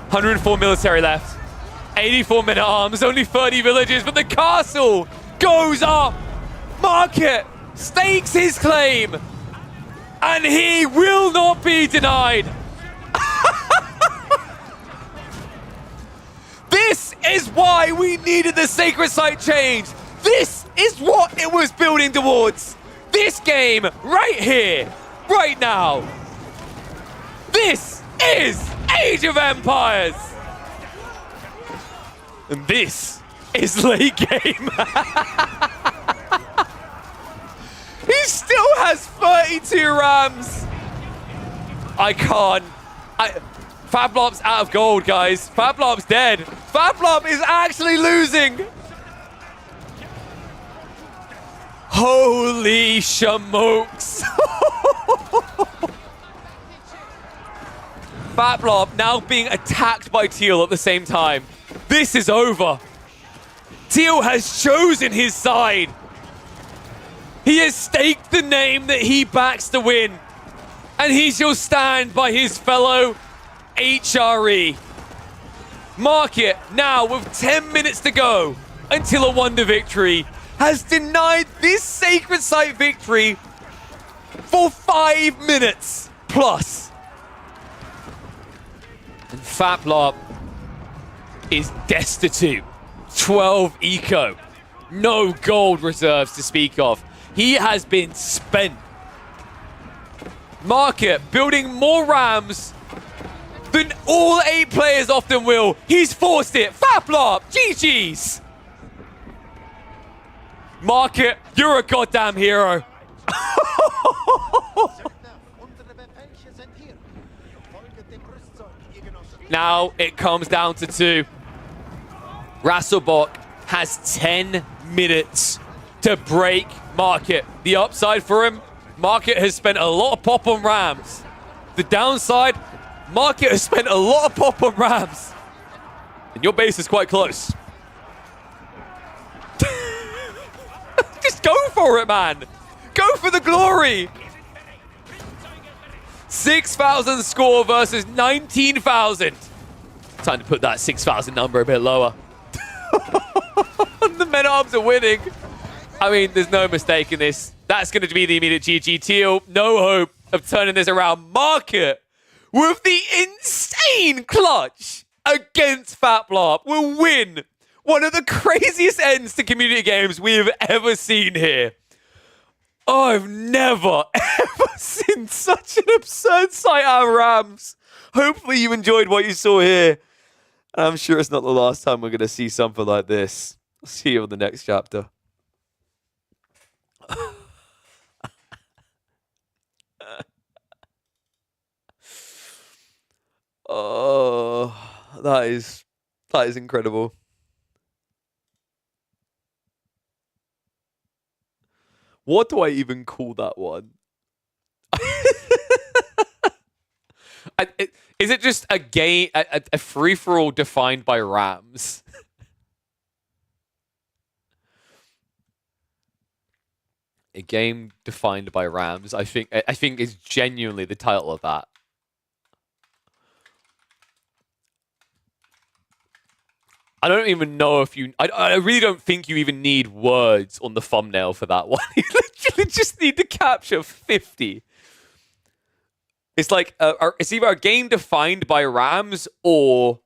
[SPEAKER 5] 104 military left. 84 men-at-arms, only 30 villages, but the castle goes up. Market stakes his claim, and he will not be denied. This is why we needed the sacred site change. This is what it was building towards. This game right here, right now. This is Age of Empires! And this is late game. He still has 32 Rams. I can't. Fablop's out of gold, guys. Fablop's dead. Fablop is actually losing. Holy shamokes. Fablop now being attacked by Teal at the same time. This is over. Teal has chosen his side. He has staked the name that he backs to win. And he shall stand by his fellow HRE. Market now with 10 minutes to go until a Wonder victory has denied this Sacred Site victory for 5 minutes plus. And Fablop is destitute. 12 eco. No gold reserves to speak of. He has been spent. Market building more Rams than all 8 players often will. He's forced it. Fablop, GG's. Market, you're a goddamn hero. Now it comes down to 2. Rasselbach has 10 minutes to break Market. The upside for him, Market has spent a lot of pop on Rams. The downside, Market has spent a lot of pop on Rams. And your base is quite close. Just go for it, man. Go for the glory. 6,000 score versus 19,000. Time to put that 6,000 number a bit lower. The men-at-arms are winning. I mean, there's no mistake in this. That's going to be the immediate GG. Teal, no hope of turning this around. Market with the insane clutch against Fablop will win one of the craziest ends to community games we have ever seen here. Oh, I've never, ever seen such an absurd sight out of Rams. Hopefully you enjoyed what you saw here. And I'm sure it's not the last time we're going to see something like this. I'll see you on the next chapter. Oh, that is incredible. What do I even call that one? Is it just a game, a free-for-all defined by Rams? A game defined by Rams. I think is genuinely the title of that. I don't even know if you... I really don't think you even need words on the thumbnail for that one. You literally just need to capture 50. It's like... it's either a game defined by Rams or...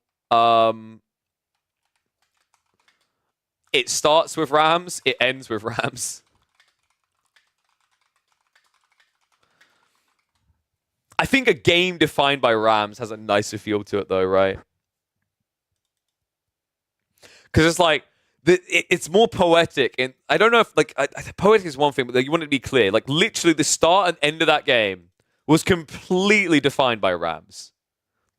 [SPEAKER 5] it starts with Rams, it ends with Rams. I think a game defined by Rams has a nicer feel to it though, right? Because it's like, it's more poetic. And I don't know if, like, poetic is one thing, but like, you want it to be clear. Like, literally, the start and end of that game was completely defined by Rams.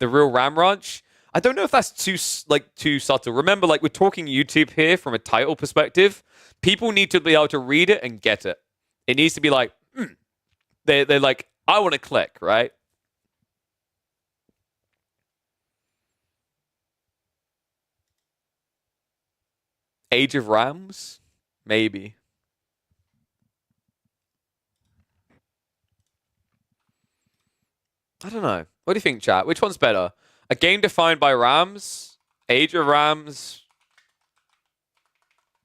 [SPEAKER 5] The real Ram Ranch. I don't know if that's too subtle. Remember, like, we're talking YouTube here from a title perspective. People need to be able to read it and get it. It needs to be like, they're like, I want to click, right? Age of Rams? Maybe. I don't know. What do you think, chat? Which one's better? A game defined by Rams? Age of Rams?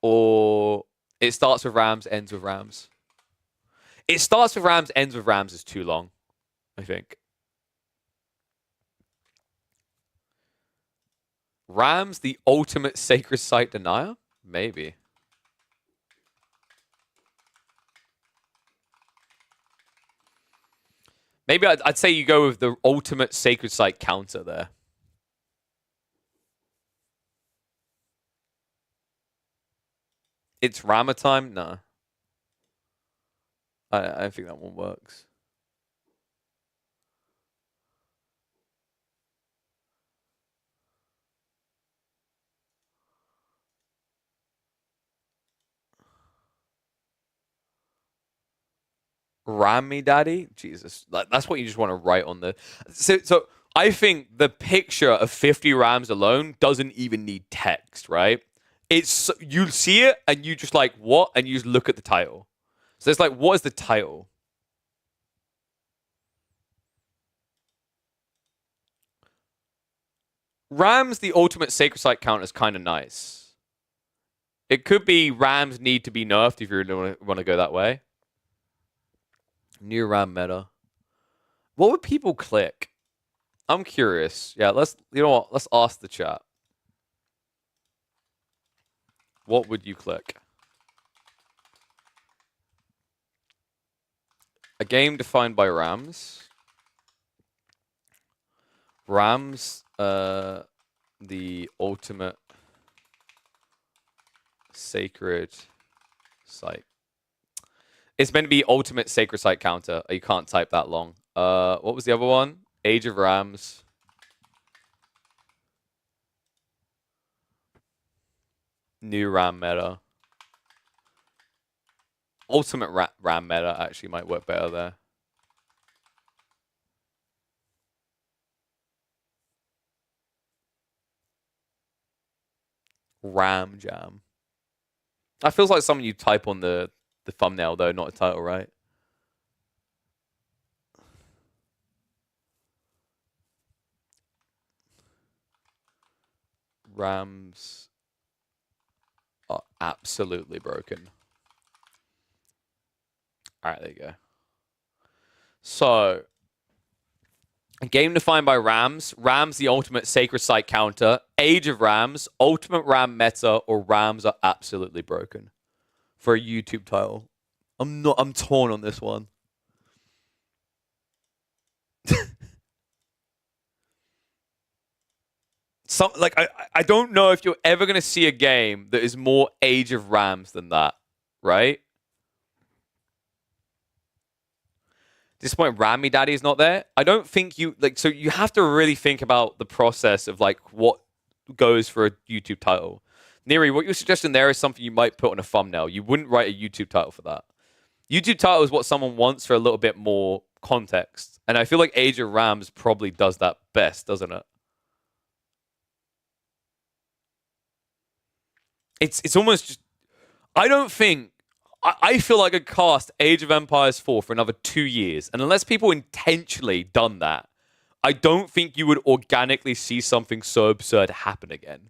[SPEAKER 5] Or it starts with Rams, ends with Rams? It starts with Rams, ends with Rams is too long, I think. Rams, the ultimate sacred site denier? Maybe. Maybe I'd say you go with the ultimate sacred site counter there.
[SPEAKER 2] It's Rammer time? No. I don't think that one works. Ram me, daddy? Jesus. That's what you just want to write on the... So I think the picture of 50 rams alone doesn't even need text, right? It's... You see it, and you just like, what? And you just look at the title. So it's like, what is the title? Rams, the ultimate sacred site count is kind of nice. It could be Rams need to be nerfed if you really want to go that way. New Ram meta. What would people click? I'm curious. Yeah, you know what? Let's ask the chat. What would you click? A game defined by Rams. Rams, the ultimate sacred site. It's meant to be ultimate sacred site counter. You can't type that long. What was the other one? Age of Rams. New Ram meta. Ultimate Ram meta actually might work better there. Ram Jam. That feels like something you type on the thumbnail, though, not a title, right? Rams are absolutely broken. All right, there you go. So, a game defined by Rams. Rams, the ultimate sacred site counter. Age of Rams, ultimate Ram meta, or Rams are absolutely broken. For a YouTube title. I'm torn on this one. I don't know if you're ever gonna see a game that is more Age of Rams than that, right? At this point, Rammy Daddy is not there. I don't think you so you have to really think about the process of like what goes for a YouTube title. Neri, what you're suggesting there is something you might put on a thumbnail. You wouldn't write a YouTube title for that. YouTube title is what someone wants for a little bit more context. And I feel like Age of Rams probably does that best, doesn't it? It's almost just... I don't think... I feel like I'd cast Age of Empires 4 for another 2 years. And unless people intentionally done that, I don't think you would organically see something so absurd happen again.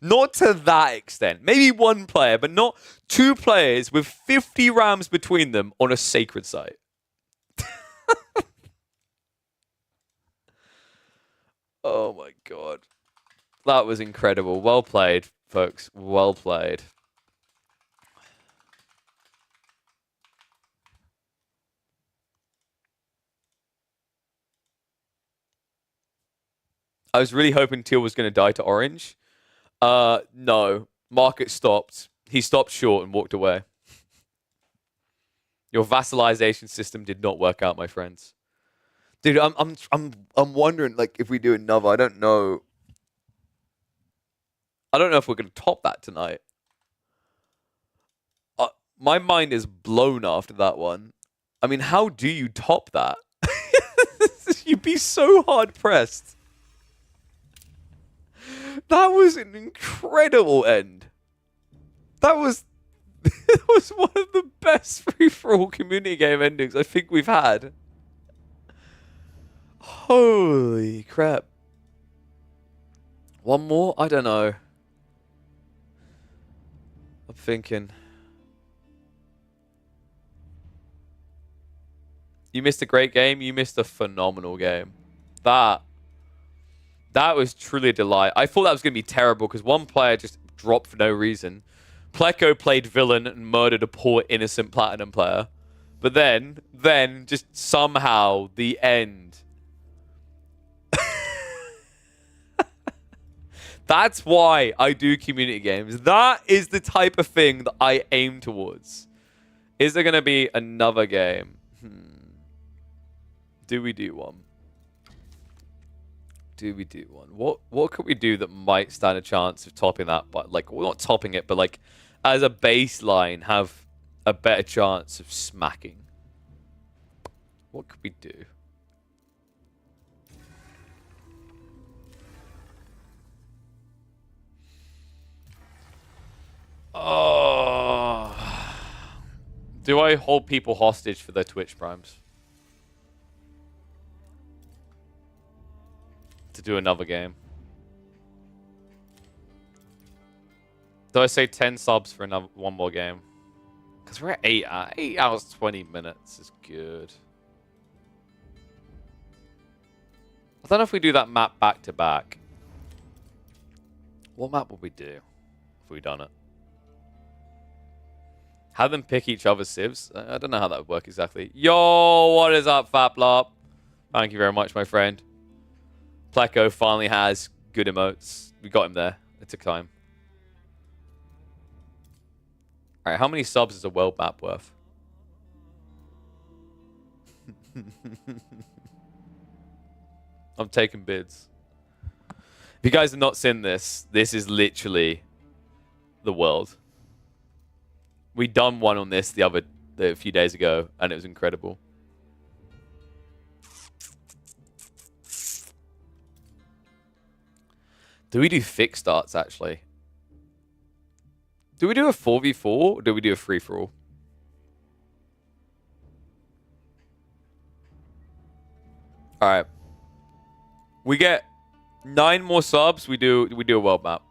[SPEAKER 2] Not to that extent. Maybe one player, but not 2 players with 50 rams between them on a sacred site. Oh my god. That was incredible. Well played, folks. Well played. I was really hoping Teal was going to die to orange. No. Market stopped. He stopped short and walked away. Your vassalization system did not work out, my friends. Dude, I'm wondering like if we do another. I don't know. I don't know if we're going to top that tonight. My mind is blown after that one. I mean, how do you top that? You'd be so hard pressed. That was an incredible end. That was one of the best free-for-all community game endings I think we've had. Holy crap. One more? I don't know. I'm thinking. You missed a great game. You missed a phenomenal game. That was truly a delight. I thought that was going to be terrible because one player just dropped for no reason. Pleco played villain and murdered a poor innocent platinum player. But then just somehow the end. That's why I do community games. That is the type of thing that I aim towards. Is there going to be another game? Do we do one? Do we do one? What could we do that might stand a chance of topping that? But like, well, not topping it, but like as a baseline, have a better chance of smacking. What could we do? Oh, do I hold people hostage for their Twitch primes? To do another game. Do I say 10 subs for one more game? Because we're at 8 hours 20 minutes is good. I don't know if we do that map back to back. What map would we do if we done it? Have them pick each other's civs? I don't know how that would work exactly. Yo, what is up, Faplop? Thank you very much, my friend. Pleco finally has good emotes. We got him there. It took time. Alright, how many subs is a world map worth? I'm taking bids. If you guys have not seen this, this is literally the world. We done one on this a few days ago, and it was incredible. Do we do fixed starts, actually? Do we do a 4v4, or do we do a free-for-all? Alright. We get 9 more subs, we do a world map.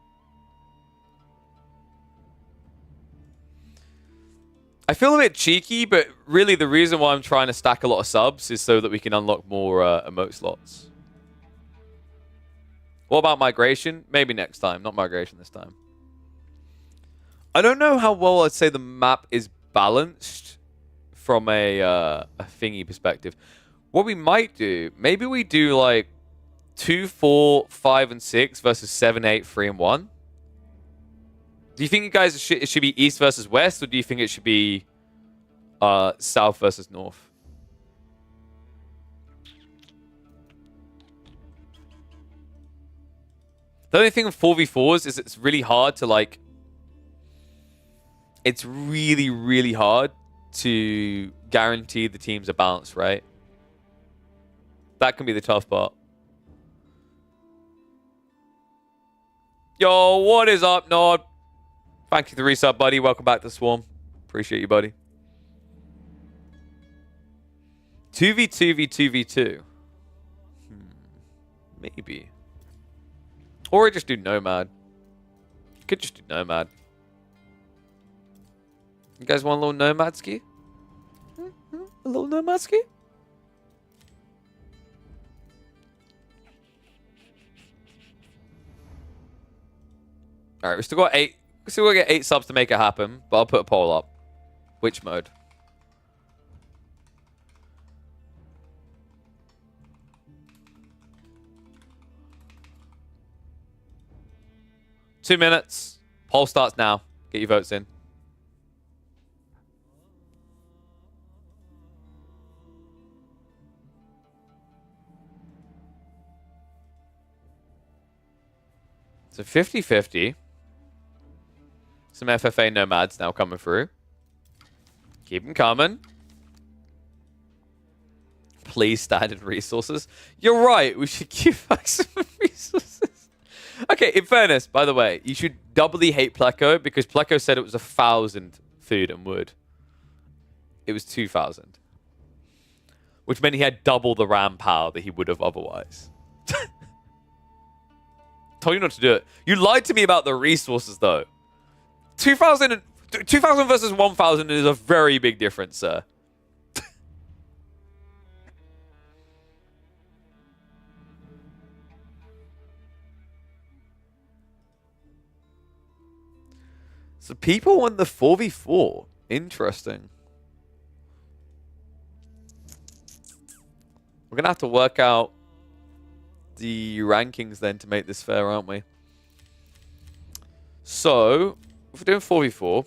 [SPEAKER 2] I feel a bit cheeky, but really the reason why I'm trying to stack a lot of subs is so that we can unlock more emote slots. What about migration? Maybe next time. Not migration this time. I don't know how well I'd say the map is balanced from a thingy perspective. What we might do, maybe we do like 2, 4, 5, and 6 versus 7, 8, 3, and 1. Do you think you guys it should be east versus west, or do you think it should be south versus north? The only thing with 4v4s is it's really hard to like... It's really, really hard to guarantee the teams are balanced, right? That can be the tough part. Yo, what is up, Nod? Thank you for the resub, buddy. Welcome back to Swarm. Appreciate you, buddy. 2v2v2v2. Maybe. Or I just do Nomad. Could just do Nomad. You guys want a little Nomad ski? A little Nomad ski? Alright, we still got 8. We still got to get 8 subs to make it happen, but I'll put a poll up. Which mode? Two minutes. Poll starts now. Get your votes in. So 50-50. Some FFA nomads now coming through. Keep them coming. Please, standard resources. You're right. We should give back some resources. Okay, in fairness, by the way, you should doubly hate Pleco because Pleco said it was 1,000 food and wood. It was 2,000. Which meant he had double the RAM power that he would have otherwise. Told you not to do it. You lied to me about the resources, though. 2,000 versus 1,000 is a very big difference, sir. So people want the 4v4. Interesting. We're going to have to work out the rankings then to make this fair, aren't we? So, if we're doing 4v4,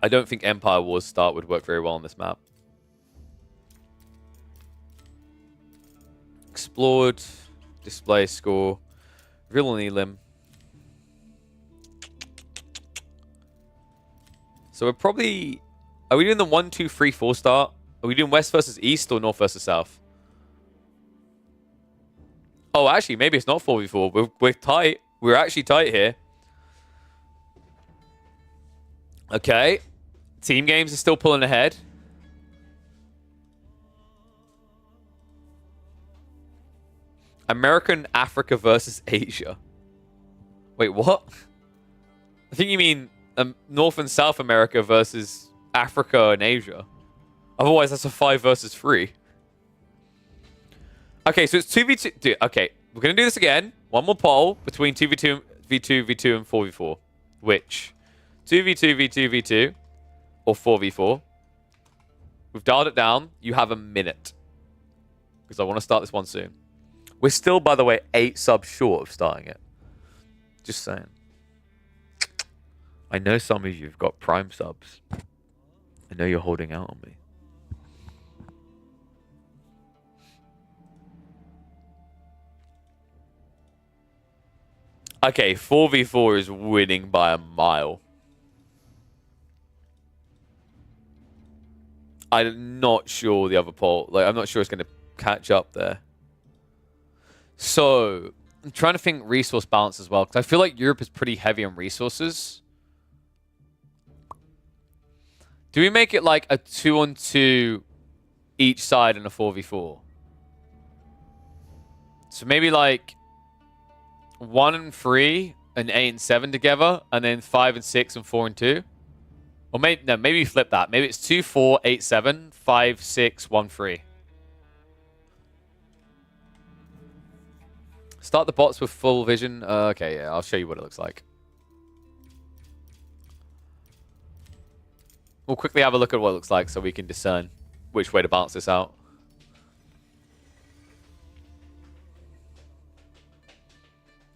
[SPEAKER 2] I don't think Empire Wars start would work very well on this map. Explored, display score, Real Elim. So we're probably... Are we doing the 1, 2, 3, 4 start? Are we doing West versus East or North versus South? Oh, actually, maybe it's not 4v4. We're tight. We're actually tight here. Okay. Team games are still pulling ahead. American Africa versus Asia. Wait, what? I think you mean North and South America versus Africa and Asia. Otherwise, that's a 5 versus 3. Okay, so it's 2v2. Dude, okay, we're going to do this again. One more poll between 2v2, v2, v2, and 4v4. Which? 2v2, v2, v2, or 4v4? We've dialed it down. You have a minute. Because I want to start this one soon. We're still, by the way, 8 subs short of starting it. Just saying. I know some of you have got Prime subs. I know you're holding out on me. Okay, 4v4 is winning by a mile. I'm not sure the other poll. Like, I'm not sure it's going to catch up there. So, I'm trying to think resource balance as well. Because I feel like Europe is pretty heavy on resources. Do we make it like a 2-on-2 each side and a 4v4? So maybe like 1 and 3 and 8 and 7 together, and then 5 and 6 and 4 and 2. Or maybe no, maybe flip that. Maybe it's 2, 4, 8, 7, 5, 6, 1, 3. Start the bots with full vision. Okay, yeah, I'll show you what it looks like. We'll quickly have a look at what it looks like so we can discern which way to balance this out.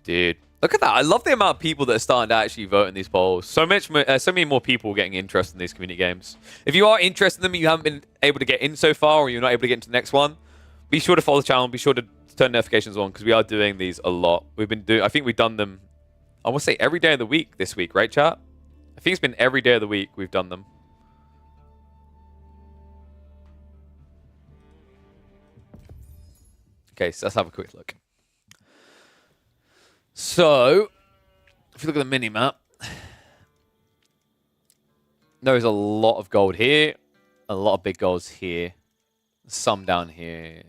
[SPEAKER 2] Dude, look at that. I love the amount of people that are starting to actually vote in these polls. So many more people getting interested in these community games. If you are interested in them and you haven't been able to get in so far, or you're not able to get into the next one, be sure to follow the channel. Be sure to turn notifications on, because we are doing these a lot. I think we've done them, I want to say every day of the week this week, right, chat? I think it's been every day of the week we've done them. Okay, so let's have a quick look. So, if you look at the mini-map, there's a lot of gold here, a lot of big golds here, some down here.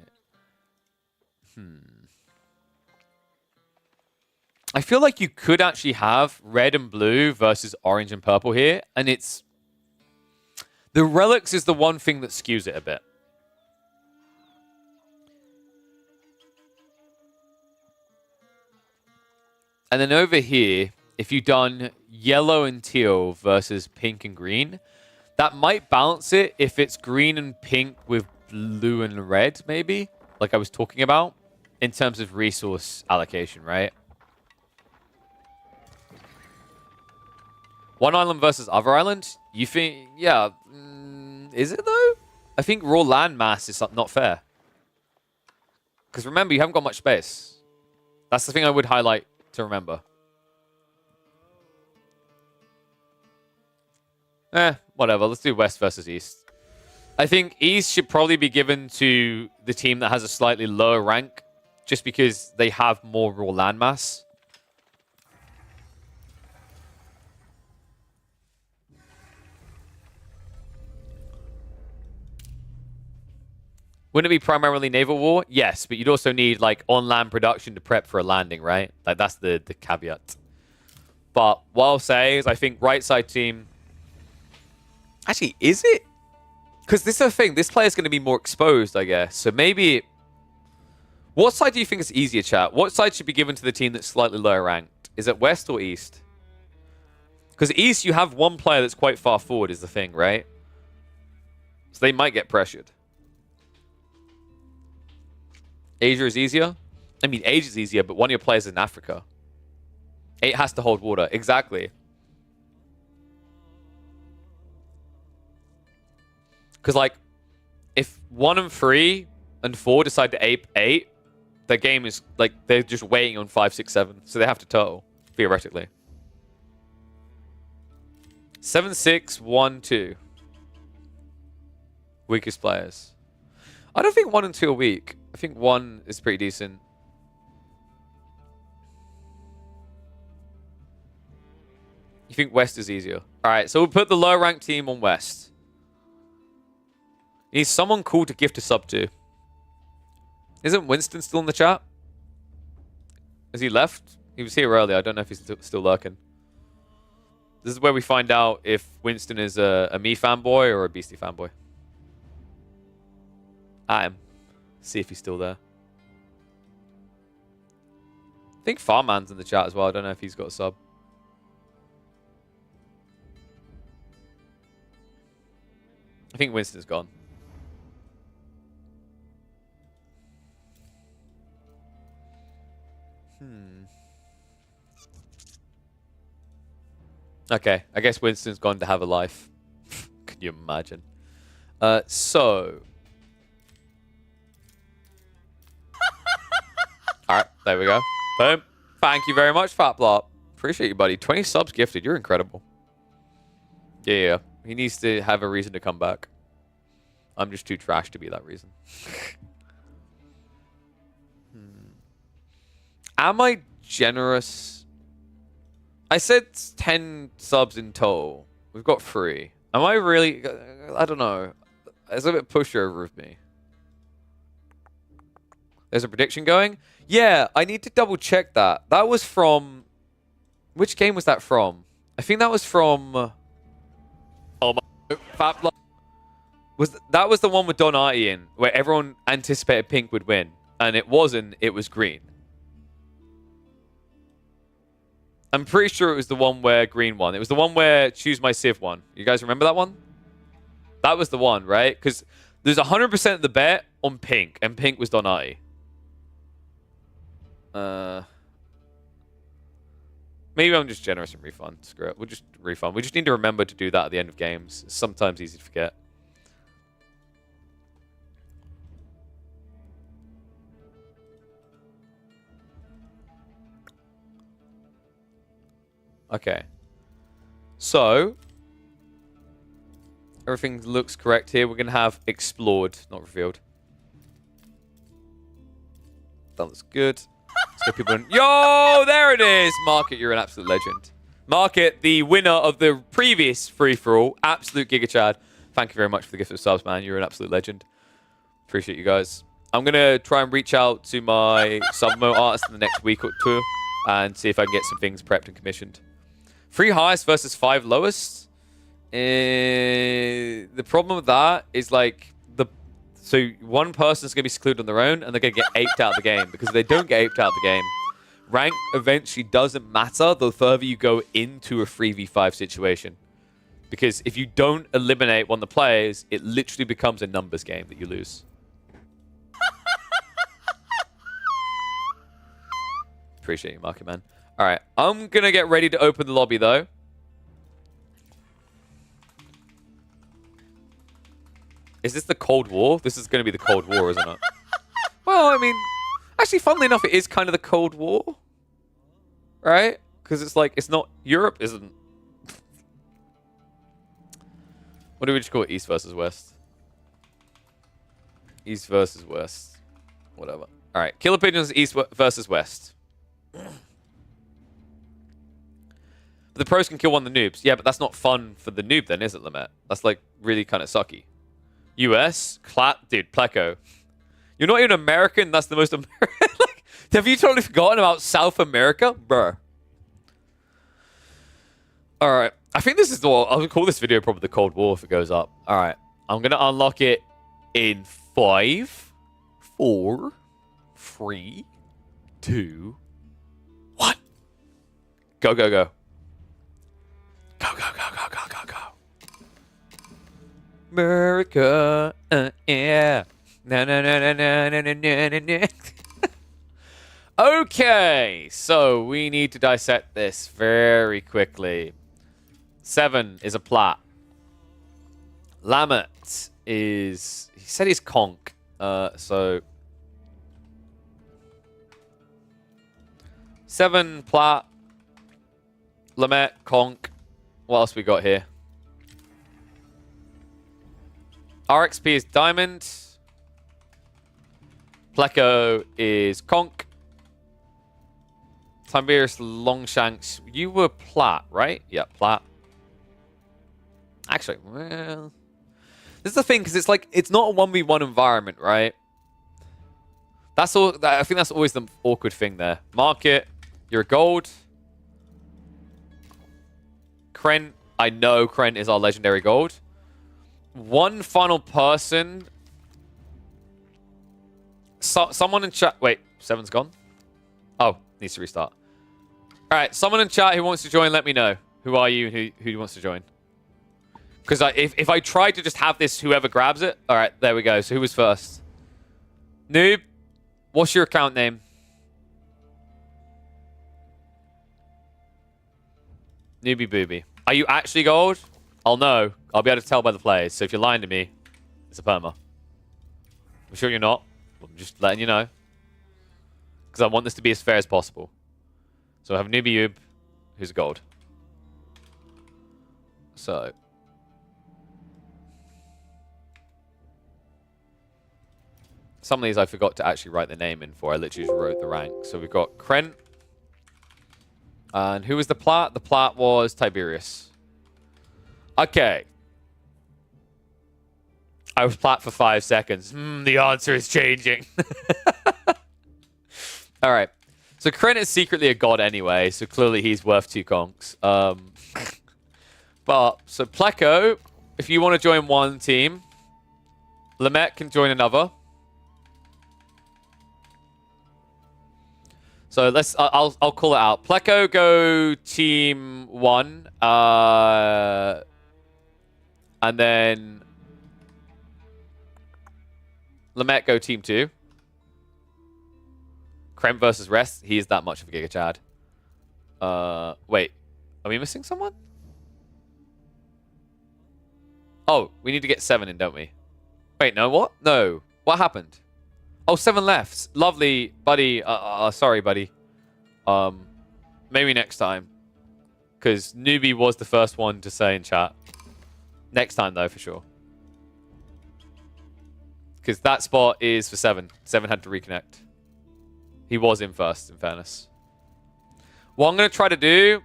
[SPEAKER 2] I feel like you could actually have red and blue versus orange and purple here, and it's... The relics is the one thing that skews it a bit. And then over here, if you've done yellow and teal versus pink and green, that might balance it if it's green and pink with blue and red, maybe, like I was talking about, in terms of resource allocation, right? One island versus other island? You think, yeah, is it though? I think raw land mass is not fair. Because remember, you haven't got much space. That's the thing I would highlight to remember. Whatever. Let's do West versus East. I think East should probably be given to the team that has a slightly lower rank, just because they have more raw landmass. Wouldn't it be primarily naval war? Yes, but you'd also need like on-land production to prep for a landing, right? Like that's the caveat. But what I'll say is I think right side team... Actually, is it? Because this is the thing. This player's going to be more exposed, I guess. So maybe... What side do you think is easier, chat? What side should be given to the team that's slightly lower ranked? Is it West or East? Because East, you have one player that's quite far forward is the thing, right? So they might get pressured. Asia is easier? I mean, Asia is easier, but one of your players is in Africa.
[SPEAKER 5] 8 has to hold water. Exactly. Because, like, if 1 and 3 and 4 decide to ape 8, the game is, like, they're just waiting on 5, 6, 7. So they have to turtle, theoretically. 7, 6, 1, 2. Weakest players. I don't think 1 and 2 are weak. I think 1 is pretty decent. You think West is easier? All right, so we'll put the lower ranked team on West. Need someone cool to gift a sub to. Isn't Winston still in the chat? Has he left? He was here earlier. I don't know if he's still lurking. This is where we find out if Winston is a me fanboy or a Beastie fanboy. At him. See if he's still there. I think Farman's in the chat as well. I don't know if he's got a sub. I think Winston's gone. Okay, I guess Winston's gone to have a life. Can you imagine? So... Alright, there we go. Boom. Thank you very much, Fat Blop. Appreciate you, buddy. 20 subs gifted. You're incredible. Yeah. He needs to have a reason to come back. I'm just too trash to be that reason. Am I generous? I said 10 subs in total. We've got 3. Am I really... I don't know. It's a bit pushover of me. There's a prediction going? Yeah, I need to double check that. That was from... Which game was that from? I think that was from... Oh my... That was the one with Don Artie in, where everyone anticipated Pink would win. And it wasn't, it was Green. I'm pretty sure it was the one where Green won. It was the one where Choose My Civ won. You guys remember that one? That was the one, right? Because there's 100% of the bet on Pink, and Pink was Don Artie. Maybe I'm just generous and refund. Screw it. We'll just refund. We just need to remember to do that at the end of games. It's sometimes easy to forget. Okay. So, everything looks correct here. We're going to have explored, not revealed. That looks good. Let's get people in. Yo, there it is. Market, you're an absolute legend. Market, the winner of the previous free-for-all. Absolute Giga Chad. Thank you very much for the gift of subs, man. You're an absolute legend. Appreciate you guys. I'm going to try and reach out to my sub-mo artist in the next week or two and see if I can get some things prepped and commissioned. 3 highest versus 5 lowest. The problem with that is like so one person's gonna be secluded on their own and they're gonna get aped out of the game, because if they don't get aped out of the game, rank eventually doesn't matter the further you go into a 3v5 situation. Because if you don't eliminate one of the players, it literally becomes a numbers game that you lose. Appreciate you, Market Man. All right, I'm going to get ready to open the lobby, though. Is this the Cold War? This is going to be the Cold War, isn't it? Well, I mean, actually, funnily enough, it is kind of the Cold War. Right? Because it's like, it's not... Europe isn't... What do we just call it? East versus West? East versus West. Whatever. All right, Killer Pigeons East versus West. The pros can kill one of the noobs. Yeah, but that's not fun for the noob then, is it, Lamette? That's like really kind of sucky. US? Dude, Pleco. You're not even American? That's the most American. Like, have you totally forgotten about South America? Bruh. Alright. I think this is the... I'll call this video probably the Cold War if it goes up. Alright. I'm going to unlock it in 5, 4, 3, 2, 1. Go, go, go. Go, go, go, go, go, go, go. America, yeah. No, no, no, no, no, no, no, no, no. Okay, so we need to dissect this very quickly. 7 is a plat. Lamet is... He said he's conk. So... 7 plat. Lamet, conk. What else we got here? RXP is diamond. Pleco is conk. Tiberius Longshanks. You were plat, right? Yeah, plat. Actually, well... This is the thing, because it's like, it's not a 1v1 environment, right? That's all. I think that's always the awkward thing there. Market, you're a gold. Kren, I know Kren is our legendary gold. One final person. Someone in chat. Wait, 7's gone? Oh, needs to restart. All right, someone in chat who wants to join, let me know. Who are you and who wants to join? Because if I try to just have this, whoever grabs it. All right, there we go. So who was first? Noob, what's your account name? Newbie Booby. Are you actually gold? I'll know. I'll be able to tell by the plays. So if you're lying to me, it's a perma. I'm sure you're not. I'm just letting you know. Because I want this to be as fair as possible. So I have Newbie Ube, who's gold. So... Some of these I forgot to actually write the name in for. I literally just wrote the rank. So we've got Krent. And who was the plat? The plat was Tiberius. Okay. I was plat for 5 seconds. The answer is changing. All right. So Krent is secretly a god anyway, so clearly he's worth 2 conks. But, so Pleco, if you want to join one team, Lamet can join another. So let's. I'll call it out. Pleco go team 1, and then Lamet go team 2. Krem versus Rest. He is that much of a Giga Chad. Wait, are we missing someone? Oh, we need to get 7 in, don't we? Wait, no, what? No, what happened? Oh, 7 left. Lovely, buddy. Sorry, buddy. Maybe next time. Because Newbie was the first one to say in chat. Next time, though, for sure. Because that spot is for 7. 7 had to reconnect. He was in first, in fairness. What I'm going to try to do...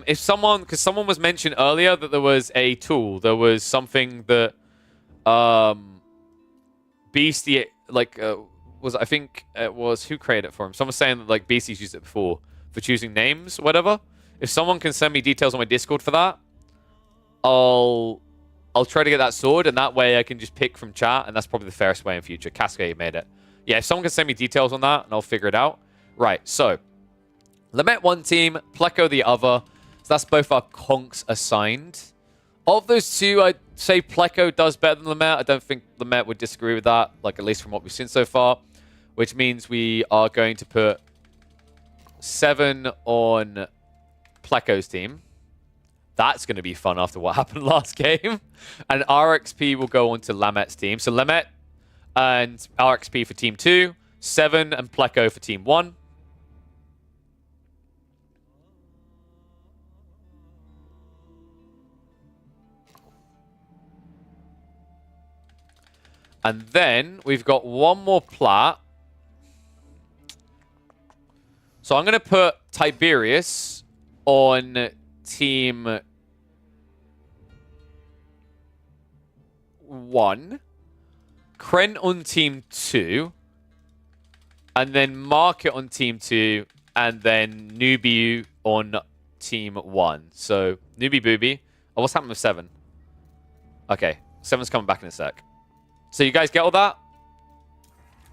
[SPEAKER 5] if someone... Because someone was mentioned earlier that there was a tool. There was something that... Beastie... Like, I think it was... Who created it for him? Someone was saying that, like, Beastie's used it before. For choosing names, or whatever. If someone can send me details on my Discord for that, I'll try to get that sword, and that way I can just pick from chat, and that's probably the fairest way in future. Cascade made it. Yeah, if someone can send me details on that, and I'll figure it out. Right, so... Lamet one team, Pleco the other. So that's both our conks assigned. Of those two, I'd say Pleco does better than Lamet. I don't think Lamet would disagree with that, like at least from what we've seen so far. Which means we are going to put 7 on Pleco's team. That's going to be fun after what happened last game. And RXP will go on to Lamet's team. So Lamet and RXP for team 2. 7 and Pleco for team 1. And then we've got one more plat. So I'm going to put Tiberius on team 1. Kren on team 2. And then Market on team 2. And then Newbie on team 1. So Newbie Booby. Oh, what's happened with 7? Okay, 7's coming back in a sec. So you guys get all that?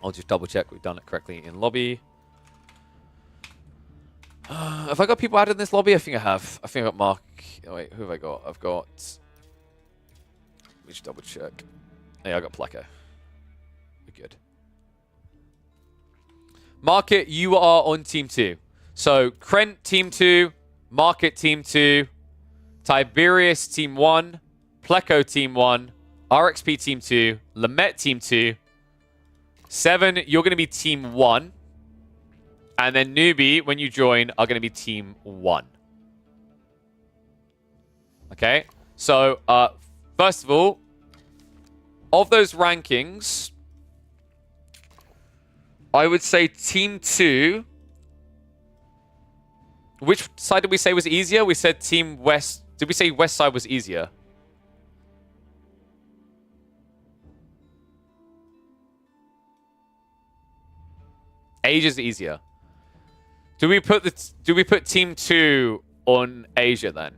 [SPEAKER 5] I'll just double check we've done it correctly in lobby. Have I got people added in this lobby? I think I have. I think I got Mark. Oh, wait, who have I got? I've got... Let me just double check. Yeah, I got Pleco. We're good. Market, you are on team 2. So, Krent, team 2. Market, team 2. Tiberius, team 1. Pleco, team 1. RXP, team 2. Lamet, team 2. 7, you're going to be team 1. And then Newbie, when you join, are going to be team 1. Okay? So, first of all, of those rankings, I would say team 2. Which side did we say was easier? We said team West. Did we say West side was easier? Asia's easier. Do we put team 2 on Asia then?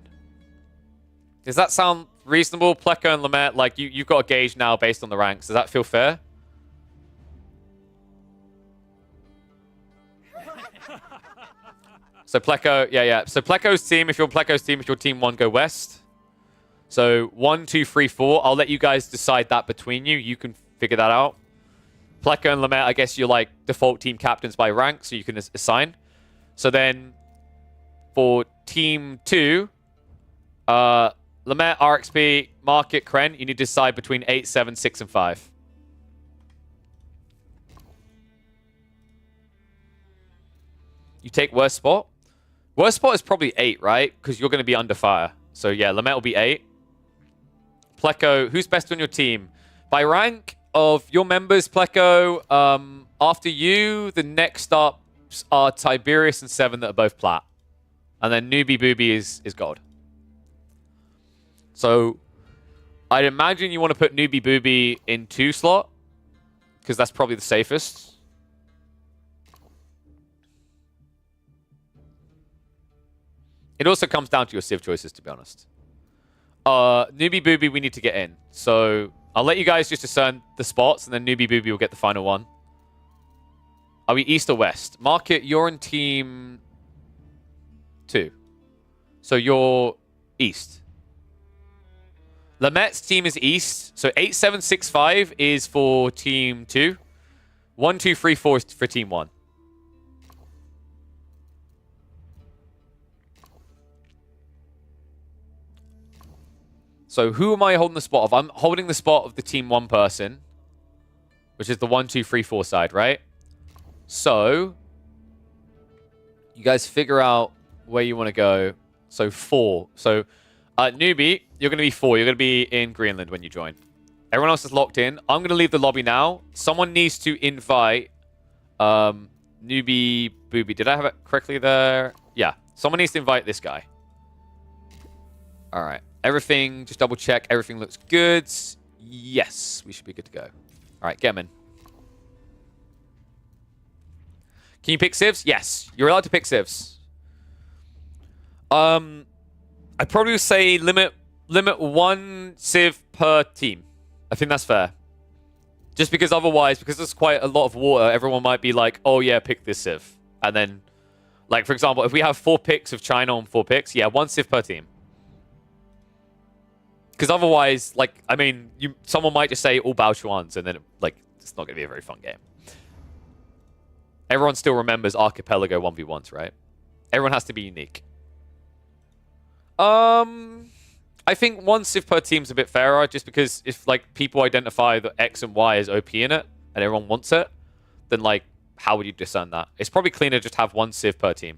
[SPEAKER 5] Does that sound reasonable? Pleco and Lamet, like you've got a gauge now based on the ranks. Does that feel fair? So Pleco, yeah. So Pleco's team, if you're Pleco's team, if you're team 1, go west. So 1, 2, 3, 4. I'll let you guys decide that between you. You can figure that out. Pleco and Lamet, I guess you're like default team captains by rank, so you can assign. So then for team 2, Lamet, RXP, Market, Kren, you need to decide between 8, 7, 6, and 5. You take worst spot. Worst spot is probably 8, right? Because you're going to be under fire. So yeah, Lamet will be 8. Pleco, who's best on your team? By rank of your members, Pleco, after you, the next ups are Tiberius and 7 that are both plat. And then Newbie Booby is gold. So I'd imagine you want to put Newbie Booby in 2 slot. Because that's probably the safest. It also comes down to your civ choices, to be honest. Newbie Booby, we need to get in. So I'll let you guys just discern the spots, and then Newbie Booby will get the final one. Are we east or west? Market, you're in team 2. So you're east. Lamet's team is east. So 8, 7, 6, 5 is for team 2. 1, 2, 3, 4 is for team 1. So who am I holding the spot of? I'm holding the spot of the team 1 person, which is the 1, 2, 3, 4 side, right? So you guys figure out where you want to go. So 4. So Newbie, you're going to be 4. You're going to be in Greenland when you join. Everyone else is locked in. I'm going to leave the lobby now. Someone needs to invite Newbie Booby. Did I have it correctly there? Yeah. Someone needs to invite this guy. All right. Everything, just double check. Everything looks good. Yes, we should be good to go. All right, get him in. Can you pick civs? Yes, you're allowed to pick civs. I'd probably say limit 1 civ per team. I think that's fair. Just because otherwise, because there's quite a lot of water, everyone might be like, oh yeah, pick this civ. And then, like for example, if we have 4 picks of China on 4 picks, yeah, 1 civ per team. Because otherwise, like, I mean, someone might just say all Baochuans, and then, like, it's not going to be a very fun game. Everyone still remembers Archipelago 1v1s, right? Everyone has to be unique. I think 1 civ per team's a bit fairer, just because if, like, people identify that X and Y as OP in it, and everyone wants it, then, like, how would you discern that? It's probably cleaner to just have 1 civ per team.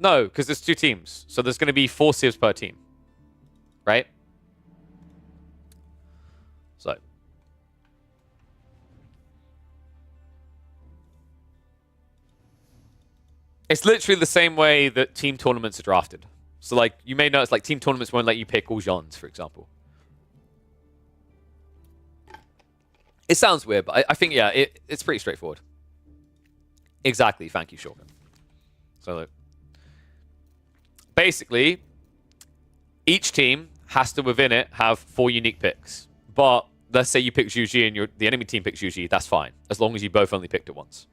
[SPEAKER 5] No, because there's 2 teams. So there's going to be 4 civs per team. Right? So. It's literally the same way that team tournaments are drafted. So, like, you may notice, like, team tournaments won't let you pick all gens, for example. It sounds weird, but I think, yeah, it's pretty straightforward. Exactly. Thank you, Shogun. So, look. Basically, each team has to, within it, have 4 unique picks. But let's say you pick Zhu Ji and the enemy team picks Zhu Ji, that's fine. As long as you both only picked it once.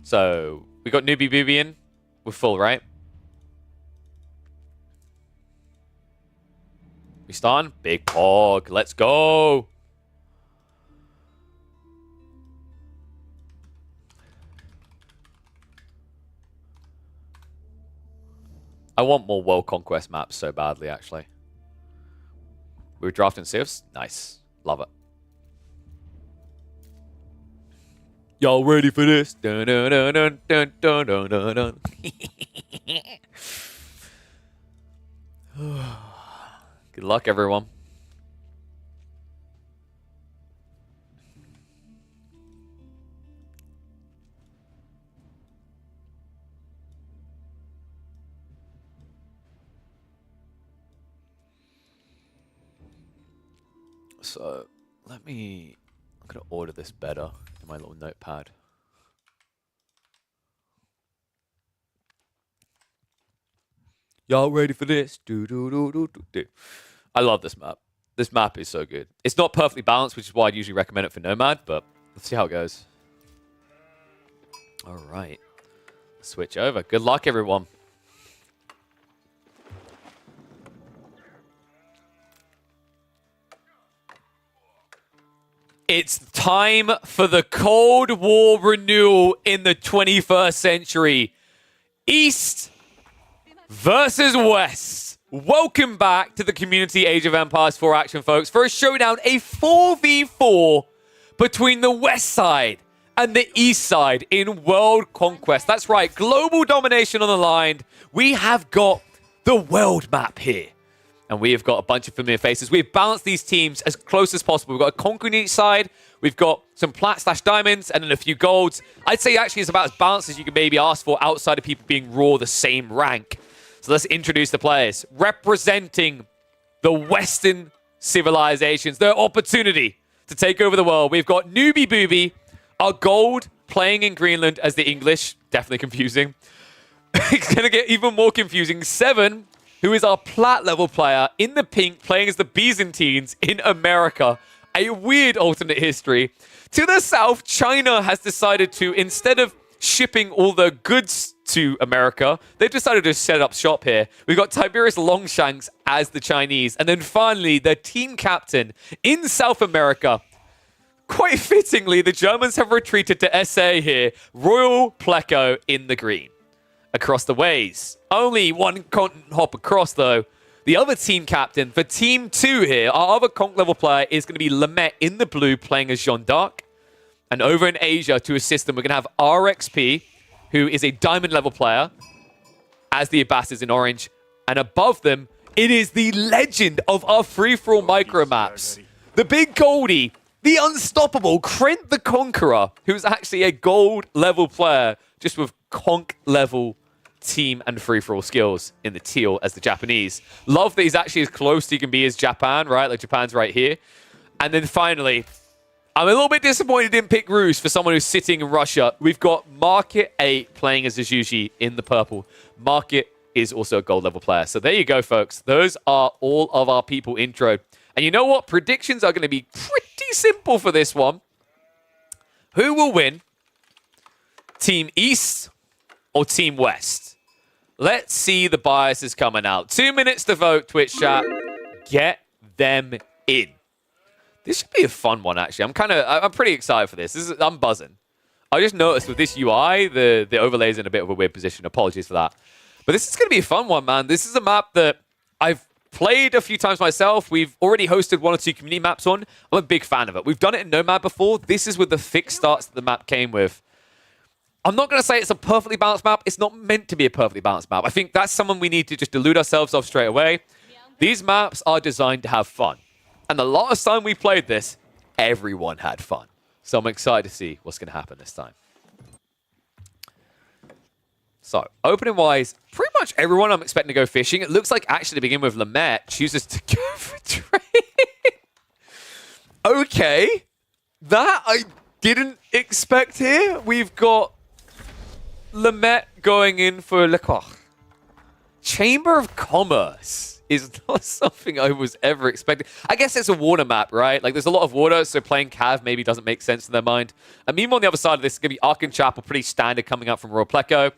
[SPEAKER 5] So, we got Newbie Booby in. We're full, right? We starting? Big Pog. Let's go. I want more World Conquest maps so badly, actually. We were drafting Civs? Nice. Love it. Y'all ready for this? Dun, dun, dun, dun, dun, dun, dun, dun, dun. Good luck, everyone. So, I'm going to order this better in my little notepad. Y'all ready for this? I love this map. This map is so good. It's not perfectly balanced, which is why I'd usually recommend it for Nomad, but let's see how it goes. All right. Switch over. Good luck, everyone. It's time for the Cold War renewal in the 21st century. East versus West. Welcome back to the Community Age of Empires 4 action, folks, for a showdown, a 4v4 between the West side and the East side in World Conquest. That's right, global domination on the line. We have got the world map here. And we have got a bunch of familiar faces. We've balanced these teams as close as possible. We've got a conquer on each side. We've got some plat/diamonds and then a few golds. I'd say actually it's about as balanced as you can maybe ask for outside of people being raw the same rank. So let's introduce the players. Representing the Western civilizations, their opportunity to take over the world. We've got Newbie Booby, our gold, playing in Greenland as the English. Definitely confusing. It's going to get even more confusing. Seven, who is our plat level player in the pink, playing as the Byzantines in America. A weird alternate history. To the south, China has decided to, instead of shipping all the goods to America, they've decided to set up shop here. We've got Tiberius Longshanks as the Chinese. And then finally, the team captain in South America. Quite fittingly, the Germans have retreated to SA here. Royal Pleco in the green. Across the ways. Only one continent hop across, though. The other team captain for Team 2 here, our other conch level player, is going to be Lamette in the blue, playing as Jeanne d'Arc. And over in Asia, to assist them, we're going to have RXP, who is a diamond level player, as the Abbasids in orange. And above them, it is the legend of our free-for-all micro maps. The big Goldie, the unstoppable Krent the Conqueror, who's actually a gold level player, just with conch level team and free-for-all skills in the teal as the Japanese. Love that he's actually as close as he can be as Japan, right? Like Japan's right here. And then finally, I'm a little bit disappointed he didn't pick Ruse for someone who's sitting in Russia. We've got Market 8 playing as Azuji in the purple. Market is also a gold level player. So there you go, folks. Those are all of our people intro. And you know what? Predictions are going to be pretty simple for this one. Who will win? Team East or Team West? Let's see the biases coming out. 2 minutes to vote, Twitch chat. Get them in. This should be a fun one, actually. I'm pretty excited for this. I'm buzzing. I just noticed with this UI, the overlay is in a bit of a weird position. Apologies for that. But this is going to be a fun one, man. This is a map that I've played a few times myself. We've already hosted 1 or 2 community maps on. I'm a big fan of it. We've done it in Nomad before. This is with the fixed starts that the map came with. I'm not going to say it's a perfectly balanced map. It's not meant to be a perfectly balanced map. I think that's someone we need to just delude ourselves of straight away. These maps are designed to have fun. And the last time we played this, everyone had fun. So I'm excited to see what's going to happen this time. So, opening-wise, pretty much everyone I'm expecting to go fishing. It looks like, actually, to begin with, Lamette chooses to go for trade. Okay. That I didn't expect here. We've got Lamette going in for Lecoq. Chamber of Commerce is not something I was ever expecting. I guess it's a water map, right? Like, there's a lot of water, so playing Cav maybe doesn't make sense in their mind. And meanwhile, on the other side of this is going to be Arkan Chapel, pretty standard coming up from Royal Pleco.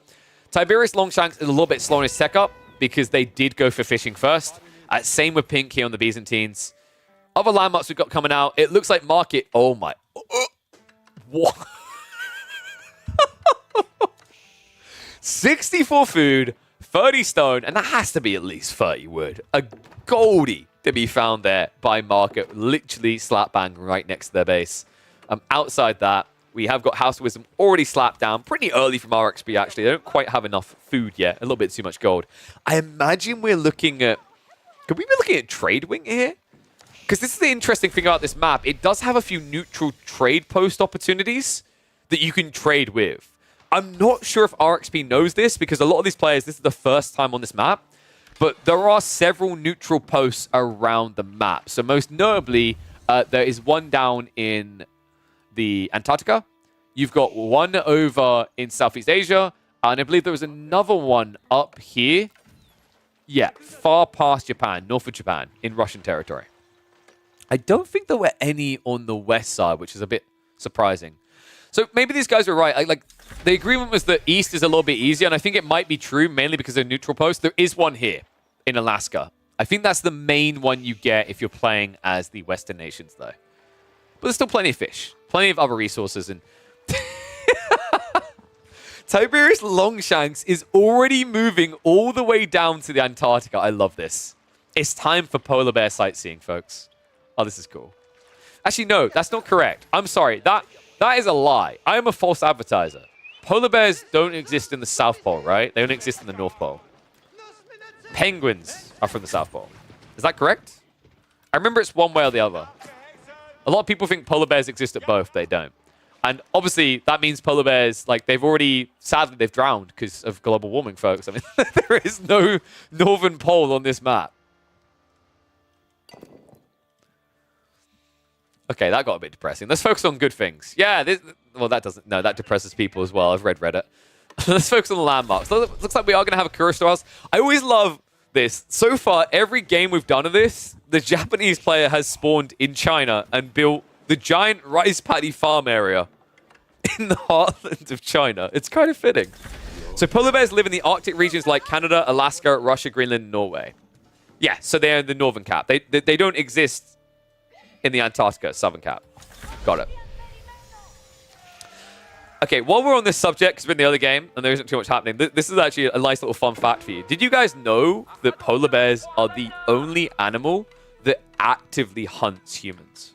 [SPEAKER 5] Tiberius Longshanks is a little bit slow in his tech up because they did go for fishing first. Same with Pink here on the Byzantines. Other landmarks we've got coming out. It looks like Market. Oh my. What? 64 food, 30 stone, and that has to be at least 30 wood. A goldie to be found there by Market, literally slap bang right next to their base. Outside that, we have got House of Wisdom already slapped down pretty early from RXP, actually. They don't quite have enough food yet. A little bit too much gold. I imagine we're looking at... Could we be looking at Trade Wing here? Because this is the interesting thing about this map. It does have a few neutral trade post opportunities that you can trade with. I'm not sure if RXP knows this, because a lot of these players, this is the first time on this map. But there are several neutral posts around the map. So most notably, there is one down in the Antarctica. You've got one over in Southeast Asia. And I believe there was another one up here. Yeah, far past Japan, north of Japan, in Russian territory. I don't think there were any on the west side, which is a bit surprising. So maybe these guys were right. Like the agreement was that east is a little bit easier, and I think it might be true, mainly because of neutral post. There is one here in Alaska. I think that's the main one you get if you're playing as the Western nations, though. But there's still plenty of fish, plenty of other resources, and Tiberius Longshanks is already moving all the way down to the Antarctica. I love this. It's time for polar bear sightseeing, folks. Oh, this is cool. Actually, no, that's not correct. I'm sorry. That is a lie. I am a false advertiser. Polar bears don't exist in the South Pole, right? They don't exist in the North Pole. Penguins are from the South Pole. Is that correct? I remember it's one way or the other. A lot of people think polar bears exist at both. They don't. And obviously, that means polar bears, like, sadly, they've drowned because of global warming, folks. I mean, there is no northern pole on this map. Okay, that got a bit depressing. Let's focus on good things. Yeah, that depresses people as well. I've read Reddit. Let's focus on the landmarks. Looks like we are going to have a Kuristo House. I always love this. So far, every game we've done of this, the Japanese player has spawned in China and built the giant rice paddy farm area in the heartland of China. It's kind of fitting. So polar bears live in the Arctic regions like Canada, Alaska, Russia, Greenland, and Norway. Yeah, so they're in the northern cap. They don't exist in the Antarctica, southern cap. Got it. Okay, while we're on this subject, because we're in the other game, and there isn't too much happening, this is actually a nice little fun fact for you. Did you guys know that polar bears are the only animal that actively hunts humans?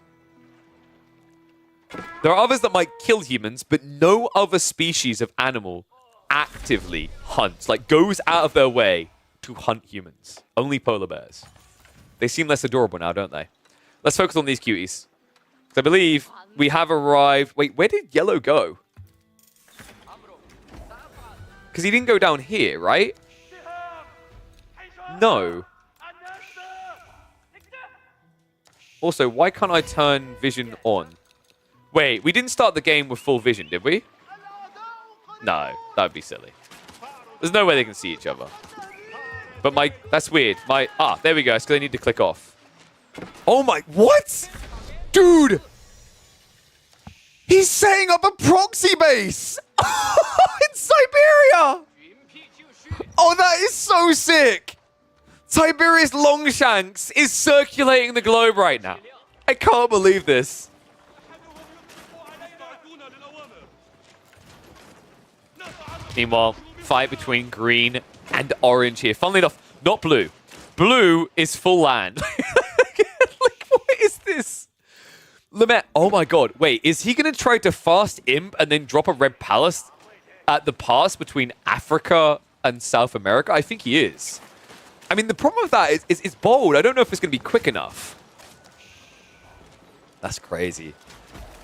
[SPEAKER 5] There are others that might kill humans, but no other species of animal actively hunts, like goes out of their way to hunt humans. Only polar bears. They seem less adorable now, don't they? Let's focus on these cuties. I believe we have arrived... Wait, where did Yellow go? Because he didn't go down here, right? No. Also, why can't I turn vision on? Wait, we didn't start the game with full vision, did we? No, that would be silly. There's no way they can see each other. But that's weird. There we go. It's because I need to click off. Oh my, what? Dude! He's setting up a proxy base! In Siberia! Oh, that is so sick! Tiberius Longshanks is circulating the globe right now. I can't believe this. Meanwhile, fight between green and orange here. Funnily enough, not blue. Blue is full land. Like, what is this? Lamette, oh my god. Wait, is he going to try to fast imp and then drop a red palace at the pass between Africa and South America? I think he is. I mean, the problem with that is it's bold. I don't know if it's going to be quick enough. That's crazy.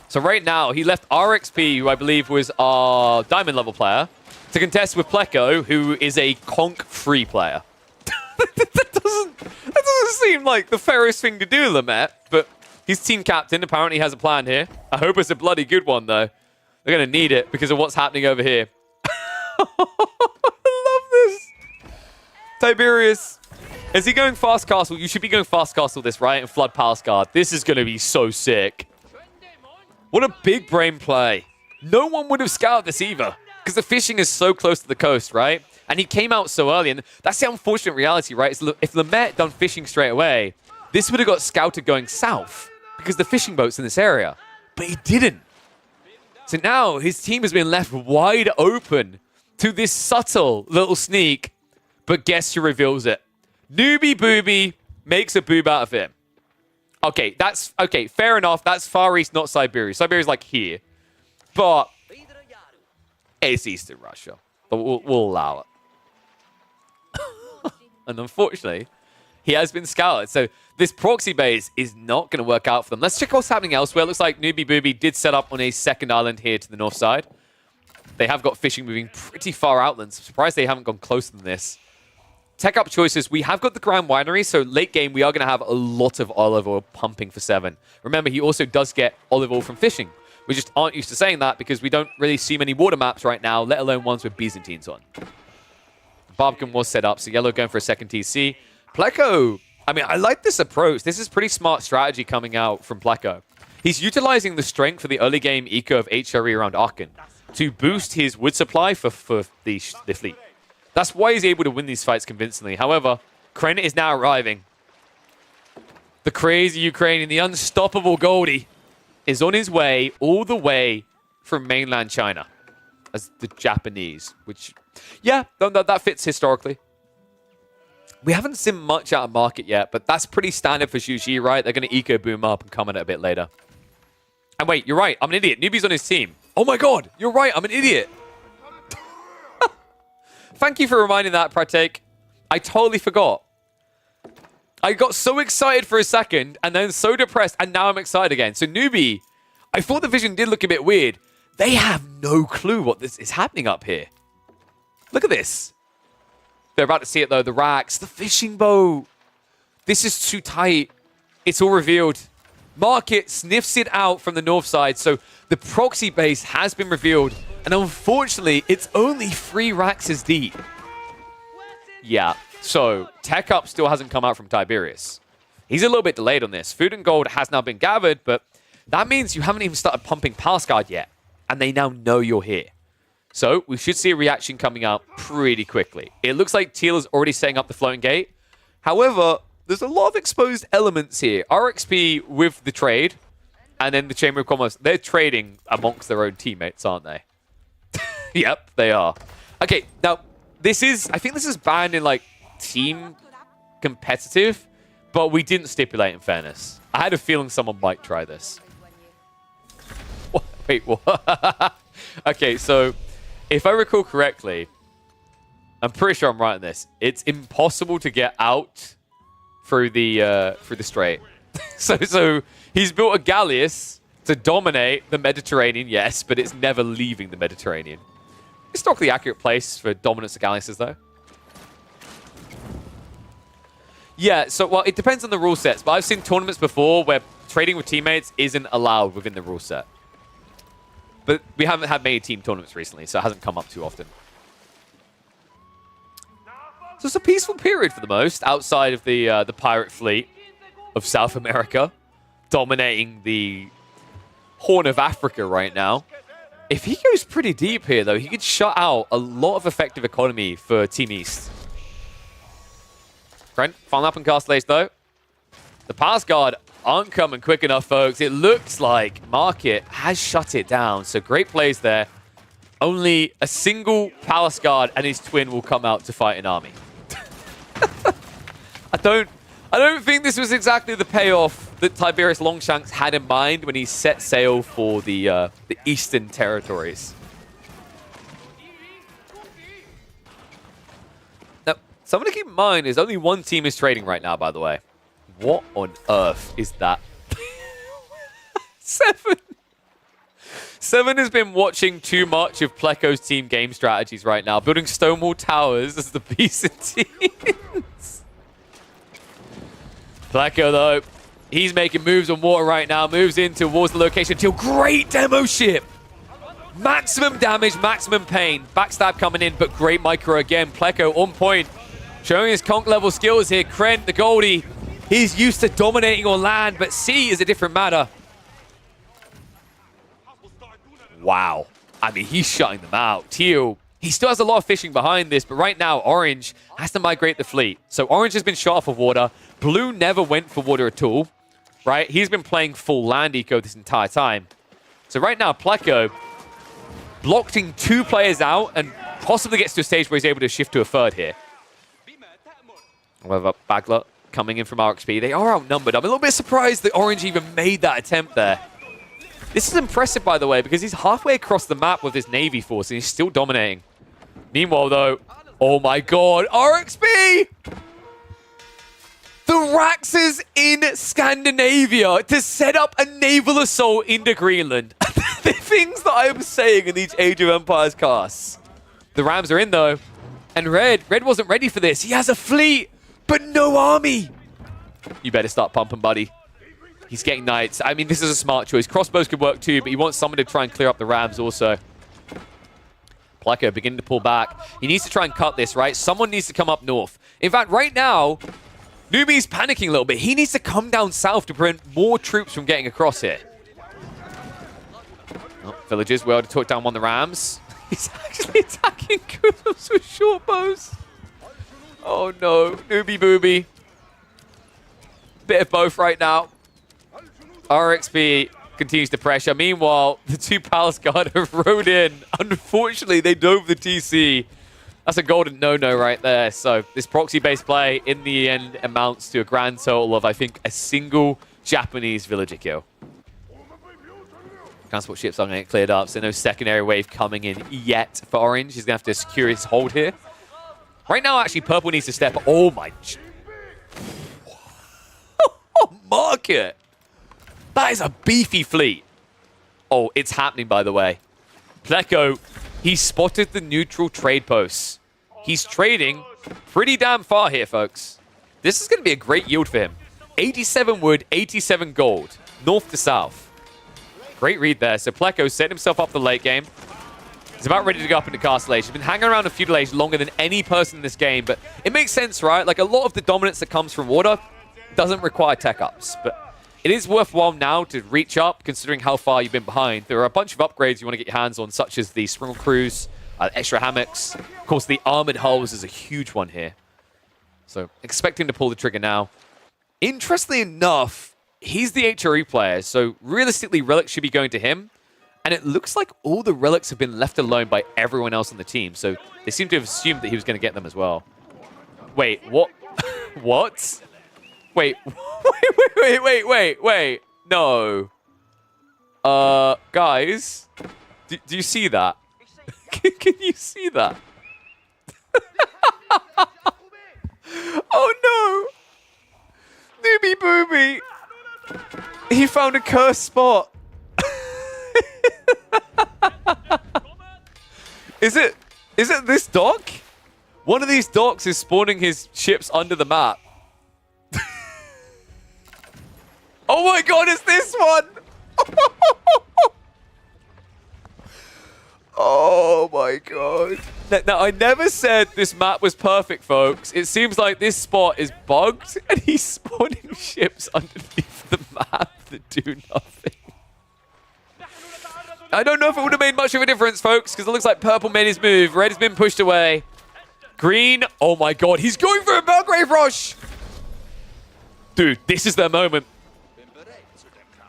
[SPEAKER 5] So right now, he left RXP, who I believe was our diamond level player, to contest with Pleco, who is a conk-free player. that doesn't seem like the fairest thing to do, Lamette, but he's team captain. Apparently has a plan here. I hope it's a bloody good one, though. They're going to need it because of what's happening over here. I love this. Tiberius. Is he going fast castle? You should be going fast castle this, right? And flood palace guard. This is going to be so sick. What a big brain play. No one would have scouted this either. Because the fishing is so close to the coast, right? And he came out so early. And that's the unfortunate reality, right? If Lamette done fishing straight away, this would have got scouted going south. Because the fishing boat's in this area. But he didn't. So now his team has been left wide open to this subtle little sneak But guess who reveals it? Newbie Booby makes a boob out of him. Okay, that's okay. Fair enough. That's Far East, not Siberia. Siberia's like here, but it's Eastern Russia. But we'll allow it. And unfortunately, he has been scouted. So this proxy base is not going to work out for them. Let's check what's happening elsewhere. Looks like Newbie Booby did set up on a second island here to the north side. They have got fishing moving pretty far outlands. I'm surprised they haven't gone closer than this. Tech up choices. We have got the Grand Winery, so late game we are going to have a lot of olive oil pumping for 7. Remember, he also does get olive oil from fishing. We just aren't used to saying that because we don't really see many water maps right now, let alone ones with Byzantines on. Barbican was set up, so yellow going for a second TC. Pleco, I mean, I like this approach. This is pretty smart strategy coming out from Pleco. He's utilizing the strength for the early game eco of HRE around Aachen to boost his wood supply for the fleet. That's why he's able to win these fights convincingly. However, Kren is now arriving. The crazy Ukrainian, the unstoppable Goldie, is on his way all the way from mainland China as the Japanese, which, yeah, that fits historically. We haven't seen much out of market yet, but that's pretty standard for Zhuji, right? They're going to eco boom up and come at it a bit later. And wait, you're right. I'm an idiot. Newbie's on his team. Oh my god, you're right. I'm an idiot. Thank you for reminding that, Partake. I totally forgot. I got so excited for a second, and then so depressed, and now I'm excited again. So Newbie, I thought the vision did look a bit weird. They have no clue what this is happening up here. Look at this. They're about to see it, though. The racks, the fishing boat. This is too tight. It's all revealed. Market sniffs it out from the north side, so the proxy base has been revealed. And unfortunately, it's only 3 racks as deep. Yeah, so Tech Up still hasn't come out from Tiberius. He's a little bit delayed on this. Food and gold has now been gathered, but that means you haven't even started pumping Palace Guard yet. And they now know you're here. So we should see a reaction coming out pretty quickly. It looks like Teal is already setting up the floating gate. However, there's a lot of exposed elements here. RXP with the trade, and then the Chamber of Commerce. They're trading amongst their own teammates, aren't they? Yep, they are. Okay, now, I think this is banned in, like, team competitive, but we didn't stipulate, in fairness. I had a feeling someone might try this. Wait, what? Okay, so, if I recall correctly, I'm pretty sure I'm right on this. It's impossible to get out through the strait. so he's built a galleass to dominate the Mediterranean, yes, but it's never leaving the Mediterranean. Historically accurate place for dominance of galleasses, though. Yeah, so, well, it depends on the rule sets, but I've seen tournaments before where trading with teammates isn't allowed within the rule set. But we haven't had many team tournaments recently, so it hasn't come up too often. So it's a peaceful period for the most, outside of the pirate fleet of South America, dominating the Horn of Africa right now. If he goes pretty deep here, though, he could shut out a lot of effective economy for Team East. Trent, final up on Castle Ace, though. The Palace Guard aren't coming quick enough, folks. It looks like Market has shut it down. So great plays there. Only a single Palace Guard and his twin will come out to fight an army. I don't think this was exactly the payoff that Tiberius Longshanks had in mind when he set sail for the eastern territories. Now, something to keep in mind is only one team is trading right now, by the way. What on earth is that? 7. 7 has been watching too much of Pleco's team game strategies right now, building Stonewall Towers as the Byzantines. Pleco, though, he's making moves on water right now, moves in towards the location until great demo ship. Maximum damage, maximum pain. Backstab coming in, but great micro again. Pleco on point, showing his conk level skills here. Kren, the Goldie, he's used to dominating on land, but sea is a different matter. Wow. I mean, he's shutting them out. Teal, he still has a lot of fishing behind this, but right now, Orange has to migrate the fleet. So Orange has been shot off of water. Blue never went for water at all, right? He's been playing full land eco this entire time. So right now, Pleco blocking 2 players out and possibly gets to a stage where he's able to shift to a third here. However, Bagler coming in from RXP. They are outnumbered. I'm a little bit surprised that Orange even made that attempt there. This is impressive, by the way, because he's halfway across the map with his Navy force, and he's still dominating. Meanwhile, though, oh my god, RXP! The Raxes in Scandinavia to set up a naval assault into Greenland. The things that I am saying in these Age of Empires casts. The Rams are in, though. And Red wasn't ready for this. He has a fleet, but no army. You better start pumping, buddy. He's getting knights. I mean, this is a smart choice. Crossbows could work too, but he wants someone to try and clear up the Rams also. Pleco beginning to pull back. He needs to try and cut this, right? Someone needs to come up north. In fact, right now, Nubi's panicking a little bit. He needs to come down south to prevent more troops from getting across here. Oh, villagers were able to talk down one of the Rams. He's actually attacking Kulums with short bows. Oh no, Nubi Booby. Bit of both right now. RXP continues to pressure. Meanwhile, the two Palace Guard have rode in. Unfortunately, they dove the TC. That's a golden no-no right there. So this proxy-based play, in the end, amounts to a grand total of, I think, a single Japanese villager kill. Transport ships aren't going to get cleared up, so no secondary wave coming in yet for Orange. He's going to have to secure his hold here. Right now, actually, Purple needs to step up. Oh, my... Oh, market! That is a beefy fleet. Oh, it's happening, by the way. Pleco, he spotted the neutral trade posts. He's trading pretty damn far here, folks. This is going to be a great yield for him. 87 wood, 87 gold. North to south. Great read there. So Pleco set himself up the late game. He's about ready to go up into Castle Age. He's been hanging around a feudal age longer than any person in this game, but it makes sense, right? Like, a lot of the dominance that comes from water doesn't require tech ups, but it is worthwhile now to reach up, considering how far you've been behind. There are a bunch of upgrades you want to get your hands on, such as the Springle Cruise, extra hammocks. Of course, the armored hulls is a huge one here. So, expect him to pull the trigger now. Interestingly enough, he's the HRE player, so realistically, relics should be going to him. And it looks like all the relics have been left alone by everyone else on the team, so they seem to have assumed that he was going to get them as well. Wait, what? What? Wait, wait. No. Guys, do you see that? Can you see that? Oh no! Newbie Booby! He found a cursed spot. Is it this dock? One of these docks is spawning his ships under the map. Oh my god, it's this one! Oh my god. Now, I never said this map was perfect, folks. It seems like this spot is bugged, and he's spawning ships underneath the map that do nothing. I don't know if it would have made much of a difference, folks, because it looks like Purple made his move. Red has been pushed away. Green, oh my god, he's going for a Belgrave rush! Dude, this is their moment.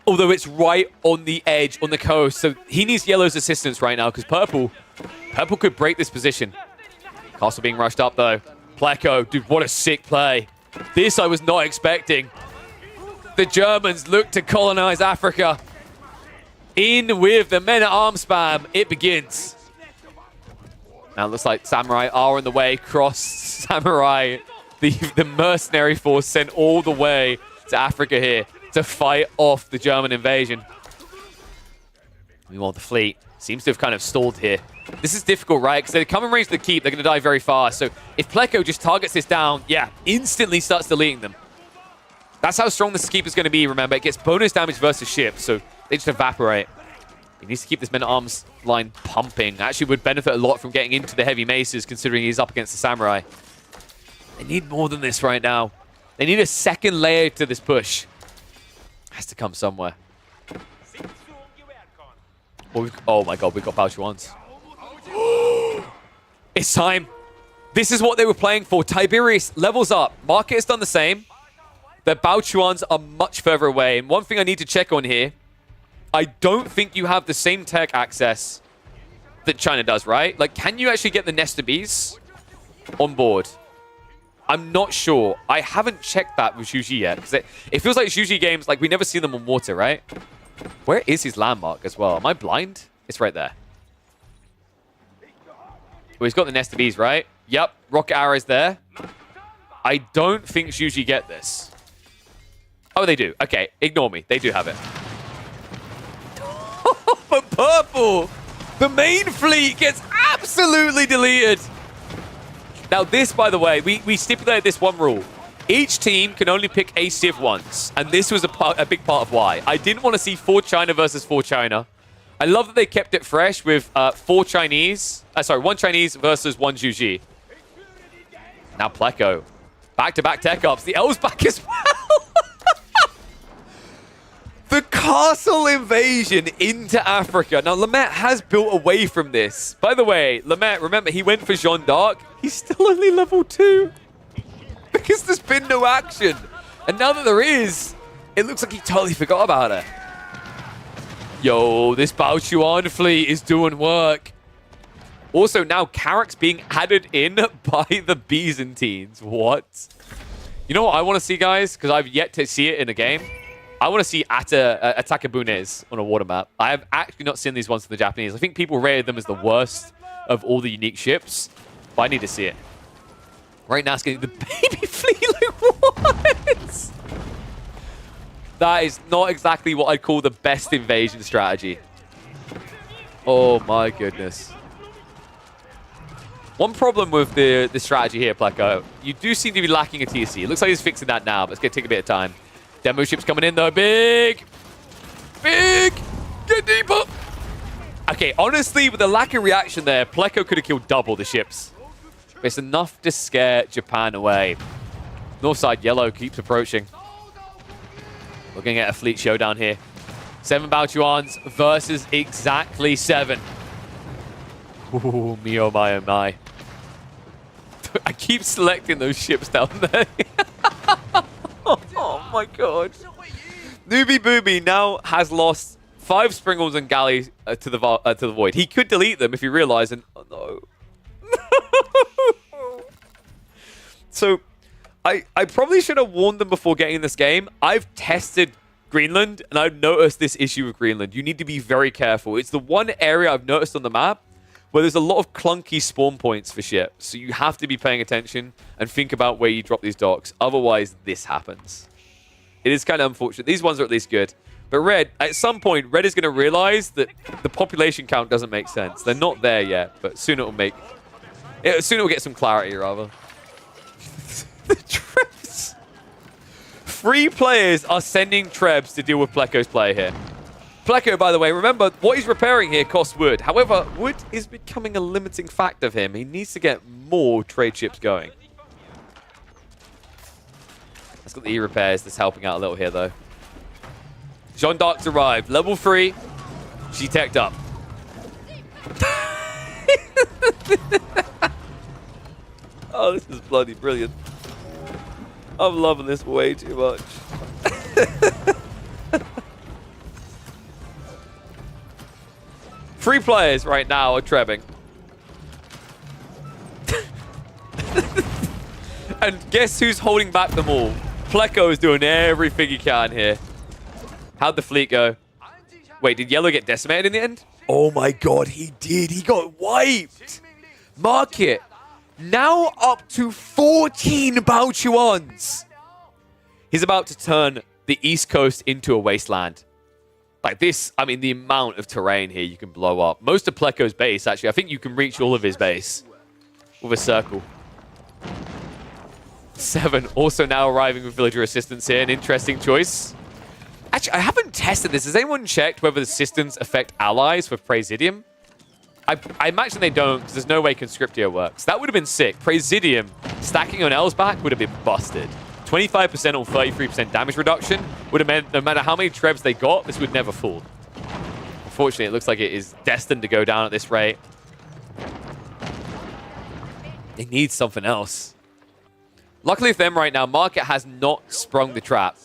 [SPEAKER 5] Although it's right on the edge, on the coast. So he needs Yellow's assistance right now because Purple could break this position. Castle being rushed up though. Pleco, dude, what a sick play. This I was not expecting. The Germans look to colonize Africa. In with the men-at-arms spam. It begins. Now it looks like Samurai are on the way. Cross Samurai. The mercenary force sent all the way to Africa here to fight off the German invasion. Meanwhile, the fleet seems to have kind of stalled here. This is difficult, right? Because they come in range of the keep, they're going to die very fast. So if Pleco just targets this down, yeah, instantly starts deleting them. That's how strong this keep is going to be, remember. It gets bonus damage versus ships, so they just evaporate. He needs to keep this men-at-arms line pumping. Actually would benefit a lot from getting into the heavy maces, considering he's up against the samurai. They need more than this right now. They need a second layer to this push. Has to come somewhere. Oh my god, we've got Baochuans. It's time. This is what they were playing for. Tiberius levels up. Market has done the same. The Baochuans are much further away. And one thing I need to check on here, I don't think you have the same tech access that China does, right? Like, can you actually get the Nesta Bees on board? I'm not sure. I haven't checked that with Zhuji yet. Because it feels like Zhuji games, like we never see them on water, right? Where is his landmark as well? Am I blind? It's right there. Well, he's got the nest of bees, right? Yep, rocket arrows there. I don't think Zhuji get this. Oh, they do. Okay, ignore me. They do have it. But purple, the main fleet gets absolutely deleted. Now this, by the way, we stipulated this one rule. Each team can only pick a Civ once, and this was a big part of why. I didn't want to see 4 China versus 4 China. I love that they kept it fresh with 1 Chinese versus 1 Zhuji. Now Pleco. Back-to-back tech ups. The L's back as well. The castle invasion into Africa. Now, Lamette has built away from this. By the way, Lamette, remember, he went for Jeanne d'Arc. He's still only level 2. Because there's been no action. And now that there is, it looks like he totally forgot about it. Yo, this Bao Chuan fleet is doing work. Also, now Carrack's being added in by the Byzantines. What? You know what I want to see, guys? Because I've yet to see it in a game. I want to see Atakabunes on a water map. I have actually not seen these ones from the Japanese. I think people rated them as the worst of all the unique ships. But I need to see it. Right now, it's getting the baby fleet. Like, what? That is not exactly what I'd call the best invasion strategy. Oh my goodness. One problem with the strategy here, Pleco, you do seem to be lacking a TC. It looks like he's fixing that now, but it's going to take a bit of time. Demo ships coming in, though. Big! Big! Get deeper! Okay, honestly, with the lack of reaction there, Pleco could have killed double the ships. But it's enough to scare Japan away. Northside yellow keeps approaching. Looking at a fleet showdown here. 7 Bao Chuans versus exactly 7. Ooh, me oh my oh my. I keep selecting those ships down there. Oh my god. Newbie Booby now has lost 5 Springles and Galleys to the void. He could delete them if he realized, and oh no. So I probably should have warned them before getting this game. I've tested Greenland, and I've noticed this issue with Greenland. You need to be very careful. It's the one area I've noticed on the map where there's a lot of clunky spawn points for ships. So you have to be paying attention and think about where you drop these docks. Otherwise, this happens. It is kind of unfortunate. These ones are at least good. But Red, at some point, Red is going to realize that the population count doesn't make sense. They're not there yet, but soon it will make... soon it will get some clarity, rather. The Trebs. 3 players are sending Trebs to deal with Pleco's player here. Pleco, by the way, remember, what he's repairing here costs wood. However, wood is becoming a limiting factor of him. He needs to get more trade ships going. Let's got the E-repairs that's helping out a little here, though. Jeanne d'Arc's arrived. Level 3. She teched up. Oh, this is bloody brilliant. I'm loving this way too much. 3 players right now are trebbing. And guess who's holding back them all? Pleco is doing everything he can here. How'd the fleet go? Wait, did Yellow get decimated in the end? Oh my god, he did. He got wiped. Mark it. Now up to 14 Bao Chuans. He's about to turn the East Coast into a wasteland. Like this, I mean, the amount of terrain here you can blow up. Most of Pleco's base, actually, I think you can reach all of his base with a circle. 7 also now arriving with villager assistance here. An interesting choice. Actually, I haven't tested this. Has anyone checked whether the systems affect allies with Praesidium? I imagine they don't, because there's no way Conscriptio works. That would have been sick. Praesidium stacking on L's back would have been busted. 25% on 33% damage reduction would have meant no matter how many Trebs they got, this would never fall. Unfortunately, it looks like it is destined to go down at this rate. They need something else. Luckily for them right now, Market has not sprung the trap.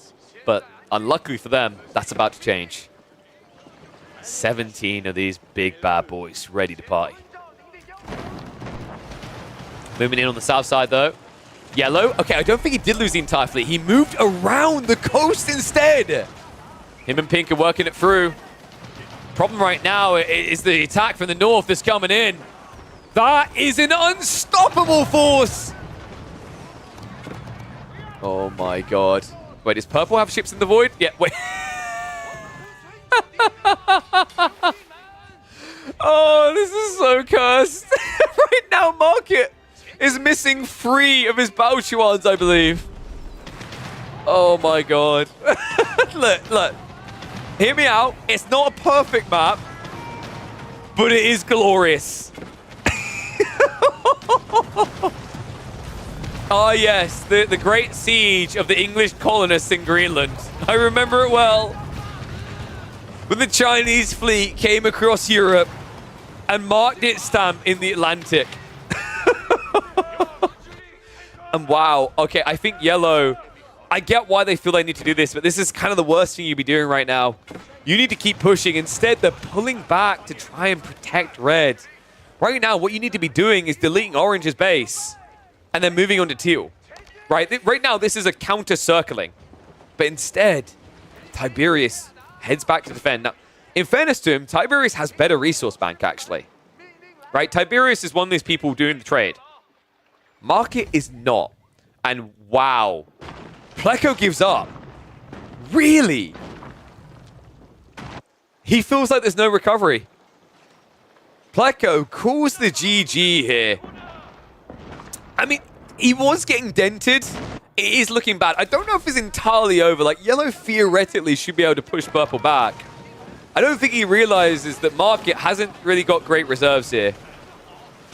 [SPEAKER 5] But unluckily for them, that's about to change. 17 of these big bad boys ready to party. Moving in on the south side, though. Yellow? Okay, I don't think he did lose the entire fleet. He moved around the coast instead. Him and Pink are working it through. Problem right now is the attack from the north that's coming in. That is an unstoppable force. Oh my god. Wait, does purple have ships in the void? Yeah, wait. Oh, this is so cursed. Right now, Market is missing 3 of his Baoshuans, I believe. Oh my god. Look. Hear me out. It's not a perfect map, but it is glorious. Ah, yes, the great siege of the English colonists in Greenland. I remember it well. When the Chinese fleet came across Europe and marked its stamp in the Atlantic. And wow, okay, I think yellow, I get why they feel they need to do this, but this is kind of the worst thing you'd be doing right now. You need to keep pushing. Instead, they're pulling back to try and protect red. Right now, what you need to be doing is deleting orange's base and then moving on to teal. Right now, this is a counter-circling. But instead, Tiberius heads back to defend. Now, in fairness to him, Tiberius has better resource bank, actually. Right? Tiberius is one of these people doing the trade. Market is not. And wow. Pleco gives up. Really? He feels like there's no recovery. Pleco calls the GG here. I mean, he was getting dented. It is looking bad. I don't know if it's entirely over. Like, yellow theoretically should be able to push purple back. I don't think he realizes that Market hasn't really got great reserves here.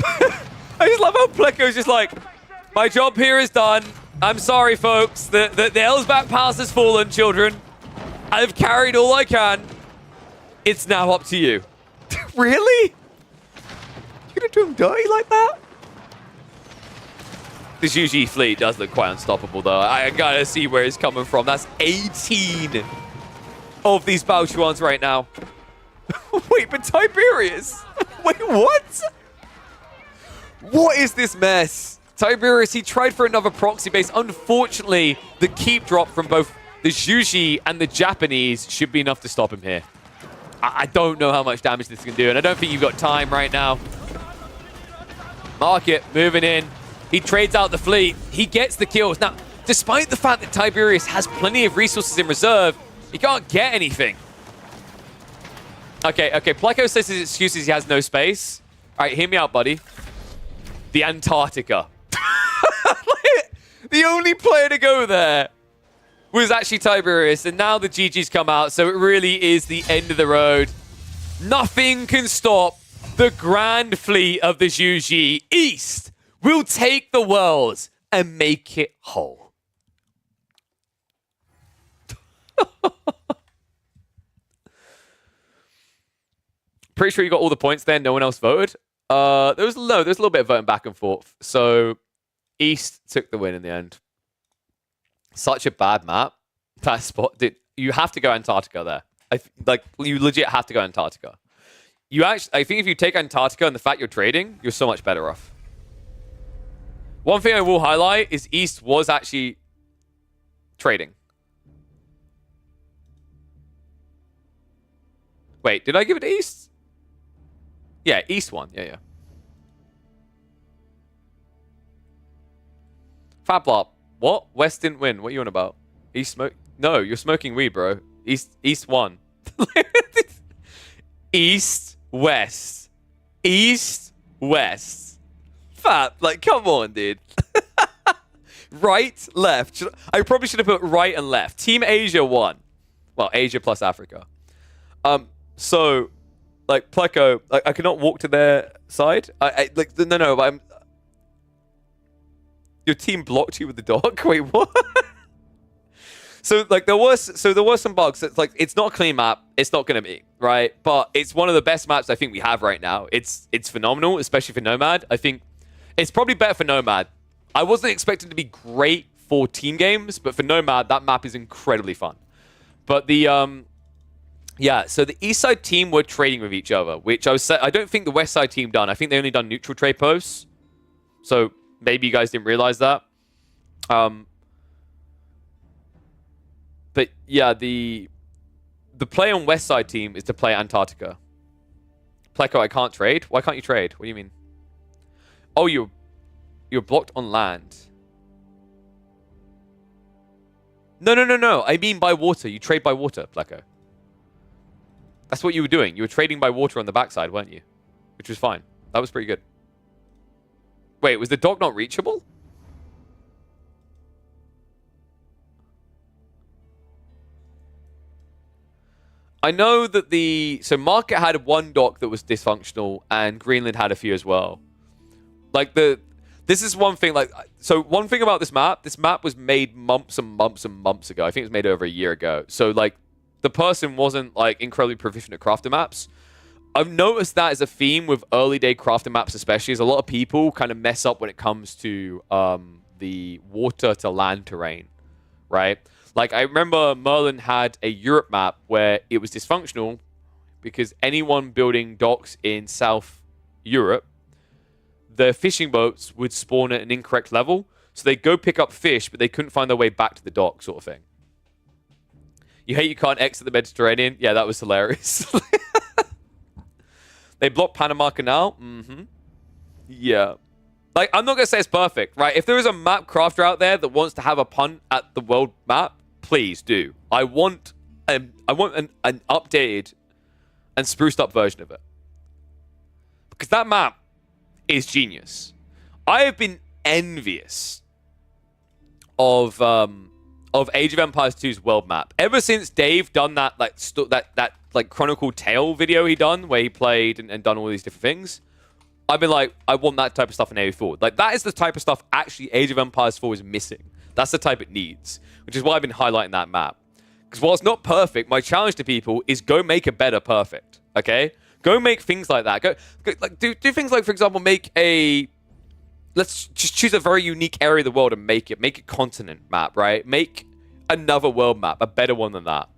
[SPEAKER 5] I just love how Pleco's just like, my job here is done. I'm sorry, folks. The Elsbach Palace has fallen, children. I've carried all I can. It's now up to you. Really? You're gonna do him dirty like that? The Zhuji fleet does look quite unstoppable, though. I gotta see where it's coming from. That's 18 of these Baoshuans right now. Wait, but Tiberius? Wait, what? What is this mess? Tiberius, he tried for another proxy base. Unfortunately, the keep drop from both the Zhuji and the Japanese should be enough to stop him here. I don't know how much damage this can do, and I don't think you've got time right now. Market moving in. He trades out the fleet. He gets the kills. Now, despite the fact that Tiberius has plenty of resources in reserve, he can't get anything. Okay. Pleco says his excuse is he has no space. All right, hear me out, buddy. The Antarctica. The only player to go there was actually Tiberius, and now the GG's come out, so it really is the end of the road. Nothing can stop the grand fleet of the Zhuji. East will take the world and make it whole. Pretty sure you got all the points there. No one else voted. There was a little bit of voting back and forth. So East took the win in the end. Such a bad map. That spot, dude. You have to go Antarctica there. You legit have to go Antarctica. I think if you take Antarctica and the fact you're trading, you're so much better off. One thing I will highlight is East was actually trading. Wait, did I give it to East? Yeah, East won. Yeah. Fablop. What? West didn't win. What are you on about? East smoke? No, you're smoking weed, bro. East won. East, West. East, West. Fab. Like, come on, dude. Right, left. I probably should have put right and left. Team Asia won. Well, Asia plus Africa. So, like, Pleco, I cannot walk to their side. No, but your team blocked you with the dog? Wait, what? So, like, there were some bugs. It's like, it's not a clean map. It's not going to be, right? But it's one of the best maps I think we have right now. It's phenomenal, especially for Nomad. I think it's probably better for Nomad. I wasn't expecting to be great for team games, but for Nomad, that map is incredibly fun. But the, so the East Side team were trading with each other, which I don't think the West Side team done. I think they only done neutral trade posts. So maybe you guys didn't realize that. But yeah, the play on West Side team is to play Antarctica. Pleco, I can't trade. Why can't you trade? What do you mean? Oh, you're blocked on land. No. I mean by water. You trade by water, Pleco. That's what you were doing. You were trading by water on the backside, weren't you? Which was fine. That was pretty good. Wait, was the dock not reachable? I know that so Market had one dock that was dysfunctional, and Greenland had a few as well. Like this is one thing. Like, so one thing about this map was made months and months and months ago. I think it was made over a year ago. So like, the person wasn't like incredibly proficient at crafting maps. I've noticed that as a theme with early day crafting maps, especially, is a lot of people kind of mess up when it comes to the water to land terrain, right? Like, I remember Merlin had a Europe map where it was dysfunctional because anyone building docks in South Europe, the fishing boats would spawn at an incorrect level. So they'd go pick up fish, but they couldn't find their way back to the dock, sort of thing. You hate you can't exit the Mediterranean? Yeah, that was hilarious. They blocked Panama Canal? Mm-hmm. Yeah. Like, I'm not going to say it's perfect, right? If there is a map crafter out there that wants to have a punt at the world map, please do. I want an updated and spruced up version of it. Because that map is genius. I have been envious of Age of Empires 2's world map ever since Dave done that like Chronicle Tale video he done where he played and done all these different things. I've been like, I want that type of stuff in AE4. Like, that is the type of stuff actually Age of Empires 4 is missing. That's the type it needs, which is why I've been highlighting that map. Because while it's not perfect, my challenge to people is go make a better perfect. Okay, go make things like that. Go like do things like, for example, make a. Let's just choose a very unique area of the world and make it continent map, right? Make another world map, a better one than that.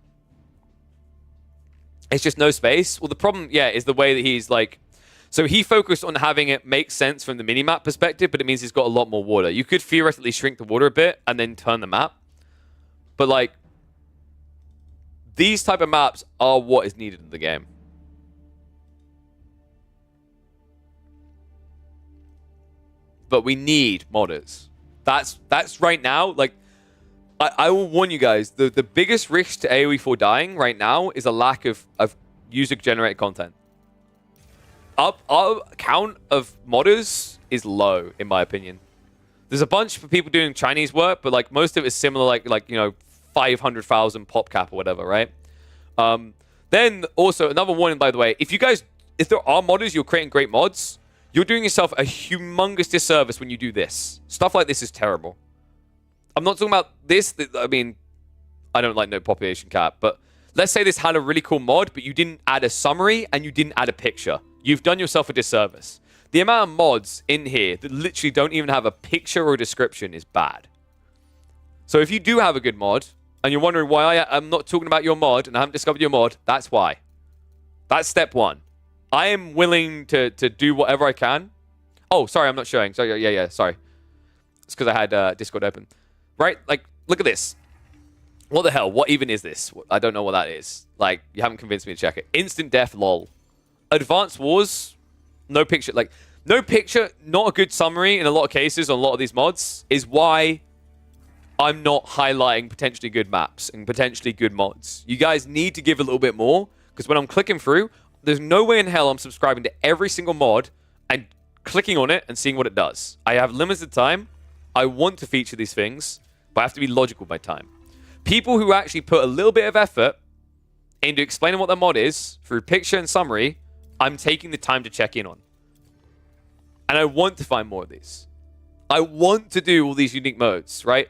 [SPEAKER 5] It's just no space. Well, the problem, yeah, is the way that he's like. So he focused on having it make sense from the minimap perspective, but it means he's got a lot more water. You could theoretically shrink the water a bit and then turn the map. But like, these type of maps are what is needed in the game. But we need modders. That's right now, like, I will warn you guys, the biggest risk to AoE 4 dying right now is a lack of user-generated content. Our count of modders is low, in my opinion. There's a bunch of people doing Chinese work, but like most of it is similar, like you know, 500,000 pop cap or whatever, right? Then also another warning, by the way, if there are modders, you're creating great mods, you're doing yourself a humongous disservice when you do this. Stuff like this is terrible. I'm not talking about this. I mean, I don't like no population cap, but let's say this had a really cool mod, but you didn't add a summary and you didn't add a picture. You've done yourself a disservice. The amount of mods in here that literally don't even have a picture or a description is bad. So if you do have a good mod, and you're wondering why I'm not talking about your mod, and I haven't discovered your mod, that's why. That's step one. I am willing to do whatever I can. Oh, sorry, I'm not showing. Sorry, yeah, sorry. It's because I had Discord open. Right? Like, look at this. What the hell? What even is this? I don't know what that is. Like, you haven't convinced me to check it. Instant death, lol. Advanced Wars, no picture. Like, no picture, not a good summary in a lot of cases on a lot of these mods is why I'm not highlighting potentially good maps and potentially good mods. You guys need to give a little bit more, because when I'm clicking through, there's no way in hell I'm subscribing to every single mod and clicking on it and seeing what it does. I have limited time. I want to feature these things, but I have to be logical with my time. People who actually put a little bit of effort into explaining what their mod is through picture and summary, I'm taking the time to check in on. And I want to find more of these. I want to do all these unique modes, right?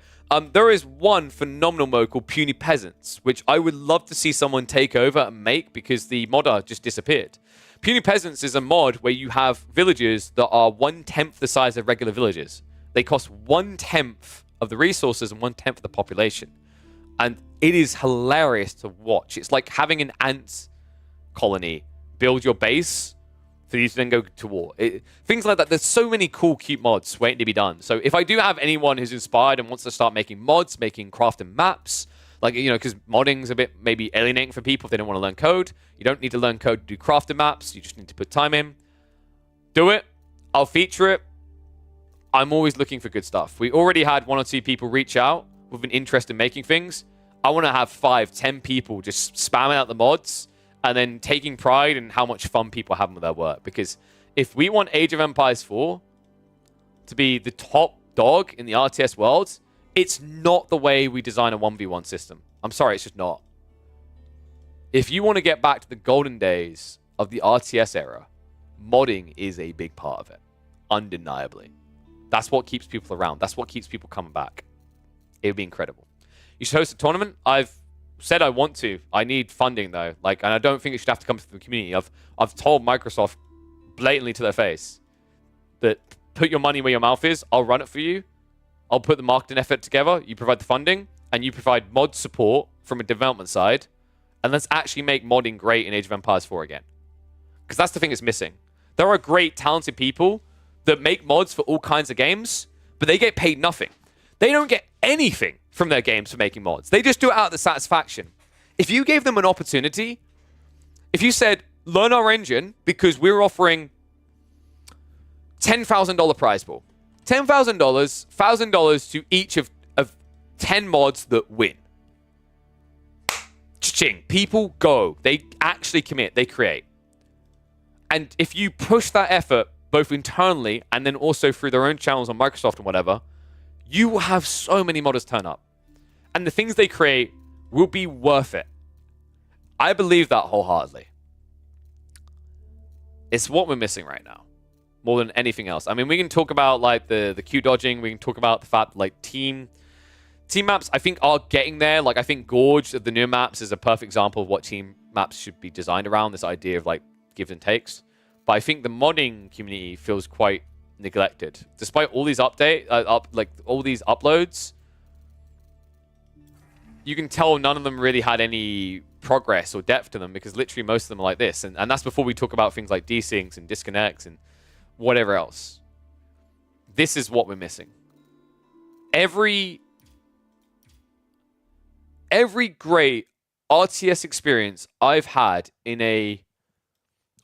[SPEAKER 5] There is one phenomenal mode called Puny Peasants, which I would love to see someone take over and make because the modder just disappeared. Puny Peasants is a mod where you have villages that are 1/10 the size of regular villages. They cost 1/10 of the resources and 1/10 of the population. And it is hilarious to watch. It's like having an ant colony build your base for you to then go to war. Things like that. There's so many cool, cute mods waiting to be done. So if I do have anyone who's inspired and wants to start making mods, making crafting maps, like, you know, because modding's a bit maybe alienating for people if they don't want to learn code. You don't need to learn code to do crafting maps. You just need to put time in. Do it. I'll feature it. I'm always looking for good stuff. We already had 1 or 2 people reach out with an interest in making things. I want to have 5, 10 people just spamming out the mods and then taking pride in how much fun people have with their work. Because if we want Age of Empires 4 to be the top dog in the RTS world, it's not the way we design a 1v1 system. I'm sorry, it's just not. If you want to get back to the golden days of the RTS era, modding is a big part of it. Undeniably. That's what keeps people around. That's what keeps people coming back. It would be incredible. You should host a tournament. I've said I want to. I need funding though. Like, and I don't think it should have to come from the community. I've told Microsoft blatantly to their face that put your money where your mouth is. I'll run it for you. I'll put the marketing effort together. You provide the funding, and you provide mod support from a development side. And let's actually make modding great in Age of Empires 4 again. Because that's the thing that's missing. There are great, talented people that make mods for all kinds of games, but they get paid nothing. They don't get anything from their games for making mods. They just do it out of the satisfaction. If you gave them an opportunity, if you said, learn our engine because we're offering $10,000 prize pool. $10,000, $1,000 to each of 10 mods that win. Cha-ching. People go. They actually commit. They create. And if you push that effort both internally and then also through their own channels on Microsoft and whatever, you will have so many modders turn up. And the things they create will be worth it. I believe that wholeheartedly. It's what we're missing right now. More than anything else. I mean, we can talk about like the Q dodging. We can talk about the fact like team maps, I think, are getting there. Like, I think Gorge of the new maps is a perfect example of what team maps should be designed around. This idea of like gives and takes. But I think the modding community feels quite neglected, despite all these all these uploads. You can tell none of them really had any progress or depth to them because literally most of them are like this, and that's before we talk about things like desyncs and disconnects and whatever else. This is what we're missing. Every great RTS experience I've had in a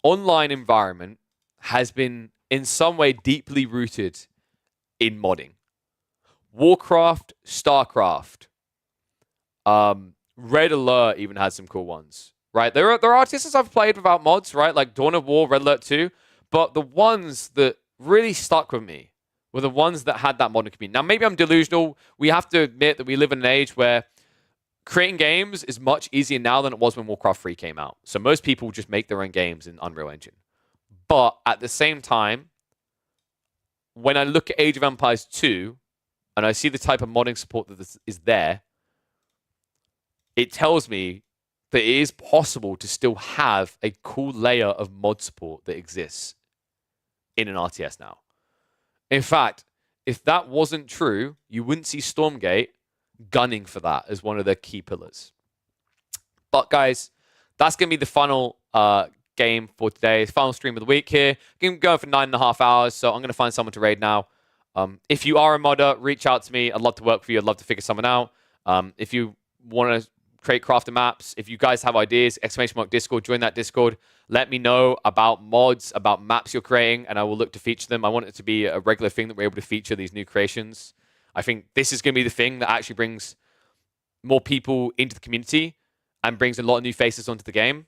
[SPEAKER 5] online environment has been in some way deeply rooted in modding. Warcraft, StarCraft, Red Alert even had some cool ones, right? There are RTS I've played without mods, right? Like Dawn of War, Red Alert 2. But the ones that really stuck with me were the ones that had that modding community. Now, maybe I'm delusional. We have to admit that we live in an age where creating games is much easier now than it was when Warcraft 3 came out. So most people just make their own games in Unreal Engine. But at the same time, when I look at Age of Empires 2 and I see the type of modding support that is there, it tells me that it is possible to still have a cool layer of mod support that exists in an RTS now. In fact, if that wasn't true, you wouldn't see Stormgate gunning for that as one of their key pillars. But guys, that's going to be the final game for today. Final stream of the week here. I'm going for 9.5 hours, so I'm going to find someone to raid now. If you are a modder, reach out to me. I'd love to work for you. I'd love to figure someone out. If you want to create crafting maps, if you guys have ideas, !Discord, join that Discord. Let me know about mods, about maps you're creating, and I will look to feature them. I want it to be a regular thing that we're able to feature these new creations. I think this is going to be the thing that actually brings more people into the community and brings a lot of new faces onto the game,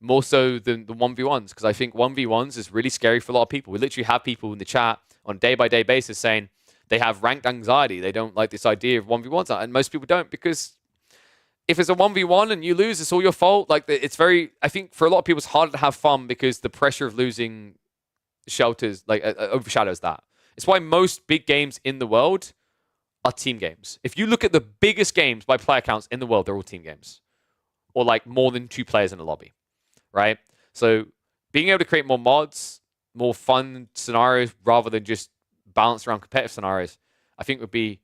[SPEAKER 5] more so than the 1v1s, because I think 1v1s is really scary for a lot of people. We literally have people in the chat on a day-by-day basis saying they have ranked anxiety. They don't like this idea of 1v1s, and most people don't, because if it's a 1v1 and you lose, it's all your fault. Like, it's very, I think for a lot of people, it's harder to have fun because the pressure of losing shelters, like, overshadows that. It's why most big games in the world are team games. If you look at the biggest games by player counts in the world, they're all team games. Or like more than 2 players in a lobby, right? So being able to create more mods, more fun scenarios, rather than just balance around competitive scenarios, I think would be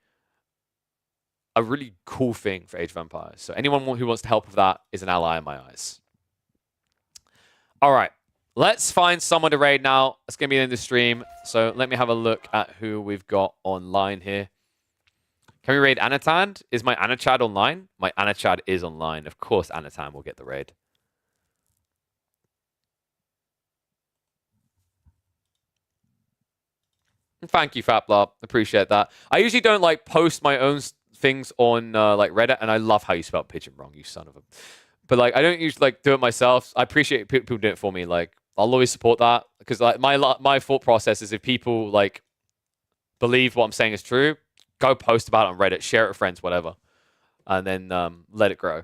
[SPEAKER 5] a really cool thing for Age of Empires. So anyone who wants to help with that is an ally in my eyes. All right, let's find someone to raid now. It's going to be in the stream. So let me have a look at who we've got online here. Can we raid Anatan? Is my Anachad online? My Anachad is online. Of course, Anatan will get the raid. Thank you, Fatblop. Appreciate that. I usually don't like post my own things on like Reddit, and I love how you spelled pigeon wrong, you son of a. But like, I don't usually like do it myself. I appreciate people doing it for me. Like, I'll always support that because like my thought process is if people like believe what I'm saying is true, go post about it on Reddit, share it with friends, whatever, and then let it grow.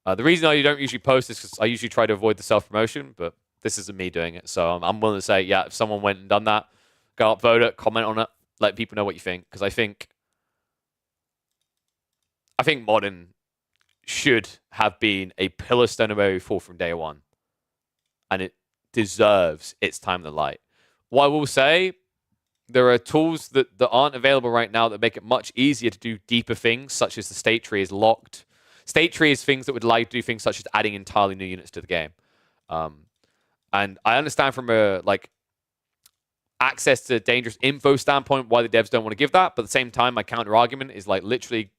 [SPEAKER 5] The reason I don't usually post is because I usually try to avoid the self promotion, but this isn't me doing it, so I'm willing to say, yeah, if someone went and done that, go upvote it, comment on it, let people know what you think, because I think Modern should have been a pillar stone of AoE4 from day one. And it deserves its time in the light. What I will say, there are tools that aren't available right now that make it much easier to do deeper things, such as the state tree is locked. State tree is things that would allow you to do things such as adding entirely new units to the game. And I understand from a like access to dangerous info standpoint why the devs don't want to give that, but at the same time, my counter argument is like literally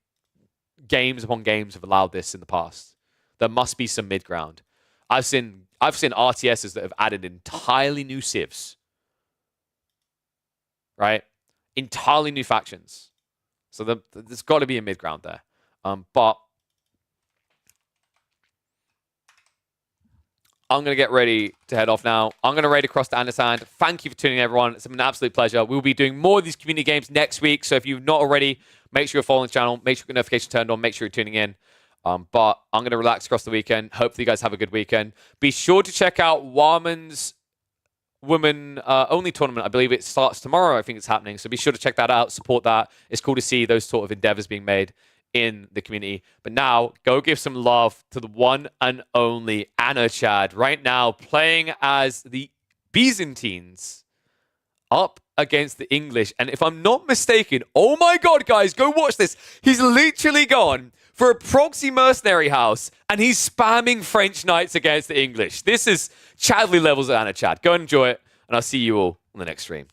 [SPEAKER 5] games upon games have allowed this in the past. There must be some mid ground. I've seen RTSs that have added entirely new civs, right? Entirely new factions. So there's got to be a mid ground there. But I'm going to get ready to head off now. I'm going to raid across to Anatan. Thank you for tuning in, everyone. It's been an absolute pleasure. We'll be doing more of these community games next week. So if you've not already, make sure you're following the channel. Make sure your notification turned on. Make sure you're tuning in. But I'm going to relax across the weekend. Hopefully you guys have a good weekend. Be sure to check out Warman's Women Only Tournament. I believe it starts tomorrow. I think it's happening. So be sure to check that out. Support that. It's cool to see those sort of endeavors being made in the community. But now, go give some love to the one and only Anachad right now, playing as the Byzantines up against the English. And if I'm not mistaken, oh my god, guys, go watch this. He's literally gone for a proxy mercenary house and he's spamming French knights against the English. This is Chadley levels of Anachad. Go and enjoy it, and I'll see you all on the next stream.